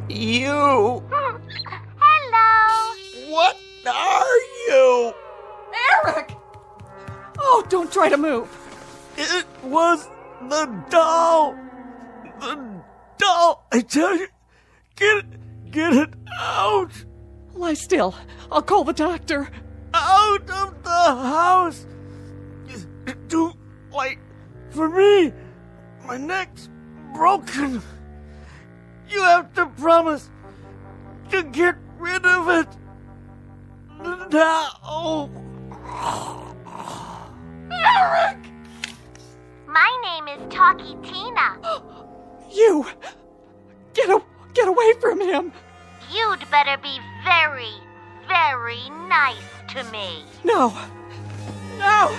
You. Hello. What are you? Eric! Oh, don't try to move. It was the doll. The doll. I tell you, get it out. Lie still. I'll call the doctor. Out of the house. It's too late for me. My neck's broken. You have to promise to get rid of it now. Eric! My name is Talkie Tina. You! Get away from him! You'd better be very, very nice to me. No! No!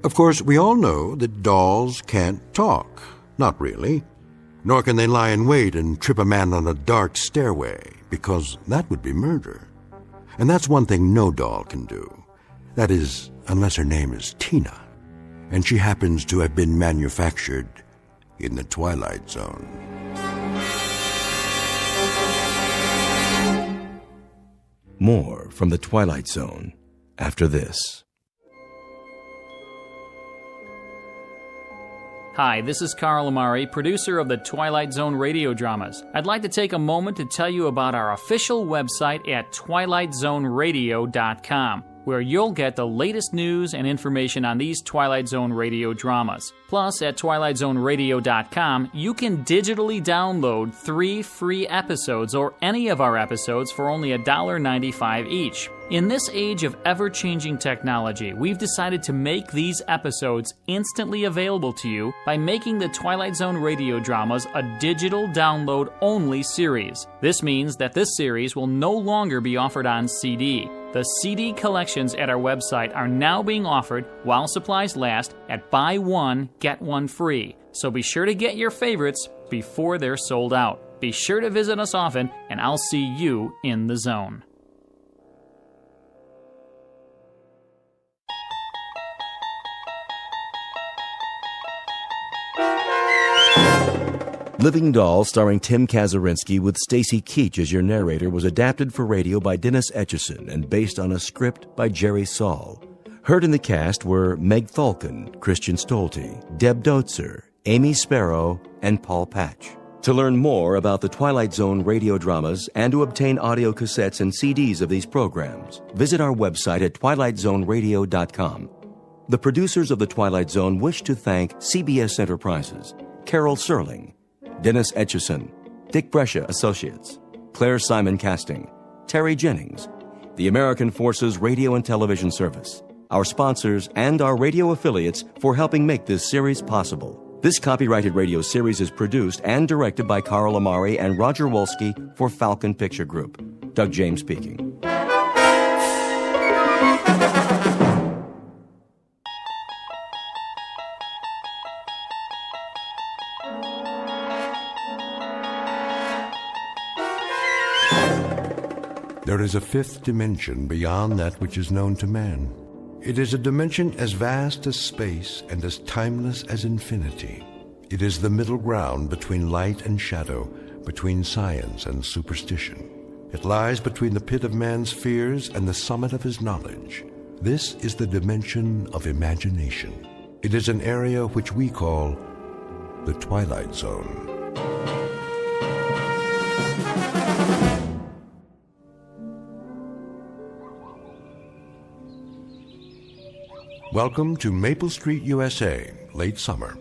Of course, we all know that dolls can't talk. Not really. Nor can they lie in wait and trip a man on a dark stairway, because that would be murder. And that's one thing no doll can do. That is, unless her name is Tina, and she happens to have been manufactured in the Twilight Zone. More from the Twilight Zone after this. Hi, this is Carl Amari, producer of the Twilight Zone radio dramas. I'd like to take a moment to tell you about our official website at twilightzoneradio.com, where you'll get the latest news and information on these Twilight Zone radio dramas. Plus, at twilightzoneradio.com, you can digitally download 3 free episodes or any of our episodes for only $1.95 each. In this age of ever-changing technology, we've decided to make these episodes instantly available to you by making the Twilight Zone radio dramas a digital download-only series. This means that this series will no longer be offered on CD. The CD collections at our website are now being offered while supplies last at buy one, get one free. So be sure to get your favorites before they're sold out. Be sure to visit us often, and I'll see you in the zone. Living Doll, starring Tim Kazurinsky with Stacy Keach as your narrator, was adapted for radio by Dennis Etchison and based on a script by Jerry Saul. Heard in the cast were Meg Thalken, Christian Stolte, Deb Dotzer, Amy Sparrow, and Paul Patch. To learn more about the Twilight Zone radio dramas and to obtain audio cassettes and CDs of these programs, visit our website at twilightzoneradio.com. The producers of The Twilight Zone wish to thank CBS Enterprises, Carol Serling, Dennis Etchison, Dick Brescia Associates, Claire Simon Casting, Terry Jennings, the American Forces Radio and Television Service, our sponsors, and our radio affiliates for helping make this series possible. This copyrighted radio series is produced and directed by Carl Amari and Roger Wolski for Falcon Picture Group. Doug James speaking. There is a fifth dimension beyond that which is known to man. It is a dimension as vast as space and as timeless as infinity. It is the middle ground between light and shadow, between science and superstition. It lies between the pit of man's fears and the summit of his knowledge. This is the dimension of imagination. It is an area which we call the Twilight Zone. Welcome to Maple Street, USA, late summer.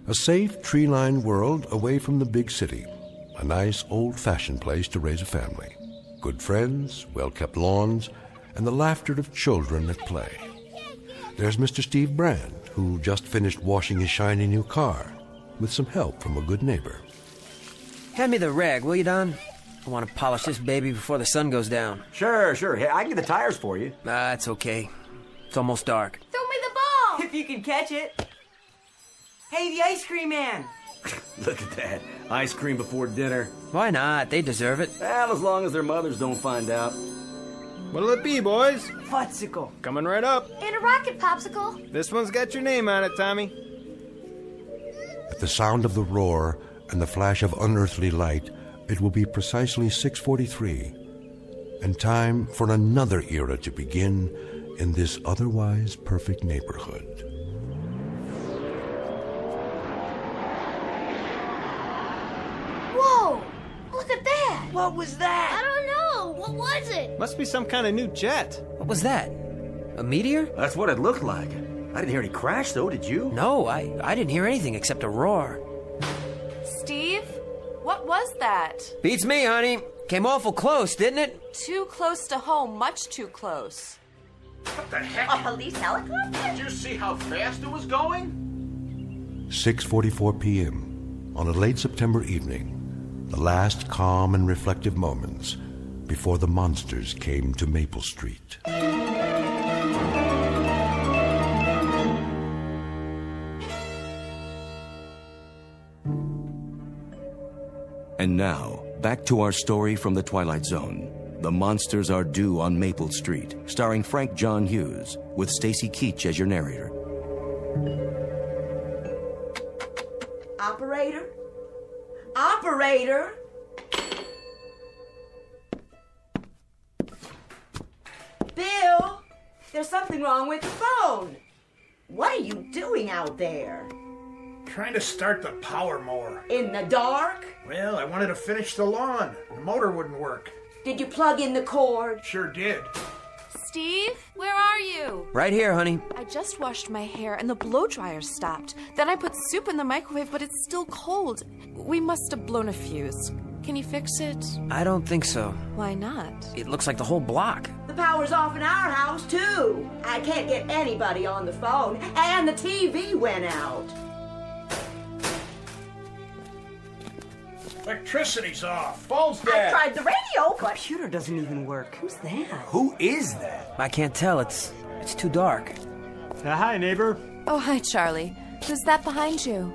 A safe, tree-lined world away from the big city. A nice, old-fashioned place to raise a family. Good friends, well-kept lawns, and the laughter of children at play. There's Mr. Steve Brand, who just finished washing his shiny new car. with some help from a good neighbor. Hand me the rag, will you, Don? I want to polish this baby before the sun goes down. Sure. Hey, I can get the tires for you. It's okay. It's almost dark. Throw me the ball! If you can catch it. Hey, the ice cream man. Look at that. Ice cream before dinner. Why not? They deserve it. Well, as long as their mothers don't find out. What'll it be, boys? Futsicle. Coming right up. And a rocket popsicle. This one's got your name on it, Tommy. At the sound of the roar and the flash of unearthly light, it will be precisely 6:43, and time for another era to begin in this otherwise perfect neighborhood. Whoa! Look at that! What was that? I don't know. What was it? Must be some kind of new jet. What was that? A meteor? That's what it looked like. I didn't hear any crash, though, did you? No, I didn't hear anything except a roar. Steve? What was that? Beats me, honey. Came awful close, didn't it? Too close to home, much too close. What the heck? A police helicopter? Did you see how fast it was going? 6:44 p.m. on a late September evening, the last calm and reflective moments before the monsters came to Maple Street. And now, back to our story from the Twilight Zone. The Monsters Are Due on Maple Street, starring Frank John Hughes, with Stacy Keach as your narrator. Operator? Operator? Bill, there's something wrong with the phone. What are you doing out there? Trying to start the power mower. In the dark? Well, I wanted to finish the lawn. The motor wouldn't work. Did you plug in the cord? Sure did. Steve, where are you? Right here, honey. I just washed my hair and the blow dryer stopped. Then I put soup in the microwave, but it's still cold. We must have blown a fuse. Can you fix it? I don't think so. Why not? It looks like the whole block. The power's off in our house, too. I can't get anybody on the phone, and the TV went out. Electricity's off. Phone's I dead. tried the radio, but computer doesn't even work. Who's that? Who is that? I can't tell. It's too dark. Hi, neighbor. Oh, hi, Charlie. Who's that behind you?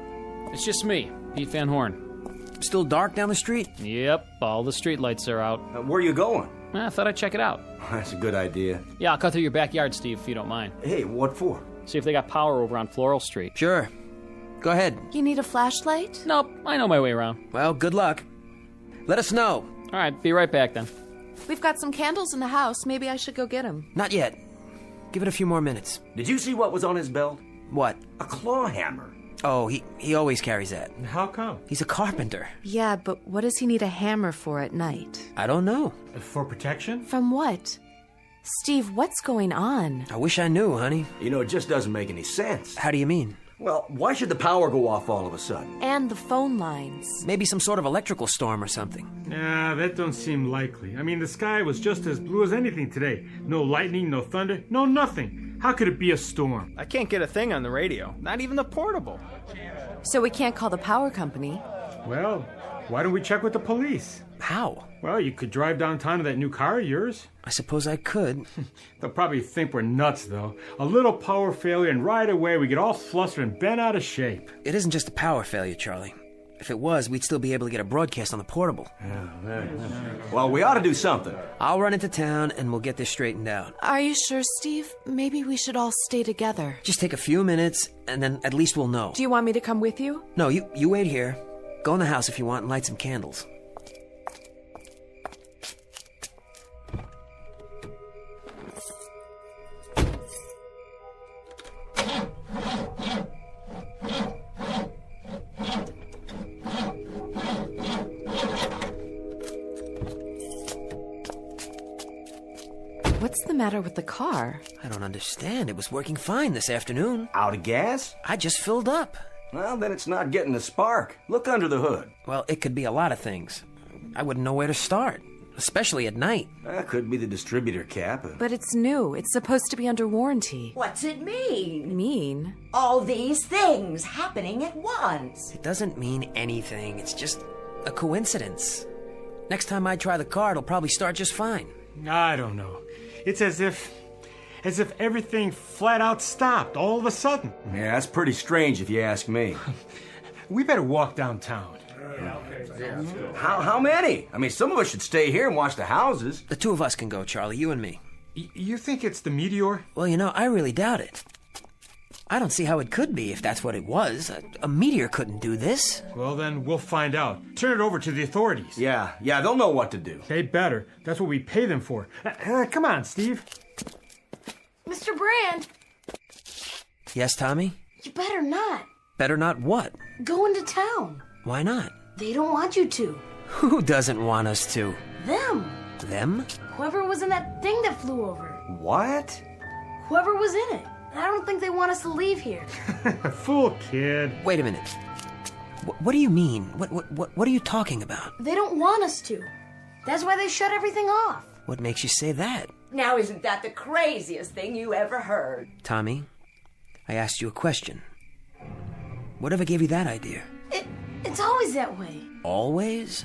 It's just me, Pete Van Horn. Still dark down the street? Yep, all the street lights are out. Where are you going? I thought I'd check it out. That's a good idea. Yeah, I'll cut through your backyard, Steve, if you don't mind. Hey, what for? See if they got power over on Floral Street. Sure. Go ahead. You need a flashlight? Nope, I know my way around. Well, good luck. Let us know. All right, be right back then. We've got some candles in the house. Maybe I should go get them. Not yet. Give it a few more minutes. Did you see what was on his belt? What? A claw hammer. Oh, he always carries that. How come? He's a carpenter. Yeah, but what does he need a hammer for at night? I don't know. For protection? From what? Steve, what's going on? I wish I knew, honey. You know, it just doesn't make any sense. How do you mean? Well, why should the power go off all of a sudden? And the phone lines. Maybe some sort of electrical storm or something. Nah, that don't seem likely. I mean, the sky was just as blue as anything today. No lightning, no thunder, no nothing. How could it be a storm? I can't get a thing on the radio. Not even the portable. So we can't call the power company. Well, why don't we check with the police? How? Well, you could drive downtown to that new car of yours. I suppose I could. They'll probably think we're nuts, though. A little power failure, and right away we get all flustered and bent out of shape. It isn't just a power failure, Charlie. If it was, we'd still be able to get a broadcast on the portable. Well, we ought to do something. I'll run into town, and we'll get this straightened out. Are you sure, Steve? Maybe we should all stay together. Just take a few minutes, and then at least we'll know. Do you want me to come with you? No, you wait here. Go in the house if you want and light some candles. What's the matter with the car? I don't understand. It was working fine this afternoon. Out of gas? I just filled up. Well, then it's not getting a spark. Look under the hood. Well, it could be a lot of things. I wouldn't know where to start. especially at night. That could be the distributor cap. But it's new. It's supposed to be under warranty. What's it mean? Mean? All these things happening at once. It doesn't mean anything. It's just a coincidence. Next time I try the car, it'll probably start just fine. I don't know. It's as if everything flat out stopped all of a sudden. Yeah, that's pretty strange if you ask me. We better walk downtown. How many? I mean, some of us should stay here and watch the houses. The two of us can go, Charlie, you and me. You think it's the meteor? Well, I really doubt it. I don't see how it could be if that's what it was. A meteor couldn't do this. Well, then we'll find out. Turn it over to the authorities. Yeah, they'll know what to do. They better. That's what we pay them for. Come on, Steve. Mr. Brand, Yes, Tommy? you better not. Better not what? Go into town. Why not? They don't want you to. Who doesn't want us to? Them. Them? Whoever was in that thing that flew over. What? Whoever was in it. I don't think they want us to leave here. Fool kid. Wait a minute. What do you mean? What are you talking about? They don't want us to. That's why they shut everything off. What makes you say that? Now, isn't that the craziest thing you ever heard? Tommy, I asked you a question. Whatever gave you that idea? It's always that way. Always?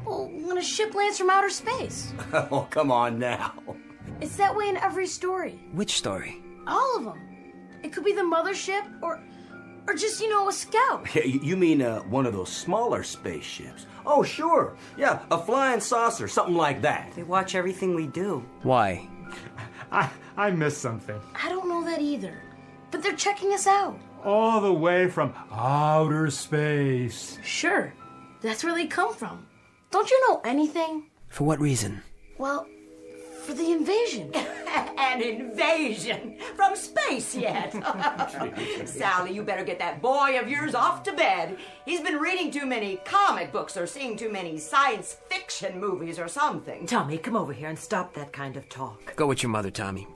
Well, when a ship lands from outer space. Oh, come on now. It's that way in every story. Which story? All of them. It could be the mothership or just, a scout. You mean one of those smaller spaceships? Oh, sure. Yeah, a flying saucer, something like that. They watch everything we do. Why? I missed something. I don't know that either. But they're checking us out. All the way from outer space. Sure. That's where they come from. Don't you know anything? For what reason? Well, for the invasion. An invasion from space yet. Sally, you better get that boy of yours off to bed. He's been reading too many comic books or seeing too many science fiction movies or something. Tommy, come over here and stop that kind of talk. Go with your mother, Tommy.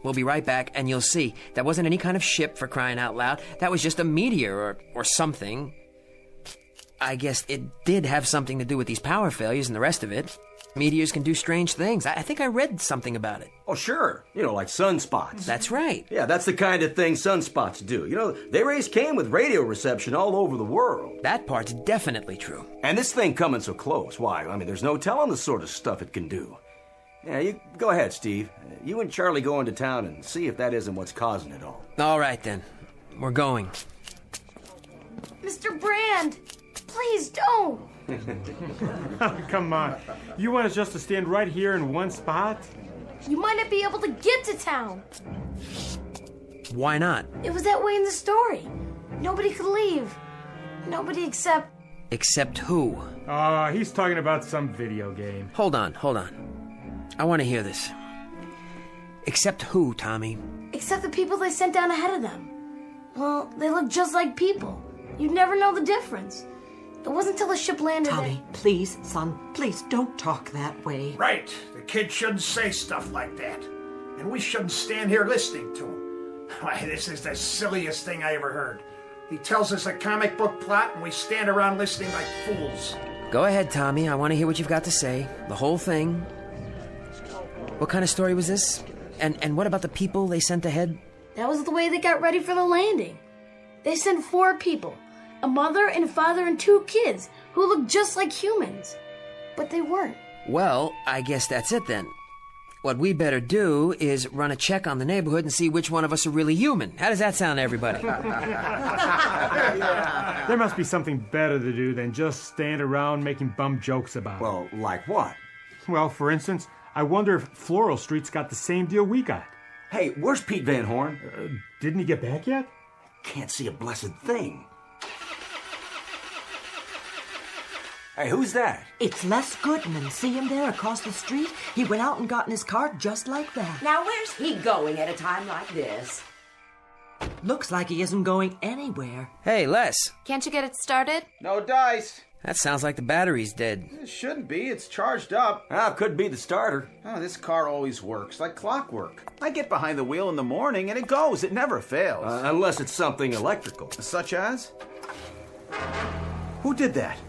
We'll be right back, and you'll see. That wasn't any kind of ship, for crying out loud. That was just a meteor or something. I guess it did have something to do with these power failures and the rest of it. Meteors can do strange things. I think I read something about it. Oh, sure. Like sunspots. That's right. Yeah, that's the kind of thing sunspots do. They raise Cain with radio reception all over the world. That part's definitely true. And this thing coming so close, why? I mean, there's no telling the sort of stuff it can do. Yeah, you go ahead, Steve. You and Charlie go into town and see if that isn't what's causing it all. All right, then. We're going. Mr. Brand, please don't. Come on. You want us just to stand right here in one spot? You might not be able to get to town. Why not? It was that way in the story. Nobody could leave. Nobody except... Except who? He's talking about some video game. Hold on. I want to hear this. Except who, Tommy? Except the people they sent down ahead of them. Well, they look just like people. You'd never know the difference. It wasn't until the ship landed Tommy, please, son, please don't talk that way. Right. The kid shouldn't say stuff like that. And we shouldn't stand here listening to him. Why, this is the silliest thing I ever heard. He tells us a comic book plot and we stand around listening like fools. Go ahead, Tommy. I want to hear what you've got to say. The whole thing. What kind of story was this? And what about the people they sent ahead? That was the way they got ready for the landing. They sent 4 people. A mother and a father and 2 kids who looked just like humans. But they weren't. Well, I guess that's it then. What we better do is run a check on the neighborhood and see which one of us are really human. How does that sound to everybody? There must be something better to do than just stand around making bum jokes about it. Well, like what? Well, for instance, I wonder if Floral Street's got the same deal we got. Hey, where's Pete Van Horn? Didn't he get back yet? Can't see a blessed thing. Hey, who's that? It's Les Goodman. See him there across the street? He went out and got in his car just like that. Now, where's he going at a time like this? Looks like he isn't going anywhere. Hey, Les. Can't you get it started? No dice. That sounds like the battery's dead. It shouldn't be. It's charged up. Could be the starter. Oh, this car always works like clockwork. I get behind the wheel in the morning and it goes. It never fails. Unless it's something electrical. Such as? Who did that?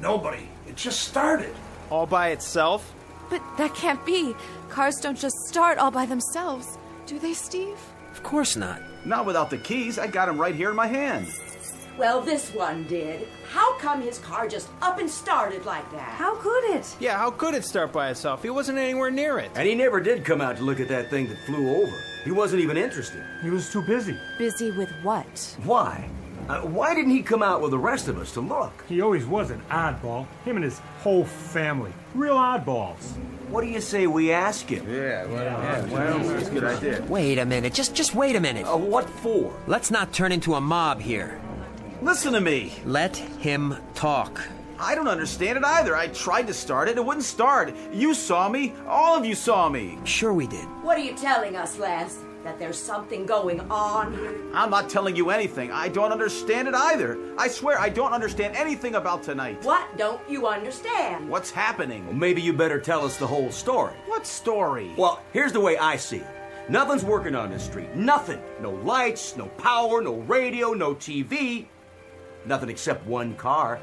Nobody. It just started. All by itself? But that can't be. Cars don't just start all by themselves. Do they, Steve? Of course not. Not without the keys. I got them right here in my hand. Well, this one did. How come his car just up and started like that? How could it? Yeah, how could it start by itself? He wasn't anywhere near it. And he never did come out to look at that thing that flew over. He wasn't even interested. He was too busy. Busy with what? Why? Why didn't he come out with the rest of us to look? He always was an oddball. Him and his whole family. Real oddballs. What do you say we ask him? Well, that's a good idea. Wait a minute. Just wait a minute. What for? Let's not turn into a mob here. Listen to me. Let him talk. I don't understand it either. I tried to start it. It wouldn't start. You saw me. All of you saw me. Sure we did. What are you telling us, Les? That there's something going on? I'm not telling you anything. I don't understand it either. I swear I don't understand anything about tonight. What don't you understand? What's happening? Well, maybe you better tell us the whole story. What story? Well, here's the way I see it. Nothing's working on this street. Nothing. No lights, no power, no radio, no TV. Nothing except one car.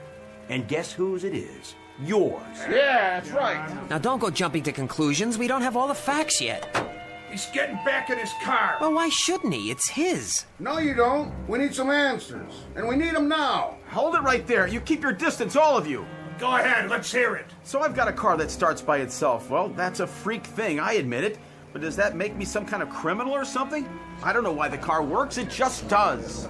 And guess whose it is? Yours. Yeah, that's right. Now don't go jumping to conclusions. We don't have all the facts yet. He's getting back in his car. Well, why shouldn't he? It's his. No, you don't. We need some answers. And we need them now. Hold it right there. You keep your distance, all of you. Go ahead, let's hear it. So I've got a car that starts by itself. Well, that's a freak thing, I admit it. But does that make me some kind of criminal or something? I don't know why the car works. It just does.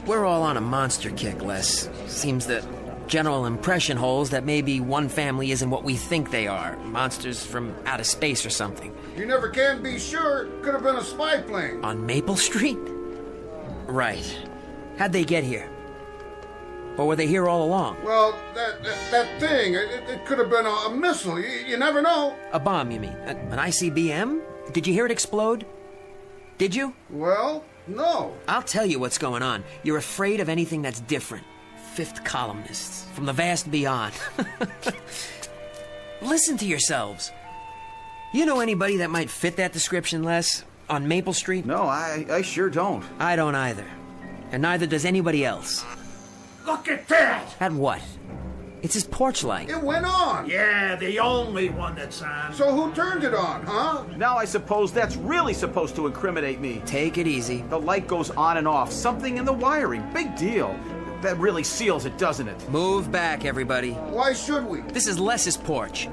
We're all on a monster kick, Les. Seems the general impression holds that maybe one family isn't what we think they are. Monsters from outer space or something. You never can be sure. Could have been a spy plane. On Maple Street? Right. How'd they get here? Or were they here all along? Well, that thing, it could have been a missile. You never know. A bomb, you mean? An ICBM? Did you hear it explode? Did you? Well, no. I'll tell you what's going on. You're afraid of anything that's different. Fifth columnists from the vast beyond. Listen to yourselves. You know anybody that might fit that description, Les? On Maple Street? No, I sure don't. I don't either. And neither does anybody else. Look at that! At what? It's his porch light. It went on. Yeah, the only one that's on. So who turned it on, huh? Now I suppose that's really supposed to incriminate me. Take it easy. The light goes on and off. Something in the wiring. Big deal. That really seals it, doesn't it? Move back, everybody. Why should we? This is Les's porch.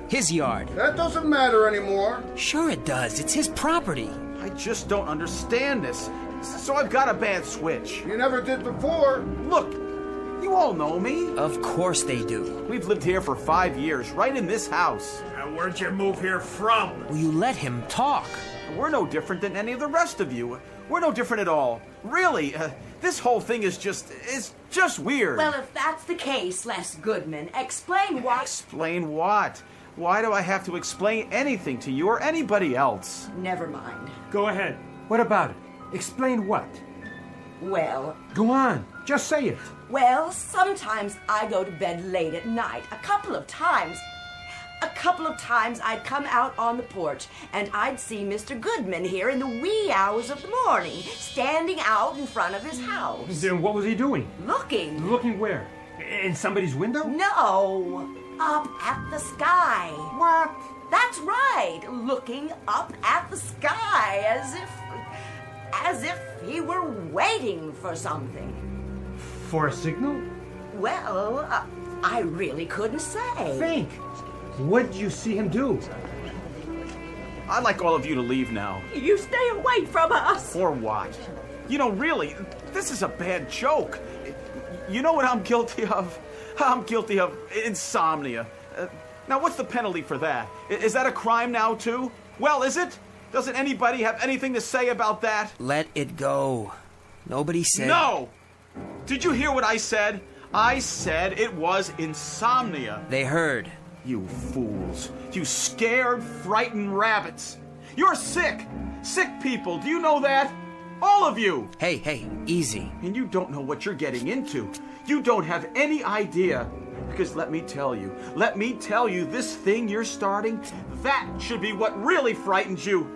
His yard. That doesn't matter anymore. Sure it does. It's his property. I just don't understand this. So I've got a bad switch. You never did before. Look, you all know me. Of course they do. We've lived here for 5 years, right in this house. Now, where'd you move here from? Will you let him talk? We're no different than any of the rest of you. We're no different at all. Really, this whole thing is just weird. Well, if that's the case, Les Goodman, explain why... Explain what? Why do I have to explain anything to you or anybody else? Never mind. Go ahead. What about it? Explain what? Well... Go on. Just say it. Well, sometimes I go to bed late at night. A couple of times I'd come out on the porch and I'd see Mr. Goodman here in the wee hours of the morning, standing out in front of his house. Then what was he doing? Looking. Looking where? In somebody's window? No, up at the sky. What? That's right, looking up at the sky as if he were waiting for something. For a signal? Well, I really couldn't say. Think. What did you see him do? I'd like all of you to leave now. You stay away from us. Or what? You know, really, this is a bad joke. You know what I'm guilty of? I'm guilty of insomnia. Now, what's the penalty for that? Is that a crime now, too? Well, is it? Doesn't anybody have anything to say about that? Let it go. Nobody said... No! Did you hear what I said? I said it was insomnia. They heard. You fools. You scared, frightened rabbits. You're sick. Sick people. Do you know that? All of you. Hey, easy. And you don't know what you're getting into. You don't have any idea. Because let me tell you, this thing you're starting, that should be what really frightens you.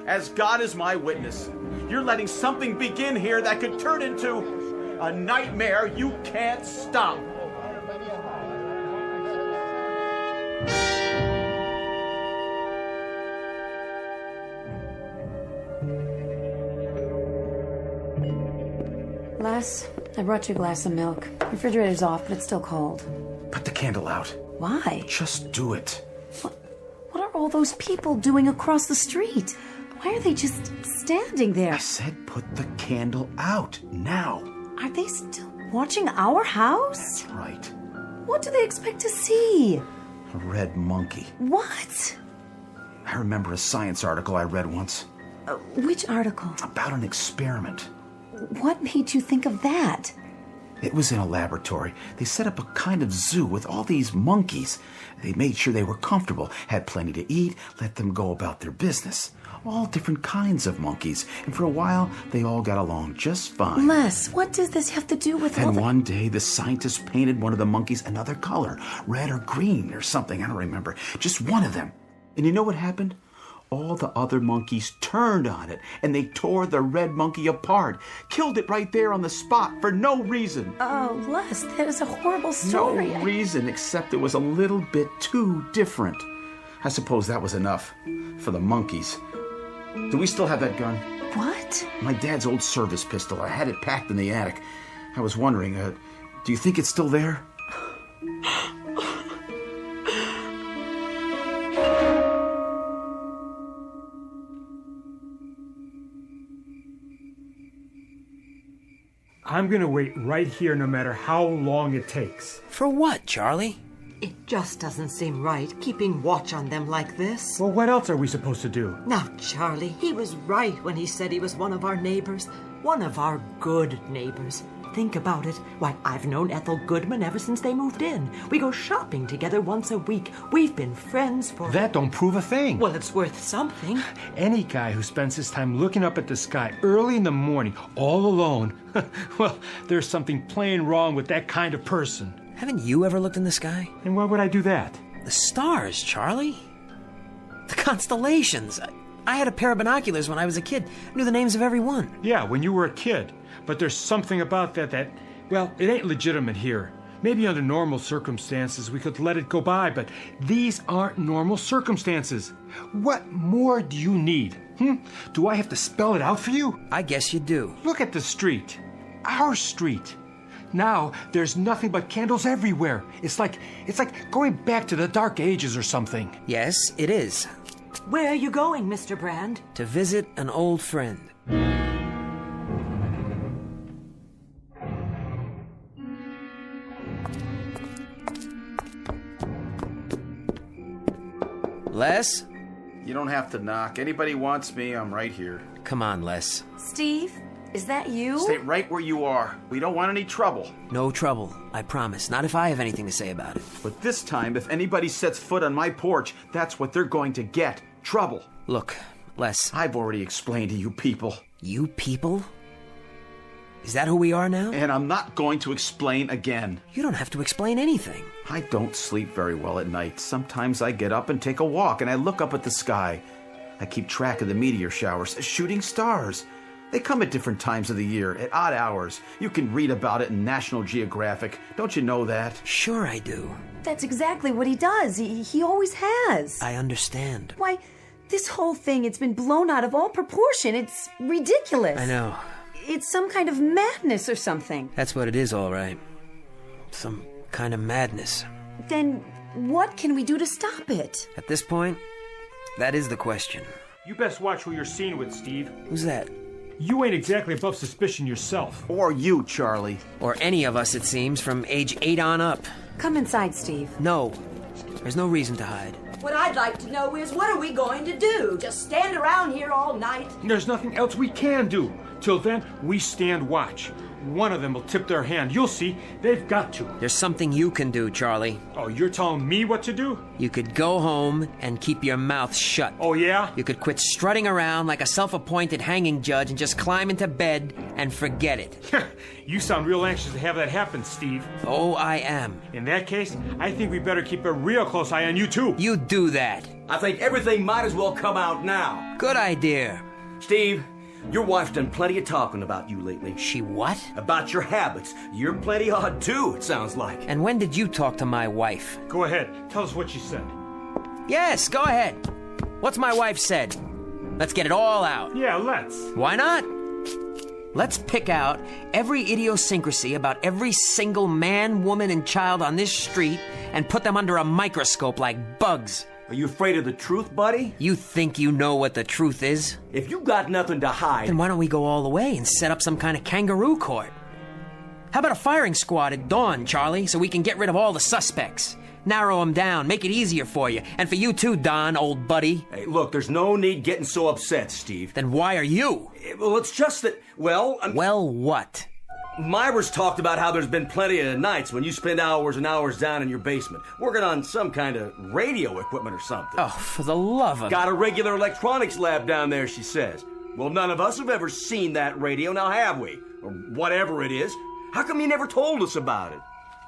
As God is my witness, you're letting something begin here that could turn into a nightmare you can't stop. Les, I brought you a glass of milk. Refrigerator's off, but it's still cold. Put the candle out. Why? Just do it. What are all those people doing across the street? Why are they just standing there? I said put the candle out, now. Are they still watching our house? That's right. What do they expect to see? A red monkey. What? I remember a science article I read once. Which article? About an experiment. What made you think of that? It was in a laboratory. They set up a kind of zoo with all these monkeys. They made sure they were comfortable, had plenty to eat, let them go about their business. All different kinds of monkeys. And for a while, they all got along just fine. Les, what does this have to do with all And the... one day, the scientists painted one of the monkeys another color. Red or green or something, I don't remember. Just one of them. And you know what happened? All the other monkeys turned on it, and they tore the red monkey apart. Killed it right there on the spot for no reason. Oh, Les, that is a horrible story. No reason, except it was a little bit too different. I suppose that was enough for the monkeys. Do we still have that gun? What? My dad's old service pistol. I had it packed in the attic. I was wondering, do you think it's still there? I'm gonna wait right here no matter how long it takes. For what, Charlie? It just doesn't seem right, keeping watch on them like this. Well, what else are we supposed to do? Now, Charlie, he was right when he said he was one of our neighbors. One of our good neighbors. Think about it. Why, I've known Ethel Goodman ever since they moved in. We go shopping together once a week. We've been friends for... That don't prove a thing. Well, it's worth something. Any guy who spends his time looking up at the sky early in the morning, all alone, well, there's something plain wrong with that kind of person. Haven't you ever looked in the sky? And why would I do that? The stars, Charlie. The constellations. I had a pair of binoculars when I was a kid. Knew the names of every one. Yeah, when you were a kid. But there's something about that, well, it ain't legitimate here. Maybe under normal circumstances we could let it go by, but these aren't normal circumstances. What more do you need? Do I have to spell it out for you? I guess you do. Look at the street. Our street. Now there's nothing but candles everywhere. It's like going back to the Dark Ages or something. Yes, it is. Where are you going, Mr. Brand? To visit an old friend. Les? You don't have to knock. Anybody wants me, I'm right here. Come on, Les. Steve, is that you? Stay right where you are. We don't want any trouble. No trouble, I promise. Not if I have anything to say about it. But this time, if anybody sets foot on my porch, that's what they're going to get. Trouble. Look, Les. I've already explained to you people. You people? Is that who we are now? And I'm not going to explain again. You don't have to explain anything. I don't sleep very well at night. Sometimes I get up and take a walk, and I look up at the sky. I keep track of the meteor showers, shooting stars. They come at different times of the year, at odd hours. You can read about it in National Geographic. Don't you know that? Sure I do. That's exactly what he does. He always has. I understand. Why, this whole thing, it's been blown out of all proportion. It's ridiculous. I know. It's some kind of madness or something. That's what it is, all right. Some kind of madness. Then what can we do to stop it? At this point, that is the question. You best watch who you're seen with, Steve. Who's that? You ain't exactly above suspicion yourself. Or you, Charlie. Or any of us, it seems, from age 8 on up. Come inside, Steve. No. There's no reason to hide. What I'd like to know is, what are we going to do? Just stand around here all night? There's nothing else we can do. Till then, we stand watch. One of them will tip their hand. You'll see. They've got to. There's something you can do, Charlie. Oh, you're telling me what to do? You could go home and keep your mouth shut. Oh, yeah? You could quit strutting around like a self-appointed hanging judge and just climb into bed and forget it. You sound real anxious to have that happen, Steve. Oh, I am. In that case, I think we better keep a real close eye on you, too. You do that. I think everything might as well come out now. Good idea. Steve, your wife's done plenty of talking about you lately. She what? About your habits. You're plenty odd, too, it sounds like. And when did you talk to my wife? Go ahead. Tell us what she said. Yes, go ahead. What's my wife said? Let's get it all out. Yeah, let's. Why not? Let's pick out every idiosyncrasy about every single man, woman, and child on this street and put them under a microscope like bugs. Are you afraid of the truth, buddy? You think you know what the truth is? If you got nothing to hide... Then why don't we go all the way and set up some kind of kangaroo court? How about a firing squad at dawn, Charlie, so we can get rid of all the suspects? Narrow them down, make it easier for you. And for you too, Don, old buddy. Hey, look, there's no need getting so upset, Steve. Then why are you? Well, it's just that, well... Well, what? Myra's talked about how there's been plenty of nights when you spend hours and hours down in your basement, working on some kind of radio equipment or something. Oh, for the love of... Got a regular electronics lab down there, she says. Well, none of us have ever seen that radio, now have we? Or whatever it is. How come you never told us about it?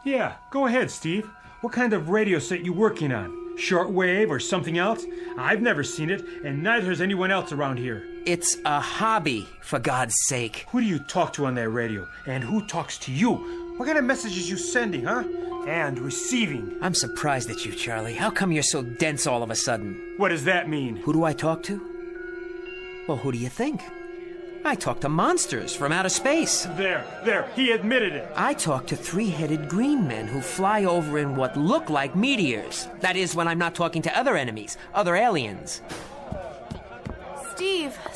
Yeah, go ahead, Steve. What kind of radio set you working on? Shortwave or something else? I've never seen it, and neither has anyone else around here. It's a hobby, for God's sake. Who do you talk to on that radio? And who talks to you? What kind of messages you sending, huh? And receiving. I'm surprised at you, Charlie. How come you're so dense all of a sudden? What does that mean? Who do I talk to? Well, who do you think? I talk to monsters from outer space. There, he admitted it. I talk to three-headed green men who fly over in what look like meteors. That is, when I'm not talking to other enemies, other aliens.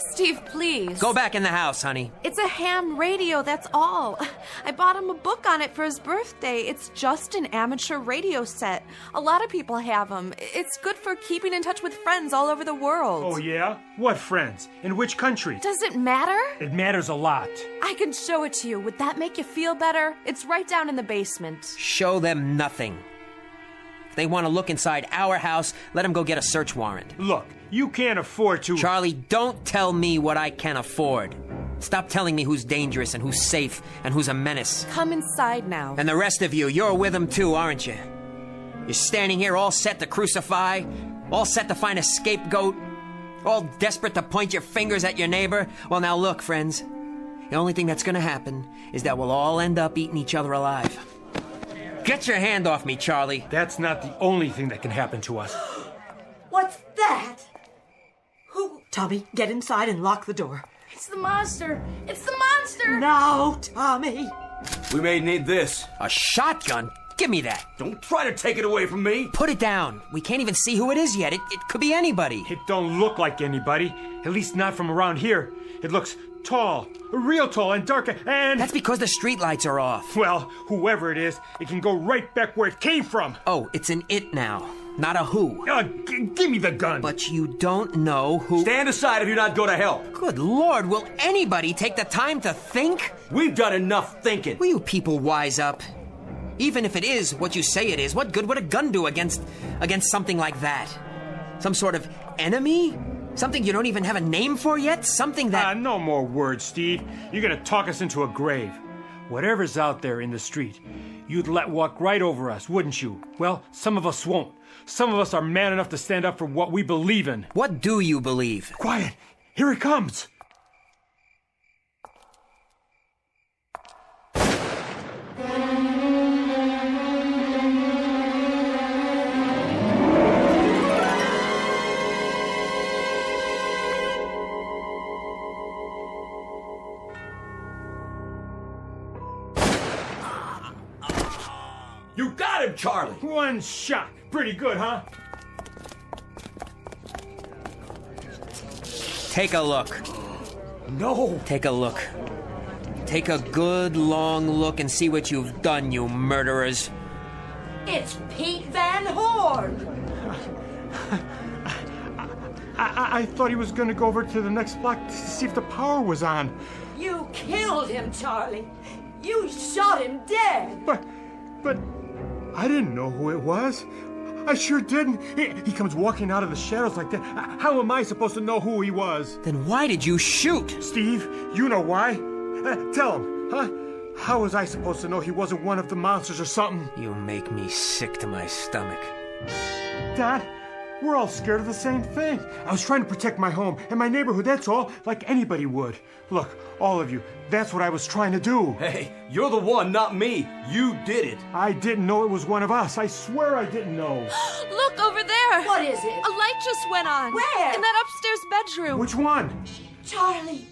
Steve, please. Go back in the house, honey. It's a ham radio, that's all. I bought him a book on it for his birthday. It's just an amateur radio set. A lot of people have them. It's good for keeping in touch with friends all over the world. Oh, yeah? What friends? In which country? Does it matter? It matters a lot. I can show it to you. Would that make you feel better? It's right down in the basement. Show them nothing. If they want to look inside our house, let them go get a search warrant. Look, you can't afford to... Charlie, don't tell me what I can afford. Stop telling me who's dangerous and who's safe and who's a menace. Come inside now. And the rest of you, you're with them too, aren't you? You're standing here all set to crucify, all set to find a scapegoat, all desperate to point your fingers at your neighbor. Well, now look, friends. The only thing that's gonna happen is that we'll all end up eating each other alive. Get your hand off me, Charlie. That's not the only thing that can happen to us. What's that? Who? Tommy, get inside and lock the door. It's the monster. It's the monster. No, Tommy. We may need this. A shotgun? Give me that. Don't try to take it away from me. Put it down. We can't even see who it is yet. It could be anybody. It don't look like anybody. At least not from around here. It looks tall, real tall and dark, and... That's because the streetlights are off. Well, whoever it is, it can go right back where it came from. Oh, it's an it now, not a who. Give me the gun. But you don't know who... Stand aside if you're not going to help. Good Lord, will anybody take the time to think? We've done enough thinking. Will you people wise up? Even if it is what you say it is, what good would a gun do against something like that? Some sort of enemy? Something you don't even have a name for yet? Something that... No more words, Steve. You're gonna talk us into a grave. Whatever's out there in the street, you'd let walk right over us, wouldn't you? Well, some of us won't. Some of us are man enough to stand up for what we believe in. What do you believe? Quiet! Here it comes! You got him, Charlie! One shot. Pretty good, huh? Take a look. No. Take a look. Take a good, long look and see what you've done, you murderers. It's Pete Van Horn. I thought he was going to go over to the next block to see if the power was on. You killed him, Charlie. You shot him dead. But I didn't know who it was. I sure didn't. He comes walking out of the shadows like that. How am I supposed to know who he was? Then why did you shoot? Steve, you know why. Tell him, huh? How was I supposed to know he wasn't one of the monsters or something? You make me sick to my stomach. Dad, we're all scared of the same thing. I was trying to protect my home and my neighborhood, that's all, like anybody would. Look, all of you, that's what I was trying to do. Hey, you're the one, not me. You did it. I didn't know it was one of us. I swear I didn't know. Look, over there. What is it? A light just went on. Where? In that upstairs bedroom. Which one? Charlie.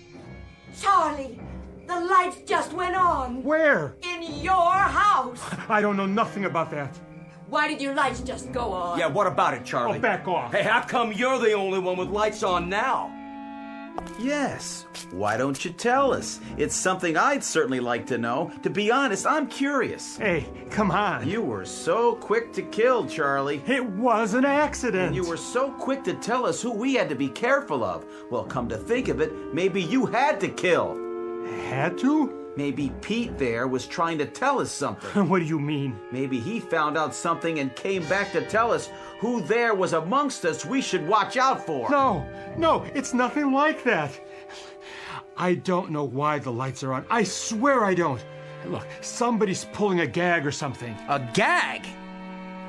Charlie. The lights just went on. Where? In your house. I don't know nothing about that. Why did your lights just go on? Yeah, what about it, Charlie? Oh, back off. Hey, how come you're the only one with lights on now? Yes. Why don't you tell us? It's something I'd certainly like to know. To be honest, I'm curious. Hey, come on. You were so quick to kill, Charlie. It was an accident. And you were so quick to tell us who we had to be careful of. Well, come to think of it, maybe you had to kill. Had to? Maybe Pete there was trying to tell us something. What do you mean? Maybe he found out something and came back to tell us who there was amongst us we should watch out for. No, it's nothing like that. I don't know why the lights are on. I swear I don't. Look, somebody's pulling a gag or something. A gag?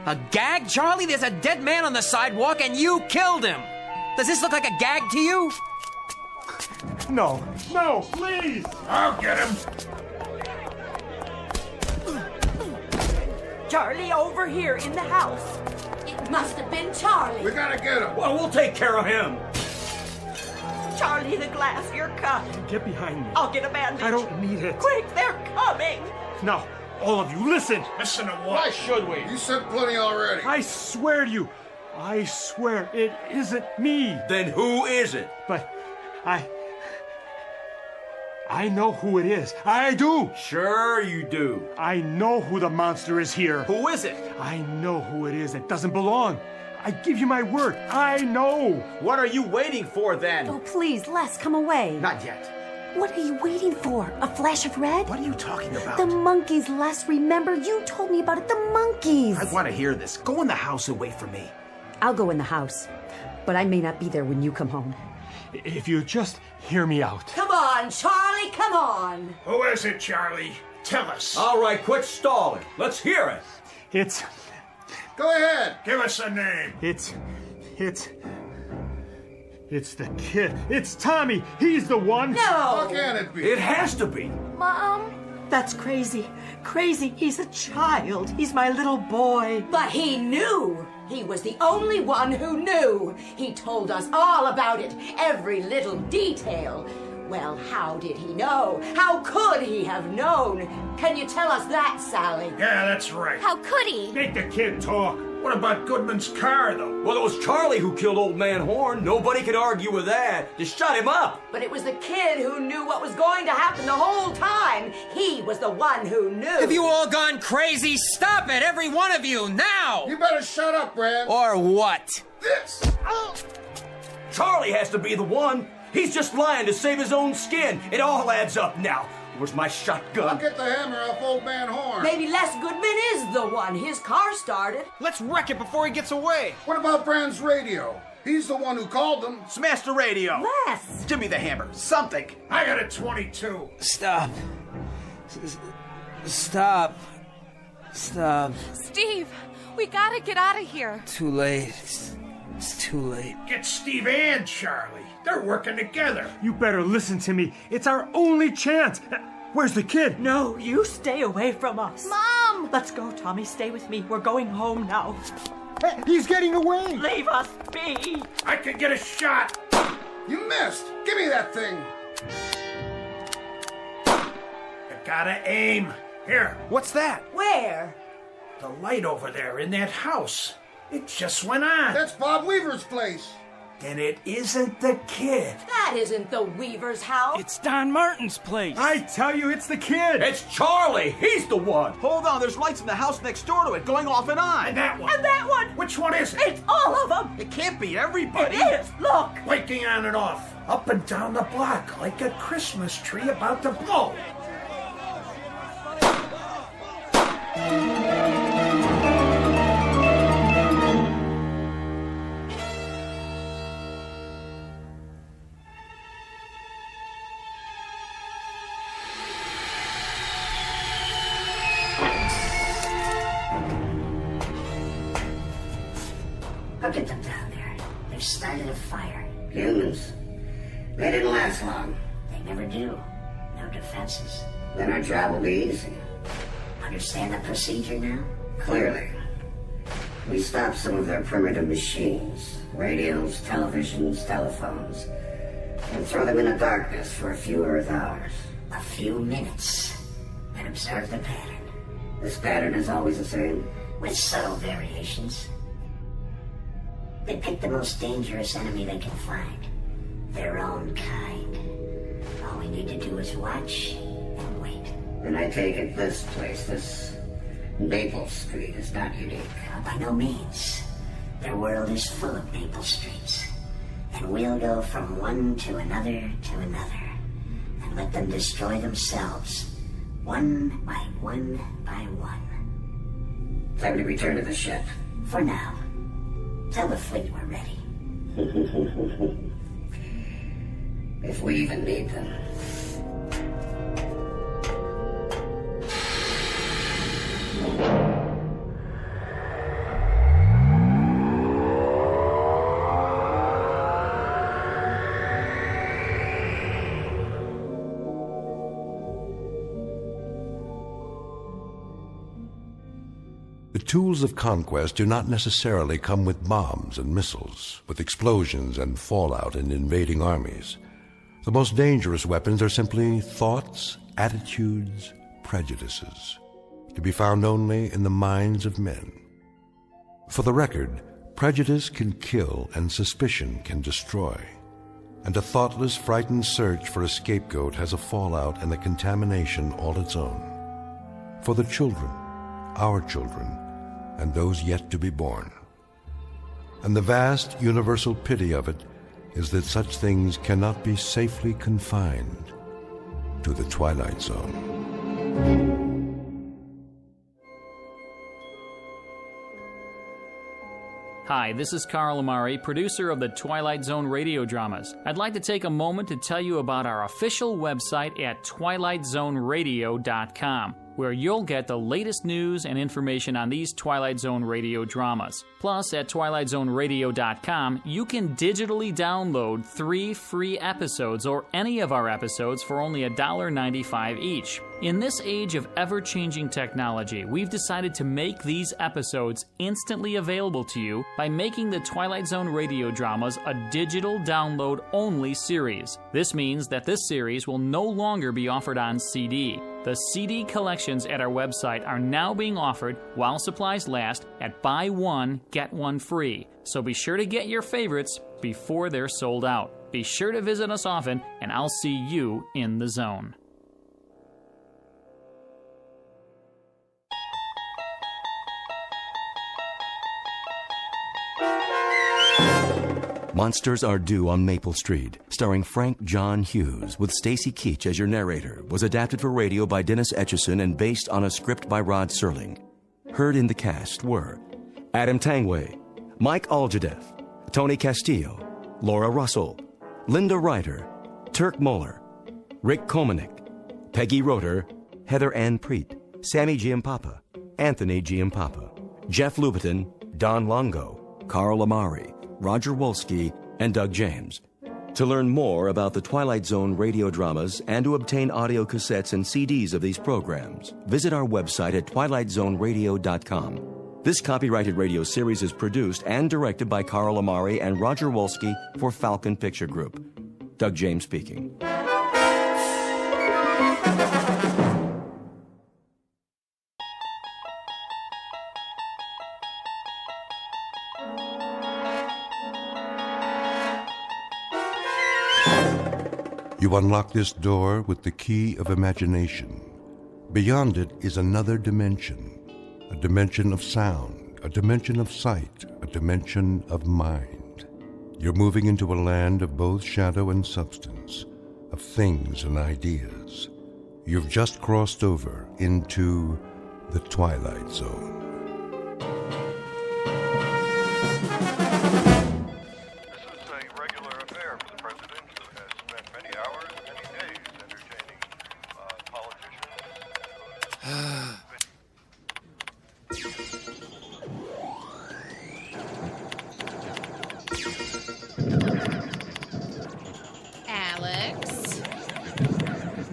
A gag, Charlie? There's a dead man on the sidewalk and you killed him. Does this look like a gag to you? No, please! I'll get him. Charlie, over here in the house. It must have been Charlie. We gotta get him. Well, we'll take care of him. Charlie, the glass, you're cut. Get behind me. I'll get a bandage. I don't need it. Quick, they're coming. Now, all of you, listen. Listen to what? Why should we? You said plenty already. I swear to you, I swear it isn't me. Then who is it? But I know who it is. I do. Sure you do. I know who the monster is here. Who is it? I know who it is. It doesn't belong. I give you my word. I know. What are you waiting for then? Oh, please, Les, come away. Not yet. What are you waiting for? A flash of red? What are you talking about? The monkeys, Les. Remember, you told me about it. The monkeys. I want to hear this. Go in the house away from me. I'll go in the house, but I may not be there when you come home. If you just hear me out. Come on, Charlie, come on. Who is it, Charlie? Tell us. All right, quit stalling. Let's hear it. It's... Go ahead. Give us a name. It's the kid. It's Tommy. He's the one. No. How can it be? It has to be. Mom. That's crazy. Crazy. He's a child. He's my little boy. But he knew. He was the only one who knew. He told us all about it. Every little detail. Well, how did he know? How could he have known? Can you tell us that, Sally? Yeah, that's right. How could he? Make the kid talk. What about Goodman's car, though? Well, it was Charlie who killed Old Man Horn. Nobody could argue with that. Just shut him up. But it was the kid who knew what was going to happen the whole time. He was the one who knew. Have you all gone crazy? Stop it, every one of you, now! You better shut up, Rance. Or what? This. Charlie has to be the one. He's just lying to save his own skin. It all adds up now. Where's my shotgun? I'll get the hammer off Old Man Horn. Maybe Les Goodman is the one. His car started. Let's wreck it before he gets away. What about Brand's radio? He's the one who called them. Smash the radio. Les. Give me the hammer. Something. I got a 22. Stop. Stop. Stop. Steve, we gotta get out of here. Too late. It's too late. Get Steve and Charlie. They're working together. You better listen to me. It's our only chance. Where's the kid? No, you stay away from us. Mom! Let's go, Tommy. Stay with me. We're going home now. Hey, he's getting away. Leave us be. I could get a shot. You missed. Give me that thing. You gotta aim. Here. What's that? Where? The light over there in that house. It just went on. That's Bob Weaver's place. And it isn't the kid. That isn't the Weaver's house. It's Don Martin's place. I tell you, it's the kid. It's Charlie. He's the one. Hold on, there's lights in the house next door to it going off and on. And that one. And that one. Which one is it? It's all of them. It can't be everybody. It is. Look. Blinking on and off. Up and down the block like a Christmas tree about to blow. Look at them down there. They've started a fire. Humans. They didn't last long. They never do. No defenses. Then our job will be easy. Understand the procedure now? Clearly. We stop some of their primitive machines. Radios, televisions, telephones. And throw them in the darkness for a few Earth hours. a few minutes and observe the pattern. This pattern is always the same, with subtle variations. They pick the most dangerous enemy they can find, their own kind. All we need to do is watch and wait. And I take it this place, this Maple Street, is not unique. By no means. Their world is full of Maple Streets. And we'll go from one to another, and let them destroy themselves, one by one by one. Time to return to the ship. For now. Tell the fleet we're ready. If we even need them. The tools of conquest do not necessarily come with bombs and missiles, with explosions and fallout and invading armies. The most dangerous weapons are simply thoughts, attitudes, prejudices, to be found only in the minds of men. For the record, prejudice can kill and suspicion can destroy. And a thoughtless, frightened search for a scapegoat has a fallout and a contamination all its own. For the children, our children, and those yet to be born. And the vast universal pity of it is that such things cannot be safely confined to the Twilight Zone. Hi, this is Carl Amari, producer of the Twilight Zone radio dramas. I'd like to take a moment to tell you about our official website at twilightzoneradio.com, where you'll get the latest news and information on these Twilight Zone radio dramas. Plus, at twilightzoneradio.com, you can digitally download 3 free episodes or any of our episodes for only $1.95 each. In this age of ever-changing technology, we've decided to make these episodes instantly available to you by making the Twilight Zone radio dramas a digital download-only series. This means that this series will no longer be offered on CD. The CD collections at our website are now being offered while supplies last at buy one, get one free. So be sure to get your favorites before they're sold out. Be sure to visit us often, and I'll see you in the zone. Monsters Are Due on Maple Street, starring Frank John Hughes with Stacy Keach as your narrator, was adapted for radio by Dennis Etchison and based on a script by Rod Serling. Heard in the cast were Adam Tangway, Mike Aljadeff, Tony Castillo, Laura Russell, Linda Ryder, Turk Moeller, Rick Komanik, Peggy Roeder, Heather Ann Preet, Sammy Giampapa, Anthony Giampapa, Jeff Lubiton, Don Longo, Carl Amari, Roger Wolski, and Doug James. To learn more about the Twilight Zone radio dramas and to obtain audio cassettes and CDs of these programs, visit our website at twilightzoneradio.com. This copyrighted radio series is produced and directed by Carl Amari and Roger Wolski for Falcon Picture Group. Doug James speaking. You unlock this door with the key of imagination. Beyond it is another dimension, a dimension of sound, a dimension of sight, a dimension of mind. You're moving into a land of both shadow and substance, of things and ideas. You've just crossed over into the Twilight Zone.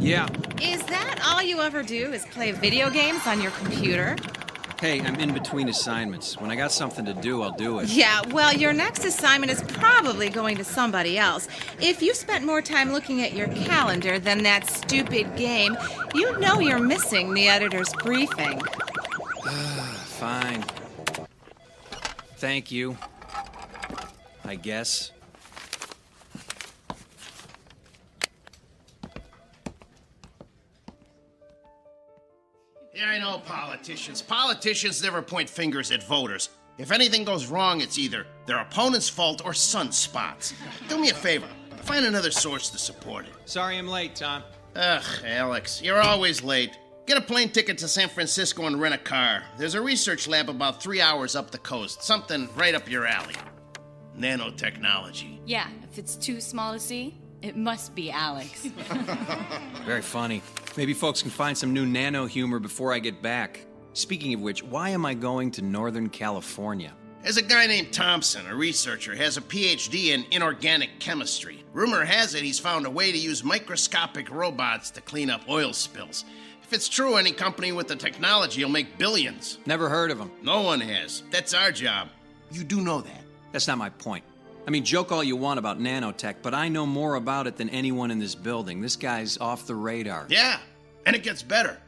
Yeah. Is that all you ever do is play video games on your computer? Hey, I'm in between assignments. When I got something to do, I'll do it. Yeah, well, your next assignment is probably going to somebody else. If you spent more time looking at your calendar than that stupid game, you know you're missing the editor's briefing. Fine. Thank you. I guess. Yeah, I know politicians. Politicians never point fingers at voters. If anything goes wrong, it's either their opponent's fault or sunspots. Do me a favor. Find another source to support it. Sorry I'm late, Tom. Ugh, Alex, you're always late. Get a plane ticket to San Francisco and rent a car. There's a research lab about 3 hours up the coast. Something right up your alley. Nanotechnology. Yeah, if it's too small to see, it must be Alex. Very funny. Maybe folks can find some new nano humor before I get back. Speaking of which, why am I going to Northern California? There's a guy named Thompson, a researcher, has a PhD in inorganic chemistry. Rumor has it he's found a way to use microscopic robots to clean up oil spills. If it's true, any company with the technology will make billions. Never heard of him. No one has. That's our job. You do know that. That's not my point. I mean, joke all you want about nanotech, but I know more about it than anyone in this building. This guy's off the radar. Yeah, and it gets better.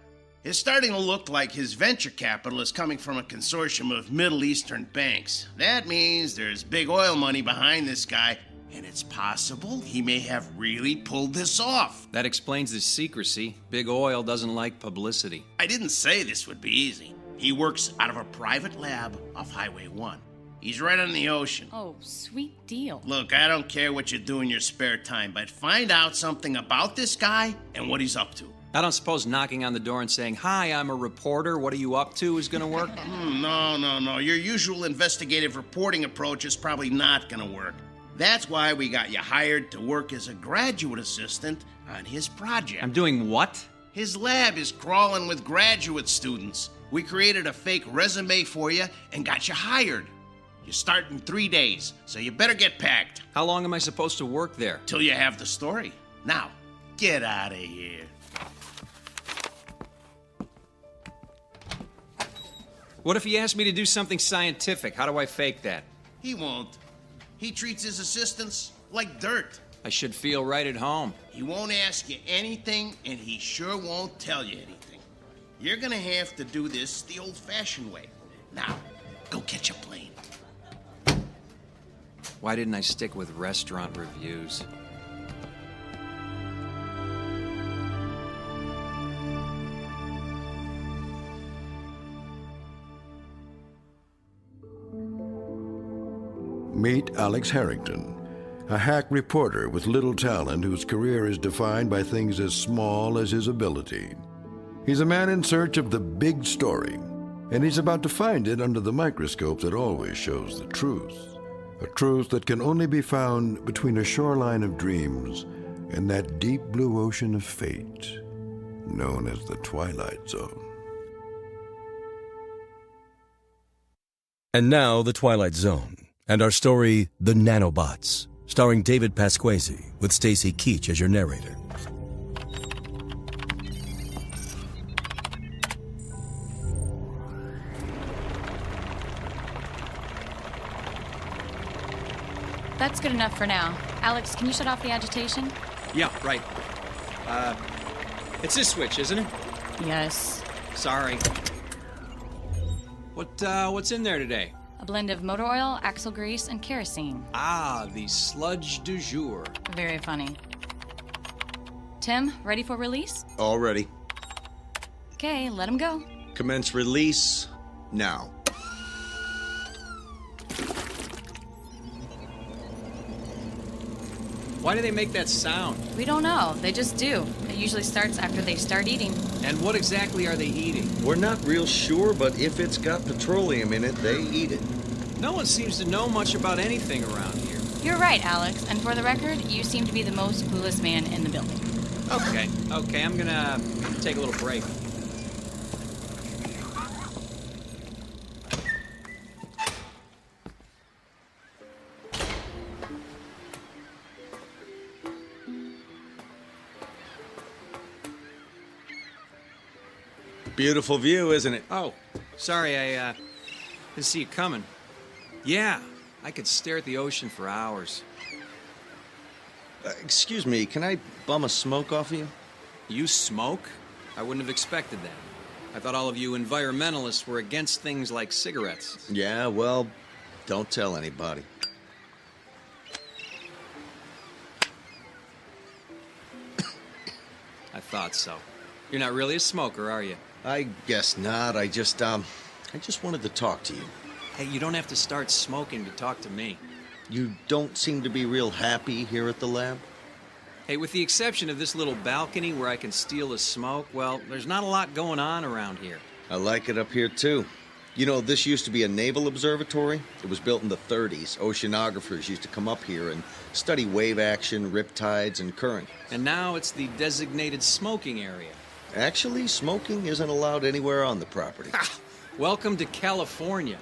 It's starting to look like his venture capital is coming from a consortium of Middle Eastern banks. That means there's big oil money behind this guy, and it's possible he may have really pulled this off. That explains the secrecy. Big oil doesn't like publicity. I didn't say this would be easy. He works out of a private lab off Highway 1. He's right on the ocean. Oh, sweet deal. Look, I don't care what you do in your spare time, but find out something about this guy and what he's up to. I don't suppose knocking on the door and saying, "Hi, I'm a reporter, what are you up to?" is gonna work? No. Your usual investigative reporting approach is probably not gonna work. That's why we got you hired to work as a graduate assistant on his project. I'm doing what? His lab is crawling with graduate students. We created a fake resume for you and got you hired. You start in 3 days, so you better get packed. How long am I supposed to work there? Till you have the story. Now, get out of here. What if he asked me to do something scientific? How do I fake that? He won't. He treats his assistants like dirt. I should feel right at home. He won't ask you anything, and he sure won't tell you anything. You're gonna have to do this the old-fashioned way. Now, go catch a plane. Why didn't I stick with restaurant reviews? Meet Alex Harrington, a hack reporter with little talent whose career is defined by things as small as his ability. He's a man in search of the big story, and he's about to find it under the microscope that always shows the truth. A truth that can only be found between a shoreline of dreams and that deep blue ocean of fate known as the Twilight Zone. And now, The Twilight Zone, and our story, The Nanobots, starring David Pasquesi, with Stacy Keach as your narrator. That's good enough for now. Alex, can you shut off the agitation? Yeah, right. It's this switch, isn't it? Yes. Sorry. What's in there today? A blend of motor oil, axle grease, and kerosene. Ah, the sludge du jour. Very funny. Tim, ready for release? All ready. Okay, let him go. Commence release now. Why do they make that sound? We don't know. They just do. It usually starts after they start eating. And what exactly are they eating? We're not real sure, but if it's got petroleum in it, they eat it. No one seems to know much about anything around here. You're right, Alex. And for the record, you seem to be the most clueless man in the building. Okay, I'm gonna take a little break. Beautiful view, isn't it? Oh, Sorry, I didn't see you coming. Yeah, I could stare at the ocean for hours. Excuse me, can I bum a smoke off of you? You smoke? I wouldn't have expected that. I thought all of you environmentalists were against things like cigarettes. Yeah, well, don't tell anybody. I thought so. You're not really a smoker, are you? I guess not. I just wanted to talk to you. Hey, you don't have to start smoking to talk to me. You don't seem to be real happy here at the lab? Hey, with the exception of this little balcony where I can steal a smoke, well, there's not a lot going on around here. I like it up here, too. You know, this used to be a naval observatory. It was built in the 30s. Oceanographers used to come up here and study wave action, riptides, and current. And now it's the designated smoking area. Actually, smoking isn't allowed anywhere on the property. Welcome to California.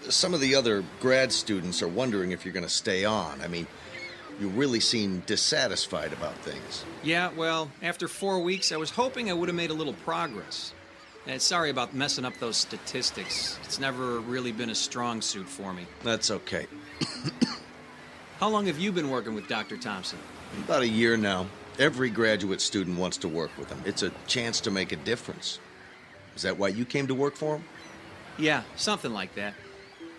Some of the other grad students are wondering if you're going to stay on. I mean, you really seem dissatisfied about things. Yeah, well, after 4 weeks, I was hoping I would have made a little progress. And sorry about messing up those statistics. It's never really been a strong suit for me. That's okay. How long have you been working with Dr. Thompson? About a year now. Every graduate student wants to work with him. It's a chance to make a difference. Is that why you came to work for him? Yeah, something like that.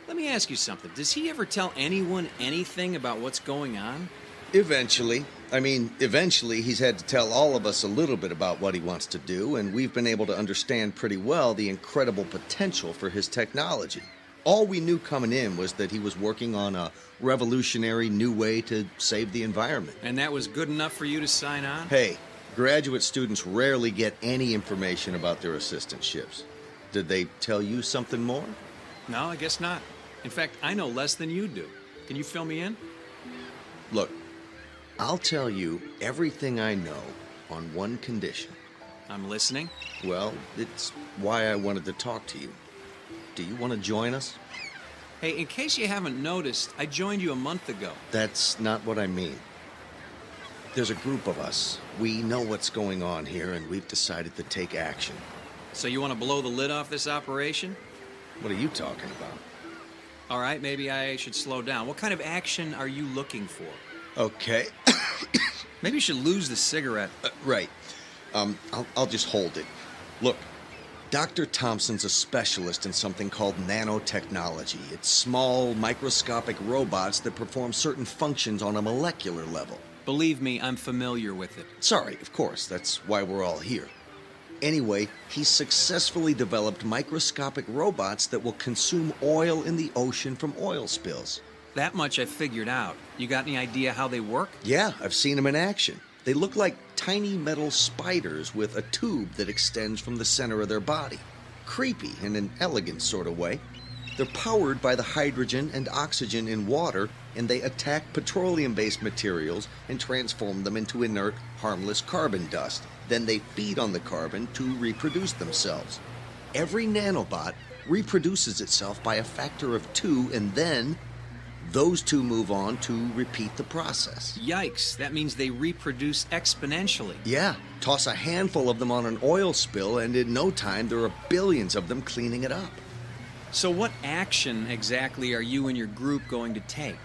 Let me ask you something. Does he ever tell anyone anything about what's going on? Eventually. Eventually he's had to tell all of us a little bit about what he wants to do, and we've been able to understand pretty well the incredible potential for his technology. All we knew coming in was that he was working on a revolutionary new way to save the environment. And that was good enough for you to sign on? Hey, graduate students rarely get any information about their assistantships. Did they tell you something more? No, I guess not. In fact, I know less than you do. Can you fill me in? Look, I'll tell you everything I know on one condition. I'm listening. Well, it's why I wanted to talk to you. Do you want to join us? Hey, in case you haven't noticed, I joined you a month ago. That's not what I mean. There's a group of us. We know what's going on here, and we've decided to take action. So you want to blow the lid off this operation? What are you talking about? All right, maybe I should slow down. What kind of action are you looking for? Okay. Maybe you should lose the cigarette. Right. I'll just hold it. Look, Dr. Thompson's a specialist in something called nanotechnology. It's small, microscopic robots that perform certain functions on a molecular level. Believe me, I'm familiar with it. Sorry, of course. That's why we're all here. Anyway, he's successfully developed microscopic robots that will consume oil in the ocean from oil spills. That much I figured out. You got any idea how they work? Yeah, I've seen them in action. They look like tiny metal spiders with a tube that extends from the center of their body. Creepy in an elegant sort of way. They're powered by the hydrogen and oxygen in water, and they attack petroleum-based materials and transform them into inert, harmless carbon dust. Then they feed on the carbon to reproduce themselves. Every nanobot reproduces itself by a factor of 2, and then those two move on to repeat the process. Yikes, that means they reproduce exponentially. Yeah, toss a handful of them on an oil spill, and in no time there are billions of them cleaning it up. So what action exactly are you and your group going to take?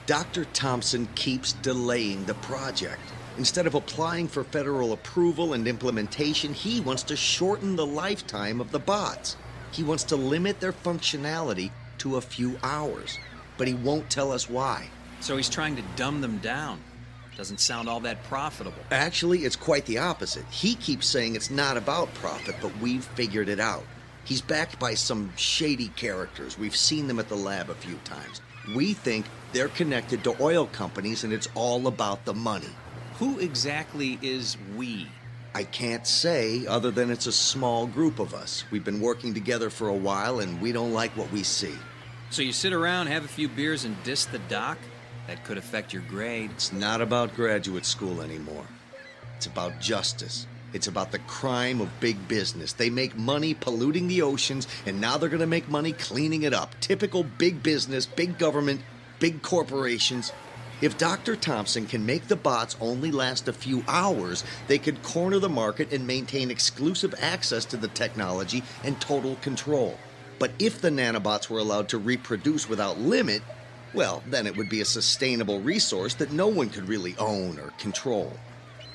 Dr. Thompson keeps delaying the project. Instead of applying for federal approval and implementation, he wants to shorten the lifetime of the bots. He wants to limit their functionality to a few hours, but he won't tell us why. So he's trying to dumb them down. Doesn't sound all that profitable. Actually, it's quite the opposite. He keeps saying it's not about profit, but we've figured it out. He's backed by some shady characters. We've seen them at the lab a few times. We think they're connected to oil companies, and it's all about the money. Who exactly is we? I can't say, other than it's a small group of us. We've been working together for a while, and we don't like what we see. So you sit around, have a few beers, and diss the doc? That could affect your grade. It's not about graduate school anymore. It's about justice. It's about the crime of big business. They make money polluting the oceans, and now they're going to make money cleaning it up. Typical big business, big government, big corporations. If Dr. Thompson can make the bots only last a few hours, they could corner the market and maintain exclusive access to the technology and total control. But if the nanobots were allowed to reproduce without limit, well, then it would be a sustainable resource that no one could really own or control.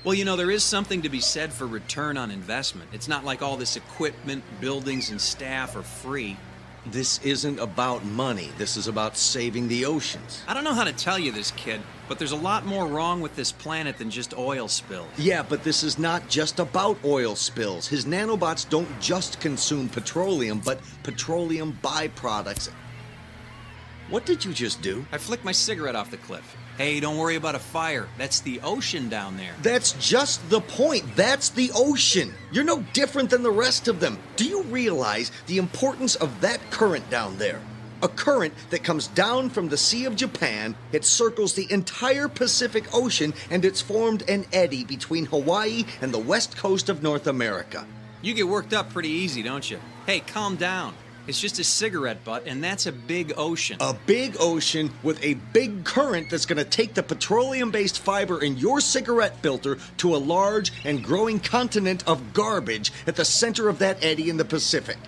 Well, you know, there is something to be said for return on investment. It's not like all this equipment, buildings, and staff are free. This isn't about money. This is about saving the oceans. I don't know how to tell you this, kid, but there's a lot more wrong with this planet than just oil spills. Yeah, but this is not just about oil spills. His nanobots don't just consume petroleum, but petroleum byproducts. What did you just do? I flicked my cigarette off the cliff. Hey, don't worry about a fire. That's the ocean down there. That's just the point. That's the ocean. You're no different than the rest of them. Do you realize the importance of that current down there? A current that comes down from the Sea of Japan, it circles the entire Pacific Ocean, and it's formed an eddy between Hawaii and the west coast of North America. You get worked up pretty easy, don't you? Hey, calm down. It's just a cigarette butt, and that's a big ocean. A big ocean with a big current that's going to take the petroleum-based fiber in your cigarette filter to a large and growing continent of garbage at the center of that eddy in the Pacific.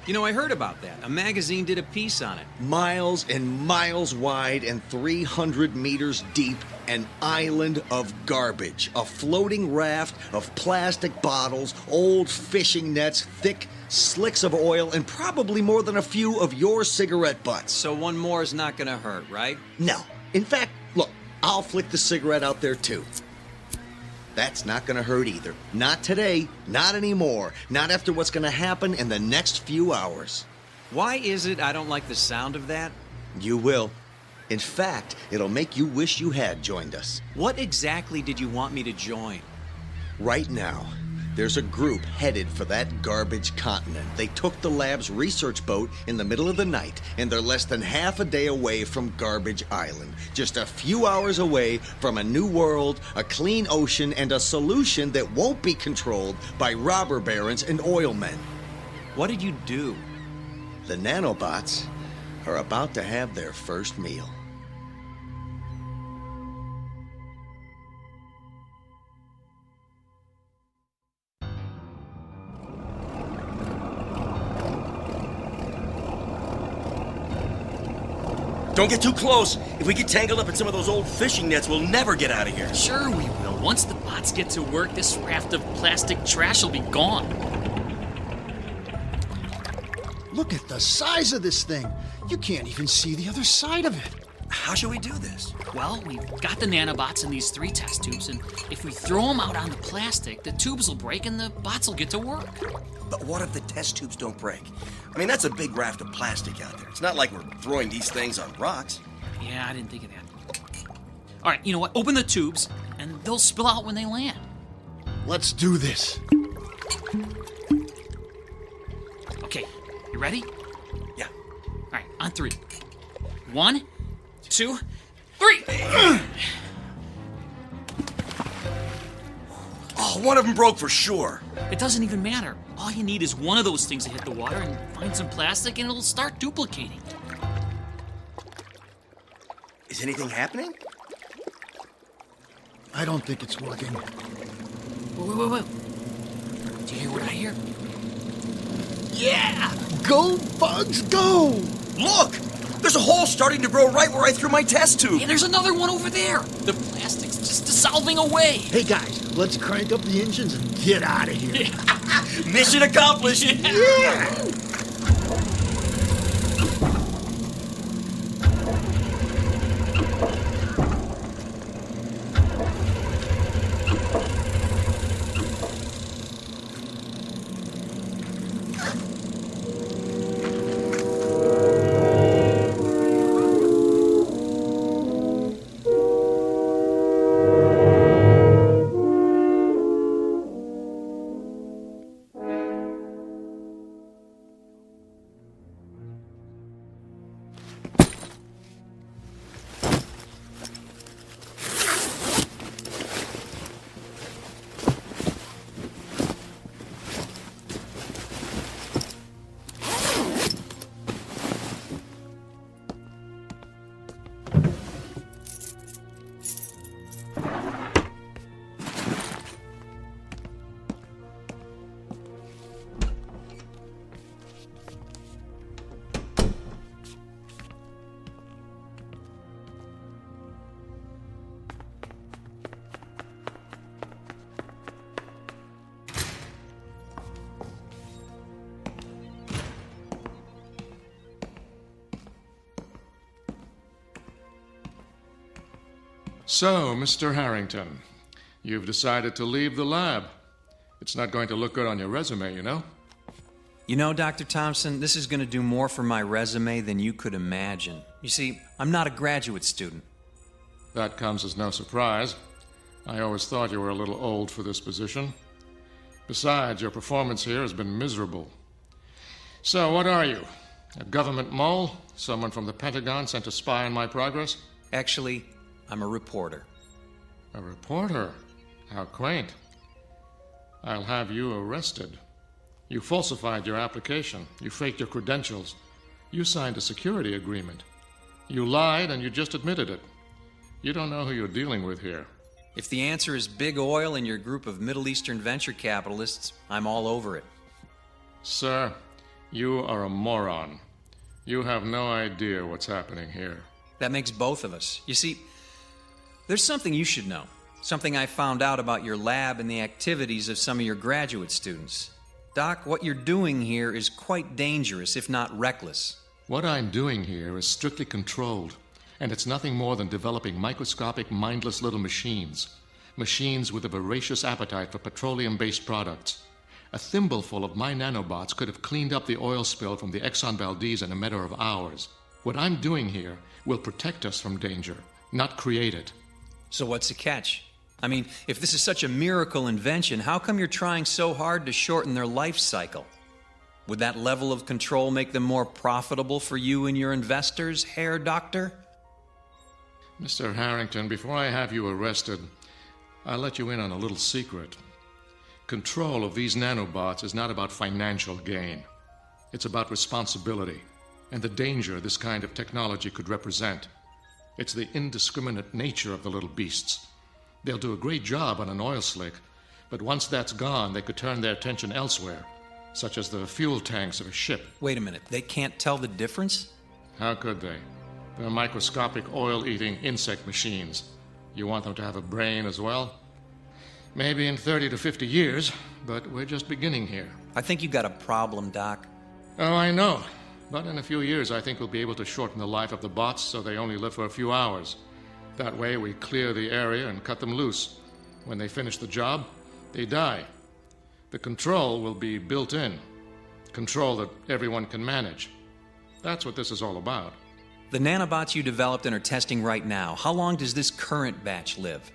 You know, I heard about that. A magazine did a piece on it. Miles and miles wide and 300 meters deep, an island of garbage. A floating raft of plastic bottles, old fishing nets, thick slicks of oil, and probably more than a few of your cigarette butts. So one more is not gonna hurt, right? No. In fact, look, I'll flick the cigarette out there too. That's not gonna hurt either. Not today, not anymore, not after what's gonna happen in the next few hours. Why is it I don't like the sound of that? You will. In fact, it'll make you wish you had joined us. What exactly did you want me to join? Right now, there's a group headed for that garbage continent. They took the lab's research boat in the middle of the night, and they're less than half a day away from Garbage Island. Just a few hours away from a new world, a clean ocean, and a solution that won't be controlled by robber barons and oil men. What did you do? The nanobots are about to have their first meal. Don't get too close. If we get tangled up in some of those old fishing nets, we'll never get out of here. Sure we will. Once the bots get to work, this raft of plastic trash will be gone. Look at the size of this thing. You can't even see the other side of it. How should we do this? Well, we've got the nanobots in these 3 test tubes, and if we throw them out on the plastic, the tubes will break and the bots will get to work. But what if the test tubes don't break? I mean, that's a big raft of plastic out there. It's not like we're throwing these things on rocks. Yeah, I didn't think of that. All right, you know what? Open the tubes, and they'll spill out when they land. Let's do this. Okay, you ready? Yeah. All right, on 3. 1, 2, 3! Oh, one of them broke for sure. It doesn't even matter. All you need is one of those things to hit the water and find some plastic, and it'll start duplicating. Is anything happening? I don't think it's working. Wait. Do you hear what I hear? Yeah! Go, bugs, go! Look! There's a hole starting to grow right where I threw my test tube. Yeah, there's another one over there. The plastic's just dissolving away. Hey, guys, let's crank up the engines and get out of here. Mission accomplished. Yeah! So, Mr. Harrington, you've decided to leave the lab. It's not going to look good on your resume, you know? You know, Dr. Thompson, this is going to do more for my resume than you could imagine. You see, I'm not a graduate student. That comes as no surprise. I always thought you were a little old for this position. Besides, your performance here has been miserable. So, what are you? A government mole? Someone from the Pentagon sent to spy on my progress? Actually, I'm a reporter. A reporter? How quaint. I'll have you arrested. You falsified your application. You faked your credentials. You signed a security agreement. You lied and you just admitted it. You don't know who you're dealing with here. If the answer is big oil and your group of Middle Eastern venture capitalists, I'm all over it. Sir, you are a moron. You have no idea what's happening here. That makes both of us. You see, there's something you should know. Something I found out about your lab and the activities of some of your graduate students. Doc, what you're doing here is quite dangerous, if not reckless. What I'm doing here is strictly controlled, and it's nothing more than developing microscopic, mindless little machines. Machines with a voracious appetite for petroleum-based products. A thimbleful of my nanobots could have cleaned up the oil spill from the Exxon Valdez in a matter of hours. What I'm doing here will protect us from danger, not create it. So what's the catch? I mean, if this is such a miracle invention, how come you're trying so hard to shorten their life cycle? Would that level of control make them more profitable for you and your investors, Herr Doctor? Mr. Harrington, before I have you arrested, I'll let you in on a little secret. Control of these nanobots is not about financial gain. It's about responsibility and the danger this kind of technology could represent. It's the indiscriminate nature of the little beasts. They'll do a great job on an oil slick, but once that's gone, they could turn their attention elsewhere, such as the fuel tanks of a ship. Wait a minute, they can't tell the difference? How could they? They're microscopic oil-eating insect machines. You want them to have a brain as well? Maybe in 30 to 50 years, but we're just beginning here. I think you got a problem, Doc. Oh, I know. But in a few years, I think we'll be able to shorten the life of the bots so they only live for a few hours. That way, we clear the area and cut them loose. When they finish the job, they die. The control will be built in. Control that everyone can manage. That's what this is all about. The nanobots you developed and are testing right now, how long does this current batch live?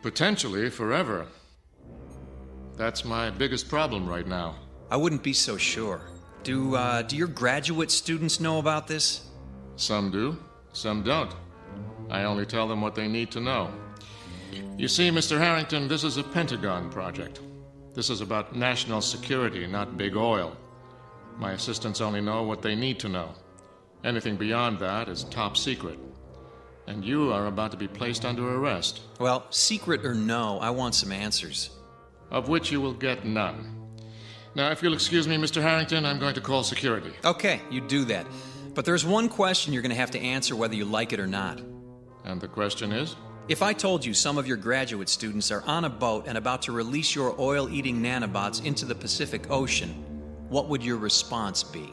Potentially forever. That's my biggest problem right now. I wouldn't be so sure. Do your graduate students know about this? Some do, some don't. I only tell them what they need to know. You see, Mr. Harrington, this is a Pentagon project. This is about national security, not big oil. My assistants only know what they need to know. Anything beyond that is top secret. And you are about to be placed under arrest. Well, secret or no, I want some answers. Of which you will get none. Now, if you'll excuse me, Mr. Harrington, I'm going to call security. Okay, you do that. But there's one question you're going to have to answer whether you like it or not. And the question is? If I told you some of your graduate students are on a boat and about to release your oil-eating nanobots into the Pacific Ocean, what would your response be?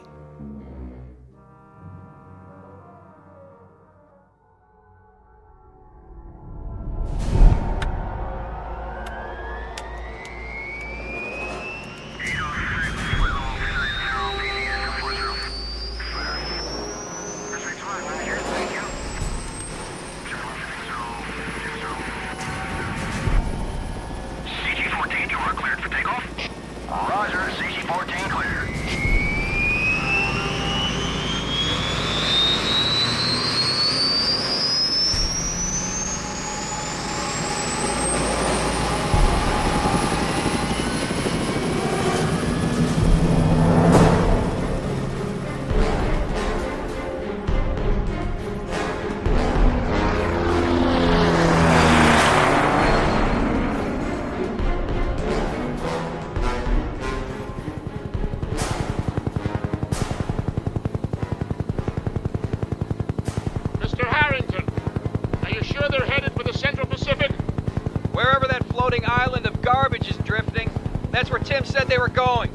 That's where Tim said they were going.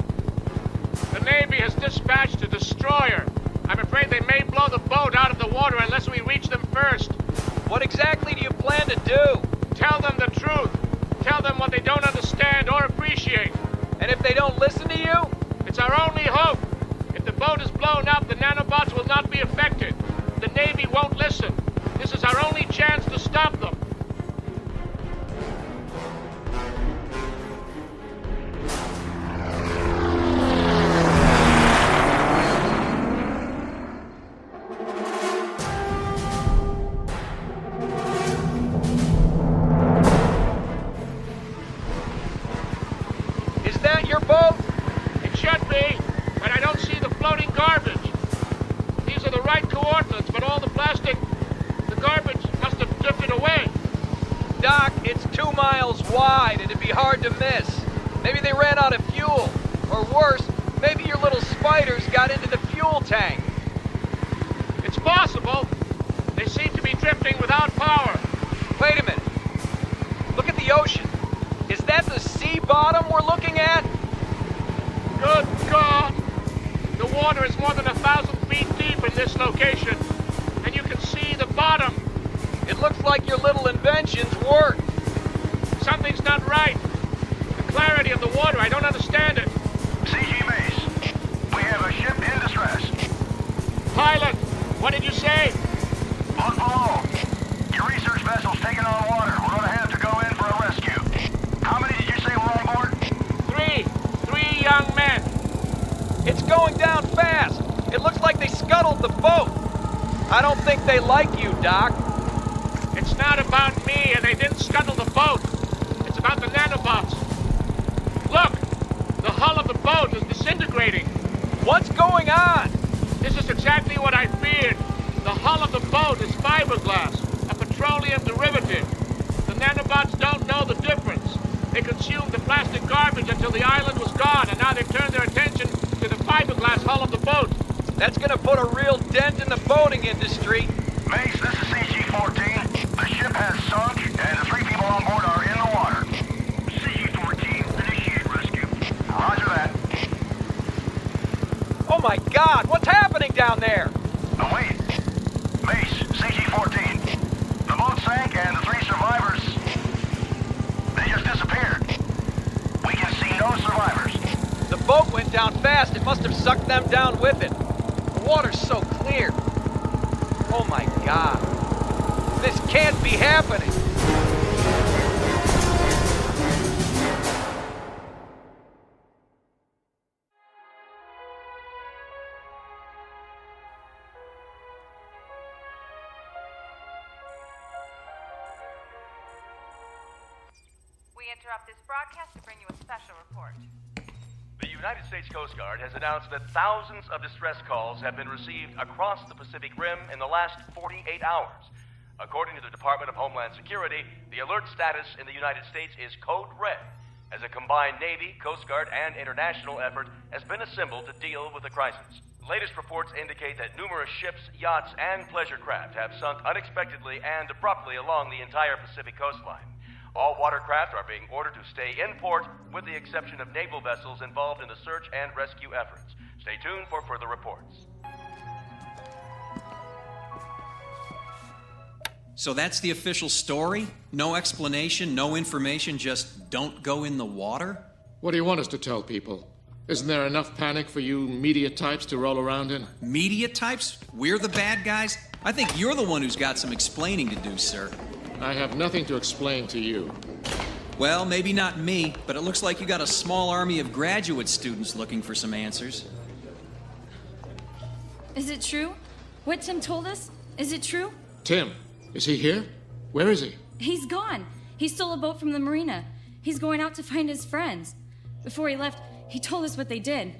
The Navy has dispatched a destroyer. I'm afraid they may blow the boat out of the water unless we reach them first. What exactly do you plan to do? Tell them the truth. Tell them what they don't understand or appreciate. And if they don't listen to you? It's our only hope. If the boat is blown up, the nanobots will not be affected. The Navy won't listen. This is our only chance to stop them. Is that your boat? It should be, but I don't see the floating garbage. These are the right coordinates, but all the garbage must have drifted away. Doc, it's 2 miles wide, and it'd be hard to miss. Maybe they ran out of fuel. Or worse, maybe your little spiders got into the fuel tank. It's possible. They seem to be drifting without power. Wait a minute. Look at the ocean. Is that the sea bottom we're looking at? Good God! The water is more than 1,000 feet deep in this location, and you can see the bottom. It looks like your little inventions work. Something's not right. The clarity of the water, I don't understand it. CG Base, we have a ship in distress. Pilot, what did you say? Look below. Your research vessel's taking on water. We're gonna have to go in for a rescue. How many did you say were on board? 3. 3 young men. It's going down fast. It looks like they scuttled the boat. I don't think they like you, Doc. It's not about me, and they didn't scuttle the boat. It's about the nanobots. Look, the hull of the boat is disintegrating. What's going on? This is exactly what I feared. The hull of the boat is fiberglass, a petroleum derivative. The nanobots don't know the difference. They consumed the plastic garbage until the island was gone, and now they've turned their attention to the fiberglass hull of the boat. That's gonna put a real dent in the boating industry. Mace, this is CG-14. The ship has sunk, and the 3 people on board are in the water. CG-14, initiate rescue. Roger that. Oh my God, what's happening down there? Oh, wait. Mace, CG-14. The boat sank, and the 3 survivors, they just disappeared. We can see no survivors. The boat went down fast. It must have sucked them down with it. The water's so clear. Oh my God. This can't be happening. We interrupt this broadcast to bring you a special report. The United States Coast Guard has announced that thousands of distress calls have been received across the Pacific Rim in the last 48 hours. According to the Department of Homeland Security, the alert status in the United States is code red, as a combined Navy, Coast Guard, and international effort has been assembled to deal with the crisis. Latest reports indicate that numerous ships, yachts, and pleasure craft have sunk unexpectedly and abruptly along the entire Pacific coastline. All watercraft are being ordered to stay in port, with the exception of naval vessels involved in the search and rescue efforts. Stay tuned for further reports. So that's the official story? No explanation, no information, just don't go in the water? What do you want us to tell people? Isn't there enough panic for you media types to roll around in? Media types? We're the bad guys? I think you're the one who's got some explaining to do, sir. I have nothing to explain to you. Well, maybe not me, but it looks like you got a small army of graduate students looking for some answers. Is it true? What Tim told us? Is it true? Tim, is he here? Where is he? He's gone. He stole a boat from the marina. He's going out to find his friends. Before he left, he told us what they did.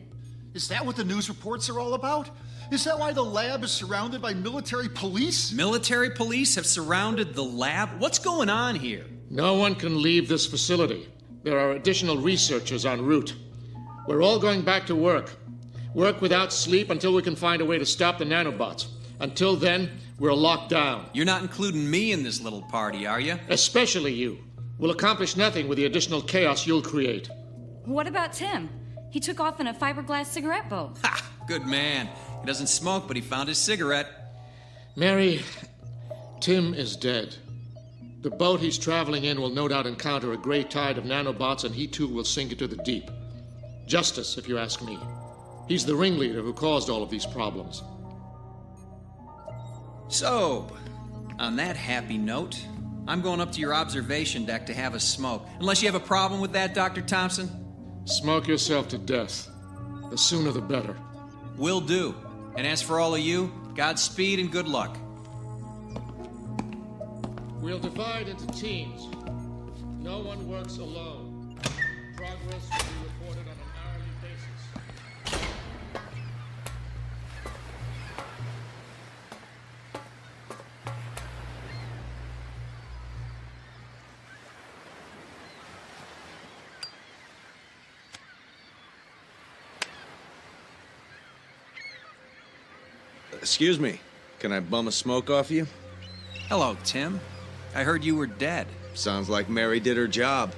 Is that what the news reports are all about? Is that why the lab is surrounded by military police? Military police have surrounded the lab? What's going on here? No one can leave this facility. There are additional researchers en route. We're all going back to work. Work without sleep until we can find a way to stop the nanobots. Until then, we're locked down. You're not including me in this little party, are you? Especially you. We'll accomplish nothing with the additional chaos you'll create. What about Tim? He took off in a fiberglass cigarette boat. Ha! Good man. He doesn't smoke, but he found his cigarette. Mary, Tim is dead. The boat he's traveling in will no doubt encounter a great tide of nanobots, and he too will sink into the deep. Justice, if you ask me. He's the ringleader who caused all of these problems. So, on that happy note, I'm going up to your observation deck to have a smoke. Unless you have a problem with that, Dr. Thompson? Smoke yourself to death. The sooner the better. Will do. And as for all of you, Godspeed and good luck. We'll divide into teams. No one works alone. Progress will be reported on an hourly basis. Excuse me. Can I bum a smoke off you? Hello, Tim. I heard you were dead. Sounds like Mary did her job.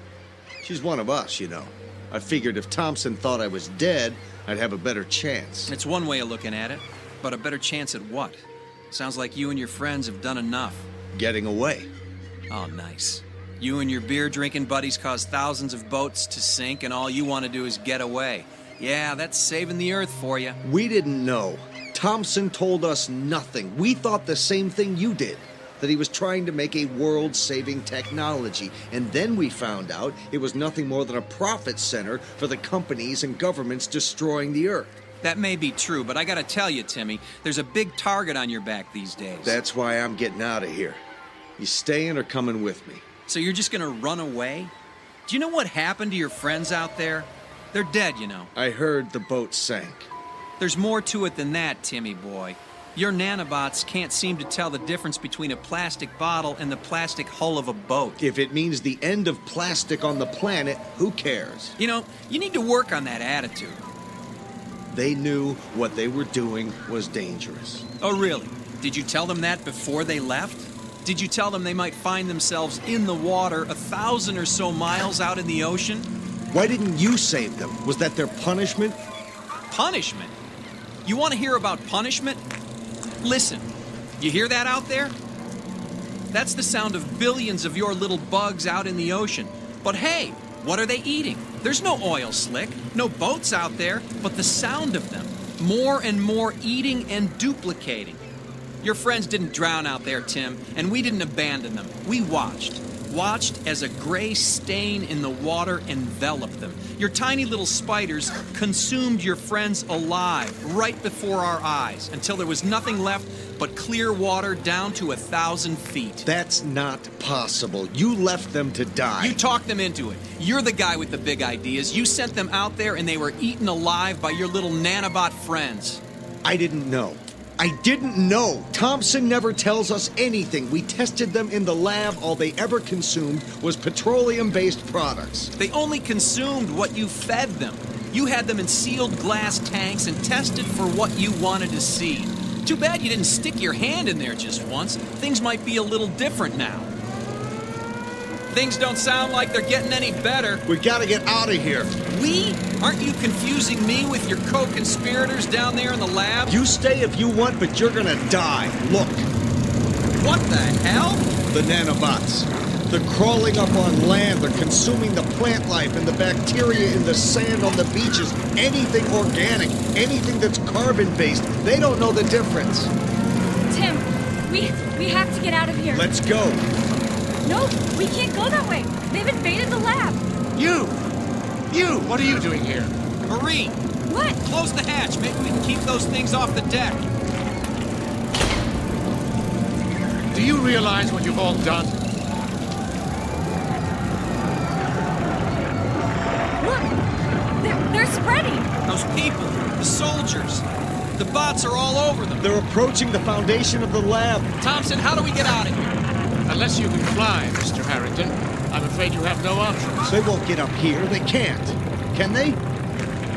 She's one of us, you know. I figured if Thompson thought I was dead, I'd have a better chance. It's one way of looking at it, but a better chance at what? Sounds like you and your friends have done enough. Getting away. Oh, nice. You and your beer-drinking buddies caused thousands of boats to sink, and all you want to do is get away. Yeah, that's saving the Earth for you. We didn't know. Thompson told us nothing. We thought the same thing you did. That he was trying to make a world-saving technology. And then we found out it was nothing more than a profit center for the companies and governments destroying the Earth. That may be true, but I gotta tell you, Timmy, there's a big target on your back these days. That's why I'm getting out of here. You staying or coming with me? So you're just gonna run away? Do you know what happened to your friends out there? They're dead, you know. I heard the boat sank. There's more to it than that, Timmy boy. Your nanobots can't seem to tell the difference between a plastic bottle and the plastic hull of a boat. If it means the end of plastic on the planet, who cares? You know, you need to work on that attitude. They knew what they were doing was dangerous. Oh, really? Did you tell them that before they left? Did you tell them they might find themselves in the water 1,000 or so miles out in the ocean? Why didn't you save them? Was that their punishment? Punishment? You want to hear about punishment? Listen, you hear that out there? That's the sound of billions of your little bugs out in the ocean. But hey, what are they eating? There's no oil slick, no boats out there, but the sound of them. More and more eating and duplicating. Your friends didn't drown out there, Tim, and we didn't abandon them. We watched as a gray stain in the water enveloped them. Your tiny little spiders consumed your friends alive right before our eyes until there was nothing left but clear water down to 1,000 feet. That's not possible. You left them to die. You talked them into it. You're the guy with the big ideas. You sent them out there and they were eaten alive by your little nanobot friends. I didn't know. I didn't know. Thompson never tells us anything. We tested them in the lab. All they ever consumed was petroleum-based products. They only consumed what you fed them. You had them in sealed glass tanks and tested for what you wanted to see. Too bad you didn't stick your hand in there just once. Things might be a little different now. Things don't sound like they're getting any better. We gotta get out of here. We? Aren't you confusing me with your co-conspirators down there in the lab? You stay if you want, but you're gonna die. Look. What the hell? The nanobots. They're crawling up on land. They're consuming the plant life and the bacteria in the sand on the beaches. Anything organic, anything that's carbon-based. They don't know the difference. Tim, we have to get out of here. Let's go. No, we can't go that way. They've invaded the lab. You! What are you doing here? Marie! What? Close the hatch. Maybe we can keep those things off the deck. Do you realize what you've all done? Look! They're spreading! Those people, the soldiers, the bots are all over them. They're approaching the foundation of the lab. Thompson, how do we get out of here? Unless you can fly, Mr. Harrington, I'm afraid you have no options. They won't get up here. They can't. Can they?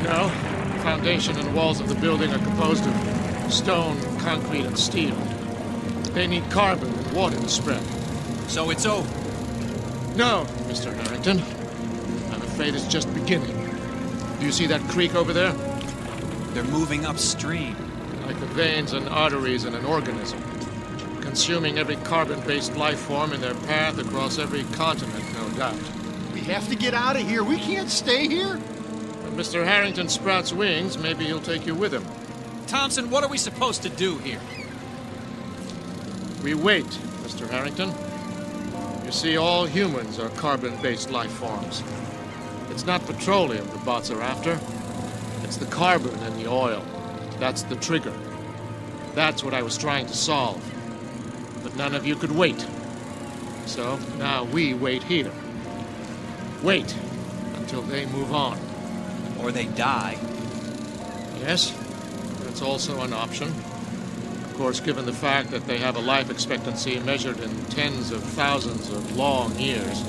No. The foundation and walls of the building are composed of stone, concrete, and steel. They need carbon and water to spread. So it's over? No, Mr. Harrington. I'm afraid it's just beginning. Do you see that creek over there? They're moving upstream. Like the veins and arteries in an organism. consuming every carbon-based life form in their path across every continent, no doubt. We have to get out of here. We can't stay here. When Mr. Harrington sprouts wings, maybe he'll take you with him. Thompson, what are we supposed to do here? We wait, Mr. Harrington. You see, all humans are carbon-based life forms. It's not petroleum the bots are after. It's the carbon and the oil. That's the trigger. That's what I was trying to solve. But none of you could wait. So now we wait here. Wait until they move on. Or they die. Yes, that's also an option. Of course, given the fact that they have a life expectancy measured in tens of thousands of long years,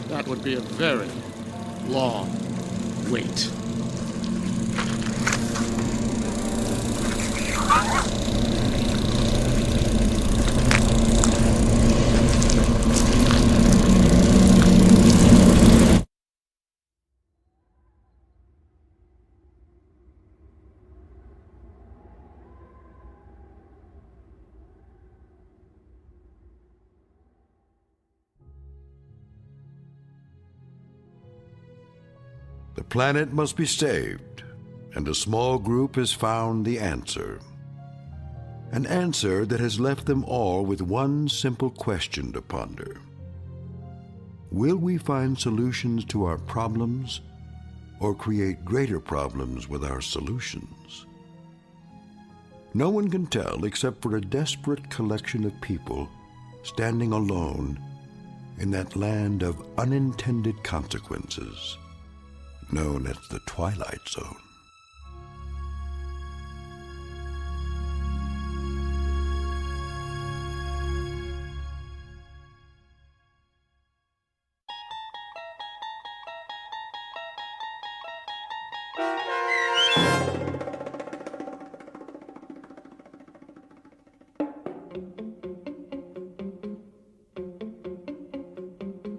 that would be a very long wait. The planet must be saved, and a small group has found the answer. An answer that has left them all with one simple question to ponder. Will we find solutions to our problems, or create greater problems with our solutions? No one can tell except for a desperate collection of people standing alone in that land of unintended consequences known as the Twilight Zone.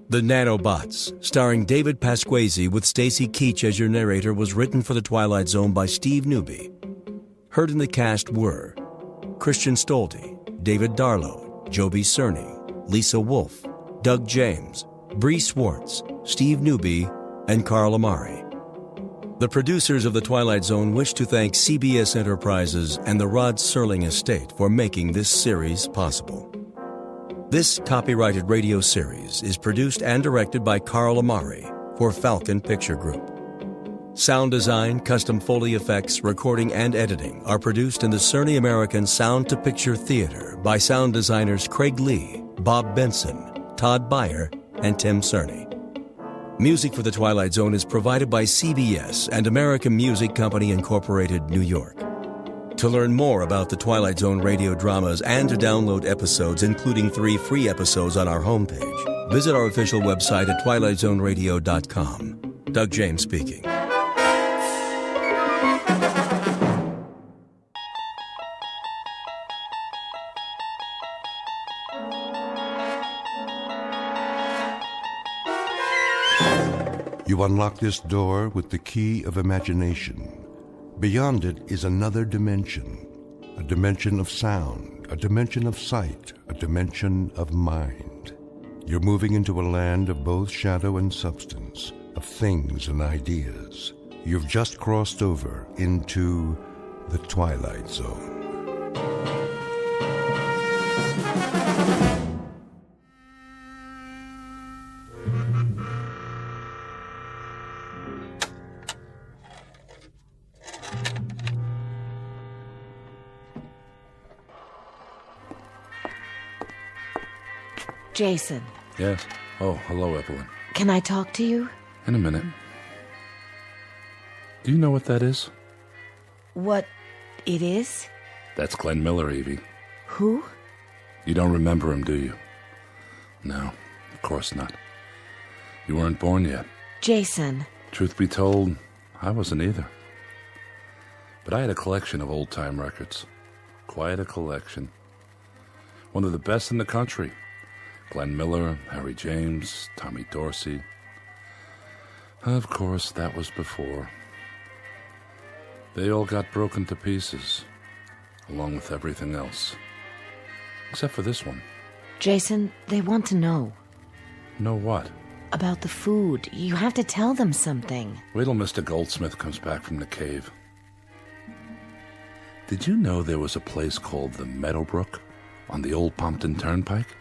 The Nanobots, starring David Pasquesi with Stacy Keach as your narrator, was written for The Twilight Zone by Steve Newby. Heard in the cast were Christian Stolte, David Darlow, Joby Cerny, Lisa Wolfe, Doug James, Bree Swartz, Steve Newby, and Carl Amari. The producers of The Twilight Zone wish to thank CBS Enterprises and the Rod Serling Estate for making this series possible. This copyrighted radio series is produced and directed by Carl Amari for Falcon Picture Group. Sound design, custom Foley effects, recording, and editing are produced in the Cerny American Sound to Picture Theater by sound designers Craig Lee, Bob Benson, Todd Beyer, and Tim Cerny. Music for The Twilight Zone is provided by CBS and American Music Company Incorporated, New York. To learn more about the Twilight Zone radio dramas and to download episodes, including 3 free episodes on our homepage, visit our official website at twilightzoneradio.com. Doug James speaking. You unlock this door with the key of imagination. Beyond it is another dimension, a dimension of sound, a dimension of sight, a dimension of mind. You're moving into a land of both shadow and substance, of things and ideas. You've just crossed over into the Twilight Zone. Jason. Yes? Oh, hello, Evelyn. Can I talk to you? In a minute. Do you know what that is? What it is? That's Glenn Miller, Evie. Who? You don't remember him, do you? No, of course not. You weren't born yet. Jason. Truth be told, I wasn't either. But I had a collection of old-time records. Quite a collection. One of the best in the country. Glenn Miller, Harry James, Tommy Dorsey. Of course, that was before. They all got broken to pieces, along with everything else. Except for this one. Jason, they want to know. Know what? About the food. You have to tell them something. Wait till Mr. Goldsmith comes back from the cave. Did you know there was a place called the Meadowbrook on the old Pompton Turnpike?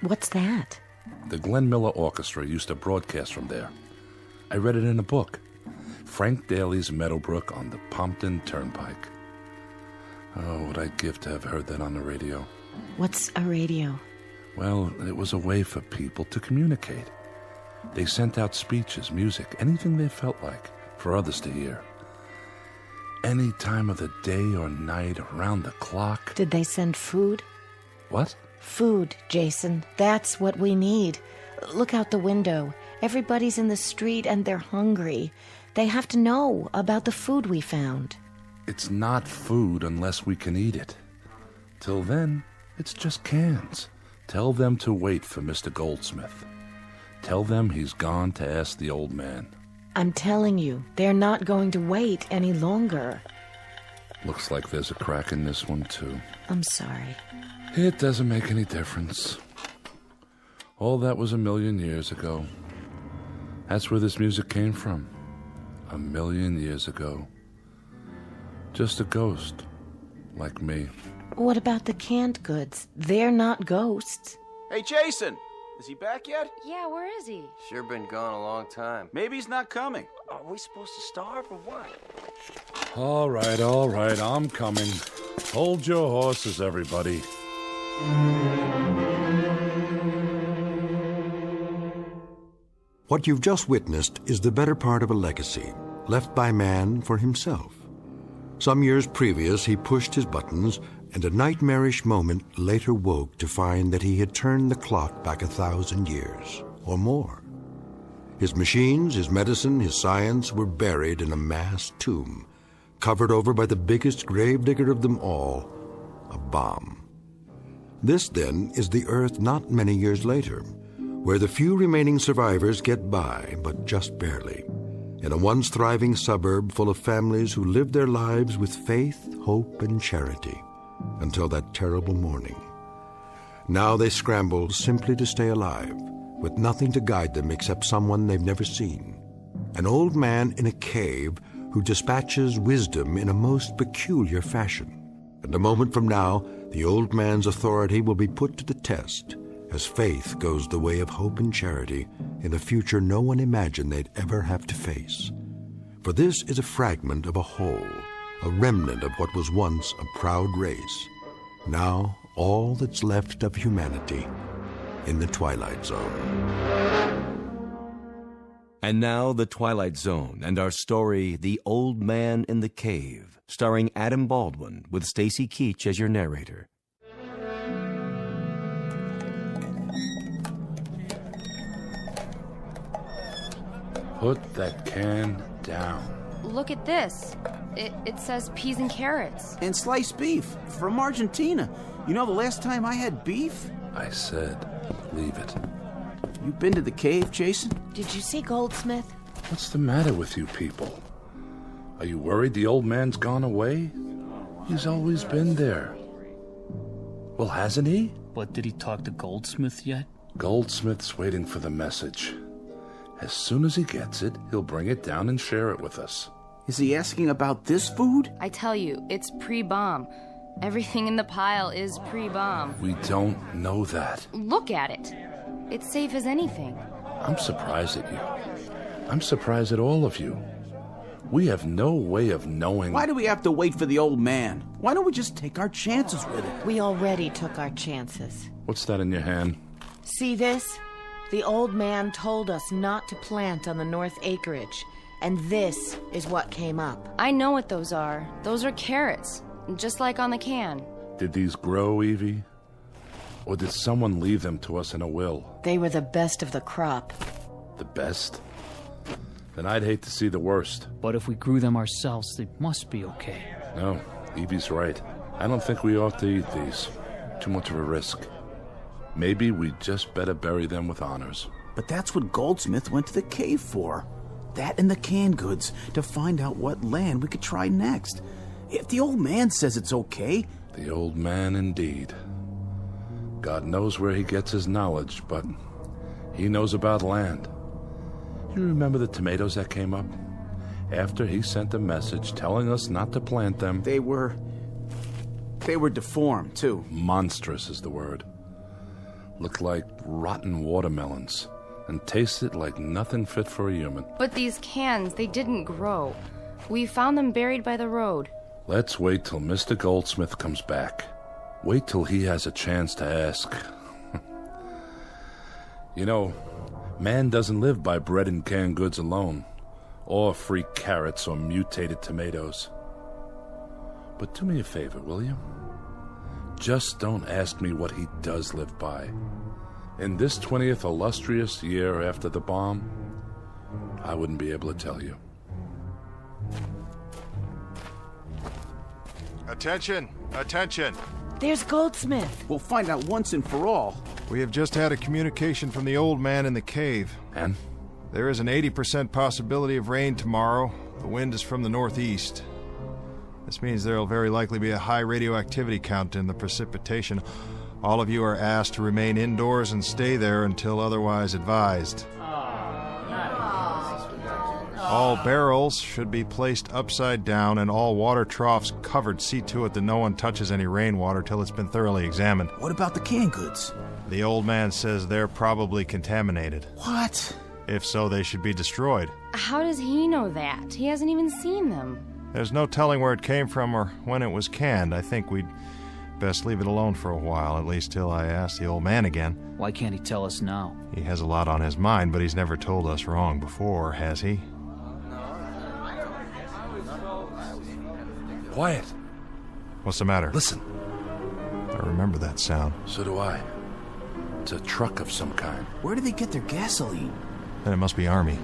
What's that? The Glenn Miller Orchestra used to broadcast from there. I read it in a book. Frank Daly's Meadowbrook on the Pompton Turnpike. Oh, what I'd give to have heard that on the radio. What's a radio? Well, it was a way for people to communicate. They sent out speeches, music, anything they felt like for others to hear. Any time of the day or night, around the clock. Did they send food? What? Food, Jason. That's what we need. Look out the window. Everybody's in the street and they're hungry. They have to know about the food we found. It's not food unless we can eat it. Till then, it's just cans. Tell them to wait for Mr. Goldsmith. Tell them he's gone to ask the old man. I'm telling you, they're not going to wait any longer. Looks like there's a crack in this one, too. I'm sorry. It doesn't make any difference. All that was 1,000,000 years ago. That's where this music came from. 1,000,000 years ago. Just a ghost, like me. What about the canned goods? They're not ghosts. Hey, Jason! Is he back yet? Yeah, where is he? Sure been gone a long time. Maybe he's not coming. Are we supposed to starve or what? All right, I'm coming. Hold your horses, everybody. What you've just witnessed is the better part of a legacy, left by man for himself. Some years previous, he pushed his buttons, and a nightmarish moment later woke to find that he had turned the clock back 1,000 years, or more. His machines, his medicine, his science were buried in a mass tomb, covered over by the biggest gravedigger of them all, a bomb. This, then, is the Earth not many years later, where the few remaining survivors get by, but just barely, in a once thriving suburb full of families who lived their lives with faith, hope, and charity, until that terrible morning. Now they scramble simply to stay alive, with nothing to guide them except someone they've never seen. An old man in a cave who dispatches wisdom in a most peculiar fashion. And a moment from now, the old man's authority will be put to the test, as faith goes the way of hope and charity in a future no one imagined they'd ever have to face. For this is a fragment of a whole, a remnant of what was once a proud race. Now, all that's left of humanity in the Twilight Zone. And now, The Twilight Zone and our story, The Old Man in the Cave, starring Adam Baldwin with Stacy Keach as your narrator. Put that can down. Look at this. It says peas and carrots. And sliced beef from Argentina. You know the last time I had beef? I said, leave it. You been to the cave, Jason? Did you see Goldsmith? What's the matter with you people? Are you worried the old man's gone away? He's always been there. Well, hasn't he? But did he talk to Goldsmith yet? Goldsmith's waiting for the message. As soon as he gets it, he'll bring it down and share it with us. Is he asking about this food? I tell you, it's pre-bomb. Everything in the pile is pre-bomb. We don't know that. Look at it. It's safe as anything. I'm surprised at you. I'm surprised at all of you. We have no way of knowing... Why do we have to wait for the old man? Why don't we just take our chances with it? We already took our chances. What's that in your hand? See this? The old man told us not to plant on the north acreage, and this is what came up. I know what those are. Those are carrots, just like on the can. Did these grow, Evie? Or did someone leave them to us in a will? They were the best of the crop. The best? Then I'd hate to see the worst. But if we grew them ourselves, they must be okay. No, Evie's right. I don't think we ought to eat these. Too much of a risk. Maybe we just better bury them with honors. But that's what Goldsmith went to the cave for. That and the canned goods, to find out what land we could try next. If the old man says it's okay... The old man, indeed. God knows where he gets his knowledge, but he knows about land. You remember the tomatoes that came up? After he sent a message telling us not to plant them. They were deformed, too. Monstrous is the word. Looked like rotten watermelons, and tasted like nothing fit for a human. But these cans, they didn't grow. We found them buried by the road. Let's wait till Mr. Goldsmith comes back. Wait till he has a chance to ask. You know, man doesn't live by bread and canned goods alone, or free carrots or mutated tomatoes. But do me a favor, will you? Just don't ask me what he does live by. In this 20th illustrious year after the bomb, I wouldn't be able to tell you. Attention! Attention! There's Goldsmith. We'll find out once and for all. We have just had a communication from the old man in the cave. And? There is an 80% possibility of rain tomorrow. The wind is from the northeast. This means there will very likely be a high radioactivity count in the precipitation. All of you are asked to remain indoors and stay there until otherwise advised. All barrels should be placed upside down and all water troughs covered. See to it that no one touches any rainwater till it's been thoroughly examined. What about the canned goods? The old man says they're probably contaminated. What? If so, they should be destroyed. How does he know that? He hasn't even seen them. There's no telling where it came from or when it was canned. I think we'd best leave it alone for a while, at least till I ask the old man again. Why can't he tell us now? He has a lot on his mind, but he's never told us wrong before, has he? Quiet. What's the matter? Listen. I remember that sound. So do I. It's a truck of some kind. Where do they get their gasoline? Then it must be Army.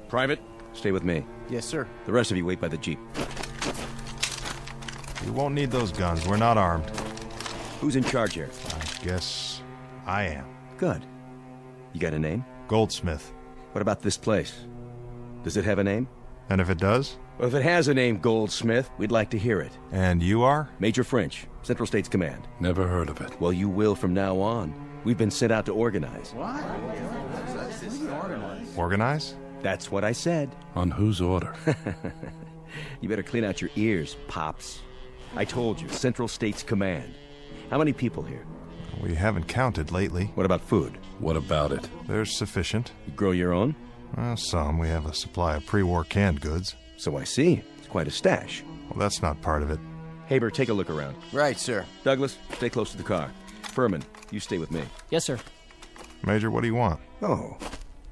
Private, stay with me. Yes, sir. The rest of you wait by the Jeep. You won't need those guns. We're not armed. Who's in charge here? I guess I am. Good. You got a name? Goldsmith. What about this place? Does it have a name? And if it does? Well, if it has a name, Goldsmith, we'd like to hear it. And you are? Major French, Central States Command. Never heard of it. Well, you will from now on. We've been sent out to organize. What? Organize? That's what I said. On whose order? You better clean out your ears, Pops. I told you, Central States Command. How many people here? We haven't counted lately. What about food? What about it? There's sufficient. You grow your own? Well, some. We have a supply of pre-war canned goods. So I see. It's quite a stash. Well, that's not part of it. Haber, take a look around. Right, sir. Douglas, stay close to the car. Furman, you stay with me. Yes, sir. Major, what do you want? Oh,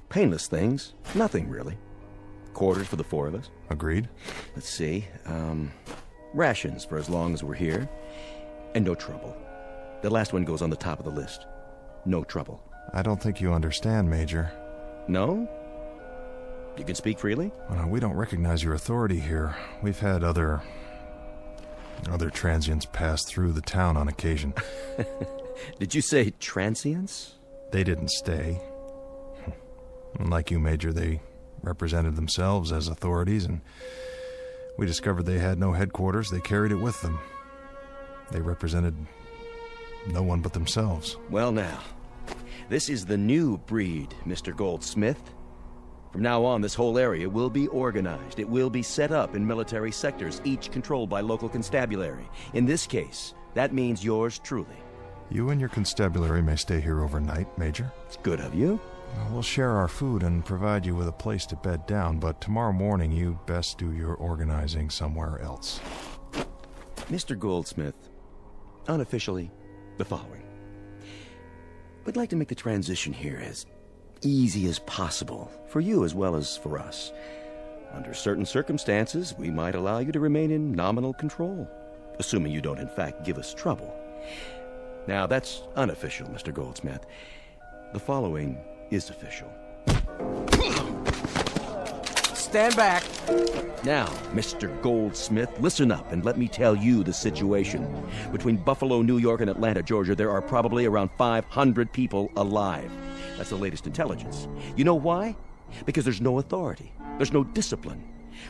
painless things. Nothing, really. Quarters for the four of us. Agreed. Let's see. Rations for as long as we're here. And no trouble. The last one goes on the top of the list. No trouble. I don't think you understand, Major. No? You can speak freely? We don't recognize your authority here. We've had other transients pass through the town on occasion. Did you say transients? They didn't stay. Like you, Major, they represented themselves as authorities, and we discovered they had no headquarters. They carried it with them. They represented no one but themselves. Well, now, this is the new breed, Mr. Goldsmith. From now on, this whole area will be organized. It will be set up in military sectors, each controlled by local constabulary. In this case, that means yours truly. You and your constabulary may stay here overnight, Major. It's good of you. We'll share our food and provide you with a place to bed down, but tomorrow morning you best do your organizing somewhere else. Mr. Goldsmith, unofficially, the following. We'd like to make the transition here as easy as possible, for you as well as for us. Under certain circumstances, we might allow you to remain in nominal control, assuming you don't in fact give us trouble. Now, that's unofficial, Mr. Goldsmith. The following is official. Stand back. Now, Mr. Goldsmith, listen up and let me tell you the situation. Between Buffalo, New York, and Atlanta, Georgia, there are probably around 500 people alive. That's the latest intelligence. You know why? Because there's no authority. There's no discipline.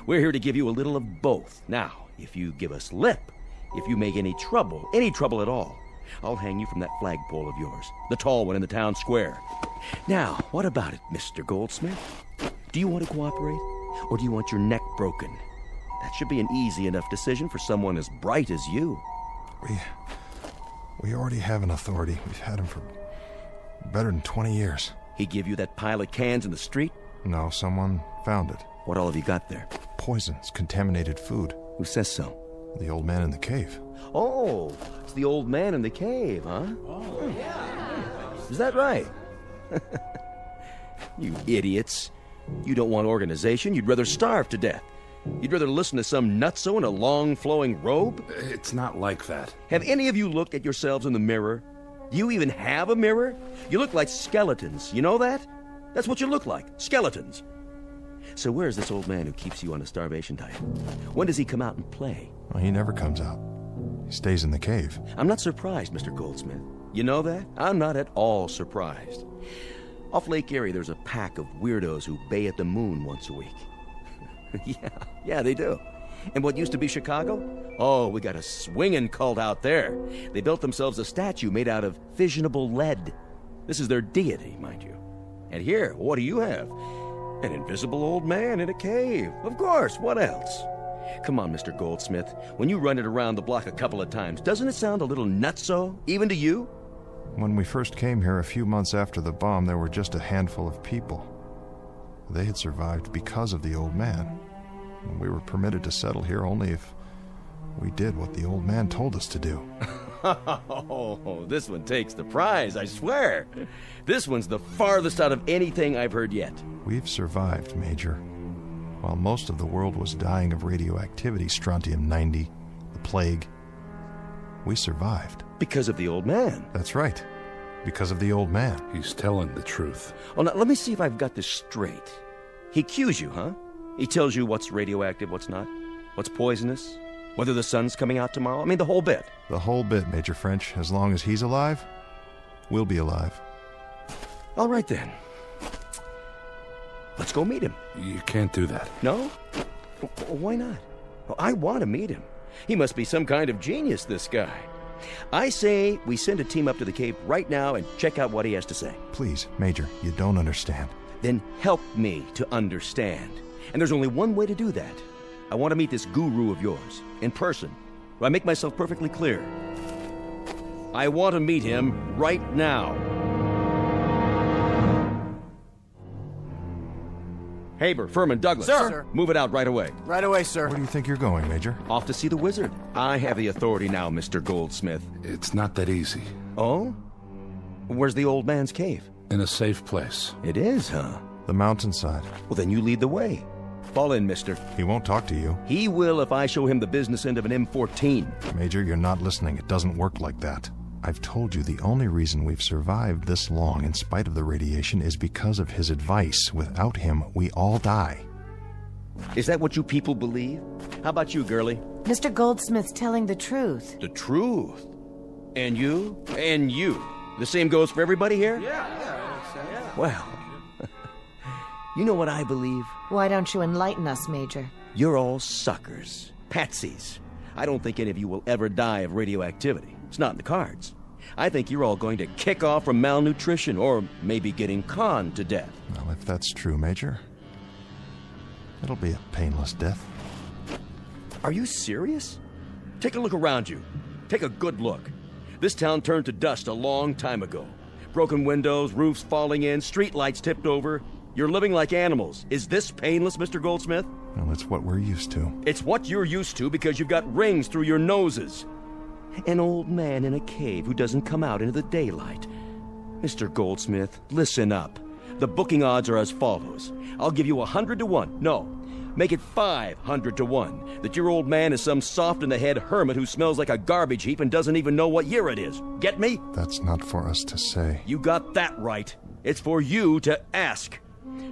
We're here to give you a little of both. Now, if you give us lip, if you make any trouble at all, I'll hang you from that flagpole of yours, the tall one in the town square. Now, what about it, Mr. Goldsmith? Do you want to cooperate, or do you want your neck broken? That should be an easy enough decision for someone as bright as you. We already have an authority. We've had him for better than 20 years. He give you that pile of cans in the street? No, someone found it. What all have you got there? Poisons, contaminated food. Who says so? The old man in the cave. Oh, it's the old man in the cave, huh? Oh, yeah. Is that right? You idiots. You don't want organization. You'd rather starve to death. You'd rather listen to some nutso in a long, flowing robe? It's not like that. Have any of you looked at yourselves in the mirror? Do you even have a mirror? You look like skeletons. You know that? That's what you look like. Skeletons. So where's this old man who keeps you on a starvation diet? When does he come out and play? Well, he never comes out. He stays in the cave. I'm not surprised, Mr. Goldsmith. You know that? I'm not at all surprised. Off Lake Erie, there's a pack of weirdos who bay at the moon once a week. Yeah, they do. And what used to be Chicago? Oh, we got a swinging cult out there. They built themselves a statue made out of fissionable lead. This is their deity, mind you. And here, what do you have? An invisible old man in a cave. Of course, what else? Come on, Mr. Goldsmith. When you run it around the block a couple of times, doesn't it sound a little nutso, even to you? When we first came here a few months after the bomb, there were just a handful of people. They had survived because of the old man. And we were permitted to settle here only if we did what the old man told us to do. Oh, this one takes the prize, I swear. This one's the farthest out of anything I've heard yet. We've survived, Major. While most of the world was dying of radioactivity, strontium-90, the plague, we survived. Because of the old man. That's right. Because of the old man. He's telling the truth. Well, now, let me see if I've got this straight. He cues you, huh? He tells you what's radioactive, what's not, what's poisonous, whether the sun's coming out tomorrow. I mean, the whole bit. The whole bit, Major French. As long as he's alive, we'll be alive. All right, then. Let's go meet him. You can't do that. No? Why not? Well, I want to meet him. He must be some kind of genius, this guy. I say we send a team up to the cave right now and check out what he has to say. Please, Major, you don't understand. Then help me to understand. And there's only one way to do that. I want to meet this guru of yours, in person. Do I make myself perfectly clear? I want to meet him right now. Haber, Furman, Douglas. Sir. Move it out right away. Right away, sir. Where do you think you're going, Major? Off to see the wizard. I have the authority now, Mr. Goldsmith. It's not that easy. Oh? Where's the old man's cave? In a safe place. It is, huh? The mountainside. Well, then you lead the way. Fall in, mister. He won't talk to you. He will if I show him the business end of an M14. Major, you're not listening. It doesn't work like that. I've told you the only reason we've survived this long in spite of the radiation is because of his advice. Without him, we all die. Is that what you people believe? How about you, girlie? Mr. Goldsmith's telling the truth. The truth? And you? And you? The same goes for everybody here? Yeah. Well, you know what I believe? Why don't you enlighten us, Major? You're all suckers. Patsies. I don't think any of you will ever die of radioactivity. It's not in the cards. I think you're all going to kick off from malnutrition or maybe getting conned to death. Well, if that's true, Major, it'll be a painless death. Are you serious? Take a look around you. Take a good look. This town turned to dust a long time ago. Broken windows, roofs falling in, street lights tipped over. You're living like animals. Is this painless, Mr. Goldsmith? Well, it's what we're used to. It's what you're used to because you've got rings through your noses. An old man in a cave who doesn't come out into the daylight. Mr. Goldsmith, listen up. The booking odds are as follows. I'll give you 100 to 1. No, make it 500 to 1 that your old man is some soft-in-the-head hermit who smells like a garbage heap and doesn't even know what year it is. Get me? That's not for us to say. You got that right. It's for you to ask.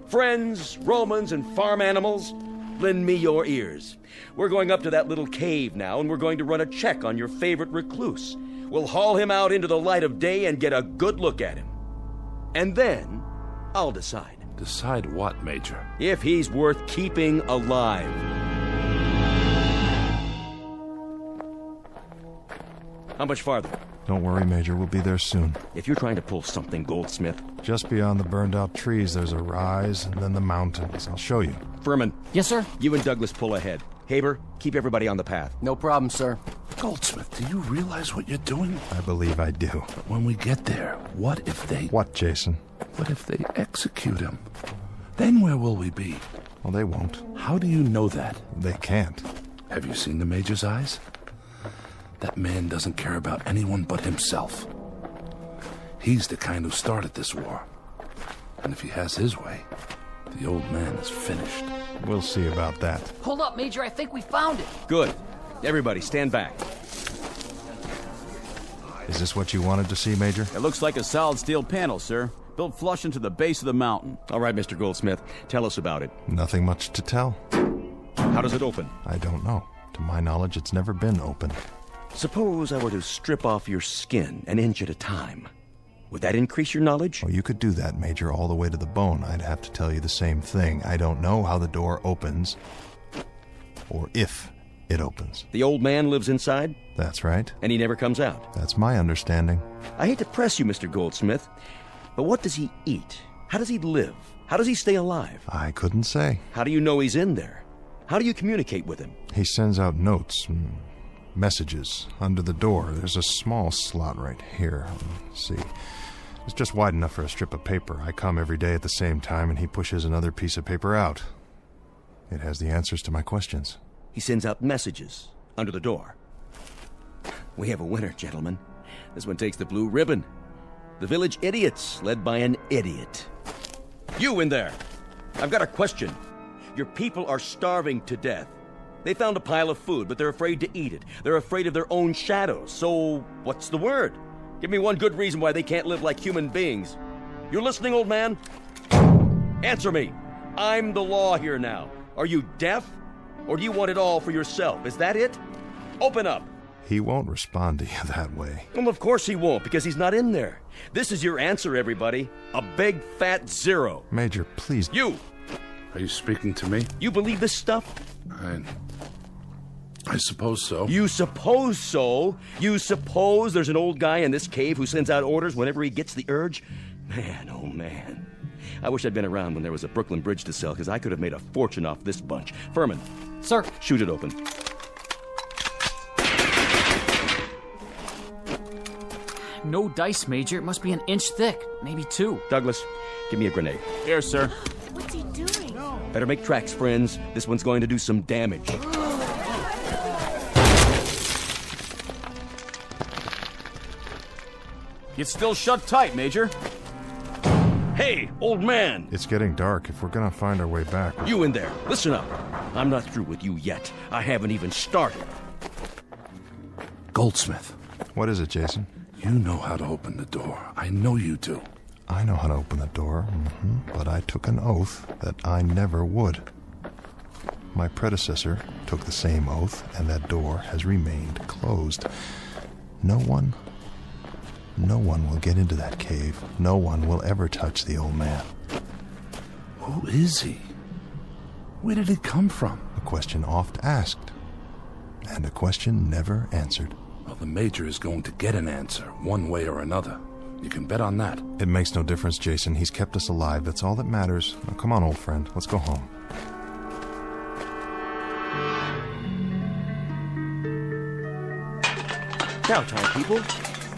Friends, Romans, and farm animals, lend me your ears. We're going up to that little cave now, and we're going to run a check on your favorite recluse. We'll haul him out into the light of day and get a good look at him. And then, I'll decide. Decide what, Major? If he's worth keeping alive. How much farther? Don't worry, Major. We'll be there soon. If you're trying to pull something, Goldsmith. Just beyond the burned-out trees, there's a rise, and then the mountains. I'll show you. Furman. Yes, sir? You and Douglas pull ahead. Haber, keep everybody on the path. No problem, sir. Goldsmith, do you realize what you're doing? I believe I do. But when we get there, what if they... What, Jason? What if they execute him? Then where will we be? Well, they won't. How do you know that? They can't. Have you seen the Major's eyes? That man doesn't care about anyone but himself. He's the kind who started this war. And if he has his way, the old man is finished. We'll see about that. Hold up, Major. I think we found it. Good. Everybody, stand back. Is this what you wanted to see, Major? It looks like a solid steel panel, sir. Built flush into the base of the mountain. All right, Mr. Goldsmith, tell us about it. Nothing much to tell. How does it open? I don't know. To my knowledge, it's never been opened. Suppose I were to strip off your skin an inch at a time. Would that increase your knowledge? Oh, you could do that, Major, all the way to the bone. I'd have to tell you the same thing. I don't know how the door opens, or if it opens. The old man lives inside? That's right. And he never comes out? That's my understanding. I hate to press you, Mr. Goldsmith, but what does he eat? How does he live? How does he stay alive? I couldn't say. How do you know he's in there? How do you communicate with him? He sends out notes, messages under the door. There's a small slot right here. Let's see. It's just wide enough for a strip of paper. I come every day at the same time, and he pushes another piece of paper out. It has the answers to my questions. He sends out messages under the door. We have a winner, gentlemen. This one takes the blue ribbon. The village idiots, led by an idiot. You in there! I've got a question. Your people are starving to death. They found a pile of food, but they're afraid to eat it. They're afraid of their own shadows. So, what's the word? Give me one good reason why they can't live like human beings. You listening, old man? Answer me. I'm the law here now. Are you deaf? Or do you want it all for yourself? Is that it? Open up. He won't respond to you that way. Well, of course he won't, because he's not in there. This is your answer, everybody. A big, fat zero. Major, please. You! Are you speaking to me? You believe this stuff? I suppose so. You suppose so? You suppose there's an old guy in this cave who sends out orders whenever he gets the urge? Man, oh man. I wish I'd been around when there was a Brooklyn Bridge to sell, because I could have made a fortune off this bunch. Furman. Sir. Shoot it open. No dice, Major. It must be an inch thick. Maybe 2. Douglas, give me a grenade. Here, sir. What's he doing? Better make tracks, friends. This one's going to do some damage. It's still shut tight, Major. Hey, old man! It's getting dark. If we're gonna find our way back... You in there, listen up. I'm not through with you yet. I haven't even started. Goldsmith. What is it, Jason? You know how to open the door. I know you do. I know how to open the door, but I took an oath that I never would. My predecessor took the same oath, and that door has remained closed. No one will get into that cave. No one will ever touch the old man. Who is he? Where did he come from? A question oft asked, and a question never answered. Well, the Major is going to get an answer, one way or another. You can bet on that. It makes no difference, Jason. He's kept us alive. That's all that matters. Now, come on, old friend. Let's go home. Now, time, people.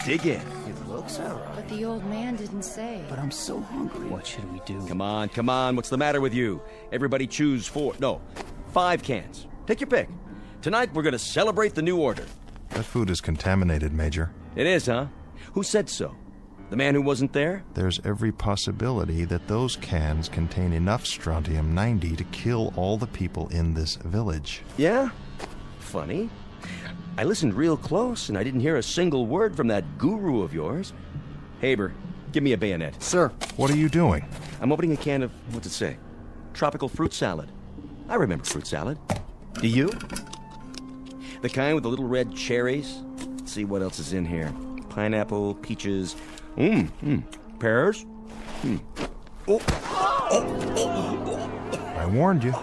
Dig in. It looks all right. But the old man didn't say. But I'm so hungry. What should we do? Come on. What's the matter with you? Everybody choose 5 cans. Take your pick. Tonight, we're going to celebrate the new order. That food is contaminated, Major. It is, huh? Who said so? The man who wasn't there? There's every possibility that those cans contain enough strontium-90 to kill all the people in this village. Yeah? Funny. I listened real close, and I didn't hear a single word from that guru of yours. Haber, give me a bayonet. Sir. What are you doing? I'm opening a can of, what's it say? Tropical fruit salad. I remember fruit salad. Do you? The kind with the little red cherries. Let's see what else is in here. Pineapple, peaches, pears. Oh, I warned you.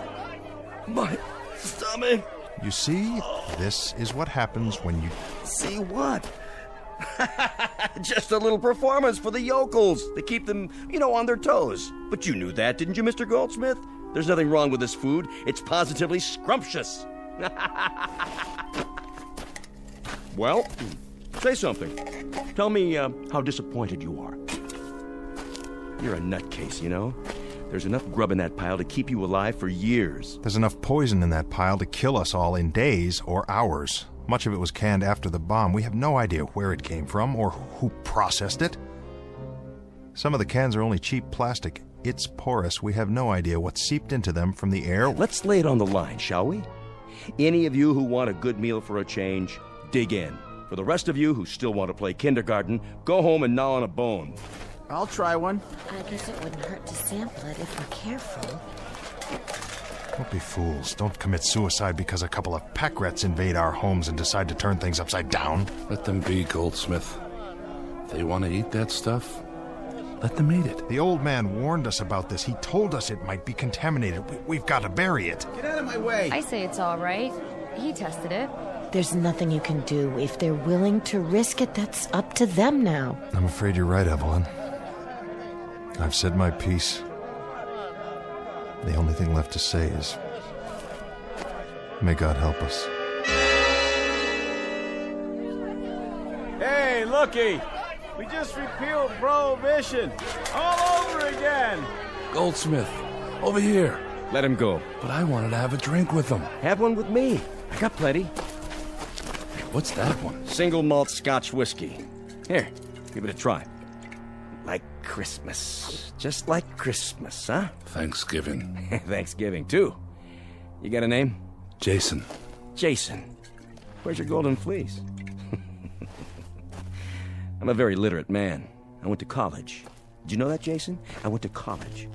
My stomach. You see, this is what happens when you... See what? Just a little performance for the yokels to keep them, on their toes. But you knew that, didn't you, Mr. Goldsmith? There's nothing wrong with this food. It's positively scrumptious. Well, say something. Tell me how disappointed you are. You're a nutcase, There's enough grub in that pile to keep you alive for years. There's enough poison in that pile to kill us all in days or hours. Much of it was canned after the bomb. We have no idea where it came from or who processed it. Some of the cans are only cheap plastic. It's porous. We have no idea what seeped into them from the air. Let's lay it on the line, shall we? Any of you who want a good meal for a change, dig in. For the rest of you who still want to play kindergarten, go home and gnaw on a bone. I'll try one. I guess it wouldn't hurt to sample it if we're careful. Don't be fools. Don't commit suicide because a couple of pack rats invade our homes and decide to turn things upside down. Let them be, Goldsmith. If they want to eat that stuff, let them eat it. The old man warned us about this. He told us it might be contaminated. We've got to bury it. Get out of my way. I say it's all right. He tested it. There's nothing you can do. If they're willing to risk it, that's up to them now. I'm afraid you're right, Evelyn. I've said my piece. The only thing left to say is, may God help us. Hey, looky! We just repealed Prohibition. All over again. Goldsmith, over here. Let him go. But I wanted to have a drink with him. Have one with me. I got plenty. What's that one? Single malt Scotch whiskey. Here, give it a try. Like Christmas. Just like Christmas, huh? Thanksgiving. Thanksgiving, too. You got a name? Jason. Jason. Where's your golden fleece? I'm a very literate man. I went to college. Did you know that, Jason? I went to college.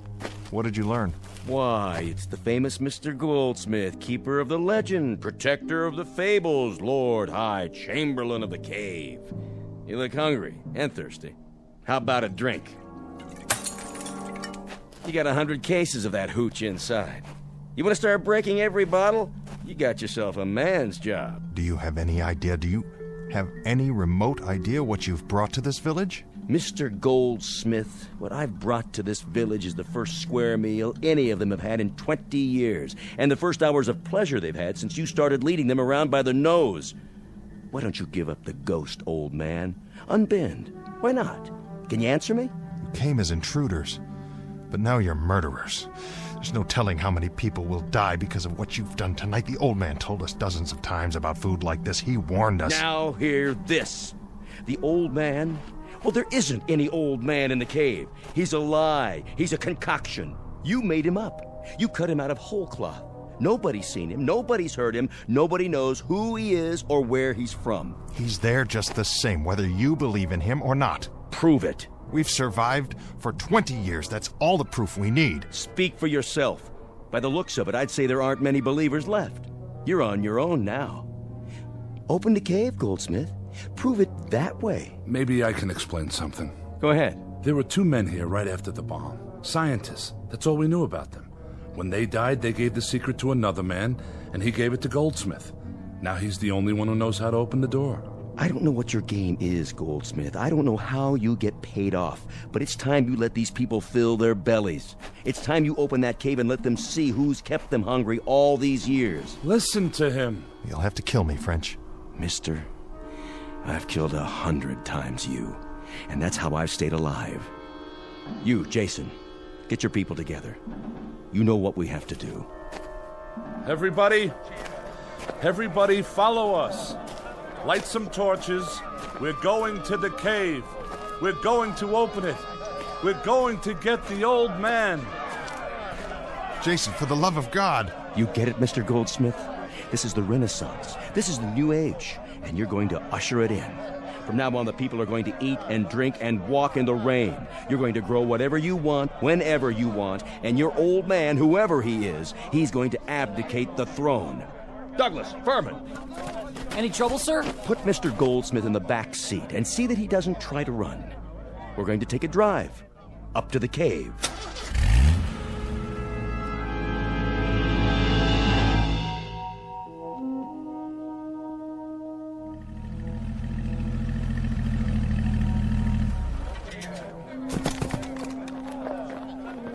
What did you learn? Why, it's the famous Mr. Goldsmith, keeper of the legend, protector of the fables, Lord High Chamberlain of the cave. You look hungry and thirsty. How about a drink? You got 100 cases of that hooch inside. You want to start breaking every bottle? You got yourself a man's job. Do you have any idea? Do you have any remote idea what you've brought to this village? Mr. Goldsmith, what I've brought to this village is the first square meal any of them have had in 20 years, and the first hours of pleasure they've had since you started leading them around by the nose. Why don't you give up the ghost, old man? Unbend. Why not? Can you answer me? You came as intruders, but now you're murderers. There's no telling how many people will die because of what you've done tonight. The old man told us dozens of times about food like this. He warned us. Now hear this. The old man... Well, there isn't any old man in the cave. He's a lie. He's a concoction. You made him up. You cut him out of whole cloth. Nobody's seen him. Nobody's heard him. Nobody knows who he is or where he's from. He's there just the same, whether you believe in him or not. Prove it. We've survived for 20 years. That's all the proof we need. Speak for yourself. By the looks of it, I'd say there aren't many believers left. You're on your own now. Open the cave, Goldsmith. Prove it that way. Maybe I can explain something. Go ahead. There were 2 men here right after the bomb. Scientists. That's all we knew about them. When they died, they gave the secret to another man, and he gave it to Goldsmith. Now he's the only one who knows how to open the door. I don't know what your game is, Goldsmith. I don't know how you get paid off. But it's time you let these people fill their bellies. It's time you open that cave and let them see who's kept them hungry all these years. Listen to him. You'll have to kill me, French. Mister, I've killed 100 times you. And that's how I've stayed alive. You, Jason, get your people together. You know what we have to do. Everybody follow us. Light some torches. We're going to the cave. We're going to open it. We're going to get the old man. Jason, for the love of God. You get it, Mr. Goldsmith? This is the Renaissance. This is the New Age. And you're going to usher it in. From now on, the people are going to eat and drink and walk in the rain. You're going to grow whatever you want, whenever you want, and your old man, whoever he is, he's going to abdicate the throne. Douglas, Furman. Any trouble, sir? Put Mr. Goldsmith in the back seat and see that he doesn't try to run. We're going to take a drive up to the cave.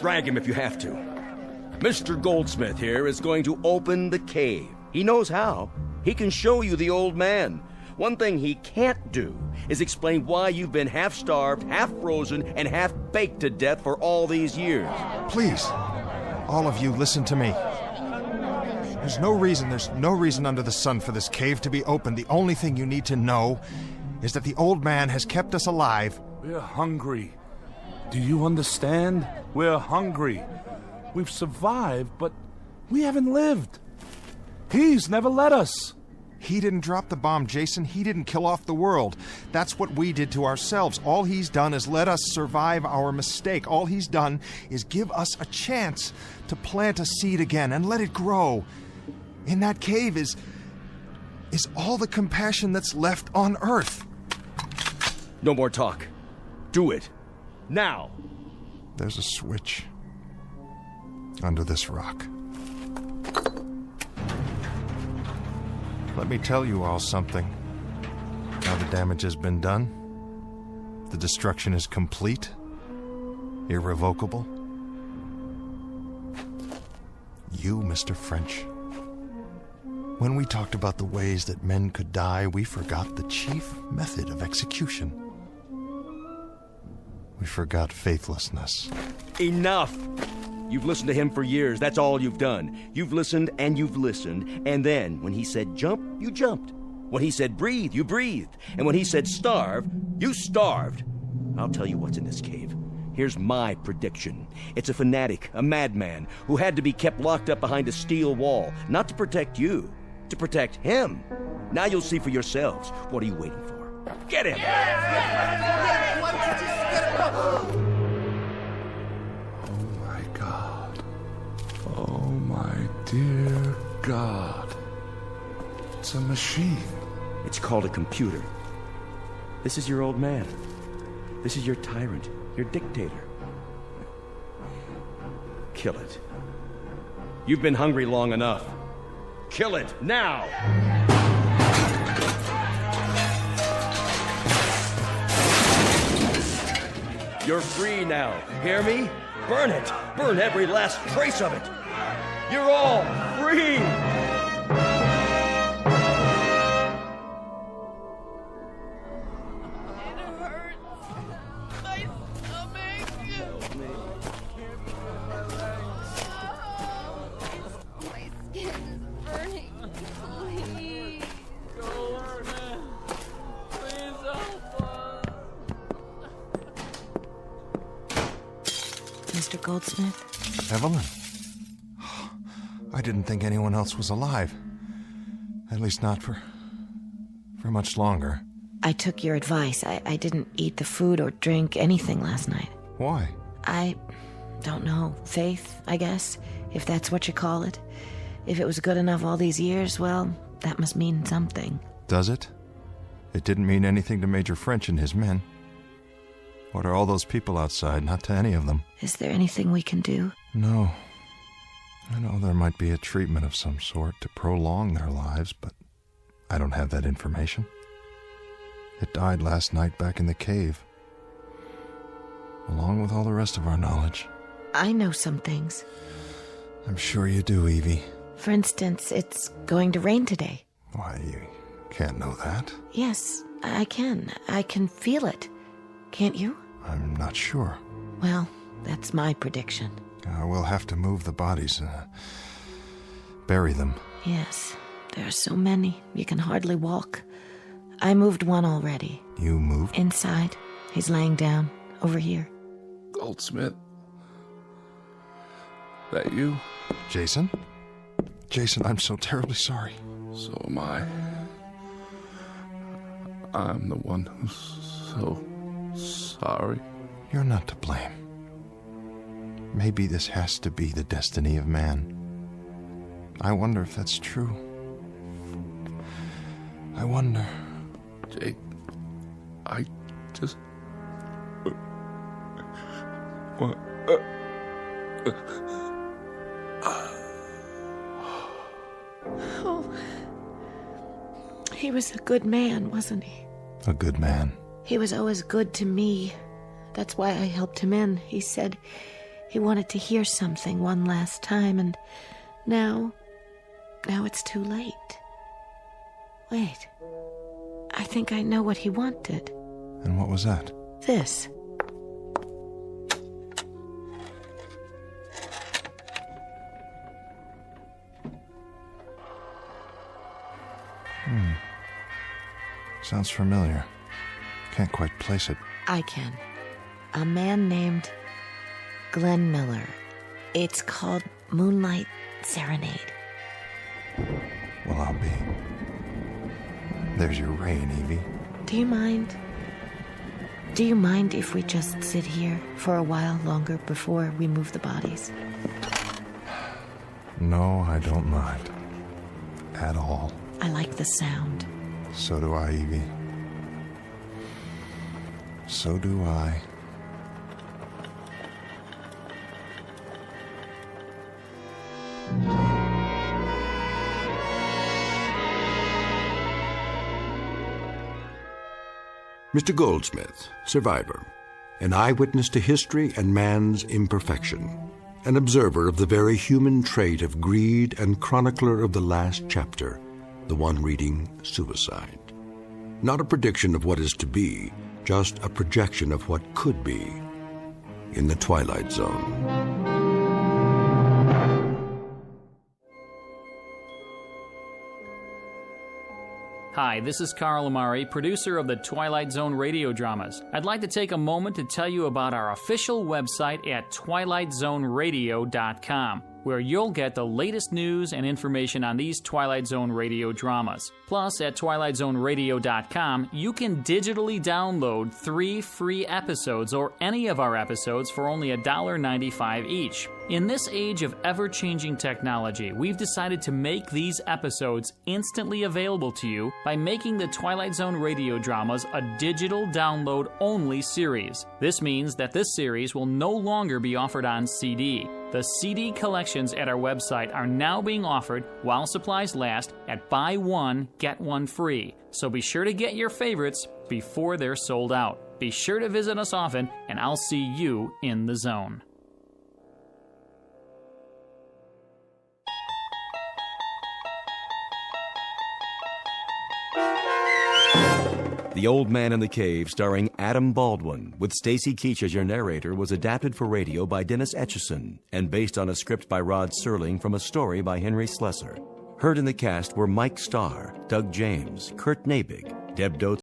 Drag him if you have to. Mr. Goldsmith here is going to open the cave. He knows how. He can show you the old man. One thing he can't do is explain why you've been half-starved, half-frozen, and half-baked to death for all these years. Please, all of you, listen to me. There's no reason under the sun for this cave to be open. The only thing you need to know is that the old man has kept us alive. We're hungry. Do you understand? We're hungry. We've survived, but we haven't lived. He's never let us. He didn't drop the bomb, Jason. He didn't kill off the world. That's what we did to ourselves. All he's done is let us survive our mistake. All he's done is give us a chance to plant a seed again and let it grow. In that cave is all the compassion that's left on Earth. No more talk. Do it. Now. There's a switch under this rock. Let me tell you all something. Now the damage has been done. The destruction is complete. Irrevocable. You, Mr. French. When we talked about the ways that men could die, we forgot the chief method of execution. We forgot faithlessness. Enough! You've listened to him for years. That's all you've done. You've listened, and then, when he said jump, you jumped. When he said breathe, you breathed. And when he said starve, you starved. I'll tell you what's in this cave. Here's my prediction. It's a fanatic, a madman, who had to be kept locked up behind a steel wall, not to protect you, to protect him. Now you'll see for yourselves. What are you waiting for? Get him! Oh, my dear God. It's a machine. It's called a computer. This is your old man. This is your tyrant, your dictator. Kill it. You've been hungry long enough. Kill it, now! You're free now. Hear me? Burn it. Burn every last trace of it. You're all free. Mr. Goldsmith? Evelyn? I didn't think anyone else was alive. At least not for much longer. I took your advice. I didn't eat the food or drink anything last night. Why? I don't know. Faith, I guess, if that's what you call it. If it was good enough all these years, well, that must mean something. Does it? It didn't mean anything to Major French and his men. What are all those people outside? Not to any of them. Is there anything we can do? No. I know there might be a treatment of some sort to prolong their lives, but I don't have that information. It died last night back in the cave, along with all the rest of our knowledge. I know some things. I'm sure you do, Evie. For instance, it's going to rain today. Why, you can't know that. Yes, I can. I can feel it. Can't you? I'm not sure. Well, that's my prediction. We'll have to move the bodies, bury them. Yes, there are so many, you can hardly walk. I moved one already. You moved? Inside. He's laying down, over here. Goldsmith? That you? Jason? Jason, I'm so terribly sorry. So am I. I'm the one who's so sorry. You're not to blame. Maybe this has to be the destiny of man. I wonder if that's true. I wonder. Jake, I just... Oh. He was a good man, wasn't he? A good man. He was always good to me. That's why I helped him in. He said He wanted to hear something one last time, and now it's too late. Wait, I think I know what he wanted. And what was that? This. Sounds familiar. Can't quite place it. I can. A man named Glenn Miller. It's called Moonlight Serenade. Well, I'll be. There's your rain, Evie. Do you mind? Do you mind if we just sit here for a while longer before we move the bodies? No, I don't mind. At all. I like the sound. So do I, Evie. So do I. Mr. Goldsmith, survivor, an eyewitness to history and man's imperfection, an observer of the very human trait of greed and chronicler of the last chapter, the one reading suicide. Not a prediction of what is to be, just a projection of what could be in the Twilight Zone. Hi, this is Carl Amari, producer of the Twilight Zone radio dramas. I'd like to take a moment to tell you about our official website at twilightzoneradio.com, where you'll get the latest news and information on these Twilight Zone radio dramas. Plus, at twilightzoneradio.com, you can digitally download 3 free episodes or any of our episodes for only $1.95 each. In this age of ever-changing technology, we've decided to make these episodes instantly available to you by making the Twilight Zone radio dramas a digital download-only series. This means that this series will no longer be offered on CD. The CD collections at our website are now being offered while supplies last at buy one, get one free. So be sure to get your favorites before they're sold out. Be sure to visit us often, and I'll see you in the zone. The Old Man in the Cave, starring Adam Baldwin, with Stacy Keach as your narrator, was adapted for radio by Dennis Etchison and based on a script by Rod Serling from a story by Henry Slesser. Heard in the cast were Mike Starr, Doug James, Kurt Nabig, Deb Dotes,